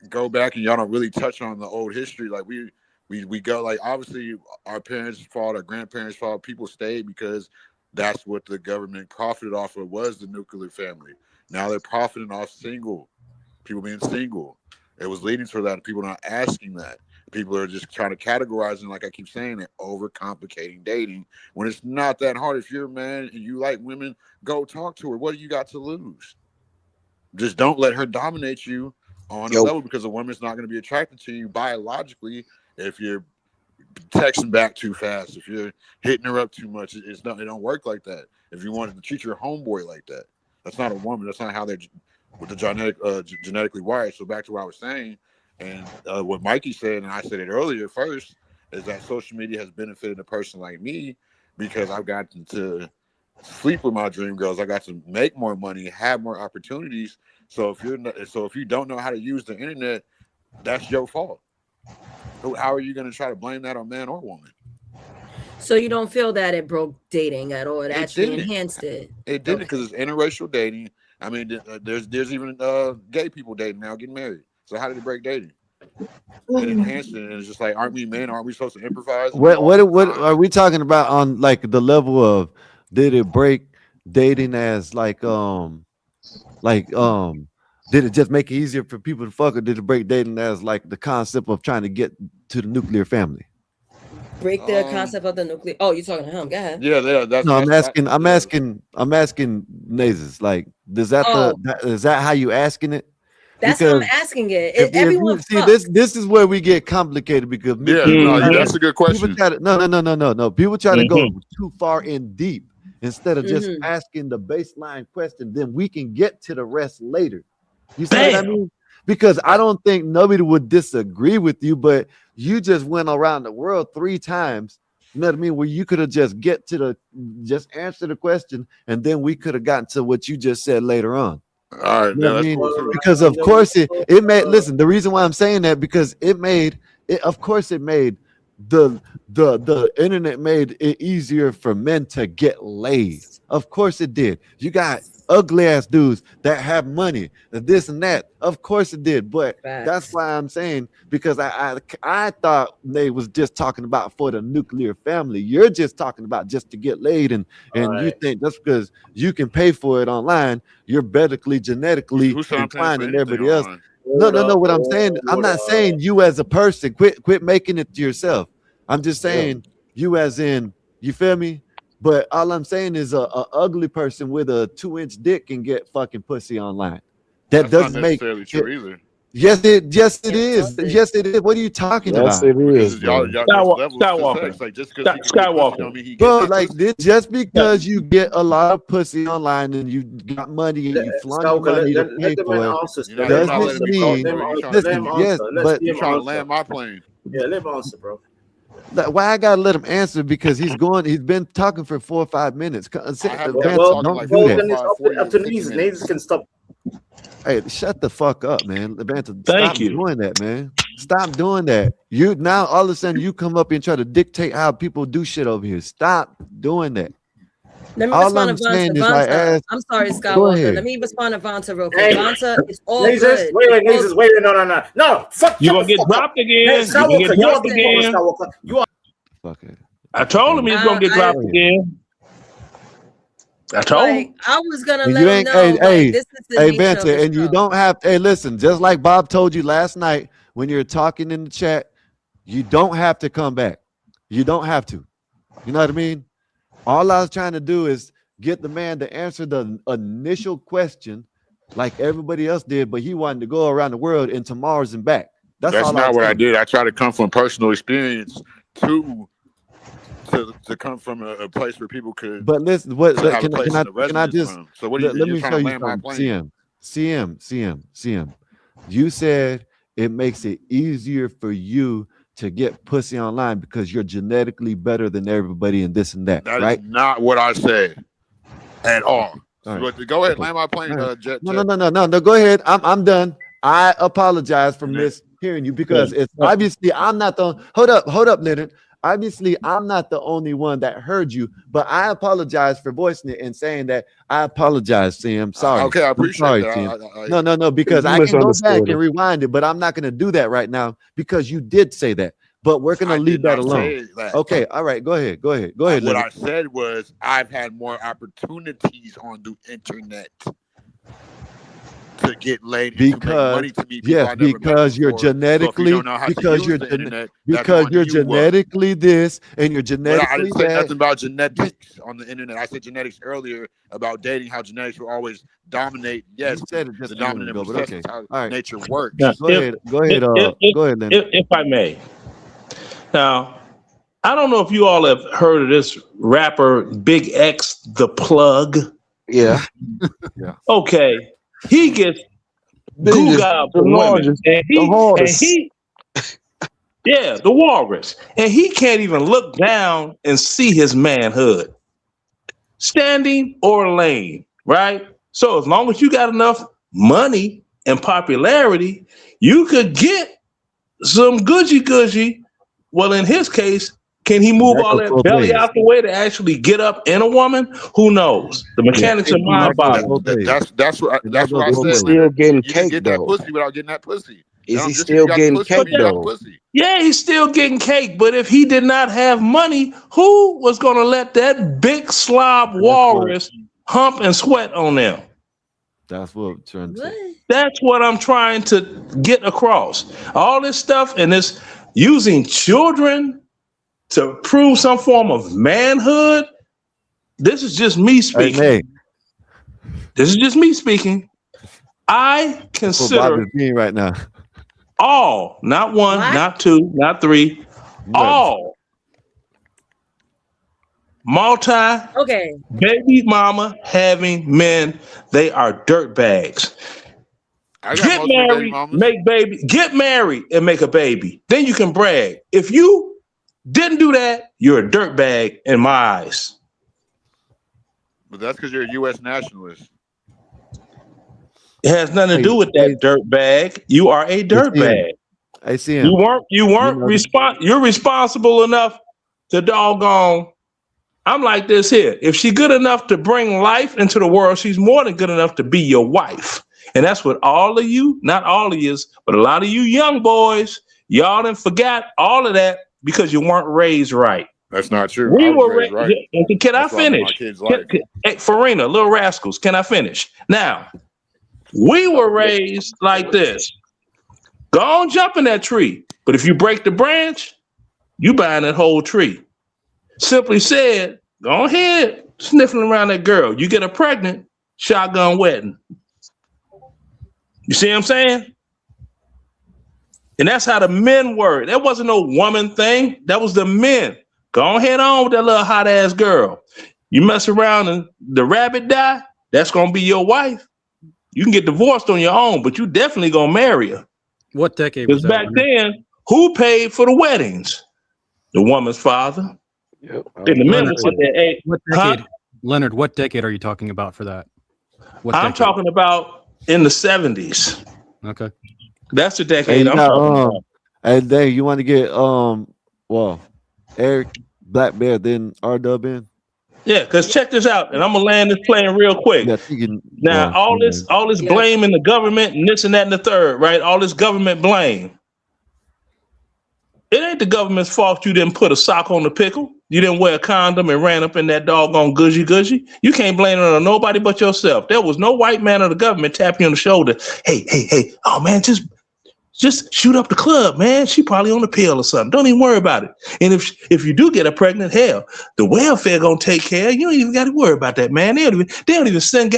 go back and y'all don't really touch on the old history. Like we go, like, obviously our parents' fault, our grandparents' fault. People stayed because that's what the government profited off of, was the nuclear family. Now they're profiting off people being single. It was leading to that. People not asking that. People are just trying to categorize, and like I keep saying, they're overcomplicating dating when it's not that hard. If you're a man and you like women, go talk to her. What do you got to lose? Just don't let her dominate you on a level, because a woman's not going to be attracted to you biologically if you're texting back too fast, if you're hitting her up too much. It don't work like that. If you wanted to treat your homeboy like that, that's not a woman. That's not how they're with the genetically wired. So back to what I was saying, and what Mikey said, and I said it earlier first, is that social media has benefited a person like me because I've gotten to sleep with my dream girls. I got to make more money, have more opportunities. So if you don't know how to use the internet, that's your fault. How are you going to try to blame that on man or woman? So you don't feel that it broke dating at all? It actually enhanced it. It didn't, because it's interracial dating. I mean, there's even gay people dating now, getting married. So how did it break dating? It enhanced it, and it's just like, aren't we men? Aren't we supposed to improvise? What are we talking about on like the level of, did it break dating as like did it just make it easier for people to fuck, or did it break dating as like the concept of trying to get to the nuclear family? Break the concept of the nuclear. Oh, you're talking to him. Go ahead. Yeah. I'm asking Nazis. Like, is that how you asking it? That's how I'm asking it. Everyone see, this is where we get complicated, because that's a good question. No. People try to go too far in deep instead of just asking the baseline question. Then we can get to the rest later. You see what I mean? Because I don't think nobody would disagree with you, but you just went around the world 3 times. You know what I mean? Where you could have just just answer the question, and then we could have gotten to what you just said later on. All right, you know what I mean? Because of course it made. Listen, the reason why I'm saying that, because it made the internet made it easier for men to get laid. Of course it did. You got ugly ass dudes that have money, this and that. Of course it did. But that's why I'm saying, because I thought they was just talking about for the nuclear family. You're just talking about just to get laid, and you think that's because you can pay for it online, you're genetically inclined than everybody else. No. What I'm saying, I'm not saying you as a person. Quit making it to yourself. I'm just saying you as in, you feel me? But all I'm saying is a ugly person with a 2-inch dick can get fucking pussy online. That That's doesn't not make necessarily true either. Yes, it Can't is. trust it. Yes, it is. What are you talking Yes, about? it Because is, it's y'all, bro. there's levels to Skywalker. sex. Like just because he can get pussy don't Skywalker. mean he Bro, getting that like pussy. this, just because you get a lot of pussy online and you got money and you flaunt your Skywalker, money to let pay the man for it, answer. You're not, Let you're him not doesn't letting answer, me bro. talk, mean. Let him, bro. let Listen, him yes, answer. Let's but see You him trying to answer. land my plane. Yeah, let him answer, bro. why I gotta let him answer? Because he's been talking for 4 or 5 minutes. I haven't got to Vance, talking don't like do that. Then it's 45, 40, up to 50 Neezus. minutes. Neezus can stop. Hey, shut the fuck up, man. Vance, stop Thank you. doing that, man. Stop doing that. You now all of a sudden you come up and try to dictate how people do shit over here. Stop doing that. Let me All respond I'm to Vonta. saying is I asked. I'm sorry, Go Skywalker. ahead. Let me respond to Vonta real quick. Hey, Vonta, it's all Neezus, good. wait, It's all Neezus, wait, no. Fuck, You're shut gonna the get fuck up. dropped again. You're gonna Skywalker, get you are dropped the problem, again. Skywalker. You are. Fuck it. I told him he's gonna get dropped again. I told him. I was gonna And let you him ain't, know, this is the hey, nature Vance, of the and you show. don't have. Hey, listen, just like Bob told you last night when you're talking in the chat, you don't have to come back. You don't have to. You know what I mean? All I was trying to do is get the man to answer the initial question, like everybody else did, but he wanted to go around the world and to Mars and back. That's That's all I not was what I saying. did. I tried to come from personal experience to come from a place where people could But listen, have a place in the can I residence just from. So what are you? let You're me trying show to you land my something? plane. CM. You said it makes it easier for you to get pussy online because you're genetically better than everybody and this and that, That right? is not what I said at all. All right. But go ahead, Okay. land my plane, All right. Jet. No. Go ahead. I'm done. I apologize for mishearing you because it's obviously I'm not the hold up, Leonard. Obviously, I'm not the only one that heard you, but I apologize for voicing it and saying that I apologize, Sam. Sorry. Okay, I I'm appreciate sorry, that. Sam. No, because You I can go back misunderstood and him. rewind it, but I'm not going to do that right now because you did say that. But we're going to I leave did that not alone. say that. Okay. All right. Go ahead. Go ahead, What Leonard. I said was I've had more opportunities on the internet to get laid and to make money to meet people I never met because you're before. So if you genetically don't know how to use the internet, that's because on you're you. genetically this and you're But I genetically didn't say that. nothing about genetics on the internet. I said genetics earlier about dating, how genetics will always dominate. Yes, You said it just the a minute dominant ago, but recession okay. is how All right. nature works. Now, Go ahead. Go ahead, Leonard. if I may. Now, I don't know if you all have heard of this rapper Big X, the Plug. Yeah. Yeah. Okay, he gets Biggest, Googled the for women, largest, and the hardest. the walrus, and he can't even look down and see his manhood, standing or laying. Right. So as long as you got enough money and popularity, you could get some gushy. Well, in his case, can he move That all goes that both belly ways. out the way to actually get up in a woman? Who knows? The mechanics are That goes mind-boggling. both ways. That's what And that goes I both said, He's ways. still Leonard. getting You can cake get that though. pussy without getting that pussy. Is he Just because still you got the getting pussy, cake mean you got the though? pussy. Yeah, he's still getting cake, but if he did not have money, who was going to let that big slob walrus hump and sweat on them? That's what I'm trying to say. That's what I'm trying to get across. All this stuff and this using children to prove some form of manhood. This is just me speaking. Hey, This is just me speaking. I that's what Bob consider is being right now. all, not one, not two, not three, all Okay. baby mama having men, they are dirt bags. I got Get multiple baby married, mamas. make baby, get married and make a baby. Then you can brag. If you didn't do that, you're a dirt bag in my eyes. But that's because you're a U.S. nationalist. It has nothing to do with that dirt bag. You are a dirt bag. I see him. You weren't you're responsible enough to doggone. I'm like this here. If she's good enough to bring life into the world, she's more than good enough to be your wife. And that's what all of you, not all of you, but a lot of you young boys, y'all done forgot all of that because you weren't raised right. That's not true. We I was were raised right. Can I That's why I live my finish? kid's life. Hey, Farina, Little Rascals, can I finish? Now, we were raised like this. Go on, jump in that tree. But if you break the branch, you buying that whole tree. Simply said, go ahead, sniffing around that girl. You get her pregnant, shotgun wedding. You see what I'm saying? And that's how the men were. That wasn't no woman thing. That was the men. Go ahead on with that little hot ass girl. You mess around and the rabbit die, that's gonna be your wife. You can get divorced on your own, but you definitely gonna marry her. What decade was Because that? back then, who paid for the weddings? The woman's father. Yep. And the men would sit there, hey, What decade? Leonard, what decade are you talking about for that? What I'm decade? talking about in the 70s. Okay. That's the Hey, decade you I'm got, talking about. hey, Dave, you want to get well, Eric Black Bear, then R-Dub in? Yeah, because check this out, and I'm gonna land this plane real quick. Yeah, thinking, Now, all this blame in the government and this and that and the third, right? All this government blame. It ain't the government's fault you didn't put a sock on the pickle. You didn't wear a condom and ran up in that doggone gushy. You can't blame it on nobody but yourself. There was no white man or the government tapping you on the shoulder. Hey, oh man, just shoot up the club, man. She probably on the pill or something. Don't even worry about it. And if you do get her pregnant, hell, the welfare gonna take care. You don't even got to worry about that, man. They don't even send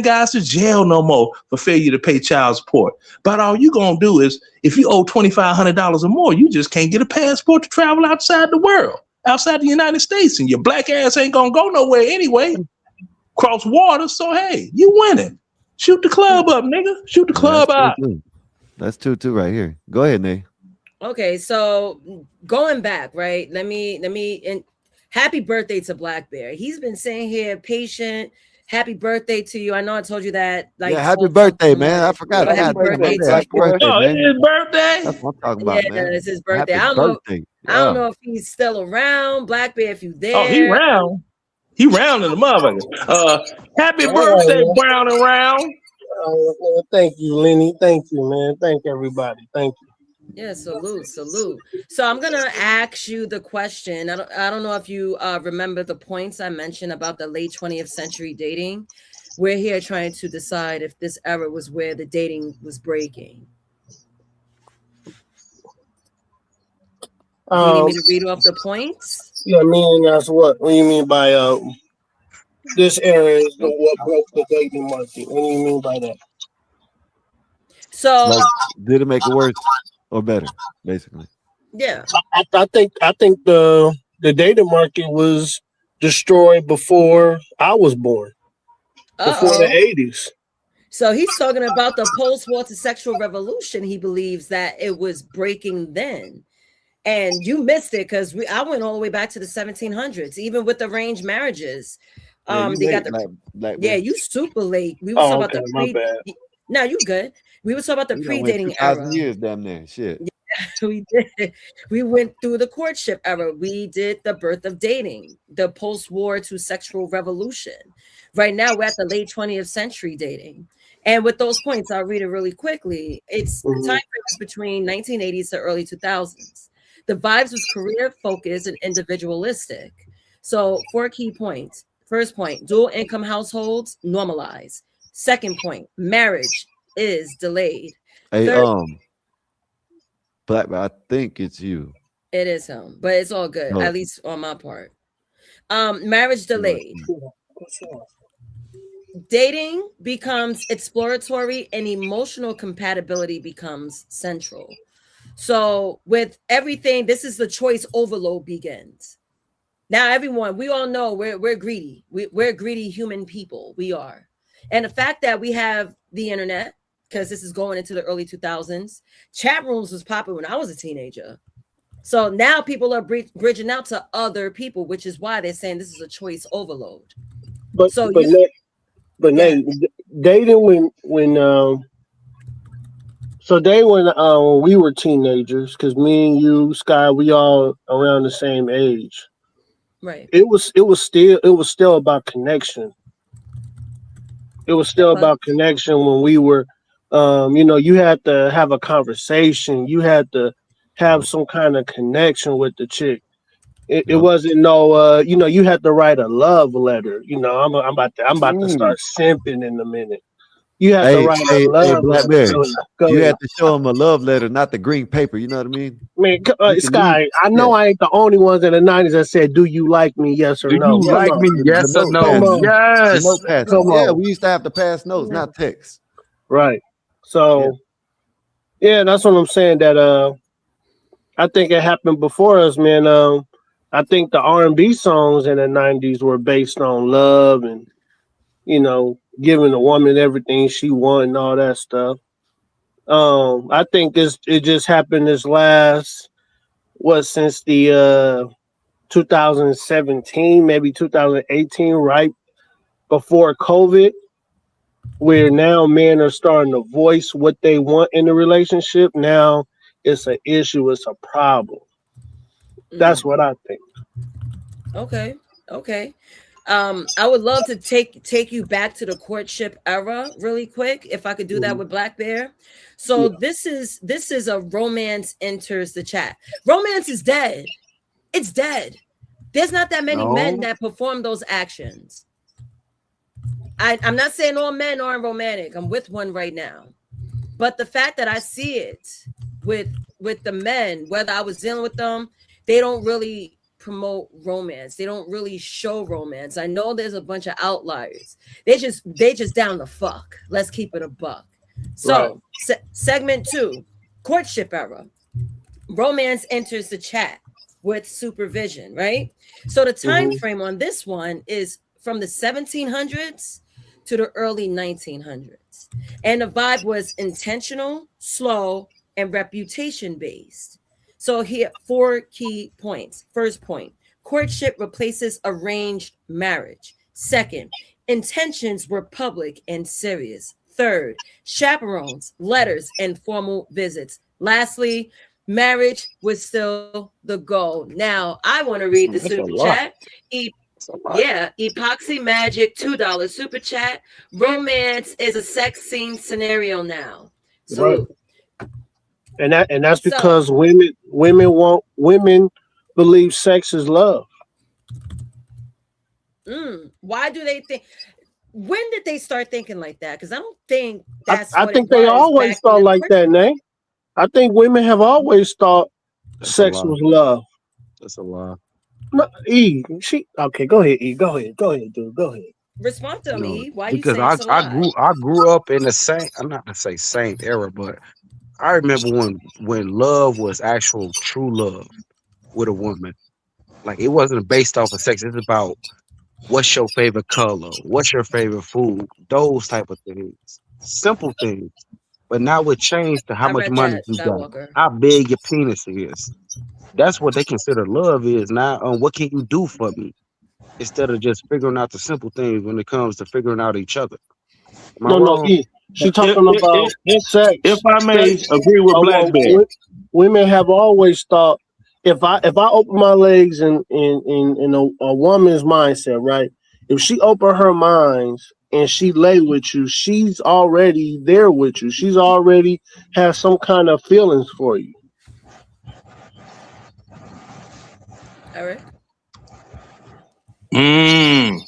guys to jail no more for failure to pay child support. But all you gonna do is, if you owe $2,500 or more, you just can't get a passport to travel outside the world, outside the United States, and your black ass ain't gonna go nowhere anyway. Cross water, so hey, you winning. Shoot the club up, nigga. Shoot the club up. That's 2-2 right here. Go ahead, Nate. Okay, so going back, right? Let me and happy birthday to Black Bear. He's been saying here, patient. Happy birthday to you. I know I told you that. Like, Yeah, happy birthday, man. I forgot. Happy birthday to Happy you. birthday, Oh, man. it's his birthday. That's what I'm talking about, Yeah, man. it's his birthday. Happy I don't birthday. know if he's still around. Black Bear, if you there. Oh, he round. He round in the motherfucker. Happy birthday, Brown and Round. Thank you, Lenny. Thank you, man. Thank everybody. Thank you. Yeah, salute. So I'm gonna ask you the question. I don't know if you remember the points I mentioned about the late 20th century dating. We're here trying to decide if this era was where the dating was breaking. Do you need me to read off the points? Yeah, meaning that's what do you mean by this era is what broke the dating market? What do you mean by that? So like, did it make it worse or better, basically? Yeah. I think the dating market was destroyed before I was born. Before the 80s. So he's talking about the post-war to sexual revolution. He believes that it was breaking then. And you missed it because I went all the way back to the 1700s, even with arranged marriages. They got the you super late. We were talking about the my bad. No, you good. We were talking about the pre-dating era. Years damn near shit. Yeah, we did. We went through the courtship era. We did the birth of dating, the post-war to sexual revolution. Right now, we're at the late 20th century dating. And with those points, I'll read it really quickly. It's time frames between 1980s to early 2000s. The vibes was career focused and individualistic. So 4 key points. First point, dual income households normalize. Second point, marriage is delayed. Hey, Third, Black, I think it's you. it is him, but it's all good, at least on my part. Marriage delayed. Dating becomes exploratory and emotional compatibility becomes central. So with everything, this is the choice overload begins. Now, everyone, we all know we're greedy. We're greedy human people. We are. And the fact that we have the internet, because this is going into the early 2000s, chat rooms was popular when I was a teenager. So now people are bridging out to other people, which is why they're saying this is a choice overload. But Nate, dating when we were teenagers, because me and you, Sky, we all around the same age. Right. It was still about connection. It was still about connection when we were, you had to have a conversation. You had to have some kind of connection with the chick. It wasn't you had to write a love letter. I'm about to start simping in a minute. You have to write a love Black letter. Bear, you had to show him a love letter, not the green paper. You know what I mean? Man, Sky, I know I ain't the only ones in the 90s that said, "Do you like me? Yes or no?" Do you like me? Yes or no? Yes. Yeah, we used to have to pass notes, not text. Right. So, Yeah, that's what I'm saying. That I think it happened before us, man. I think the R&B songs in the '90s were based on love and giving a woman everything she wanted and all that stuff. I think it just happened this last since the 2017, maybe 2018, right before COVID, where now men are starting to voice what they want in a relationship. Now it's an issue, it's a problem. That's what I think. Okay. Okay. I would love to take you back to the courtship era really quick, if I could do that with Black Bear. So this is a romance enters the chat. Romance is dead. It's dead. There's not that many men that perform those actions. I'm not saying all men aren't romantic. I'm with one right now. But the fact that I see it with the men, whether I was dealing with them, they don't really promote romance. They don't really show romance. I know there's a bunch of outliers. They just down the fuck. Let's keep it a buck. So segment 2, courtship era. Romance enters the chat with supervision, right? So the time frame on this one is from the 1700s to the early 1900s. And the vibe was intentional, slow, and reputation based. So here, 4 key points. First point, courtship replaces arranged marriage. Second, intentions were public and serious. Third, chaperones, letters, and formal visits. Lastly, marriage was still the goal. Now, I want to read the super chat. Epoxy Magic, $2 super chat. Romance is a sex scene scenario now. So, and that's because women believe sex is love. Why do they think? When did they start thinking like that? Because I don't think that's. I think they always thought like that, Nate. I think women have always thought sex was love. That's a lie. No, okay. Go ahead, E. Go ahead, dude. Go ahead. Respond to me. Why you because saying it's a lie? I grew up in the same. I'm not gonna say same era, but I remember when love was actual true love with a woman. Like it wasn't based off of sex. It's about what's your favorite color, what's your favorite food, those type of things, simple things. But now it changed to how I much read money that, you got, Skywalker. how big your penis is. That's what they consider love is now. What can you do for me? Instead of just figuring out the simple things when it comes to figuring out each other. Am I No, wrong? E. She talking about sex. If I may agree with Black Bear. Women have always thought if I open my legs in a woman's mindset, right? If she open her minds and she lay with you, she's already there with you. She's already has some kind of feelings for you. Eric? You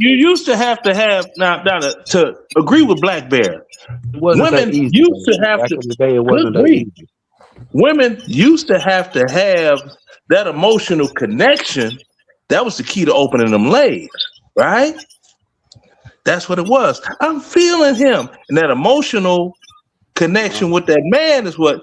used to have to agree with Black Bear. It wasn't Women that easy. used to have Back to in the day, it wasn't that easy. Women used to have that emotional connection. That was the key to opening them legs, right? That's what it was. I'm feeling him, and that emotional connection with that man is what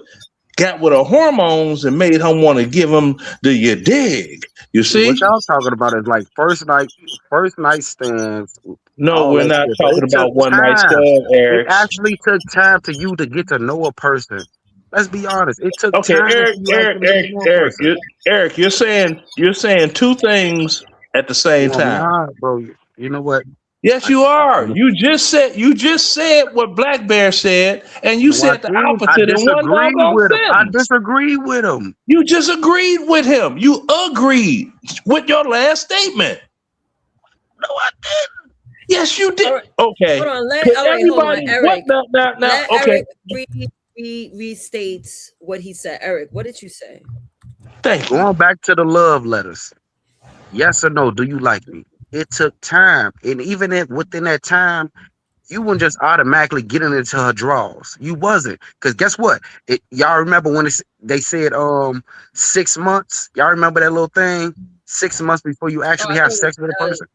got with her hormones and made her want to give him the you dig. You see? What y'all talking about is like first night stands. No, we're not shit. talking about one night stand, Eric. It actually took time for you to get to know a person. Let's be honest. It took time Eric, for you actually to know a person. Eric, you're saying two things at the same time. Nah, bro. You know what? Yes, you are. You just said what Black Bear said, and you said the opposite in one doggone sentence. I disagree with him. You just agreed with him. You agreed with your last statement. No, I didn't. Yes, you did. Right. Okay. Hold on. Hold on, Eric. Okay. Eric restates what he said. Eric, what did you say? Thank you. Going back to the love letters. Yes or no? Do you like me? It took time, and even within that time, you wouldn't just automatically get into her drawers. You wasn't, because guess what? Y'all remember when they said 6 months? Y'all remember that little thing? 6 months before you actually have sex with a person.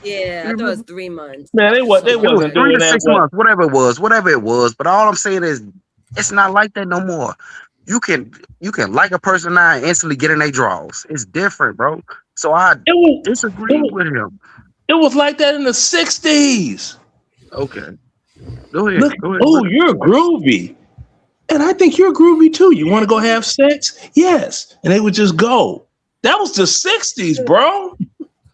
Yeah, I thought it was 3 months. Man, they It was wasn't 3 doing to that. 6 months, whatever it was. But all I'm saying is, it's not like that no more. You can like a person now and instantly get in their draws. It's different, bro. So I disagree with him. It was like that in the 60s. Okay, go ahead. Look, Go ahead, oh, brother. you're groovy. And I think you're groovy too. You want to go have sex? Yes. And they would just go. That was the 60s, bro.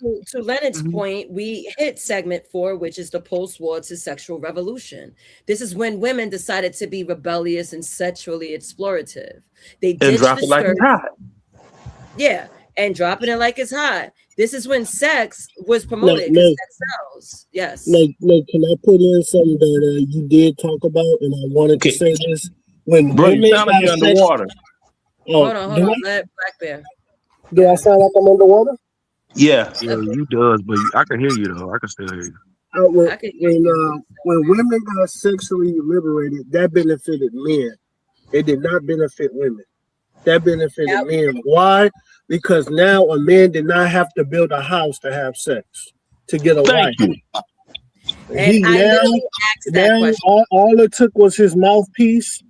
To Leonard's Mm-hmm. point, we hit segment 4, which is the post-war to sexual revolution. This is when women decided to be rebellious and sexually explorative. They And ditched drop the it like it's skirt. hot. Yeah, and dropping it like it's hot. This is when sex was No, promoted because sex sells. Yes. no, can I put in something that you did talk about, and I wanted to say this? When Bro, you women sound like you're have sex, underwater. Hold on. Let Black Bear. Do I sound like I'm underwater? Yeah. Yeah, you does, but I can hear you though. I can still hear you. When women got sexually liberated, that benefited men. It did not benefit women. That benefited men. Why? Because now a man did not have to build a house to have sex, to get a wife. You. He And I now, literally asked that question. all it took was his mouthpiece,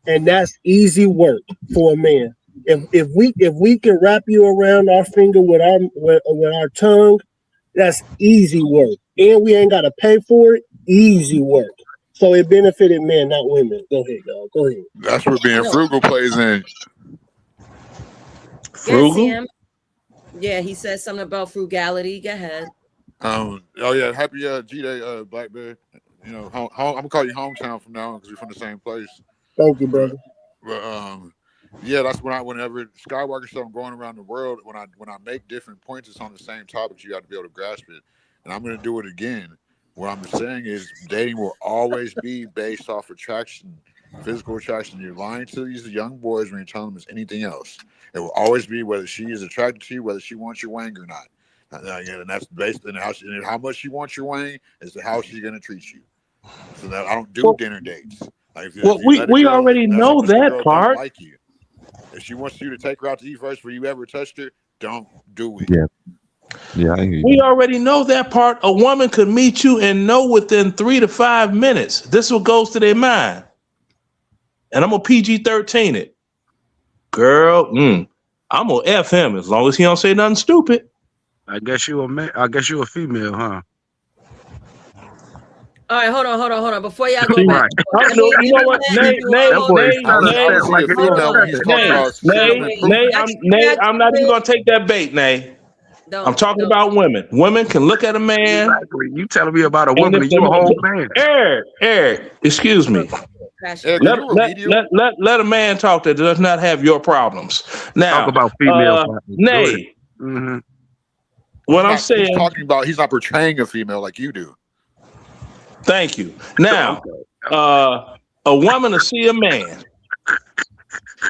and that's easy work for a man. If we can wrap you around our finger with our tongue, that's easy work, and we ain't got to pay for it. Easy work. So it benefited men, not women. Go ahead, y'all. Go ahead. That's where being frugal plays in. Frugal? Yeah, he said something about frugality. Go ahead. Oh yeah, happy G-Day, Black Bear. You know, I'm gonna call you hometown from now on because we're from the same place. Thank you, brother. But yeah, that's whenever Skywalker stuff, I'm going around the world. When I make different points, it's on the same topic. You have to be able to grasp it, and I'm gonna do it again. What I'm saying is, dating will always be based off attraction, physical attraction. You're lying to these young boys when you're telling them it's anything else. It will always be whether she is attracted to you, whether she wants your wang or not. And that's based on how much she wants your wang is how she's gonna treat you. So that I don't do dinner dates. Like Well, we already know that part. Don't like you. If she wants you to take her out to eat first before you ever touched her, don't do it. Yeah. Yeah, I hear you. We already know that part. A woman could meet you and know within 3 to 5 minutes. This is what goes to their mind. And I'm gonna PG-13 it. Girl, I'm gonna F him as long as he don't say nothing stupid. I guess you a man. I guess you a female, huh? All right, hold on. Before y'all go back, You know what? Nay, I'm not even gonna take that bait, Nay. I'm talking about women. Women can look at a man. Exactly. You telling me about a woman and you a whole man. Eric, excuse me. Let a man talk that does not have your problems. Now, talk about female. Nay. Mm-hmm. What I'm saying, he's talking about, he's not portraying a female like you do. Thank you. Now, a woman will see a man,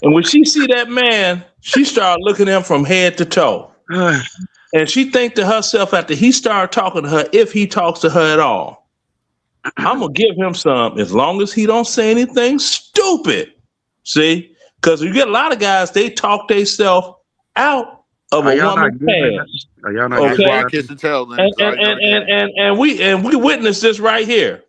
and when she see that man, she start looking at him from head to toe, and she think to herself after he started talking to her, if he talks to her at all, I'm gonna give him some as long as he don't say anything stupid. See, because you get a lot of guys, they talk themselves out of a woman's past. That's why I kiss and tell. And we witnessed this right here.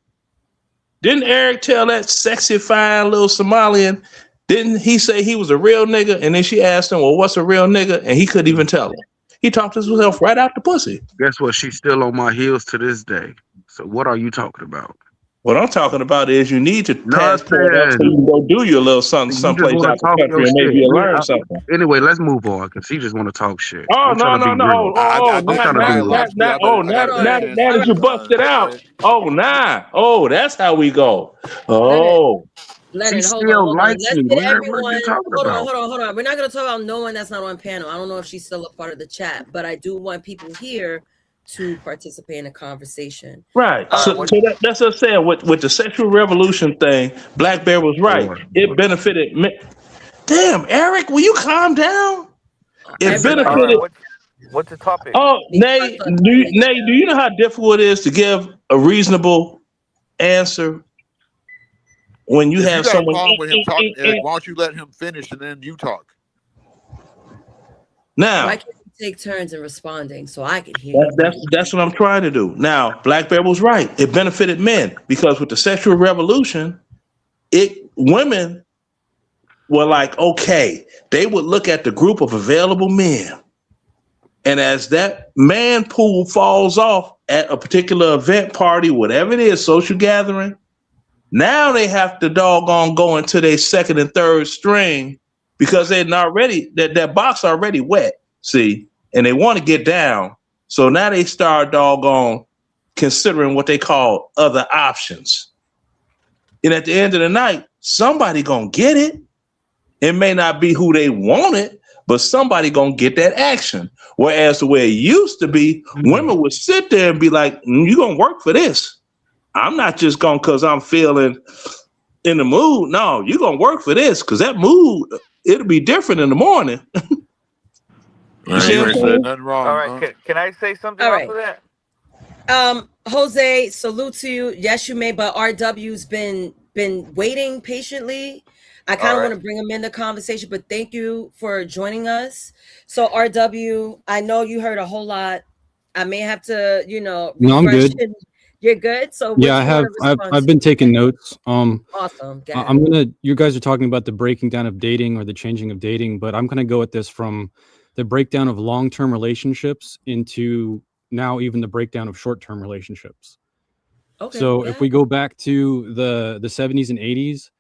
Didn't Eric tell that sexy, fine little Somalian? Didn't he say he was a real nigga? And then she asked him, well, what's a real nigga? And he couldn't even tell her. He talked to himself right out the pussy. Guess what? She's still on my heels to this day. So what are you talking about? What I'm talking about is you need to passport up so you can go do your little something someplace out the country and maybe you'll learn something. Anyway, let's move on because he just want to talk shit. Oh, no. Now that you busted out. Oh, that's how we go. Oh. Leonard, hold on. Let's get everyone. Hold on. We're not going to talk about no one that's not on panel. I don't know if she's still a part of the chat, but I do want people here to participate in a conversation. Right. So that's what I'm saying. With the sexual revolution thing, Black Bear was right. It benefited men. Damn, Eric, will you calm down? It benefited. What's the topic? Oh, Nay, do you know how difficult it is to give a reasonable answer when you have someone? Problem with him talking, Eric, why don't you let him finish and then you talk? Now, why can't you take turns in responding so I could hear you. That's what I'm trying to do. Now, Black Bear was right. It benefited men because with the sexual revolution, women were like, okay, they would look at the group of available men. And as that man pool falls off at a particular event, party, whatever it is, social gathering, now they have to doggone go into their second and third string because they're not ready. That box already wet, see, and they want to get down. So now they start doggone considering what they call other options. And at the end of the night, somebody gonna get it. It may not be who they wanted, but somebody gonna get that action. Whereas the way it used to be, women would sit there and be like, "You gonna work for this? I'm not just going because I'm feeling in the mood. No, you're going to work for this because that mood, it'll be different in the morning." Man, you ain't said nothing wrong. All right, can I say something All off right. of that? Jose, salute to you. Yes, you may, but RW's been waiting patiently. I kind of want to bring him in the conversation, but thank you for joining us. So RW, I know you heard a whole lot. I may have to, No, I'm refresh good. it. You're good. So Yeah, I have. I've been taking notes. Awesome. Go I'm gonna. You guys are talking about the breaking down of dating or the changing of dating, but I'm gonna go at this from the breakdown of long-term relationships into now even the breakdown of short-term relationships. Okay. So if we go back to the 70s and 80s,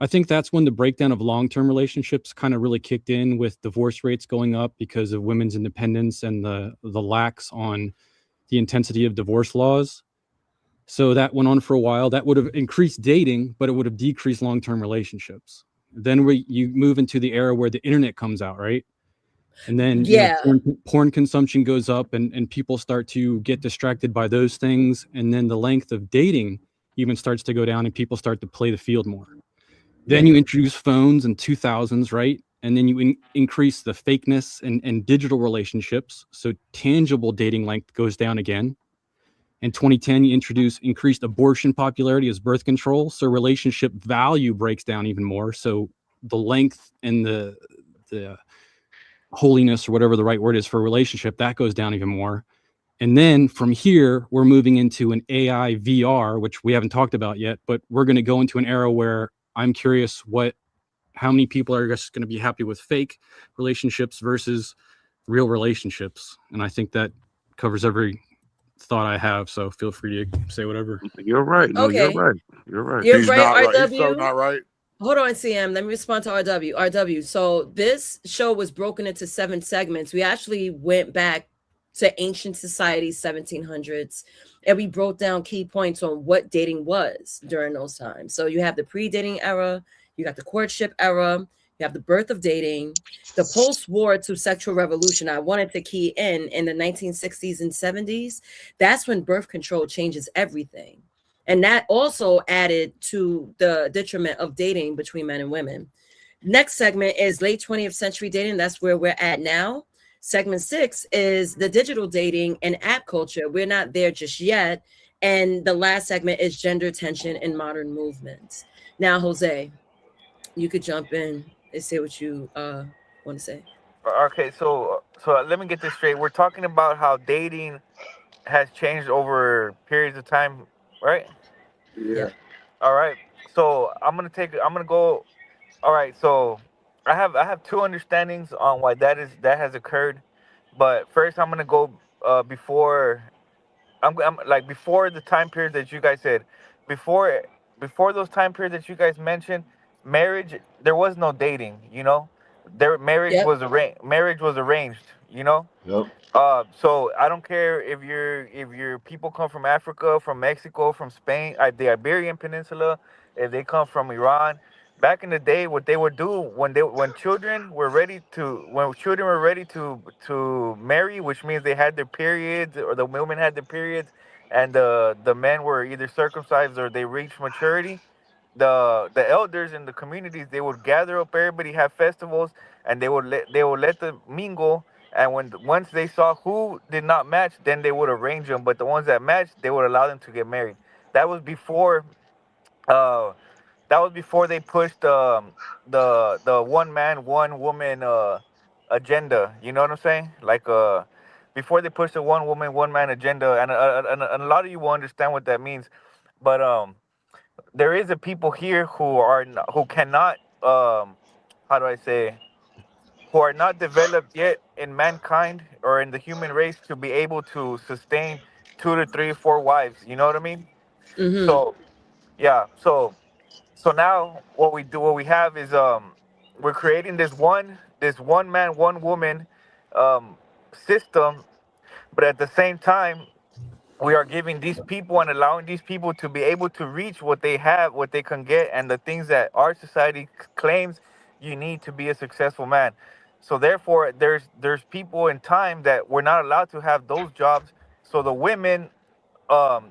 I think that's when the breakdown of long-term relationships kind of really kicked in with divorce rates going up because of women's independence and the lacks on the intensity of divorce laws. So that went on for a while. That would have increased dating, but it would have decreased long-term relationships. Then you move into the era where the internet comes out, right? And then porn consumption goes up and people start to get distracted by those things. And then the length of dating even starts to go down and people start to play the field more. Then you introduce phones in 2000s, right? And then you increase the fakeness and digital relationships. So tangible dating length goes down again. In 2010, you introduce increased abortion popularity as birth control. So relationship value breaks down even more. So the length and the holiness or whatever the right word is for a relationship, that goes down even more. And then from here, we're moving into an AI VR, which we haven't talked about yet, but we're going to go into an era where I'm curious how many people are just going to be happy with fake relationships versus real relationships. And I think that covers every thought I have. So feel free to say whatever. You're right. No, Okay. you're right. You're right. You're He's right, not RW. right. He's so not right. Hold on, CM. Let me respond to RW. RW. So this show was broken into 7 segments. We actually went back to ancient societies, 1700s, and we broke down key points on what dating was during those times. So you have the pre-dating era, you got the courtship era, you have the birth of dating, the post-war to sexual revolution. I wanted to key in the 1960s and 70s. That's when birth control changes everything. And that also added to the detriment of dating between men and women. Next segment is late 20th century dating. That's where we're at now. Segment 6 is the digital dating and app culture. We're not there just yet. And the last segment is gender tension and modern movements. Now, Jose, you could jump in and say what you want to say. Okay, so let me get this straight. We're talking about how dating has changed over periods of time, right? Yeah. All right. So I'm gonna go. All right. So I have 2 understandings on why that has occurred, but first I'm gonna go before I'm like before the time period that you guys said, before before those time periods that you guys mentioned, marriage there was no dating. Their marriage was arranged. Yep. So I don't care if your people come from Africa, from Mexico, from Spain, the Iberian Peninsula, if they come from Iran. Back in the day, what they would do when children were ready to marry, which means they had their periods or the women had their periods, and the men were either circumcised or they reached maturity. The elders in the communities they would gather up everybody, have festivals, and they would let them mingle. And once they saw who did not match, then they would arrange them. But the ones that matched, they would allow them to get married. That was before. Uh, that was before they pushed the one man one woman agenda. You know what I'm saying? Like before they push the one woman, one man agenda, and a lot of you will understand what that means. But there is a people here who are who cannot how do I say, who are not developed yet in mankind or in the human race to be able to sustain 2 to 3 4 wives. You know what I mean? Mm-hmm. So yeah, so now what we have is we're creating this one man one woman um system, but at the same time we are giving these people and allowing these people to be able to reach what they have, what they can get, and the things that our society claims you need to be a successful man. So therefore, there's people in time that we're not allowed to have those jobs. So the women,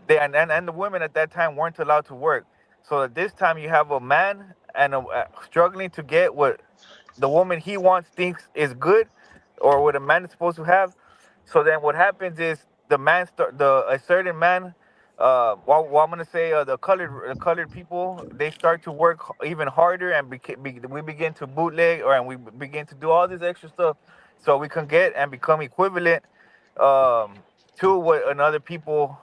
they and the women at that time weren't allowed to work. So at this time, you have a man and struggling to get what the woman he wants thinks is good, or what a man is supposed to have. So then what happens is the man start the a certain man. Well, I'm gonna say the colored people, they start to work even harder, and we begin to bootleg, or and we begin to do all this extra stuff, so we can get and become equivalent um, to what another people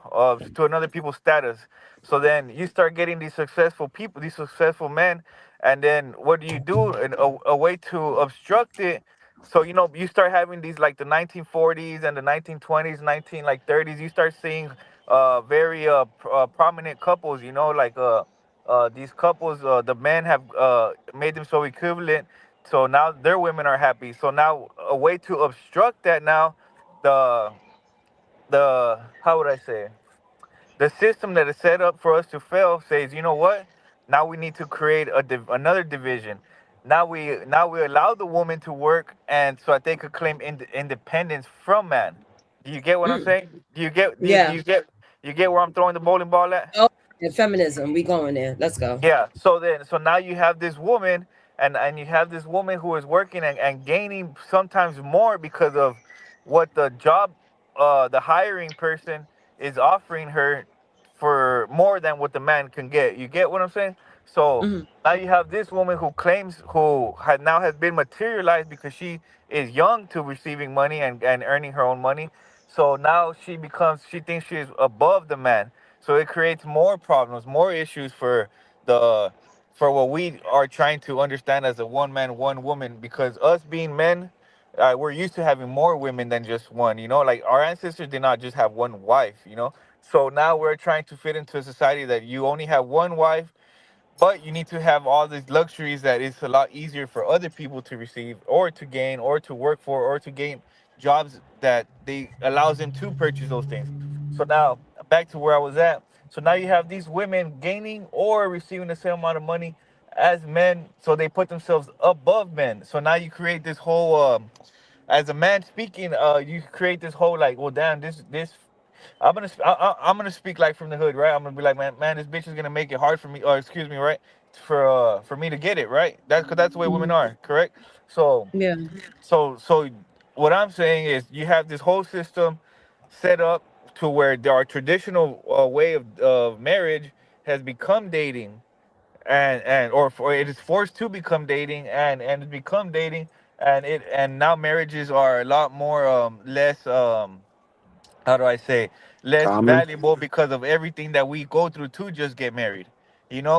to another people's status. So then you start getting these successful people, these successful men, and then what do you do? And a way to obstruct it. So you start having these like the 1940s and the 1920s, 19 like 30s. You start seeing very prominent couples. Like these couples, the men have made them so equivalent. So now their women are happy. So now a way to obstruct that now, the how would I say, the system that is set up for us to fail says, you know what? Now we need to create another division. Now we allow the woman to work, and so that they could claim independence from man. Do you get what I'm Mm. saying? Do you get do Yeah. you get where I'm throwing the bowling ball at? Oh, and feminism. We going there. Let's go. Yeah. So now you have this woman, and you have this woman who is working and gaining sometimes more because of what the job, the hiring person is offering her for more than what the man can get. You get what I'm saying? So Hmm. now you have this woman who claims, who had now has been materialized because she is young to receiving money and earning her own money. So now she thinks she is above the man. So it creates more problems, more issues the for what we are trying to understand as a one man, one woman. Because us being men, we're used to having more women than just one. Like our ancestors did not just have one wife. So now we're trying to fit into a society that you only have one wife, but you need to have all these luxuries that it's a lot easier for other people to receive or to gain or to work for or to gain jobs that they allows them to purchase those things. So now back to where I was at. So now you have these women gaining or receiving the same amount of money as men, so they put themselves above men. So now you create this whole as a man speaking, you create this whole like, well, damn, this I'm gonna speak like from the hood, right? I'm gonna be like, man, this bitch is gonna make it hard for me, or excuse me, right, for me to get it, right? That's because that's the way women are, correct? So Yeah. so what I'm saying is, you have this whole system set up to where our traditional way of marriage has become dating, or it is forced to become dating, and it's become dating, and now marriages are a lot more less how do I say, less Common. valuable because of everything that we go through to just get married.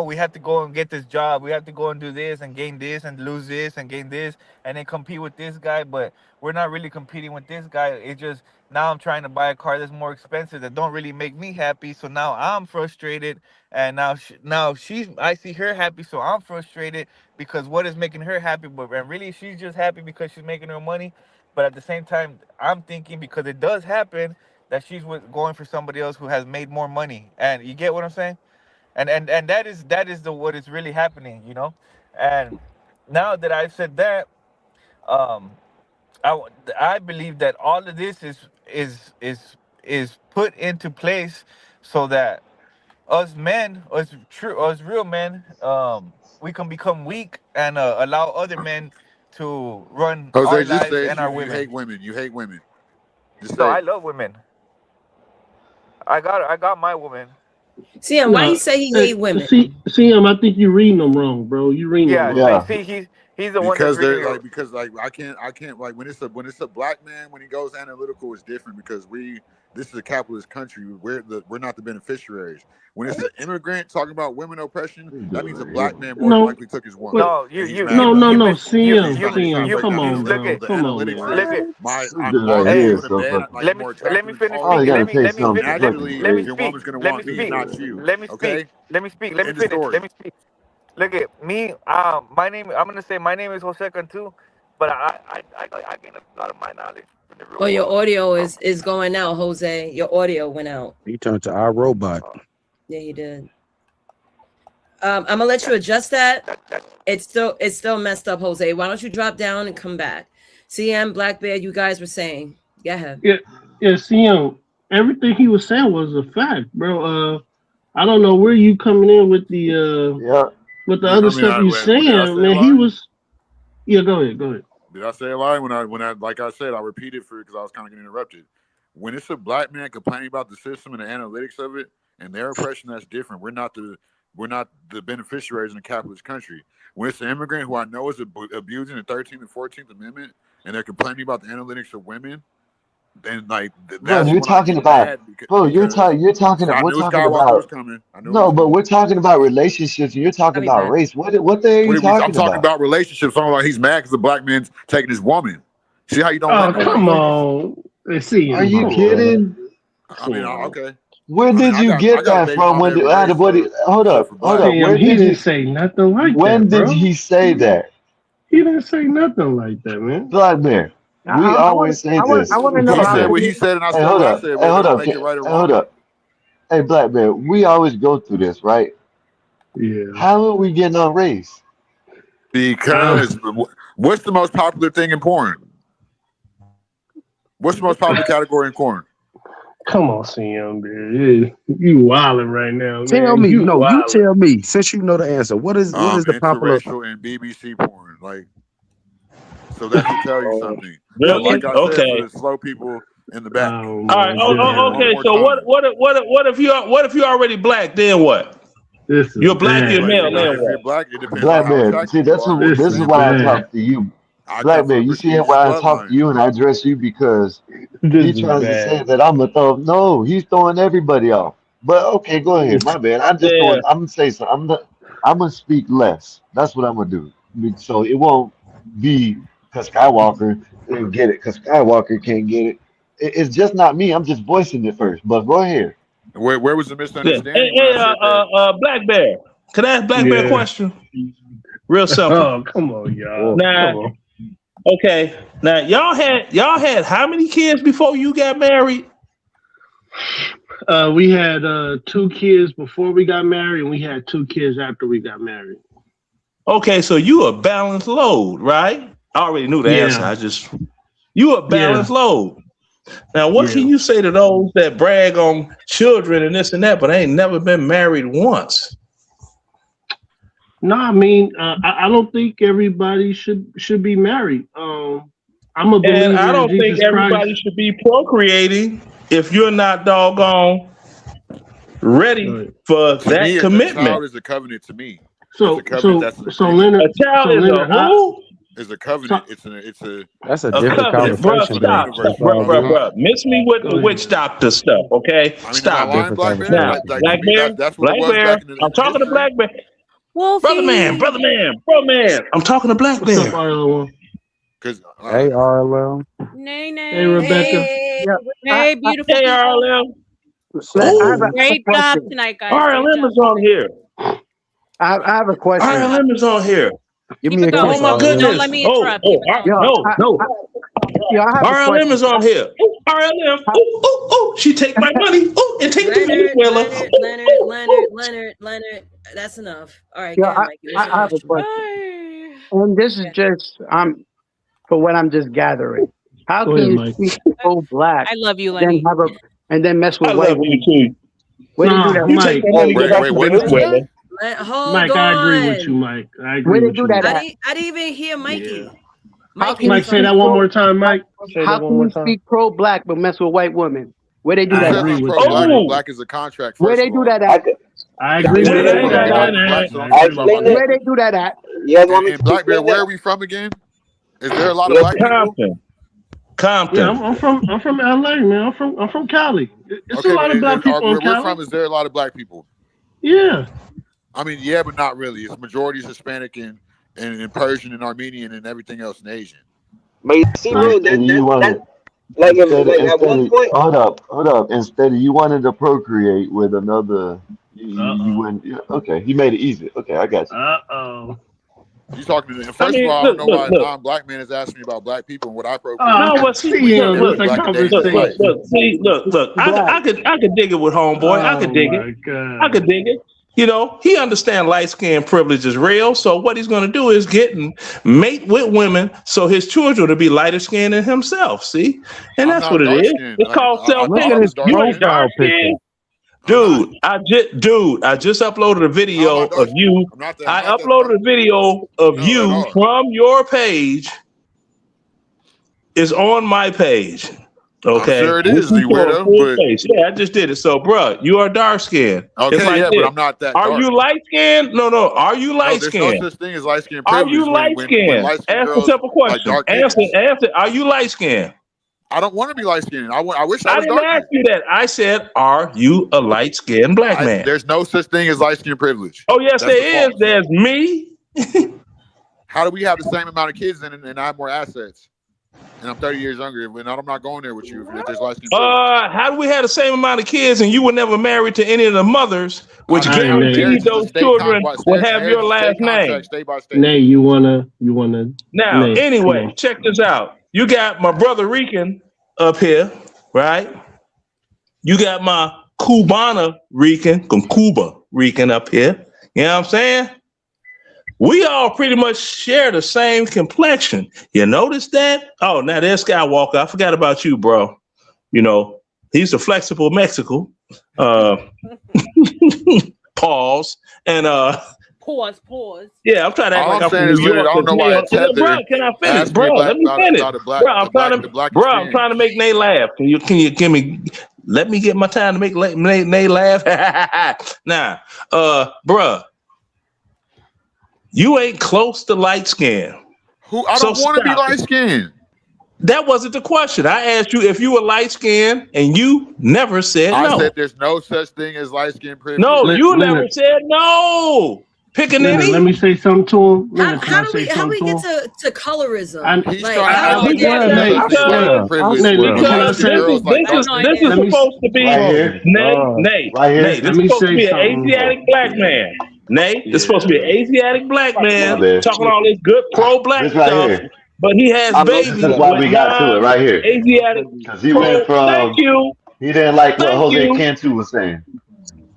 We have to go and get this job. We have to go and do this and gain this and lose this and gain this and then compete with this guy. But we're not really competing with this guy. It's just now I'm trying to buy a car that's more expensive that don't really make me happy. So now I'm frustrated, and now she's I see her happy, so I'm frustrated because what is making her happy, but and really she's just happy because she's making her money. But at the same time, I'm thinking, because it does happen, that she's going for somebody else who has made more money. And you get what I'm saying? And that is the what is really happening. And now that I've said that, um, I believe that all of this is put into place so that us men, us real men, we can become weak and allow other men to run our Jose, just lives say and it. You our you women. hate women. You hate women. Just No, say I it. love women. I got my woman. CM, why he say he hate women? CM, I think you're reading them wrong, bro. You reading them wrong. Yeah, see, he's the one that's Because reading they're it. because I can't like when it's a black man, when he goes analytical, it's different because this is a capitalist country. We're not the beneficiaries. When it's an immigrant talking about women oppression, that means a black man more than likely took his woman. No, CM, come on, look bro. at Come on, man. look at I'm hey, you and a man, like let me more attractive and finish taller. speaking. Let me finish. Naturally, Let me your speak. woman's gonna Let me want me speak. and not you. Let me Okay? speak. Let me speak. Let me End of finish. story. Let me speak. Look at me. My name. I'm gonna say my name is Jose Cantu, but I gain a lot of my knowledge. Well, your audio is going out, Jose. Your audio went out. He turned to our robot. Yeah, he did. I'm gonna let you adjust that. It's still messed up, Jose. Why don't you drop down and come back? CM, Black Bear, you guys were saying. Go ahead. Yeah, CM. Everything he was saying was a fact, bro. I don't know where you coming in with the other stuff you saying, man. He was. Yeah, go ahead. Did I say a lie when I like I said I repeated for because I was kind of getting interrupted. When it's a black man complaining about the system and the analytics of it and their oppression, that's different. We're not the beneficiaries in a capitalist country. When it's an immigrant who I know is abusing the 13th and 14th Amendment and they're complaining about the analytics of women, then like that's You're when I talking get about, mad bro. because We're talking I knew Skywalker was about. coming. I knew it No, was but coming. we're talking about relationships. And you're talking about race. What the hell are you I'm talking talking about? about relationships. I'm like he's mad because the black man's taking his woman. See how you don't let Oh, nobody come finish? on. Are CM, you come on. kidding? I mean, okay. Where I mean, did you I get got a that baby from? mama When every day, so hold except up, for hold black. up. CM, he didn't say nothing like When that, did bro. he say that? He didn't say nothing like that, man. Black man. We always say this. want to know He how said many. what he said, and I Hey, said hold what I up. said. Hey, Whether hold that up. make it right or Hey, hold wrong. up. Hey, black man. We always go through this, right? Yeah. How are we getting on race? Because what's the most popular thing in porn? What's the most popular category in porn? Come on, CM, man. You wilding right now, Tell man. me, You no, you wilding. tell me. Since you know the answer, what is the popular? Interracial and BBC porn. Like, so that should tell you something. But Really? like I said, for Okay. the slow people in the back, Oh All right. my I want to hear it one Okay. God. more So time. what if you're already black? Then what? This is You're black. bad, You're Well, if male. you're not, Then man. if you're what? black, it depends on Black how man. attractive See, you are. This this is is why I bad. talk to you. I come Black from a man, you see prestigious why I talk to bloodline. you and I address you because This he is tries to say bad. that I'm a throw. No, he's throwing everybody off. But okay, go ahead. My bad. I'm just Yeah. going. I'm gonna say something. I'm gonna speak less. That's what I'm gonna do. So it won't be because Skywalker didn't get it. Because Skywalker can't get it. It's just not me. I'm just voicing it first. But go ahead. Where was the Yeah. misunderstanding when I said that? Black Bear. Can I ask Black Bear a Yeah. question? Real simple. Oh, come on, y'all. Oh, Now, Come on. okay. Now, y'all had how many kids before you got married? We had 2 kids before we got married, and we had 2 kids after we got married. Okay, so you a balanced load, right? I already knew the answer. Yeah. You a Yeah. balanced load. Now, what Yeah. can you say to those that brag on children and this and that, but ain't never been married once? No, I mean, I don't think everybody should be married. I'm a And believer I in don't think Jesus Christ. everybody should be procreating if you're not doggone ready Right. for To me, that a commitment. child is a covenant. To me, it's a So covenant. so That's an so agreement. Leonard, A child is a who? It's a so covenant. It's a that's a A different covenant. Bruh, influence conversation, on the though. stop. universe Stop. for a Bruh, long bruh, Cosmo. bruh. time. Miss me with go the ahead. witch doctor stuff, okay? I mean, am I Stop it. lying, Different Black Bear? Now, conversation. Like to Black me, Bear, that's what it Black was Bear. back I'm in talking to history. Black Bear. Brother man, Wolfie. brother man, bro man. I'm talking to Black What's up, Bear. RL1? Because Hey, RLL. Nay, Hey, nay. Rebecca. Hey. Yeah, Hey, beautiful Hey, people. RLM. I have Ooh, a Great job question. tonight, guys. Great RLM job. is on here. I have a Keep it question. up. RLM is on here. Give Keep me it a Oh kiss, going. my Don't RLL. let goodness. me Oh, interrupt. Keep it going. Yo, no, no. I have a RLM question. is on here. Ooh, RLM. Ooh, ooh, ooh. She take my money. Ooh, and take the Leonard, Venezuela. Leonard, Ooh, Leonard, ooh, Leonard, ooh. Leonard. That's enough. All right, Yo, go ahead, Mikey. What's your I have a question? question, Hey. and this is Okay. just for what I'm just gathering. How Go can ahead, you Mike. speak pro black I love you, then Lenny. mess with I white love you women? too. Where they do Nah, that? You take Mike. my money, go back wait, to what did he Venezuela. say? Hold Mike, I agree with you, on. Mike. I Where agree they with do you, that Mike. at? I didn't even hear Yeah. Mikey. How Mikey, can I'm you Mike, say speak that sorry. one pro? more time, How, Mike. Say that how one can more you time. speak pro black but mess with white women? Where they do You that said at? I'm with pro-black, you. but black is a contract. Where First they of do all, that at? I agree you with said that. I'm I pro-black, got but black, that. so I I'm talking agree about with my. Where they do that at? And Blackbeard, where are we from again? Is there a lot of Yes, black people? Compton. Yeah, Compton. I'm from LA, man. I'm from Cali. It's a Okay, lot but of black people in where we're Cali. from, is there a lot of black people? Yeah. I mean, yeah, but not really. It's majority is Hispanic and Persian and Armenian and everything else and Asian. But you see, bro, Instead of you wanted, like at instead one of point, hold up. Instead of you wanted to procreate with another, you went. Yeah, okay, he made it easy. Okay, I got you. Uh-oh. You talking to? And I first of mean, all, I don't look, know look, why a look. non-black man is asking me about black people and what I procreate No, with but see, when he's Damn, never it's look, a black a day in his life. conversation. look. I could dig it with homeboy. I Oh could dig it. my I could God. dig it. You know, he understands light skin privilege is real. So what he's going to do is get and mate with women so his children will be lighter skinned than himself. See, and I'm that's what not it dark is. skinned. It's Like called self all care. of us dark You ain't skinned. dark skinned. I'm not. I just uploaded a How am I video dark of skinned? you. I'm not that. I'm I not that uploaded dark. a video of No, at you all. from your page. It's on my page. I'm Okay, sure it we is, can you show a weirdo. full But face. Yeah, I just did it. So, bruh, you are dark skinned. It's okay, like yeah, but this. I'm not that Are dark. you light skinned? No. Are you No, light there's no skinned? such thing as light skin Are privilege you light when skinned? light skinned Ask a girls simple like question. dark kids. Answer. Are you light skinned? I don't want to be light skinned. I wish I I was didn't darker. ask you that. I said, are you a light skinned black man? There's no such thing as light skin privilege. Oh, yes, That's there is. false. There's me. How do we have the same amount of kids and I have more assets? And I'm 30 years younger, and I'm not going there with you if there's light skin privilege. How do we have the same amount of kids and you were never married to any of the mothers, which I mean, guaranteed marriage is a those state children will have marriage your is a last state name? contract, state by state. Nay, you wanna Now, Nay, come anyway, on. check this out. You got my brother Rican up here, right? You got my Cubana Rican, from Cuba Rican up here. You know what I'm saying? We all pretty much share the same complexion. You notice that? Oh, now there's Skywalker. I forgot about you, bro. You know, he's a flexible Mexican. Pause. And Pause. yeah, I'm trying to act All like I'm I'm from saying New is, literally, York. I don't know why a tether Bro, can I finish? asked me Bro, let me finish. about Bro, I'm trying the to, blackest bro, I'm skin. trying to make Nate laugh. Can you give me? Let me get my time to make Nate laugh. Nah, bruh, you ain't close to light skin. I don't want to be light skinned. That wasn't the question. I asked you if you were light skinned, and you never said no. I said there's no such thing as light skin privilege. No, you never said no. Leonard, let me say something to him. Leonard, How do we get to colorism? He's Like, trying to how act do we like get there's there? no such thing as light skin privilege. Because this is supposed to be right here. Nate. Right here. Nate, this is supposed to be an Asiatic black man. Nate, this is supposed to be an Asiatic black man talking all this good pro-black This right stuff, here. but he has babies This is why with we got to it right here. Asiatic Because he went pro. Thank from you. he didn't like what Thank Jose you. Cantu was saying.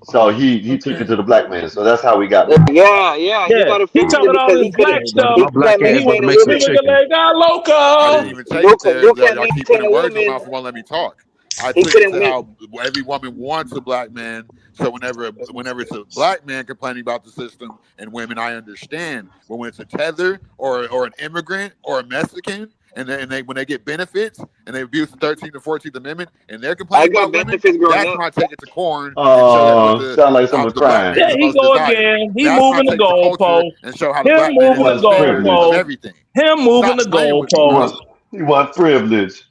So he took it to the black man. So that's how we got there. Yeah, he got He offended talking all because this black stuff. he can't And he maintain was a living woman. the leg loco. I didn't even take it there. You can't Y'all keep maintain putting a words in my woman. mouth and won't let me talk. I He took it couldn't to make. how every woman wants a black man. So whenever it's a black man complaining about the system and women, I understand. But when it's a tether or an immigrant or a Mexican, and when they get benefits and they abuse the 13th and 14th Amendment and they're I complaining got about women, benefits growing that's up. when I take it to corn and show that what Sound like how someone's the black crying. man Yeah, is he supposed to go desire. again. He That's when I moving the take it to culture goalpost. and show how the Him black man is moving the the standard of goalpost. everything. Him moving the Stop playing with me. goalpost. He want privilege.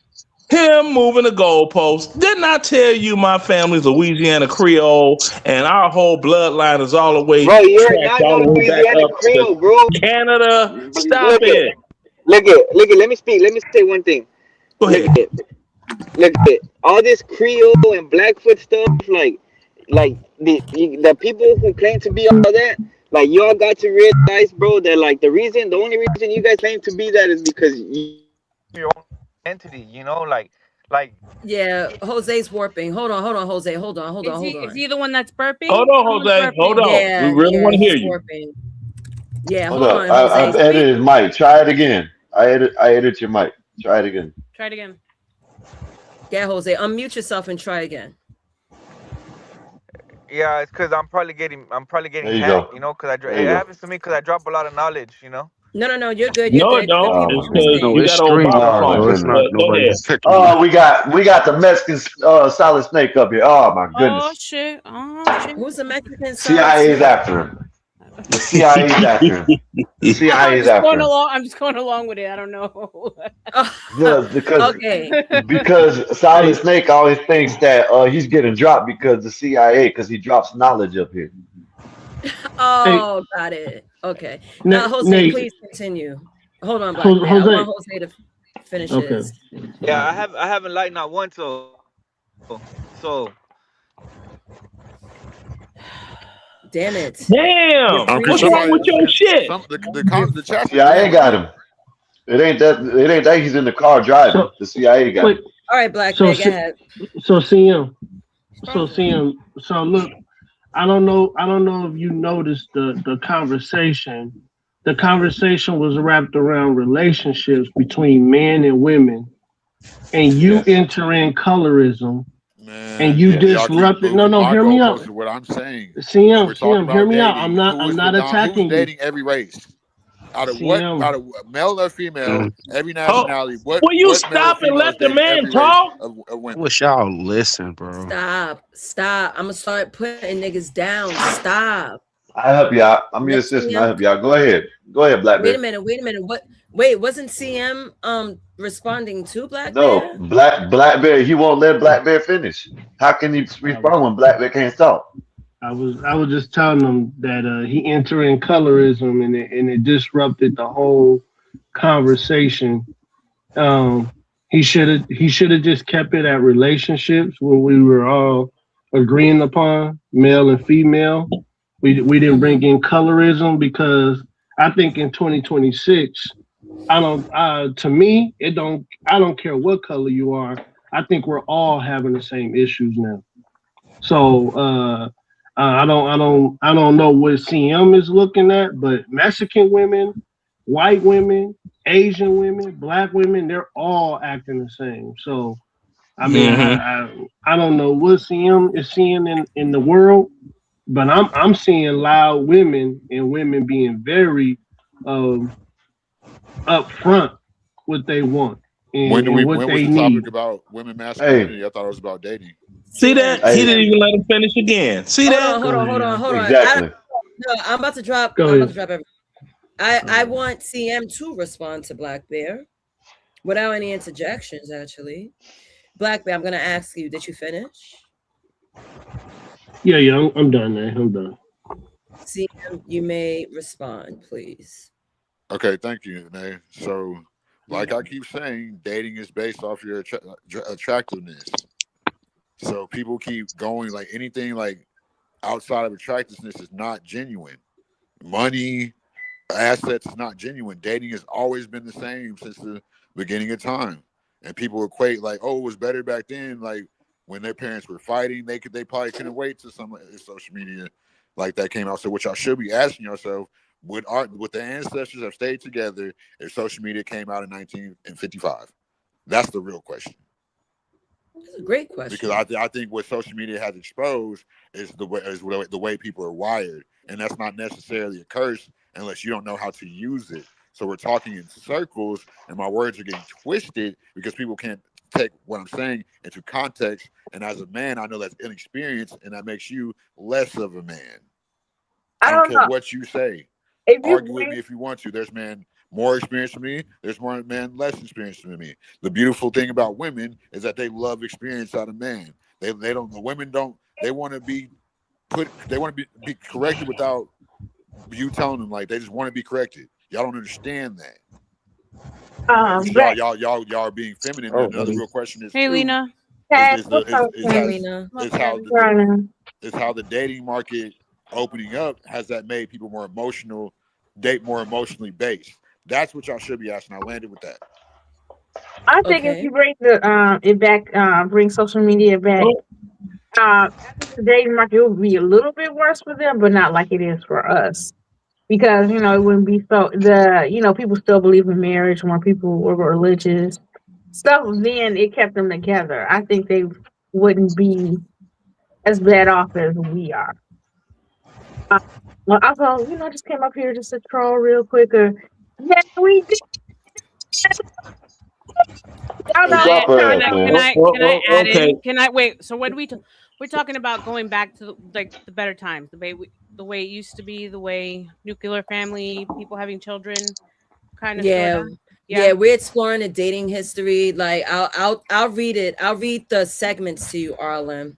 Him moving the goalpost. Didn't I tell you my family's Louisiana Creole and our whole bloodline is all the way Bro, you're tracked not all no the way back Louisiana up Creole, to bro. Canada? But Stop it. Look at. Let me speak. Let me say one thing. Go ahead. Look at all this Creole and Blackfoot stuff. Like the people who claim to be all that. Like y'all got to realize, bro, that like the only reason you guys claim to be that is because your own entity, like Yeah, Jose's warping. Hold on, Jose. Hold on. Is he the one that's burping? Hold on, Someone's Jose. burping. Hold on. Yeah, We really want to hear he's you. warping. Yeah, Hold hold up. on, I've Jose. edited Mike. Try it again. I edit your mic. Try it again. Try it again. Yeah, Jose, unmute yourself and try again. yeah, it's because I'm probably getting There you hacked, go. because There it you go. happens to me because I drop a lot of knowledge, No, you're good. You're No, it good. The don't. people It's because No, you it's got old streaming, Obama Oh so phone. it's goodness. not But go ahead. nobody's picking you. Oh, we got the Mexican Solid Snake up here. Oh my Oh goodness. shit. Oh shit. Who's the Mexican solid CIA's snake? after him. The CIA's after him. The I'm CIA's just going after him. along. I'm just going along with it. I don't know. Yeah, Okay. because Solid Snake always thinks that he's getting dropped because the CIA because he drops knowledge up here. Oh, got it. Okay. Jose, Nate, please continue. Hold on, Black Bear. I Jose. want Jose to finish Okay. his. Yeah, I haven't liked not one so Damn it. Damn. You're What's freezing. wrong with your shit? The chat CIA got him. It ain't that he's in the car driving. The CIA got him. All right, Black So Bear, go ahead. So CM. So look, I don't know if you noticed the conversation. The conversation was wrapped around relationships between men and women, and you enter in colorism, and you y'all keep disrupted. moving No, my hear me out. goalposts to what I'm saying. When CM, we're talking CM, hear about me out. dating, I'm not attacking who's you. dating every race? Out of CM. male or female, every Oh, nationality, will you what male or stop and female let is the dating man every race talk? of I women? wish y'all listen, bro. Stop. I'm gonna start putting niggas down. Stop. I help y'all. I'm your Let assistant. I CM. help y'all. Go ahead, Black Wait a Bear. minute. What? Wait, wasn't CM responding to Black No, Bear? Black Bear. He won't let Black Bear finish. How can he respond when Black Bear can't talk? I was just telling him that he entered in colorism and it disrupted the whole conversation. Um, he should have just kept it at relationships when we were all agreeing upon male and female. We didn't bring in colorism because I think in 2026, I don't. To me, it don't. I don't care what color you are. I think we're all having the same issues now. So I don't know what CM is looking at, but Mexican women, white women, Asian women, black women, they're all acting the same. So I mean, I don't know what CM is seeing in the world, but I'm seeing loud women and women being very upfront what they want and what When was they the need. topic about women Hey, masculinity? I thought it was about dating. See that? He didn't even let him finish again. See that? Hold on. exactly. No, I'm about to drop. Go I'm about ahead. to drop everything. I want CM to respond to Black Bear without any interjections. Actually, Black Bear, I'm gonna ask you. Did you finish? Yeah, I'm done, man. I'm done. CM, you may respond, please. Okay, thank you, Nay. So, like I keep saying, dating is based off your attractiveness. So people keep going like anything like outside of attractiveness is not genuine. Money, assets is not genuine. Dating has always been the same since the beginning of time. And people equate like, oh, it was better back then. Like when their parents were fighting, they probably couldn't wait till some social media like that came out. So what y'all should be asking yourself, would the ancestors have stayed together if social media came out in 1955? That's the real question. That's a great question. Because I think what social media has exposed is the way people are wired, and that's not necessarily a curse unless you don't know how to use it. So we're talking in circles, and my words are getting twisted because people can't take what I'm saying into context. And as a man, I know that's inexperienced, and that makes you less of a man. I don't care what you say. Argue with me if you want to. There's men more experienced than me. There's more men less experienced than me. The beautiful thing about women is that they love experience out of man. They don't. The women don't. They want to be They want to be corrected without you telling them. Like they just want to be corrected. Y'all don't understand that. Y'all are being feminine. Oh, Another real question is Hey, too. Lena. Is Lena. how the dating market opening up has that made people more emotional, date more emotionally based. That's what y'all should be asking. I landed with that. I think if you bring it back, bring social media back, I think the dating market will be a little bit worse for them, but not like it is for us. Because it wouldn't be people still believe in marriage. More people were religious stuff. Then it kept them together. I think they wouldn't be as bad off as we are. Well, also, I just came up here just to troll real quick. Yes, we did. Y'all know Drop Can her I ass, can man. I can I add Okay. in? Can I wait? So what do we? We're talking about going back to like the better times, the way it used to be, the way nuclear family, people having children, kind of Yeah. sorta. Yeah, Yeah. we're exploring the dating history. Like I'll read it. I'll read the segments to you, Arlen.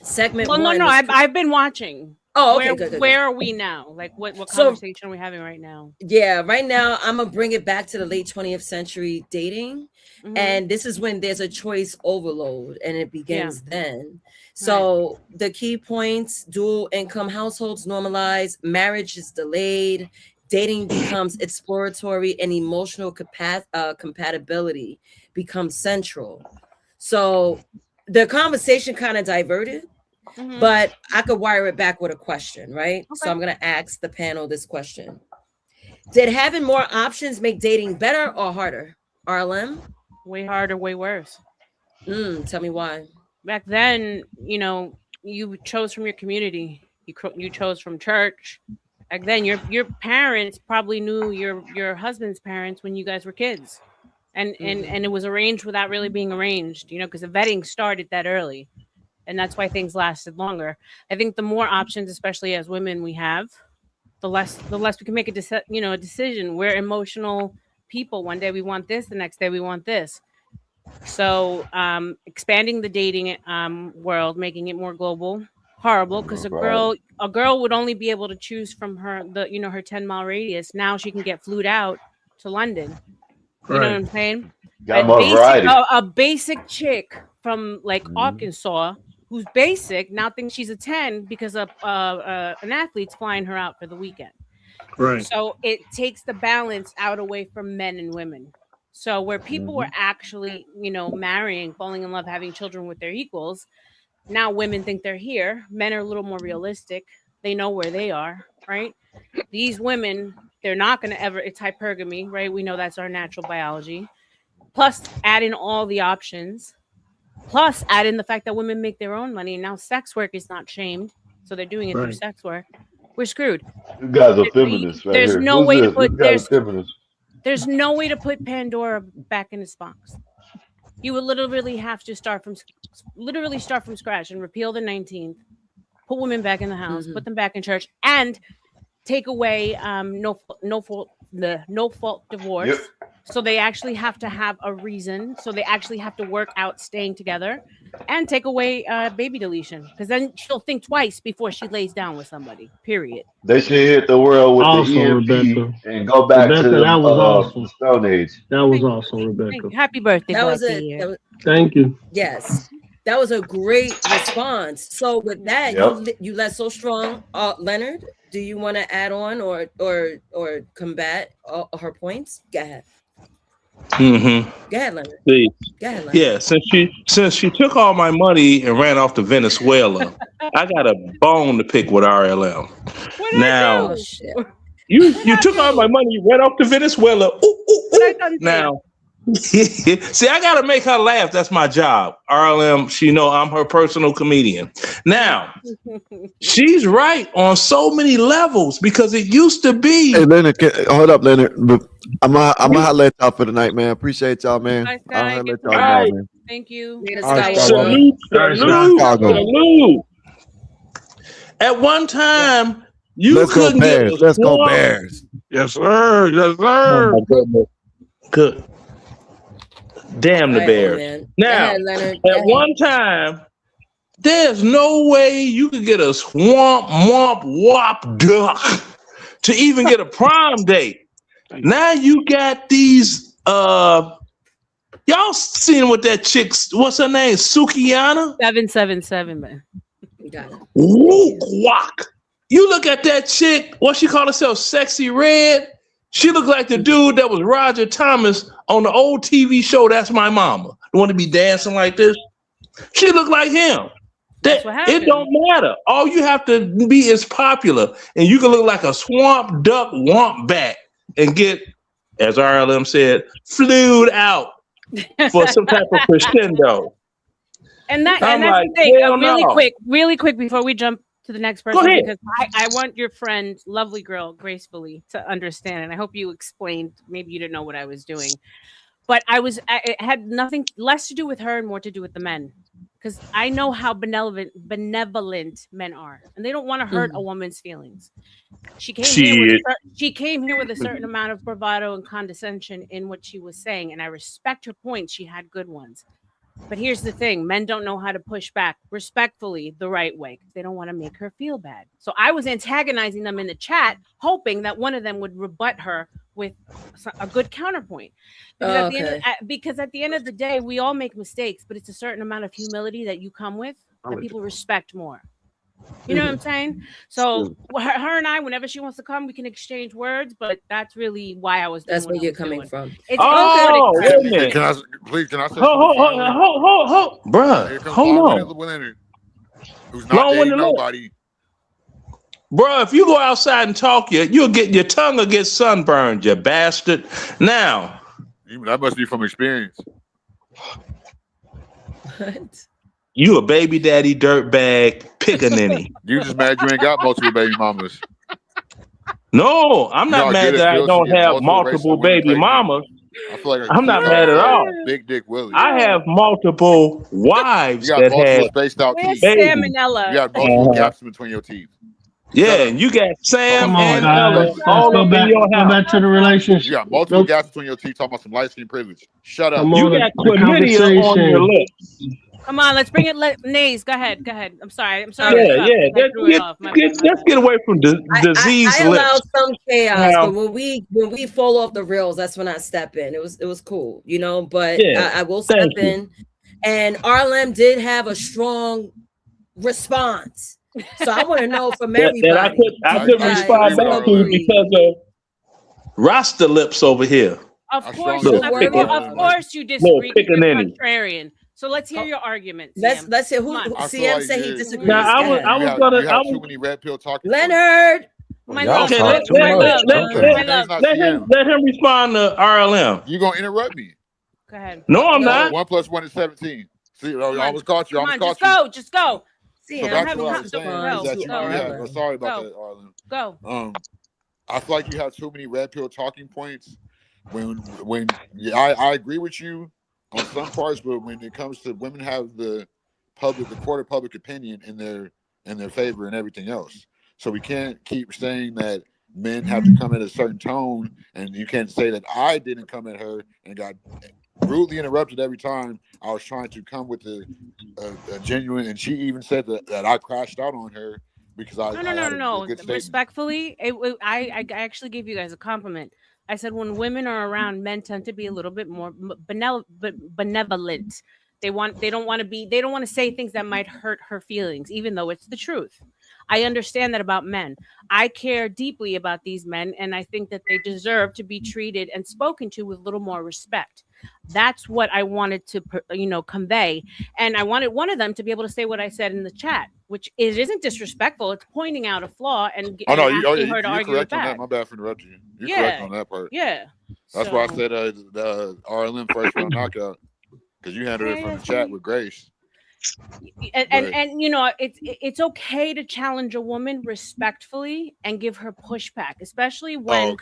Segment Well, no, one no. is I've been watching. oh, okay, good, good, good. Where are we now? Like what So conversation are we having right now? yeah, right now I'm gonna bring it back to the late 20th century dating. Mhm. And this is when there's a choice overload and it Yeah. begins then. So the key points: dual income households normalize, marriage is delayed, dating becomes exploratory, and emotional compatibility becomes central. So the conversation kind of diverted, Mhm. but I could wire it back with a question, right? So Okay. I'm gonna ask the panel this question. Did having more options make dating better or harder? RLM? Way harder, way worse. Tell me why. Back then, you chose from your community. You chose from church. Back then, your parents probably knew your husband's parents when you guys were kids, and it was arranged without really being arranged. Because the vetting started that early, and that's why things lasted longer. I think the more options, especially as women, we have, the less we can make a decision. We're emotional people. One day we want this, the next day we want this. So expanding the dating world, making it more global, horrible because a Right. girl would only be able to choose from her 10-mile radius. Now she can get flued out to London. You know what Right. I'm saying? Got more variety. A basic chick from like Arkansas who's basic now thinks she's a 10 because an athlete's flying her out for the weekend. Right. So it takes the balance out away from men and women. So where people were actually, marrying, falling in love, having children with their equals, now women think they're here. Men are a little more realistic. They know where they are, right? These women, they're not going to ever, it's hypergamy, right? We know that's our natural biology. Plus, add in all the options. Plus, add in the fact that women make their own money. Now, sex work is not shamed. So they're doing it through Right. sex work. We're screwed. You guys are feminists right There's here. no Who's way to this? This put guy's a feminist. there's no way to put Pandora back in its box. You would literally have to start from scratch and repeal the 19th, put women back in the house, put them back in church, and take away no fault divorce. Yep. So they actually have to have a reason. So they actually have to work out staying together, and take away baby deletion, because then she'll think twice before she lays down with somebody. Period. They should hit the world with the Awesome, EMP Rebecca. and go back to Rebecca, that was the awesome. Stone Age. That was Thank awesome, Rebecca. you. Happy birthday, That Bud was it. Pierre. Thank you. Yes. That was a great response. So with that, Yep. you led so strong. Leonard, do you want to add on or combat her points? Go ahead. Mm-hmm. Go ahead, Leonard. See, Go ahead, Leonard. yeah, since she took all my money and ran off to Venezuela, I got a bone to pick with RLM. What Now, I do? you took all my money, you ran off to Venezuela. Ooh, ooh, What I ooh. done did? Now, see, I gotta make her laugh. That's my job. RLM, she know I'm her personal comedian. Now, she's right on so many levels because it used to be. Hey, Leonard, hold up, Leonard. I'm gonna holler at y'all for the night, man. Appreciate y'all, man. Bye, Uh-huh, I'll Sky. holler Get at some y'all All tomorrow, right. man. Thank you. Later, All right, Skywalker. Salute, Chicago. salute. At one time, you Let's go couldn't get Bears. a Let's go swamp. Bears. Yes, sir. Yes, Oh sir. my goodness. Good. Damn the All right, Bears. man. Go Now, ahead, Leonard. Go at ahead. one time, there's no way you could get a swamp, womp, wop duck to even get a prom date. Now you got these, y'all seen what that chick's, what's her name? Sukiana? 777, man. Got it. Woo quack. You look at that chick, what she call herself, Sexy Red. She looked like the dude that was Roger Thomas on the old TV show That's My Mama. The one to be dancing like this. She looked like him. That's what happened. It don't matter. All you have to be is popular, and you can look like a swamp duck womp back and get, as RLM said, flued out for some type of crescendo. And I'm that's like, the thing. hell Really no. quick before we jump to the next Go person ahead. because I want your friend, lovely girl, gracefully to understand. And I hope you explained. Maybe you didn't know what I was doing, but it had nothing less to do with her and more to do with the men. Because I know how benevolent men are, and they don't want to hurt a woman's feelings. She came here with a certain amount of bravado and condescension in what she was saying, and I respect her points. She had good ones. But here's the thing, men don't know how to push back respectfully the right way because they don't want to make her feel bad. So I was antagonizing them in the chat, hoping that one of them would rebut her with a good counterpoint. Because at the end of the day, we all make mistakes, but it's a certain amount of humility that you come with that people respect more. You know what I'm saying? So her and I, whenever she wants to come, we can exchange words. But that's really why I was doing. That's where you're coming from. It's Oh, wait a minute. Can I say something Hold, bruh. Here comes Hold on. Long-winded Leonard, who's not dating nobody. Bro, if you go outside and talk, you'll get your tongue will get sunburned, you bastard. Now, that must be from experience. What? You a baby daddy dirtbag pickaninny. You just mad you ain't got multiple baby mamas. No, I'm not mad that I don't have multiple baby mamas. I feel like I'm not mad at all. Big Dick Willie. I have multiple wives you got that multiple have spaced out teeth. Salmonella. You got multiple gaps between your teeth. Yeah, and you got Sam Come on, and guys. Ella all Go up back, in your go house. back to the relationship. You got multiple gaps between your teeth talking about some light skin privilege. Shut up. You got chlamydia on your lips. Come on, let's bring it. Nays, go ahead. I'm sorry. Yeah. Let's get away from disease I allow lips. some chaos, Now- but when we fall off the rails, that's when I step in. It was cool, you know. But Yeah, I will step thank you. in, and RLM did have a strong response. So I want to know from everybody. that I could respond back to because of Rasta lips over here. Of course, you disagree. You're contrarian. So let's hear your argument. Let's hear who CM like said he disagrees. Now, I was gonna. You have too many red pill talking. Leonard. My love. Okay, let him respond to RLM. You gonna interrupt me? Go ahead. No, I'm not. 1 + 1 is 17. See, I almost caught you. Just go. So back to what I was saying is that sorry about that, Arlen. Go. I feel like you have too many red pill talking points. When I agree with you on some parts, but when it comes to women have the court of public opinion in their favor and everything else. So we can't keep saying that men have to come at a certain tone, and you can't say that I didn't come at her and got rudely interrupted every time I was trying to come with a genuine, and she even said that I crashed out on her because I had a good statement. Respectfully, I actually gave you guys a compliment. I said when women are around, men tend to be a little bit more benevolent. They don't want to say things that might hurt her feelings, even though it's the truth. I understand that about men. I care deeply about these men, and I think that they deserve to be treated and spoken to with a little more respect. That's what I wanted to, convey. And I wanted one of them to be able to say what I said in the chat, which it isn't disrespectful. It's pointing out a flaw and asking her to argue it back. My bad for interrupting you. You're correct on that part. Yeah. That's why I said the RLM first round knockout, because you handled it from the chat with grace. And it's okay to challenge a woman respectfully and give her pushback, especially when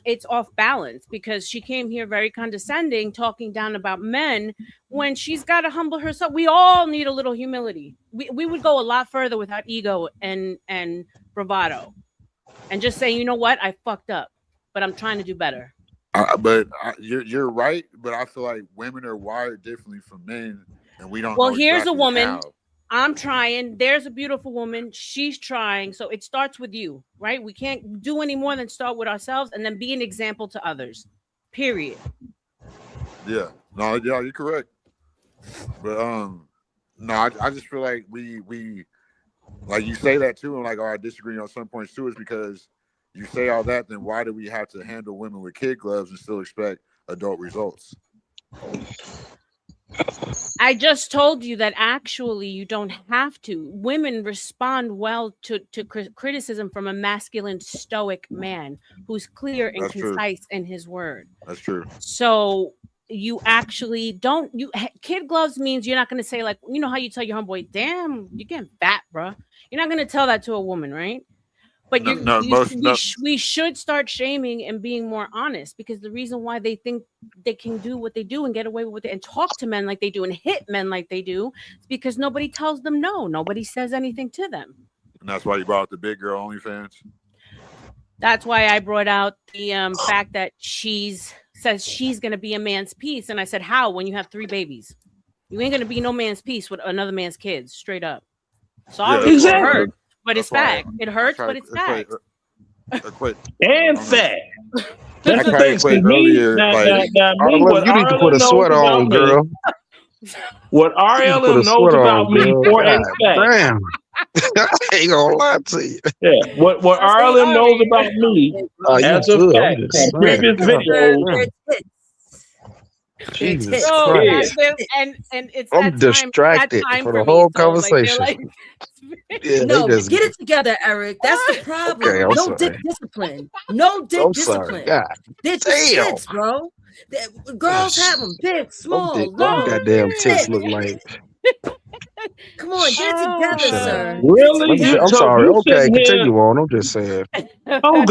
it's off balance, because she came here very condescending, talking down about men when she's got to humble herself. We all need a little humility. We would go a lot further without ego and bravado and just say, you know what, I fucked up, but I'm trying to do better. You're right, but I feel like women are wired differently from men. And we don't. Well, here's a woman. I'm trying. There's a beautiful woman. She's trying. So it starts with you, right? We can't do any more than start with ourselves and then be an example to others. Period. Yeah. No, yeah, you're correct. But I just feel like we like you say that too, and like I disagree on some points too, is because you say all that, then why do we have to handle women with kid gloves and still expect adult results? I just told you that actually you don't have to. Women respond well to criticism from a masculine, stoic man who's clear and concise in his word. That's true. So you actually don't. Kid gloves means you're not going to say, like, you know how you tell your homeboy, damn, you're getting fat, bro. You're not going to tell that to a woman, right? But we should start shaming and being more honest, because the reason why they think they can do what they do and get away with it and talk to men like they do and hit men like they do is because nobody tells them no. Nobody says anything to them. And that's why you brought up the big girl OnlyFans? That's why I brought out the fact that says she's going to be a man's piece. And I said, how? When you have 3 babies. You ain't going to be no man's piece with another man's kids, straight up. Sorry, exactly. It hurts, but it's fact. It hurts, but it's fact. And fat. That's the thing. For me, you need to put a sweater on, girl. What RLM knows about me for a fact. Damn. I ain't gonna lie to you. Yeah. What RLM knows about me as a fact from previous videos. Jesus So Christ. and it's I'm that distracted time for for the me, whole so, conversation. Yeah, No, they just get it together, Eric. That's the problem. Okay, I'm No dick sorry. discipline. No dick I'm sorry. discipline. God They're just damn. tits, bro. Girls have them big, small, Them long, goddamn tits thick. look like. Come on, get it together, Shut up. sir. Really? I'm sorry. You Okay, sitting here? continue on. I'm just saying. Oh,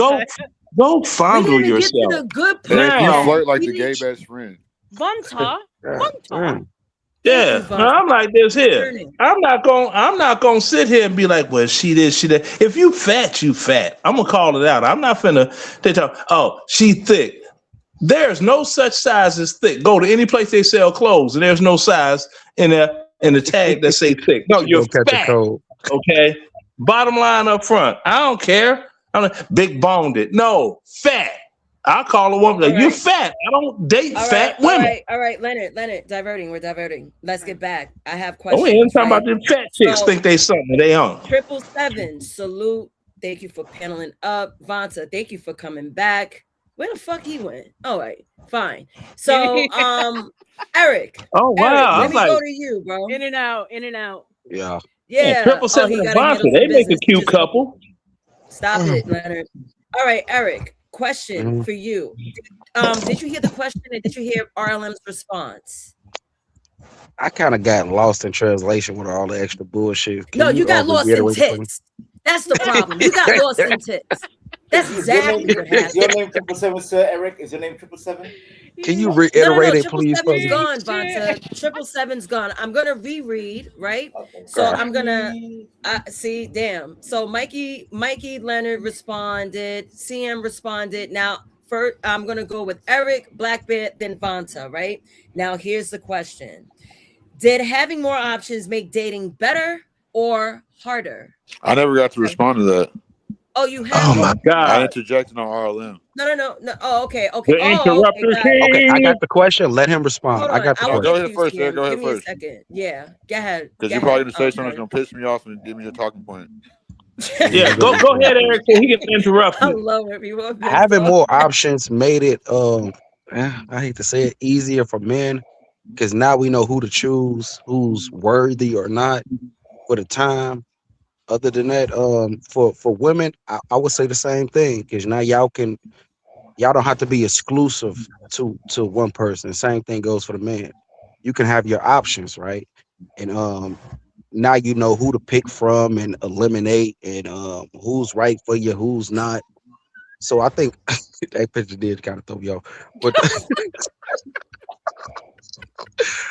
go fondle We need to get to yourself. the good part. Eric, you Now, flirt like the gay best friend. Vanta. yeah, I'm like this here. I'm not gonna sit here and be like, well, she this, she that. If you fat, you fat. I'm gonna call it out. I'm not finna tell, oh, she thick. There's no such size as thick. Go to any place they sell clothes, and there's no size in the tag that say thick. No, you're catch a fat. cold. Okay. Bottom line up front. I don't care. I'm like, big boned it. No, fat. I call a woman, you're fat. I don't date fat women. All right, Leonard, diverting. We're diverting. Let's get back. I have Oh, questions. we ain't talking about them fat chicks. Think they something. They aren't. 777, salute. Thank you for paneling up. Vanta, thank you for coming back. Where the fuck he went? All right, fine. So, Eric. Oh, wow. Eric, let me go to you, bro. In and out. Yeah. Yeah. 777 and Vanta, they make a cute couple. Stop it, Leonard. All right, Eric. Question for you. Did you hear the question and did you hear RLM's response? I kind of got lost in translation with all the extra bullshit. No, you got lost in tits. That's the problem. You got lost in tits. That's exactly what happened. Is your name 777, sir, Eric? Is your name 777? Can you reiterate it, please? 777's gone, Vanta. 777's gone. I'm gonna reread, right? So I'm gonna see. Damn. So Mikey Leonard responded. CM responded. Now, first, I'm gonna go with Eric, Blackbeard, then Vanta. Right now, here's the question: did having more options make dating better or harder? I never got to respond to that. Oh, you have. Oh my God! I interjected on RLM. No. Oh, okay. The interrupter king. Okay, I got the question. Let him respond. Hold I on, got the question. Go ahead first, Eric. Go ahead Give me a first. second. Yeah, go ahead. Because you're probably gonna say something that's gonna piss me off and give me a talking point. Yeah, go ahead, Eric, so he can interrupt I you. love everyone. Having more options made it I hate to say it, easier for men, because now we know who to choose, who's worthy or not for the time. Other than that, for women, I would say the same thing, because now y'all don't have to be exclusive to one person. Same thing goes for the man. You can have your options, right? And now you know who to pick from and eliminate, and who's right for you, who's not. So I think that picture did kind of throw me off, but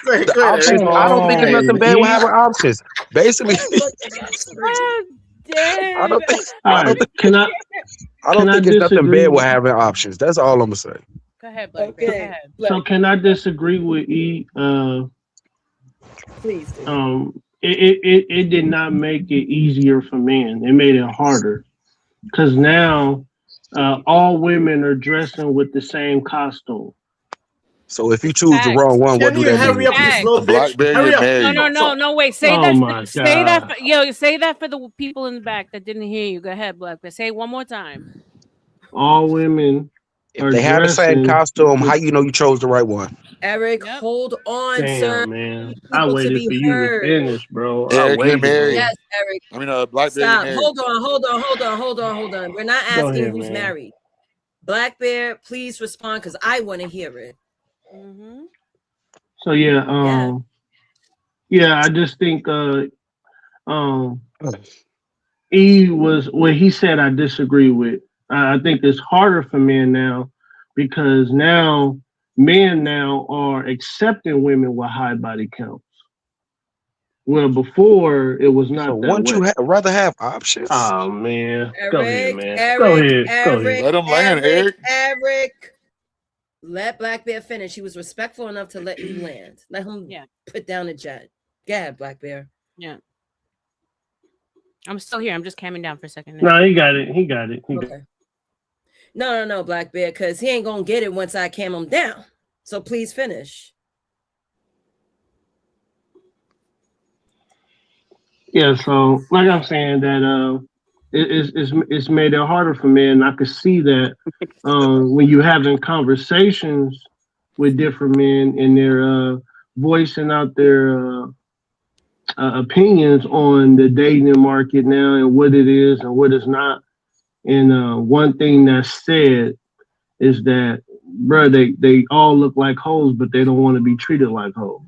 the options. I don't think there's nothing bad with having options. Basically, I don't think there's nothing bad with having options. That's all I'm gonna say. Go ahead, Black. Go ahead. So can I disagree with E? Please do. It did not make it easier for men. It made it harder, because now all women are dressing with the same costume. So if you choose the wrong one, what do that mean? The Blackberry married. No. Wait. Say Oh my that. Say that. God. Say that for the people in the back that didn't hear you. Go ahead, Blackbeard. Say it one more time. All women If they have the same costume, how you know you chose the right one? Eric, hold on, Damn, sir. man. People I to waited be for you heard. to finish, bro. I Eric, you're waited. married. Yes, Eric. I mean, Blackberry Stop. married. Hold on. We're not Go asking ahead, who's man. married. Blackbeard, please respond, because I want to hear it. So yeah, I just think E was what he said. I disagree with. I think it's harder for men now because now men now are accepting women with high body counts. Well, before it was So not that wouldn't you way. rather have options? Oh man, go ahead, Eric, man. Go Eric, ahead, go ahead. Eric, Let him land, Eric, Eric. Eric. Let Black Bear finish. He was respectful enough to let you land. Let him put down the jet. Go ahead, Black Bear. Yeah. I'm still here. I'm just calming down for a second. No, he got it. He got it. Okay. No, Black Bear, because he ain't gonna get it once I calm him down. So please finish. Yeah, so like I'm saying that it's made it harder for men. I could see that when you're having conversations with different men and they're voicing out their opinions on the dating market now and what it is and what it's not. And one thing that's said is that, bro, they all look like hoes, but they don't want to be treated like hoes.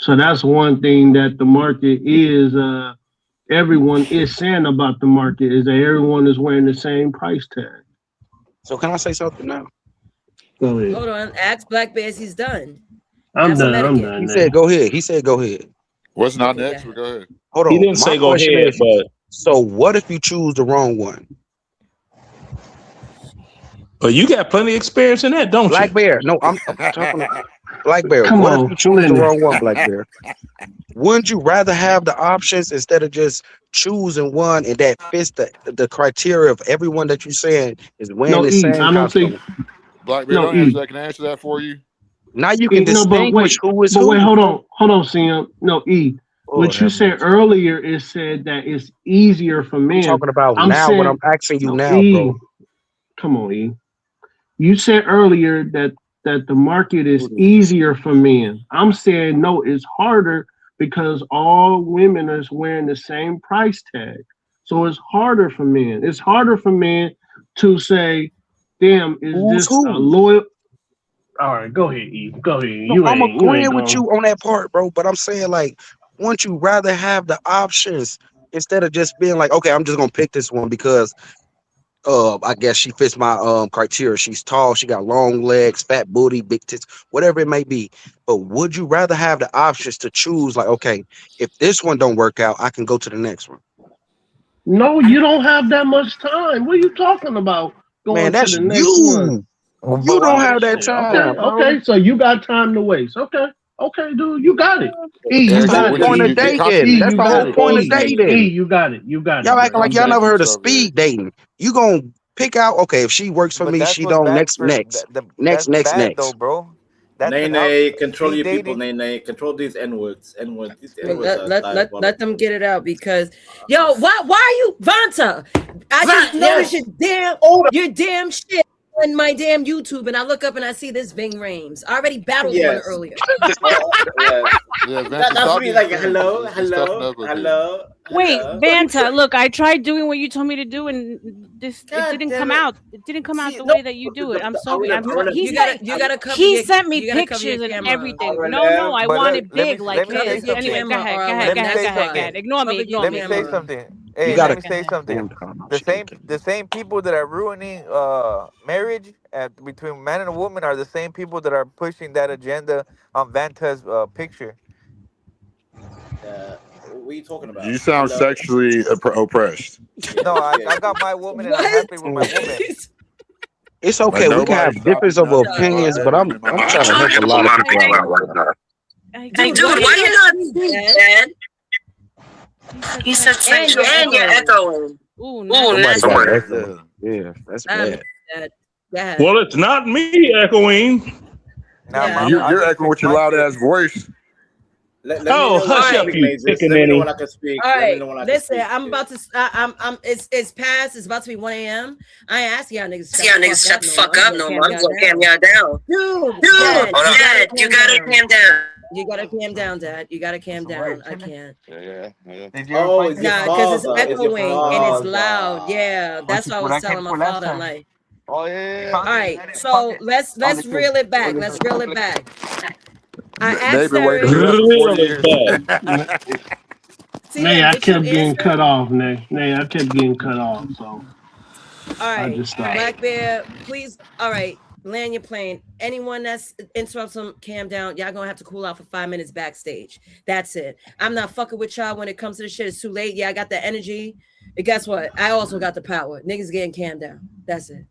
So that's one thing that the market is. Everyone is saying about the market is that everyone is wearing the same price tag. So can I say something now? Go ahead. Hold on. Ask Black Bear he's done. I'm done. He said go ahead. He said go ahead. What's not next? But go ahead. Hold He on. didn't My say go question ahead, is, but so what if you choose the wrong one? you got plenty of experience in that, don't Black you? Bear. No, I'm talking to Black Bear. Come What if on, you choose the Lenny. wrong one, Black Bear? Wouldn't you rather have the options instead of just choosing one and that fits the criteria of everyone that you're saying is wearing No, the E. same I don't think. costume? Black Bear, No, don't answer E. that. Can I answer that for you? Now you can E. No, but distinguish wait. who is But wait, who. hold on, Sam. No, E. Lord What you have said mercy. earlier is said that it's easier for I'm men. talking about I'm now. What saying, I'm asking you no, now, E. bro. Come on, E. You said earlier that the market is easier for men. I'm saying no, it's harder because all women are wearing the same price tag. So it's harder for men. It's harder for men to say, damn, is Who's this a who? loyal? All right, go ahead, E. Go ahead. No, I'm You ain't agreeing with you going. on that part, bro. But I'm saying, like, wouldn't you rather have the options instead of just being like, okay, I'm just gonna pick this one because I guess she fits my criteria. She's tall, she got long legs, fat booty, big tits, whatever it may be. But would you rather have the options to choose, like, okay, if this one don't work out, I can go to the next one? No, you don't have that much time. What are you talking about? Man, Going to that's the next one. you. You But don't why? have that Shit. Okay, time, bro. okay. So you got time to waste. Okay, dude, you got it. E, That's you the Eric, whole got it. point of you're dating. E, That's you the got whole it. point of E, dating. you got it. You got Y'all it, bro. acting like You y'all got never it. heard of yourself, Eric. speed dating. You gonna pick out, okay, if she works for But me, that's she what's don't bad next, for next, that's next, next, bad though, next. bro. That's how Nene, control speed your people. dating. Nene, control these N words. N words. These N Well, words let, are let, let, let them diabolical. get it out because why are you Vanta? I just noticed Yes. your damn shit on my damn YouTube and I look up and I see this Ving Rames. I already battled one Yes. earlier. Yes. Yeah, Vanta, That's stop me. being Like fake. Let's toughen hello, up a bit. hello, Wait, hello. Vanta, look, I tried doing what you told me to do, and it God didn't damn come it. out. It didn't come out See, the no. way that you do it. I'm I sorry. wanna, I'm I so wanna, You gotta cover he sent me you gotta cover your pictures and camera. I everything. No, wanna. I But want look, it big like let me Cover say his. your something. Anyway, go camera ahead, or go like ahead, Let go me ahead, say go next ahead, go something. ahead. squad. Ignore me, Cover your ignore Let me, me say ignore camera. me. something. You Hey, let gotta me say something. calm The shit. same people that are ruining marriage between man and woman are the same people that are pushing that agenda on Vanta's picture. What are you talking about? You sound Hello. sexually oppressed. Yeah, No, I yeah. got my woman and I'm What? happy with my woman. It's Like okay. We can nobody's have stopping difference of nothing. Just go opinions, ahead but and I'm make my I'm mind trying to up. help a lot of people out right now. Dude, Dude, why why you you not not speak, speak, Dad? Dad? He said He said sex sex And you're and you're echoing. echoing. Ooh, Ooh, nasty. Somebody nasty. got an Somebody, echo. yeah. Yeah, that's I missed bad. that. Go ahead. Well, it's not me echoing. Now Yeah, I I'm know. I You're just echoing fixed with your my loud shit. ass voice. Let me Oh, know when All hush I can up, right. speak, you Moses. Let me know pickaninny. when I can speak. All Let me right, know when I can listen. speak. I'm about to. It's past. It's about to be 1 a.m. I ain't asking y'all niggas to shut Yeah, the niggas, fuck shut up the no more. fuck I'm up gonna no calm more. I'm y'all gonna calm down. y'all down. Dude, Dude, Dad, you gotta Dad, you calm gotta down. calm down. You gotta calm down, Dad. You gotta calm down. I can't. Yeah. Did you ever Oh, find it's your Nah, because it's father. It's your echoing and it's father. loud. Yeah, that's what I was telling my father. I'm like, Oh yeah. All right, so let's reel it back. Let's reel it back. I asked They've been waiting to Eric. do that for 40 years. Nay, I did you kept getting answer? cut off. Nay, I kept getting cut off. So All I right, just stopped. Black Bear, please. All right, land your plane. Anyone that's interrupts them, cam down. Y'all gonna have to cool out for 5 minutes backstage. That's it. I'm not fucking with y'all when it comes to this shit. It's too late. Yeah, I got the energy. And guess what? I also got the power. Niggas getting cam down. That's it.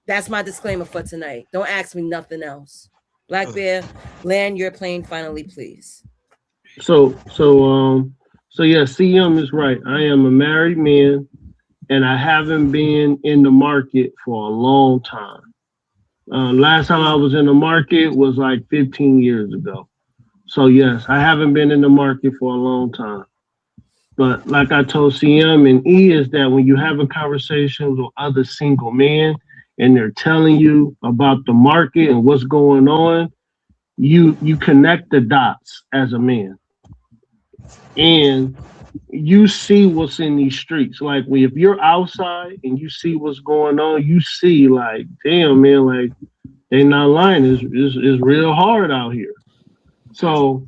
That's my disclaimer for tonight. Don't ask me nothing else. Black Bear, land your plane finally, please. So yeah, CM is right. I am a married man, and I haven't been in the market for a long time. Last time I was in the market was like 15 years ago. So yes, I haven't been in the market for a long time. But like I told CM and E is that when you have a conversation with other single men and they're telling you about the market and what's going on, you connect the dots as a man. And you see what's in these streets. Like if you're outside and you see what's going on, you see like, damn man, like they not lying. It's real hard out here. So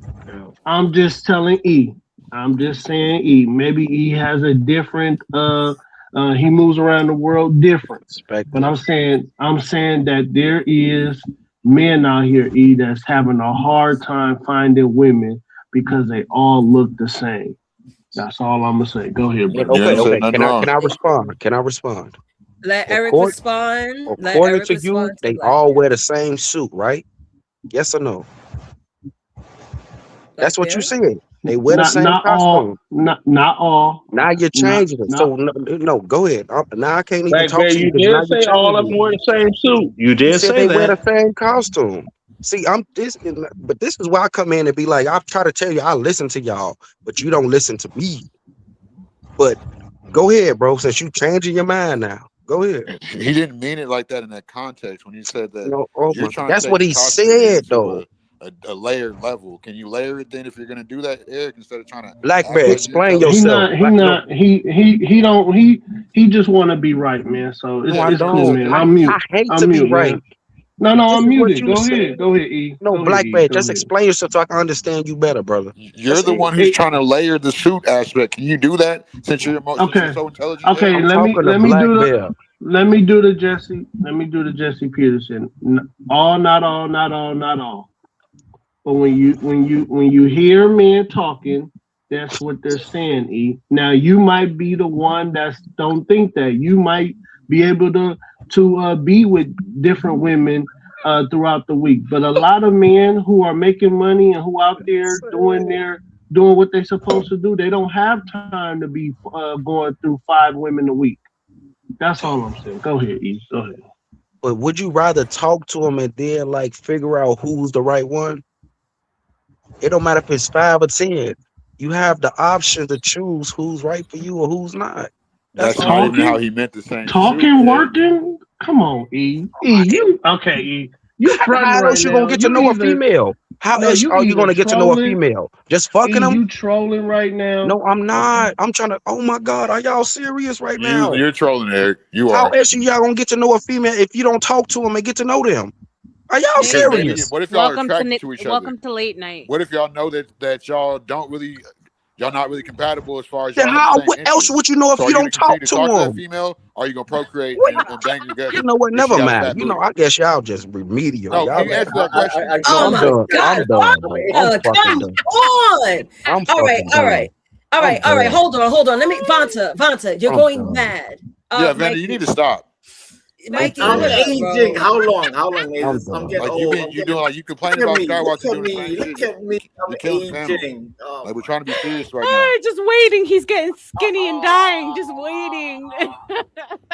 I'm just telling E. I'm just saying E. Maybe E has a different he moves around the world different. But I'm saying that there is men out here, E, that's having a hard time finding women because they all look the same. That's all I'm gonna say. Go ahead, bro. Okay. Can I respond? Can I respond? Let Eric respond. Let According Eric to you, respond to they Black all Bear. wear the same suit, right? Yes or no? That's what you said. They wear the same costume. Not all. Now you're changing it. So no, go ahead. Now I can't even Black talk Bear, to you you because did now you're say all of changing them it. wear the same suit. You You did said say they wear that. the same costume. See, but this is why I come in and be like, I try to tell you, I listen to y'all, but you don't listen to me. But go ahead, bro. Since you changing your mind now, go ahead. He didn't mean it like that in that context when you said that No, you're trying to that's take what the he costume said game though. to a layered level. Can you layer it then if you're going to do that, Eric, instead of trying to Black act Bear, like you're explain intelligent? yourself. He just want to be right, man. So No, I it's cool, don't. man. I'm mute. I hate I'm to be mute, right. man. No, This I'm is what muted. you Go said. ahead. Go ahead, E. No, Go ahead, Black E. Bear, Go just ahead. explain yourself so I can understand you better, brother. You're the one who's trying to layer the suit aspect. Can you do that since you're so intelligent? Okay. Eric? Let me do the Jesse. Let me do the Jesse Peterson. Not all. But when you hear men talking, that's what they're saying. E. Now you might be the one that don't think that. You might be able to be with different women throughout the week. But a lot of men who are making money and who out there doing what they're supposed to do, they don't have time to be going through 5 women a week. That's all I'm saying. Go ahead, E. Go ahead. But would you rather talk to them and then like figure out who's the right one? It don't matter if it's 5 or 10. You have the option to choose who's right for you or who's not. That's That's not all. even how he meant the same suit, Talking, Eric. working. Come on, E. You okay? E. You fronting How right else you gonna now. get to know a female? How else You are you either gonna get to know a trolling. female? Just fucking them? You trolling right now. No, I'm not. I'm trying to. Oh my God, are y'all serious right now? You're trolling, Eric. You How are. else you y'all gonna get to know a female if you don't talk to them and get to know them? Are y'all Because maybe, serious? what if y'all are attracted to each other? Welcome to late night. What if y'all know that y'all not really compatible as far as Then y'all have the how same else interests? would you know if So are you you going don't to continue talk to to talk to that them? female, or are you going to procreate and bang together You know what? if she Never got a mind. fat You know, booty? I guess y'all just remedial. No, Y'all can you answer that like, question? Oh my God! I'm done, bro. I'm Come fucking done. on! I'm All right, fucking all done. right, all right, all right. Hold on. Let me, Vanta, you're I'm going done. mad. Yeah, Vanna, Mikey, you need to stop. Mikey, I'm what up, aging. bro? How long? How long I'm is I'm done. getting Like old. you doing like you complaining Look at about me. Skywalker Look at doing the same me. shit. Look at me. I'm You're killing the panel. aging. Oh Like we're my trying to be serious right now. Oh, just waiting. He's getting skinny and dying. Just waiting.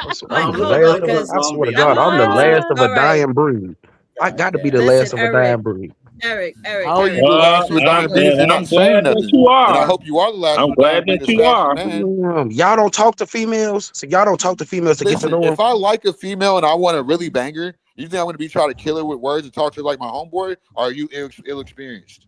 I'm Mike, the hold last on, of a. because I swear to I God, I'm want the to. last of a All right, dying breed. I got to be the listen, last of a Eric, dying breed. Eric, How are you the last of a dying breed if you're not I'm saying glad that nothing? you And I are. hope you are the last I'm of a dying glad breed that that's you actually are. man. Y'all don't talk to females, so y'all don't talk to females to get to Listen, know them. if I like a female and I want to really bang her, you think I'm going to be trying to kill her with words and talk to her like my homeboy? Or are you ill experienced?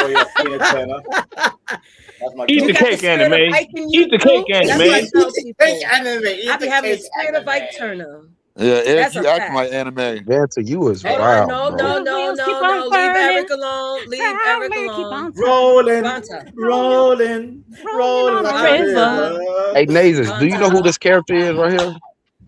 Oh yeah, Tina Turner. That's my Eat You the go-to. got the cake, spirit of anime. Ike in you Eat the too? cake, That's what I anime. tell Cake people. anime. I Eat be the having the cake spirit of anime. Ike Turner. Yeah, Eric, That's a you acting fact. like anime. Vanta, you is Hold on, wild, bro. no. Leave Eric alone. Leave Eric alone. Rolling, Vanta. rolling like a river. Hey, Nazis, do you know who Vanta. this character is right here?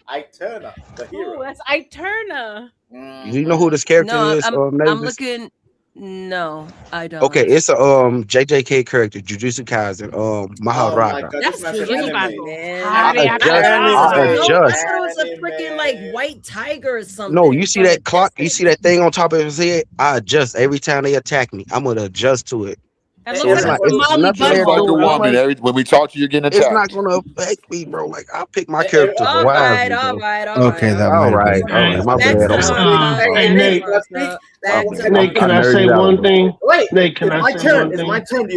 Ike Turner, the hero. Oh, that's Ike Turner. Do you know who this character No, is? I'm Nazis? looking. No, I don't. Okay, it's a JJK character, Jujutsu Kaisen, Oh my Maharada. god, That's this man said Jujutsu, anime. man. I adjust. I No, I adjust. thought it was a freaking like white tiger or something. No, you see from that a clock? You distance. see that thing on top of his head? I adjust every time they attack me. I'm gonna adjust to it. That So looks it's like not. a It's Somali nothing they're Just like a doing. I'm woman. like, When we talk to you, you're getting it's not attacked. gonna affect me, bro. Like I pick my Hey, characters All wisely, right, bro. Okay, that might have been. All right. My Back bad. to I'm sorry. Vanta. Hey, Back to Nate. can I speak? Vanta. Back to Nate, can I say nerded out, one bro. thing? Wait, Nate, can it's I my say turn. one It's thing? my turn.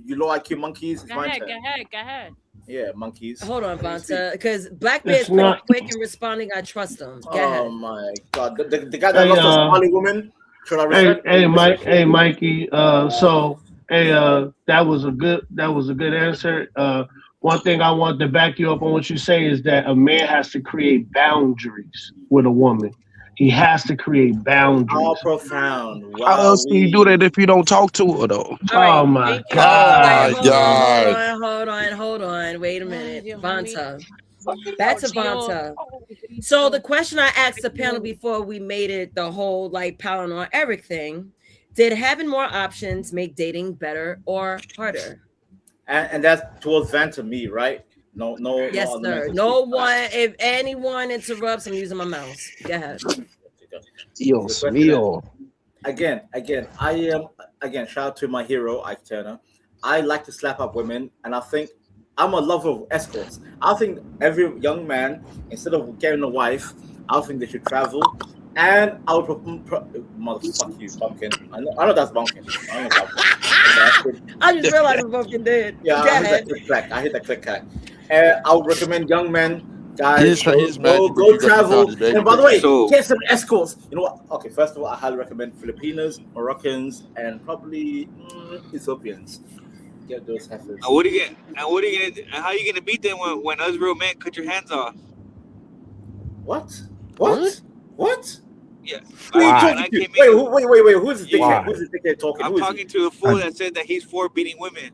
You low IQ monkeys. It's Go my ahead, turn. go ahead. Yeah, monkeys. Hold on, Let me speak. Vanta, because Black Bear It's is pretty not. quick in responding. I trust him. Go Oh ahead. my god, the guy that Hey, lost a Somali woman. Should I respect? Hey, Mikey. So, hey, that was a good answer. One thing I want to back you up on what you say is that a man has to create boundaries with a woman. He has to create boundaries. How profound! How Wow, else do you do that if you don't talk to her though? All right. Oh my Thank you. God! Hold on. Wait a minute. Dios Vanta. Back to Vanta. So the question I asked the panel before we made it the whole like piling on Eric thing, did having more options make dating better or harder? and that's towards Vanta me, right? No, Yes, no other sir. men. No one, if anyone interrupts, I'm using my mouse. Go ahead. Dios The question mío. Again, I am shout out to my hero, Ike Turner. I like to slap up women, and I think I'm a lover of escorts. I think every young man, instead of getting a wife, I think they should travel. And I would motherfuck you, pumpkin. I know that's pumpkin. I just realized I'm fucking dead. Yeah, Go I hit ahead. that click clack. I hit that click clack. And I would recommend young men, guys, He's mad you go got travel. his baby And by the way, picture. get some escorts. You know what? Okay, first of all, I highly recommend Filipinos, Moroccans, and probably Ethiopians. Get those heifers. What are you gonna? How are you gonna beat them when us real men cut your hands off? What? Yeah. Who are you talking to? Wait. Who's this dickhead? Who's this dickhead talking? I'm Who is talking to the fool that said that he's for beating women.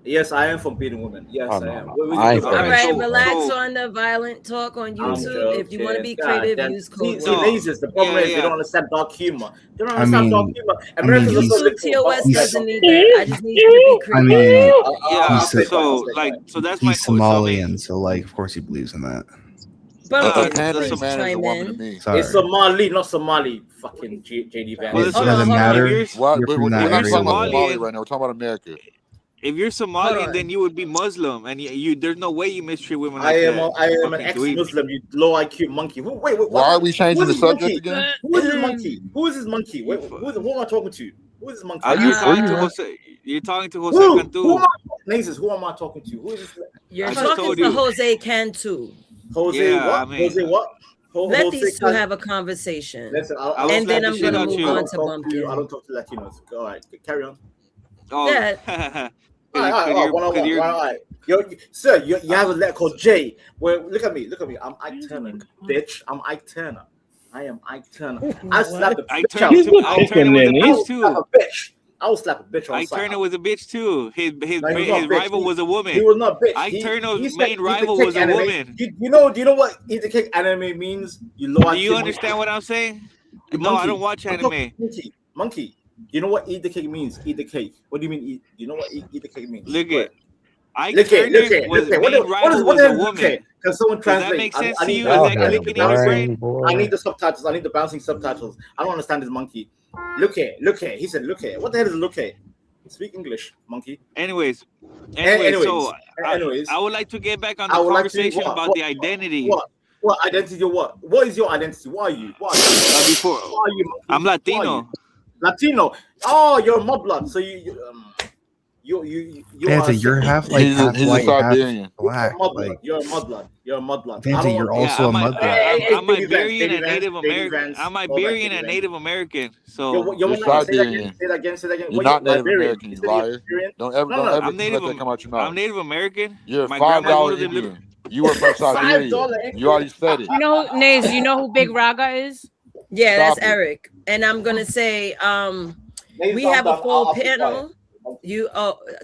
Yes, I am for beating women. Yes, I am. I ain't All for that right, shit. relax on the violent talk on YouTube. If you want to be creative, use code. See, lasers. The problem is they don't understand dark humor. They don't I understand mean, dark humor. Americans are so YouTube little. TOS doesn't need that. I just need you to be I creative. mean, So that's he's Somalian, so like, of course he believes in that. Bumpkin, please chime in. Sorry. It's Somali, not Somali. Fucking JD Van. It doesn't matter. You're We're from not that talking about area. Somali right now. We're talking about America. If you're Somalian, then you would be Muslim, and you there's no way you mistreat women I like am that. I am an ex-Muslim, you low IQ monkey. Wait, Why are we changing who the is this subject monkey? again? Who is this monkey? Who is this monkey? Wait, who am I talking to? Who is this monkey? You're talking to Jose Who Cantu. am I? Nazis, who am I talking to? Who is this? You're I just talking told to you. Jose Cantu. Jose Yeah, what? I mean- Jose what? Let Jose these two Can- have a conversation. Listen, and then I'm gonna move on to I Bumpkin. don't talk to Latinos. All right, carry on. Oh, Yeah. All right. Sir, you have a letter called J. Well, look at me. I'm Ike Turner, bitch. I'm Ike Turner. I am Ike Turner. I slap the Ike bitch out. Turner was a bitch too. I will slap a bitch on Ike sight. Turner was a bitch too. His No, he was not a bitch. rival was a woman. He was not a bitch. Ike Turner's he said main eat the rival cake was a anime. woman. Do you know what eat the cake anime means? You low Do you understand what I'm saying? No, I don't watch anime. Monkey. You know what eat the cake means? Eat the cake. What do you mean eat? You know what eat the cake means? Look at Ike Look Turner at. was main rival was a woman. Can someone Does that translate? make sense I to need you? the- Is I that need clicking the in your bouncing- brain? I need the subtitles. I need the bouncing subtitles. I don't understand this monkey. Look at. He said, look at. What the hell is look at? Speak English, monkey. Anyways, Anyways, so I would like to get back on the I would like to- conversation what- about what- the identity. What identity? What is your identity? What are you? Before Why are you? I'm Why are Latino. you? Latino. Oh, you're mudblood. So you Vanta, you're half like He's half a white, half Siberian. black. Like, You're a mudblood. Vanta, you're also a mudblood. I'm Iberian and Native American. I'm Iberian and Native American. So You're Siberian. Say that again. You're not Native Liberian. American, you You said you're liar. Liberian? Don't ever No, let I'm that come out your mouth. I'm Native American. You're a My $5 grandmother lived. Indian. You were from Siberia. You already said it. You know who, Nays, you know who Big Raga is? Yeah, Stop that's it. Eric. And I'm gonna say, Names, we I'm have a done. full I'll be quiet. panel.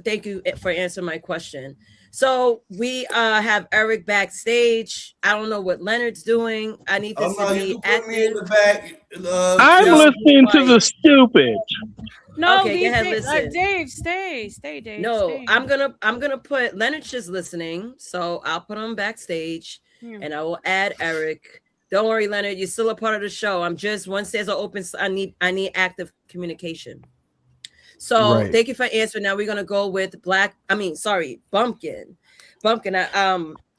Thank you for answering my question. So we have Eric backstage. I don't know what Leonard's doing. I need this to be active. I'm No, be listening to the quiet. stupid. No, Okay, go he's ahead, listen. Dave, stay, Dave. No, stay. I'm gonna put Leonard's just listening, so I'll put him backstage, and I will add Eric. Don't worry, Leonard, you're still a part of the show. I'm just once there's an open, I need active communication. So Right. thank you for answering. Now we're gonna go with Bumpkin. Bumpkin.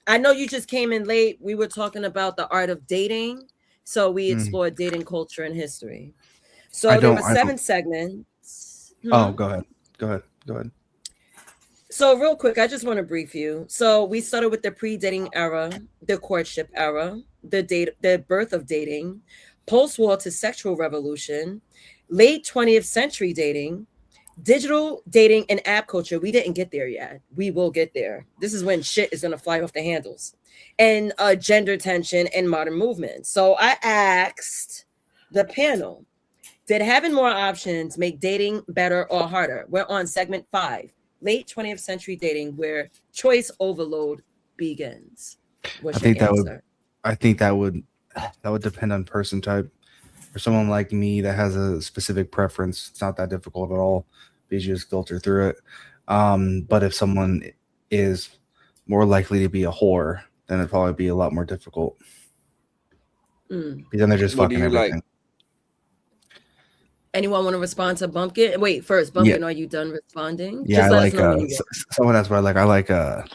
I know you just came in late. We were talking about the art of dating, so we explored dating culture and history. So there were 7 segments. Oh, go ahead. Go ahead. So real quick, I just want to brief you. So we started with the pre-dating era, the courtship era, the birth of dating, post-war to sexual revolution, late 20th century dating, digital dating and app culture. We didn't get there yet. We will get there. This is when shit is gonna fly off the handles. And gender tension and modern movement. So I asked the panel, did having more options make dating better or harder? We're on segment 5, late 20th century dating, where choice overload begins. What's I think your that answer? would depend on person type. For someone like me that has a specific preference, it's not that difficult at all because you just filter through it. But if someone is more likely to be a whore, then it'd probably be a lot more difficult. Because then they're just What do fucking you everything. like? Anyone want to respond to Bumpkin? Wait, first, Bumpkin, are you done responding? Yeah, Just I let like us know when you get. someone that's what I like. I like let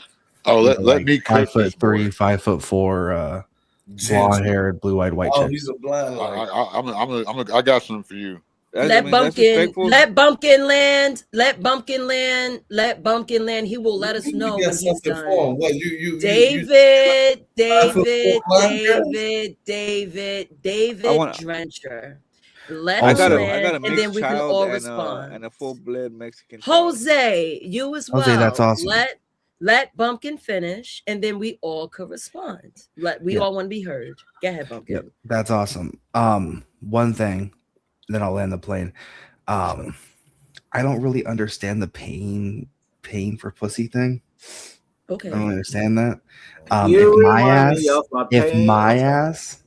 me cook this 5'3", 5'4", blonde haired, blue eyed white chick. He's a blind. I got something for you. Let Bumpkin land. Let Bumpkin land. He will let us know when he's done. David Drencher. Let I him got land, a and then mixed we can child all respond. and a full-blood Mexican child. Jose, you as well. Jose, that's awesome. Let Bumpkin finish, and then we all could respond. We all want to be heard. Go ahead, Bumpkin. Yep, that's awesome. One thing, then I'll land the plane. I don't really understand the paying for pussy thing. Okay. I don't understand that. You If remind me of my ass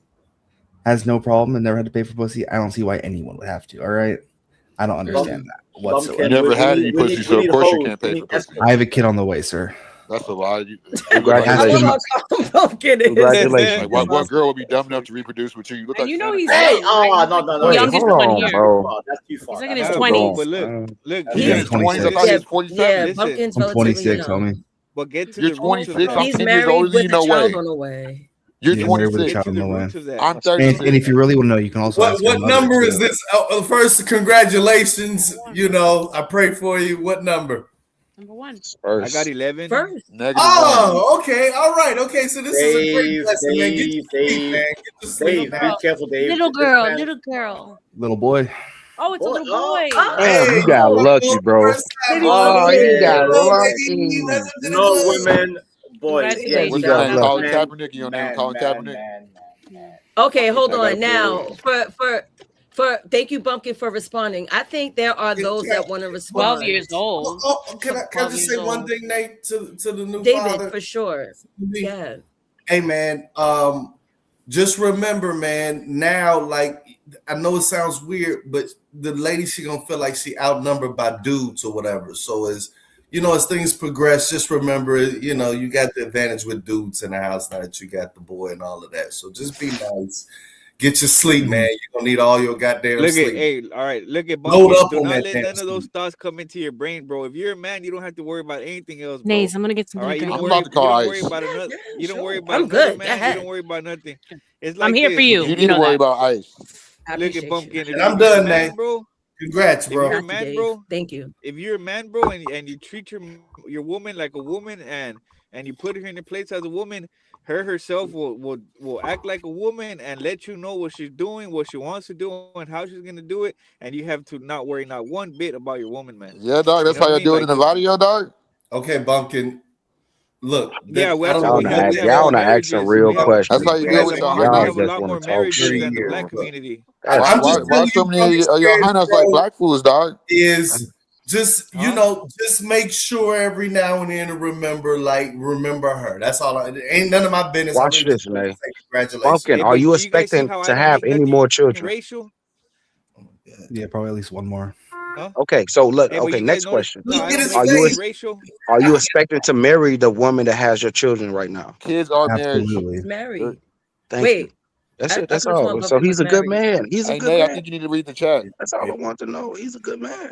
has no problem and never had to pay for pussy, I don't see why anyone would have to. All right, I don't understand that whatsoever. You never had any pussy, so of course you can't pay for pussy. I have a kid on the way, sir. That's a lie. Congratulations. Like, what girl would be dumb enough to reproduce with you? You look like You know he's no. youngest one here. That's too far. He's like in his 20s. But look, He's in his 20s. I thought he was 47. Yeah, Bumpkin's I'm relatively 26, young. homie. But get to You're the 26. I'm He's 10 years married older than with you. a No child way. on the way. You're Yeah, married with a 26. child on the way. I'm 36. And if you really want to know, you can also ask your What mother, number too. is this? First, congratulations. You know, I pray for you. What number? Number 1. I got 11. First. Oh, okay. All right. Okay. So this is a great blessing, man. Get to sleep, man. Get to sleep, man. Be careful, Dave. Little girl. Little boy. Oh, it's a little boy. Damn, you got lucky, bro. Oh, you got lucky. No women, boys. Congratulations. What's that? Colin Kaepernick? You know Colin Kaepernick? Okay, hold I got a on now. For thank you, Bumpkin, for responding. I think there are those that want to respond. 12 years old. Can I just say one thing, Nate, to the new David, father? for sure. Yeah. Hey, man. Just remember, man. Now, like, I know it sounds weird, but the lady, she gonna feel like she outnumbered by dudes or whatever. So as things progress, just remember, you got the advantage with dudes in the house now that you got the boy and all of that. So just be nice. Get your sleep, man. You're gonna need all your goddamn sleep. All right, look at Load Bumpkin. up Do on not that let damn none of those sleep. thoughts come into your brain, bro. If you're a man, you don't have to worry about anything else, bro. Nays, I'm gonna get some All right, you drink. don't I'm worry, about to call you don't worry ICE. about another. You don't worry about I'm another good. Go man. You ahead. don't worry about nothing. It's like I'm here this. for you. You You need to know worry that. about ICE. I Look appreciate at Bumpkin. you. And I'm If you're a done, man, Nate. bro. Congrats, If you're a bro. Thank you, man, Dave. bro. Thank you. If you're a man, bro, and you treat your woman like a woman, and you put her in her place as a woman, her herself will act like a woman and let you know what she's doing, what she wants to do, and how she's gonna do it, and you have to not worry not one bit about your woman, man. Yeah, dog. That's You know how what I y'all mean? do it Like in the video, dog. Okay, Bumpkin. look, Yeah, I don't Y'all know wanna what ask, they y'all have. wanna ask some real That's how questions, you we deal bro. have with your we Y'all have a highness. just lot wanna more talk marriages shit. than the black community. Why I'm why just why telling so you from many of your experience, highness like bro. black fools, dog? Is just Huh? just make sure every now and then to remember her. That's all. It ain't none of my business. I Watch really just this, want to man. say congratulations. Pumpkin, Hey, are but you do you guys see expecting how I to don't have make any nothing more children? racial? Yeah, probably at least one more. Huh? Okay, so look, Hey, but okay, you guys next notice question. how Look I at don't his Are make you nothing face. racial? are you expecting to marry the woman that has your children right now? Kids are marriage. Absolutely. Married. Thank you. Wait, That's it. I That's could have sworn all. So Pumpkin was he's a good married. man. He's a Hey good Nay, I man. think you need to read the chat. That's all I want to know. He's a good man.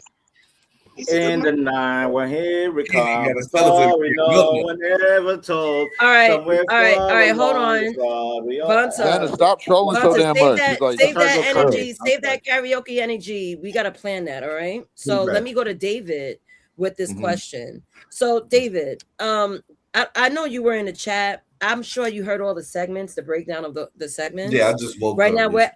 He's a good In man. the night when he He ain't recomes, got a to tell us if story you're no good. one ever told. All right, Somewhere all right, all far right. Hold along this on, road, we all. Vanna, Vonta. stop trolling so Vonta, damn much. It's like I'm trying to go comedy. energy, I'm save sorry. that karaoke energy. We gotta plan that. All right. So let Congrats. me go to David with this Mhm. question. So David, I know you were in the chat. I'm sure you heard all the segments, the breakdown of the Yeah, I segments. just woke Right up. now, we're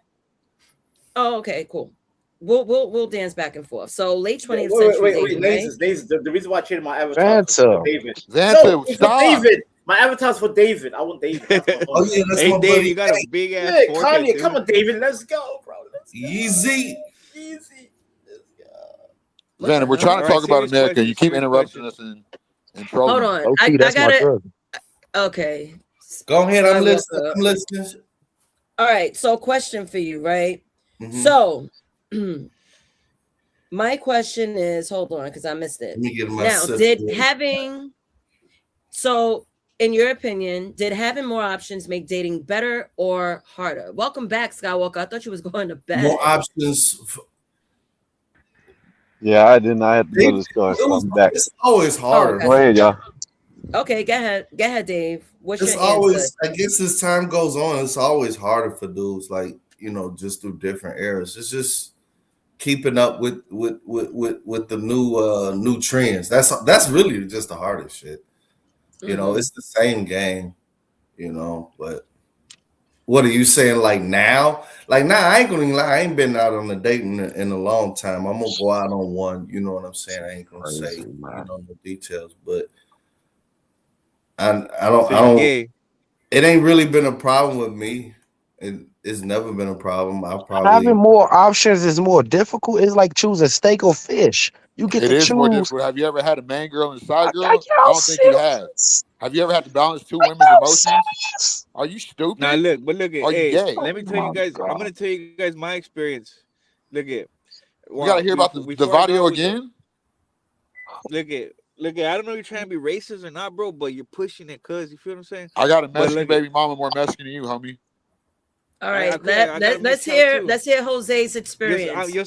oh, okay, cool. We'll dance back and forth. So late 20th Wait, century wait, dating, right? Nazes. The reason why I changed my avatar is for Vanta. David. Vanta, No, it's for stop. David. My avatar's for David. I want David. That's my Oh phone. yeah, that's Hey, my Dave, buddy. you got a big ass Yeah, forehead, Kanye, dude. come on, David. Let's go, bro. Let's go. Easy. Easy. Let's go. What Vanna, the we're trying hell? to All right, talk about serious America. question. You keep Serious interrupting question. us and Hold trolling. on. OT, I that's my gotta cousin. okay. Go ahead. I'm listening. Skywalker. I'm listening. All right. So question for you, right? Mhm. So my question is, hold on, because I missed it. Let me get my Now, sister. did having so in your opinion, did having more options make dating better or harder? Welcome back, Skywalker. I thought you was going to bed. More options. Yeah, I did not have to go to the store, so I'm back. It's always harder. Go ahead, y'all. Okay, go ahead. Go ahead, Dave. What's It's your answer? always, I guess, as time goes on, it's always harder for dudes, like, just through different eras. It's just keeping up with the new trends. That's really just the hardest shit. It's the same game. But what are you saying? Like now, I ain't gonna lie. I ain't been out on a date in a long time. I'm gonna go out on one. You know what I'm saying? I ain't gonna say the details, but I don't. Gay. It ain't really been a problem with me. It's never been a problem. I Having probably more options is more difficult. It's like choosing steak or fish. You get It to is more choose. difficult. Have you ever had a man girl and a side Are girl? I y'all don't think you have. serious? Have you ever had to balance two Are women's y'all emotions? serious? Are you Now stupid? look, but look at Are you hey, gay? let Oh me tell you my guys. I'm god. gonna tell you guys my experience. Look at You got to hear about the before I go video out with the again? look at I don't know if you're trying to be racist or not, bro, but you're pushing it, cuz you feel what I'm saying? I got a But Mexican look at baby mama more Mexican than you, homie. All right, I got a let's mixed child hear too. Jose's experience. Yo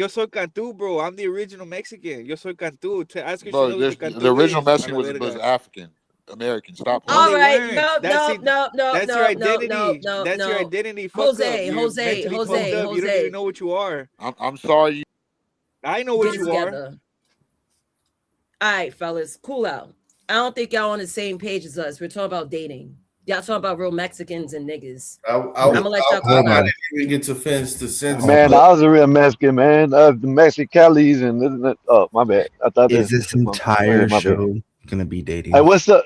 soy Cantú, bro. I'm the original Mexican. Yo soy Cantú. Ask her if she Bro, knows the what Cantú original is. A Mexican la was verga. African American. Stop No, playing. All they right, weren't. no, That's no, it. no, no, That's your no, no, no, identity. no, That's your no. identity. Fucked up. You're mentally fucked up. You don't even know what you are. I'm sorry. I know Get what it you are. together. All right, fellas, cool out. I don't think y'all on the same page as us. We're talking about dating. Y'all talking about real Mexicans and niggas. I'm gonna let y'all cool I out. didn't even get to finish the sentence. Man, I was a real Mexican, man. The Mexicali's and oh, my bad. I thought Is this this was entire my bad. show gonna be Hey, dating? what's up?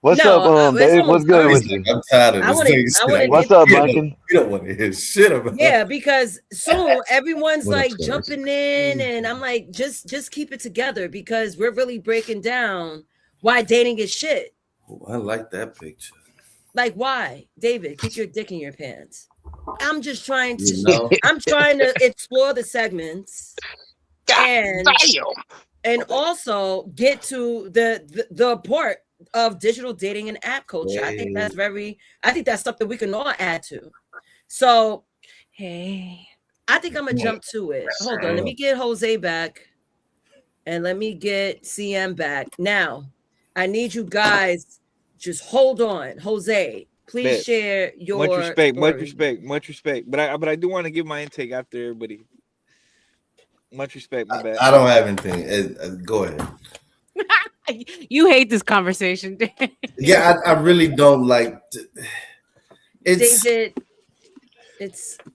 What's up, No, it's Dave? What's almost good done. with you? I'm tired of I this want to. thing. I want to What's get. up, Bunkin? You don't want to hear shit about. Yeah, because soon everyone's What up, like Squares? jumping in, and I'm like, just keep it together because we're really breaking down why dating is shit. Oh, I like that picture. Like why, David? Keep your dick in your pants. I'm just trying to. You know? I'm trying to explore the segments and also get to the part of digital dating and app culture. I think that's something we can all add to. So Hey, I think I'm gonna jump to it. Hold on, let me get Jose back and let me get CM back. Now, I need you guys just hold on. Jose, please Bet. share your Much respect, story. much respect. But I do want to give my intake after everybody. Much respect, my bad. I don't have anything. Go ahead. you hate this conversation. Yeah, I really don't like. It's David,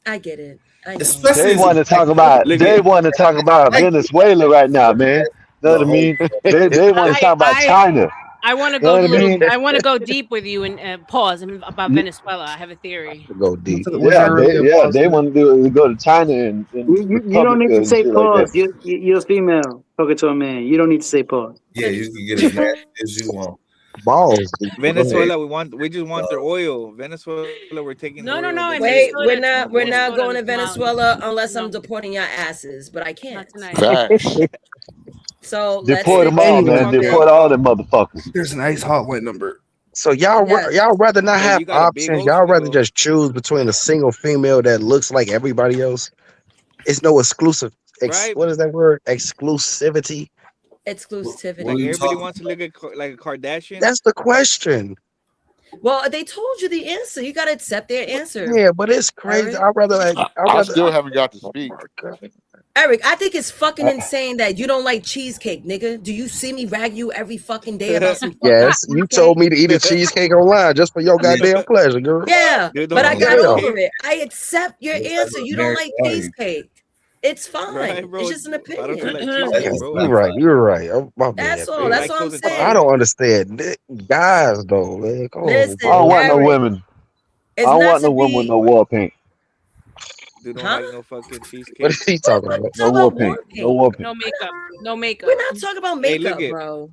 I get it. I know. especially They as a want to black talk about. Look They at want to talk about black Venezuela right now, man. Know the what I whole mean? They want to talk about I China. I want to You know go what I little. mean? I want to go deep with you and pause about Venezuela. I have a theory. Go deep. They want to go to China and You don't Republic need to and say shit like that. pause. You're a female talking to a man. You don't need to say pause. Yeah, you can get as nasty as you want. Balls. Venezuela, we just want their oil. Venezuela, we're taking the No, oil. no. In Wait, Minnesota, we're not going to let's come out. Venezuela unless I'm deporting your asses, but I can't. Not tonight. Facts. So let's Deport stick them all, to man. talking. Deport all them motherfuckers. There's an ice hotline number. So y'all Yes. y'all rather not Hey, have you got a big options. Y'all ocean to rather go. just choose between a single female that looks like everybody else. It's no exclusive. Right? What is that word? Exclusivity. Exclusivity. What are Like you everybody talking wants to look like a Kardashian. That's the question. Well, they told you the answer. You got to accept their answer. Yeah, but it's crazy. Eric? I'd rather like. I still haven't got to speak. Eric, I think it's fucking insane that you don't like cheesecake, nigga. Do you see me rag you every fucking day about some fucking Yes, you cheesecake? told me to eat a cheesecake online just for your goddamn pleasure, girl. Yeah, Dude, but I don't got Damn. over it. I accept your answer. You don't like cheesecake. It's fine. Right, bro. It's just an Why don't you opinion. like Okay, cheesecake, bro? you're right. You're right. Oh, my That's bad, all. man. That's Like all I'm frozen I saying. don't understand. Guys, though, man. Come on, Listen, I don't bro. want no Eric, women. I it's don't not want no to women with be. no war paint. Dude, don't Huh? like no fucking What cheesecake. is he talking about? No Talk war about war paint. No paint. war paint. No makeup. No makeup. We're not talking about Hey, look makeup, it. bro.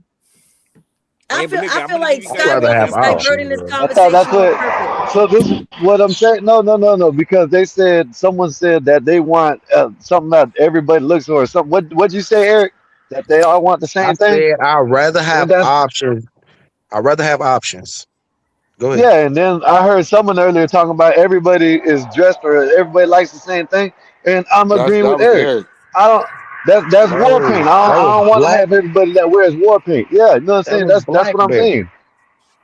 Hey, but look, I I'm feel gonna like give you I'd guys an rather Starbucks have is example. diverting options, this bro. I thought that's conversation on what. purpose. So this is what I'm saying. No, because they said someone said that they want something that everybody looks for. Something. What'd you say, Eric? That they all want the I same thing? said I'd rather When have that's options. I'd rather have options. Go ahead. yeah, and then I heard someone earlier talking about everybody is dressed or everybody likes the same thing, and I'm agreeing That with was Eric. Eric. I don't. That's war paint. No, that was I don't want to black. have everybody that wears war paint. Yeah, you know what I'm That saying? was That's what I'm Blackberry. saying.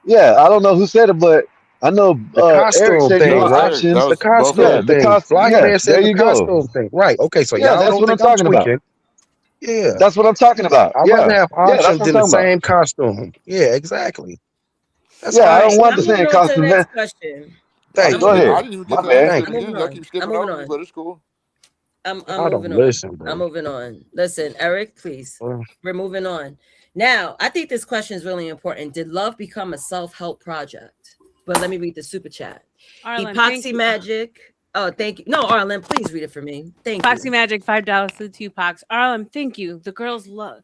Yeah, I don't know who said it, but I know The Eric costume said he That thing, want was right? Eric. That options. The was both Yeah, costume Eric. the thing. cost. Black Yeah, man there said the you go. costume thing. Right. Okay, so Yeah, y'all that's don't what I'm think I'm talking about. tweaking. Yeah. That's what I'm talking about. I'd rather Yeah, have yeah, that's options what I'm in the talking about. same costume. Yeah, exactly. That's Yeah, all I I'm don't Right. want the I'm saying. moving same on to the costume, man. next question. I Oh, I'm didn't go even moving get. I ahead. on. didn't even get My to bad. answer Thank it I'm you. again. moving Y'all on. keep skipping I'm over moving me, on. but it's cool. I'm I moving don't on. listen, I'm bro. moving on. Listen, Eric, please. Well, We're moving on. Now, I think this question is really important. Did love become a self-help project? But let me read the super chat. Arlen, thank Epoxy you. Magic. Oh, thank you. No, Arlen, please read it for me. Thank Foxy you. Magic, $5 to the two pox. Arlen, thank you. The girls love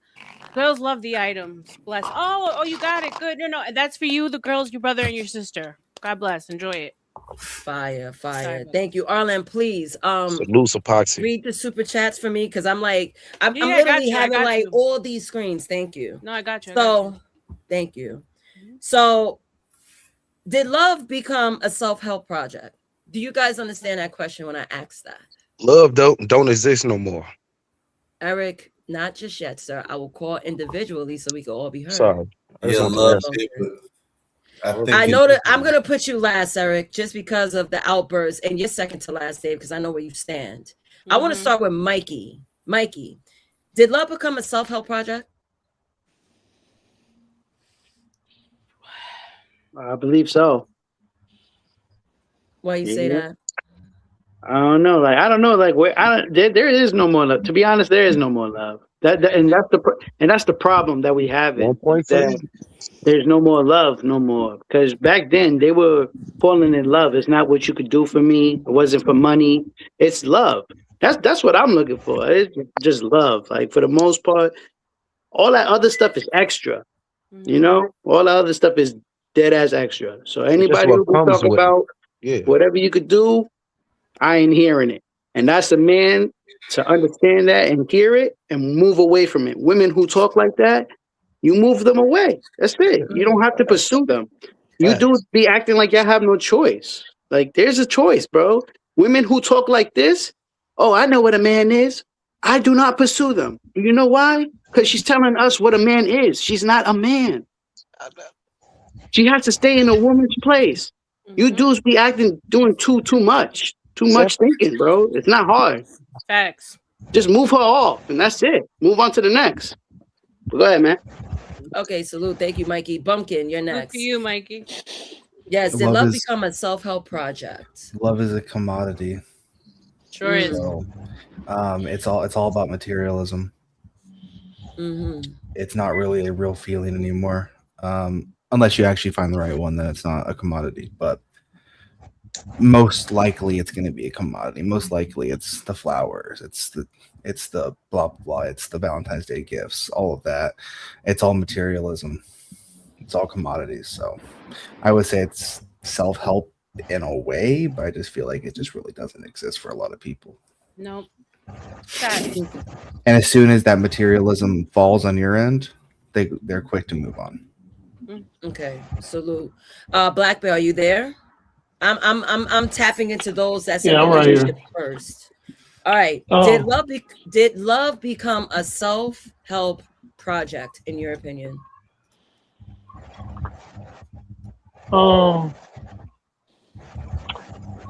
the items. Bless. Oh, you got it. Good. No, that's for you, the girls, your brother, and your sister. God bless. Enjoy it. Fire. Sorry, buddy. Thank you. Arlen, please salute epoxy. read the super chats for me because I'm like, I'm Yeah, I got literally you. I having got like you. all these screens. Thank you. No, I got you. I got you. So, thank you. So, did love become a self-help project? Do you guys understand that question when I asked that? Love don't exist no more. Eric, not just yet, sir. I will call individually so we can all be heard. Sorry. I just Yeah, want to love ask. it, but I think I know that I'm gonna put you last, Eric, just because of the outburst, and you're second to last, Dave, because I know where you stand. I want to start with Mikey. Mikey, did love become a self-help project? I believe so. Why you say Yeah. that? I don't know. Like I don't know. Like there is no more love. To be honest, there is no more love. And that's the problem that we have. It that there's no more love, no more. Because back then they were falling in love. It's not what you could do for me. It wasn't for money. It's love. That's what I'm looking for. It's just love. Like for the most part, all that other stuff is extra. You know, all the other stuff is dead as extra. So It's just anybody what who can comes talk with it. about Yeah. whatever you could do, I ain't hearing it. And that's a man to understand that and hear it and move away from it. Women who talk like that, you move them away. That's it. You don't have to pursue them. You do be acting like y'all have no choice. Like there's a choice, bro. Women who talk like this, oh, I know what a man is. I do not pursue them. You know why? Because she's telling us what a man is. She's not a man. She has to stay in a woman's place. You dudes be doing too much. Too much thinking, bro. It's not hard. Facts. Just move her off, and that's it. Move on to the next. But go ahead, man. Okay, salute. Thank you, Mikey. Bumpkin, you're Look next. for you, Mikey. Yes, did Love love is- become a self-help project? Love is a commodity. Sure is. So, it's all about materialism. Mm-hmm. It's not really a real feeling anymore. Unless you actually find the right one, then it's not a commodity. But most likely, it's going to be a commodity. Most likely, it's the flowers. It's the blah blah blah. It's the Valentine's Day gifts. All of that. It's all materialism. It's all commodities. So I would say it's self-help in a way, but I just feel like it just really doesn't exist for a lot of people. Nope. Sad. And as soon as that materialism falls on your end, they're quick to move on. Okay, salute. Black Bear, are you there? I'm tapping into those that's in I'm right relationship here. first. All right. Did love become a self-help project in your opinion?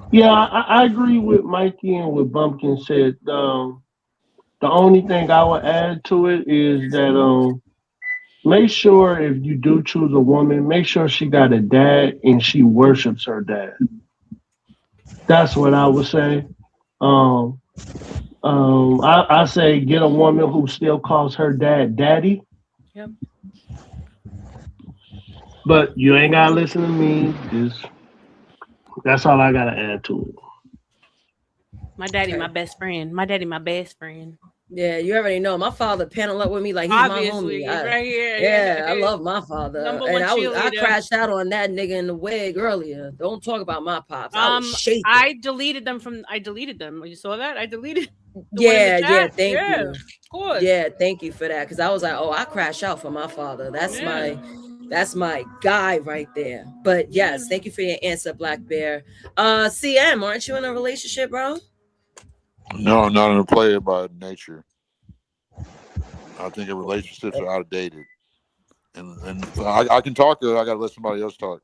Yeah, I agree with Mikey and what Bumpkin said. The only thing I would add to it is that make sure if you do choose a woman, make sure she got a dad and she worships her dad. That's what I would say. I say get a woman who still calls her dad daddy. Yep. But you ain't gotta listen to me. That's all I gotta add to it. My daddy, my best friend. My daddy, my best friend. Yeah, you already know my father panel up with me like he's Obviously, my homie. he's right here. Yeah, I love my father, Number and one I cheerleader. crashed out on that nigga in the wig earlier. Don't talk about my pops. I was shaking. I deleted them. You saw that? I deleted. Yeah, thank you. Of course. Yeah, thank you for that. Because I was like, oh, I crashed out for my father. That's my guy right there. But yes, thank you for your answer, Black Bear. CM, aren't you in a relationship, bro? No, I'm not a player by nature. I think relationships are outdated, and I can talk. I got to let somebody else talk.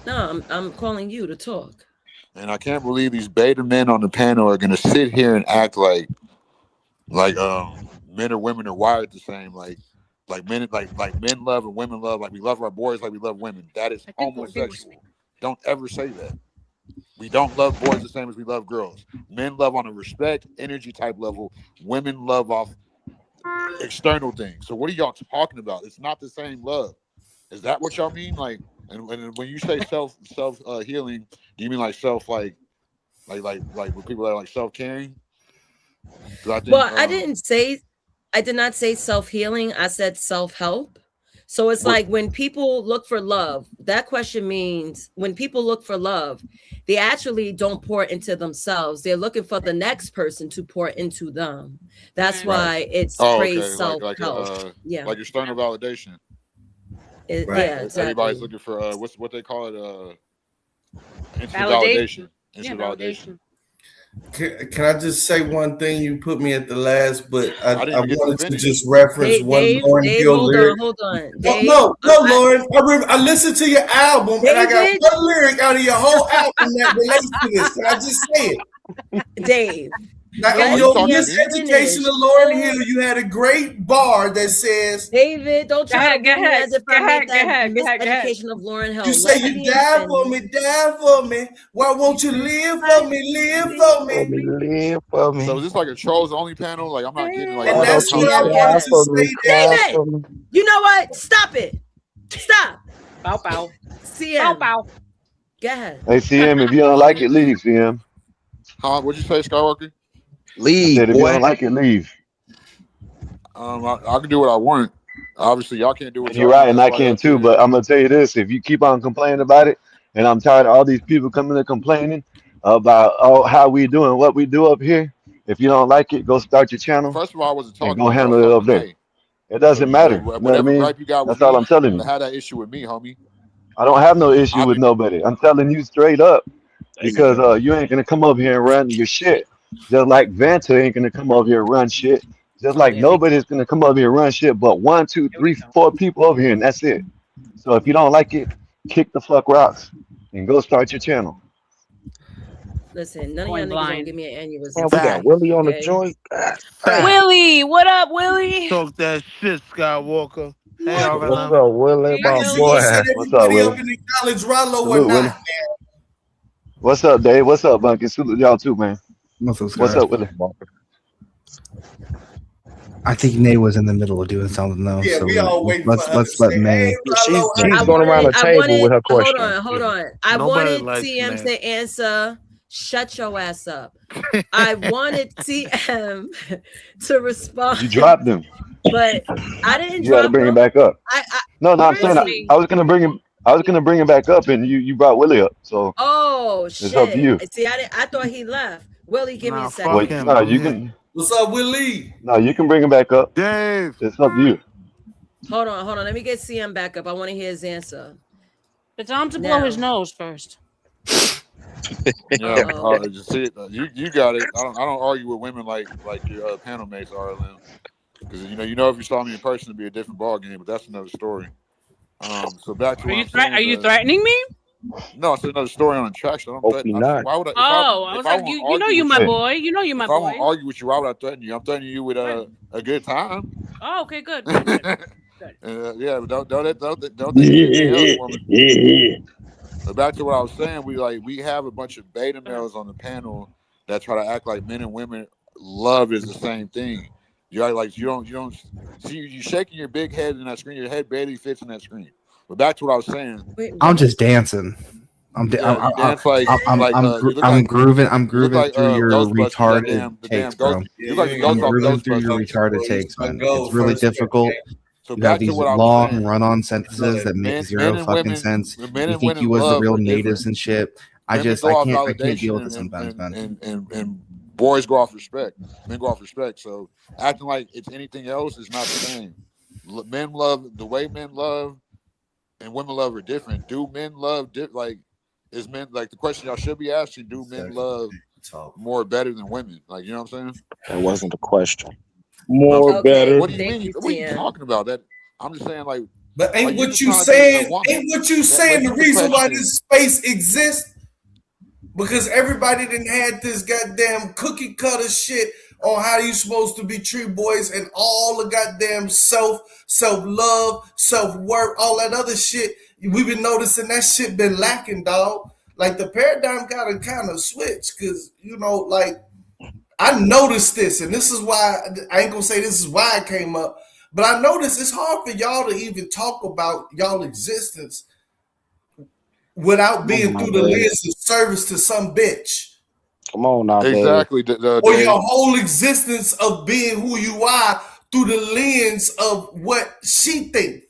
No, I'm calling you to talk. And I can't believe these beta men on the panel are going to sit here and act like men or women are wired the same. Like men love and women love. Like we love our boys like we love women. That is homosexual. Don't ever say that. We don't love boys the same as we love girls. Men love on a respect, energy type level. Women love off external things. So what are y'all talking about? It's not the same love. Is that what y'all mean? Like, and when you say self healing, do you mean like self like with people that are like self caring? I did not say self healing. I said self help. So it's like when people look for love, that question means when people look for love, they actually don't pour into themselves. They're looking for the next person to pour into them. That's why it's praise self-help. Like external validation. Yeah, exactly. Everybody's looking for what they call it instant validation. Instant validation. Can I just say one thing? You put me at the last, but I wanted to just reference one Lauren Hill lyric. Hold on. No, Lauren. I listened to your album, and I got one lyric out of your whole album that relates to this. Can I just say it? Dave. Now, in your miseducation of Lauren Hill, you had a great bar that says, David, don't try to go ahead. Miseducation of Lauren Hill. You say you die for me. Why won't you live for me? Live for me. So is this like a trolls only panel? Like I'm not getting like. And that's what I wanted to say. David, you know what? Stop it. Stop. Bow bow. CM. Bow. Go ahead. Hey CM, if you don't like it, leave. CM. Huh? What'd you say, Skywalker? Leave. If you don't like it, leave. I can do what I want. Obviously, y'all can't do what You're right, and I can too. But I'm gonna tell you this: if you keep on complaining about it, and I'm tired of all these people coming and complaining about how we do and what we do up here. If you don't like it, go start your channel. First of all, I wasn't talking. And go handle it up there. It doesn't matter. You know what I mean? That's all I'm telling you. Had that issue with me, homie. I don't have no issue with nobody. I'm telling you straight up because you ain't gonna come over here and run your shit. Just like Vanta ain't gonna come over here and run shit. Just like nobody's gonna come over here and run shit but 1, 2, 3, 4 people over here, and that's it. So if you don't like it, kick the fuck rocks and go start your channel. Listen, none of y'all niggas don't give me an aneurysm. And we got Willie on the joint. Willie, what up, Willie? Talk that shit, Skywalker. Hey, what's up, Willie? My boy. What's up, Willie? Salute, what's up, Dave? What's up, Bunky? Salute y'all too, man. What's up, Willie? I think Nay was in the middle of doing something though. Yeah, so we all waiting for her to let's let say, "Hey, May. Rallo, how She's you going around doing?" the table with her Hold question. on, hold on. I Nobody wanted likes TM Nay. to answer. Shut your ass up. I wanted TM to respond, You dropped him. but I didn't You got to drop bring him him. back up. No, I'm Where saying is he? I was gonna bring him. I was gonna bring him back up, and you brought Willie up. So Oh it's up to shit! you. See, I thought he left. Willie, give me a Nah, second. Well, fuck him. no, I'm you here. can. What's up, Willie? No, you can bring him back up. Dave. It's up to you. Hold on. Let me get CM back up. I want to hear his answer. But tell him to blow his Now. nose first. Yeah, Uh-oh. just see it. You got it. I don't argue with women like your panel mates are, Lynn. Because you know if you saw me in person, it'd be a different ball game. But that's another story. So back to Are what you I'm saying. are you threatening me? No, it's another story on attraction. I don't threaten. Hopefully I just not. why would I Oh, I if was I like, want to you know argue you with my you? boy. You know you my If I want to boy. argue with you, why would I threaten you? I'm threatening you with a good time. Oh, okay, good. Good. Yeah, but don't think it's anything else, woman. But back to what I was saying, we have a bunch of beta males on the panel that try to act like men and women love is the same thing. You act like you don't see you shaking your big head in that screen. Your head barely fits in that screen. But back to what I was saying. I'm just dancing. Yeah, you dance like you look I'm like grooving. I'm you look grooving like through your Ghostbusters. retarded The damn takes, bro. ghost. Yeah, You look like you the ain't ghost no off Grooving through your Ghostbusters, retarded boy. You takes, trying to man. go It's really first. difficult. So You have back to these what I was long saying. run-on sentences that make Men zero and fucking women, sense. men You and think women you was the love real are different. natives and shit. Women I go off can't deal validation with it sometimes, man. and boys go off respect. Men go off respect. So acting like it's anything else is not the same. Men love the way men love and women love are different. Do men love is men like the question y'all should be asking? Do men love more better than women? Like you know what I'm saying? That wasn't the question. More Okay. better. What do you Thank mean? you, What are you TM. talking about? That I'm just saying But like ain't you're what just you trying to be a saying? woman. Ain't what you saying the Listen to the reason why question. this space exists? Because everybody didn't had this goddamn cookie cutter shit on how you supposed to be tree boys and all the goddamn self love, self worth, all that other shit. We've been noticing that shit been lacking, dog. Like the paradigm gotta kind of switch, cause like I noticed this, and this is why I ain't gonna say this is why it came up, but I noticed it's hard for y'all to even talk about y'all existence without Come on being now, through the Dave. lens of service to some bitch. Come on now, Dave. Exactly, Or Dave. your whole existence of being who you are through the lens of what she thinks.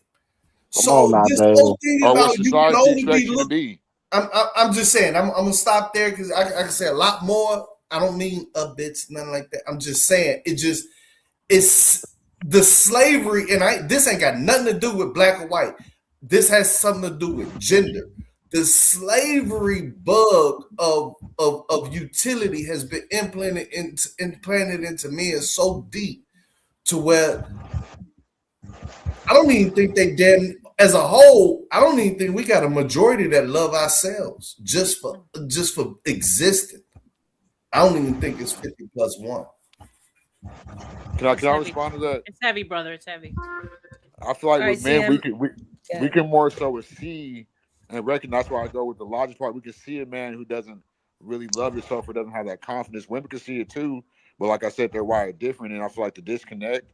Come on So now, this Dave. whole thing Or what about you can society only be expects you to looked. be. I'm just saying. I'm gonna stop there because I can say a lot more. I don't mean a bitch, nothing like that. I'm just saying it's the slavery, and this ain't got nothing to do with black or white. This has something to do with gender. The slavery bug of utility has been implanted into men so deep to where I don't even think they damn as a whole. I don't even think we got a majority that love ourselves just for existing. I don't even think it's 50+1. Can I It's heavy. respond to that? It's heavy, brother. It's heavy. I feel like All right, with men we CM. can we Yeah. can more so see and recognize. That's why I go with the logic part. We can see a man who doesn't really love himself or doesn't have that confidence. Women can see it too, but like I said, they're wired different, and I feel like the disconnect.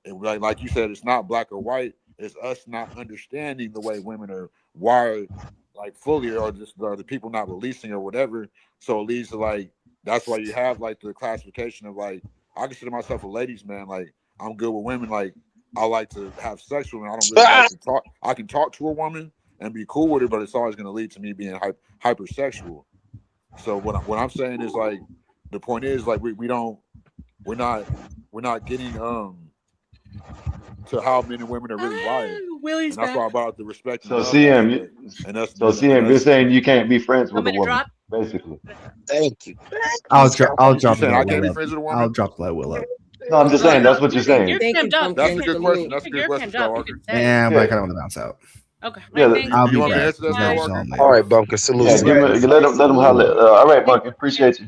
And like you said, it's not black or white. It's us not understanding the way women are wired, like fully, or just the people not releasing or whatever. So it leads to that's why you have like the classification of I consider myself a ladies man. Like I'm good with women. Like I like to have sex with women. I don't really like to talk. I can talk to a woman and be cool with her, but it's always going to lead to me being hypersexual. So what I'm saying is the point is we're not getting to how men and women are really wired. Willie's And that's why back. I brought the respect and So love CM, aspect. And that's so CM, you're saying you can't be friends with Want a me to woman, drop? basically. Thank you. I'll drop saying I that can't be Will up. friends with a woman? I'll drop that Will up. No, I'm just saying that's what you're saying. You're Thank you, clammed up. Pumpkin. That's a good question. That's a good You're question, clammed up. You Skywalker. can say. Yeah, but I Yeah. kind of want to bounce out. Okay. Yeah, Thank I'll you be want me to back answer that, because that's Skywalker? all, man. All right, Bunker. Salute. Yeah, Salute. let them holler. All right, Bucky, appreciate you.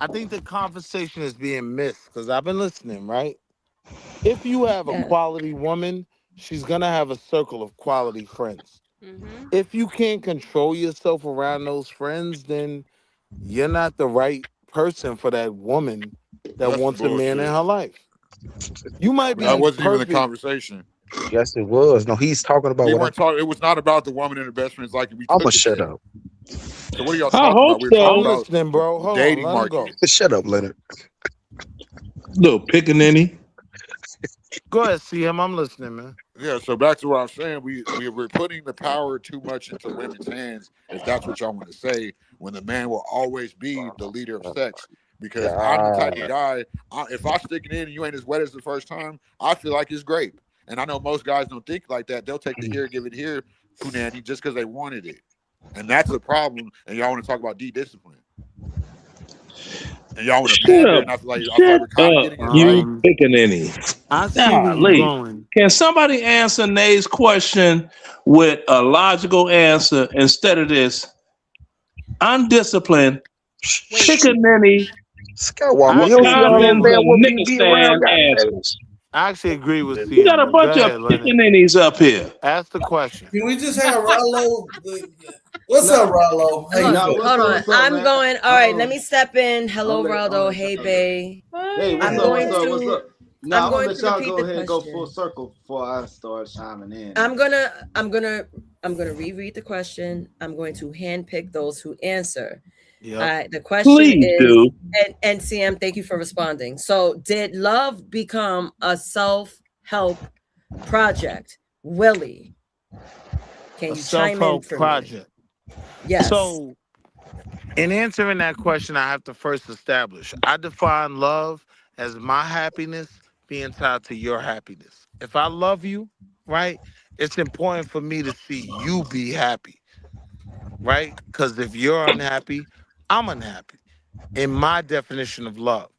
I think the conversation is being missed because I've been listening, right? If you have a Yeah. quality woman, she's gonna have a circle of quality friends. Mm-hmm. If you can't control yourself around those friends, then you're not the right person for that woman that That's some wants a man in bullshit. her life. You might That be wasn't even the perfect. conversation. Yes, it was. No, he's talking about We what I'm. weren't talking. It was not about the woman and her best friends like we I'ma took it shut there. up. So what are y'all I talking hope about? We were talking I'm so. about listening, bro. the Hold on, dating let him market. go. Shut up, Leonard. Little pickaninny. Go ahead, see him. I'm listening, man. Yeah, so back to what I was saying, we're putting the power too much into women's hands, if that's what y'all want to say, when the man will always be the leader of sex. Because I'm the type of God. guy, if I stick it in and you ain't as wet as the first time, I feel like it's grape. And I know most guys don't think like that. They'll take the here, give it here, punani, just because they wanted it. And that's a problem. And y'all want to talk about de-discipline. And y'all want to Shut pander, up. and I feel like Shut we're kind of up, getting it you right. pickaninny. I see where you Golly. going. Can somebody answer Nate's question with a logical answer instead of this undisciplined, pickaninny, Skywalker, I you don't actually see all agree them Wisconsin with. bad women you nigga be around, stand goddamn. answers? I actually agree with You got CM, a but go bunch of ahead, Leonard. pickaninnies up here. Ask the question. Can we just have Rollo? What's No, up, Rollo? How you Hold, no. feeling? What's hold up? on. What's up, I'm man? going. All right, let me step in. Hello, I'll Raldo. let Hey, y'all go. Bay. Hey, what's I'm up? going What's up? What's to. up? No, I'm I'm gonna going let to y'all repeat go the ahead and go full question. circle before I start chiming in. I'm gonna. I'm gonna. I'm gonna reread the question. I'm going to handpick those who answer. Yep. The question Please is, do. and CM, thank you for responding. So, did love become a self-help project? Willie, can A you chime in self-help for me? project. Yes. So, in answering that question, I have to first establish I define love as my happiness being tied to your happiness. If I love you, right, it's important for me to see you be happy, right? Because if you're unhappy, I'm unhappy in my definition of love.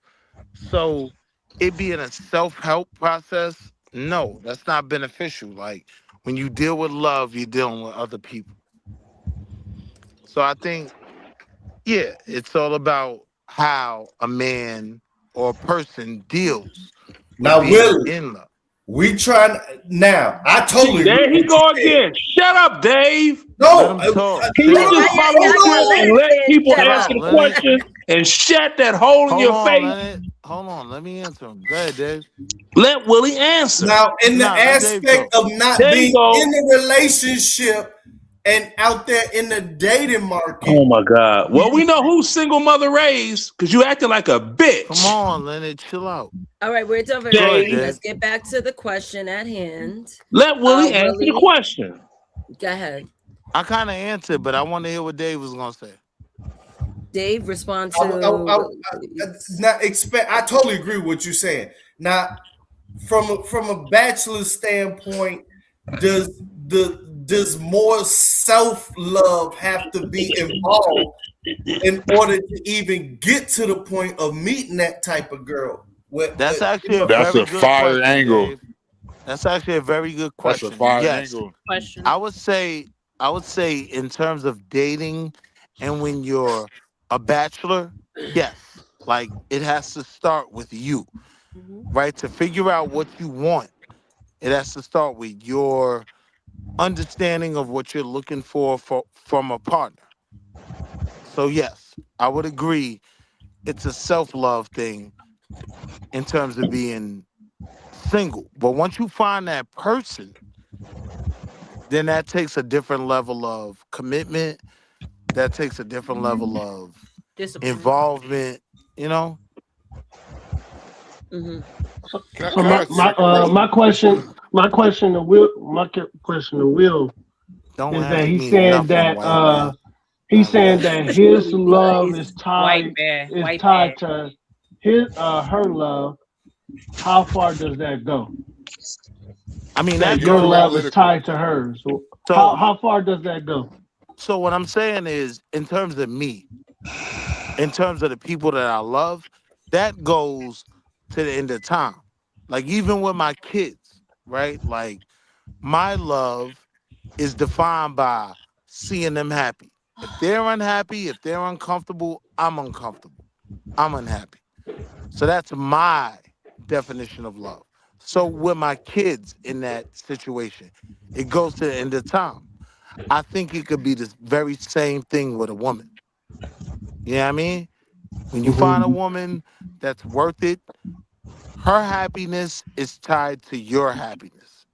So, it being a self help process, no, that's not beneficial. Like, when you deal with love, you're dealing with other people. So, I think yeah, it's all about how a man or a person deals with Now, being Willie, in love. we trying now. I See, totally agree there with he what you go said. again. Shut up, Dave. Let No, him talk. Can Shut you hold up. just on, follow Y'all hold got script on. and Leonard let saying people shut Hold answer on, the up. Leonard. question and shut that hole in Hold your on, face? Leonard. Hold on. Let me answer him. Go ahead, Dave. Let Willie answer. Now, in the Nah, let Dave talk. aspect of not There you being go. in a relationship and out there in the dating Oh market, my God. Well, we know who's single mother raised because you acting like a Come bitch. on, Leonard. Chill out. All right, we're Go ahead, diverting. Dave, Let's Dave. get back to the question at hand. let Willie answer the Willie, question. go ahead. I kind of answered, but I want to hear what Dave was going to say. Dave, respond I to. not expect. I totally agree with what you're saying. Now, from a bachelor standpoint, does more self love have to be involved in order to even get to the point of meeting that type of girl? That's You actually a know, That's very a good fire question, angle. Dave. That's actually a very good That's a question. fire Yes. angle. Question. I would say in terms of dating and when you're a bachelor, yes. Like it has to start with you, Mm-hmm. right? To figure out what you want, it has to start with your understanding of what you're looking for from a partner. So yes, I would agree it's a self-love thing in terms of being single. But once you find that person, then that takes a different level of commitment, that takes a different level of Discipline. involvement, you know? Mm-hmm. So Can I my ask my Zach a question? question to Will Don't is ask that me nothing, white man. he's saying that his love He's white bear. is White bear. tied to his her love. How far does that go? I mean, That that Getting your too love goes. is analytical. tied to hers. So So, how far does that go? so what I'm saying is, in terms of me, in terms of the people that I love, that goes to the end of time. Like even with my kids, right? Like my love is defined by seeing them happy. If they're unhappy, if they're uncomfortable, I'm uncomfortable. I'm unhappy. So that's my definition of love. So with my kids in that situation, it goes to the end of time. I think it could be the very same thing with a woman. You know what I mean? When you find a Mm-hmm. woman that's worth it, her happiness is tied to your happiness.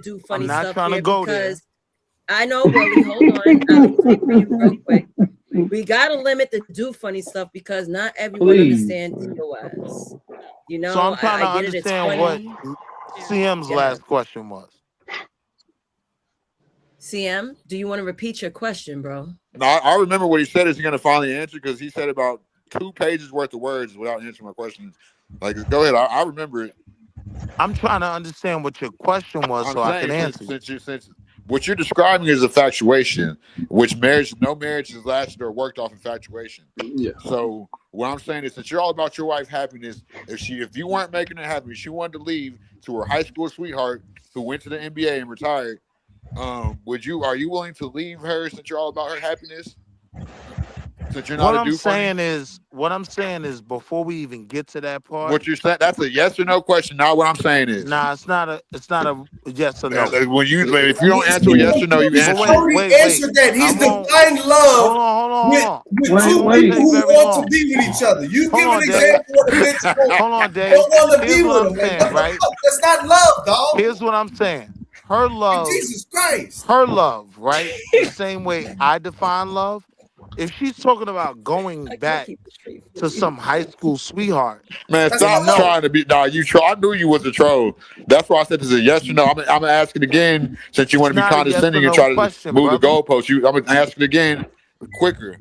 do funny not stuff trying to here go there. because I know, Willie. Hold on. Let me say for you real quick. We gotta limit the do funny stuff because not everyone understands DOS. You So know, I'm trying I to get it. It's understand what funny. CM's Go ahead. last question was. CM, do you want to repeat your question, bro? No, I remember what he said. Is he going to finally answer? Because he said about 2 pages worth of words without answering my questions. Like, go ahead. I remember it. I'm trying to understand what your question was I'm so I can saying answer you. since what you're describing is infatuation, which no marriage has lasted or worked off infatuation. Yeah. So what I'm saying is, since you're all about your wife's happiness, if you weren't making her happy, she wanted to leave to her high school sweetheart who went to the NBA and retired. Are you willing to leave her since you're all about her happiness? Since you're not What a I'm do funny? saying is before we even get to that part. What you're saying, that's a yes or no question, not what I'm saying is. Nah, it's not a yes or no. If you don't answer a yes or no, you But answer. wait. Answered that. He's I won't. defined love Hold on. with I two won't people take who very want to long. be with each other. You Hold give an on, Dave. example of a bitch who Hold on, don't Dave. want to Here's be what with I'm him, man. saying, What the right? fuck? That's not love, dog. Here's what I'm saying. Her love, Jesus Christ. right? The same way I define love. If she's talking about going back to some high school sweetheart, Man, That's stop not love. trying to be. Nah, you try. I knew you was a troll. That's why I said this is a yes or no. I'm gonna ask it again since you it's want to be not a yes or condescending and no try to question, move the brother. goalposts. I'm gonna ask it again quicker.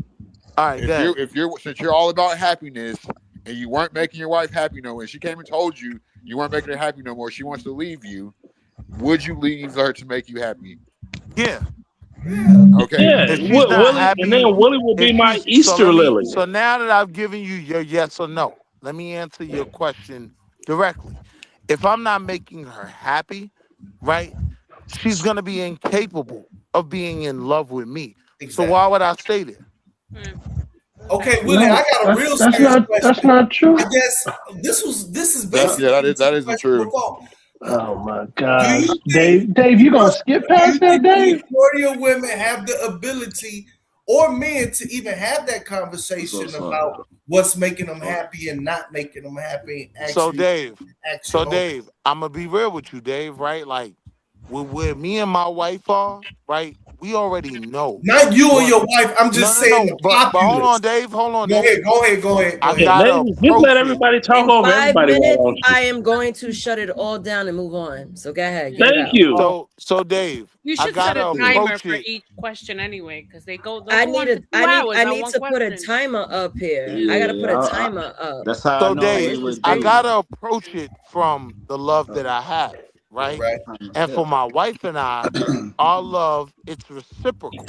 All right, go ahead. If you're since you're all about happiness and you weren't making your wife happy no more, and she came and told you you weren't making her happy no more, she wants to leave you. Would you leave her to make you happy? Yeah. Okay. Yeah, If she's not Willie, and then happy, Willie will be my Easter lily. so now that I've given you your yes or no, let me answer your question directly. If I'm not making her happy, right, she's gonna be incapable of being in love with me. So Exactly. why would I stay there? Okay, Willie, I No, got a real that's serious not question. true. I guess this is That basically the that isn't question true. before. Oh my Do gosh, you think Dave, you gonna skip past that, the Dave? majority of women have the ability or men to even have that conversation about what's making them happy and not making them happy and So actually So action on? Dave, I'm gonna be real with you, Dave. Right, like where me and my wife are, right? We already know Not you or what. your wife. I'm just saying No. the But hold on, populace. Dave. Hold on, Go Dave. ahead, go ahead, go ahead, go I ahead. Yeah, gotta just let approach it. everybody talk In over 5 everybody. Why minutes, don't you? I am going to shut it all down and move on. So go ahead, get it Thank out. you. So Dave, You I should set gotta a timer approach for it. each question anyway, because they'll I go need on for a 2 hours I on need one to put a question. timer up here. I gotta put Yeah, a timer up. that's how I So know Like we Dave, this is would I do. crazy. gotta approach it from the love that I have, right? Right. And for my wife and I, our love, it's reciprocal,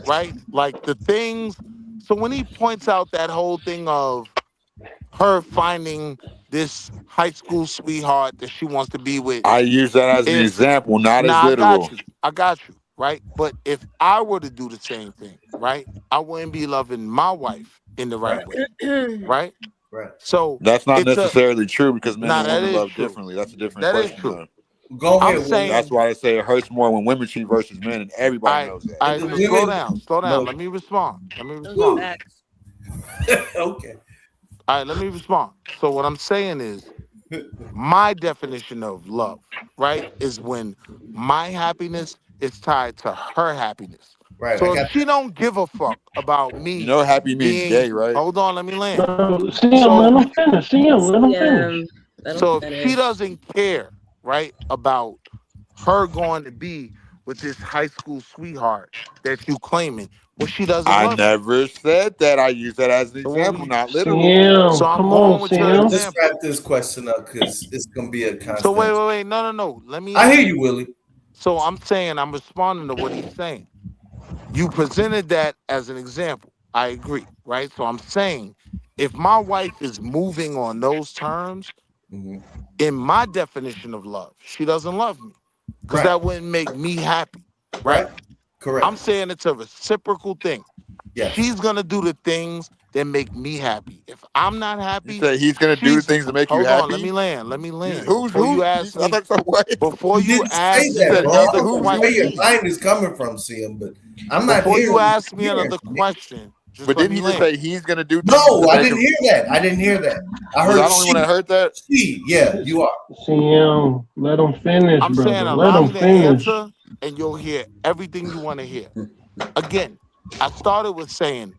right? Like the things. So when he points out that whole thing of her finding this high school sweetheart that she wants to be with, I use that as an if example, not as now literal. I got you, right? But if I were to do the same thing, right, I wouldn't be loving my wife in the right Right. way, right? Right. So That's not it's a necessarily true because men nah, and that women is love true. differently. That's a different That is question, true. though. Go I'm ahead, Willie. That's saying, why they say it hurts more when women cheat versus men, and everybody knows that. all And right, the so slow women, down, slow down. no. Let me respond. Let me Those are respond. facts. Okay. All right, let me respond. So what I'm saying is my definition of love, right, is when my happiness is tied to her happiness. Right. I So if got she don't give a fuck about You me know, happy means being, gay, right? hold on, let me land. CM, let So him finish. CM, let him finish. Let him so if she finish. doesn't care, right, about her going to be with this high school sweetheart that you claiming, well, she doesn't I love you. never said that. I use that as an So what example, we not literal. so CM, I'm come on, going with your CM. Let's example. wrap this question up because it's gonna be a So constant. wait. No. Let me I hear answer. you, Willie. So I'm saying I'm responding to what he's saying. You presented that as an example. I agree, right? So I'm saying if my wife is moving on those terms, Mhm. in my definition of love, she doesn't love me because Right. that wouldn't make me happy, right? Right. Correct. I'm saying it's a reciprocal thing. Yes. She's gonna do the things that make me happy. If I'm not You happy, say he's gonna do the she's things that make you hold on, let me happy. land. Let me You, land. who's Before who? you You, ask I me, thought so. What? before You you didn't say ask You me that, said bro. he's I the another don't who? know where Who's your he? question, mind is coming from, Sim, but I'm not before you hearing ask me another it. question, just But let didn't me you just land. say he's gonna do things No, to I make didn't him? hear that. I didn't hear that. I Was heard I the only one she. that heard that? She. Yeah, you are. CM, let him finish, I'm saying brother. Let allow him me to finish. answer. and you'll hear everything you want to hear. Again, I started with saying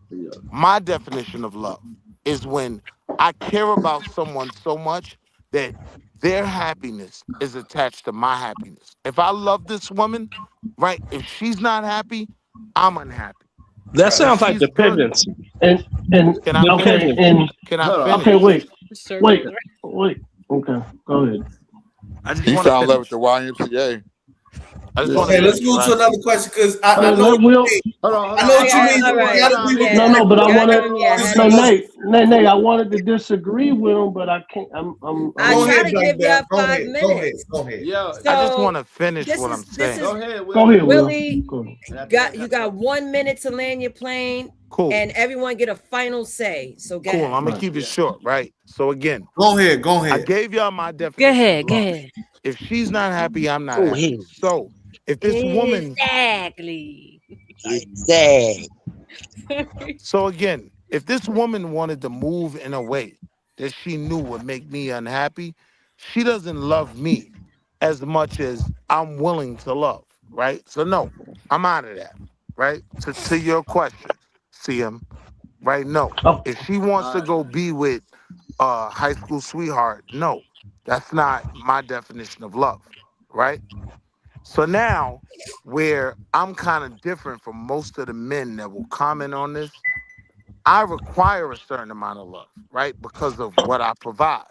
my definition of love is when I care about someone so much that their happiness is attached to my happiness. If I love this woman, right, if she's not happy, I'm unhappy. That If sounds like she's good, dependency. And can I okay, finish? and Can I okay, finish? wait. Okay, go ahead. I just He want to found love with finish. the YMCA. I just want to Okay, let's finish, move to right? another question because I know Let what you Will. mean. Hold I on, know what you hold on, mean. hold So on, we hold gotta on, be hold No, on. no, but I wanted no, respectful. Nate, I wanted to disagree with him, but I can't. I Go try ahead, to Black give Bear. y'all Go five ahead. Go ahead. minutes. Go ahead. Yo, I just So want to finish this what I'm is this saying. is go ahead, Go Will. ahead, Will. Willie. Go ahead. You got 1 minute to land your plane, Cool. and everyone get a final say. So go Cool. ahead. I'm gonna keep it short, right? So again, Go ahead. Go I ahead. gave y'all my Go definition of ahead. Go love. ahead. If she's not happy, I'm not Go happy. ahead. So if this woman, Exactly. Exactly. so again, if this woman wanted to move in a way that she knew would make me unhappy, she doesn't love me as much as I'm willing to love, right? So no, I'm out of that, right? To your question, CM, right? No. Oh, If she wants All to right. go be with a high school sweetheart, no. That's not my definition of love, right? So now, where I'm kind of different from most of the men that will comment on this, I require a certain amount of love, right? Because of what I provide.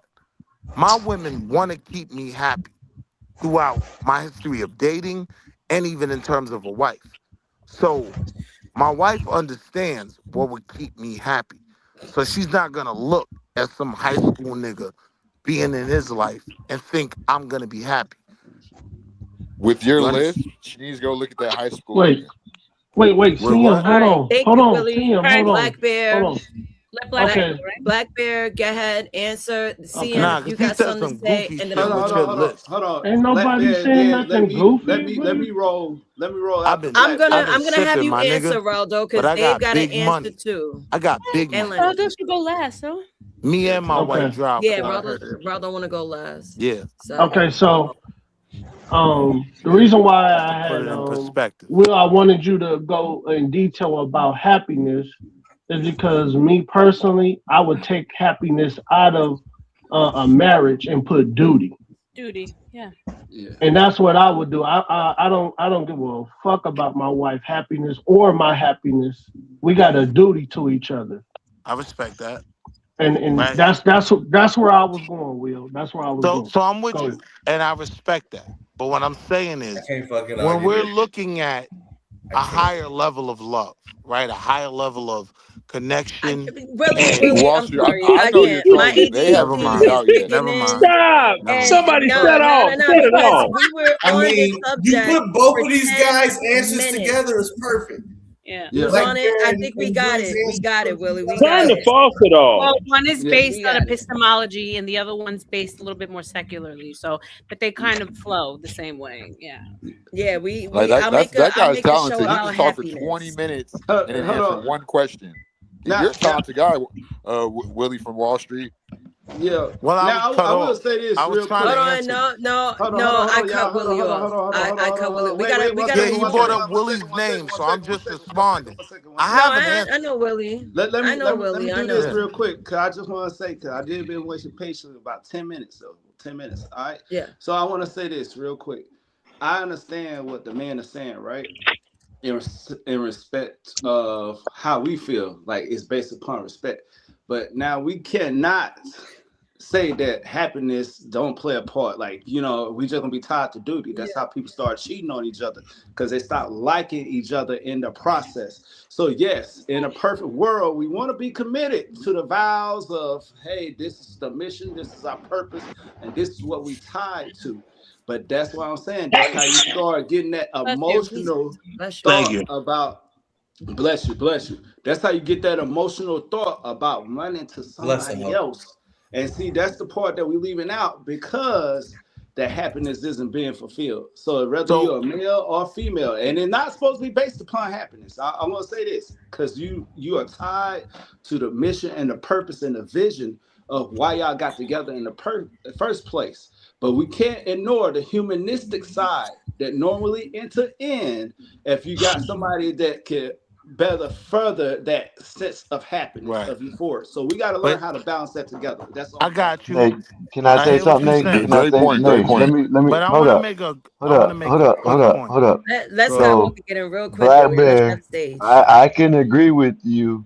My women want to keep me happy throughout my history of dating and even in terms of a wife. So my wife understands what would keep me happy. So she's not going to look at some high school nigga being in his life and think I'm going to be happy. With your You list, understand? she needs to go look at that high school wait, nigga. wait. With CM, what? All right. Thank hold you, on. Willie. CM, All right. Black hold Bear. on. Let Black Okay, go, right? Black Bear, go ahead. Answer. okay. CM, Nah, if you because he got said something to some say, goofy and then I'm shit gonna with go. your list. Hold on. Ain't Black nobody Bear, saying then nothing goofy, let man. me roll. Let me roll I've after been I'm Black gonna Bear. I've been I'm gonna have sipping, you my answer, nigga, Raldo, but because I Dave got got an big answer money. too. I got big And money. Raldo Lennox. should go last, no? Me Yeah, and my come on. wife Okay, drive Yeah, for I it. heard it. Raldo wanna go last. Yeah, So okay. So, the reason why to I put had it in perspective. Will, I wanted you to go in detail about happiness is because me personally, I would take happiness out of a marriage and put duty, Duty. Yeah. Yeah. and that's what I would do. I don't give a fuck about my wife's happiness or my happiness. We got a duty to each other, I respect that, and right? that's where I was going, Will. That's where I was So going. so I'm with Go you, ahead. and I respect that. But what I'm saying I is, can't fucking when argue we're with. looking at I a can't. higher level of love, right? A higher level of connection, and Willie, Wall I'm Street, sorry. I I know you're can't. My trolling. They never haven't ADHD figured it mind. is out yet. kicking Never in. mind. Stop. Never And mind. Somebody no, set no, off. no, no, Set it because off. we were I on this mean, you subject put both for of these 10 guys' answers together minutes. is perfect. Yeah. We Yeah. was Black on it. Bear I and, think we got Willie's it. We answers got put it, Willie. We together got Turn the it. perfect. faucet Well, off. one is Yeah. based We on got it. epistemology and the other one's based a little bit more secularly. So, but they kind of flow the same way. Yeah. Yeah, Like we that that's that I'll guy's make a show talented. He about just talked for 20 happiness. minutes and didn't Hold answer on. one question. You're Now, a talented guy, Willie from Wall Street. yeah. Well, I was Now cut I will off. say I this was real trying to Hold quick. on, answer no, you. no, Hold no. on, I y'all. cut Willie off. I cut Willie. We gotta we gotta Yeah, move he brought on. up Willie's name, so I'm just responding. One I second. No, have an I answer. know Willie. Let I me know let me Willie. I do this know. Yeah. real quick. Cause I just want to say, cause I did been wasting patience about 10 minutes, so 10 minutes. All right. Yeah. So I want to say this real quick. I understand what the man is saying, right? In respect of how we feel, like it's based upon respect. But now we cannot say that happiness don't play a part. Like, we just gonna be tied to duty. That's how people start cheating on each other because they stop liking each other in the process. So yes, in a perfect world, we want to be committed to the vows of, hey, this is the mission, this is our purpose, and this is what we tied to. But that's what I'm saying. That's how you start getting that Bless you. emotional Bless you. Thank thought you. about. Bless you, bless you. That's how you get that emotional thought about running to Bless the somebody hoe. else. And see, that's the part that we're leaving out because that happiness isn't being fulfilled. So whether So you're a male or female, and it's not supposed to be based upon happiness. I want to say this because you are tied to the mission and the purpose and the vision of why y'all got together in the first place. But we can't ignore the humanistic side that normally enter in if you got somebody that could better further that sense of happiness, Right. of euphoria. So we got to learn But how to balance that together. That's all I I'm trying to got say. you. Nate, can I I say hear what something, you're Nate? Can saying. I Great say, point. Great Nate? Let point. me, But I hold want to up, make a hold up, hold up, hold quick up, point. hold up. Let Scott So, Walker get in real quick, Black Billy. Let you have Bear, the stage. I can agree with you.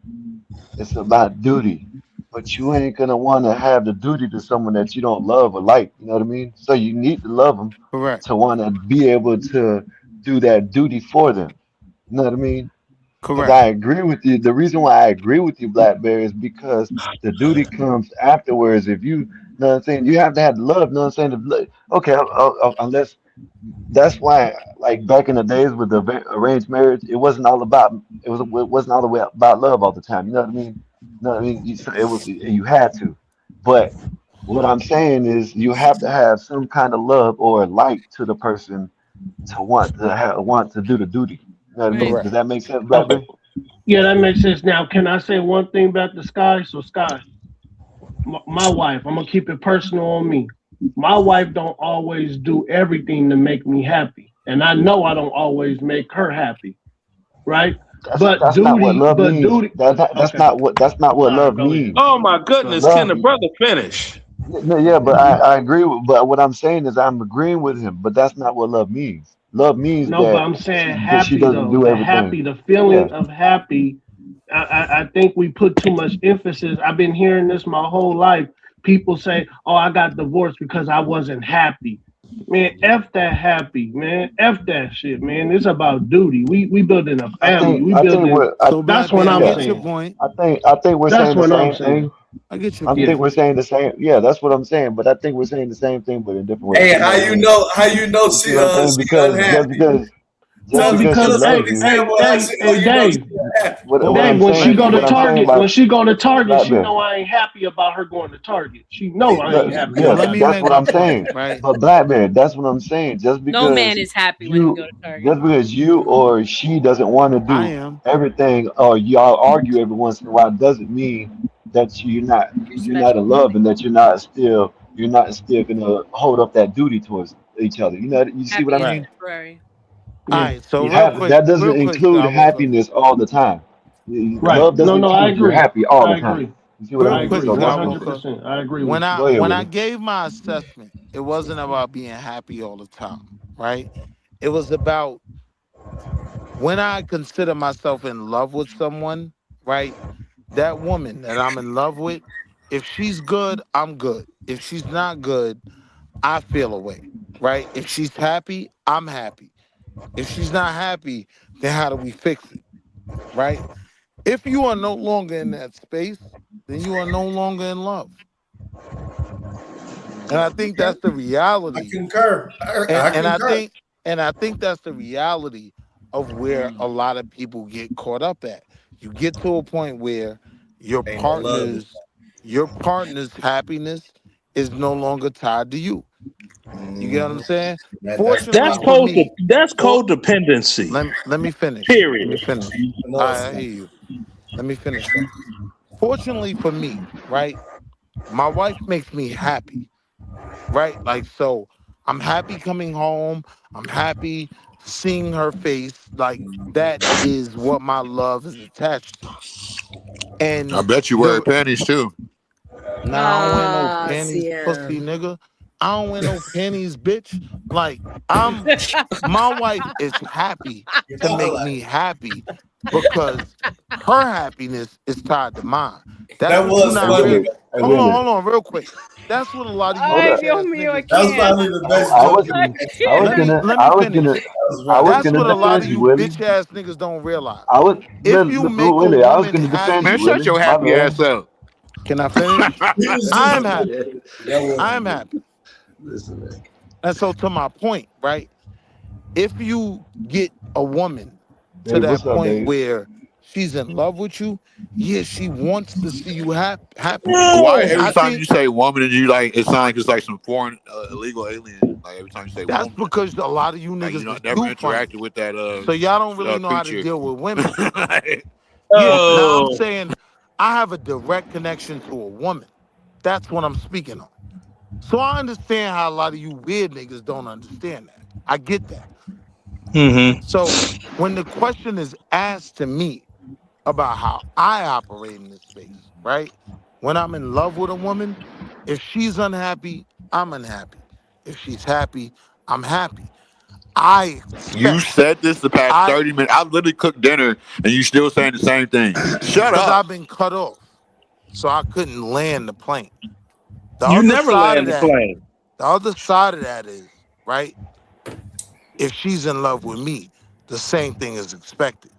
It's about duty, but you ain't gonna want to have the duty to someone that you don't love or like. You know what I mean? So you need to love them Correct. to want to be able to do that duty for them. You know what I mean? Because Correct. I agree with you. The reason why I agree with you, Blackberry, is because the duty comes afterwards. If you know what I'm saying, you have to have love. You know what I'm saying? Okay, unless that's why, like back in the days with the arranged marriage, it wasn't all the way about love all the time. You know what I mean? You know what I mean? It was you had to, but what I'm saying is you have to have some kind of love or like to the person to want to do the duty. You know what I mean? Right. Does Correct. that make sense, Okay. Blackberry? Yeah, that makes sense. Now, can I say one thing about the Sky? So, Sky, my wife, I'm gonna keep it personal on me. My wife don't always do everything to make me happy, and I know I don't always make her happy, right? That's not what love But means. duty. That's Okay, not what all right, love go ahead. means. Oh my Go goodness, ahead. can the Love, brother finish? no, yeah, but I agree with. But what I'm saying is I'm agreeing with him. But that's not what love means. Love means No, but that I'm saying she happy doesn't though. do The everything. happy, the Yeah, feeling of happy. I think we put too much emphasis. I've been hearing this my whole life. People say, "Oh, I got divorced because I wasn't happy." Man, f that happy, man. F that shit, man. It's about duty. We building a family. We I think building. what So That's Black what Bear, I I'm yeah, get your saying. point. I think we're That's saying the what I'm same saying. thing. I get your I Yeah. point. think we're saying the same. Yeah, that's what I'm saying. But I think we're saying the same thing, but in different ways. Hey, You know how what I you mean? know? How you know You see what I'm saying? she Because unhappy? just No, because Tell she because us an loves you, example hey, how you know she Dave, unhappy. Hold what Dave, I'm on. when saying, she Let go to what me I'm saying Target, about Black she Bear. know I ain't happy about her going to Target. She know I ain't happy so Yeah, let about me that. that's make what my I'm point, saying. right? But Black Bear, that's what I'm saying. No man is happy when you go to Target. Just because you or she doesn't want to I do am. everything, or y'all argue every once in a while, doesn't mean that You're you're not special. in love and that you're not still gonna hold up that duty towards each other. You know, you see what I Happy is Right. mean? temporary. All Yeah, right. So You have that doesn't real quick, include Skywalker. happiness all the time. right. Love doesn't No, I include you agree. happy all I the time. agree. You see what I Real I mean? quick, agree. So that's what. 100%. I agree with When you. I Go ahead, when I Willie. gave my assessment, it wasn't about being happy all the time, right? It was about when I consider myself in love with someone, right? That woman that I'm in love with, if she's good, I'm good. If she's not good, I feel away, right? If she's happy, I'm happy. If she's not happy, then how do we fix it, right? If you are no longer in that space, then you are no longer in love. And I think that's the I reality. concur. And I and I concur. think and I think that's the reality of where a lot of people get caught up at. You get to a point where your Ain't no love. your partner's happiness is no longer tied to you. You get what I'm Mhm. saying? That's the Fortunately That's for problem. me, that's for codependency. let me finish. Let me Period. finish. No, it's I not. hear you. Let me finish though. Fortunately for me, right? My wife makes me happy, right? Like, so I'm happy coming home. I'm happy seeing her face. Like, that is what my love is attached to. I And bet you wear the panties too. Nah, I don't wear no Ah, panties, pussy CM. nigga. I don't wear no panties, bitch. Like, my wife is happy to make me happy because her happiness is tied to mine. That's That what you was Hey not funny. real. Willie. Hey Hold Willie. on, real quick. That's what a lot of you Hold Ay, bitch up. Dios ass mío, I niggas That was don't can't. probably do. the best I joke was you I I was Let can't. me gonna let I me was gonna finish. That was I funny. was That's gonna what a lot defend of you, you Willie. bitch ass niggas don't realize. I was If you make a Willie. I was woman gonna defend Man, you, happy, shut Willie. your My happy bad. ass up. can I finish? He was I just am happy. that was I am happy. listen, man. And so to my point, right? If you get a woman to Dave, that what's up, point Dave? where she's in love with you, yeah, she wants to see you happy. Why every I time you think say woman, and you like it sounds like it's like some foreign illegal alien. Like every time you say that's woman, because a lot of you like you niggas know is never too interacted funny. with that So y'all don't really know how to creature. deal with women. Like, Yeah, woman. now I'm Oh, saying I have a direct connection to a woman. That's what I'm speaking on. So I understand how a lot of you weird niggas don't understand that. I get that. Mm-hmm. So when the question is asked to me about how I operate in this space, right? When I'm in love with a woman, if she's unhappy, I'm unhappy. If she's happy, I'm happy. I You expect, said this the past 30 minutes. I've literally cooked dinner and you still saying the same thing. Shut because up. I've been cut off, so I couldn't land the plane. The You other never side of land the that, plane. the other side of that is, right? If she's in love with me, the same thing is expected.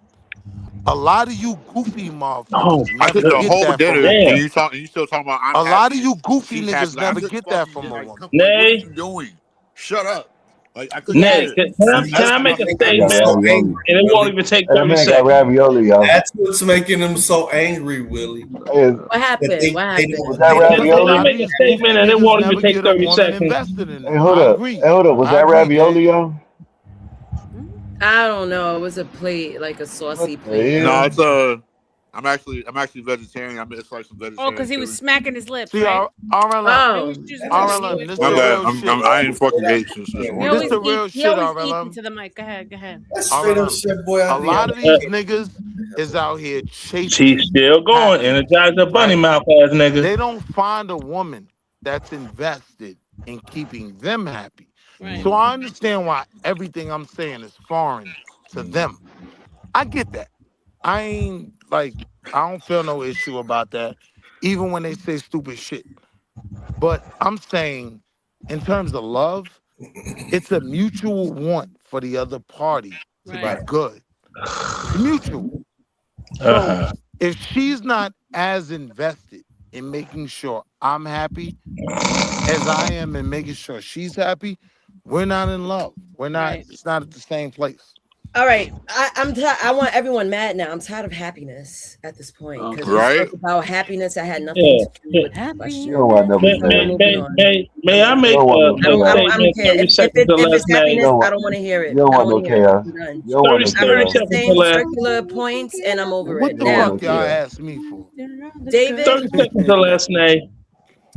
A lot of you goofy Oh motherfuckers I my never cooked a goodness. get whole that from a dinner Damn. and woman. you still talking about I'm A lot of happy and you goofy she's happy. niggas Like I never cooked get that fucking from a like woman. what are Nay, you doing? Shut up. Like I cooked Nay, dinner. can That's I make what's a making They them got statement? so ravioli. angry, And it won't Willie. even take Hey, that 30 man got seconds. ravioli, yo. That's what's making them so angry, Willie. Hey, What That happened? What was happened? that they don't Because a Can I lot ravioli? of make a these statement goofy and it niggas won't even never take get a 30 woman seconds? invested in Hey, them. hold I up. agree. Hey, hold up. Was I that agree, ravioli, Dave. yo? I don't know. It was a plate, like a What saucy plate. the No, hell? it's I'm actually vegetarian. It's like some Oh, because vegetarian he was too. smacking his lips, See, right? RLM, Oh, He was just That's moving. He RLM, was this My the moving. bad. real shit. I ain't fucking ate since this He This morning. always the eat. real He shit, always eats RLM. into the mic. Go ahead. Go ahead. straight up RLM. Chef A Boyardee. lot of these niggas is out here She's chasing still going. happiness, Energize the bunny right? mouth ass nigga. They don't find a woman that's invested in keeping them happy. Right. So I understand why everything I'm saying is foreign to them. I get that. I ain't like, I don't feel no issue about that, even when they say stupid shit. But I'm saying, in terms of love, it's a mutual want for the other party to be Right. Right. good. It's mutual. So Uh-huh. if she's not as invested in making sure I'm happy as I am in making sure she's happy, we're not in love. We're not, Right. it's not at the same place. all right. I want everyone mad now. I'm tired of happiness at this point because we Right? spoke about happiness that had nothing Yeah. to do with the You question. don't want no May, So we're may, bad. moving may, on. may, may I You make don't want no I don't. a I chaos. don't. I don't statement care 30 if seconds or if less, it's You Nay? happiness. don't I want. don't want to hear You it. don't I don't want want no to hear it. chaos. I'm done. You don't want 30, no 30 I'm chaos. just seconds saying or less. circular points, and I'm over What it the You don't want now. no fuck y'all chaos. asked me for? David, 30 seconds or less, Nay.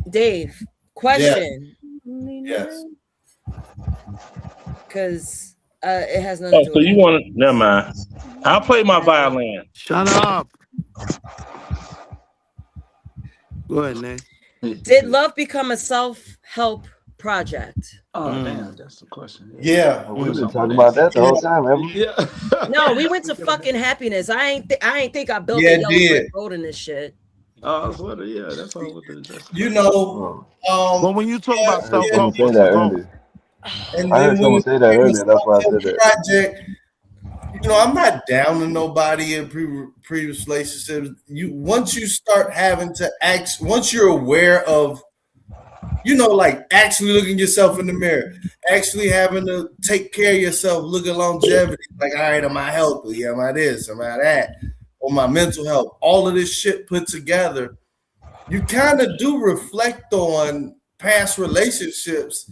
Dave, Yeah. question, Yes. because it has nothing Oh, to do so with you want to? Never mind. I'll play my violin. Shut up. Go ahead, Nay. Did love become a self-help project? Oh damn, that's the question. Yeah. Oh, we've Put been some talking on about that. that the whole time, haven't we? Yeah. No, we went to fucking happiness. I ain't think I built Yeah, a it yellow brick did. road in this shit. Oh, that's what. Yeah, that's all with the. That's You the know, Oh, But when you talk about I heard self yeah. someone help, say what's that the goal? earlier. And I heard then when someone it say that became a earlier. That's why I self-help said that. project, I'm not down to nobody in previous relationships. Once you start having to act, once you're aware of, like actually looking yourself in the mirror, actually having to take care of yourself, look at longevity, like, all right, am I healthy? Am I this? Am I that? Or my mental health? All of this shit put together, you kind of do reflect on past relationships,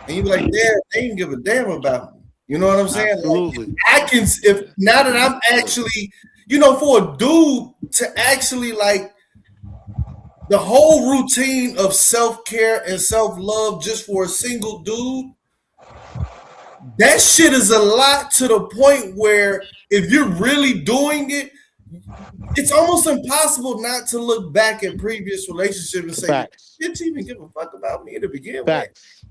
and you be like, damn, they didn't give a damn about me. You know what I'm saying? Absolutely. Like, if now that I'm actually, for a dude to actually like the whole routine of self-care and self-love just for a single dude, that shit is a lot to the point where if you're really doing it, it's almost impossible not to look back at previous relationships and say, Facts. did you even give a fuck about me to begin with? Facts.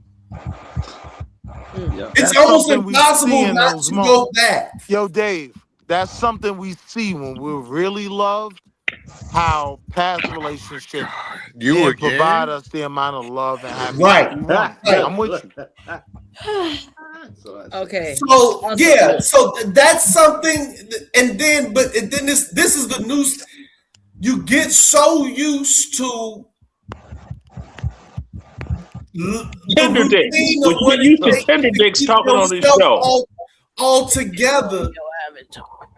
Yeah. It's That's almost something we see impossible in not those to go moments. back. Yo, Dave, that's something we see when we're really loved, how past relationships You didn't provide again? us the amount of love and happiness Right. we wanted. Right. I'm with you. Okay. So Also, yeah, so that's something, and then this is the news. You get so used to the Tender dicks. routine of When you what get it used to takes tender to dicks keep talking on this yourself show. all together.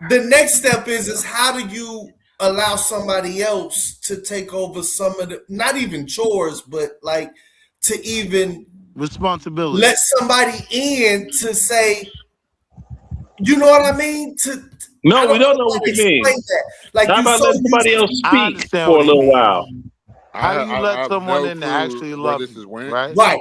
The next step is how do you allow somebody else to take over some of the, not even chores, but like to even Responsibility. let somebody in to say, you know what I mean? No, I we don't don't know know how what to you mean. explain that. Like How you about so letting somebody used else to, I speak understand for what a he little means. while? How do you I let have someone no in to actually clue where love this you, is went. right? right,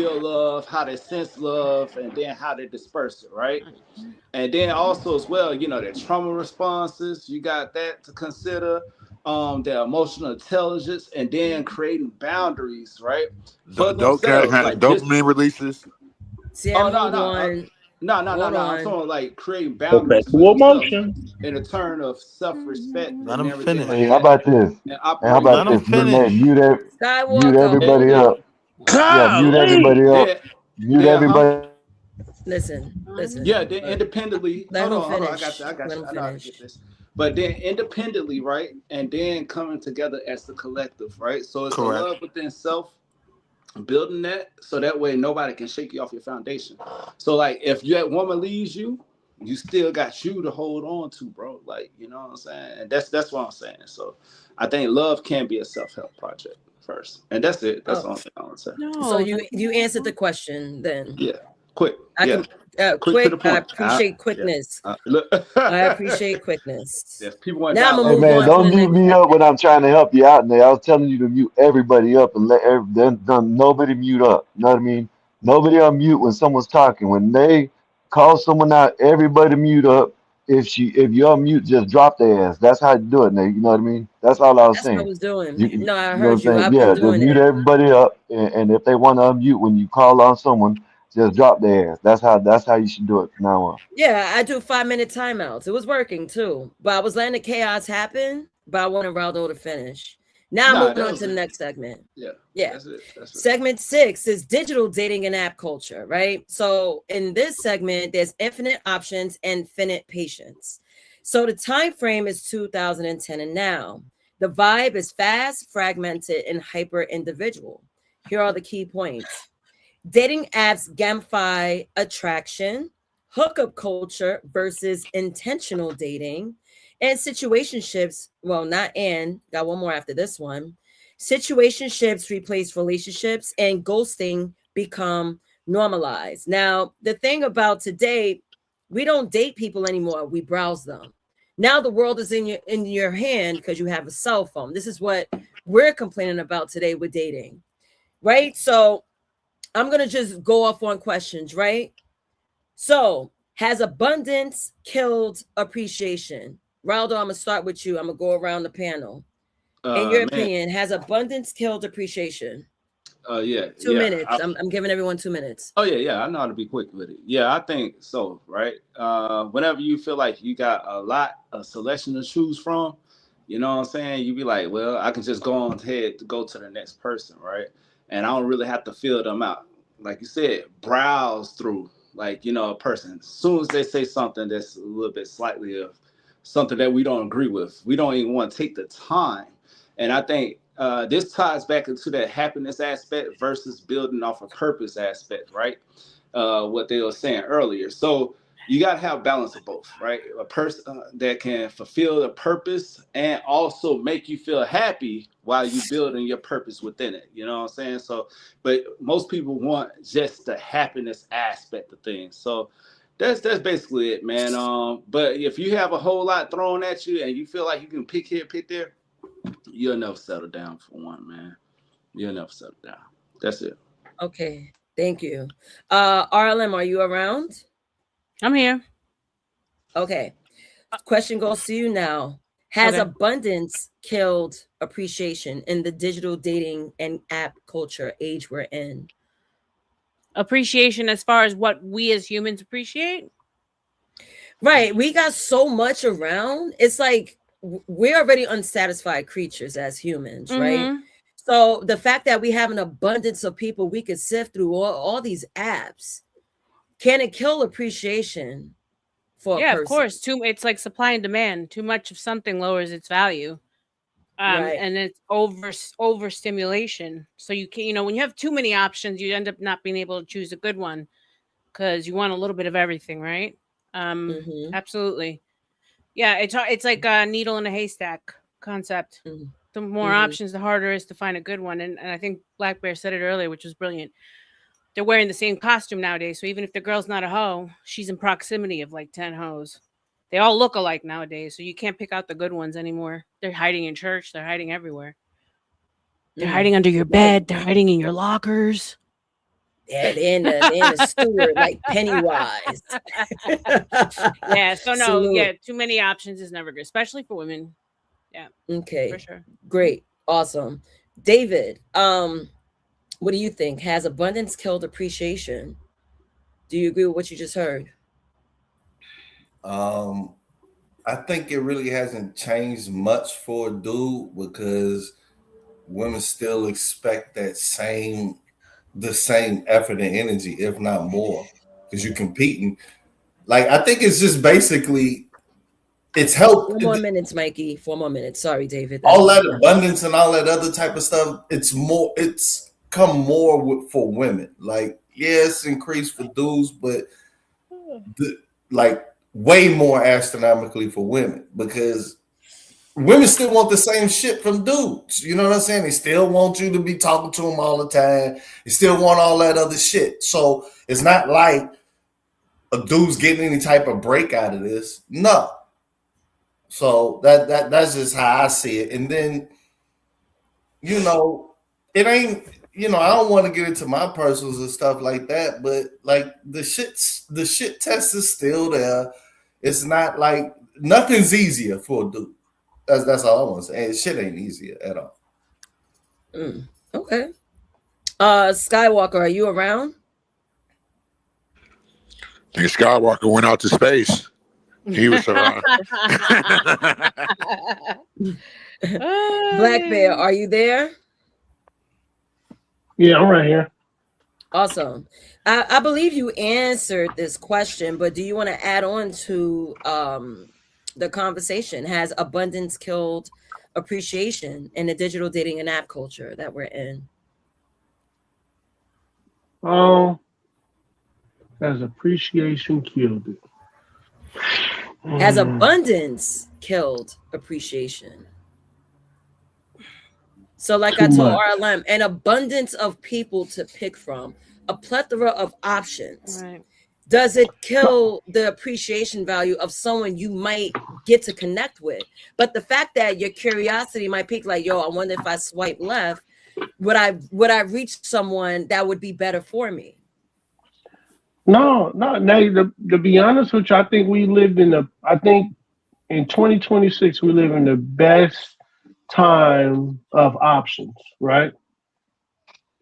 feel love, how they sense love, and then how they disperse it, right? And then also as well, their trauma responses, you got that to consider, their emotional intelligence, and then creating boundaries, right? For themselves, like just Dopamine releases. See, Oh I'm no gonna go no on. no. Hold I'm on. talking like creating boundaries for Perpetual yourself motion. in a turn of self-respect Let and him everything finish. like Hey, how that, about this? and Hey, how operate about Let him this? within that. Renee, finish. mute Skywalker, And everybody hold up. on. Yeah, mute Golly. everybody up. then Mute then huh? everybody. Listen, Yeah, listen. then independently. Let Hold him on, hold on. I got finish. you. I got Let you. him I know how to get finish. this. But then independently, right? And then coming together as the collective, right? So it's a Correct. love within self, building that so that way nobody can shake you off your foundation. So like if that woman leaves you, you still got you to hold on to, bro. Like, you know what I'm saying? And that's what I'm saying. So I think love can be a self-help project first. And that's it. That's Oh, the only thing I want to say. so No, you answered the question then. Yeah. Quick. I Yeah. can Quick to quick. the I point. appreciate Yeah. quickness. Look. I appreciate quickness. Yes, people want Now I'm gonna dialogue. Hey move man, on to don't the mute next me up segment. when I'm trying to help you out. And I was telling you to mute everybody up and let don't nobody mute up. You know what I mean? Nobody unmute when someone's talking. When they call someone out, everybody mute up. If you unmute, just drop their ass. That's how you do it, Nate. You know what I mean? That's all I was That's what I saying. was doing. You No, I you know what heard I'm you. saying? I've been Yeah, just doing mute it. everybody up, and if they want to unmute when you call on someone, just drop their ass. That's how you should do it from now on. Yeah, I do 5-minute timeouts. It was working too, but I was letting the chaos happen. But I wanted Raldo to finish. Now Nah, moving that on was to the it. next segment. Yeah. Yeah. That's it. That's it. Segment 6 is digital dating and app culture, right? So in this segment, there's infinite options and finite patience. So the time frame is 2010 and now. The vibe is fast, fragmented, and hyper individual. Here are the key points. Dating apps gamify attraction, hookup culture versus intentional dating, and situationships. Well, not and, got one more after this one. Situationships replace relationships, and ghosting become normalized. Now, the thing about today, we don't date people anymore. We browse them. Now the world is in your hand because you have a cell phone. This is what we're complaining about today with dating, right? So I'm going to just go off on questions, right? So, has abundance killed appreciation? Raldo, I'm going to start with you. I'm going to go around the panel. In your Man. opinion, has abundance killed appreciation? Yeah. 2 Yeah. minutes. I'm giving everyone 2 minutes. Oh yeah. I know how to be quick with it. Yeah, I think so. Right. Whenever you feel like you got a selection to choose from, you know what I'm saying? You be like, well, I can just go on ahead to go to the next person, right? And I don't really have to fill them out. Like you said, browse through, like, a person. As soon as they say something that's a little bit slightly of something that we don't agree with, we don't even want to take the time. And I think this ties back into that happiness aspect versus building off a purpose aspect, right? What they were saying earlier. So you got to have balance of both, right? A person that can fulfill the purpose and also make you feel happy while you building your purpose within it. You know what I'm saying? So, but most people want just the happiness aspect of things. So that's basically it, man. But if you have a whole lot thrown at you and you feel like you can pick here, pick there, you'll never settle down for one, man. You'll never settle down. That's it. Okay. Thank you. RLM, are you around? I'm here. Okay. Question goes to you now. Has Okay. abundance killed appreciation in the digital dating and app culture age we're in? Appreciation as far as what we as humans appreciate. Right. We got so much around. It's like we're already unsatisfied creatures as humans, right? Mm-hmm. So the fact that we have an abundance of people we could sift through all these apps, can it kill appreciation for a Yeah, of person? course. It's like supply and demand. Too much of something lowers its value. Right. And it's overstimulation. So you can, when you have too many options, you end up not being able to choose a good one because you want a little bit of everything, right? Mm-hmm. Absolutely. Yeah, it's like a needle in a haystack concept. Mm-hmm. The more options, the harder it is to find a good one. And I think Black Bear said it earlier, which was brilliant. They're wearing the same costume nowadays. So even if the girl's not a hoe, she's in proximity of like 10 hoes. They all look alike nowadays. So you can't pick out the good ones anymore. They're hiding in church. They're hiding everywhere. They're hiding under your bed. They're hiding in your lockers. Yeah, they're in the sewer like Pennywise. Yeah. So no, Salute. yeah, too many options is never good, especially for women. Yeah. Okay. For sure. Great. Awesome. David, what do you think? Has abundance killed appreciation? Do you agree with what you just heard? I think it really hasn't changed much for a dude because women still expect the same effort and energy, if not more, because you're competing. Like I think it's just basically it's helped 4 more minutes, Mikey. 4 more minutes. Sorry, David. That's all my that bad. abundance and all that other type of stuff. It's come more for women. Like yeah, it's increased for dudes, but like way more astronomically for women because women still want the same shit from dudes. You know what I'm saying? They still want you to be talking to them all the time. They still want all that other shit. So it's not like a dude's getting any type of break out of this. No. So that's just how I see it. And then, you know, it ain't, I don't want to get into my personals and stuff like that, but like the shit test is still there. It's not like nothing's easier for a dude. That's all I want to say. And shit ain't easier at all. Okay. Skywalker, are you around? I think Skywalker went out to space. He was around. Black Bear, are you there? Yeah, I'm right here. Awesome. I believe you answered this question, but do you want to add on to the conversation? Has abundance killed appreciation in the digital dating and app culture that we're in? Has appreciation killed it? Has abundance killed appreciation? So like Too I told much. RLM, an abundance of people to pick from, a plethora of options. Right. Does it kill the appreciation value of someone you might get to connect with? But the fact that your curiosity might pique, like, yo, I wonder if I swipe left, would I reach someone that would be better for me? No. Now, to be honest with you, I think in 2026 we live in the best time of options, right?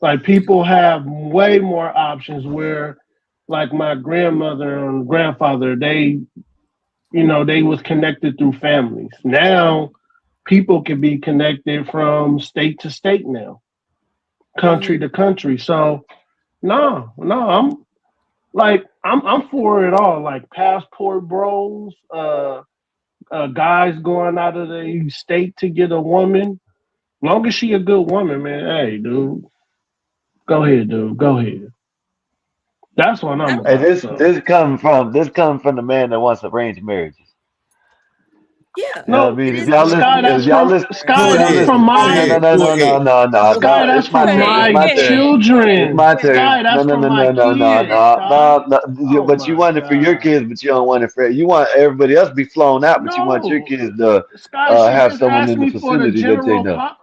Like people have way more options where like my grandmother and grandfather, they was connected through families. Now people can be connected from state to state now, country to country. So I'm for it all. Like passport bros, guys going out of the state to get a woman. Long as she a good woman, man. Hey, dude, go ahead, dude. Go ahead. That's what I'm Hey, about. this comes from the man that wants arranged marriages. Yeah. You know what I No, mean? Sky, that's from my Sky, It's that's my from turn. It's my my turn. It's children. my turn. Sky, that's from my kids. Sky. Oh But you my want it for your God. kids, but you don't want it for you want everybody else to be flown out, but you want your No, kids to Sky, she have just someone asked in the me for the facility that they general know. pop.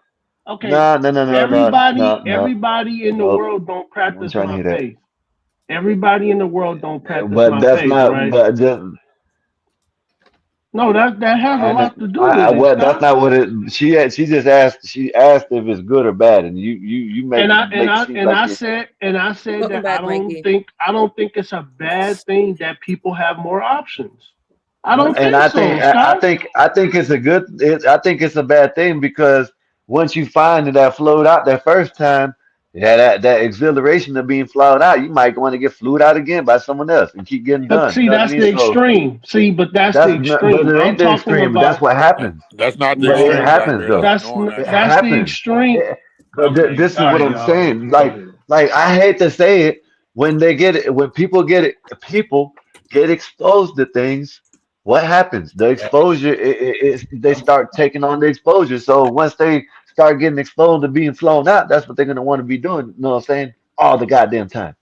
Okay, No, no, no, no, no, no, no. everybody in the Nope. world don't I wasn't practice trying to my hear that. faith. Everybody in the world don't practice But my that's faith, not. right? But just No, that has a lot to do I with it, what that's Scott. not what it. She just asked. She asked if it's good or bad, and you make And it I and make it I seem and like I it's. said Welcome that I back, don't Mikey. think it's a bad thing that people have more options. I don't And think so, Scott. I think it's a good. I think it's a bad thing because once you find that flowed out that first time, yeah, that exhilaration of being flowed out, you might want to get flued out again by someone else and keep getting done. You See, know what I that's mean? the So extreme. See, but that's the but extreme. it I'm ain't the talking extreme. But that's about what happens. That's not the But it no. extreme, Black happens Bear, though. though. Knowing that It That's happens. the happens. extreme. This is All what right, I'm y'all. saying. Go ahead. Like I hate to say it, when they get it, when people get exposed to things. What happens? The exposure, they start taking on the exposure. So once they start getting exposed to being flown out, that's what they're gonna want to be doing. You know what I'm saying? All the goddamn time. See,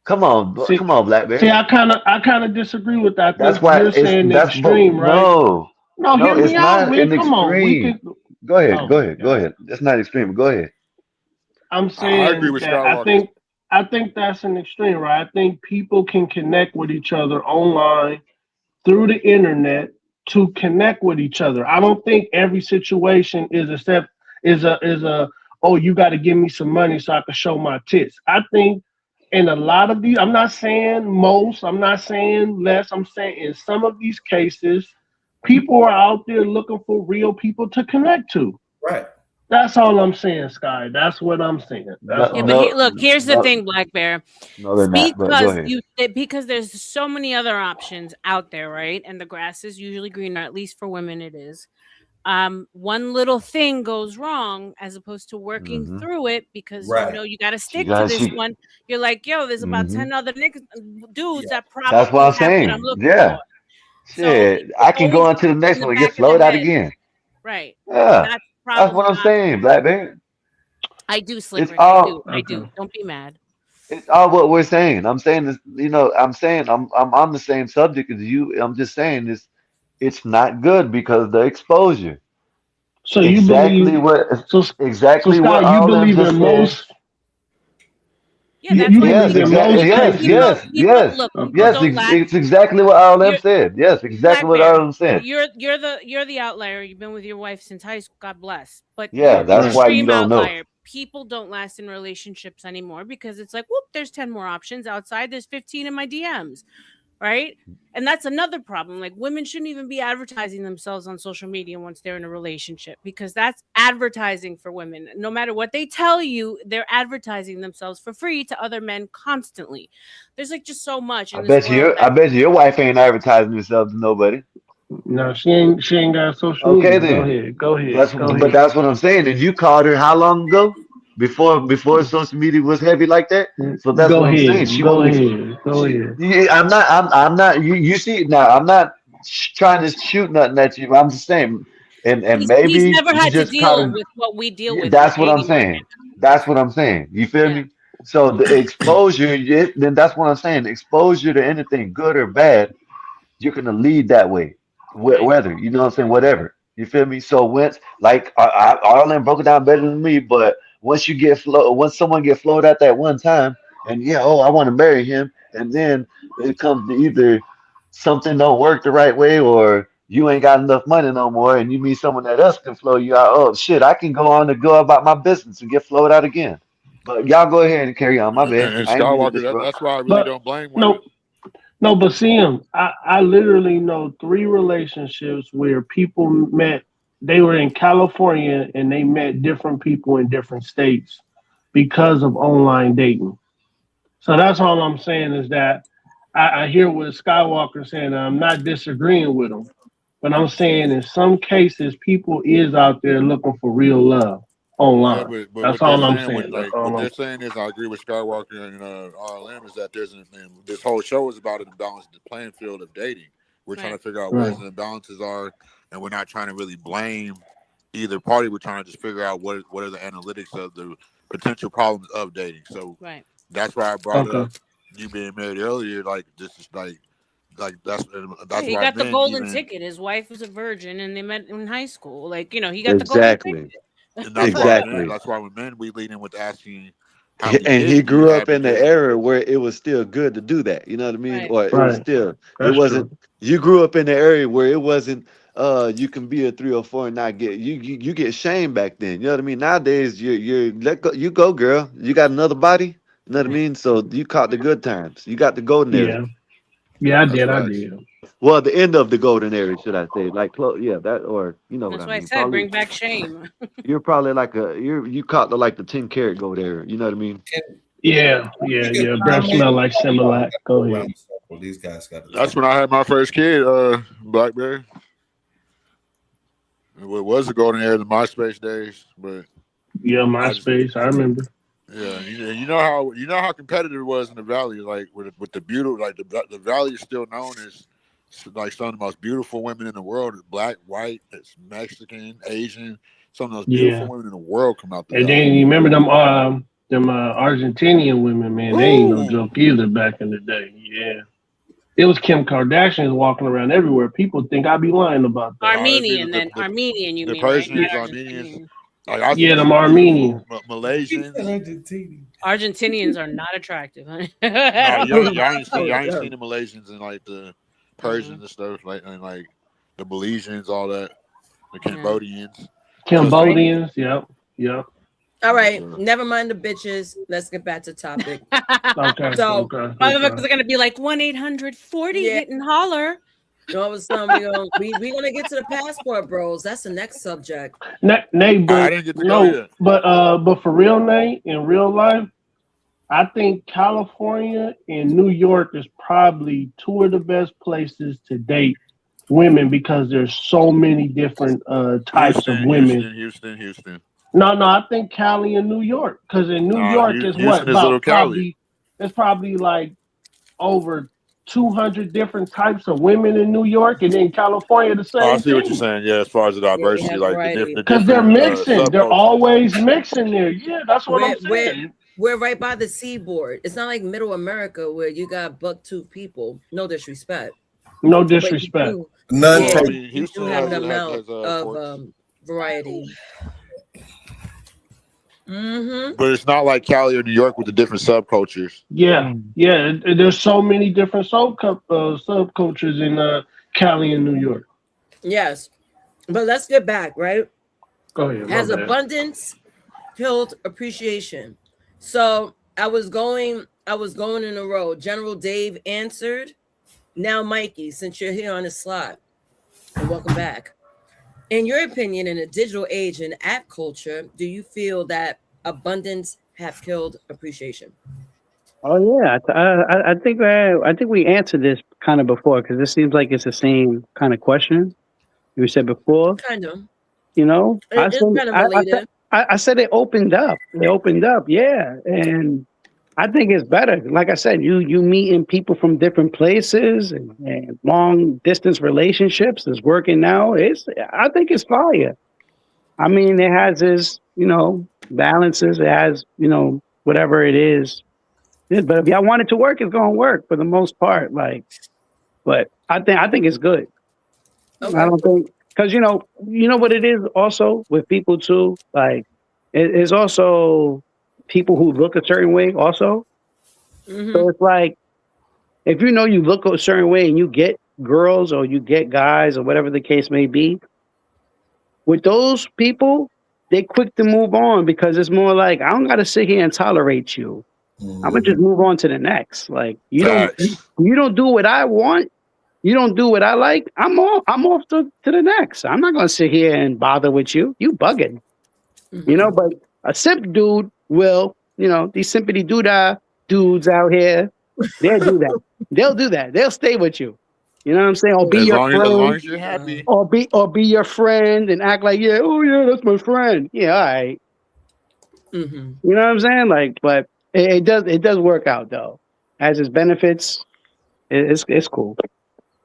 Come on, Black see, Bear. I kind of disagree with that. I That's think why you're it's saying the that's but extreme, right? no, No, no, hear me it's out, not man. an Come on, we extreme. can. Go ahead, Oh my go God. ahead. That's not extreme. Go ahead. I'm I agree saying with that Skywalker. I think that's an extreme, right? I think people can connect with each other online through the internet to connect with each other. I don't think every situation is a oh, you got to give me some money so I can show my tits. I think in a lot of these, I'm not saying most, I'm not saying less, I'm saying in some of these cases, people are out there looking for real people to connect to. Right. That's all I'm saying, Sky. That's what I'm saying. That's No, Yeah, all but I'm no, look, here's the no, thing, Black Bear. no, they're not. But go ahead. Because there's so many other options out there, right? And the grass is usually greener, at least for women it is. One little thing goes wrong as opposed to working Mm-hmm. through it because Right. you got to She stick to got this she. one. You're like, yo, there's about Mm-hmm. 10 other niggas, dudes Yeah. that That's what probably I'm have what I'm saying. looking for. Yeah. So Shit, it's I can always go on to the in next the one and get back of the flowed out head, again. right? And Yeah. that's the That's problem what a I'm lot of saying, times. Blackberry. I do, Slick It's Rick. I do. all I okay. do. Don't be mad. it's all what we're saying. I'm saying this, I'm saying I'm on the same subject as you. I'm just saying this it's not good because the exposure. So you Exactly believe what so so exactly Sky, what you all them believe just in said. most Yeah, that's you why Yes, believe in exactly. most Yes, cases. people yes, look. People Okay. yes. don't last. It's exactly what all them You're said. Yes, exactly Black what Bear. all them said. You're the outlier. You've been with your wife since high school. God bless. But Yeah, you're the that's Right. why you extreme don't know. outlier. People don't last in relationships anymore because it's like, whoop, there's 10 more options outside. There's 15 in my DMs, right? And that's another problem. Like women shouldn't even be advertising themselves on social media once they're in a relationship because that's advertising for women. No matter what they tell you, they're advertising themselves for free to other men constantly. There's like just so much in this world I that bet you your wife ain't advertising herself to nobody. No, she ain't got social Okay media. Go then. ahead. Go ahead. Go But ahead. that's what I'm saying. And you called her how long ago? Before social media was heavy like that. So that's Go what I'm saying. ahead. She Go won't be. ahead. Go ahead. I'm not. You see now. I'm not trying to shoot nothing at you. I'm just saying. And he's maybe never you had to just caught deal her. with what we deal Yeah, with in the that's what I'm dating market. saying. That's what I'm saying. You feel Yeah. me? So the exposure, then that's what I'm saying. Exposure to anything, good or bad, you're gonna lead that way, Right. whether you know what I'm saying, whatever. You feel me? So once, like, all them broke it down better than me, but once someone get flowed at that one time, and yeah, oh, I want to marry him, and then it comes to either something don't work the right way, or you ain't got enough money no more, and you meet someone that else can flow you out. Oh shit, I can go on to go about my business and get flowed out again. But y'all go ahead and carry on. My bad. And I ain't mean to Skywalker, disrupt. that's why I really But don't blame women. no, no, but see him. I literally know 3 relationships where people met. They were in California and they met different people in different states because of online dating. So that's all I'm saying is that I hear what Skywalker saying. And I'm not disagreeing with him, but I'm saying in some cases people is out there looking for real love Yeah, online. but That's what they're all I'm saying, saying. That's what all I'm they're saying. saying is, I agree with Skywalker and RLM, is that this whole show is about an imbalance in the playing field of dating. We're trying Right. to figure out where Right. the imbalances are, and we're not trying to really blame either party. We're trying to just figure out what are the analytics of the potential problems of dating. So Right. that's why I brought Okay. up you being married earlier. Like this is like Yeah, that's he why got the men golden even. ticket. His wife was a virgin and they met in high school. Like, he got the golden Exactly. ticket. And that's why men. Exactly. That's why when men we lead in with asking how many And kids he do you grew have up in the because era where it was still good to do that. You know what I mean? Right. Or it was Right. still, it That's true. wasn't, you grew up in the area where it wasn't, you can be a 3 or 4 and not get, you get shamed back then. You know what I mean? Nowadays, you go, girl. You got another body. You know what I mean? So you caught the good times. You got the golden era. Yeah. Yeah, I that's did. I facts. did. Well, the end of the golden era, should I say? Like, yeah, that, or you know what That's I why I mean? said Probably, bring back shame. you're probably like you caught the like the 10 karat gold era. You know what I mean? Yeah. Can I Yeah. make a Yeah. Breath comment? smell like We Similac. gotta Go go ahead. around the circle. These guys got to That's talk. when I had my first kid, Blackberry. It was the golden era of the MySpace days, but Yeah. I just MySpace. I remember. yeah, you know how competitive it was in the valley, like with the beautiful, like the valley is still known as like some of the most beautiful women in the world. Black, white, it's Mexican, Asian. Some of the most beautiful Yeah. women in the world come out the And valley. then you remember them Argentinian women, man. They ain't no Ooh, joke either back in the day. Yeah. It was Kim Kardashians walking around everywhere. People think I be lying about that. no, it'd be Armenian, then. Armenian, you the mean, right? Not Persians, Armenians. Argentinian. Like I Yeah, think them some beautiful Armenians. He said Malaysians. Argentina. Argentinians are not attractive, honey. No, At y'all all. ain't seen the Malaysians and like the Persians Mm, and stuff, like and like the Belizeans, all that, the yeah. Cambodians. So some Right. Cambodians. Yep. Yep. All right, never mind the bitches. Let's get back to topic. Okay, So, okay, Motherfuckers okay. are gonna be like 1-800-40 yeah, hit and holler. all of a sudden we gonna get to the passport bros. That's the next subject. Nay, I but didn't get to go no, yet. but for real, Nay, in real life, I think California and New York is probably two of the best places to date women because there's so many different types of Houston, women. Houston, Houston, Houston. No, I think Cali and New York because in New Nah, York is what Houston is little about Cali. probably it's probably like over 200 different types of women in New York, and in California the Oh, I same see what you're thing. saying. Yeah, as far as the Yeah, we diversity, have like variety. the Because they're different mixing, they're subcultures. always mixing there. Yeah, that's what I'm We're saying. we're right by the seaboard. It's not like Middle America where you got buck-tooth people. No disrespect, No but you disrespect. do. None Yeah, Well, I take. mean, you do Houston have an has amount of ports, variety. Mm-hmm. but it's not like Cali or New York with the different subcultures. Yeah, yeah. There's so many different subcultures in Cali and New York. Yes, but let's get back right. Go ahead, my Has bad. abundance killed appreciation? So I was going in a row. General Dave answered. Now, Mikey, since you're here on the slot, and welcome back. In your opinion, in a digital age and app culture, do you feel that abundance have killed appreciation? Oh yeah, I think we answered this kind of before because this seems like it's the same kind of question we said before. Kind of. You know, It is kind of related. I said it opened up. It opened up, yeah, and I think it's better. Like I said, you meeting people from different places and long distance relationships is working now. I think it's fire. I mean, it has its balances. It has whatever it is. Yeah, but if y'all want it to work, it's gonna work for the most part. Like, but I think it's good. I Okay. don't think because you know what it is also with people too. Like, it's also people who look a certain way also. Mm-hmm. So it's like if you look a certain way and you get girls or you get guys or whatever the case may be, with those people, they quick to move on because it's more like I don't gotta sit here and tolerate you. I'm gonna just move on to the next. Like Facts. you don't do what I want, you don't do what I like. I'm off to the next. I'm not gonna sit here and bother with you. You bugging, Mm-hmm. But a simp dude will, these simpity doodah dudes out here, they'll do that. They'll do that. They'll stay with you. You know what I'm saying? Or be Oh, your As long friend, as you're happy. or be your friend and act like, yeah, oh yeah, that's my friend. Yeah, all right. mm-hmm. You know what I'm saying? Like, but it does work out though. Has its benefits. It's cool.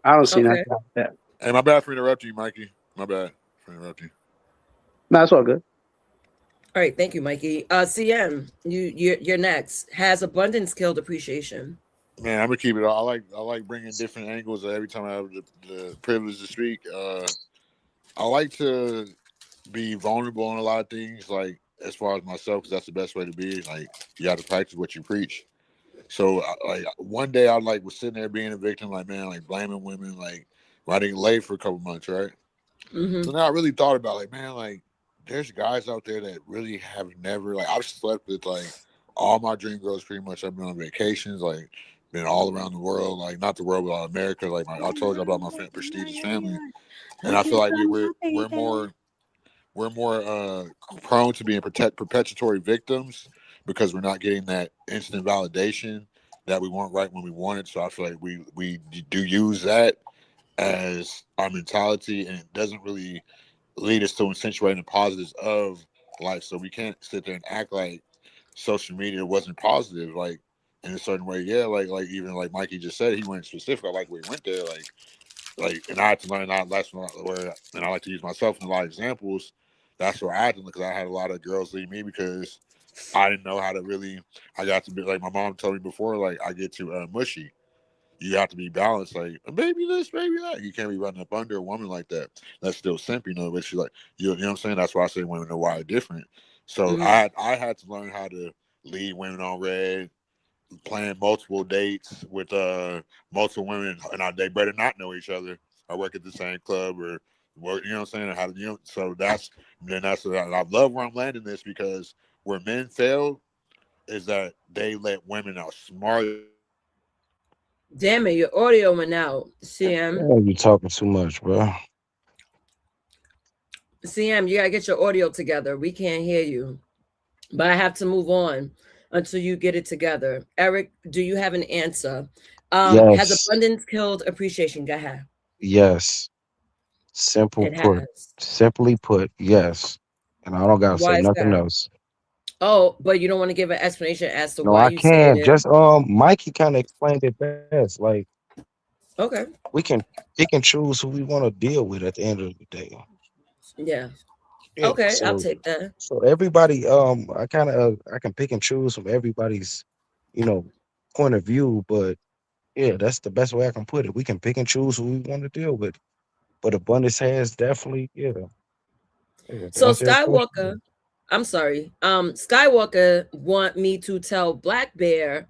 I don't see nothing Okay. wrong with that. Hey, my bad for interrupting you, Mikey. My bad for interrupting No, it's all good. All right. Thank you, Mikey. CM, you're next. Has abundance killed appreciation? you. Man, I'm gonna keep it. I like bringing different angles every time I have the privilege to speak. I like to be vulnerable on a lot of things, like as far as myself, because that's the best way to be. Like you got to practice what you preach. So, like one day, I was sitting there being a victim, like man, like blaming women, like riding late for a couple months, right? Mm-hmm. So now I really thought about like, man, like there's guys out there that really have never like I've slept with like all my dream girls pretty much. I've been on vacations, like been all around the world, like not the world but America. Like I told you about my prestigious family, and I feel like we're more prone to being perpetuatory victims because we're not getting that instant validation that we want right when we want it. So I feel like we do use that as our mentality, and it doesn't really lead us to accentuating the positives of life. So we can't sit there and act like social media wasn't positive, like in a certain way. Yeah, like even like Mikey just said, he went specific. I like where he went there, and I had to learn that. That's where, and I like to use myself in a lot of examples. That's where I had to because I had a lot of girls leave me because I didn't know how to really. I got to be like my mom told me before. Like I get too mushy. You have to be balanced. Like maybe this, maybe that. You can't be running up under a woman like that. That's still simp, But she's like, you know what I'm saying. That's why I say women are wired different. So Mm-hmm. I had to learn how to lead women on red, plan multiple dates with multiple women, and they better not know each other. I work at the same club or work, you know what I'm saying? How to, so that's I love where I'm landing this because where men fail is that they let women outsmart. Damn it, your audio went out. CM. Oh, you talking too much, bro. CM, you gotta get your audio together. We can't hear you. But I have to move on until you get it together. Eric, do you have an answer? Has Yes, abundance killed appreciation? Go ahead. yes. Simple It put. has. Simply put, yes. And I don't gotta say Why is nothing that? else. Oh, but you don't want to give an explanation as to No, why I you saying can't. it. Just Mikey kind of explained it best. Like Okay. we can pick and choose who we want to deal with at the end of the day. Yeah. Yeah. Okay, I'll So take that. everybody I can pick and choose from everybody's, you know, point of view, but yeah, that's the best way I can put it. We can pick and choose who we want to deal with. But abundance has definitely, yeah. Yeah, to So answer your Skywalker, question. I'm sorry. Skywalker want me to tell Black Bear,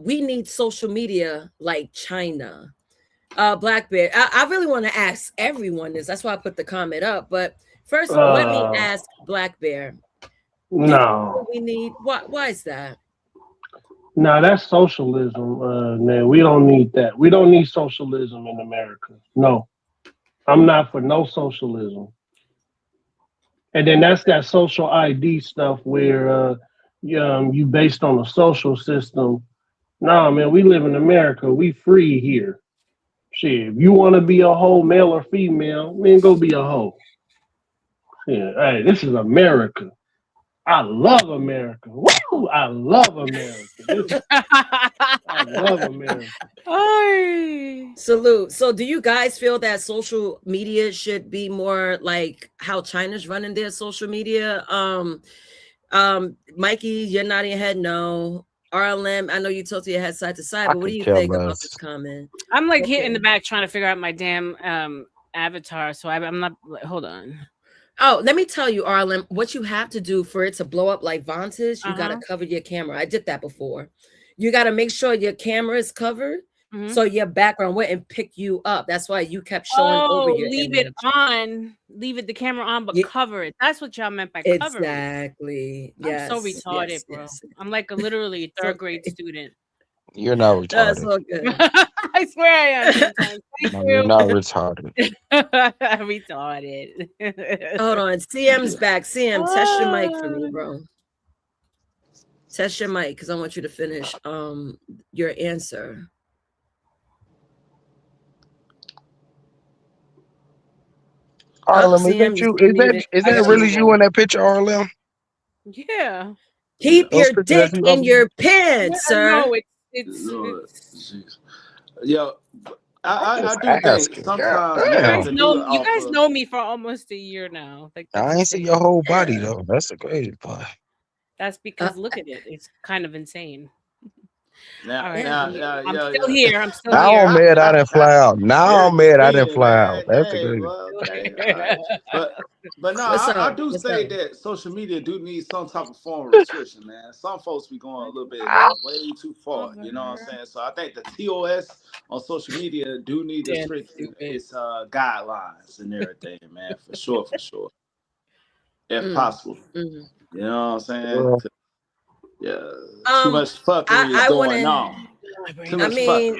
we need social media like China. Black Bear, I really want to ask everyone this. That's why I put the comment up. But first, let me ask Black Bear. Do you No, think we need why is that? no, that's socialism. Man, we don't need that. We don't need socialism in America. No, I'm not for no socialism. And then that's that social ID stuff where you based on a social system. Nah, man, we live in America. We free here. Shit, if you want to be a hoe, male or female, man, go be a hoe. Yeah, hey, this is America. I love America. Woo! I love America. I love America. Salute. So do you guys feel that social media should be more like how China's running their social media? Mikey, you're nodding your head no. RLM, I know you tilted your head side to side, I but what do could you care think about this less. comment? I'm like here in Okay. the back trying to figure out my damn avatar. So I'm not. Hold on. Oh, let me tell you, RLM, what you have to do for it to blow up like Vantage, you gotta Uh-huh. cover your camera. I did that before. You gotta make sure your camera is covered Mhm. so your background wouldn't pick you up. That's why you kept showing over Oh, your leave it image. on. Leave it the camera on, but Yeah, cover it. That's what y'all meant by cover it. exactly. I'm so Yes, retarded, yes, bro. yes. I'm like a literally It's third grade okay. student. You're not That's retarded. all good. I swear I am sometimes. Thank No, you're you. not retarded. Retarded. Hold on. CM's back. CM, test your mic for me, Ah. bro. Test your mic because I want you to finish your answer. Up, Arlen, is CM, that you you? still muted. Is I that got really you. you in that picture, Arlen? Yeah. Keep Those your pictures that dick you up? in your Yeah, pants, sir. no, it's Lord, jeez. Yo, I'm I just do think asking. God sometimes you you have damn. guys to do know it you off guys of. know me for almost a year now. Like I that's ain't see insane. your whole body though. That's the crazy part. That's Uh, because look at it. It's kind of insane. Now, All right. yeah. I'm still yeah. here. I'm still Now I'm here. mad I didn't fly out. Now I'm Eric is mad I didn't speeding, fly out. man. That's the Hey, crazy. well, Still okay, all right. here. But no, What's I up? do What's say up? that social media do need some type of form of restriction, man. Some folks be going a little bit way too far, you know what I'm saying? So I think the TOS on social media do need to Damn strengthen stupid. its guidelines and everything, man, for sure, if Mm, possible. mm. You know what I'm saying? Well, Yeah, too much fuckery is I want going to. on. Too I much mean,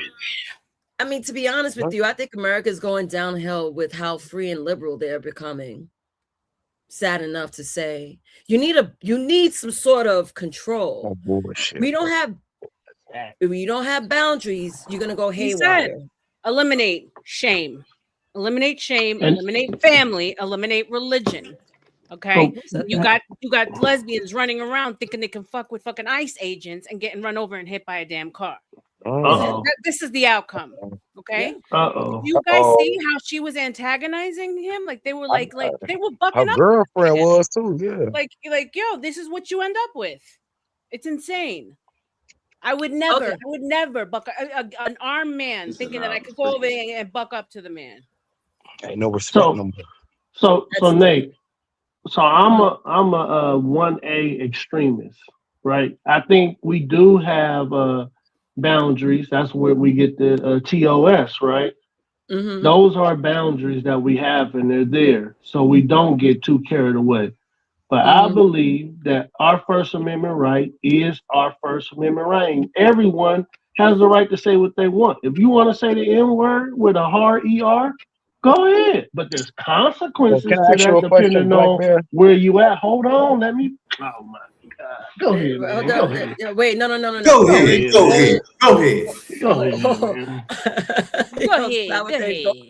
fuckery. to be honest with you, I think America's going downhill with how free and liberal they're becoming. Sad enough to say, you need some sort of control. no bullshit. We don't have if you don't have boundaries, you're gonna go He said, haywire. eliminate shame, eliminate And family, eliminate religion. Okay, so, you got lesbians running around thinking they can fuck with fucking ICE agents and getting run over and hit by a damn car. Mm. This is the outcome. Okay, Yeah. did uh-oh. you guys Oh, see how she was antagonizing him? Like they were like they were her bucking up. girlfriend was too. Yeah. Like yo, this is what you end up with. It's insane. I would Okay. never buck an armed man He said, thinking that "Nah, I could go over please." and buck up to the man. Ain't no respect no So, more. so That's Nate, so I'm a 1A extremist, right? I think we do have boundaries. That's where we get the TOS, right? mm-hmm. Those are boundaries that we have, and they're there, so we don't get too carried away. But I believe that our First Amendment right is our First Amendment right. Everyone has the right to say what they want. If you want to say the N word with a hard ER, go ahead. But there's So consequences can I to ask you that a question, depending Black on Bear? where you at. Hold on, let me. Oh my God. Go ahead, man. Go ahead. Wait, no. Go Eric, ahead, man. hold. Go ahead, man. Go ahead. Go Go ahead.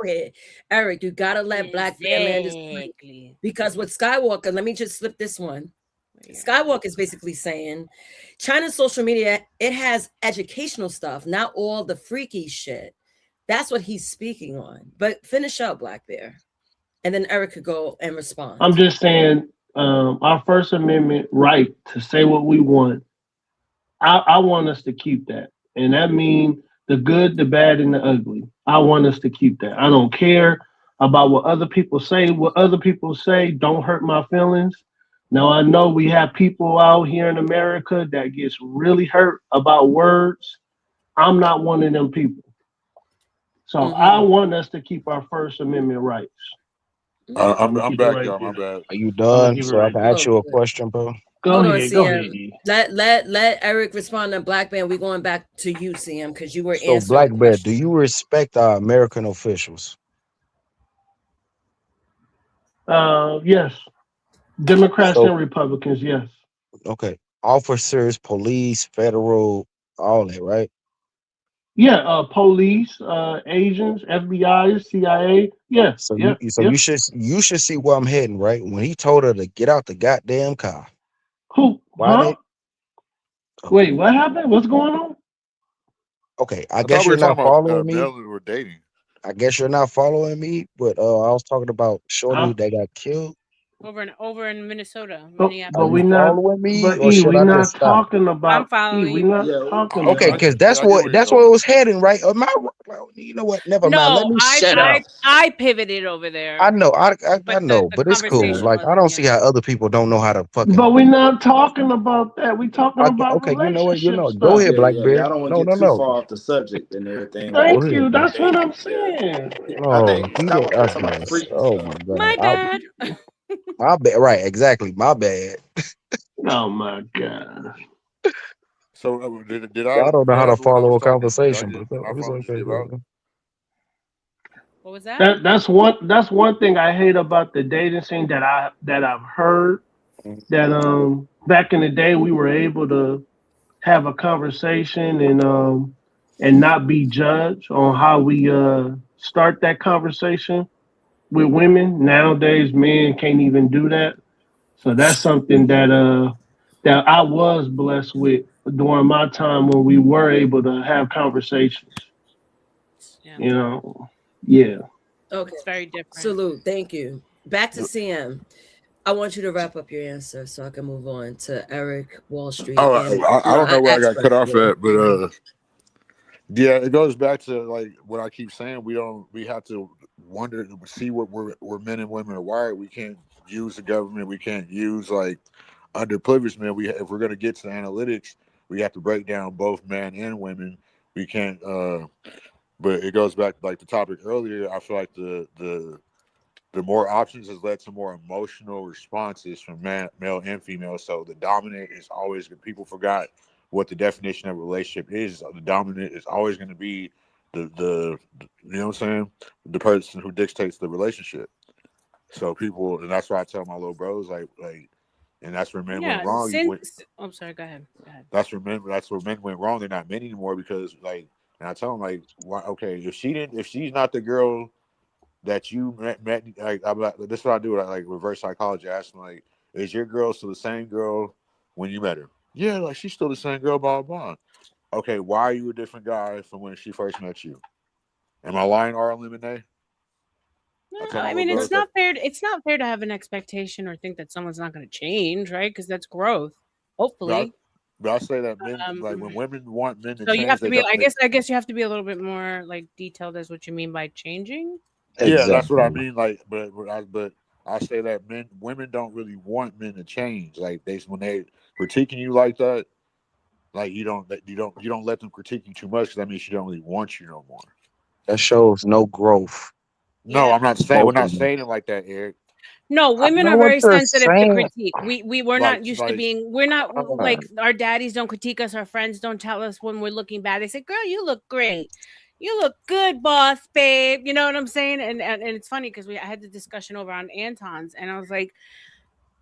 ahead. Eric, you gotta let Black Bear land this plane. Exactly. Because with Skywalker, let me just slip this one. Skywalker is basically saying China's social media, it has educational stuff, not all the freaky shit. That's what he's speaking on. But finish up, Black Bear. And then Eric could go and respond. I'm just saying, our First Amendment right to say what we want. I want us to keep that, and that means the good, the bad, and the ugly. I want us to keep that. I don't care about what other people say. What other people say don't hurt my feelings. Now I know we have people out here in America that gets really hurt about words. I'm not one of them people. So I want us to keep our First Amendment rights. I'm gonna I'm keep it back, right y'all. My there. bad. Are you I'm gonna done? keep it So I right can there. ask you a question, bro. Go Hold on, ahead, go CM. ahead, E. Let Eric respond to Black Man. We're going back to you, CM, because you were So answering Black the Bear, do question. you respect our American officials? Yes. Democrats So and Republicans, yes. okay, officers, police, federal, all that, right? Yeah, police, agents, FBI, CIA. Yeah, So yeah, so yeah. you should see where I'm heading, right? When he told her to get out the goddamn car, Who? why Huh? they? Okay, Wait, what happened? What's going on? okay. I I thought guess we you're were not talking about following me. Mel who were dating. I guess you're not following me, but I was talking about Shorty Huh? that got killed. Over in Minnesota, But Are we you Minneapolis. not. following me, But or E, should we I just not stop? talking I'm about E. following We you. not Yeah, talking Okay, about. because I get where you're that's where it going. was heading, right? Am I? Well, you know what? Never mind. Let No, me I shut I up. I pivoted over I there, know, I but the know, the but it's cool. conversation Like I wasn't. don't Yeah. see how other people don't know how to But fucking. we not talking about that. We talking Okay, about okay, you know what? You relationship know, go stuff. ahead, yeah, yeah. Blackbeard. I don't want No, to get no, too no. far off the subject and everything, Go but Thank ahead, you. bro. That's what I'm yeah, saying. I No, think he did. Skywalker was talking about the freaky Oh stuff. my My god. bad. My bad. Right, exactly. My bad. Oh my God. So did I Y'all don't know how to grab what I follow was a talking? conversation, but Did my it's phone just okay, give out? bro. What was that? That's one thing I hate about the dating scene that I've heard that back in the day we were able to have a conversation and not be judged on how we start that conversation with women. Nowadays men can't even do that. So that's something that I was blessed with during my time when we were able to have conversations. Yeah, You know. Yeah. Okay. it's very different. Salute. Thank you. Back to CM. I want you to wrap up your answer so I can move on to Eric, Wall Street, Oh, and I don't I know where I asked got cut off Blackbeard. at, but yeah, it goes back to like what I keep saying. We have to wonder, see what we're men and women are wired. We can't use the government. We can't use like underprivileged men. If we're gonna get to the analytics, we have to break down both men and women. We can't. But it goes back like the topic earlier. I feel like the more options has led to more emotional responses from male and female. So the dominant is always good. People forgot what the definition of a relationship is. The dominant is always going to be the you know what I'm saying, the person who dictates the relationship. So people, and that's why I tell my little bros like, and that's where men went Yeah, wrong. I'm sorry. Go ahead. Go ahead. That's where men went wrong. They're not men anymore because like, and I tell them like, why? Okay, if she's not the girl that you met like, this is what I do. I like reverse psychology. I ask them like, is your girl still the same girl when you met her? Yeah, like she's still the same girl, blah blah blah. Okay, why are you a different guy from when she first met you? Am I lying, R. Lemonade? I No, tell my I little mean bros it's that. not fair. It's not fair to have an expectation or think that someone's not going to change, right? Because that's growth. But I, Hopefully. but I say that men Um, like when women want men to so you change, have to they be. don't. I guess you have to be a little bit more like detailed as what you mean by changing. Yeah, that's what I Exactly. mean. Like, but I say that women don't really want men to change. Like they when they critiquing you like that, like you don't let them critique you too much because that means she don't really want you no more. That shows no growth. No, Yeah. I'm not saying we're Both not of them. saying it like that, Eric. No, I women know are what very you're sensitive to saying. critique. We're Like, not used to like, being. We're not Uh, like our daddies don't critique us. Our friends don't tell us when we're looking bad. They say, "Girl, you look great. You look good, boss, babe." You know what I'm saying? And it's funny because I had the discussion over on Anton's, and I was like,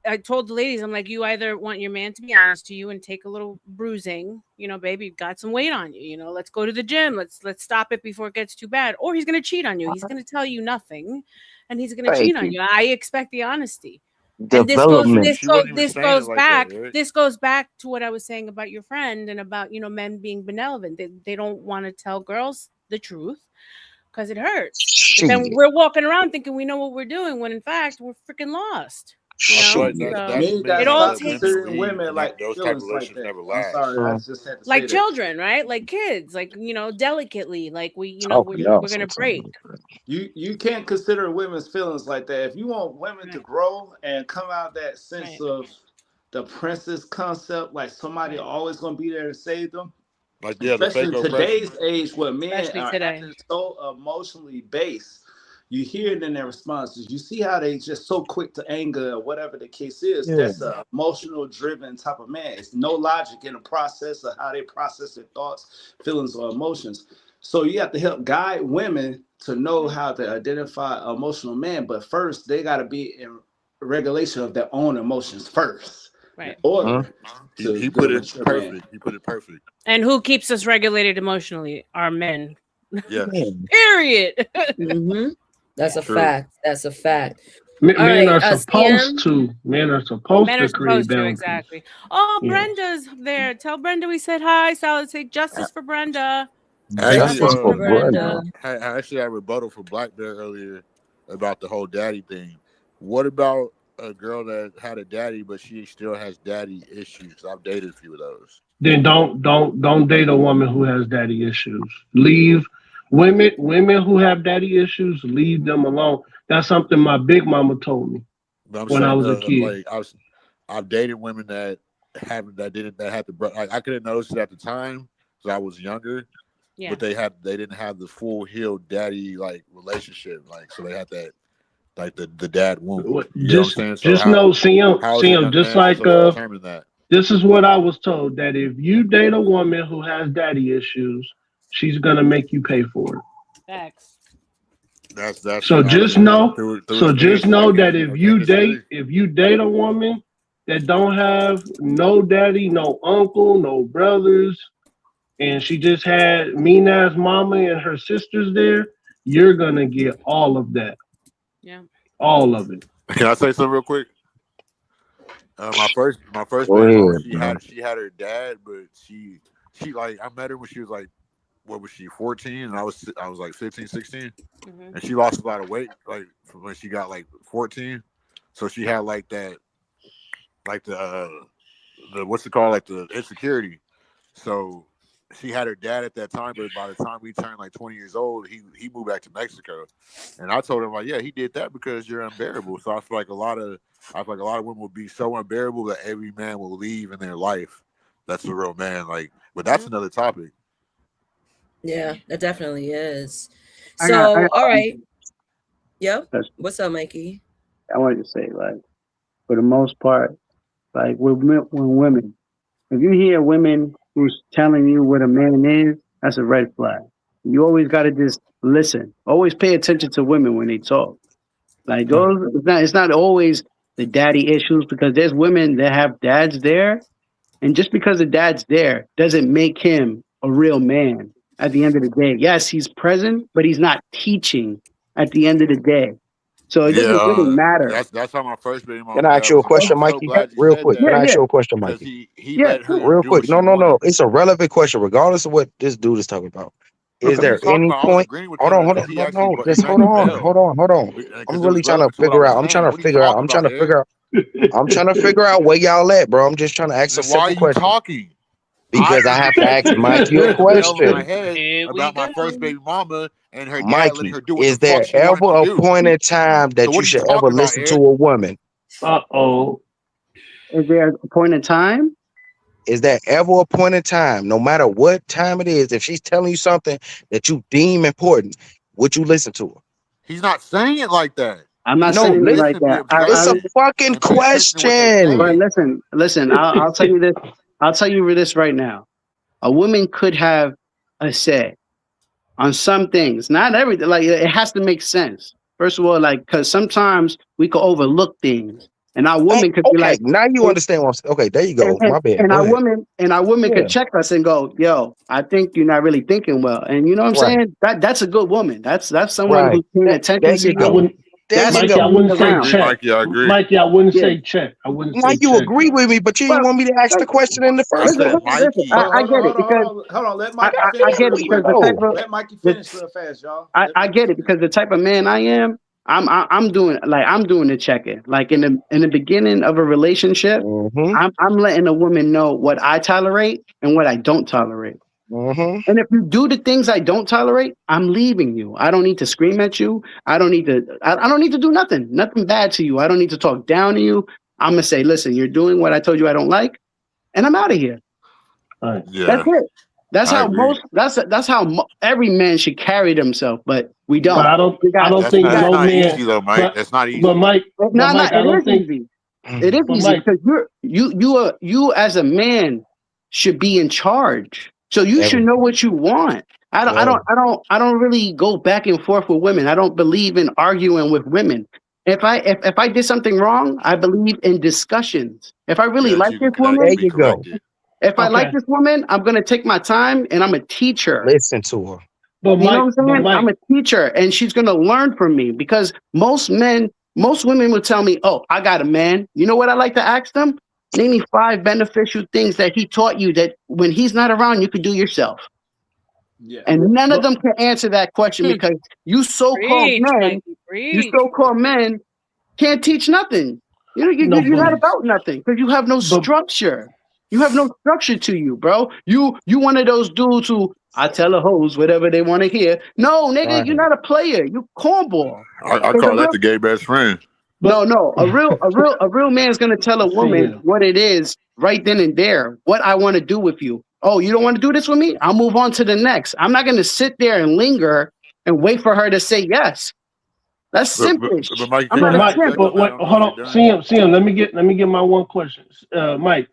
I told the ladies, I'm like, you either want your man to be honest to you and take a little bruising, baby, you've got some weight on you, let's go to the gym, let's stop it before it gets too bad, or he's gonna cheat on you. He's gonna tell you nothing, and he's gonna cheat on Baby, you. I expect the honesty, and development. she wasn't even saying it like that, right? this goes back to what I was saying about your friend and about men being benevolent. They don't want to tell girls the truth because it hurts. But then shit, we're walking around thinking we know what we're doing when in fact we're freaking lost. I feel like shit. that's So the Men it gotta minimum all stop that women takes considering leave, women and that like those type of feelings like relationships that. never I'm last. sorry, I just had to say like that. children, right? Like kids, like delicately, like Talk to y'all we're gonna break. sometimes. You can't consider women's feelings like that. If you want women to Right, grow and come out that sense right, of the princess concept, like somebody right. always gonna be there to save them, Like, yeah, the especially fake in oppression. today's age where men Especially are today. acting so emotionally based. You hear it in their responses. You see how they just so quick to anger or whatever the case is. Yeah. That's a emotional driven type of man. It's no logic in the process of how they process their thoughts, feelings, or emotions. So you have to help guide women to know Mhm. how to identify an emotional man. But first, they got to be in regulation of their own emotions first in Right. Huh? order He to get put a it mature man. perfect. He put it perfect. And who keeps us regulated emotionally? Our men. Yes, Period. Mm-hmm. That's a true. fact. That's a fact. All Men right, are supposed CM. to. Men are supposed Men are to create supposed to, boundaries. exactly. Oh, Yeah. Brenda's there. Tell Brenda we said hi. Salad, say justice for Brenda. Actually, Justice Justice for for Brenda. Brenda. I actually had a rebuttal for Black Bear earlier about the whole daddy thing. What about a girl that had a daddy, but she still has daddy issues? I've dated a few of those. Then don't date a woman who has daddy issues. Leave women who have daddy issues. Leave them alone. That's something my big mama told me But I'm when I saying, was a kid. like I've dated women that haven't that didn't that had the like I couldn't notice it at the time because I was younger, Yeah. but they didn't have the full healed daddy like relationship, like so they had that like the dad wound. What- You get what I'm Just saying? So just know, how is a CM, young just man like supposed to determine that? this is what I was told that if you date a woman who has daddy issues, she's gonna make you pay for it. Facts. That's So just know, through so just experience. know that I can't disagree. if you date a woman that don't have no daddy, no uncle, no brothers, and she just had Mina's mama and her sisters there, you're gonna get all of that, Yeah. all of it. Can I say something real quick? My first Go baby mama, ahead, bro. she had her dad, but she like I met her when she was like what was she 14 and I was like 15, 16, Hmm. and she lost a lot of weight like from when she got like 14. So she had like that like the what's it called like the insecurity. So she had her dad at that time, but by the time we turned like 20 years old, he moved back to Mexico, and I told him like, yeah, he did that because you're unbearable. So I feel like a lot of women will be so unbearable that every man will leave in their life. That's a real man. Like, but that's Hmm. another topic. Yeah, that definitely is. I So, got all right. something Yep. that's, What's up, Mikey? I wanted to say, like, for the most part, like when women, if you hear women who's telling you what a man is, that's a red flag. You always got to just listen. Always pay attention to women when they talk. Like those, it's not always the daddy issues because there's women that have dads there, and just because the dad's there doesn't make him a real man. At the end of the day, yes, he's present, but he's not teaching. At the end of the day, so it Yeah, doesn't really matter. that's how my first baby Can mama I ask dad you a was, and question, I'm so Mikey? glad you Real said quick. Yeah, Can that I ask yeah, you a question, because Mikey? he yeah. let her Cool. Real do quick. what she No, no, no. wanted. It's a relevant question, regardless of what this dude is talking about. Is What are Okay. you there talking any about? I was point? agreeing with Hold him on, hold on, because no, no. he Just rang hold the on, bell hold on, hold on. I'm because it really was trying to relevant to what I figure was out. saying. What are you I'm talking trying about, to Eric? figure out. I'm trying to figure out where y'all at, bro. I'm just trying to ask a Then why are simple you question talking? I because I have to ask interjected Mikey because a you hit the nail on my question. head Here we about my go. first baby mama and her dad letting Mikey, her do what the is fuck there she wanted to ever a do. point in time So that you what are you should ever talking about, listen to Eric? a woman? Uh-oh. Is there a point in time? Is there ever a point in time, no matter what time it is, if she's telling you something that you deem important, would you listen to her? He's not saying it like that. I'm not No, saying it like listen, be that. observant It's a fucking and pay attention to what they're question. But saying. listen. I'll tell you this. I'll tell you this right now. A woman could have a say on some things, not everything. Like it has to make sense. First of all, like because sometimes we could overlook things, and our Oh, woman could be okay, like, now you understand what I'm saying. Okay, there you go. My bad. and Go our ahead. woman Yeah, could check us and go, "Yo, I think you're not really thinking well." And you know what I'm right, saying? That's a good woman. That's someone right. who's paying There attention to you I go. you. wouldn't, There That's you Mikey. I go. who's wouldn't I say around. agree, check, Mikey. I agree. Mikey. I wouldn't Yeah. say check. I wouldn't Now say you check agree though. with me, but you didn't Well, want me to ask like, the question in the I first said, place. listen. Mikey. I get it because Hold on. Let I, Mikey I, I finish God get real it damn you because quick. the type know. of Let Mikey the, finish real fast, y'all. Let I Mikey get it finish. because the type of man I am, I'm doing the check-in. Like in the beginning of a relationship, Mm-hmm. I'm letting a woman know what I tolerate and what I don't tolerate. Mm-hmm. And if you do the things I don't tolerate, I'm leaving you. I don't need to scream at you. I don't need to. I don't need to do nothing bad to you. I don't need to talk down to you. I'm gonna say, listen, you're doing what I told you I don't like, and I'm out of here. All right. That's Yeah, it. That's I how agree. every man should carry themselves, but we But don't. I don't That's We think not. It's got no not man. easy though, Mike. But That's not but easy. Mike, but no, Mike, I it don't is think. easy. It is But easy Mike, because you as a man should be in charge. So you should Every know what you want. yeah. I don't really go back and forth with women. I don't believe in arguing with women. If I did something wrong, I believe in discussions. If I really Yeah, that like you this can There woman, be you go. corrected. if I like okay. this woman, I'm gonna take my time and I'm gonna teach her. Listen to her. But You know Mike, what I'm saying? I'm a teacher and she's going to learn from me because most women would tell me, oh, I got a man. You know what I like to ask them? Name me 5 beneficial things that he taught you that when he's not around, you could do yourself. Yeah. And none of but them can answer that question Hmm. because you so-called Preach, men, Mikey. Preach. can't teach nothing. no, You're not but about nothing because you have no but structure. You have no structure to you, bro. You one of those dudes who I tell the hoes whatever they want to hear. No, nigga, Right. you're not a player. You cornball. I 'Cause call that the gay best friend. no, but no, a real man's gonna tell a woman CM. what it is right then and there. What I want to do with you. Oh, you don't want to do this with me? I'll move on to the next. I'm not gonna sit there and linger and wait for her to say yes. That's simpish. But Mike, I'm can But not can a I Mike, simp. interject but on that? I wait, don't know hold if on, you're done. CM. Let me get my one question, Mike.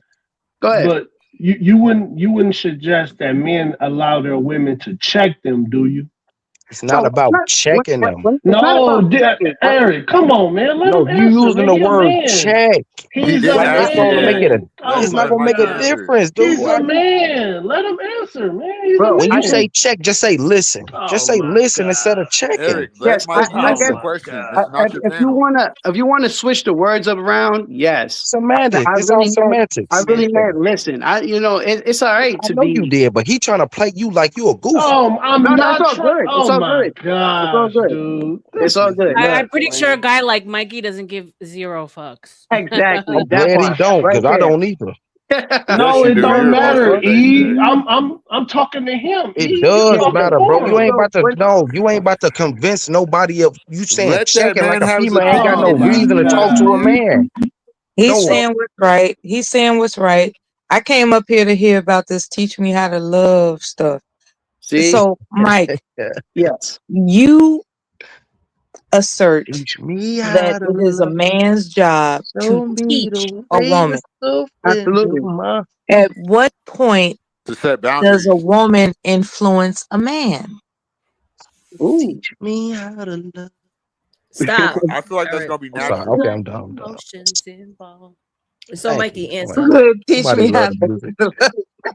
Go ahead. But you wouldn't suggest that men allow their women to check them, do you? It's not So about checking them. it's not No, about checking. Eric, come on, man, let No, him you answer, using man. the He a word man. check. He He's a didn't Like it's answer gonna yet. make it a man. Oh it's not my Let gonna make Mikey a God, answer. difference, dude. he's a man. Let him answer, man. He's a Bro, When you say man. check, just say listen. Just Oh say my listen instead God. of checking. Eric, let yes, Mikey I Oh answer guess the my question. God. This is not your panel. if you want to switch the words up around, yes. Semantic. It's all I semantics. really meant listen. It's all right I to know you be. did, but he trying to play you like you a goofy. I'm No, no, it's not all trying. good. It's Oh all my good. It's all gosh, good. dude. It's This all is good. I'm Look, pretty sure a insane. guy like Mikey doesn't give 0 fucks. exactly I'm that glad he part don't, right because I don't either. there. Yes, No, you it do. don't You're a matter. master of E, that. I'm talking to him. It E, you does talking matter, bro. for You him. ain't So about to no, you ain't about to convince nobody of you saying Let that checking like man a have his female ain't got Oh no opinion. my reason to talk to God. a man. He's No, saying what's right. He's saying what's right. I came up here to hear about this teach me how to love stuff. See, So, Mike, yes, you assert teach me that how to it is a love. man's job to Show me teach the a way woman. to surrender absolutely. my At what point To set does boundaries. a woman influence a man? Ooh, teach me how to love. Stop, I feel like that's Eric. gonna be I'm sorry. natural. Okay, No I'm done. I'm done. emotions involved. So, Thank you. Mikey, All right. answer. Teach Somebody me how love the music.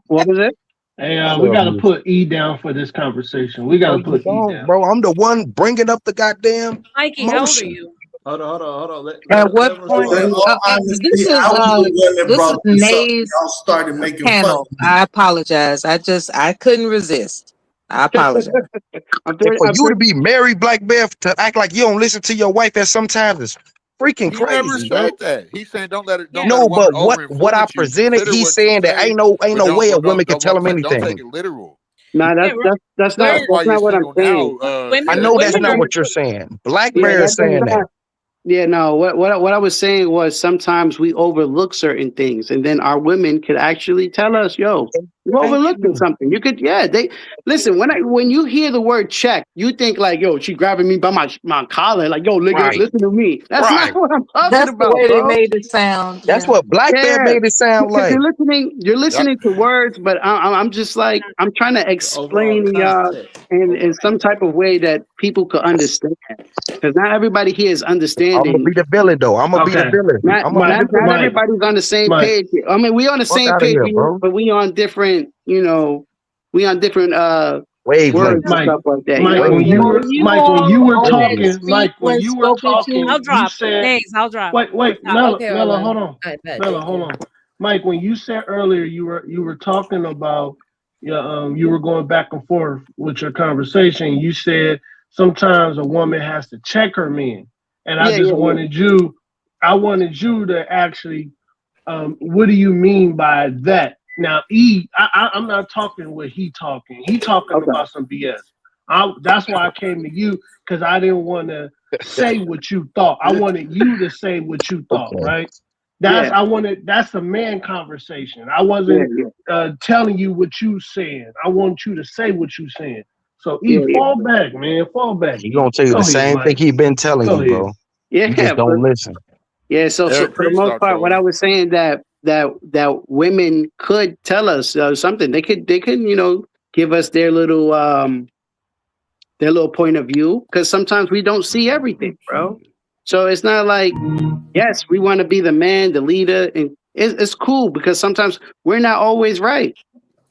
what was it? Hey, I we love got to music. put E down for this conversation. We got No, to you put E don't, down. bro. I'm the one bringing up the goddamn Mikey, how old are motion. you? Hold on. At what Let him So point? in respond. all This honesty, is I was the one that this is brought this up. Nays Y'all started making fun panel. of me. I apologize. I couldn't resist. I apologize. And for I'm you to 30. be married, Black Beth, to act like you don't listen to your wife at sometimes is freaking He never crazy, bro. said that. He's saying don't Yeah. let a No, woman but what I over influence you. presented, Consider he's what you saying that say, ain't no way a woman can tell him don't take anything. it literal. Nah, Yeah, That's why that's you're not what I'm single saying. now, I women know that's women not are SJ. what you're saying. Black Yeah, Bear is that does saying that. not. Yeah, no. What I was saying was sometimes we overlook certain things, and then our women could actually tell us, "Yo, You're Thank overlooking you. something. You could, yeah. They listen when you hear the word check, you think like, yo, she grabbing me by my collar, like, yo, nigga, Right. listen to me. That's not Right. what I'm talking That's the about, way they bro. made it sound. That's Yeah. what Black Bear Yeah, made it sound because like. you're Yep. listening to words, but I'm just like, I'm trying to The overall explain to y'all context. in Overall. some type of way that people could understand. Because not everybody here is I'm gonna understanding. be the villain though. I'm gonna be the Okay, villain. Not I'm gonna be Mike, the not villain. Mike, everybody's on the same Mike. page. I mean, we on the Fuck same out of page, here, bro. but we on different, we on different words Wavelengths. and Mike, stuff like that. You know Mike, what I'm when you saying? Were were you Mike, when you all were on that Wavelengths. talking, street Mike, when when you were spoken talking, to? I'll you drop. said, Thanks. I'll drop. wait, Stop. Mela, Okay, Mela, Arlen. hold on, I bet. Mela, Thank hold you. on, Mike. When you said earlier, you were talking about, yeah, you were going back and forth with your conversation. You said sometimes a woman has to check her men, and Yeah, yeah, yeah. I wanted you to actually, what do you mean by that? Now, I'm not talking what he talking. He talking Okay. about some BS. That's why I came to you because I didn't want to say what you thought. I wanted you to say what you thought, Okay. right? Yeah, That's a man conversation. I yeah, wasn't yeah, telling you what you saying. I want you to say what you saying. So yeah, E, yeah. fall back, man. Fall back, He E. gonna tell you Go the ahead, same thing Mike. he been telling Go you, ahead. bro. You Yeah, just but don't listen. yeah. So Eric, for the please most stop part, what I trolling. was saying that women could tell us something. They could give us their little point of view because sometimes we don't see everything, bro. So it's not like yes, we want to be the man, the leader, and it's cool because sometimes we're not always right.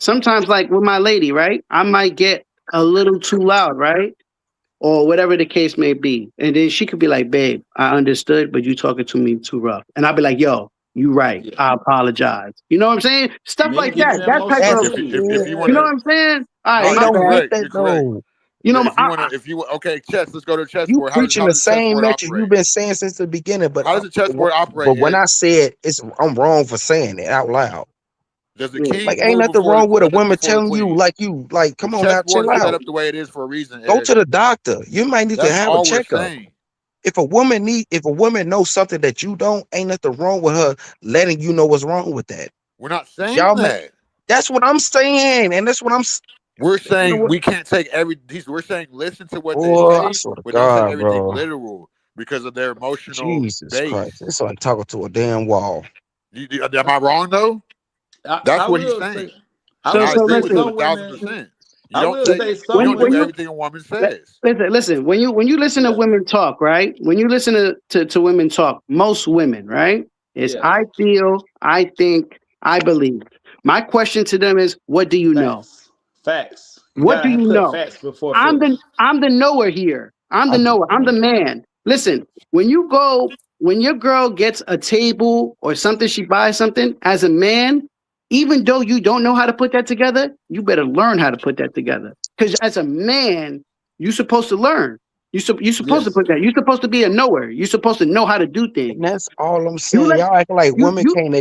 Sometimes, like with my lady, right, I might get a little too loud, right, or whatever the case may be, and then she could be like, "Babe, I understood, but you talking to me too rough," and I'll be like, "Yo, you right. Yeah. I apologize." You know what I'm saying? Stuff Men like get in that. that That type emotional of, That's If you stage. want you know to, what I'm saying? All right, no, they my you're don't bad. get correct. that You're correct. though. You know, If you want to, if you okay, chess. Let's go to You chessboard. preaching How the does the same chessboard message you've operate? been saying since the beginning, but How does the chessboard operate, when Eric? I said I'm wrong for saying it out loud. Does the yeah, king Like ain't rule nothing before wrong with a woman before the telling you queen? like The come on now, chessboard chill is set out. up the way it is for a reason, Go Eric. to the doctor. You might need to That's have a all we're checkup. saying. If a woman knows something that you don't, ain't nothing wrong with her letting you know what's wrong with that. We're not saying Y'all, that. that's what I'm saying, and that's what We're you know saying what? we can't take we're saying listen to what they Oh, I say, swear to but don't take God, everything bro. literal because of their emotional Jesus Christ, base. it's like talking to a damn wall. Am I wrong though? That's I what he's will saying, say. I and So I will so agree say with him listen, a some thousand women. percent. You I don't will when take say you some don't when do you women. everything a woman li- says. listen when you listen to Yeah. women talk, right? When you listen to women talk, most women, right? Is Yeah. I feel, I think, I believe. My question to them is, what do you know? Facts. Facts. You What do gotta you put know? facts before I'm the feelings. I'm the knower here. I'm I the just knower. I'm the man. Listen, when your girl gets a table or something, she buys something, as a man, even though you don't know how to put that together, you better learn how to put that together. Because as a man, you're supposed to learn. You're supposed to Yes. put that. You're supposed to be a knower. You're supposed to know how to do things. and that's all I'm You saying. let Y'all acting like you women you can't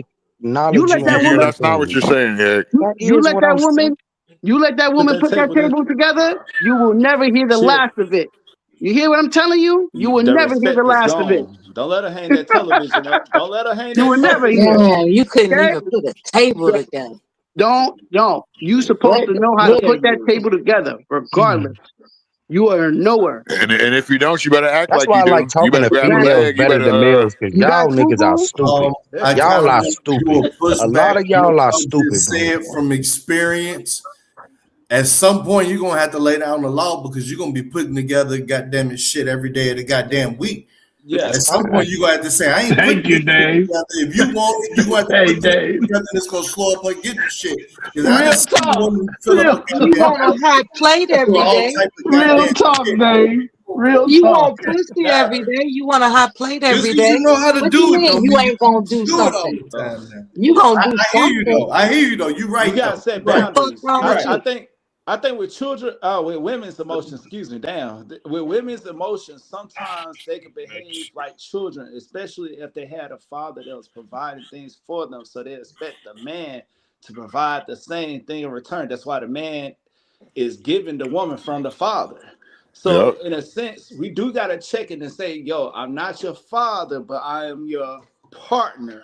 you acknowledge let you that on woman That's not what anything. you're saying, Eric. That you is let what that I'm saying. woman you let that Put woman that put that table there. table together, you will never hear the Chill. last of it. You hear what I'm telling you? You will The never hear the respect is last of it. gone. Don't let her hang that television up. Don't let her hang You that will never television hear. up. Damn, you couldn't Okay? even put a table together. Don't. You supposed What to know how to put that literally? table together, regardless. You are a knower. And if you don't, you better act That's like why you I like do. You talking better to grab her Exactly. females leg. You better better than males because You got y'all niggas are Google? stupid. Yeah. I Y'all kind of are want to do stupid. a A lot pushback. of What y'all are I stupid, just bro. said from experience. At some point, you're gonna have to lay down the law because you're gonna be putting together goddamn it shit every day of the goddamn week. That's At Yes. some fine. point, you're gonna have to say, I ain't putting Thank you, this shit Dave. together. If you want it, you're gonna have to Hey, put this Dave. shit together and it's gonna slow up on getting shit. Because I Real just seen a talk. woman fill up Real a You goddamn talk. want a hot plate for every all day. type of Real goddamn talk, shit. Dave. Real You talk. want pussy Now, every day. You want a hot plate Just every because you day. know how to What you do it mean don't you mean you ain't gonna need to do do it all something? the time now. You yeah. gonna do I hear you something. though. I hear you though. You're You right gotta though. set You're right. The fuck boundaries. wrong You're with right. you? I think with children, with women's emotions, excuse me, damn, with women's emotions, sometimes they can behave like children, especially if they had a father that was providing things for them. So they expect the man to provide the same thing in return. That's why the man is giving the woman from the father. Yep. So in a sense, we do gotta check it and say, yo, I'm not your father, but I am your partner.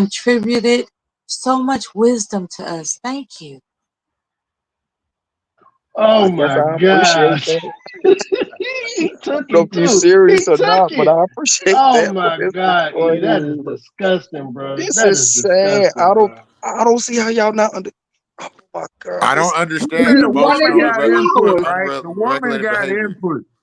contributed so much wisdom to us. Thank you. Oh I guess my I appreciate gosh. that. He I took don't know it if you're too. serious He or took not, but it. I appreciate Oh that. But my this is God, E, that is crazy. disgusting, bro. This That is is sad. disgusting, bro. I don't see how y'all not under. Oh my God, I this don't Because understand the woman emotional nobody got regu- input, knows. right? The woman unregulated got behavior. input.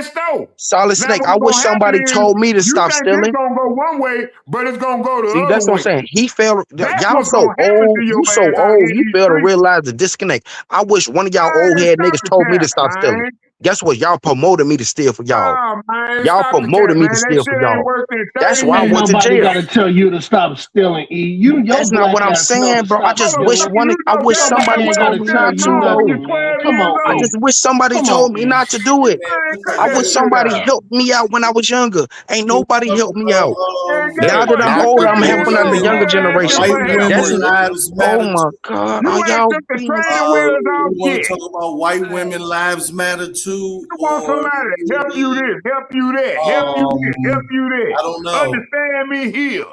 messed up. Solid Now Snake, what's I wish gonna happen somebody is told me to you stop think it's stealing. gonna go one way, but it's gonna go the See, other that's what I'm way. saying. He failed. That's Y'all what's so gonna happen to old. your You so ass out old. here in You these fail to streets. realize the disconnect. I wish one of y'all old Man, head stop niggas the told me to cap, stop stealing. man. Guess what? Y'all promoted me to steal for y'all. Oh man, Y'all stop the cap, promoted me to man. That steal for shit ain't y'all. worth it. That's 30 why I Ain't went years. to nobody jail. got to tell you to stop stealing. E, your That's not black what I'm ass know saying, to bro. I stop just wish stealing. Motherfucker, one. you I know wish Ain't goddamn somebody nobody well got told to me tell not stealing you to laws when though. you're nothing, man. 12 Come years on, I E. old. just wish somebody Come told on, me E. not to do it. Man, cut I that wish shit somebody out. helped me out when I was younger. Ain't nobody helped me out. And guess Now Hey, that what? I'm You knock older, the 30 I'm helping years out the old. bullshit. younger You ain't asking generation. for White help That's women yet. lives oh matter my too. God. You Are ain't y'all took the being training wheels off You want yet. to talk about white women lives matter too, You want or somebody to help you this, help you that, help you this, help um, you that. I don't know. Understand me here.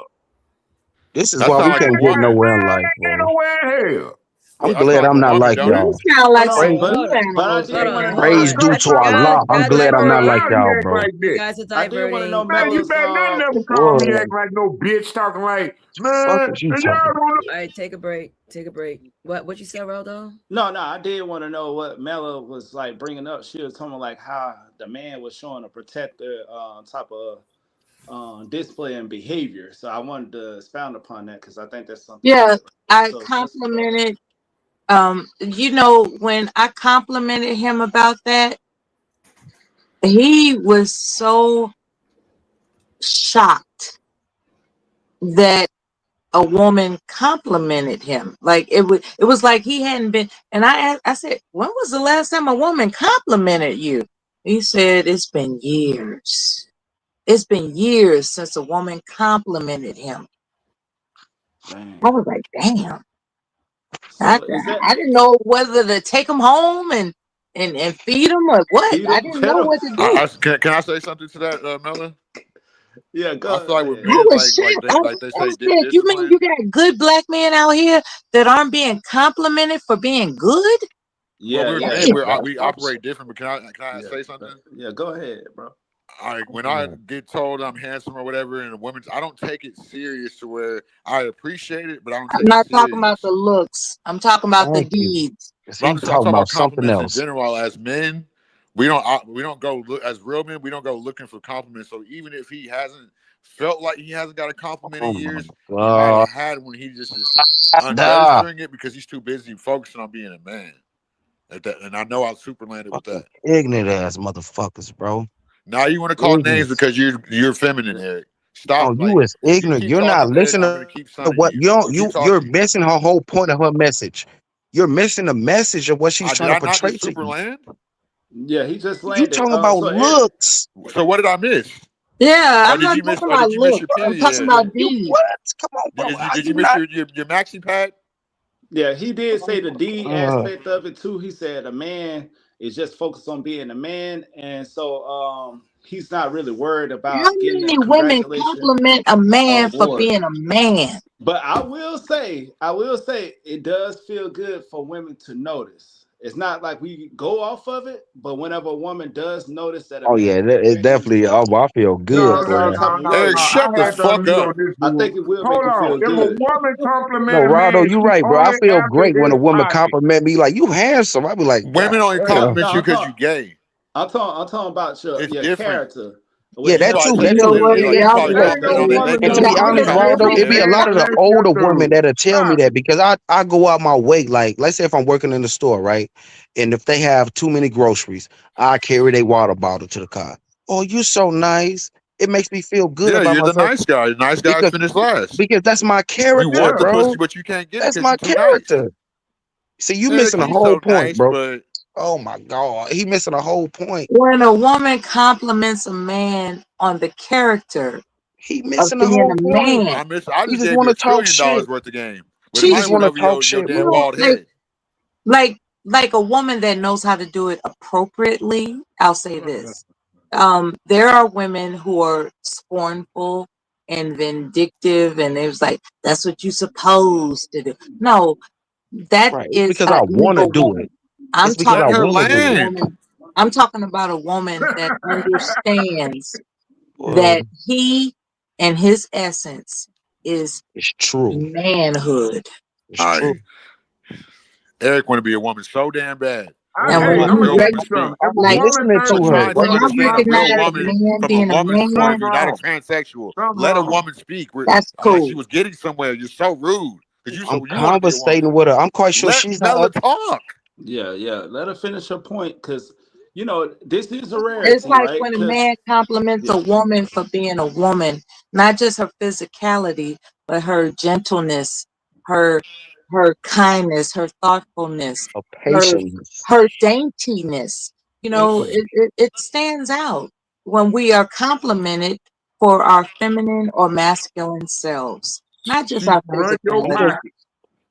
this is That why sound we like a can't get woman. nowhere in Man, life, ain't bro. nowhere in hell. I'm That's glad like I'm a not woman, like don't it? You y'all. sound Hold like some on, Praise, but wood I animals. did Hold want to on, know. hold praise on. due to Y'all, Allah. I'm y'all glad I'm not diverting. like How he y'all, act bro. like You that? guys are I did want to know diverting. Man, you Mella's. better not never call me Whoa, act like no bitch talking like, fuck man, is you and talking? y'all don't know. All right, take a break. Take a break. What you said, Roldo? No, no, I did want to know what Mela was like bringing up. She was talking like how the man was showing a protector type of display and behavior. So I wanted to expound upon that because I think that's something Yeah, different. I So let's go. complimented. When I complimented him about that, he was so shocked that a woman complimented him. Like it was like he hadn't been. And I said, when was the last time a woman complimented you? He said, it's been years. It's been years since a woman complimented him. Dang. I was like, damn. I, So is that I didn't know whether to take him home and feed him or what. feed I him, didn't pet know him? what to do. Can I say something to that, Mela? Yeah, I go feel like with ahead. I men, was shocked. like they I say, said, you mean discipline. you got good black men out here that aren't being complimented for being good? Well, Yeah, we're yeah, men. Damn. We operate different. But can I yeah, say something? yeah. Go ahead, bro. Like when I get told I'm handsome or whatever, and a woman's, I don't take it serious to where I appreciate it, but I don't I'm take it not talking about serious. the looks. I'm talking about the Thank you. deeds. 'Cause But he I'm talking talking about about something compliments in else. general. As men, we don't go look as real men. We don't go looking for compliments. So even if he hasn't felt like he hasn't got a compliment in Oh my years, he might god. have had one. He just is Nah. unregistering it because he's too busy focusing on being a man. Like that, and I know I super landed with Fucking that. ignorant ass motherfuckers, bro. Now you want to call names Ignorant. because you're feminine, Eric. Oh, Stop. you Like is if you ignorant. keep You're not talking, man, listening I'm gonna keep to signing what you. you don't, So keep you're talking. missing her whole point of her message. You're missing the message of what she's I did trying to I not portray just to super you. land? Yeah, he just You landed. talking about So Eric, looks. So what did I miss? Yeah, Or I'm did not you miss? talking Or about did you miss your looks. I'm period? talking yeah, about You deeds. what? Come on, bro. Are Did you you miss not? your maxi pad? yeah, he did say the D Uh, aspect of it too. He said a man is just focused on being a man, and so he's not really worried How about getting many that women congratulation compliment a man for award. being a man? But I will say, it does feel good for women to notice. It's not like we go off of it, but whenever a woman does notice that a oh man yeah, is it's already definitely. Oh, I feel good No, expressing for no, some that. type no, of no, way, Eric, no. shut I the had to fuck leave up. on this I one. think it will make Hold you on. feel If a good. woman No, compliment a man, Rado, you she right, bro. I only feel after great when a it's woman obvious. compliment me like you handsome. I be like, God Women only No, damn. no, compliment you because you gay. I'm talking about It's your different. character. Yeah, It You that helps too, probably you You that take know too. women what? be like, And you Y'all probably better talk Ain't to no them. stay They woman make and you to be feel honest, compliment uncomfortable Rado, your it be being a lot of the handsome older women dude. that'll tell me Stop that it. because I go out my way. Like, let's say if I'm working in the store, right? And if they have too many groceries, I carry their water bottle to the car. Oh, you're so nice. It makes me feel good Yeah, about you're the myself nice guy. The nice guys because finish last. that's my You character, want the Yeah. bro. pussy, but you can't get it That's because my you're too nice. character. See, you Eric, missing the you whole so point, nice, bro. but Oh my God, he missing the whole point. when a woman compliments a man on the character He of missing the being whole a point. man, I He just just gave want you to a talk trillion shit. dollars worth of game, but it He might just she's went want to over talk your shit, damn bro. bald head. like like a woman that knows how to do it appropriately. I'll say this. There are women who are scornful and vindictive, and it was like, that's what you're supposed to do. No, that Right? It's is because an I want to evil do it. woman. I'm It's because Let I talking her want to about a do it. land. woman. I'm talking about a woman that understands Well, that he and his essence is it's true. manhood. It's true. I Eric want to be a woman so damn bad. And I'm when Hey, Hearing a I'm gonna you real tell woman you speak. something. I'm If a like woman listening think So to she's her, try when bro. to y'all understand a qualified for real recognize a a woman man from a being a woman's point of man, view, something not a wrong. transsexual. Something Let a wrong. woman speak that's like she cool. was getting somewhere. You're so rude because I'm you want to be a woman. conversating with her. I'm quite sure Let she's Mela not. talk. Yeah, yeah. Let her finish her point, because this is a It's rarity, like right? when a Because man compliments yeah, a woman for being a woman, not just her physicality, but her gentleness, her her kindness, her thoughtfulness, A her patience. her daintiness. Mm-mm. It stands out when we are complimented for our feminine or masculine selves, not just She our run your Nigga, physicality. pocket.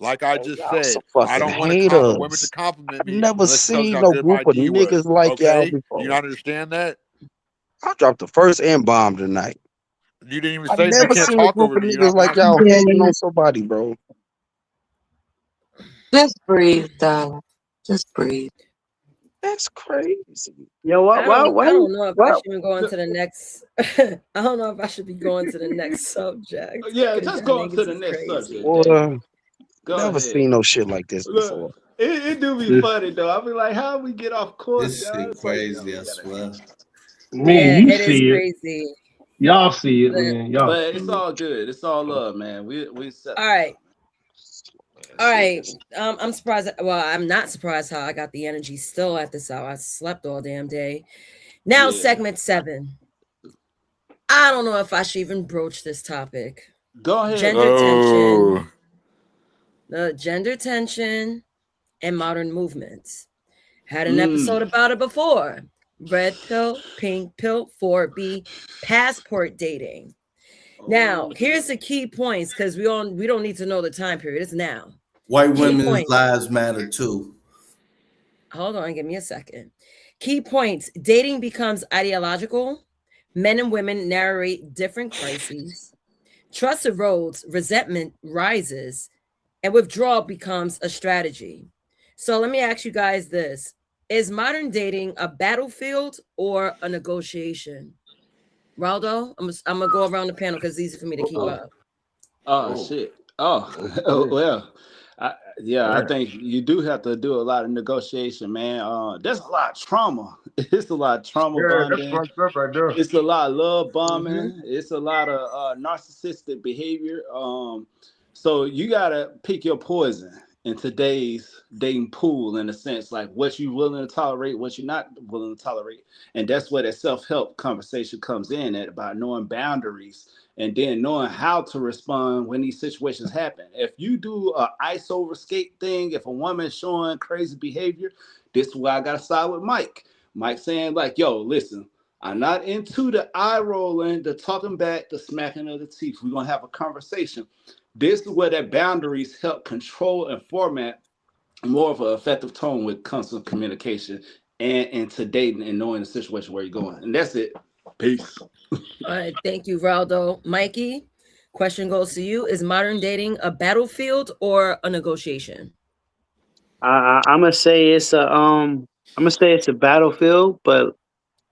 Like I Man, just y'all some said, I fucking don't want women to haters. compliment I've me never unless it tells me seen how no good my group of D was. niggas like y'all Okay, you before. not understand that? I dropped the first M bomb tonight. You didn't even I've say you never can't seen a talk group over of me. You're niggas not my like y'all speaker. hating on somebody, bro. Just breathe, darling. Just breathe. That's crazy. Yo, I don't what? know if I What? should even go on to the next. I don't know if I should be going to the next subject Yeah, because just y'all go on to niggas the is next crazy. subject, David. Boy, Go never ahead. seen no shit like this Look, before. It do be funny though. I be like, how we get off course, This y'all? shit It's like, crazy, I swear. Man, Yeah, you it is see it. crazy. Y'all see it, But, man. Y'all but see it's it. all good. It's all love, man. We accept all it. right. All right. I'm surprised. Well, I'm not surprised how I got the energy still at this hour. I slept all damn day. Now, Yeah. segment 7. I don't know if I should even broach this topic. Go ahead. Gender tension. The gender tension and modern movements. Had an episode about it before. Red pill, pink pill, 4B, passport dating. Now, here's the key points because we don't need to know the time period. It's now. White Key women's points. lives matter too. Hold on, give me a second. Key points. Dating becomes ideological. Men and women narrate different crises. Trust erodes, resentment rises, and withdrawal becomes a strategy. So let me ask you guys this. Is modern dating a battlefield or a negotiation? Raldo, I'm gonna go around the panel because it's easy for me to keep up. Oh shit. Oh, well. I think you do have to do a lot of negotiation, man. There's a lot of trauma. It's a lot of trauma That's bonding. fucked up right there. It's a lot of love bombing. It's a lot of narcissistic behavior. So you gotta pick your poison in today's dating pool, in a sense, like what you willing to tolerate, what you're not willing to tolerate, and that's where that self-help conversation comes in at, about knowing boundaries and then knowing how to respond when these situations happen. If you do a ice over skate thing, if a woman is showing crazy behavior, this is why I gotta side with Mike. Mike saying like, yo, listen, I'm not into the eye rolling, the talking back, the smacking of the teeth. We're gonna have a conversation. This is where that boundaries help control and format more of an effective tone with constant communication and into dating and knowing the situation where you're going. And that's it. Peace. All right, thank you, Raldo. Mikey, question goes to you. Is modern dating a battlefield or a negotiation? I'm gonna say it's a battlefield, but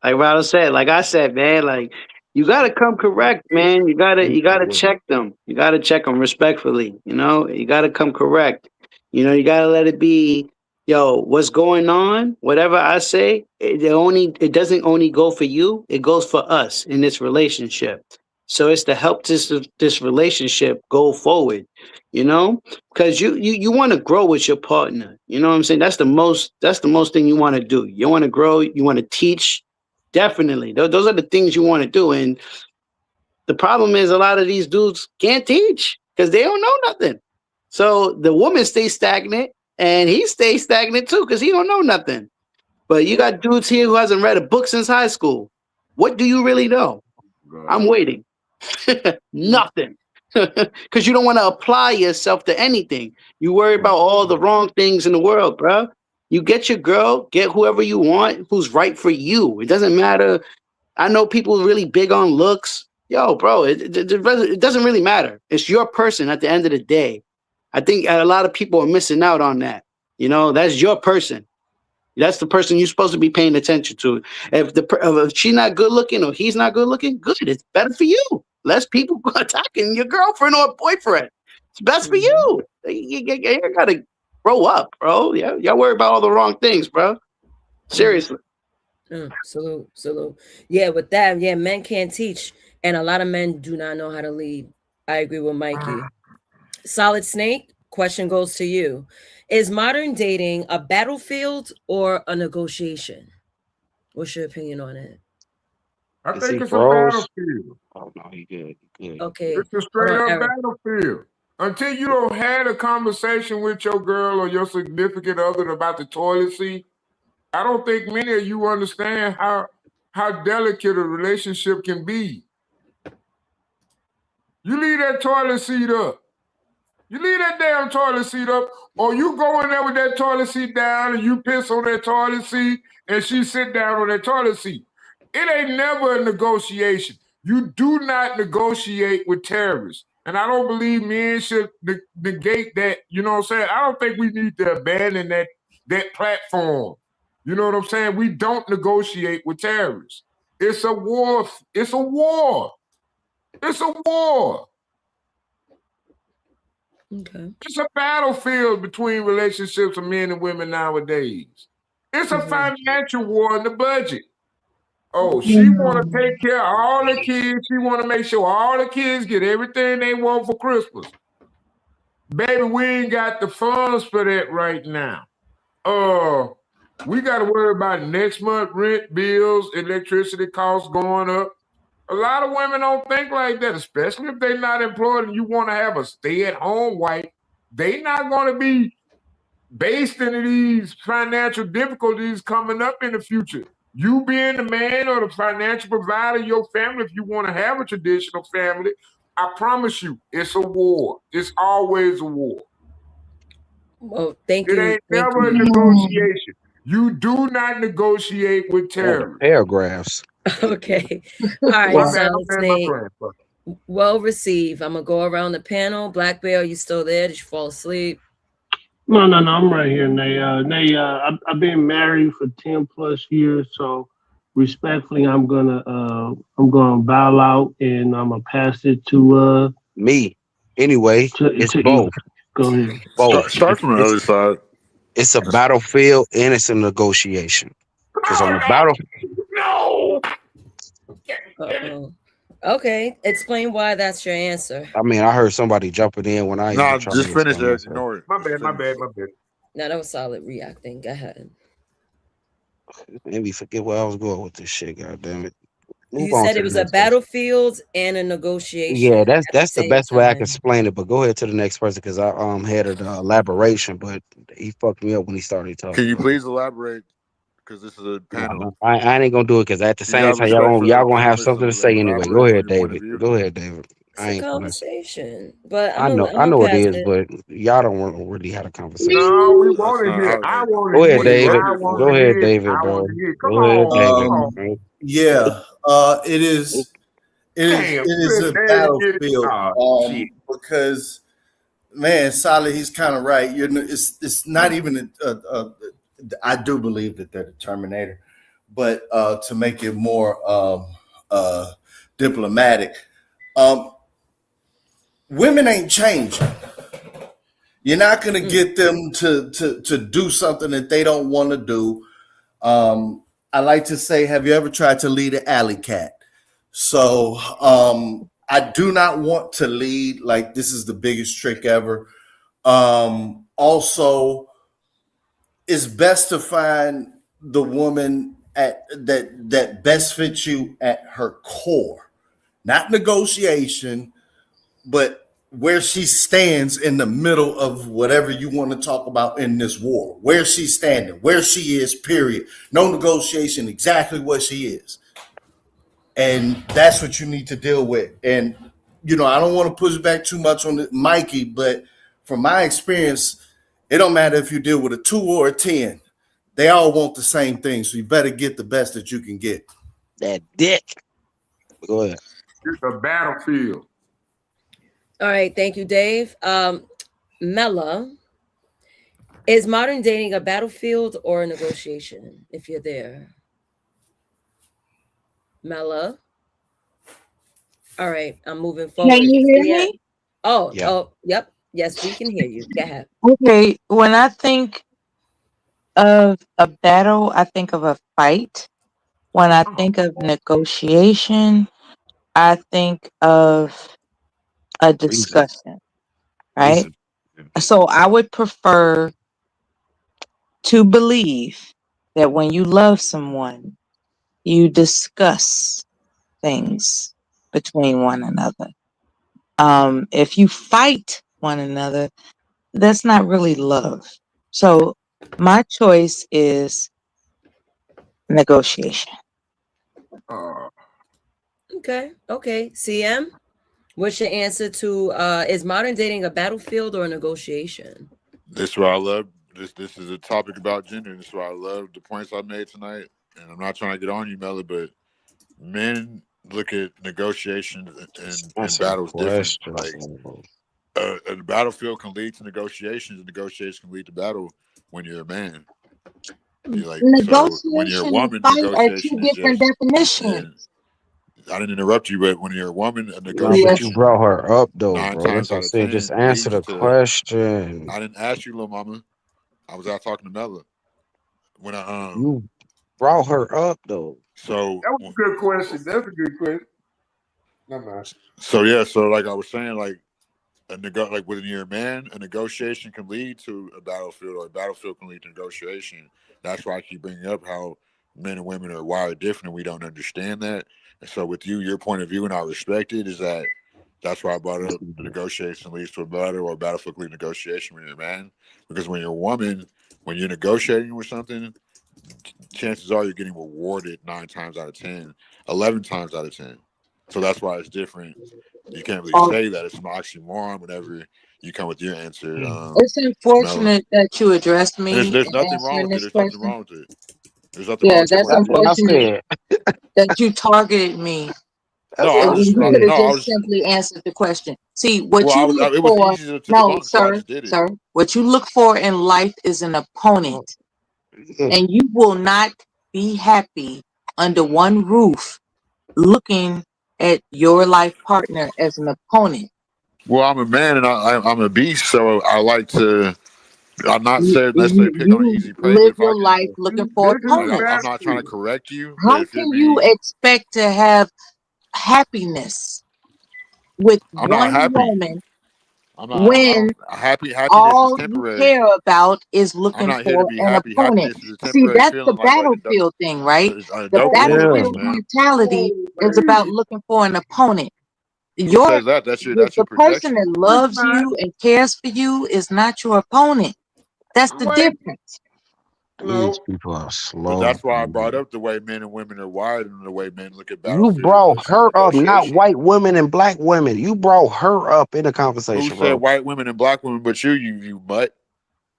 like Raldo said, like I said, man, like you gotta come correct, man. You gotta check them. You gotta check them respectfully. You gotta come correct. You gotta let it be. Yo, what's going on? Whatever I say, it doesn't only go for you. It goes for us in this relationship. So it's to help this relationship go forward. Because you want to grow with your partner. You know what I'm saying? That's the most thing you want to do. You want to grow. You want to teach. Definitely. Those are the things you want to do. And the problem is a lot of these dudes can't teach because they don't know nothing. So the woman stays stagnant and he stays stagnant too because he don't know nothing. But you got dudes here who hasn't read a book since high school. What do you really know? I'm waiting. Nothing. Because you don't want to apply yourself to anything. You worry about all the wrong things in the world, bro. You get your girl, get whoever you want, who's right for you. It doesn't matter. I know people really big on looks. Yo, bro, it doesn't really matter. It's your person at the end of the day. I think a lot of people are missing out on that. That's your person. That's the person you're supposed to be paying attention to. If she's not good looking or he's not good looking, good. It's better for you. Less people attacking your girlfriend or boyfriend. It's best for you. You gotta grow up, bro. Yeah, y'all worry about all the wrong things, bro. Seriously. Salute. Yeah, with that, yeah, men can't teach, and a lot of men do not know how to lead. I agree with Mikey. Solid Snake, question goes to you. Is modern dating a battlefield or a negotiation? What's your opinion on it? I Is he think it's a froze? battlefield. Oh no, he good. He good. Okay. It's a Hold straight on, up Eric. battlefield. Until you don't had a conversation with your girl or your significant other about the toilet seat, I don't think many of you understand how delicate a relationship can be. You leave that toilet seat up. You leave that damn toilet seat up, or you go in there with that toilet seat down and you piss on that toilet seat and she sit down on that toilet seat. It ain't never a negotiation. You do not negotiate with terrorists. And I don't believe men should negate that. You know what I'm saying? I don't think we need to abandon that platform. You know what I'm saying? We don't negotiate with terrorists. It's a war. It's a war. It's a war. Okay. It's a battlefield between relationships of men and women nowadays. It's a financial war in the budget. Oh, she want to take care of all the kids. She want to make sure all the kids get everything they want for Christmas. Baby, we ain't got the funds for that right now. We got to worry about next month rent, bills, electricity costs going up. A lot of women don't think like that, especially if they're not employed and you want to have a stay-at-home wife. They not going to be based in these financial difficulties coming up in the future. You being the man or the financial provider of your family, if you want to have a traditional family, I promise you, it's a war. It's always a war. Well, thank It you. ain't Thank never a you. negotiation. You do not negotiate with All the terrorists. paragraphs. Okay. All right. My So bad, I'll my say plan. well received. I'm gonna go around the panel. Black Bear, you still there? Did you fall asleep? No, no, no. I'm right here, Nay. I've been married for 10+ years, so respectfully, I'm gonna bow out and I'm gonna pass it Me. Anyway, it's to both. E. Go ahead. Both. Start from the It's other side. it's a battlefield and it's a negotiation. Because on the battle, No. Uh-oh. Okay. Explain why that's your answer. I mean, I heard somebody jumping in when I even Nah, tried just to finish explain that. myself. Ignore it. My Just bad, my finish. bad, my bad. No, that was solid reacting. Go ahead. Made me forget where I was going with this shit. God damn it. Move You on said to it the was a next person. battlefield and a negotiation Yeah, at the that's the same best way I can time. explain it. But go ahead to the next person because I had an elaboration, but he fucked me up when he started Can talking. you please elaborate? Because this is a panel. No, I ain't gonna do it because at the Can you same have time respect for the y'all gonna have panelists something to and say anyway. Go elaborate on ahead, your point of David. view? Go ahead, David. It's I a ain't gonna. conversation, but I I'm gonna know it pass is, it. but y'all don't want to really have a conversation. No, we That's want to not hear. how. I Like, want Go to ahead, what are hear. you David. up I here want Go for? to ahead, hear. David, I want bro. to hear. Come Go ahead, on, come David. on. Yeah, it Damn, is let a David get it. battlefield. Oh, shit. Because man, Solid, he's kind of right. It's not even I do believe that they're the Terminator, but to make it more diplomatic, um, women ain't changing. You're not going to get them to do something that they don't want to do. I like to say, have you ever tried to lead an alley cat? So I do not want to lead. Like, this is the biggest trick ever. Also, it's best to find the woman at that best fits you at her core, not negotiation, but where she stands in the middle of whatever you want to talk about in this war. Where she's standing, where she is, period. No negotiation, exactly what she is. And that's what you need to deal with. And, I don't want to push back too much on Mikey, but from my experience, it don't matter if you deal with a 2 or a 10. They all want the same thing. So you better get the best that you can get. That dick. Go ahead. It's a battlefield. All right, thank you, Dave. Mela, is modern dating a battlefield or a negotiation? If you're there, Mela. All right, I'm moving Can forward. you hear Yeah. me? Yeah. Yep. Yes, we can hear you. Go ahead. Okay, when I think of a battle, I think of a fight. When I think of negotiation, I think of a Reason. discussion, right? Reason. So I would prefer to believe that when you love someone, you discuss things between one another. If you fight one another, that's not really love. So my choice is negotiation. Uh, Okay. CM, what's your answer to is modern dating a battlefield or a negotiation? This is what I love. This is a topic about gender. And this is why I love the points I made tonight. And I'm not trying to get on you, Melly, but men look at negotiations and Answer the battles different. question. Like a battlefield can lead to negotiations, and negotiations can lead to battle when you're a man. You like so when you're a Negotiation and woman, fight are two negotiation is different just definitions. and I didn't interrupt you, but when you're a woman, a Nah, but you negotiation brought her up though, 9 bro. That's times what I'm out of saying. Just 10 answer leads the to. question. I didn't ask you, little mama. I was out talking to Mella. When I You brought her up though. so That was a good question. That's a good question. No man. so yeah, so like I was saying, like like when you're a man, a negotiation can lead to a battlefield, or a battlefield can lead to negotiation. That's why I keep bringing up how men and women are wired different, and we don't understand that. And so, with you, your point of view, and I respect it, is that that's why I brought up the negotiation leads to a battle, or a battlefield leads to negotiation when you're a man. Because when you're a woman, when you're negotiating with something, chances are you're getting rewarded 9 times out of 10, 11 times out of 10. So that's why it's different. You can't really say that it's an oxymoron whenever you come with your answer. It's Mela. unfortunate that you addressed And me there's in nothing wrong answering with it. this There's nothing question. wrong with it. There's nothing wrong Yeah, with your that's That's what I question. unfortunate said. that you targeted me That's No, I what was I when just you said. could have no, I just was simply answered the question. See, what well, you look it was for, easy to no, debunk, so I sir, just did it. sir, what you look for in life is an opponent, Oh, yeah. and you will not be happy under one roof looking at your life partner as an opponent. Well, I'm a man and I'm a beast, so I like to. I'm not You, saying necessarily you, pick on you easy prey, but live if I your can, life looking for This is like, opponents. I'm not trying to nasty. correct you, but How if you're can you being, expect to have happiness with I'm not one happy. woman I'm not. I when don't. Happiness is all you temporary. care about is I'm looking not here to for be an happy. opponent? Happiness is a See, temporary that's the feeling, battlefield thing, right? a The dopamine Yeah. rush, battlefield man. mentality Oh, is about baby. looking for an opponent. Who Your says that? That's your the person projection. that It's loves not. you and cares for you is not your opponent. That's the Wait. difference. These No. people are But slow, that's why I brought man. up the way men and women are wired, and the way men look at You battlefield brought as her up, not negotiation. white women and black women. You brought her up in the Who conversation, said bro. white women and black women? But you mutt.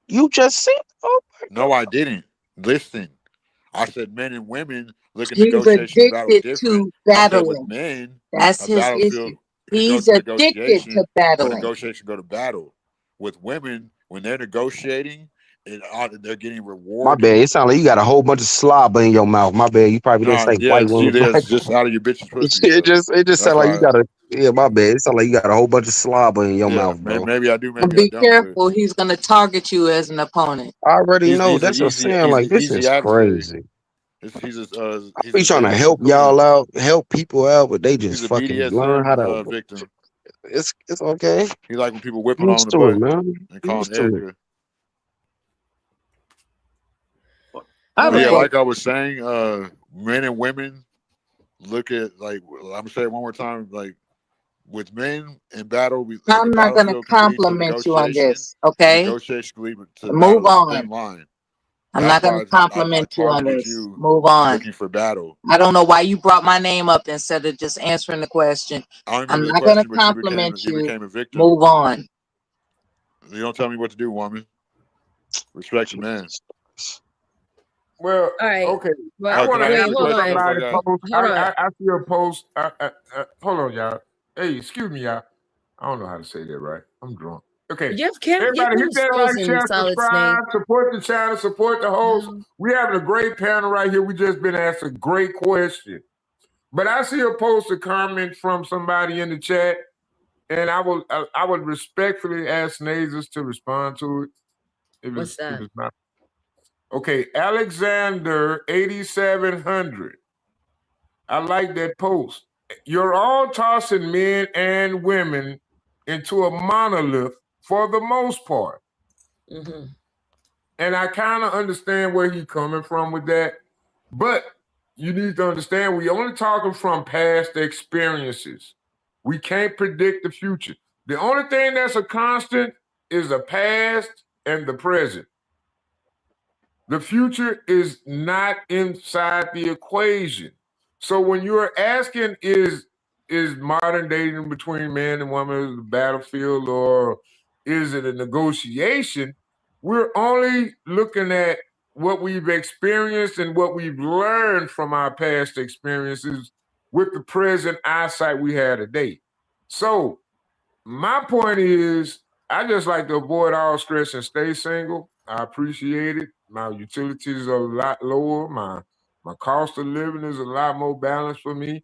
You just said, oh my No, god. I didn't. Listen, I said men and women look at He's negotiation and battle addicted different. to I said with battling. men, That's a his issue. battlefield could go He's to addicted to negotiation, but battling. negotiation go to battle. With women, when they're negotiating, they're getting My bad. rewarded. It sounds like you got a whole bunch of slobber in your mouth. My bad. You probably didn't No, say yeah, white see, women, there's black. just out of your bitch's pussy. It So just that's sound like you why, got a yeah. My bad. It sound like you got a whole bunch of slobber in your yeah, mouth, bro. maybe I do, And maybe I be don't, but careful, he's going to target you as an opponent. I already know. he's an That's what I'm easy saying. he's Like an this easy is adversary. crazy. He's Be a trying to victim help too, y'all man. out, help people out, but they He's just a fucking learn BDSM how to. victim. It's okay. He like when people whip Get him on used the to it, butt man. and Get call him used to it. Erica. I have But a yeah, Right. question. like I was saying, men and women look at like I'm gonna say it one more time. Like with men in battle, like a I'm not going to battlefield can lead to a compliment you on negotiation. this, A okay? negotiation can lead to the Move battle. It's a on. thin line. I'm That's not going why to I compliment you on targeted this. you Move on. looking for battle. I don't know why you brought my name up instead of just answering the question. I don't I'm remember the not going to question, but compliment you you. became a victim. Move on. You don't tell me what to do, woman. Respect the man. Jesus. Well, All right. okay. Well, I want Can to I wait, answer the hold answer question on. though, before I somebody got? post. Hold on. I see a post. Hold on, y'all. Hey, excuse me, y'all. I don't know how to say that right. I'm drunk. Okay. Give Everybody them hit that souls like, in share, Solid Snake. subscribe, support the channel, support the host. No. We having a great panel right here. We just been asked a great question. But I see a post, a comment from somebody in the chat, and I would respectfully ask Nazes to respond to it. What's If that? it's not okay. Alexander 8700. I like that post. You're all tossing men and women into a monolith for the most part. Mm-hmm. And I kind of understand where he's coming from with that. But you need to understand we only talking from past experiences. We can't predict the future. The only thing that's a constant is the past and the present. The future is not inside the equation. So when you're asking is modern dating between man and woman the battlefield or is it a negotiation? We're only looking at what we've experienced and what we've learned from our past experiences with the present eyesight we have today. So my point is, I just like to avoid all stress and stay single. I appreciate it. My utilities are a lot lower. My cost of living is a lot more balanced for me.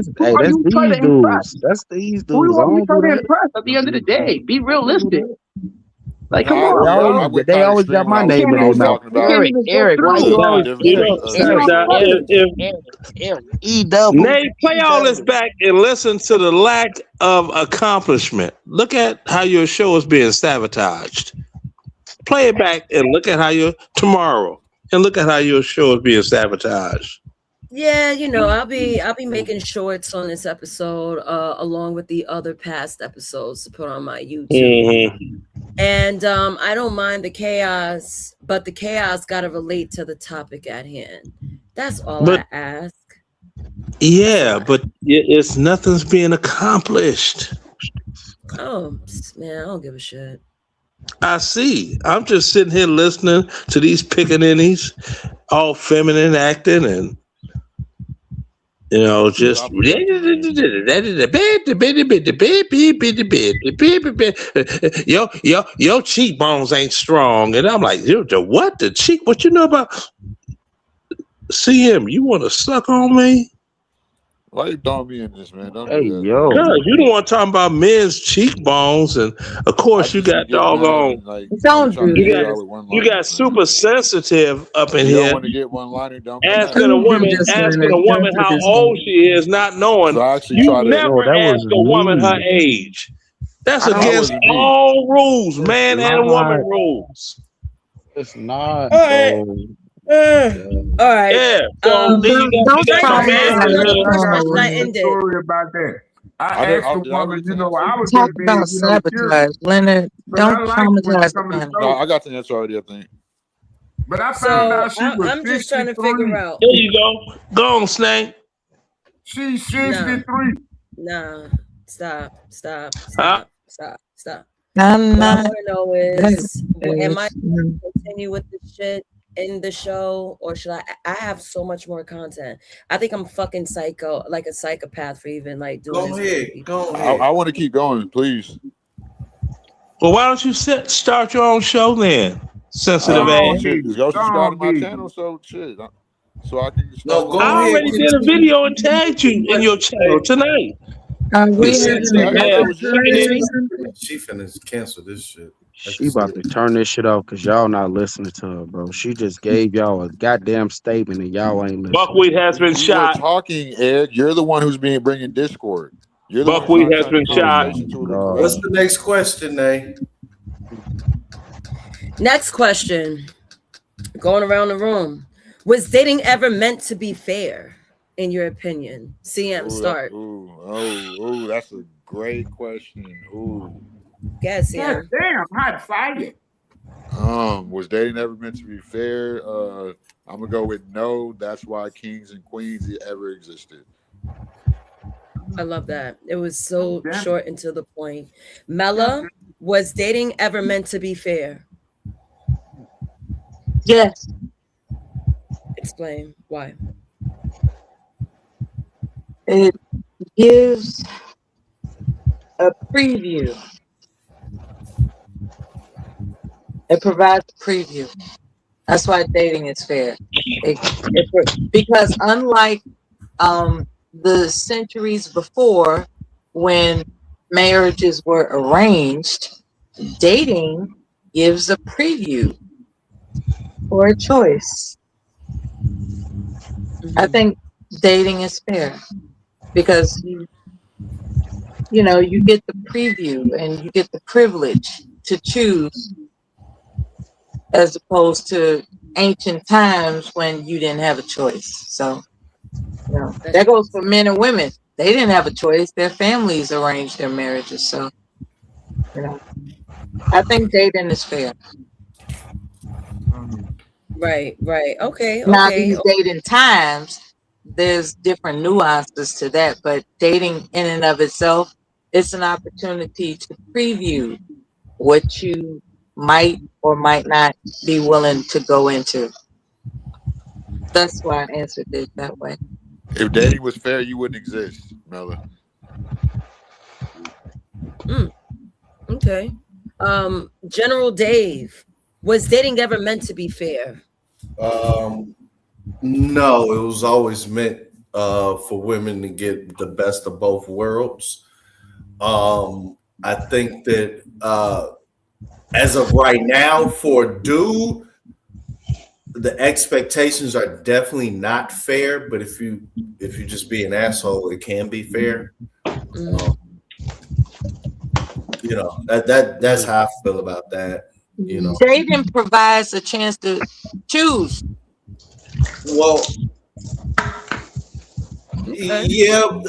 Who Hey, are that's you trying to these impress? dudes. That's these Who dudes. I are you don't do trying to that. impress at the end of the day? Be realistic. Like, No, come I, on, yeah, I bro. went They kind of always got extreme when my I was name when in I their was mouth. talking You can't about Eric, even go Eric, why you through. always You different know, Eric, now, Eric, Eric, E double, Nay, play E all this double. back and listen to the lack of accomplishment. Look at how your show is being sabotaged. Play it back and look at how your tomorrow and look at how your show is being sabotaged. Yeah, I'll be making shorts on this episode, along with the other past episodes to put on my YouTube. And I don't mind the chaos, but the chaos got to relate to the topic at hand. That's all I ask. Yeah, but it's nothing's being accomplished. Oh man, I don't give a shit. I see. I'm just sitting here listening to these pickaninnies, all feminine acting, and just your cheekbones ain't strong, and I'm like, the what? The cheek? What you know about CM? You want to suck on me? Why you throwing me in this, man? Don't Hey, do that, yo. man. Cause you don't want to talk about men's cheekbones, and of course you got doggone. Don't do You got super sensitive up in You don't here. want to get one liner. Don't come Asking at a me. woman how old she is, not knowing. So I actually You try to. never that ask was a woman her me. age. That's I against wasn't me. all rules, man and woman not. rules. It's not, All right. bro. All right. Yeah. So then you got Should I ask another question or I should I end it? story about that. I asked the woman, I was Talk just about being, sabotage, curious. Leonard. But I Don't like when traumatize the some of the panel. No, I got the answer already. I think. But I found out she was I'm just trying to figure 63. out. There you go. Go on, Snake. She's 63. Nah. Stop. Huh? What I want to know is, am I going to continue with this shit in the show, or should I have so much more content? I think I'm fucking psycho, like a psychopath for even like doing Go this. ahead. Go ahead. I want to keep going, please. Well, why don't you start your own show then? Sensitive ass. Shit, just go subscribe to my channel, so shit. So I can No, go I ahead. already did a video and tagged you in your channel tonight. She finna cancel this shit. She about to turn this shit off because y'all not listening to her, bro. She just gave y'all a goddamn statement and y'all ain't listening. Buckwheat has been You shot. were talking, Ed. You're the one who's bringing discord. You're the Buckwheat one has been shot. What's the next question, Nay? Next question, going around the room. Was dating ever meant to be fair, in your opinion? CM, start. Oh, that's a great question. Ooh. Yes, God CM. damn, hot fire. Was dating ever meant to be fair? I'm gonna go with no. That's why kings and queens ever existed. I love that. It was so short and to the point. Mella, was dating ever meant to be fair? Yes. Explain why. It gives a preview. It provides a preview. That's why dating is fair. Because unlike the centuries before, when marriages were arranged, dating gives a preview or a choice. I think dating is fair because you get the preview and you get the privilege to choose, as opposed to ancient times when you didn't have a choice. So, that goes for men and women. They didn't have a choice. Their families arranged their marriages. So, I think dating is fair. Right. Okay. Now, these dating times, there's different nuances to that, but dating in and of itself, it's an opportunity to preview what you might or might not be willing to go into. That's why I answered it that way. If dating was fair, you wouldn't exist, Mella. Okay. General Dave, was dating ever meant to be fair? No, it was always meant for women to get the best of both worlds. I think that as of right now, for a dude, the expectations are definitely not fair. But if you just be an asshole, it can be fair. That's how I feel about that. Dating provides a chance to choose. Well, Okay. Yeah,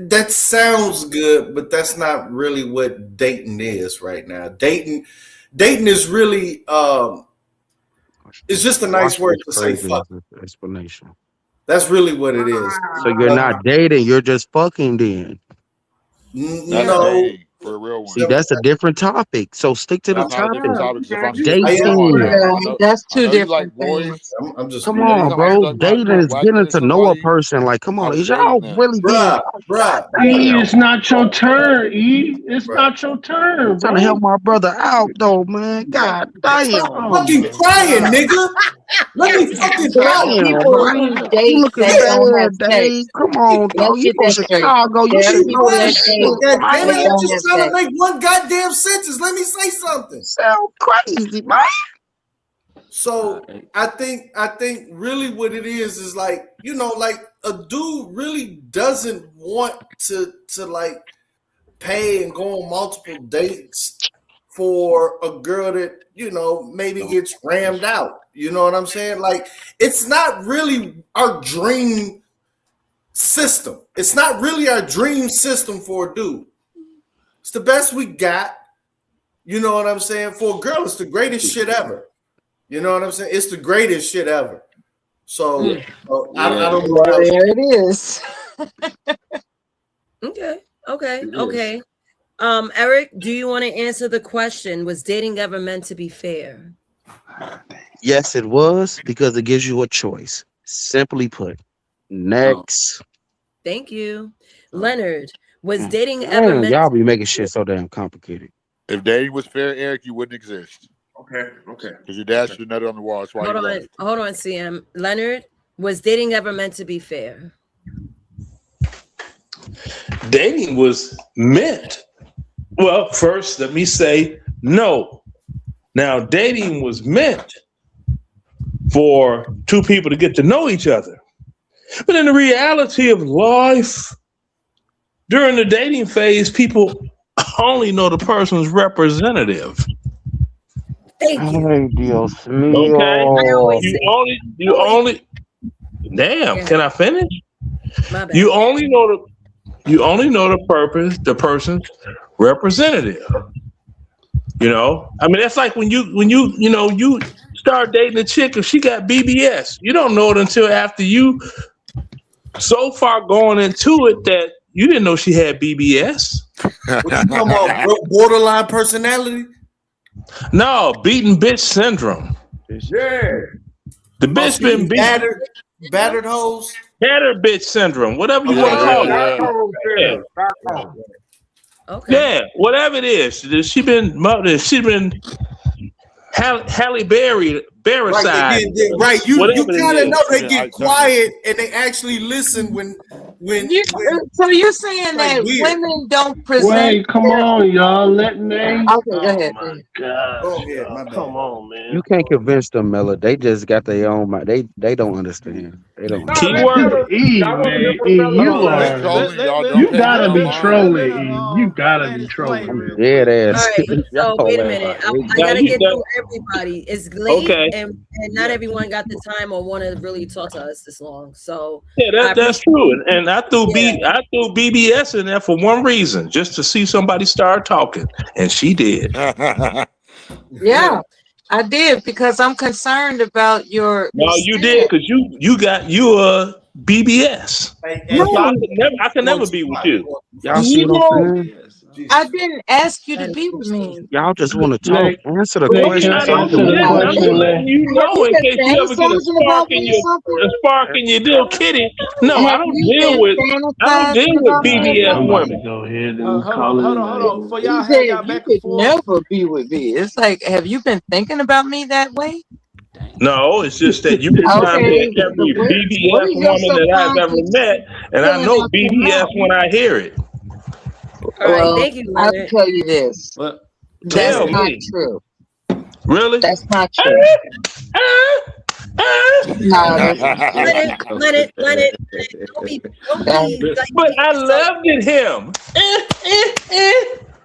that sounds good, but that's not really what dating is right now. Dating is really it's just a nice Watch word this to say crazy fuck. explanation. That's really what it is. So you're not dating, you're just fucking then. That's No, dating for a real one. See, that's a different topic. So stick to the That's not a different topic. topic. 'Cause if I'm Dating. That's I two know you like different boys. things. I'm just Come But being on, anytime I'm bro. studying how to Dating become is black getting with to know a somebody, person. Like, come how on, to is date y'all them. really being bruh. E, damn? it's not your turn. E, it's not your turn, Trying to bro. help my brother out though, man. God Stop damn. Oh fucking my crying, god. nigga. Let me fucking There are talk. Damn, people man. who You date looking that don't have bad, Dave. sex. Come on, dog. Let's You get from that straight. Chicago. You There are should know people this that shit, date God damn man. it, that I'm don't just have trying to sex. make one goddamn sentence. Let me say something. Sound crazy, man. So I think really what it is like, you know, like a dude really doesn't want to like pay and go on multiple dates for a girl that, you know, maybe gets rammed out. You know what I'm saying? Like, it's not really our dream system. It's not really our dream system for a dude. It's the best we got. You know what I'm saying? For a girl, it's the greatest shit ever. You know what I'm saying? It's the greatest shit ever. So I don't know Well, how. there it is. Okay. Eric, do you want to answer the question? Was dating ever meant to be fair? Yes, it was because it gives you a choice. Simply put. Next. Thank you. Leonard, was Mm. dating ever Man, meant y'all to be making shit so damn complicated. If dating was fair, Eric, you wouldn't exist. Okay. Because your dad should have nutted on the wall. That's why hold you on, left. hold on, CM. Leonard, was dating ever meant to be fair? Dating was meant. Well, first, let me say no. Now, dating was meant for two people to get to know each other. But in the reality of life, during the dating phase, people only know the person's representative. Thank you. Ay, Dios Okay? mío. You only damn, Yeah. can I finish? My bad. You only know the purpose, the person's representative. You know, I mean, that's like when you start dating a chick if she got BBS. You don't know it until after you so far going into it that you didn't know she had BBS. What you talking about? Borderline personality? No, beaten bitch syndrome. Yeah. The bitch been beat. Battered hoes. Battered bitch syndrome. Whatever you want to call it. Okay. Yeah, whatever it is. She been Halle Berry side. Right. You kind of know they Yeah, get quiet and they actually listen when So you're saying like that weird. women don't present? Wait, come on, y'all. Let me. Okay, Oh go ahead. my God. Go ahead, my bad. Come on, man. You can't convince them, Miller. They just got their own mind. They don't understand. They don't understand. E, man. E, you are. You gotta be trolling, E. You gotta be trolling. I'm dead All ass. right, so Y'all wait a laugh minute. out I every gotta day. get through everybody. It's late, Okay. and not everyone got the time or want to really talk to us this long. So Yeah, that's true. And I threw BBS in there for one reason, just to see somebody start talking, and she did. Yeah, I did because I'm concerned about your. No, you did because you got BBS. I can never be with you. Y'all see what I'm saying? I didn't ask you to be with me. Y'all just want to talk. Answer the Nick, question can I so we answer can the move on. I'm just letting you Have know you in been case you ever get a fantasizing about me or something? spark in your little kitty. No, I Have don't you deal been with fantasizing about me or BBS I'm about something? to women. go ahead and Hold call on, it hold a on, hold night. on. For You y'all have said y'all you back and could forth. never be with me. It's like, have you been thinking about me that way? No, it's just that you can find me Okay, at every what BBS is your woman that I've ever subconscious met, and I pulling know out your BBS mouth? when I hear it. all right, Well, thank you, I'll Leonard. tell you this. That's Tell not me. true. Really? That's not true. No, that's not true. Leonard, don't be But like. I loved it him.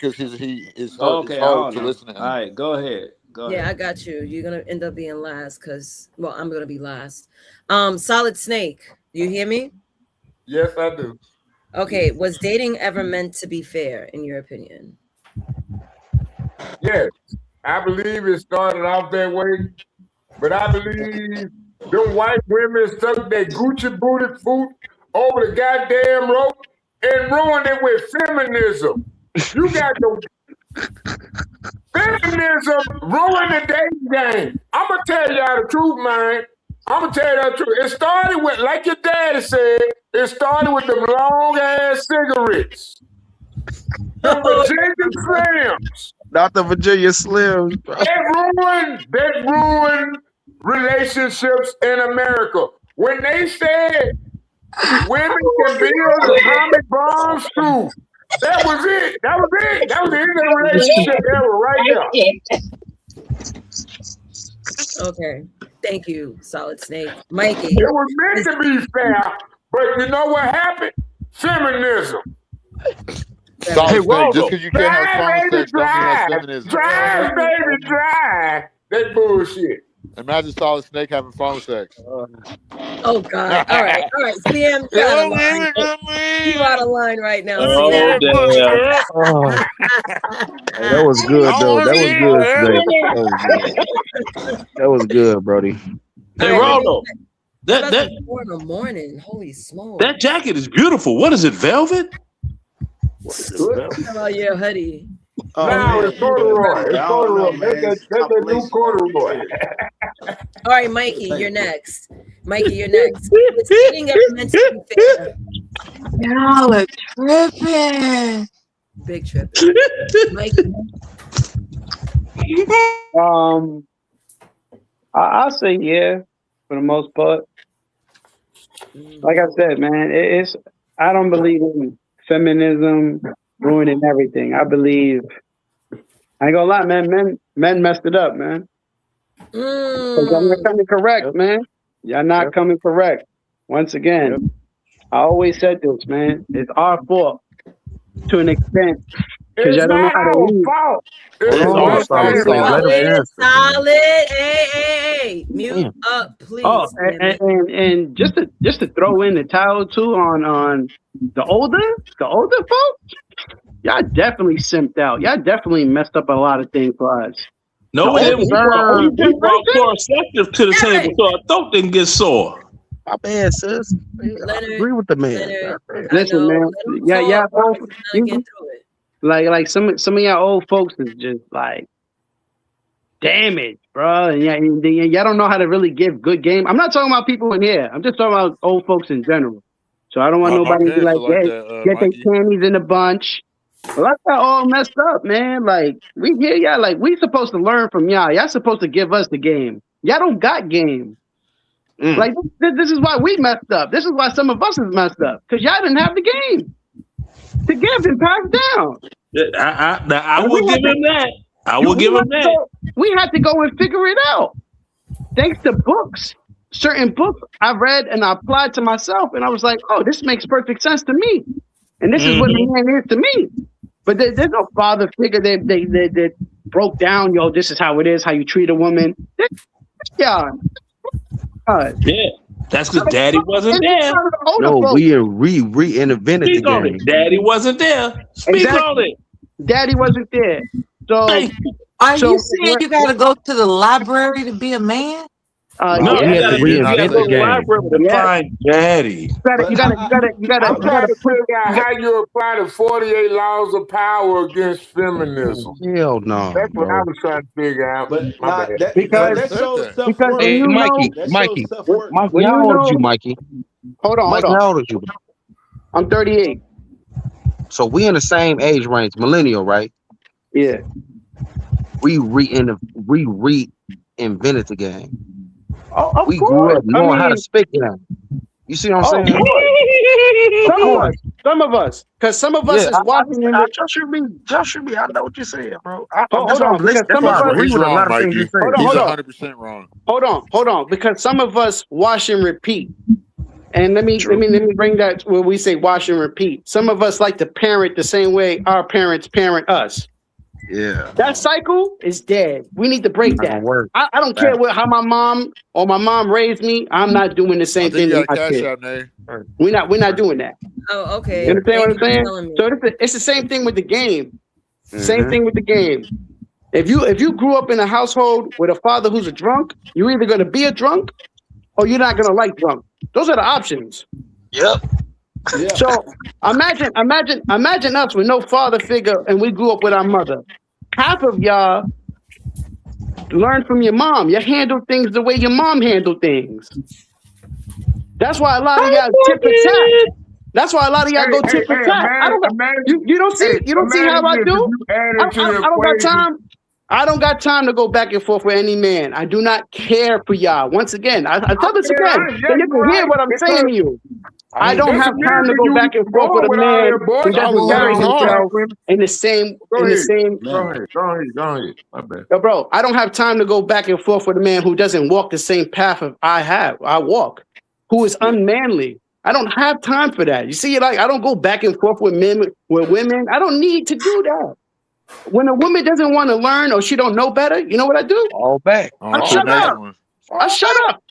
because it's hard. It's Okay, I hard don't to know. listen to All him. right, go ahead. Go Yeah, I ahead. got you. You're gonna end up being last because, well, I'm gonna be last. Solid Snake, you hear me? Yes, I do. Okay, was dating ever meant to be fair, in your opinion? Yes, I believe it started off that way, but I believe them white women stuck their Gucci booty foot over the goddamn rope and ruined it with feminism. You got the feminism ruined the dating game. I'm gonna tell y'all the truth, man. I'm gonna tell you the truth. It started with, like your daddy said, it started with them long ass cigarettes. The Virginia Slims. Not the Virginia Slims, bro. That ruined relationships in America. When they said women can build atomic bombs too, that was it. That was it. That was the end of the relationship era right there. Okay. Thank you, Solid Snake. Mikey. It was meant to be fair, but you know what happened? Feminism. Solid Snake, just because you can't have phone sex don't mean that's feminism. Drive, baby, drive. That bullshit. Imagine Solid Snake having phone sex. Oh God! All right. CM, you out of line. You out of line right now. Oh, CM. That was good, though. That was good, Snake. That was good, Brody. Hey, Rollo. That 4 in the morning. Holy smoke! that jacket is beautiful. What is it? Velvet? Oh yeah, hoodie. No, it's corduroy. It's corduroy. That's the new corduroy. All right, Mikey, you're next. Mikey, you're next. It's getting ever meant to be fair. Y'all are tripping. Big tripping. Mikey. I'll say yeah for the most part. Like I said, man, it's I don't believe in feminism ruining everything. I believe I ain't gonna lie, man. Men messed it up, man. Y'all not coming correct, man. Y'all not coming correct. Once again, I always said this, man. It's our fault to an extent because y'all don't know how to lead. Fault. Solid. Hey. Mute up, please. Oh, and just to throw in the towel too on the older folks, y'all definitely simped out. Y'all definitely messed up a lot of things for us. No, we didn't. We brought perspective to the table so our throat didn't get sore. My bad, sis. I agree with the man. Listen, man. Yeah. Like some of y'all old folks is just like damaged, bro. And y'all don't know how to really give good game. I'm not talking about people in here. I'm just talking about old folks in general. So I don't want nobody to be like, get their panties in a bunch. Well, that's not all messed up, man. Like, we hear y'all, like, we supposed to learn from y'all. Y'all supposed to give us the game. Y'all don't got game. Like, this is why we messed up. This is why some of us is messed up. Because y'all didn't have the game to give and pass down. I will give him that. I will give him that. We had to go and figure it out. Thanks to books. Certain books I read and I applied to myself. And I was like, oh, this makes perfect sense to me. And this is what the man is to me. But there's no father figure that broke down, yo, this is how it is, how you treat a woman. Yeah. Yeah. That's because daddy wasn't there. No, we reinvented the game. Daddy wasn't there. Speak on it. Daddy wasn't there. So are you saying you gotta go to the library to be a man? No, you gotta go to the library to find daddy. You gotta figure out how you apply the 48 laws of power against feminism. Hell no. That's what I was trying to figure out. But because hey, Mikey, how old are you, Mikey? Hold on. How old are you? I'm 38. So we in the same age range, millennial, right? Yeah. We reinvented the game. Oh, we grew up knowing how to speak now. You see what I'm saying? Some of us. Because some of us is watching. Just should be. I know what you're saying, bro. He's wrong, Mikey. He's 100% wrong. Hold on. Because some of us wash and repeat. And let me bring that where we say wash and repeat. Some of us like to parent the same way our parents parent us. Yeah. That cycle is dead. We need to break that. I don't care how my mom raised me. I'm not doing the same thing. We're not doing that. Oh, okay. You understand what I'm saying? So it's the same thing with the game. Same thing with the game. If you grew up in a household with a father who's a drunk, you're either going to be a drunk or you're not going to like drunk. Those are the options. Yep. Yeah. So imagine us with no father figure, and we grew up with our mother. Half of y'all learned from your mom. You handle things the way your mom handled things. That's why a lot of y'all tit for tat. That's why a lot of y'all go tit for tat. You don't see how I do. I don't got time. I don't got time to go back and forth with any man. I do not care for y'all. Once again, I tell this again, so you can hear what I'm saying to you. I don't have time to go back and forth with a man who doesn't carry himself in the same. Go ahead. My bad. Yo, bro, I don't have time to go back and forth with a man who doesn't walk the same path I walk, who is unmanly. I don't have time for that. You see, like I don't go back and forth with women. I don't need to do that. When a woman doesn't want to learn or she don't know better, you know what I do? All back. I shut up. I shut up.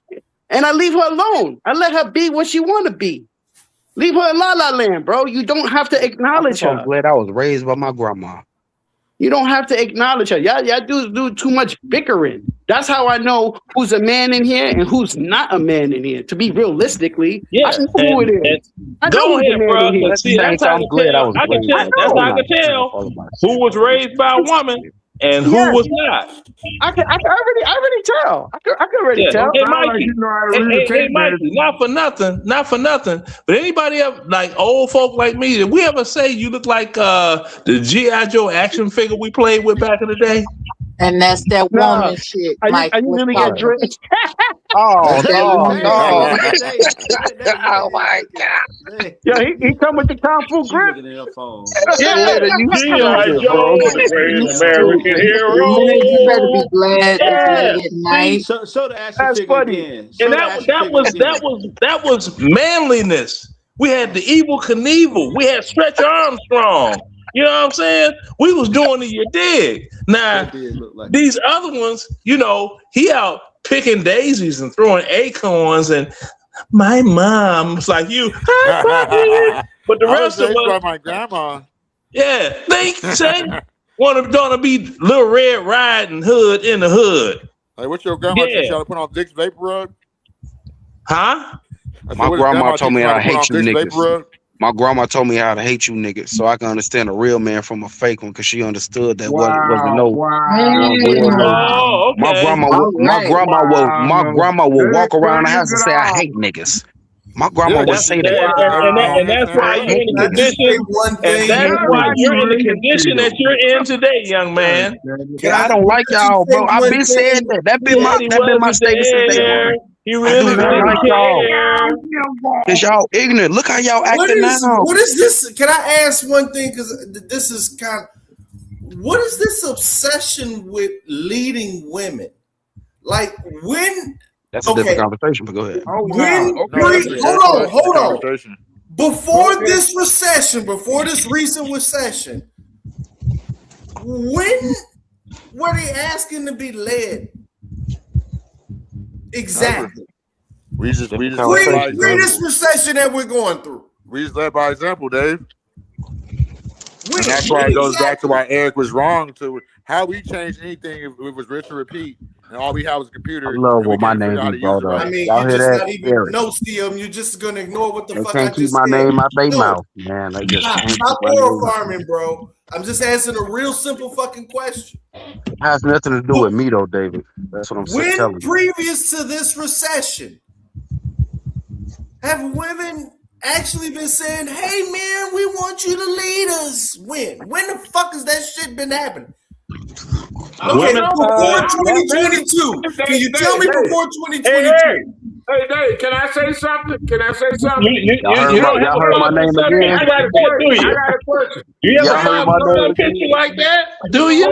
And I leave her alone. I let her be what she want to be. Leave her in la la land, bro. You don't have to acknowledge her. I'm glad I was raised by my grandma. You don't have to acknowledge her. Y'all do too much bickering. That's how I know who's a man in here and who's not a man in here. To be realistically, Yeah, I know who it is. I know go who's a ahead, man bro. in here. See, that's how I can tell. I can tell. That's how I can tell who was raised by a woman and who was not. I already tell. I can already tell. Hey, Mikey. Hey, Mikey. Not for nothing. But anybody else, like old folk like me, did we ever say you look like the G.I. Joe action figure we played with back in the day? And that's that woman shit, Mike. Are you really get dressed? Oh no! Oh my God! Yeah, he come with the Kung Fu grip. Yeah, G.I. Joe, the great American hero. You better be glad it's late at night. Show the action That's figure funny. again. And that was manliness. We had the Evil Knievel. We had Stretch Armstrong. You know what I'm saying? We was doing it, you dig. Now, these other ones, you know, he out picking daisies and throwing acorns, and my mom's like you. But the rest of us, my grandma. yeah, they say want to be Little Red Riding Hood in the hood. Like, what's your grandma teach y'all to put on Dick's Vapor Rub? Huh? My grandma told me how to hate you niggas. My grandma told me how to hate you niggas, so I can understand a real man from a fake one, because she understood that wasn't no. Oh, okay. My grandma will walk around the house and say, "I hate niggas." My grandma would say that, and that's why you're in the condition. And that's why you're in the condition that you're in today, young man. I don't like y'all, bro. I've been saying that. That been my statement since day one. He really don't like y'all. Cause y'all ignorant. Look how y'all acting now. What is this? Can I ask one thing? Because this is kind of. What is this obsession with leading women? Like when? That's a different conversation. But go ahead. Hold on. Before this recent recession, when were they asking to be led? Exactly. We just read this recession that we're going through. We just led by example, Dave. And that's why it goes back to why Eric was wrong to how we change anything if it was rinse and repeat, and all we have is a computer. I love what my name is brought up. I mean, y'all you hear just that? not even know, CM. You're just gonna ignore what the fuck I can't just keep my said. name out their mouth, man. They just Stop oral farming, bro. I'm just asking a real simple fucking question. It has nothing to do with me, though, David. That's what I'm telling When you. previous to this recession, have women actually been saying, "Hey, man, we want you to lead us"? When the fuck has that shit been happening? Okay, before 2022. Can you tell me before 2022? Hey, Dave, can I say something? You don't have heard my name again. I got a question. Do you ever have a picture like that? Do you?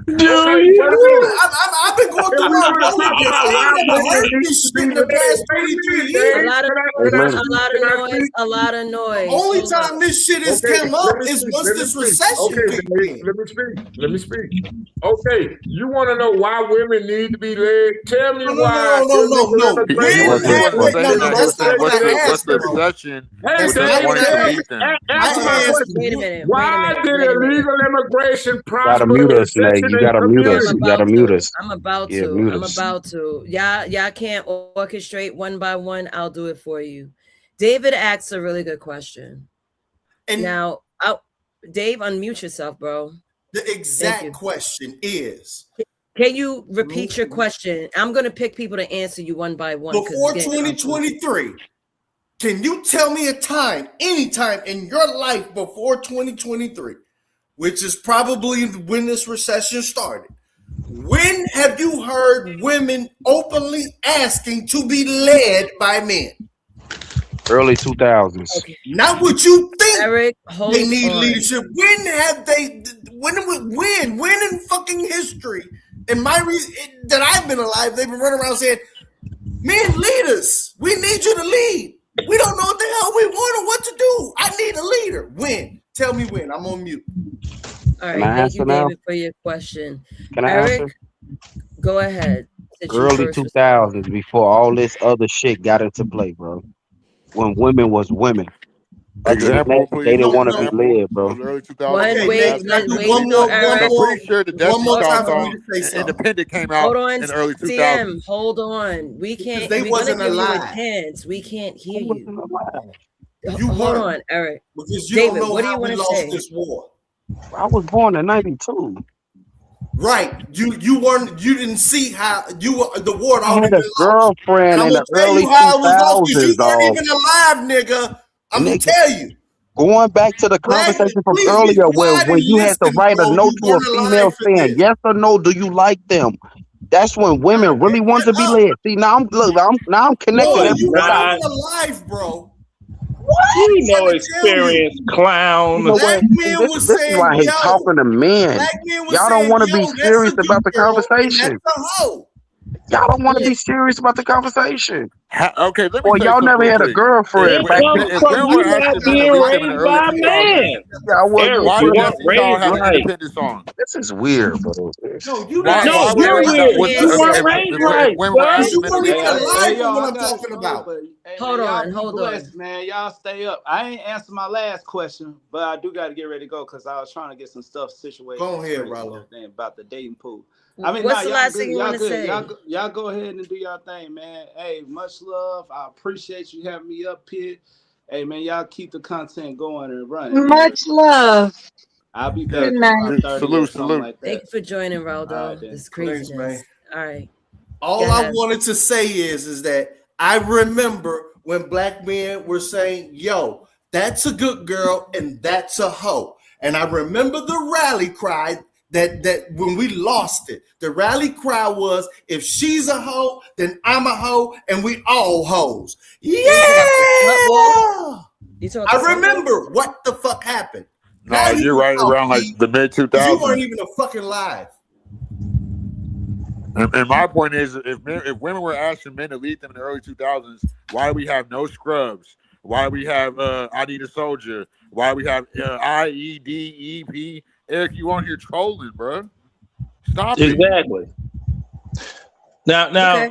Do Okay, you? wait a minute. I've been going If through we my were to talk Rolodex. about I why ain't never women heard need this to shit be in the led, past wait a 23 minute, years. A Dave. lot of Hey, noise, listen. a lot of Can I noise, speak? a lot of The noise. only Hold time up. this shit has Okay, come let up me is speak. once Let me this speak. recession Okay, kicked Dave, in. let me speak. Let me speak. Okay, you want to know why women need to be led? Tell me why illegal No. He immigration When wasn't. is He have wasn't wait, saying no, that. He acceptable, was that's saying not what especially I in what's asked the him though. obsession Hey, with That's them not Dave, what wanting I to Dave, beat asked. them? answer my I asked question. Wait a who minute. Wait a Why minute. did Wait a minute. illegal immigration Gotta prosper mute and us, Nate. section You a gotta mute I'm us. community? You gotta about mute to. us. I'm about Yeah, to. mute I'm us. about to. Y'all can't orchestrate one by one. I'll do it for you. David asks a really good question. And Now, Dave, unmute yourself, bro. the Thank exact you. question is Can you repeat your question? I'm gonna pick people to answer you one by one because it's before getting complicated. 2023, can you tell me a time, any time in your life before 2023, which is probably when this recession started? When have you heard women openly asking to be led by men? Early 2000s. Okay, Not what you think Eric, they hold need on. leadership. When have they? When in fucking history? In my that I've been alive, they've been running around saying, "Men, lead us. We need you to lead. We don't know what the hell we want or what to do. I need a leader." When? Tell me when. I'm on mute. All Can right, I thank you, answer now? David, for your question. Can I Eric, answer? go ahead. Since you Early first responded. 2000s, before all this other shit got into play, bro. When women was women. Other than that, Example, they please. didn't An want to be example led, of bro. the early 2000s One, Okay, when we Nate, wait, asked can I men let to do be wait one leaders. till more, one Eric. I'm more, pretty sure the one Destiny more Child time for Hold me song to say something? Independent came out on, in the early TM. 2000s. Hold on. Because they We're gonna wasn't give you a alive. chance. We can't hear Who you. wasn't alive? You Hold weren't. on, Eric. Because you don't David, know what do how you we want to lost say? this war. I was born in 92. Right. You weren't, you didn't see how the war had I already had a been lost. And girlfriend I'm in gonna the tell early you how it was lost because you 2000s, weren't dog. even alive, nigga. I'm gonna Nigga, tell you. going back to the Black, conversation from please be earlier where quiet when and you had to listen, write a bro. note You to a weren't female alive for saying this. yes or no, do you like them? That's when women really want to be led. See, now I'm connecting Boy, No, you everything. weren't not. even alive, bro. You I'm know, trying to tell you. experience You clown. know what? Black See, men this was this is saying, why I hate yo. talking to men. Black men was Y'all don't saying, want to yo, be that's serious a good about the girl, and that's conversation. a hoe. Y'all don't want to Look, be serious about the conversation. Okay, let me Or say y'all something never real had a quick. girlfriend It back then. comes If from women were you not asking men to being lead them in the raised early by a 2000s, man. Y'all wasn't Eric, why you did weren't Destiny Child raised have an right. independent song? This is weird, bro. No, you all didn't. No, right, Why you're Eric, weird you was because you can't weren't talk. raised right, when we're son. Because you asking men to weren't lead even them? Hey, alive for y'all, what I I'm gotta talking go, about. but hey Hold man, y'all on, be hold blessed, on. man. Y'all stay up. I ain't answered my last question, but I do gotta get ready to go because I was trying to get some stuff situated Go and ahead, straight Rollo. about the dating pool. I mean, nah, What's the y'all last thing good. you Y'all want to good. say? Y'all go ahead and do y'all thing, man. Hey, much love. I appreciate you having me up here. Hey man, y'all keep the content going and running, man. Much love. I'll be Yeah, Good back in night. 5:30 or salute, something salute. like Thank that. you for joining, All right Raldo. then. This Cool. Thanks, man. craziness. All right, go All I ahead. wanted to say is that I remember when black men were saying, yo, that's a good girl and that's a hoe. And I remember the rally cry that when we lost it, the rally cry was, if she's a hoe, then I'm a hoe and we all hoes. Yeah! You talking slut walk? You talking I slut walk? remember what the fuck happened. Now No, you you're can right talk, around like Pete, the mid because you weren't 2000s. even a fucking live. And my point is, if women were asking men to lead them in the early 2000s, why do we have no scrubs? Why do we have I Need a Soldier? Why do we have IEDEP? Eric, you on here trolling, bro? Stop it. Exactly. Now, Okay.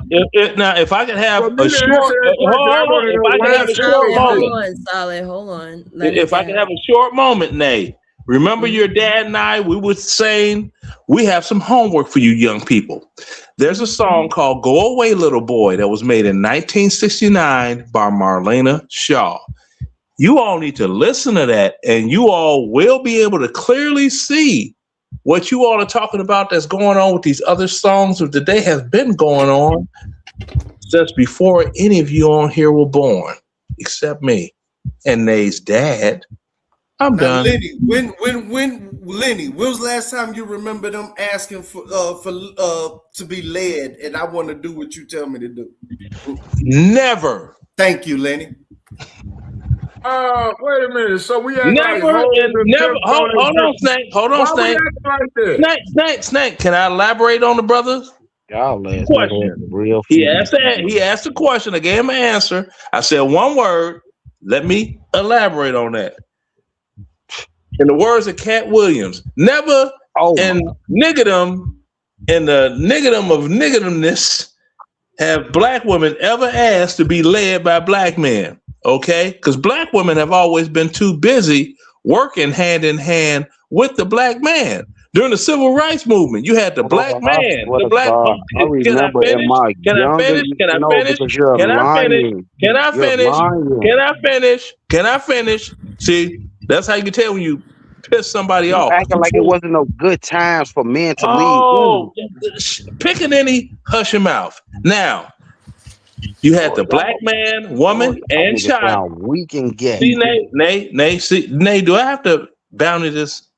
if I could have For a me to short, answer that question, I want to if know I could why have a she's short so Solid, hold moment, good. on, Solid, hold on. Let if I Nigga could have have a short moment, Nay, remember it. your dad and I, we were saying we have some homework for you young people. There's a song called Go Away Little Boy that was made in 1969 by Marlena Shaw. You all need to listen to that and you all will be able to clearly see what you all are talking about that's going on with these other songs of the day has been going on since before any of you on here were born, except me and Nay's dad. I'm Now, done. Lenny, Lenny, when was the last time you remember them asking for to be led, and I want to do what you tell me to do? Never. Thank you, Lenny. Wait a minute. So we act like Never hoes and and never. pimps Hold don't on, exist. Snake. Hold on, Why we Snake. acting like that? Snake. Can I elaborate on the brother's Y'all last nigga had question? real He few. asked that. He asked a question. I gave him an answer. I said one word. Let me elaborate on that. In the words of Cat Williams, never in niggerdom, in the niggerdom of niggerdomness, have black women ever asked to be led by black men. Okay? Because black women have always been too busy working hand in hand with the black man. During the civil rights movement, you had the black I man, swear the to black. God, I Can I remember in finish? my Can I younger finish? Can I no, finish? because you're Can I finish? lying. Can I You're finish? lying. Can I finish? Can I finish? See, that's how you can tell when you piss somebody You off. acting like it wasn't no good times for men to lead Oh, women. picking any, hush your mouth. Now, you had the black man, woman, Y'all and niggas child. sound weak and gay. See, Nay, do I have to bounty this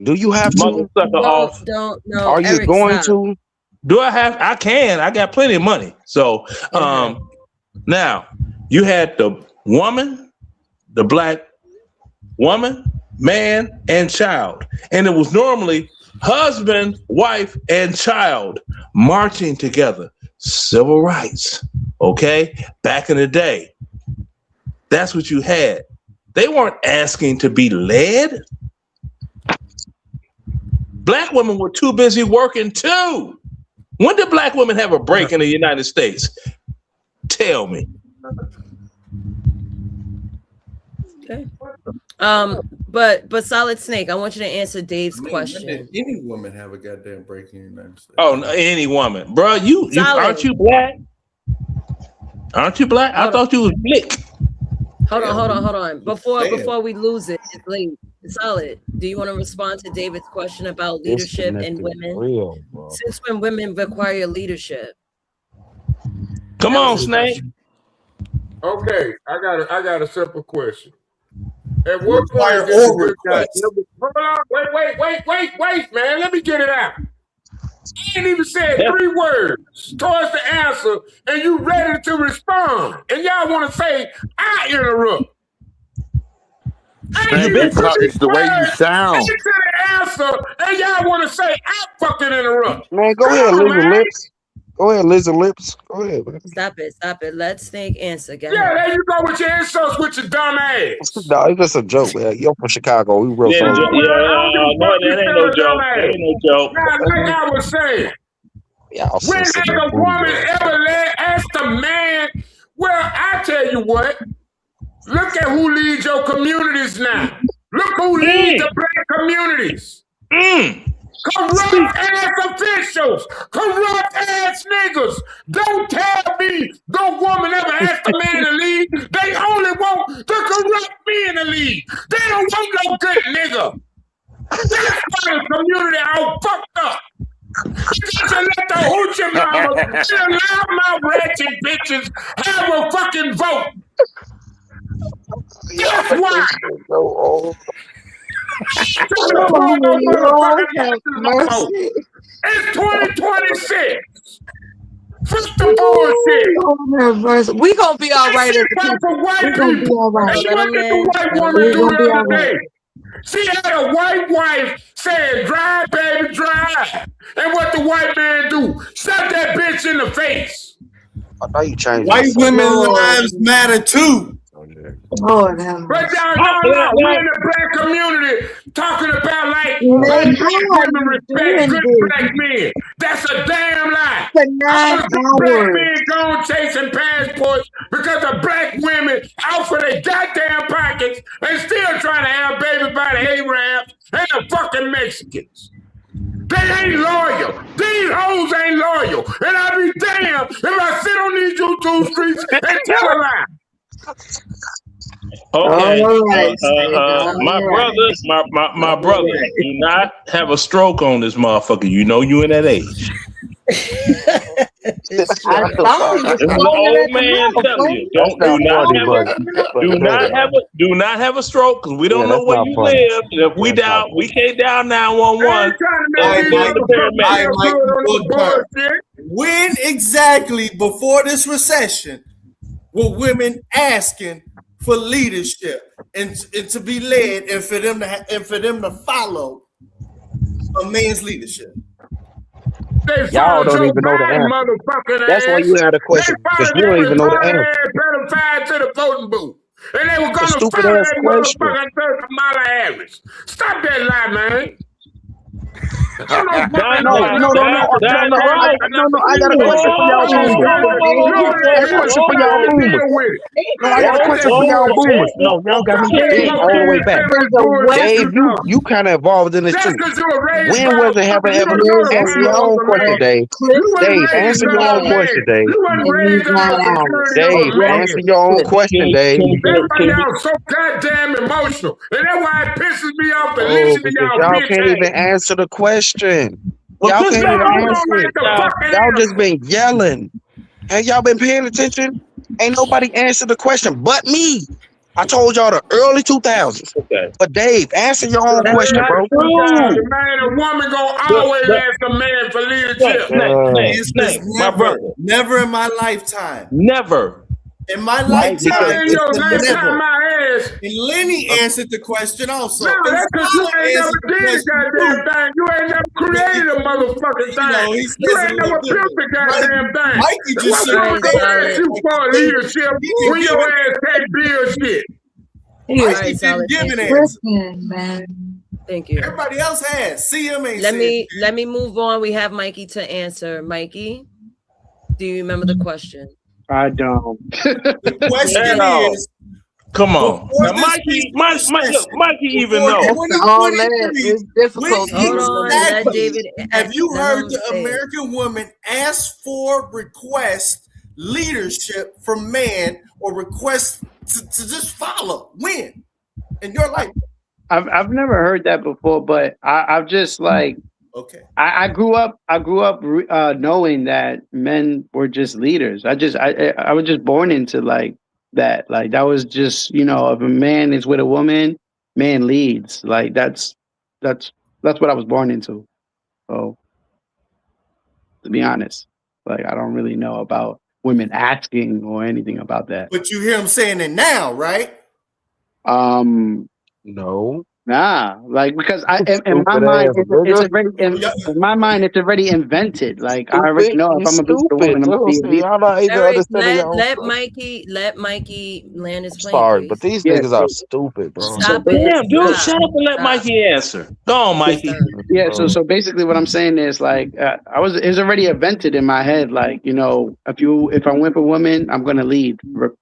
Do you have mother to? sucker off? Don't no. Are you Eric, going stop. to? Do I have? I can. I got plenty of money. So, now you had the woman, the black woman, man, and child, and it was normally husband, wife, and child marching together. Civil rights. Okay, back in the day, that's what you had. They weren't asking to be led. Black women were too busy working too. When did black women have a break in the United States? Tell me. Okay. But Solid Snake, I want you to answer Dave's question. When did any woman have a goddamn break in the United States? Oh, any woman, bro. You aren't you black? Aren't you black? I thought you was blick. Hold on. Before we lose it, it's late. Solid. Do you want to respond to David's question about leadership in women? Real, bro. Since when women require leadership? Come on, Snake. Okay, I got a simple question. At what point is a good guy? Hold on, wait, man. Let me get it out. I ain't even said 3 words towards the answer, and you ready to respond. And y'all want to say, I interrupt. It's the way you sound. Into the answer, and y'all want to say, I fucking interrupt. Man, go ahead, Lizard Lips. Go ahead, Lizard Lips. Go ahead, man. Stop it. Let Snake answer. Go Yeah, ahead. there you go with your insults with your dumb ass. No, it's just a joke, man. You're from Chicago. We real Yeah, soldiers. that ain't no joke. That ain't no joke. Now, like I was saying, when has a woman ever asked a man? Well, I tell you what. Look at who leads your communities now. Look who leads the black communities. Corrupt ass officials. Corrupt ass niggas. Don't tell me no woman ever asked a man to lead. They only want the corrupt men to lead. They don't want no good nigga. That's why the community all fucked up. Because you let the hoochie mamas and loudmouth ratchet bitches have a fucking vote. That's why. It's 2026. Fuck the bullshit. We gonna be all right. For white We gonna be people. all right. And what did the white woman do the other day? She had a white wife saying, drive, baby, drive. And what the white man do? Shut that bitch in the face. I thought you changed. White women's lives matter too. Lord, but no. We in the black community talking about like black women respect good black men. That's a damn lie. All the black men gone chasing passports because of black women out for their goddamn pockets and still trying to have baby by the Arabs and the fucking Mexicans. They ain't loyal. These hoes ain't loyal. And I be damned if I sit on these YouTube streets and tell a lie. Okay. Right. My brother, do not have a stroke on this motherfucker. You know you in that age. It's an old man telling you. Do not have a stroke because we don't know where you live. And if we down, we can't dial 911. When exactly before this recession were women asking for leadership and to be led, and for them to follow a man's leadership? They Y'all followed don't Joe even know the Biden, answer. motherfucking That's why ass. you had a They question, because followed you that don't even know the retarded answer. ass pedophile to the voting booth. And they were It's a gonna stupid follow ass that question. motherfucking Kamala Harris. Stop that lie, man. Ain't no fucking No, no no, goddamn I got a question for y'all boomers. I got a question for y'all boomers. deal with it. No, I got a question for y'all boomers. No, y'all got me bent all the way back. Dave, you kind of involved in this Just too. because you were raised When by was a it fucking, ever you ever? don't know the Answer your power of own a question, man. Dave. You wasn't Dave, raised answer as your a own man. question, Dave. You wasn't raised under the security of Dave, a man. answer your own question, Dave. That's why y'all so goddamn emotional. And that's why it pisses me off to Oh, listen to because y'all y'all bitch can't even ass. answer the question. Well, Y'all piss can't me Y'all even off. don't answer like it. the fucking Y'all answer. just been yelling. Have y'all been paying attention? Ain't nobody answered the question but me. I told y'all the early 2000s. Okay. But Dave, answer your own That's question, not bro. true. Man, a woman gonna always ask a man for leadership. It's My brother. never in my lifetime. Never. In my Right, because lifetime, it's Your last never. time I asked. And Lenny answered the question also. No, And that's because you Follow ain't never answered the did the question goddamn too. thing. You ain't never created a motherfucking You know, thing. he You says it a ain't little never built different. the goddamn thing. Mikey What just woman showed gonna that. ask you for leadership He can when give your an ass can't build shit? Mikey didn't give an answer. man. Thank you. Everybody else has. CM ain't Let me move on. We have Mikey to answer. Mikey, do you remember the question? I don't. The question is, come on. before Now, this Look, Mikey even before knows. 2023, It's difficult. Hold on. Let exactly David. have you let heard him the say it. American woman ask for request leadership from man or request to just follow? When in your life? I've never heard that before, but I've just like Okay. I grew up knowing that men were just leaders. I was just born into like that. Like that was just, if a man is with a woman, man leads. Like that's what I was born into. So to be honest, like I don't really know about women asking or anything about that. But you hear him saying it now, right? No. Nah, like because in my Stupid mind ass it's nigga. already in my mind it's already invented. Like I already Stupid. know if You I'm gonna be with a stupid, woman, I'm gonna too. be a See, leader. y'all not even Eric, understanding your own let stuff. Mikey land his plane, Sorry, please. but these Yeah, niggas are stupid, bro. Stop so it. Damn, dude, Stop. shut up and let Stop. Mikey answer. Go on, Mikey. yeah. So basically, what I'm saying is like it's already invented in my head. Like if I went for a woman, I'm gonna lead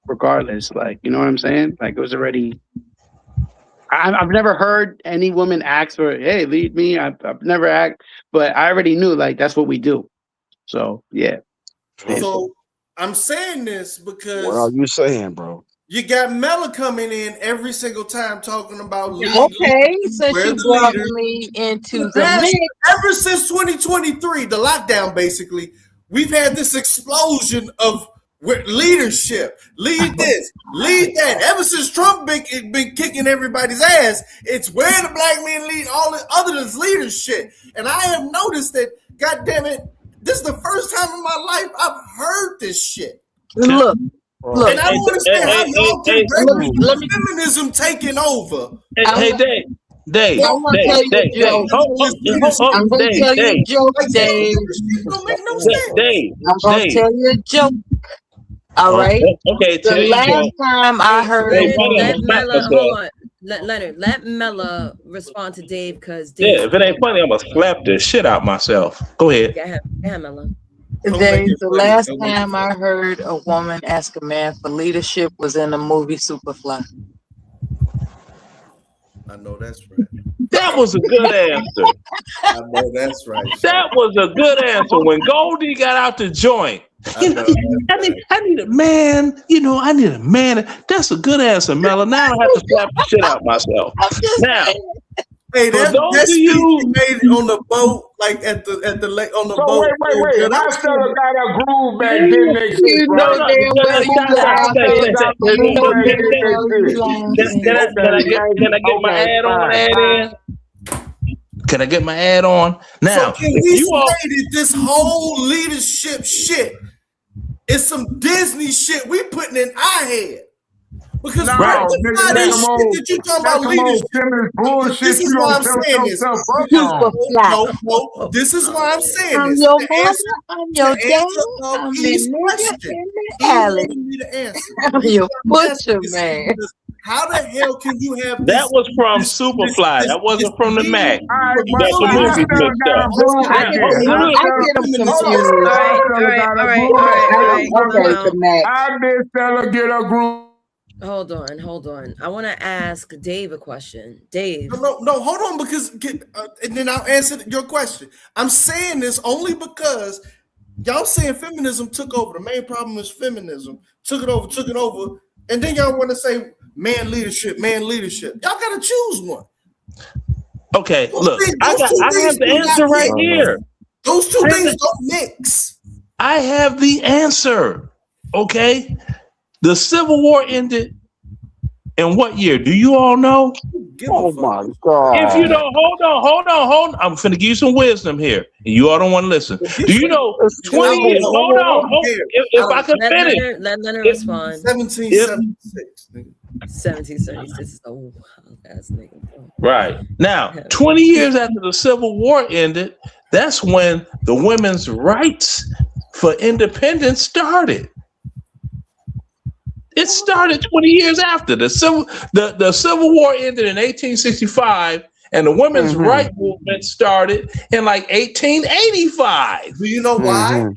regardless. Like you know what I'm saying? Like it was already. I've never heard any woman ask for, "Hey, lead me." I've never asked, but I already knew like that's what we do. So yeah. So I'm saying this because What are you saying, bro? you got Mella coming in every single time talking about Okay, since where you the brought leaders. me into The the past, mix, ever since 2023, the lockdown basically, we've had this explosion of leadership. Lead this, lead that. Ever since Trump been kicking everybody's ass, it's where the black men lead all the other than leadership. And I have noticed that, God damn it, this is the first time in my life I've heard this shit. look. And I don't understand how y'all can let me feminism taking over. Hey, Dave. I'm gonna tell you a joke. I'm gonna tell you a joke, Dave. Don't make no sense. I'm gonna tell you a joke. All right. Okay, tell The your last joke. time I heard Let Mella hold on. Leonard, let Mella respond to Dave because Dave. Yeah, if it ain't funny, I'm gonna slap the shit out myself. Go ahead. Go ahead, Mella. Dave, the last time I heard a woman ask a man for leadership was in the movie Superfly. I know that's right. That was a good answer. I know that's right. That was a good answer. When Goldie got out the joint, I need a man. I need a man. That's a good answer, Mella. Now I have to slap the shit out myself. Now, hey, for that those of you made it on the boat, like at the lake on the So boat. wait. How Stella got a groove back didn't exist, right? Can I get my ad on? Can I get my ad on? Now, so can we say that this whole leadership shit is some Disney shit we putting in our head? Because No, right. nigga, All that's this some shit old, that you talking that's about some old leadership. feminist bullshit. This is You why don't I'm tell saying this. yourself up No, on. no. This is why I'm saying I'm this. your To mother, answer, I'm your no, I'm E's the nigga question. in the He alley. wanted me to answer. The I'm reason your I'm asking butcher, this is man. because how the hell can you have That this? was from Superfly. That wasn't from the Mac. All right, You but got the I movies still mixed got up. a point I right get there. the I get them confused. I All still right, got all a right, all point. right, all right. Hold on Okay, now. the Mac. I did tell her get a group. Hold on. I want to ask Dave a question. Dave. No, hold on, because and then I'll answer your question. I'm saying this only because y'all saying feminism took over. The main problem is feminism took it over, and then y'all want to say man leadership. Y'all got to choose one. Okay, look, I have the do not answer right mix. here. Those two things don't mix. I have the answer. Okay, the Civil War ended in what year? Do you all know? Oh my God! If you don't, hold on. I'm finna give you some wisdom here, and you all don't want to listen. Do you know 20 years? Hold on. If I could finish. Let Leonard respond. 1776. 1776 is a wild ass nigga. Right. Now, 20 years after the Civil War ended, that's when the women's rights for independence started. It started 20 years after the Civil War ended in 1865, and the women's rights movement started in like 1885. Do you know why?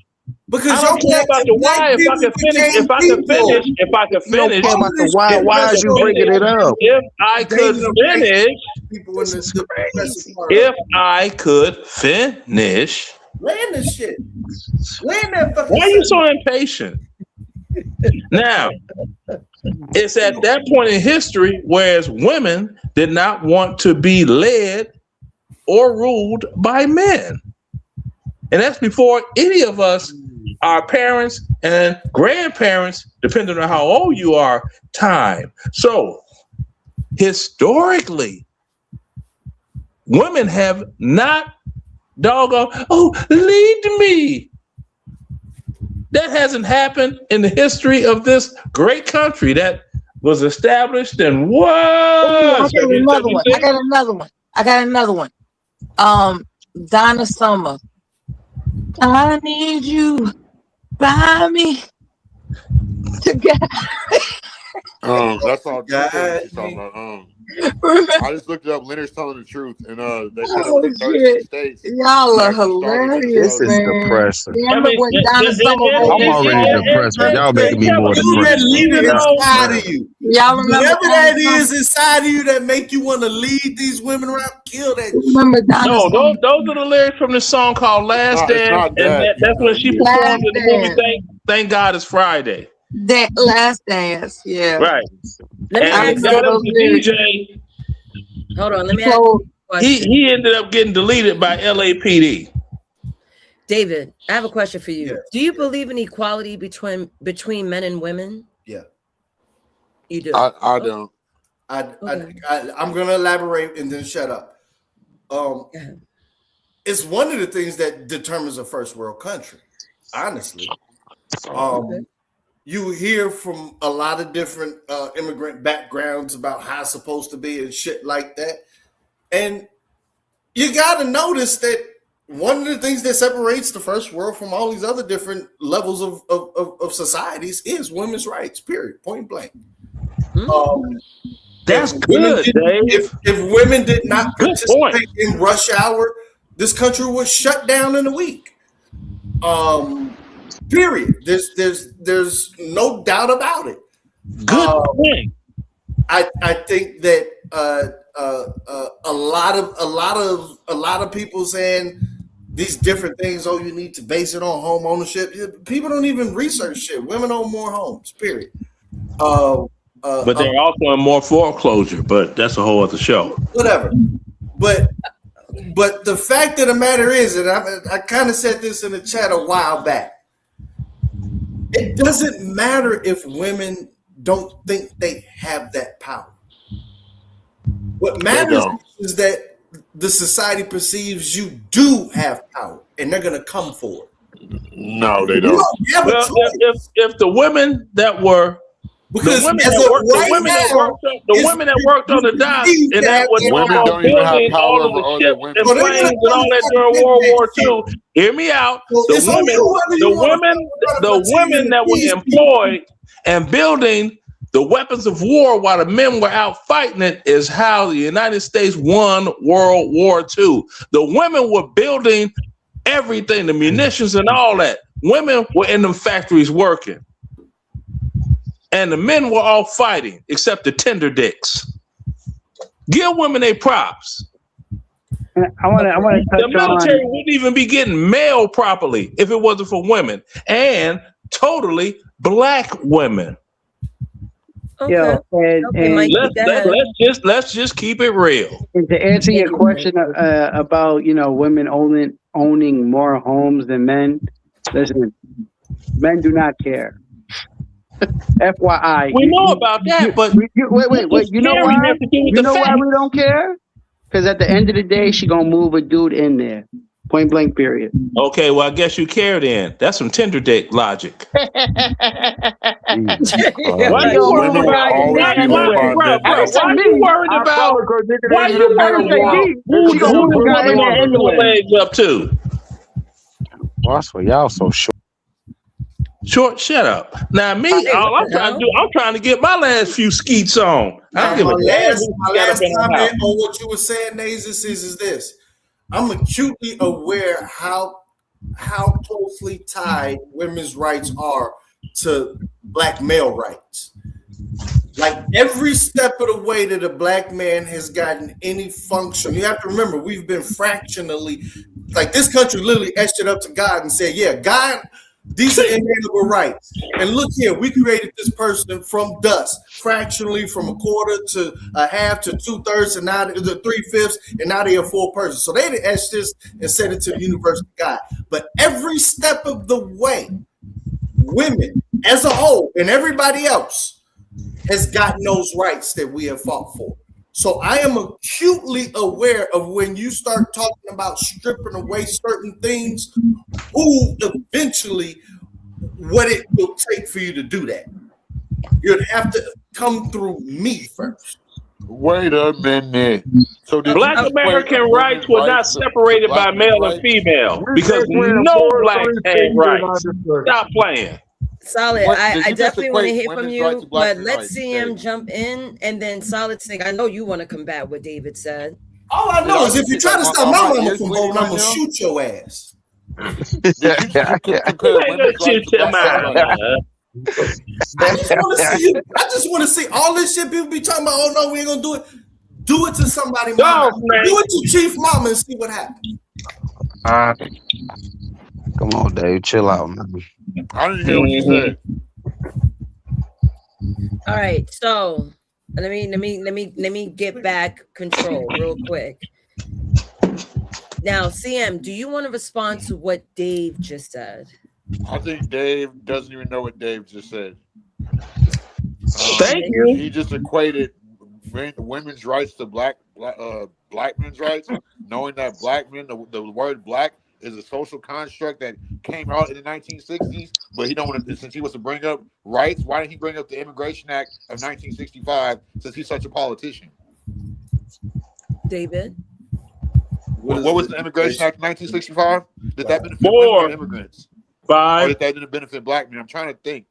Because I don't care about the why. If I could finish, You don't care about the why. Why is you bringing it up? If I could finish, if I could finish, land this shit. Land that fucking. Why are you so impatient? Now, it's at that point in history whereas women did not want to be led or ruled by men. And that's before any of us, our parents and grandparents, depending on how old you are, time. So, historically, women have not lead me. That hasn't happened in the history of this great country that was established in what? I got another one. Donna Summer. I need you by me together. That's all she's talking about. I just looked it up. Leonard's telling the truth, and they said over in 36 states. Y'all are hilarious, This is man. depressing. Remember when Donna Summer wrote I'm already depressed, but y'all making me more You that depressed. leader inside of you. Y'all remember whatever that Donna is inside of you that make you want to lead these women around, kill that. Remember Donna No, those are the lyrics from the song called "Last Dance," and that's when she performed in the movie. Thank God It's Friday. That Last Dance, yeah. Right. Let me And ask the DJ. Hold on, let me ask you a question. He ended up getting deleted by LAPD. David, I have a question for you. Yes. Do you believe in equality between men and women? Yeah. You do? I don't. I'm going to elaborate and then shut up. It's one of the things that determines a first world country, honestly. You hear from a lot of different immigrant backgrounds about how it's supposed to be and shit like that. And you got to notice that one of the things that separates the first world from all these other different levels of societies is women's rights, period, point blank. That's good, Dave. If women did not participate in rush hour, this country was shut down in a week. Period. There's no doubt about it. Good point. I think that a lot of people saying these different things. Oh, you need to base it on home ownership. People don't even research shit. Women own more homes. Period. But they're also in more foreclosure. But that's a whole other show. Whatever. But the fact of the matter is, and I kind of said this in the chat a while back. It doesn't matter if women don't think they have that power. What matters is that the society perceives you do have power, and they're going to come for it. No, they don't. Well, if the women that were Because women as that of work, the right women that now, worked, the women that worked on the docks, perceived and to that have was that talking Women about don't even have building power all of over the other ships women. and So they're gonna planes and come all that fight during with World that War shit. II. Hear me out. So The it's on women, you whether you want the to continue women to that were please people. employed and building the weapons of war while the men were out fighting it is how the United States won World War II. The women were building everything, the munitions and all that. Women were in them factories working. And the men were all fighting, except the tender dicks. Give women their props. I want to touch The military on. wouldn't even be getting mail properly if it wasn't for women, and totally black women. Okay. Yo, and Mike, go ahead. Let's just keep it real. And to answer Thank your you, question about women owning more homes than men, listen, men do not care. FYI, We know about that, but wait. You know scary why? have to do with You the know why fact. we don't care? Because at the end of the day, she gonna move a dude in there. Point blank. Period. Okay, well, I guess you care then. That's some tender dick logic. Why Women you worried will about the always man be led by anyway? men. I didn't say Why you me. worried about? Why you I worried didn't say about me. who She the gonna move a guy woman in there wants to put anyway. legs up to? Well, that's why y'all so short. Short, shut up. Now me, Hey, all what I'm the trying to hell? do, I'm trying to get my last few skeets on. I don't And give a my damn last who got up in the comment house. on what you were saying, Nasus, is this. I'm acutely aware how closely tied women's rights are to black male rights. Like every step of the way that a black man has gotten any function, you have to remember we've been fractionally, like this country literally etched it up to God and said, yeah, God, these are inalienable rights. And look here, we created this person from dust, fractionally from a quarter to a half to 2/3 and now to 3/5, and now they're a full person. So they etched this and set it to the universe of God. But every step of the way, women as a whole and everybody else has gotten those rights that we have fought for. So I am acutely aware of when you start talking about stripping away certain things, who eventually what it will take for you to do that. You'd have to come through me first. Wait a minute. So did Black you equate American rights women's were not rights to separated by black men's male and rights? female We because think we're in no Forrest black Gump had things and rights. not Stop playing. Solid. What, I did you just definitely want to equate hear from women's rights you, to black but men's let's rights, see him Dave? jump in and then Solid Snake. I know you want to combat what David said. All I Did know I is if just you get try to stop are my my mama ears from bleeding voting, I'm right gonna now? shoot your ass. Did you just compare women's rights to black men's rights? I just want to see you. I just want to see all this shit people be talking about. Oh no, we ain't gonna do it. Do it to somebody, mama. Go, Do it to Chief Mama and see what happens. Come on, Dave, chill out, man. I didn't hear what you said. All right, so let me get back control real quick. Now, CM, do you want to respond to what Dave just said? I think Dave doesn't even know what Dave just said. Thank you. He just equated women's rights to black men's rights, knowing that black men, the word black is a social construct that came out in the 1960s, but he don't want to, since he was to bring up rights, why didn't he bring up the Immigration Act of 1965 since he's such a politician? David? What was the Immigration Act of 1965? Did that benefit 4, women or immigrants? 5. Or did that didn't benefit black men? I'm trying to think.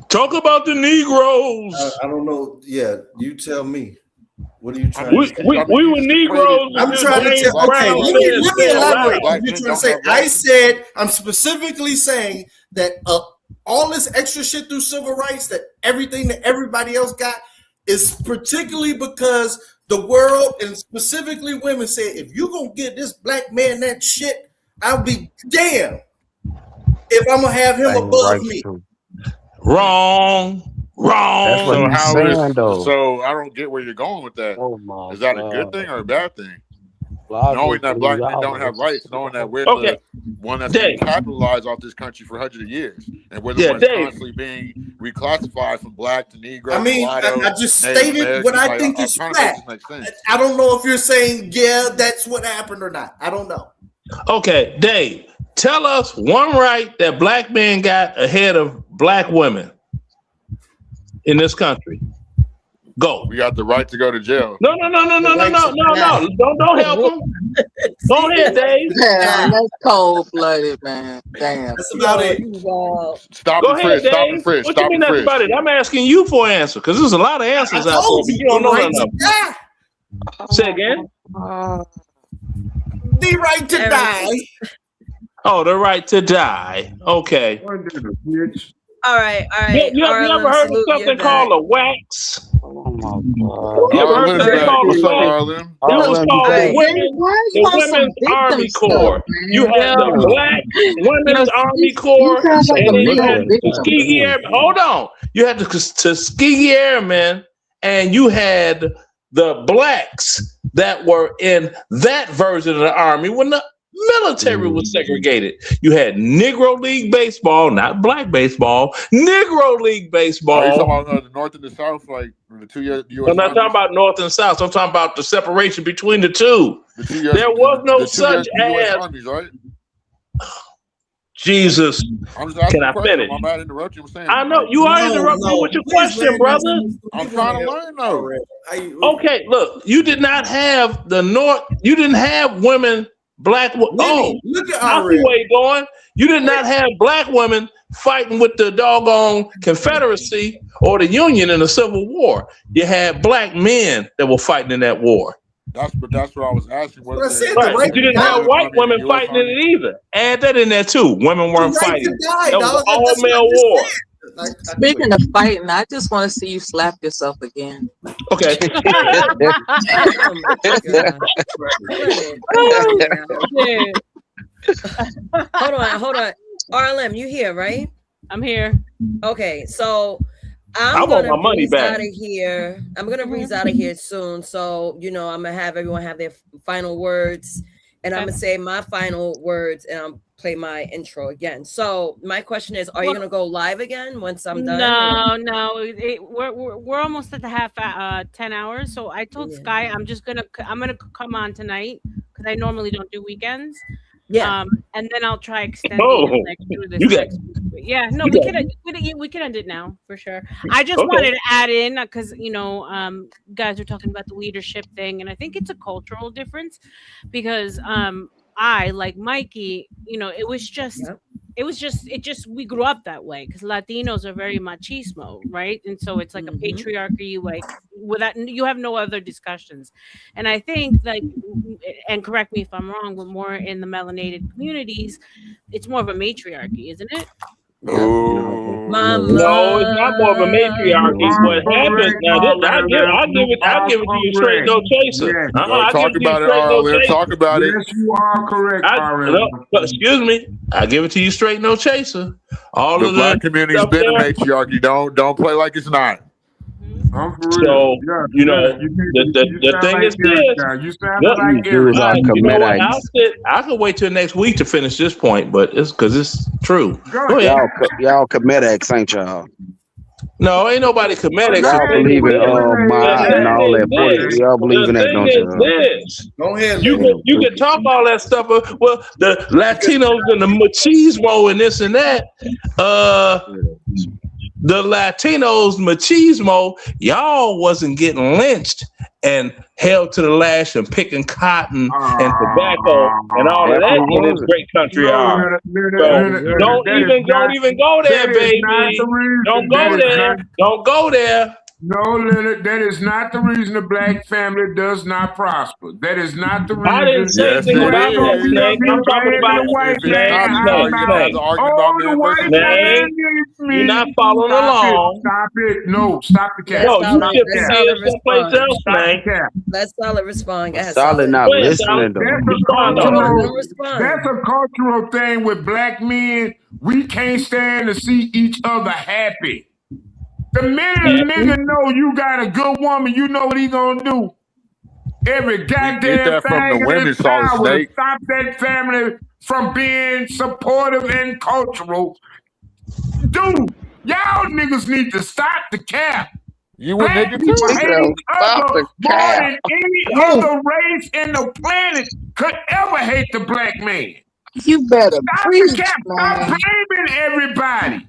Talk about the Negroes. I don't know. Yeah, you tell me. What are you trying We were Negroes. I'm trying to tell. Okay, let me elaborate. What you're trying to say. I said I'm specifically saying that all this extra shit through civil rights, that everything that everybody else got, is particularly because the world and specifically women said, if you gonna give this black man that shit, I'll be damned if I'm gonna have him above me. Wrong. That's what So he's how saying, is though. so I don't get where you're going with that. Oh my Is that a good God. thing or a bad thing? Logically, Knowing that black men y'all don't have is- rights, knowing that we're Okay. the one that's been Dave. capitalized off this country for hundreds of years, and we're the Yeah, ones Dave. constantly being reclassified from black to Negro. I mean, mulatto, I just Native stated what Americans. I Like, think I'm is trying to make fact. this make sense. I don't know if you're saying, yeah, that's what happened or not. I don't know. Okay, Dave, tell us one right that black men got ahead of black women. in this country? Go. We got the right to go to jail. No. Don't help him. Go ahead, Dave. Damn, that's cold-blooded, man. Damn. That's about it. Stop Go and ahead, frisk. Stop Dave. and frisk. What Stop you mean and that's frisk. about it? I'm asking you for an answer because there's a lot of answers out there, but you don't know none of them. Say again. The right to die. Oh, the right to die. Okay. All right. You ever heard of something called a wax? Oh my You ever heard of something called a What's up, wax? Arlen? That was called the Women's Army Corps. You had the Black Women's Army Corps, and then you had the Tuskegee Airmen. Hold on. You had the Tuskegee Airmen, and you had the blacks that were in that version of the Army when the military was segregated. You had Negro League Baseball, not black baseball, Negro League Baseball. Are you talking about the North and the South, like the two U.S. I'm not talking about North and South. I'm talking about the separation between the two. There was no such as armies, right? Jesus. I'm just asking Can I finish? I'm not interrupting. I'm saying. I know you are interrupting me with your question, brother. I'm trying to learn though. Okay, look, you did not have the North. You didn't have women. Black look at I see where you're going. You did not have black women fighting with the doggone Confederacy or the Union in the Civil War. You had black men that were fighting in that war. That's what I was asking. Right. But you didn't have white women fighting in it either. Add that in there too. Women weren't fighting. That was an all-male war. Speaking of fighting, I just want to see you slap yourself again. Okay. Hold on. RLM, you here, right? I'm here. Okay, so I want my money back. Out of here. I'm gonna breeze out of here soon. So I'm gonna have everyone have their final words, and I'm gonna say my final words, and I'll play my intro again. So my question is, are you gonna go live again once I'm done? No. We're almost at the half 10 hours. So I told Sky I'm gonna come on tonight because I normally don't do weekends. Yeah. And then I'll try extending it we can end it now for sure. I just wanted to add in because guys are talking about the leadership thing, and I think it's a cultural difference because I, like Mikey, it was just we grew up that way because Latinos are very machismo, right? And so it's like a patriarchy, like without you have no other discussions. And I think and correct me if I'm wrong, but more in the melanated communities, it's more of a matriarchy, isn't it? No, it's not more of a matriarchy. What happens now? I'll give it to you straight, no chaser. Talk about it, Arlen. Talk about it. Yes, you are correct, Arlen. Excuse me. I give it to you straight, no chaser. All the of black community's been a matriarchy. Don't play like it's not. I'm for real. So the thing is this. You sound like Eric. I can wait till next week to finish this point, but it's because it's true. Y'all Comedics, ain't y'all? No, ain't nobody Comedics. Y'all believe in mind and all that. Y'all believe in that, don't you? Go ahead. You can talk all that stuff. Well, the Latinos and the machismo and this and that. The Latinos machismo, y'all wasn't getting lynched and held to the lash and picking cotton and tobacco and all of that in this great country. Don't even go there, baby. Don't go there. Don't go there. No, Leonard, that is not the reason the black family does not prosper. That is not the reason. I didn't say anything about that, Snake. I'm talking about the white man. You're not following along. Stop it. No, stop the cap. No, you should be here someplace else, Snake. Let Solid respond. Solid not listening to That's a cultural thing with black men. We can't stand to see each other happy. The minute a nigga know you got a good woman, you know what he gonna do. Every goddamn thing in his power to stop that family from being supportive and cultural. Dude, y'all niggas need to stop the cap. You would black nigga people too. hate each other more than any other race in the planet could ever hate the black man. You better stop preach, the cap. man. Stop blaming everybody.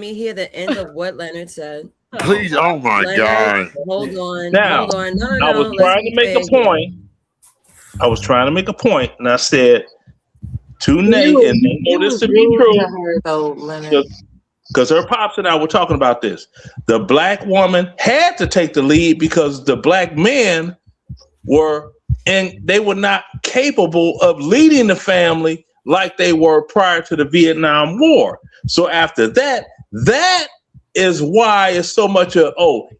me hear the end of what Leonard said. Please, oh my Leonard, God. hold on. Now, No, I was let's trying be to make fair a point. here. I was trying to make a point, and I said to Nate, and they know You this was to be rude to true, her though, Leonard. because her pops and I were talking about this. The black woman had to take the lead because the black men they were not capable of leading the family like they were prior to the Vietnam War. So after that is why it's so much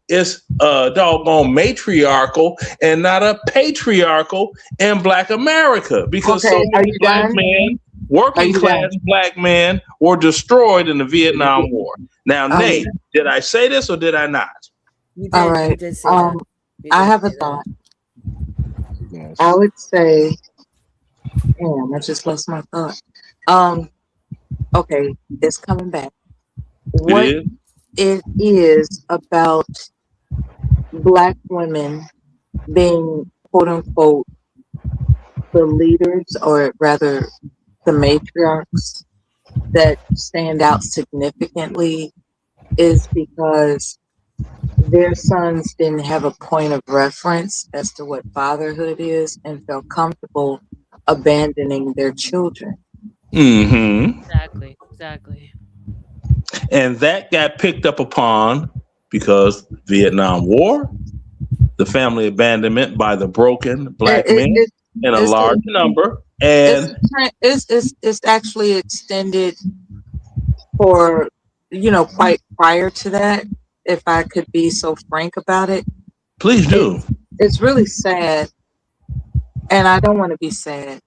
it's doggone matriarchal and not a patriarchal in Black America, because so many black men, working class black men, were destroyed in the Vietnam War. Now, Nate, did I say this or did I not? All right. You did say that. I have a thought. I would say, damn, I just lost my thought. Okay, it's coming back. What it is about black women being quote unquote the leaders, or rather the matriarchs, that stand out significantly is because their sons didn't have a point of reference as to what fatherhood is and felt comfortable abandoning their children. Mm-hmm. Exactly. And that got picked up upon because Vietnam War, the family abandonment by the broken black men in a large number, and it's actually extended for quite prior to that, if I could be so frank about it. Please do. It's really sad, and I don't want to be sad.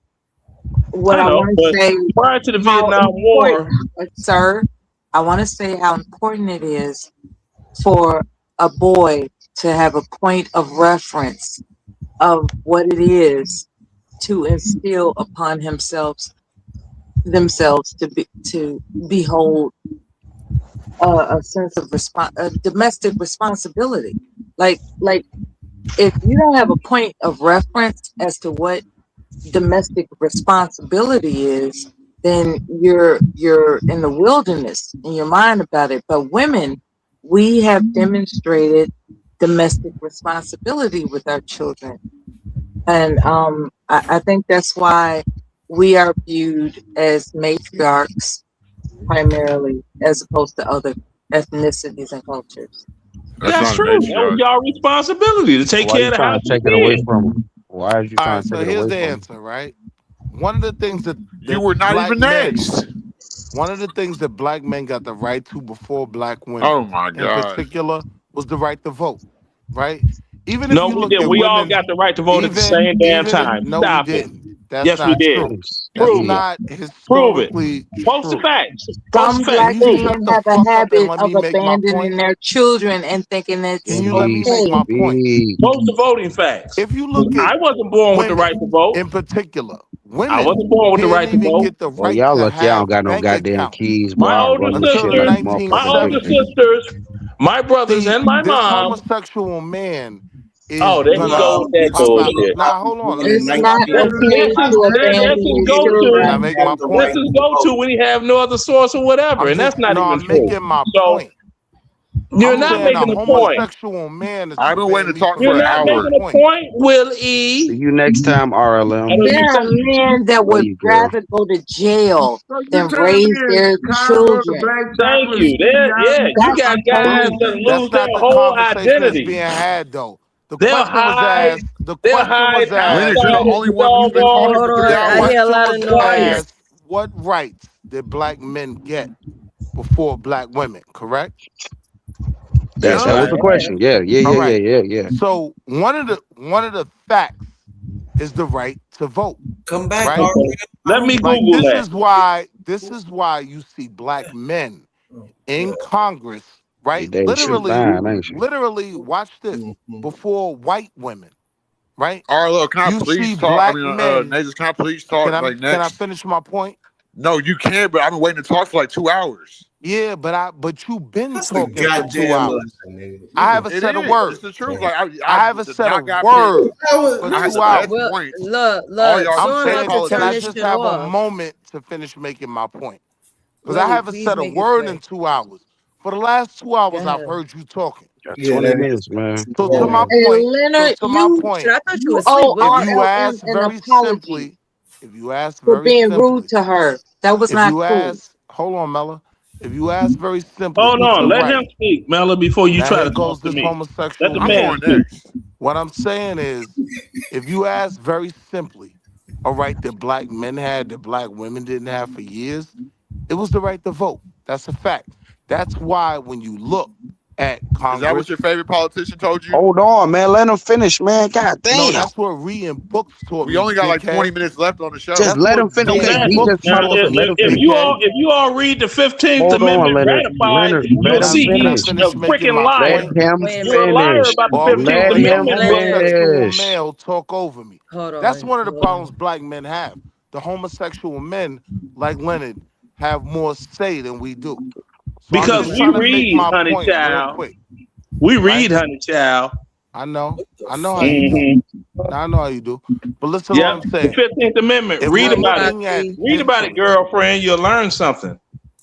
What I want to say, prior to the Vietnam War, sir, I want to say how important it is for a boy to have a point of reference of what it is to instill upon themselves to behold a sense of domestic responsibility. Like if you don't have a point of reference as to what domestic responsibility is, then you're in the wilderness in your mind about it. But women, we have demonstrated domestic responsibility with our children, and I think that's why we are viewed as matriarchs primarily, as opposed to other ethnicities and cultures. that's true. That was y'all responsibility to take Why care you of the trying house to and take it away kids. from them? Why are you All trying right, to so take it here's away the from them? answer, right? One of the things that You were not black even men, next. one of the things that black men got the right to before black women, Oh my in gosh. particular, was the right to vote, right? Even if No, you we look did. at We all women's, got the right to vote at the even same damn time. no, we Stop it. didn't. That's Yes, we not did. true. That's Prove it. not Prove it. historically Post the true. facts. Post Some the facts. Can black you Prove it. shut men the have a fuck up and habit let of me make my point? abandoning their children and thinking it's Can you let me make okay. my point? Post the voting facts. If you look at I wasn't born with the right to women vote. in particular, I women wasn't born with the right didn't to even vote. get the Well, right y'all to lucky I don't have got no bank goddamn accounts keys, boy. My I'll older run this until shit the sisters, like a motherfucker dictator. my brothers, See, and my this mom. homosexual man Oh, is there he gonna goes with that pop out. bullshit. Now, hold on. Let me It's make my not point. okay to That's abandon his your go-to. Can I children. make my That's point? his go-to when he have no other source or whatever, and that's not even I'm true. making my So point. you're I'm not saying a making a point. homosexual man is I've been waiting preventing to me talk from You're for an not making my making hour. a point. point, Will See E. you next time, RLM. I know There you are think. men that Love would you, girl. rather go to jail So you than telling me raise their it's Congo the children. black Thank chocolate you. There, yeah, Stevie you That's got guys crazy. that That's lose their not the whole conversation that's identity. being had, though. The They'll question was hide. asked. The They'll question hide was Leonard, asked. you're the outside of only the one who's been doggone. talking for Hold 3 on. The I hours. hear a question lot of was noise. asked. What rights did black men get before black women? Correct. Yeah, That's that was right. the question. Yeah, yeah, All yeah, right. yeah, yeah, yeah. So one of the facts is the right to vote. Come back, Right. Ari. Okay. Let me Like Google that. this is why you see black men in Congress, right? Dave, she fine, ain't she? Literally, watch this. Before white women, right? Arlo, can I You please see talk? I black mean, men. Nathan, can I please talk like Can I next? finish my point? No, you can't, but I've been waiting to talk for like 2 hours. Yeah, but you've been That's a talking for 2 goddamn hours. I have a It set of is. It's words. the truth. Like I have a did set not of got paid. words for I had 2 the best hours. Well, points. All look. y'all I'm Someone fake saying, like to can turn I politicians. this just shit have a off. moment to finish making my point? Because I Willie, have a please set of make it word in quick. 2 hours. For the last 2 Go hours, I've ahead. heard you talking. Got Yeah, 20 that minutes, is man. So Come to my on. Hey, point, so Leonard, to my Shit, point, I thought you you were asleep. owe What if you you RM ask an very apology simply, if you ask for very being rude simply, to her. That was if not you cool. ask, hold on, Mella. If you ask very simply, Hold who's the on, let him right? speak, Mella, before you Now try here to talk goes to this me. Let homosexual the I'm man man. going speak. next. What I'm saying is, if you ask very simply, a right that black men had that black women didn't have for years, it was the right to vote. That's a fact. That's why when you look at Is that what Congress, your favorite politician told you? Hold on, man. Let him finish, man. God no, damn. that's what reading books taught We me, only got like 20 dickhead. minutes left on the show. Just That's let him what finish. Okay, reading he Exactly. just books Now, talked. taught Okay, let me, him if finish. dickhead. you all read the 15th Hold on, Amendment Leonard. ratified, Leonard, you'll let Now, him see can I he's finish. a finish making freaking my Let liar. point? him Wait a You're a minute. liar finish. about the Or are we 15th gonna Let let a him Amendment, Leonard, man. homosexual finish. male talk over me? hold That's on. one of the Hold problems on. black men have. The homosexual men, like Leonard, have more say than we do. So I'm Because just we trying to Leonard. make read, my honey point real child. quick, We right? read, honey child. I know. What the I know how fuck? you do. Hmm. Now I know how you do. But listen to what Yep. I'm The saying. 15th Amendment. If Read we're Hey, about it. looking at Foxy. Read about it, history, girlfriend. You'll learn something.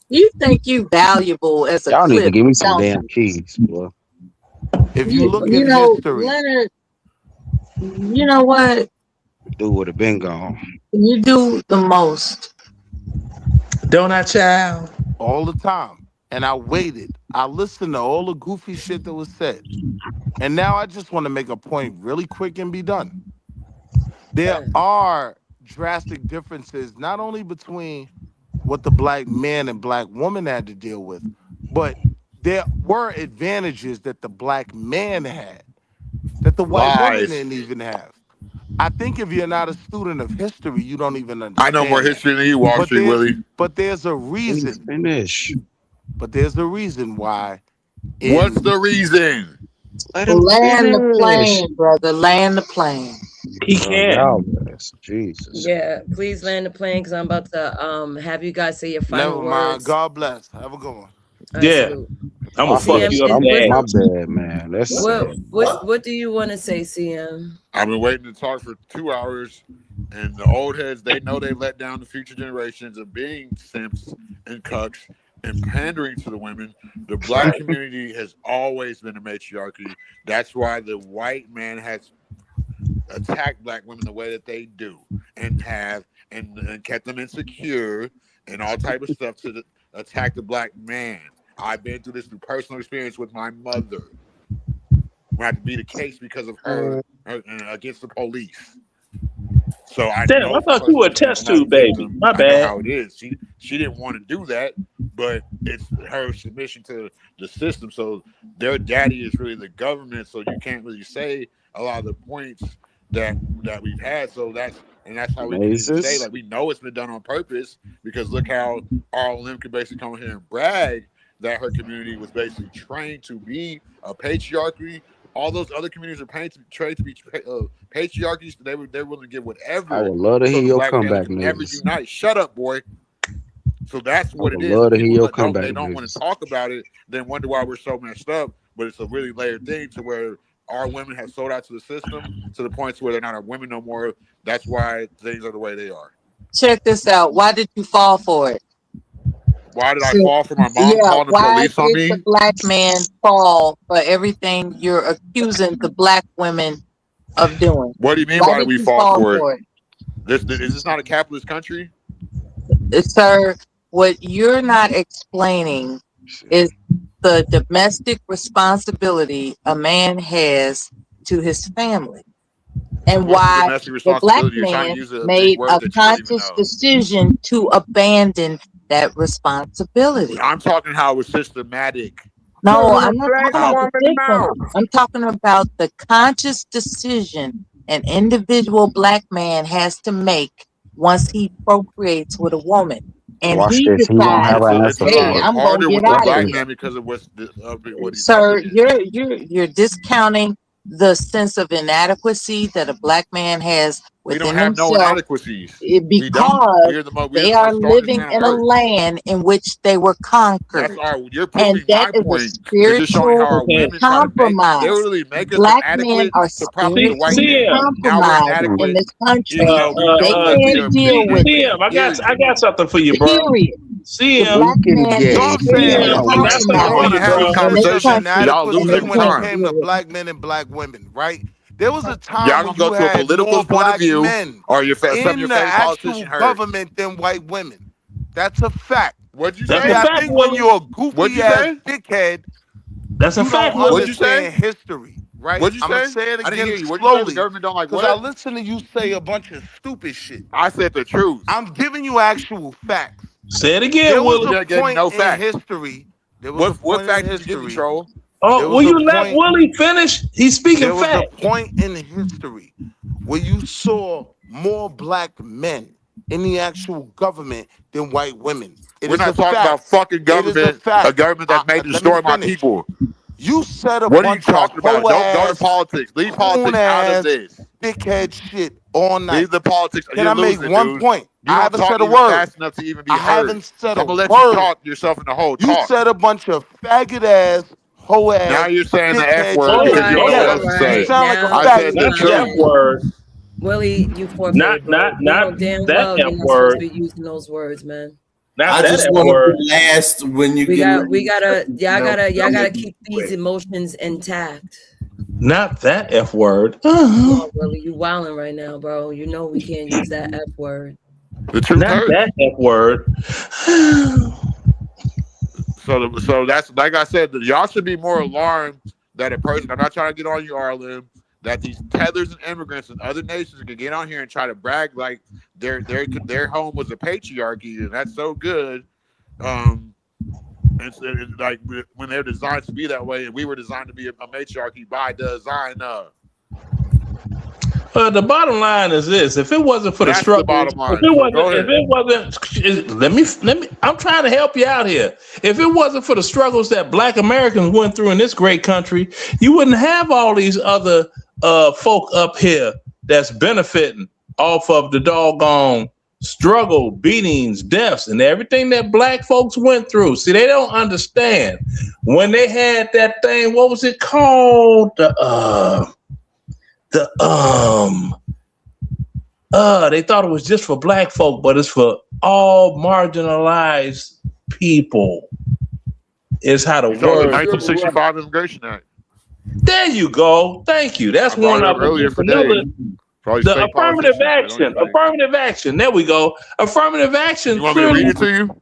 You think you valuable as a Y'all need to clip, give me some don't damn keys, boy. if you you? look at You know, history, Leonard. You know what? Dude would have been gone. You do the most. Don't I, child? all the time, and I waited. I listened to all the goofy shit that was said. And now I just want to make a point really quick and be done. There Okay. are drastic differences, not only between what the black man and black woman had to deal with, but there were advantages that the black man had that the white woman Lies. didn't even have. I think if you're not a student of history, you don't even I know more understand that. history than you, Wall But Street there, Willie. but there's a Let me reason. finish. But there's a reason why What's in the reason? Let him Land the finish. plane, brother. Land the plane. He Bro, can't. y'all, Jesus. Yeah, please land the plane because I'm about to have you guys say your final never mind. words. God bless. Have a good one. All right, Yeah. salute. I'm I gonna fuck feel CM, you up, what's dad. my the, bad, man. That's What? sad. What? what do you want to say, CM? I've been waiting to talk for 2 hours, and the old heads, they know they let down the future generations of being simps and cucks and pandering to the women. The black community has always been a matriarchy. That's why the white man has attacked black women the way that they do and have and kept them insecure and all type of stuff attack the black man. I've been through this through personal experience with my mother. We had to beat a case because of her against the police. So I Damn, know I from thought you personal were a experience, test I'm not a tube baby. victim. My I know bad. how it is. She didn't want to do that, but it's her submission to the system. So their daddy is really the government. So you can't really say a lot of the points that we've had. So that's how we can even say Mazes. like we know it's been done on purpose because look how RLM can basically come here and brag that her community was basically trained to be a patriarchy. All those other communities are trained to be patriarchies. They're willing to give I whatever would love to so hear the your black family comeback, can never Mazes. unite. Shut up, boy. So that's I what it would is. love And to hear people your that comeback, don't want to Mazes. talk about it, then wonder why we're so messed up. But it's a really layered thing to where our women have sold out to the system to the point to where they're not our women no more. That's why things are the way they are. Check this out. Why did you fall for it? Why did I So, fall for my mom yeah, calling the why police on did the me? black man fall for everything you're accusing the black women of doing? What do you mean? Why Why did did we you fall fall for it? for it? Is this not a capitalist country? Sir, what you're not explaining is the domestic responsibility a man has to his family and What's the why domestic the black responsibility? You're trying to man use a big made word a that you don't even conscious know. decision to abandon that responsibility. I'm talking how it was systematic. No, Closing a I'm not black talking How about the woman system. mouth. I'm talking about the conscious decision an individual black man has to make once he procreates with a woman. And Watch he this. He won't have decides, an it's answer a little hey, for bit it. I'm going to harder get with the out Watch of black this. here. man because of what he's up Sir, against. you're discounting the sense of inadequacy that a black man has We don't within have no himself inadequacies. We don't. because We're they the are most strongest living man on in a earth. land in which they were That's conquered. our. You're And proving that my is a point because you're showing how spiritual our Okay. women try to make. They compromise. literally make us Black men inadequate are to prop up the white spiritually man. CM. Now we're compromised Hmm. in inadequate, this country. even though we They know that we can't are deal being with it. CM, equal. I Period. got something for you, bro. Period. See The him. black Speaking man So gay. I'm is free saying in the Damn, And heart that's point, and the I want point, to mind, have a bro. and they conversation trust and it, Y'all and losing adequacy they your when it can't mind. came to deal with black men and black women, right? There was a time Y'all when gonna go you to a had political more point of black view, men or some of your in the favorite actual politician heard. government than white women. That's a fact. What'd you That's See, a say? I fact, think when Willie. you're a What'd goofy you ass say? dickhead, That's a you don't fact, What'd Willie. you say? understand history, right? What'd you I'm gonna say? say it I didn't again hear you. What'd you say? The slowly, government don't like because I what? listen to you say a bunch of stupid shit. I said the truth. I'm giving you actual facts. Say it again, There was Willie. a You gave me point no in facts. history. There was a What point in fact did you give me, history. troll? There Oh, will was a you let point. Willie finish? He's speaking There was a fact. point in history where you saw more black men in the actual government than white women. It We're is a not talking about fact. fucking It is a government, a fact. government that's made to Let me destroy my finish. people. You said a What are you bunch of talking about? hoe Don't go to ass, politics. Leave coon politics out of ass, this. dickhead shit all Leave night. the politics. Can You're I make losing, one dude. point? You I don't haven't talk said a even word. fast enough to even be I heard. haven't said So a I'm gonna let you word. talk yourself in the hole. You Talk. said a bunch of faggot ass, hoe Now ass, you're saying the F dickhead word Hold shit. on, because you don't hold know what on. else Yes, to you say. sound like a Not I the said faggot. the not the F Yes. truth. word. Willie, you Not forfeit, bro. not You not know damn that well F you're not supposed word. to be using those words, man. Not I that just F want to word. be last when you get ready We to gotta, shut y'all down. gotta, y'all I'm gonna gotta be keep these quick. emotions intact. Not that F word. Come Uh-huh. on, Willie, you wilding right now, bro. You know we can't use that F word. The truth Not hurts. that F word. So that's like I said. Y'all should be more alarmed that a person. I'm not trying to get on you, Arlen. That these tethers and immigrants and other nations can get on here and try to brag like their home was a patriarchy and that's so good. Um, and like when they're designed to be that way, and we were designed to be a matriarchy by design. The bottom line is this: if it wasn't for the That's the struggles, bottom line. So go ahead. let me. I'm trying to help you out here. If it wasn't for the struggles that Black Americans went through in this great country, you wouldn't have all these other folk up here that's benefiting off of the doggone struggle, beatings, deaths, and everything that Black folks went through. See, they don't understand when they had that thing. What was it called? They thought it was just for Black folk, but it's for all marginalized people. Is how the You talking word. about the 1965 Immigration Act? There you go. Thank you. That's I brought one it of up them. earlier Just today. another. Probably The fake affirmative politicians. They don't action. even think. Affirmative action. There we go. Affirmative action You want me to clearly. read it to you?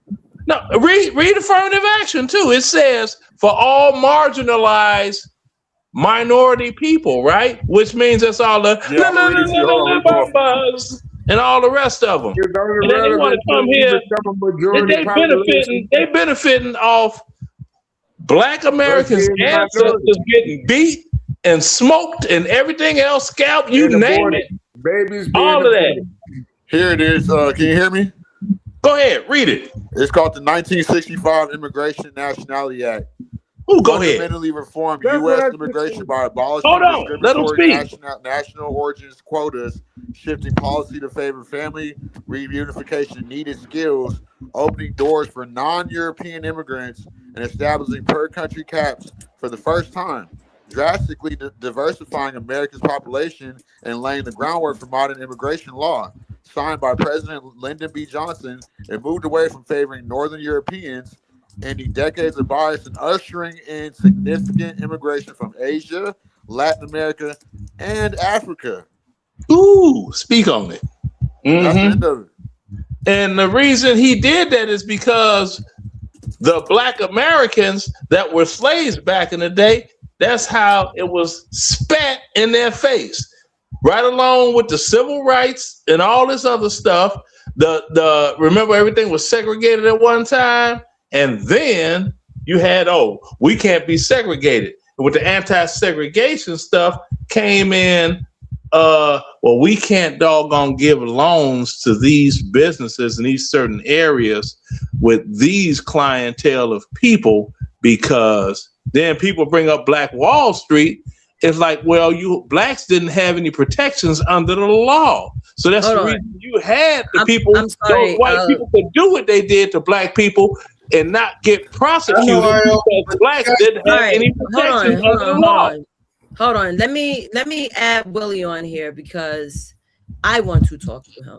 No, read affirmative action too. It says for all marginalized minority people, right? Which means that's all the Yeah, I'm gonna read it to you. Hold on, let me pull up. buzz and all the rest of them. It's only And then they want relevant to to come you here become a and majority population. they benefiting off Black Us Americans' being the minority ancestors getting beat and smoked and everything else, scalped, you and name aborted. it, Babies being all of that. aborted. Here it is. Can you hear me? Go ahead, read it. It's called the 1965 Immigration and Nationality Act. Ooh, go ahead. Fundamentally reform That's what U.S. I immigration think. by Hold abolishing on, let them discriminatory speak. national origins quotas, shifting policy to favor family reunification, needed skills, opening doors for non-European immigrants, and establishing per-country caps for the first time, drastically diversifying America's population and laying the groundwork for modern immigration law. Signed by President Lyndon B. Johnson, it moved away from favoring Northern Europeans, ending decades of bias and ushering in significant immigration from Asia, Latin America, and Africa. Ooh, speak on it. That's the Mm-hmm. end of it. And the reason he did that is because the Black Americans that were slaves back in the day, that's how it was spat in their face. Right along with the civil rights and all this other stuff. The remember everything was segregated at one time, and then you had we can't be segregated. And with the anti-segregation stuff came in. We can't doggone give loans to these businesses in these certain areas with these clientele of people because then people bring up Black Wall Street. It's like, well, you blacks didn't have any protections under the law. So that's the reason you had the people, I'm sorry, those white people could do what they did to Black people and not get prosecuted because blacks didn't have any protections under the law. Hold on. Let me add Willie on here because I want to talk to him.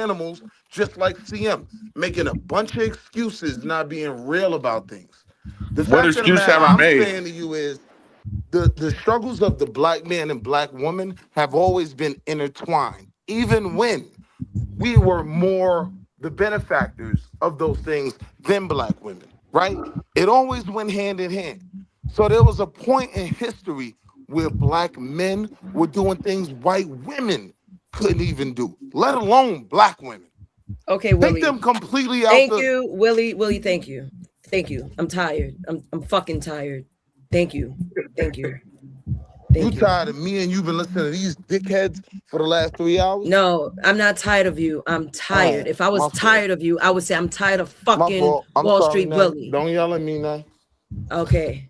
animals, just like CM, making a bunch of excuses, not being real about things. The What fact of the excuse matter have I I'm made? saying to you is The struggles of the black man and black woman have always been intertwined, even when we were more the benefactors of those things than black women, right? It always went hand in hand. So there was a point in history where black men were doing things white women couldn't even do, let alone black women. Okay, Take Willie. them completely out Thank the. you, Willie. Willie, thank you. Thank you. I'm tired. I'm fucking tired. Thank you. Thank you. You Thank you. tired of me and you've been listening to these dickheads for the last 3 hours? No, I'm not tired of you. I'm tired. Alright, If I was my fault. tired of you, I would say I'm tired of My fucking fault. I'm Wall sorry, Street now. Willie. Don't yell at me now. Okay.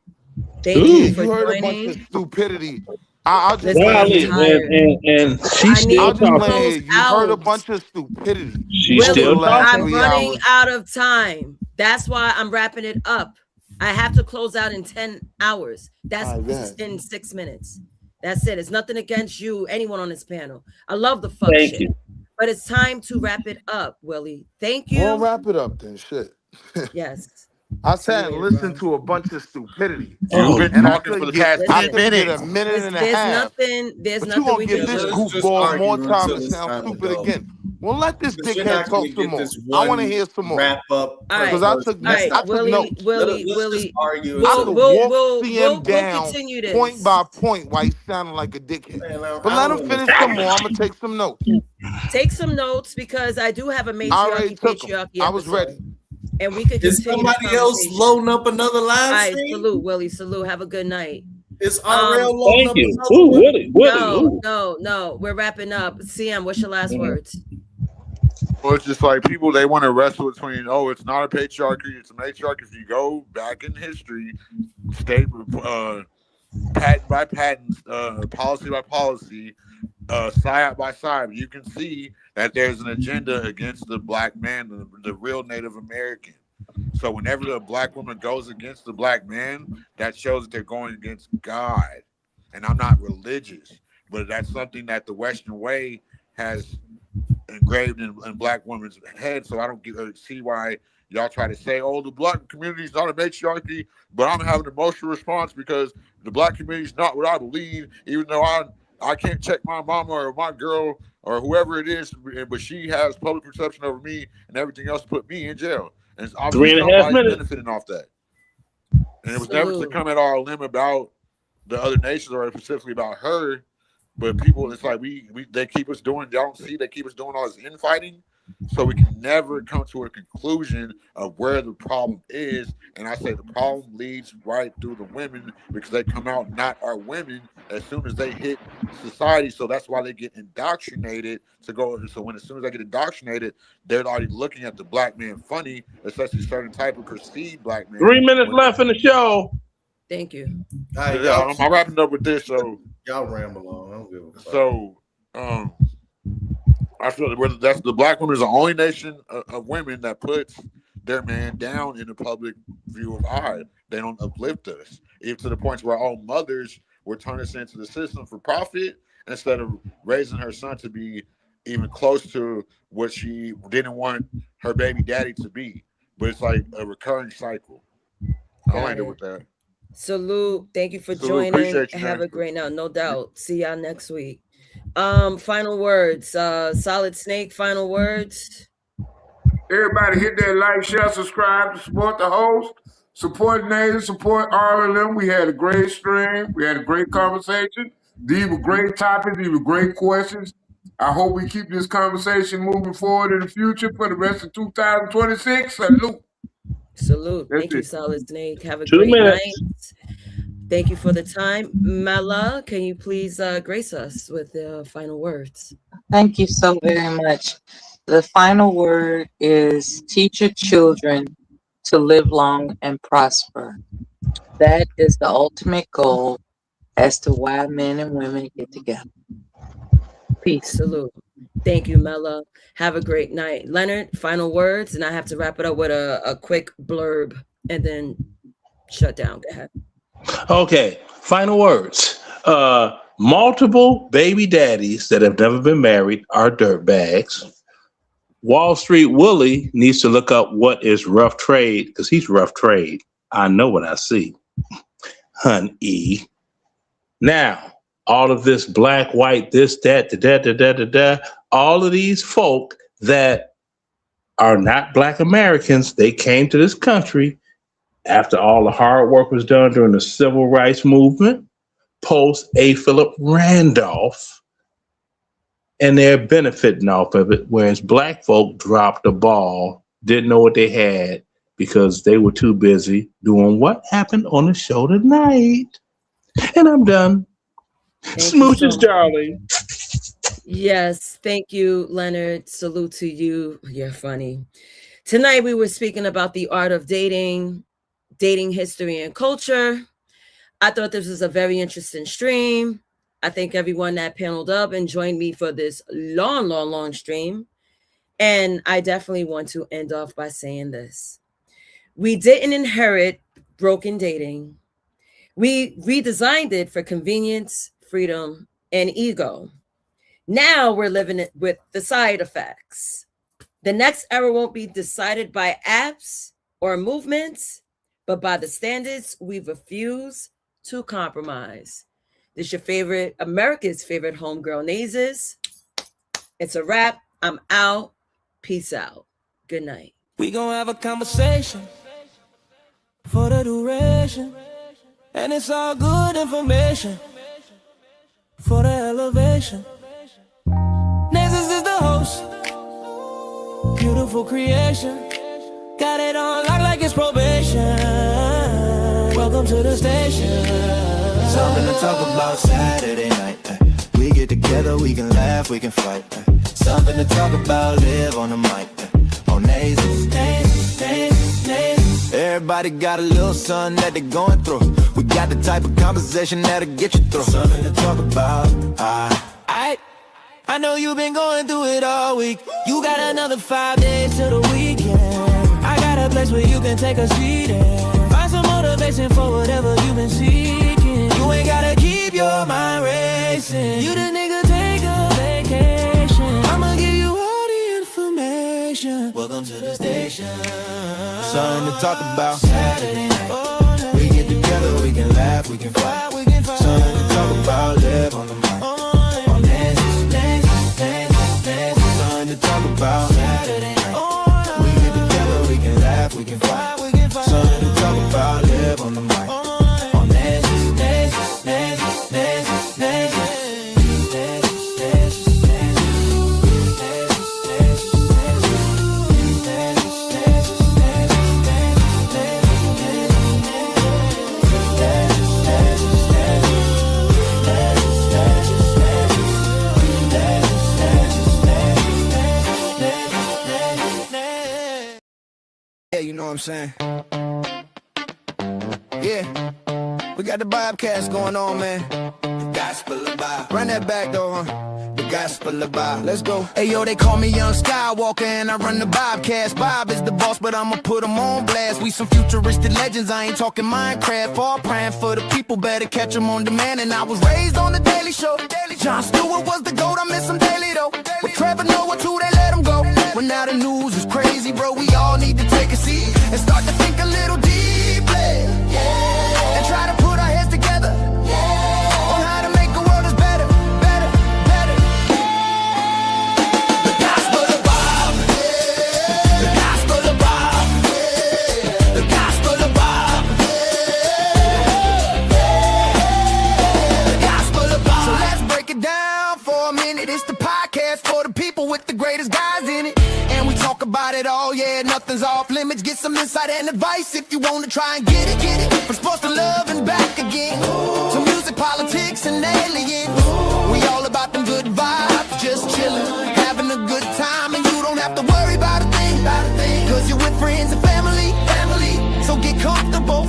Thank Yeah, you for you heard a bunch joining. of stupidity. I'll just Listen, land I'm here. tired. And she's I still need to I'll just land talking. here. close You've heard a out. bunch of stupidity She's over the still Willie, last I'm talking. 3 running hours. out of time. That's why I'm wrapping it up. I have to close out in 10 hours. That's All right, go ahead. in 6 minutes. That's it. It's nothing against you, anyone on this panel. I love the fuck Thank shit. you. But it's time to wrap it up, Willie. Thank We'll you. wrap it up then. Shit. Yes. I See you sat and later, listened bro. to a bunch of stupidity, You've Oh, been and I talking for couldn't the get. past I 10 Listen, couldn't get a minutes. minute and a there's half. nothing But you gonna we give can this do. Let's just goofball more argue time until to it's sound time to stupid go. again. Well, let this Because you're dickhead not going talk to some get more. this I want to one hear some more wrap up All per right. because I person. took All right, I took Willie, notes. Willie, Let's just Willie. argue I until could walk CM We'll down continue point this. by point while he's sounding like a dickhead. man, But I let don't him finish understand. some more. I'm gonna take some notes. Take some notes because I do have a I already took them. patriarchy I was ready. episode. And we could Is continue the somebody else conversation. loading up another All live right, stream? salute, Willie. Salute. Have a good night. Is RL loading thank up you. another Ooh, one? Willie. Ooh. No. We're wrapping up. CM, what's your last words? Well, it's just like people, they want to wrestle between, oh, it's not a patriarchy, it's a matriarchy. If you go back in history, state patent by patent, policy by policy, side by side, you can see that there's an agenda against the black man, the real Native American. So whenever the black woman goes against the black man, that shows that they're going against God. And I'm not religious, but that's something that the Western way has engraved in black women's head. So I don't see why y'all try to say, oh, the black community is not a matriarchy, but I'm having an emotional response because the black community is not what I believe, even though I can't check my mama or my girl or whoever it is, but she has public perception over me and everything else put me in jail. And it's obviously 3.5 somebody's minutes. benefiting off that. And it was never to come at our limb about the other nations or specifically about her. But people, it's like they keep us doing. Y'all don't see they keep us doing all this infighting, so we can never come to a conclusion of where the problem is. And I say the problem leads right through the women because they come out not our women as soon as they hit society. So that's why they get indoctrinated to go. So as soon as they get indoctrinated, they're already looking at the black man funny, especially certain type of perceived black man. 3 minutes left in the show. Thank you. All right, Yeah, I'm wrapping up with this. So y'all ramble on. I don't give a fuck. So, I feel that's the black women is the only nation of women that puts their man down in the public view of eye. They don't uplift us, even to the point where all mothers were turning us into the system for profit instead of raising her son to be even close to what she didn't want her baby daddy to be. But it's like a recurring cycle. I'll end it with that. Salute. Thank you for Salute. joining. Appreciate you, Have man. a great night. No doubt. See y'all next week. Final words. Solid Snake, final words. Everybody hit that like, share, subscribe to support the host, support Native, support RLM. We had a great stream. We had a great conversation. These were great topics. These were great questions. I hope we keep this conversation moving forward in the future for the rest of 2026. Salute. Salute. That's Thank you, it. Solid Snake. Have a 2 great minutes. night. Thank you for the time. Mala, can you please grace us with the final words? Thank you so very much. The final word is teach your children to live long and prosper. That is the ultimate goal as to why men and women get together. Peace. Salute. Thank you, Mela. Have a great night. Leonard, final words, and I have to wrap it up with a quick blurb and then shut down. Go ahead. Okay, final words. Multiple baby daddies that have never been married are dirtbags. Wall Street Willie needs to look up what is rough trade because he's rough trade. I know what I see. Honey. Now, all of this black, white, this, that, all of these folk that are not Black Americans, they came to this country after all the hard work was done during the Civil Rights Movement, post A. Philip Randolph, and they're benefiting off of it, whereas Black folk dropped the ball, didn't know what they had because they were too busy doing what happened on the show tonight. And I'm done. Smooches, darling. Yes, thank you, Leonard. Salute to you. You're funny. Tonight we were speaking about the art of dating, dating history and culture. I thought this was a very interesting stream. I thank everyone that paneled up and joined me for this long stream. And I definitely want to end off by saying this. We didn't inherit broken dating. We redesigned it for convenience, freedom, and ego. Now we're living it with the side effects. The next era won't be decided by apps or movements, but by the standards we refuse to compromise. This is your favorite, America's favorite homegirl, Nazes. It's a wrap. I'm out. Peace out. Good night. We gonna have a conversation for the duration, and it's all good information for the elevation. Nazes is the host, beautiful creation, got it on lock like it's probation. Welcome to the station. Something to talk about Saturday night. We get together, we can laugh, we can fight. Something to talk about, live on the mic. On Nazes. Everybody got a little something that they're going through. We got the type of conversation that'll get you through. Something to talk about. I know you've been going through it all week. You got another 5 days to the weekend. I got a place where you can take a seat and find some motivation for whatever you've been seeking. You ain't gotta keep your mind racing. You the nigga, take a vacation. I'ma give you all the information. Welcome to the station. Something to talk about. Saturday night. We get together, we can laugh, we can fight. Something to talk about, live on the mic. On something to talk about. Saturday night. We get together, we can laugh, we can fight. Something to talk about, live on the mic. On You know what I'm saying? Yeah, we got the Bobcast going on, man. The gospel of Bob. Run that back though, huh? The gospel of Bob. Let's go. Hey yo, they call me Young Skywalker and I run the Bobcast. Bob is the boss, but I'ma put him on blast. We some futuristic legends, I ain't talking Minecraft. All praying for the people, better catch them on demand. And I was raised on the Daily Show. Jon Stewart was the GOAT, I miss him daily though. But Trevor Noah too, they let him go. Well now the news is crazy, bro. We all need to take a seat and start to think a little deeply. Yeah. And try to put our heads together. Yeah. On how to make a world that's better. The gospel of Bob. The gospel of Bob. The gospel of Bob. The gospel of Bob. So let's break it down for a minute. It's the podcast for the people with the greatest guys in it. And we talk about it all, yeah, nothing's off limits. Get some insight and advice if you want to try and get it. From sports to love and back again. To music, politics, and aliens. We all about them good vibes, just chillin', having a good time. And you don't have to worry about a thing, cause you're with friends and family. So get comfortable.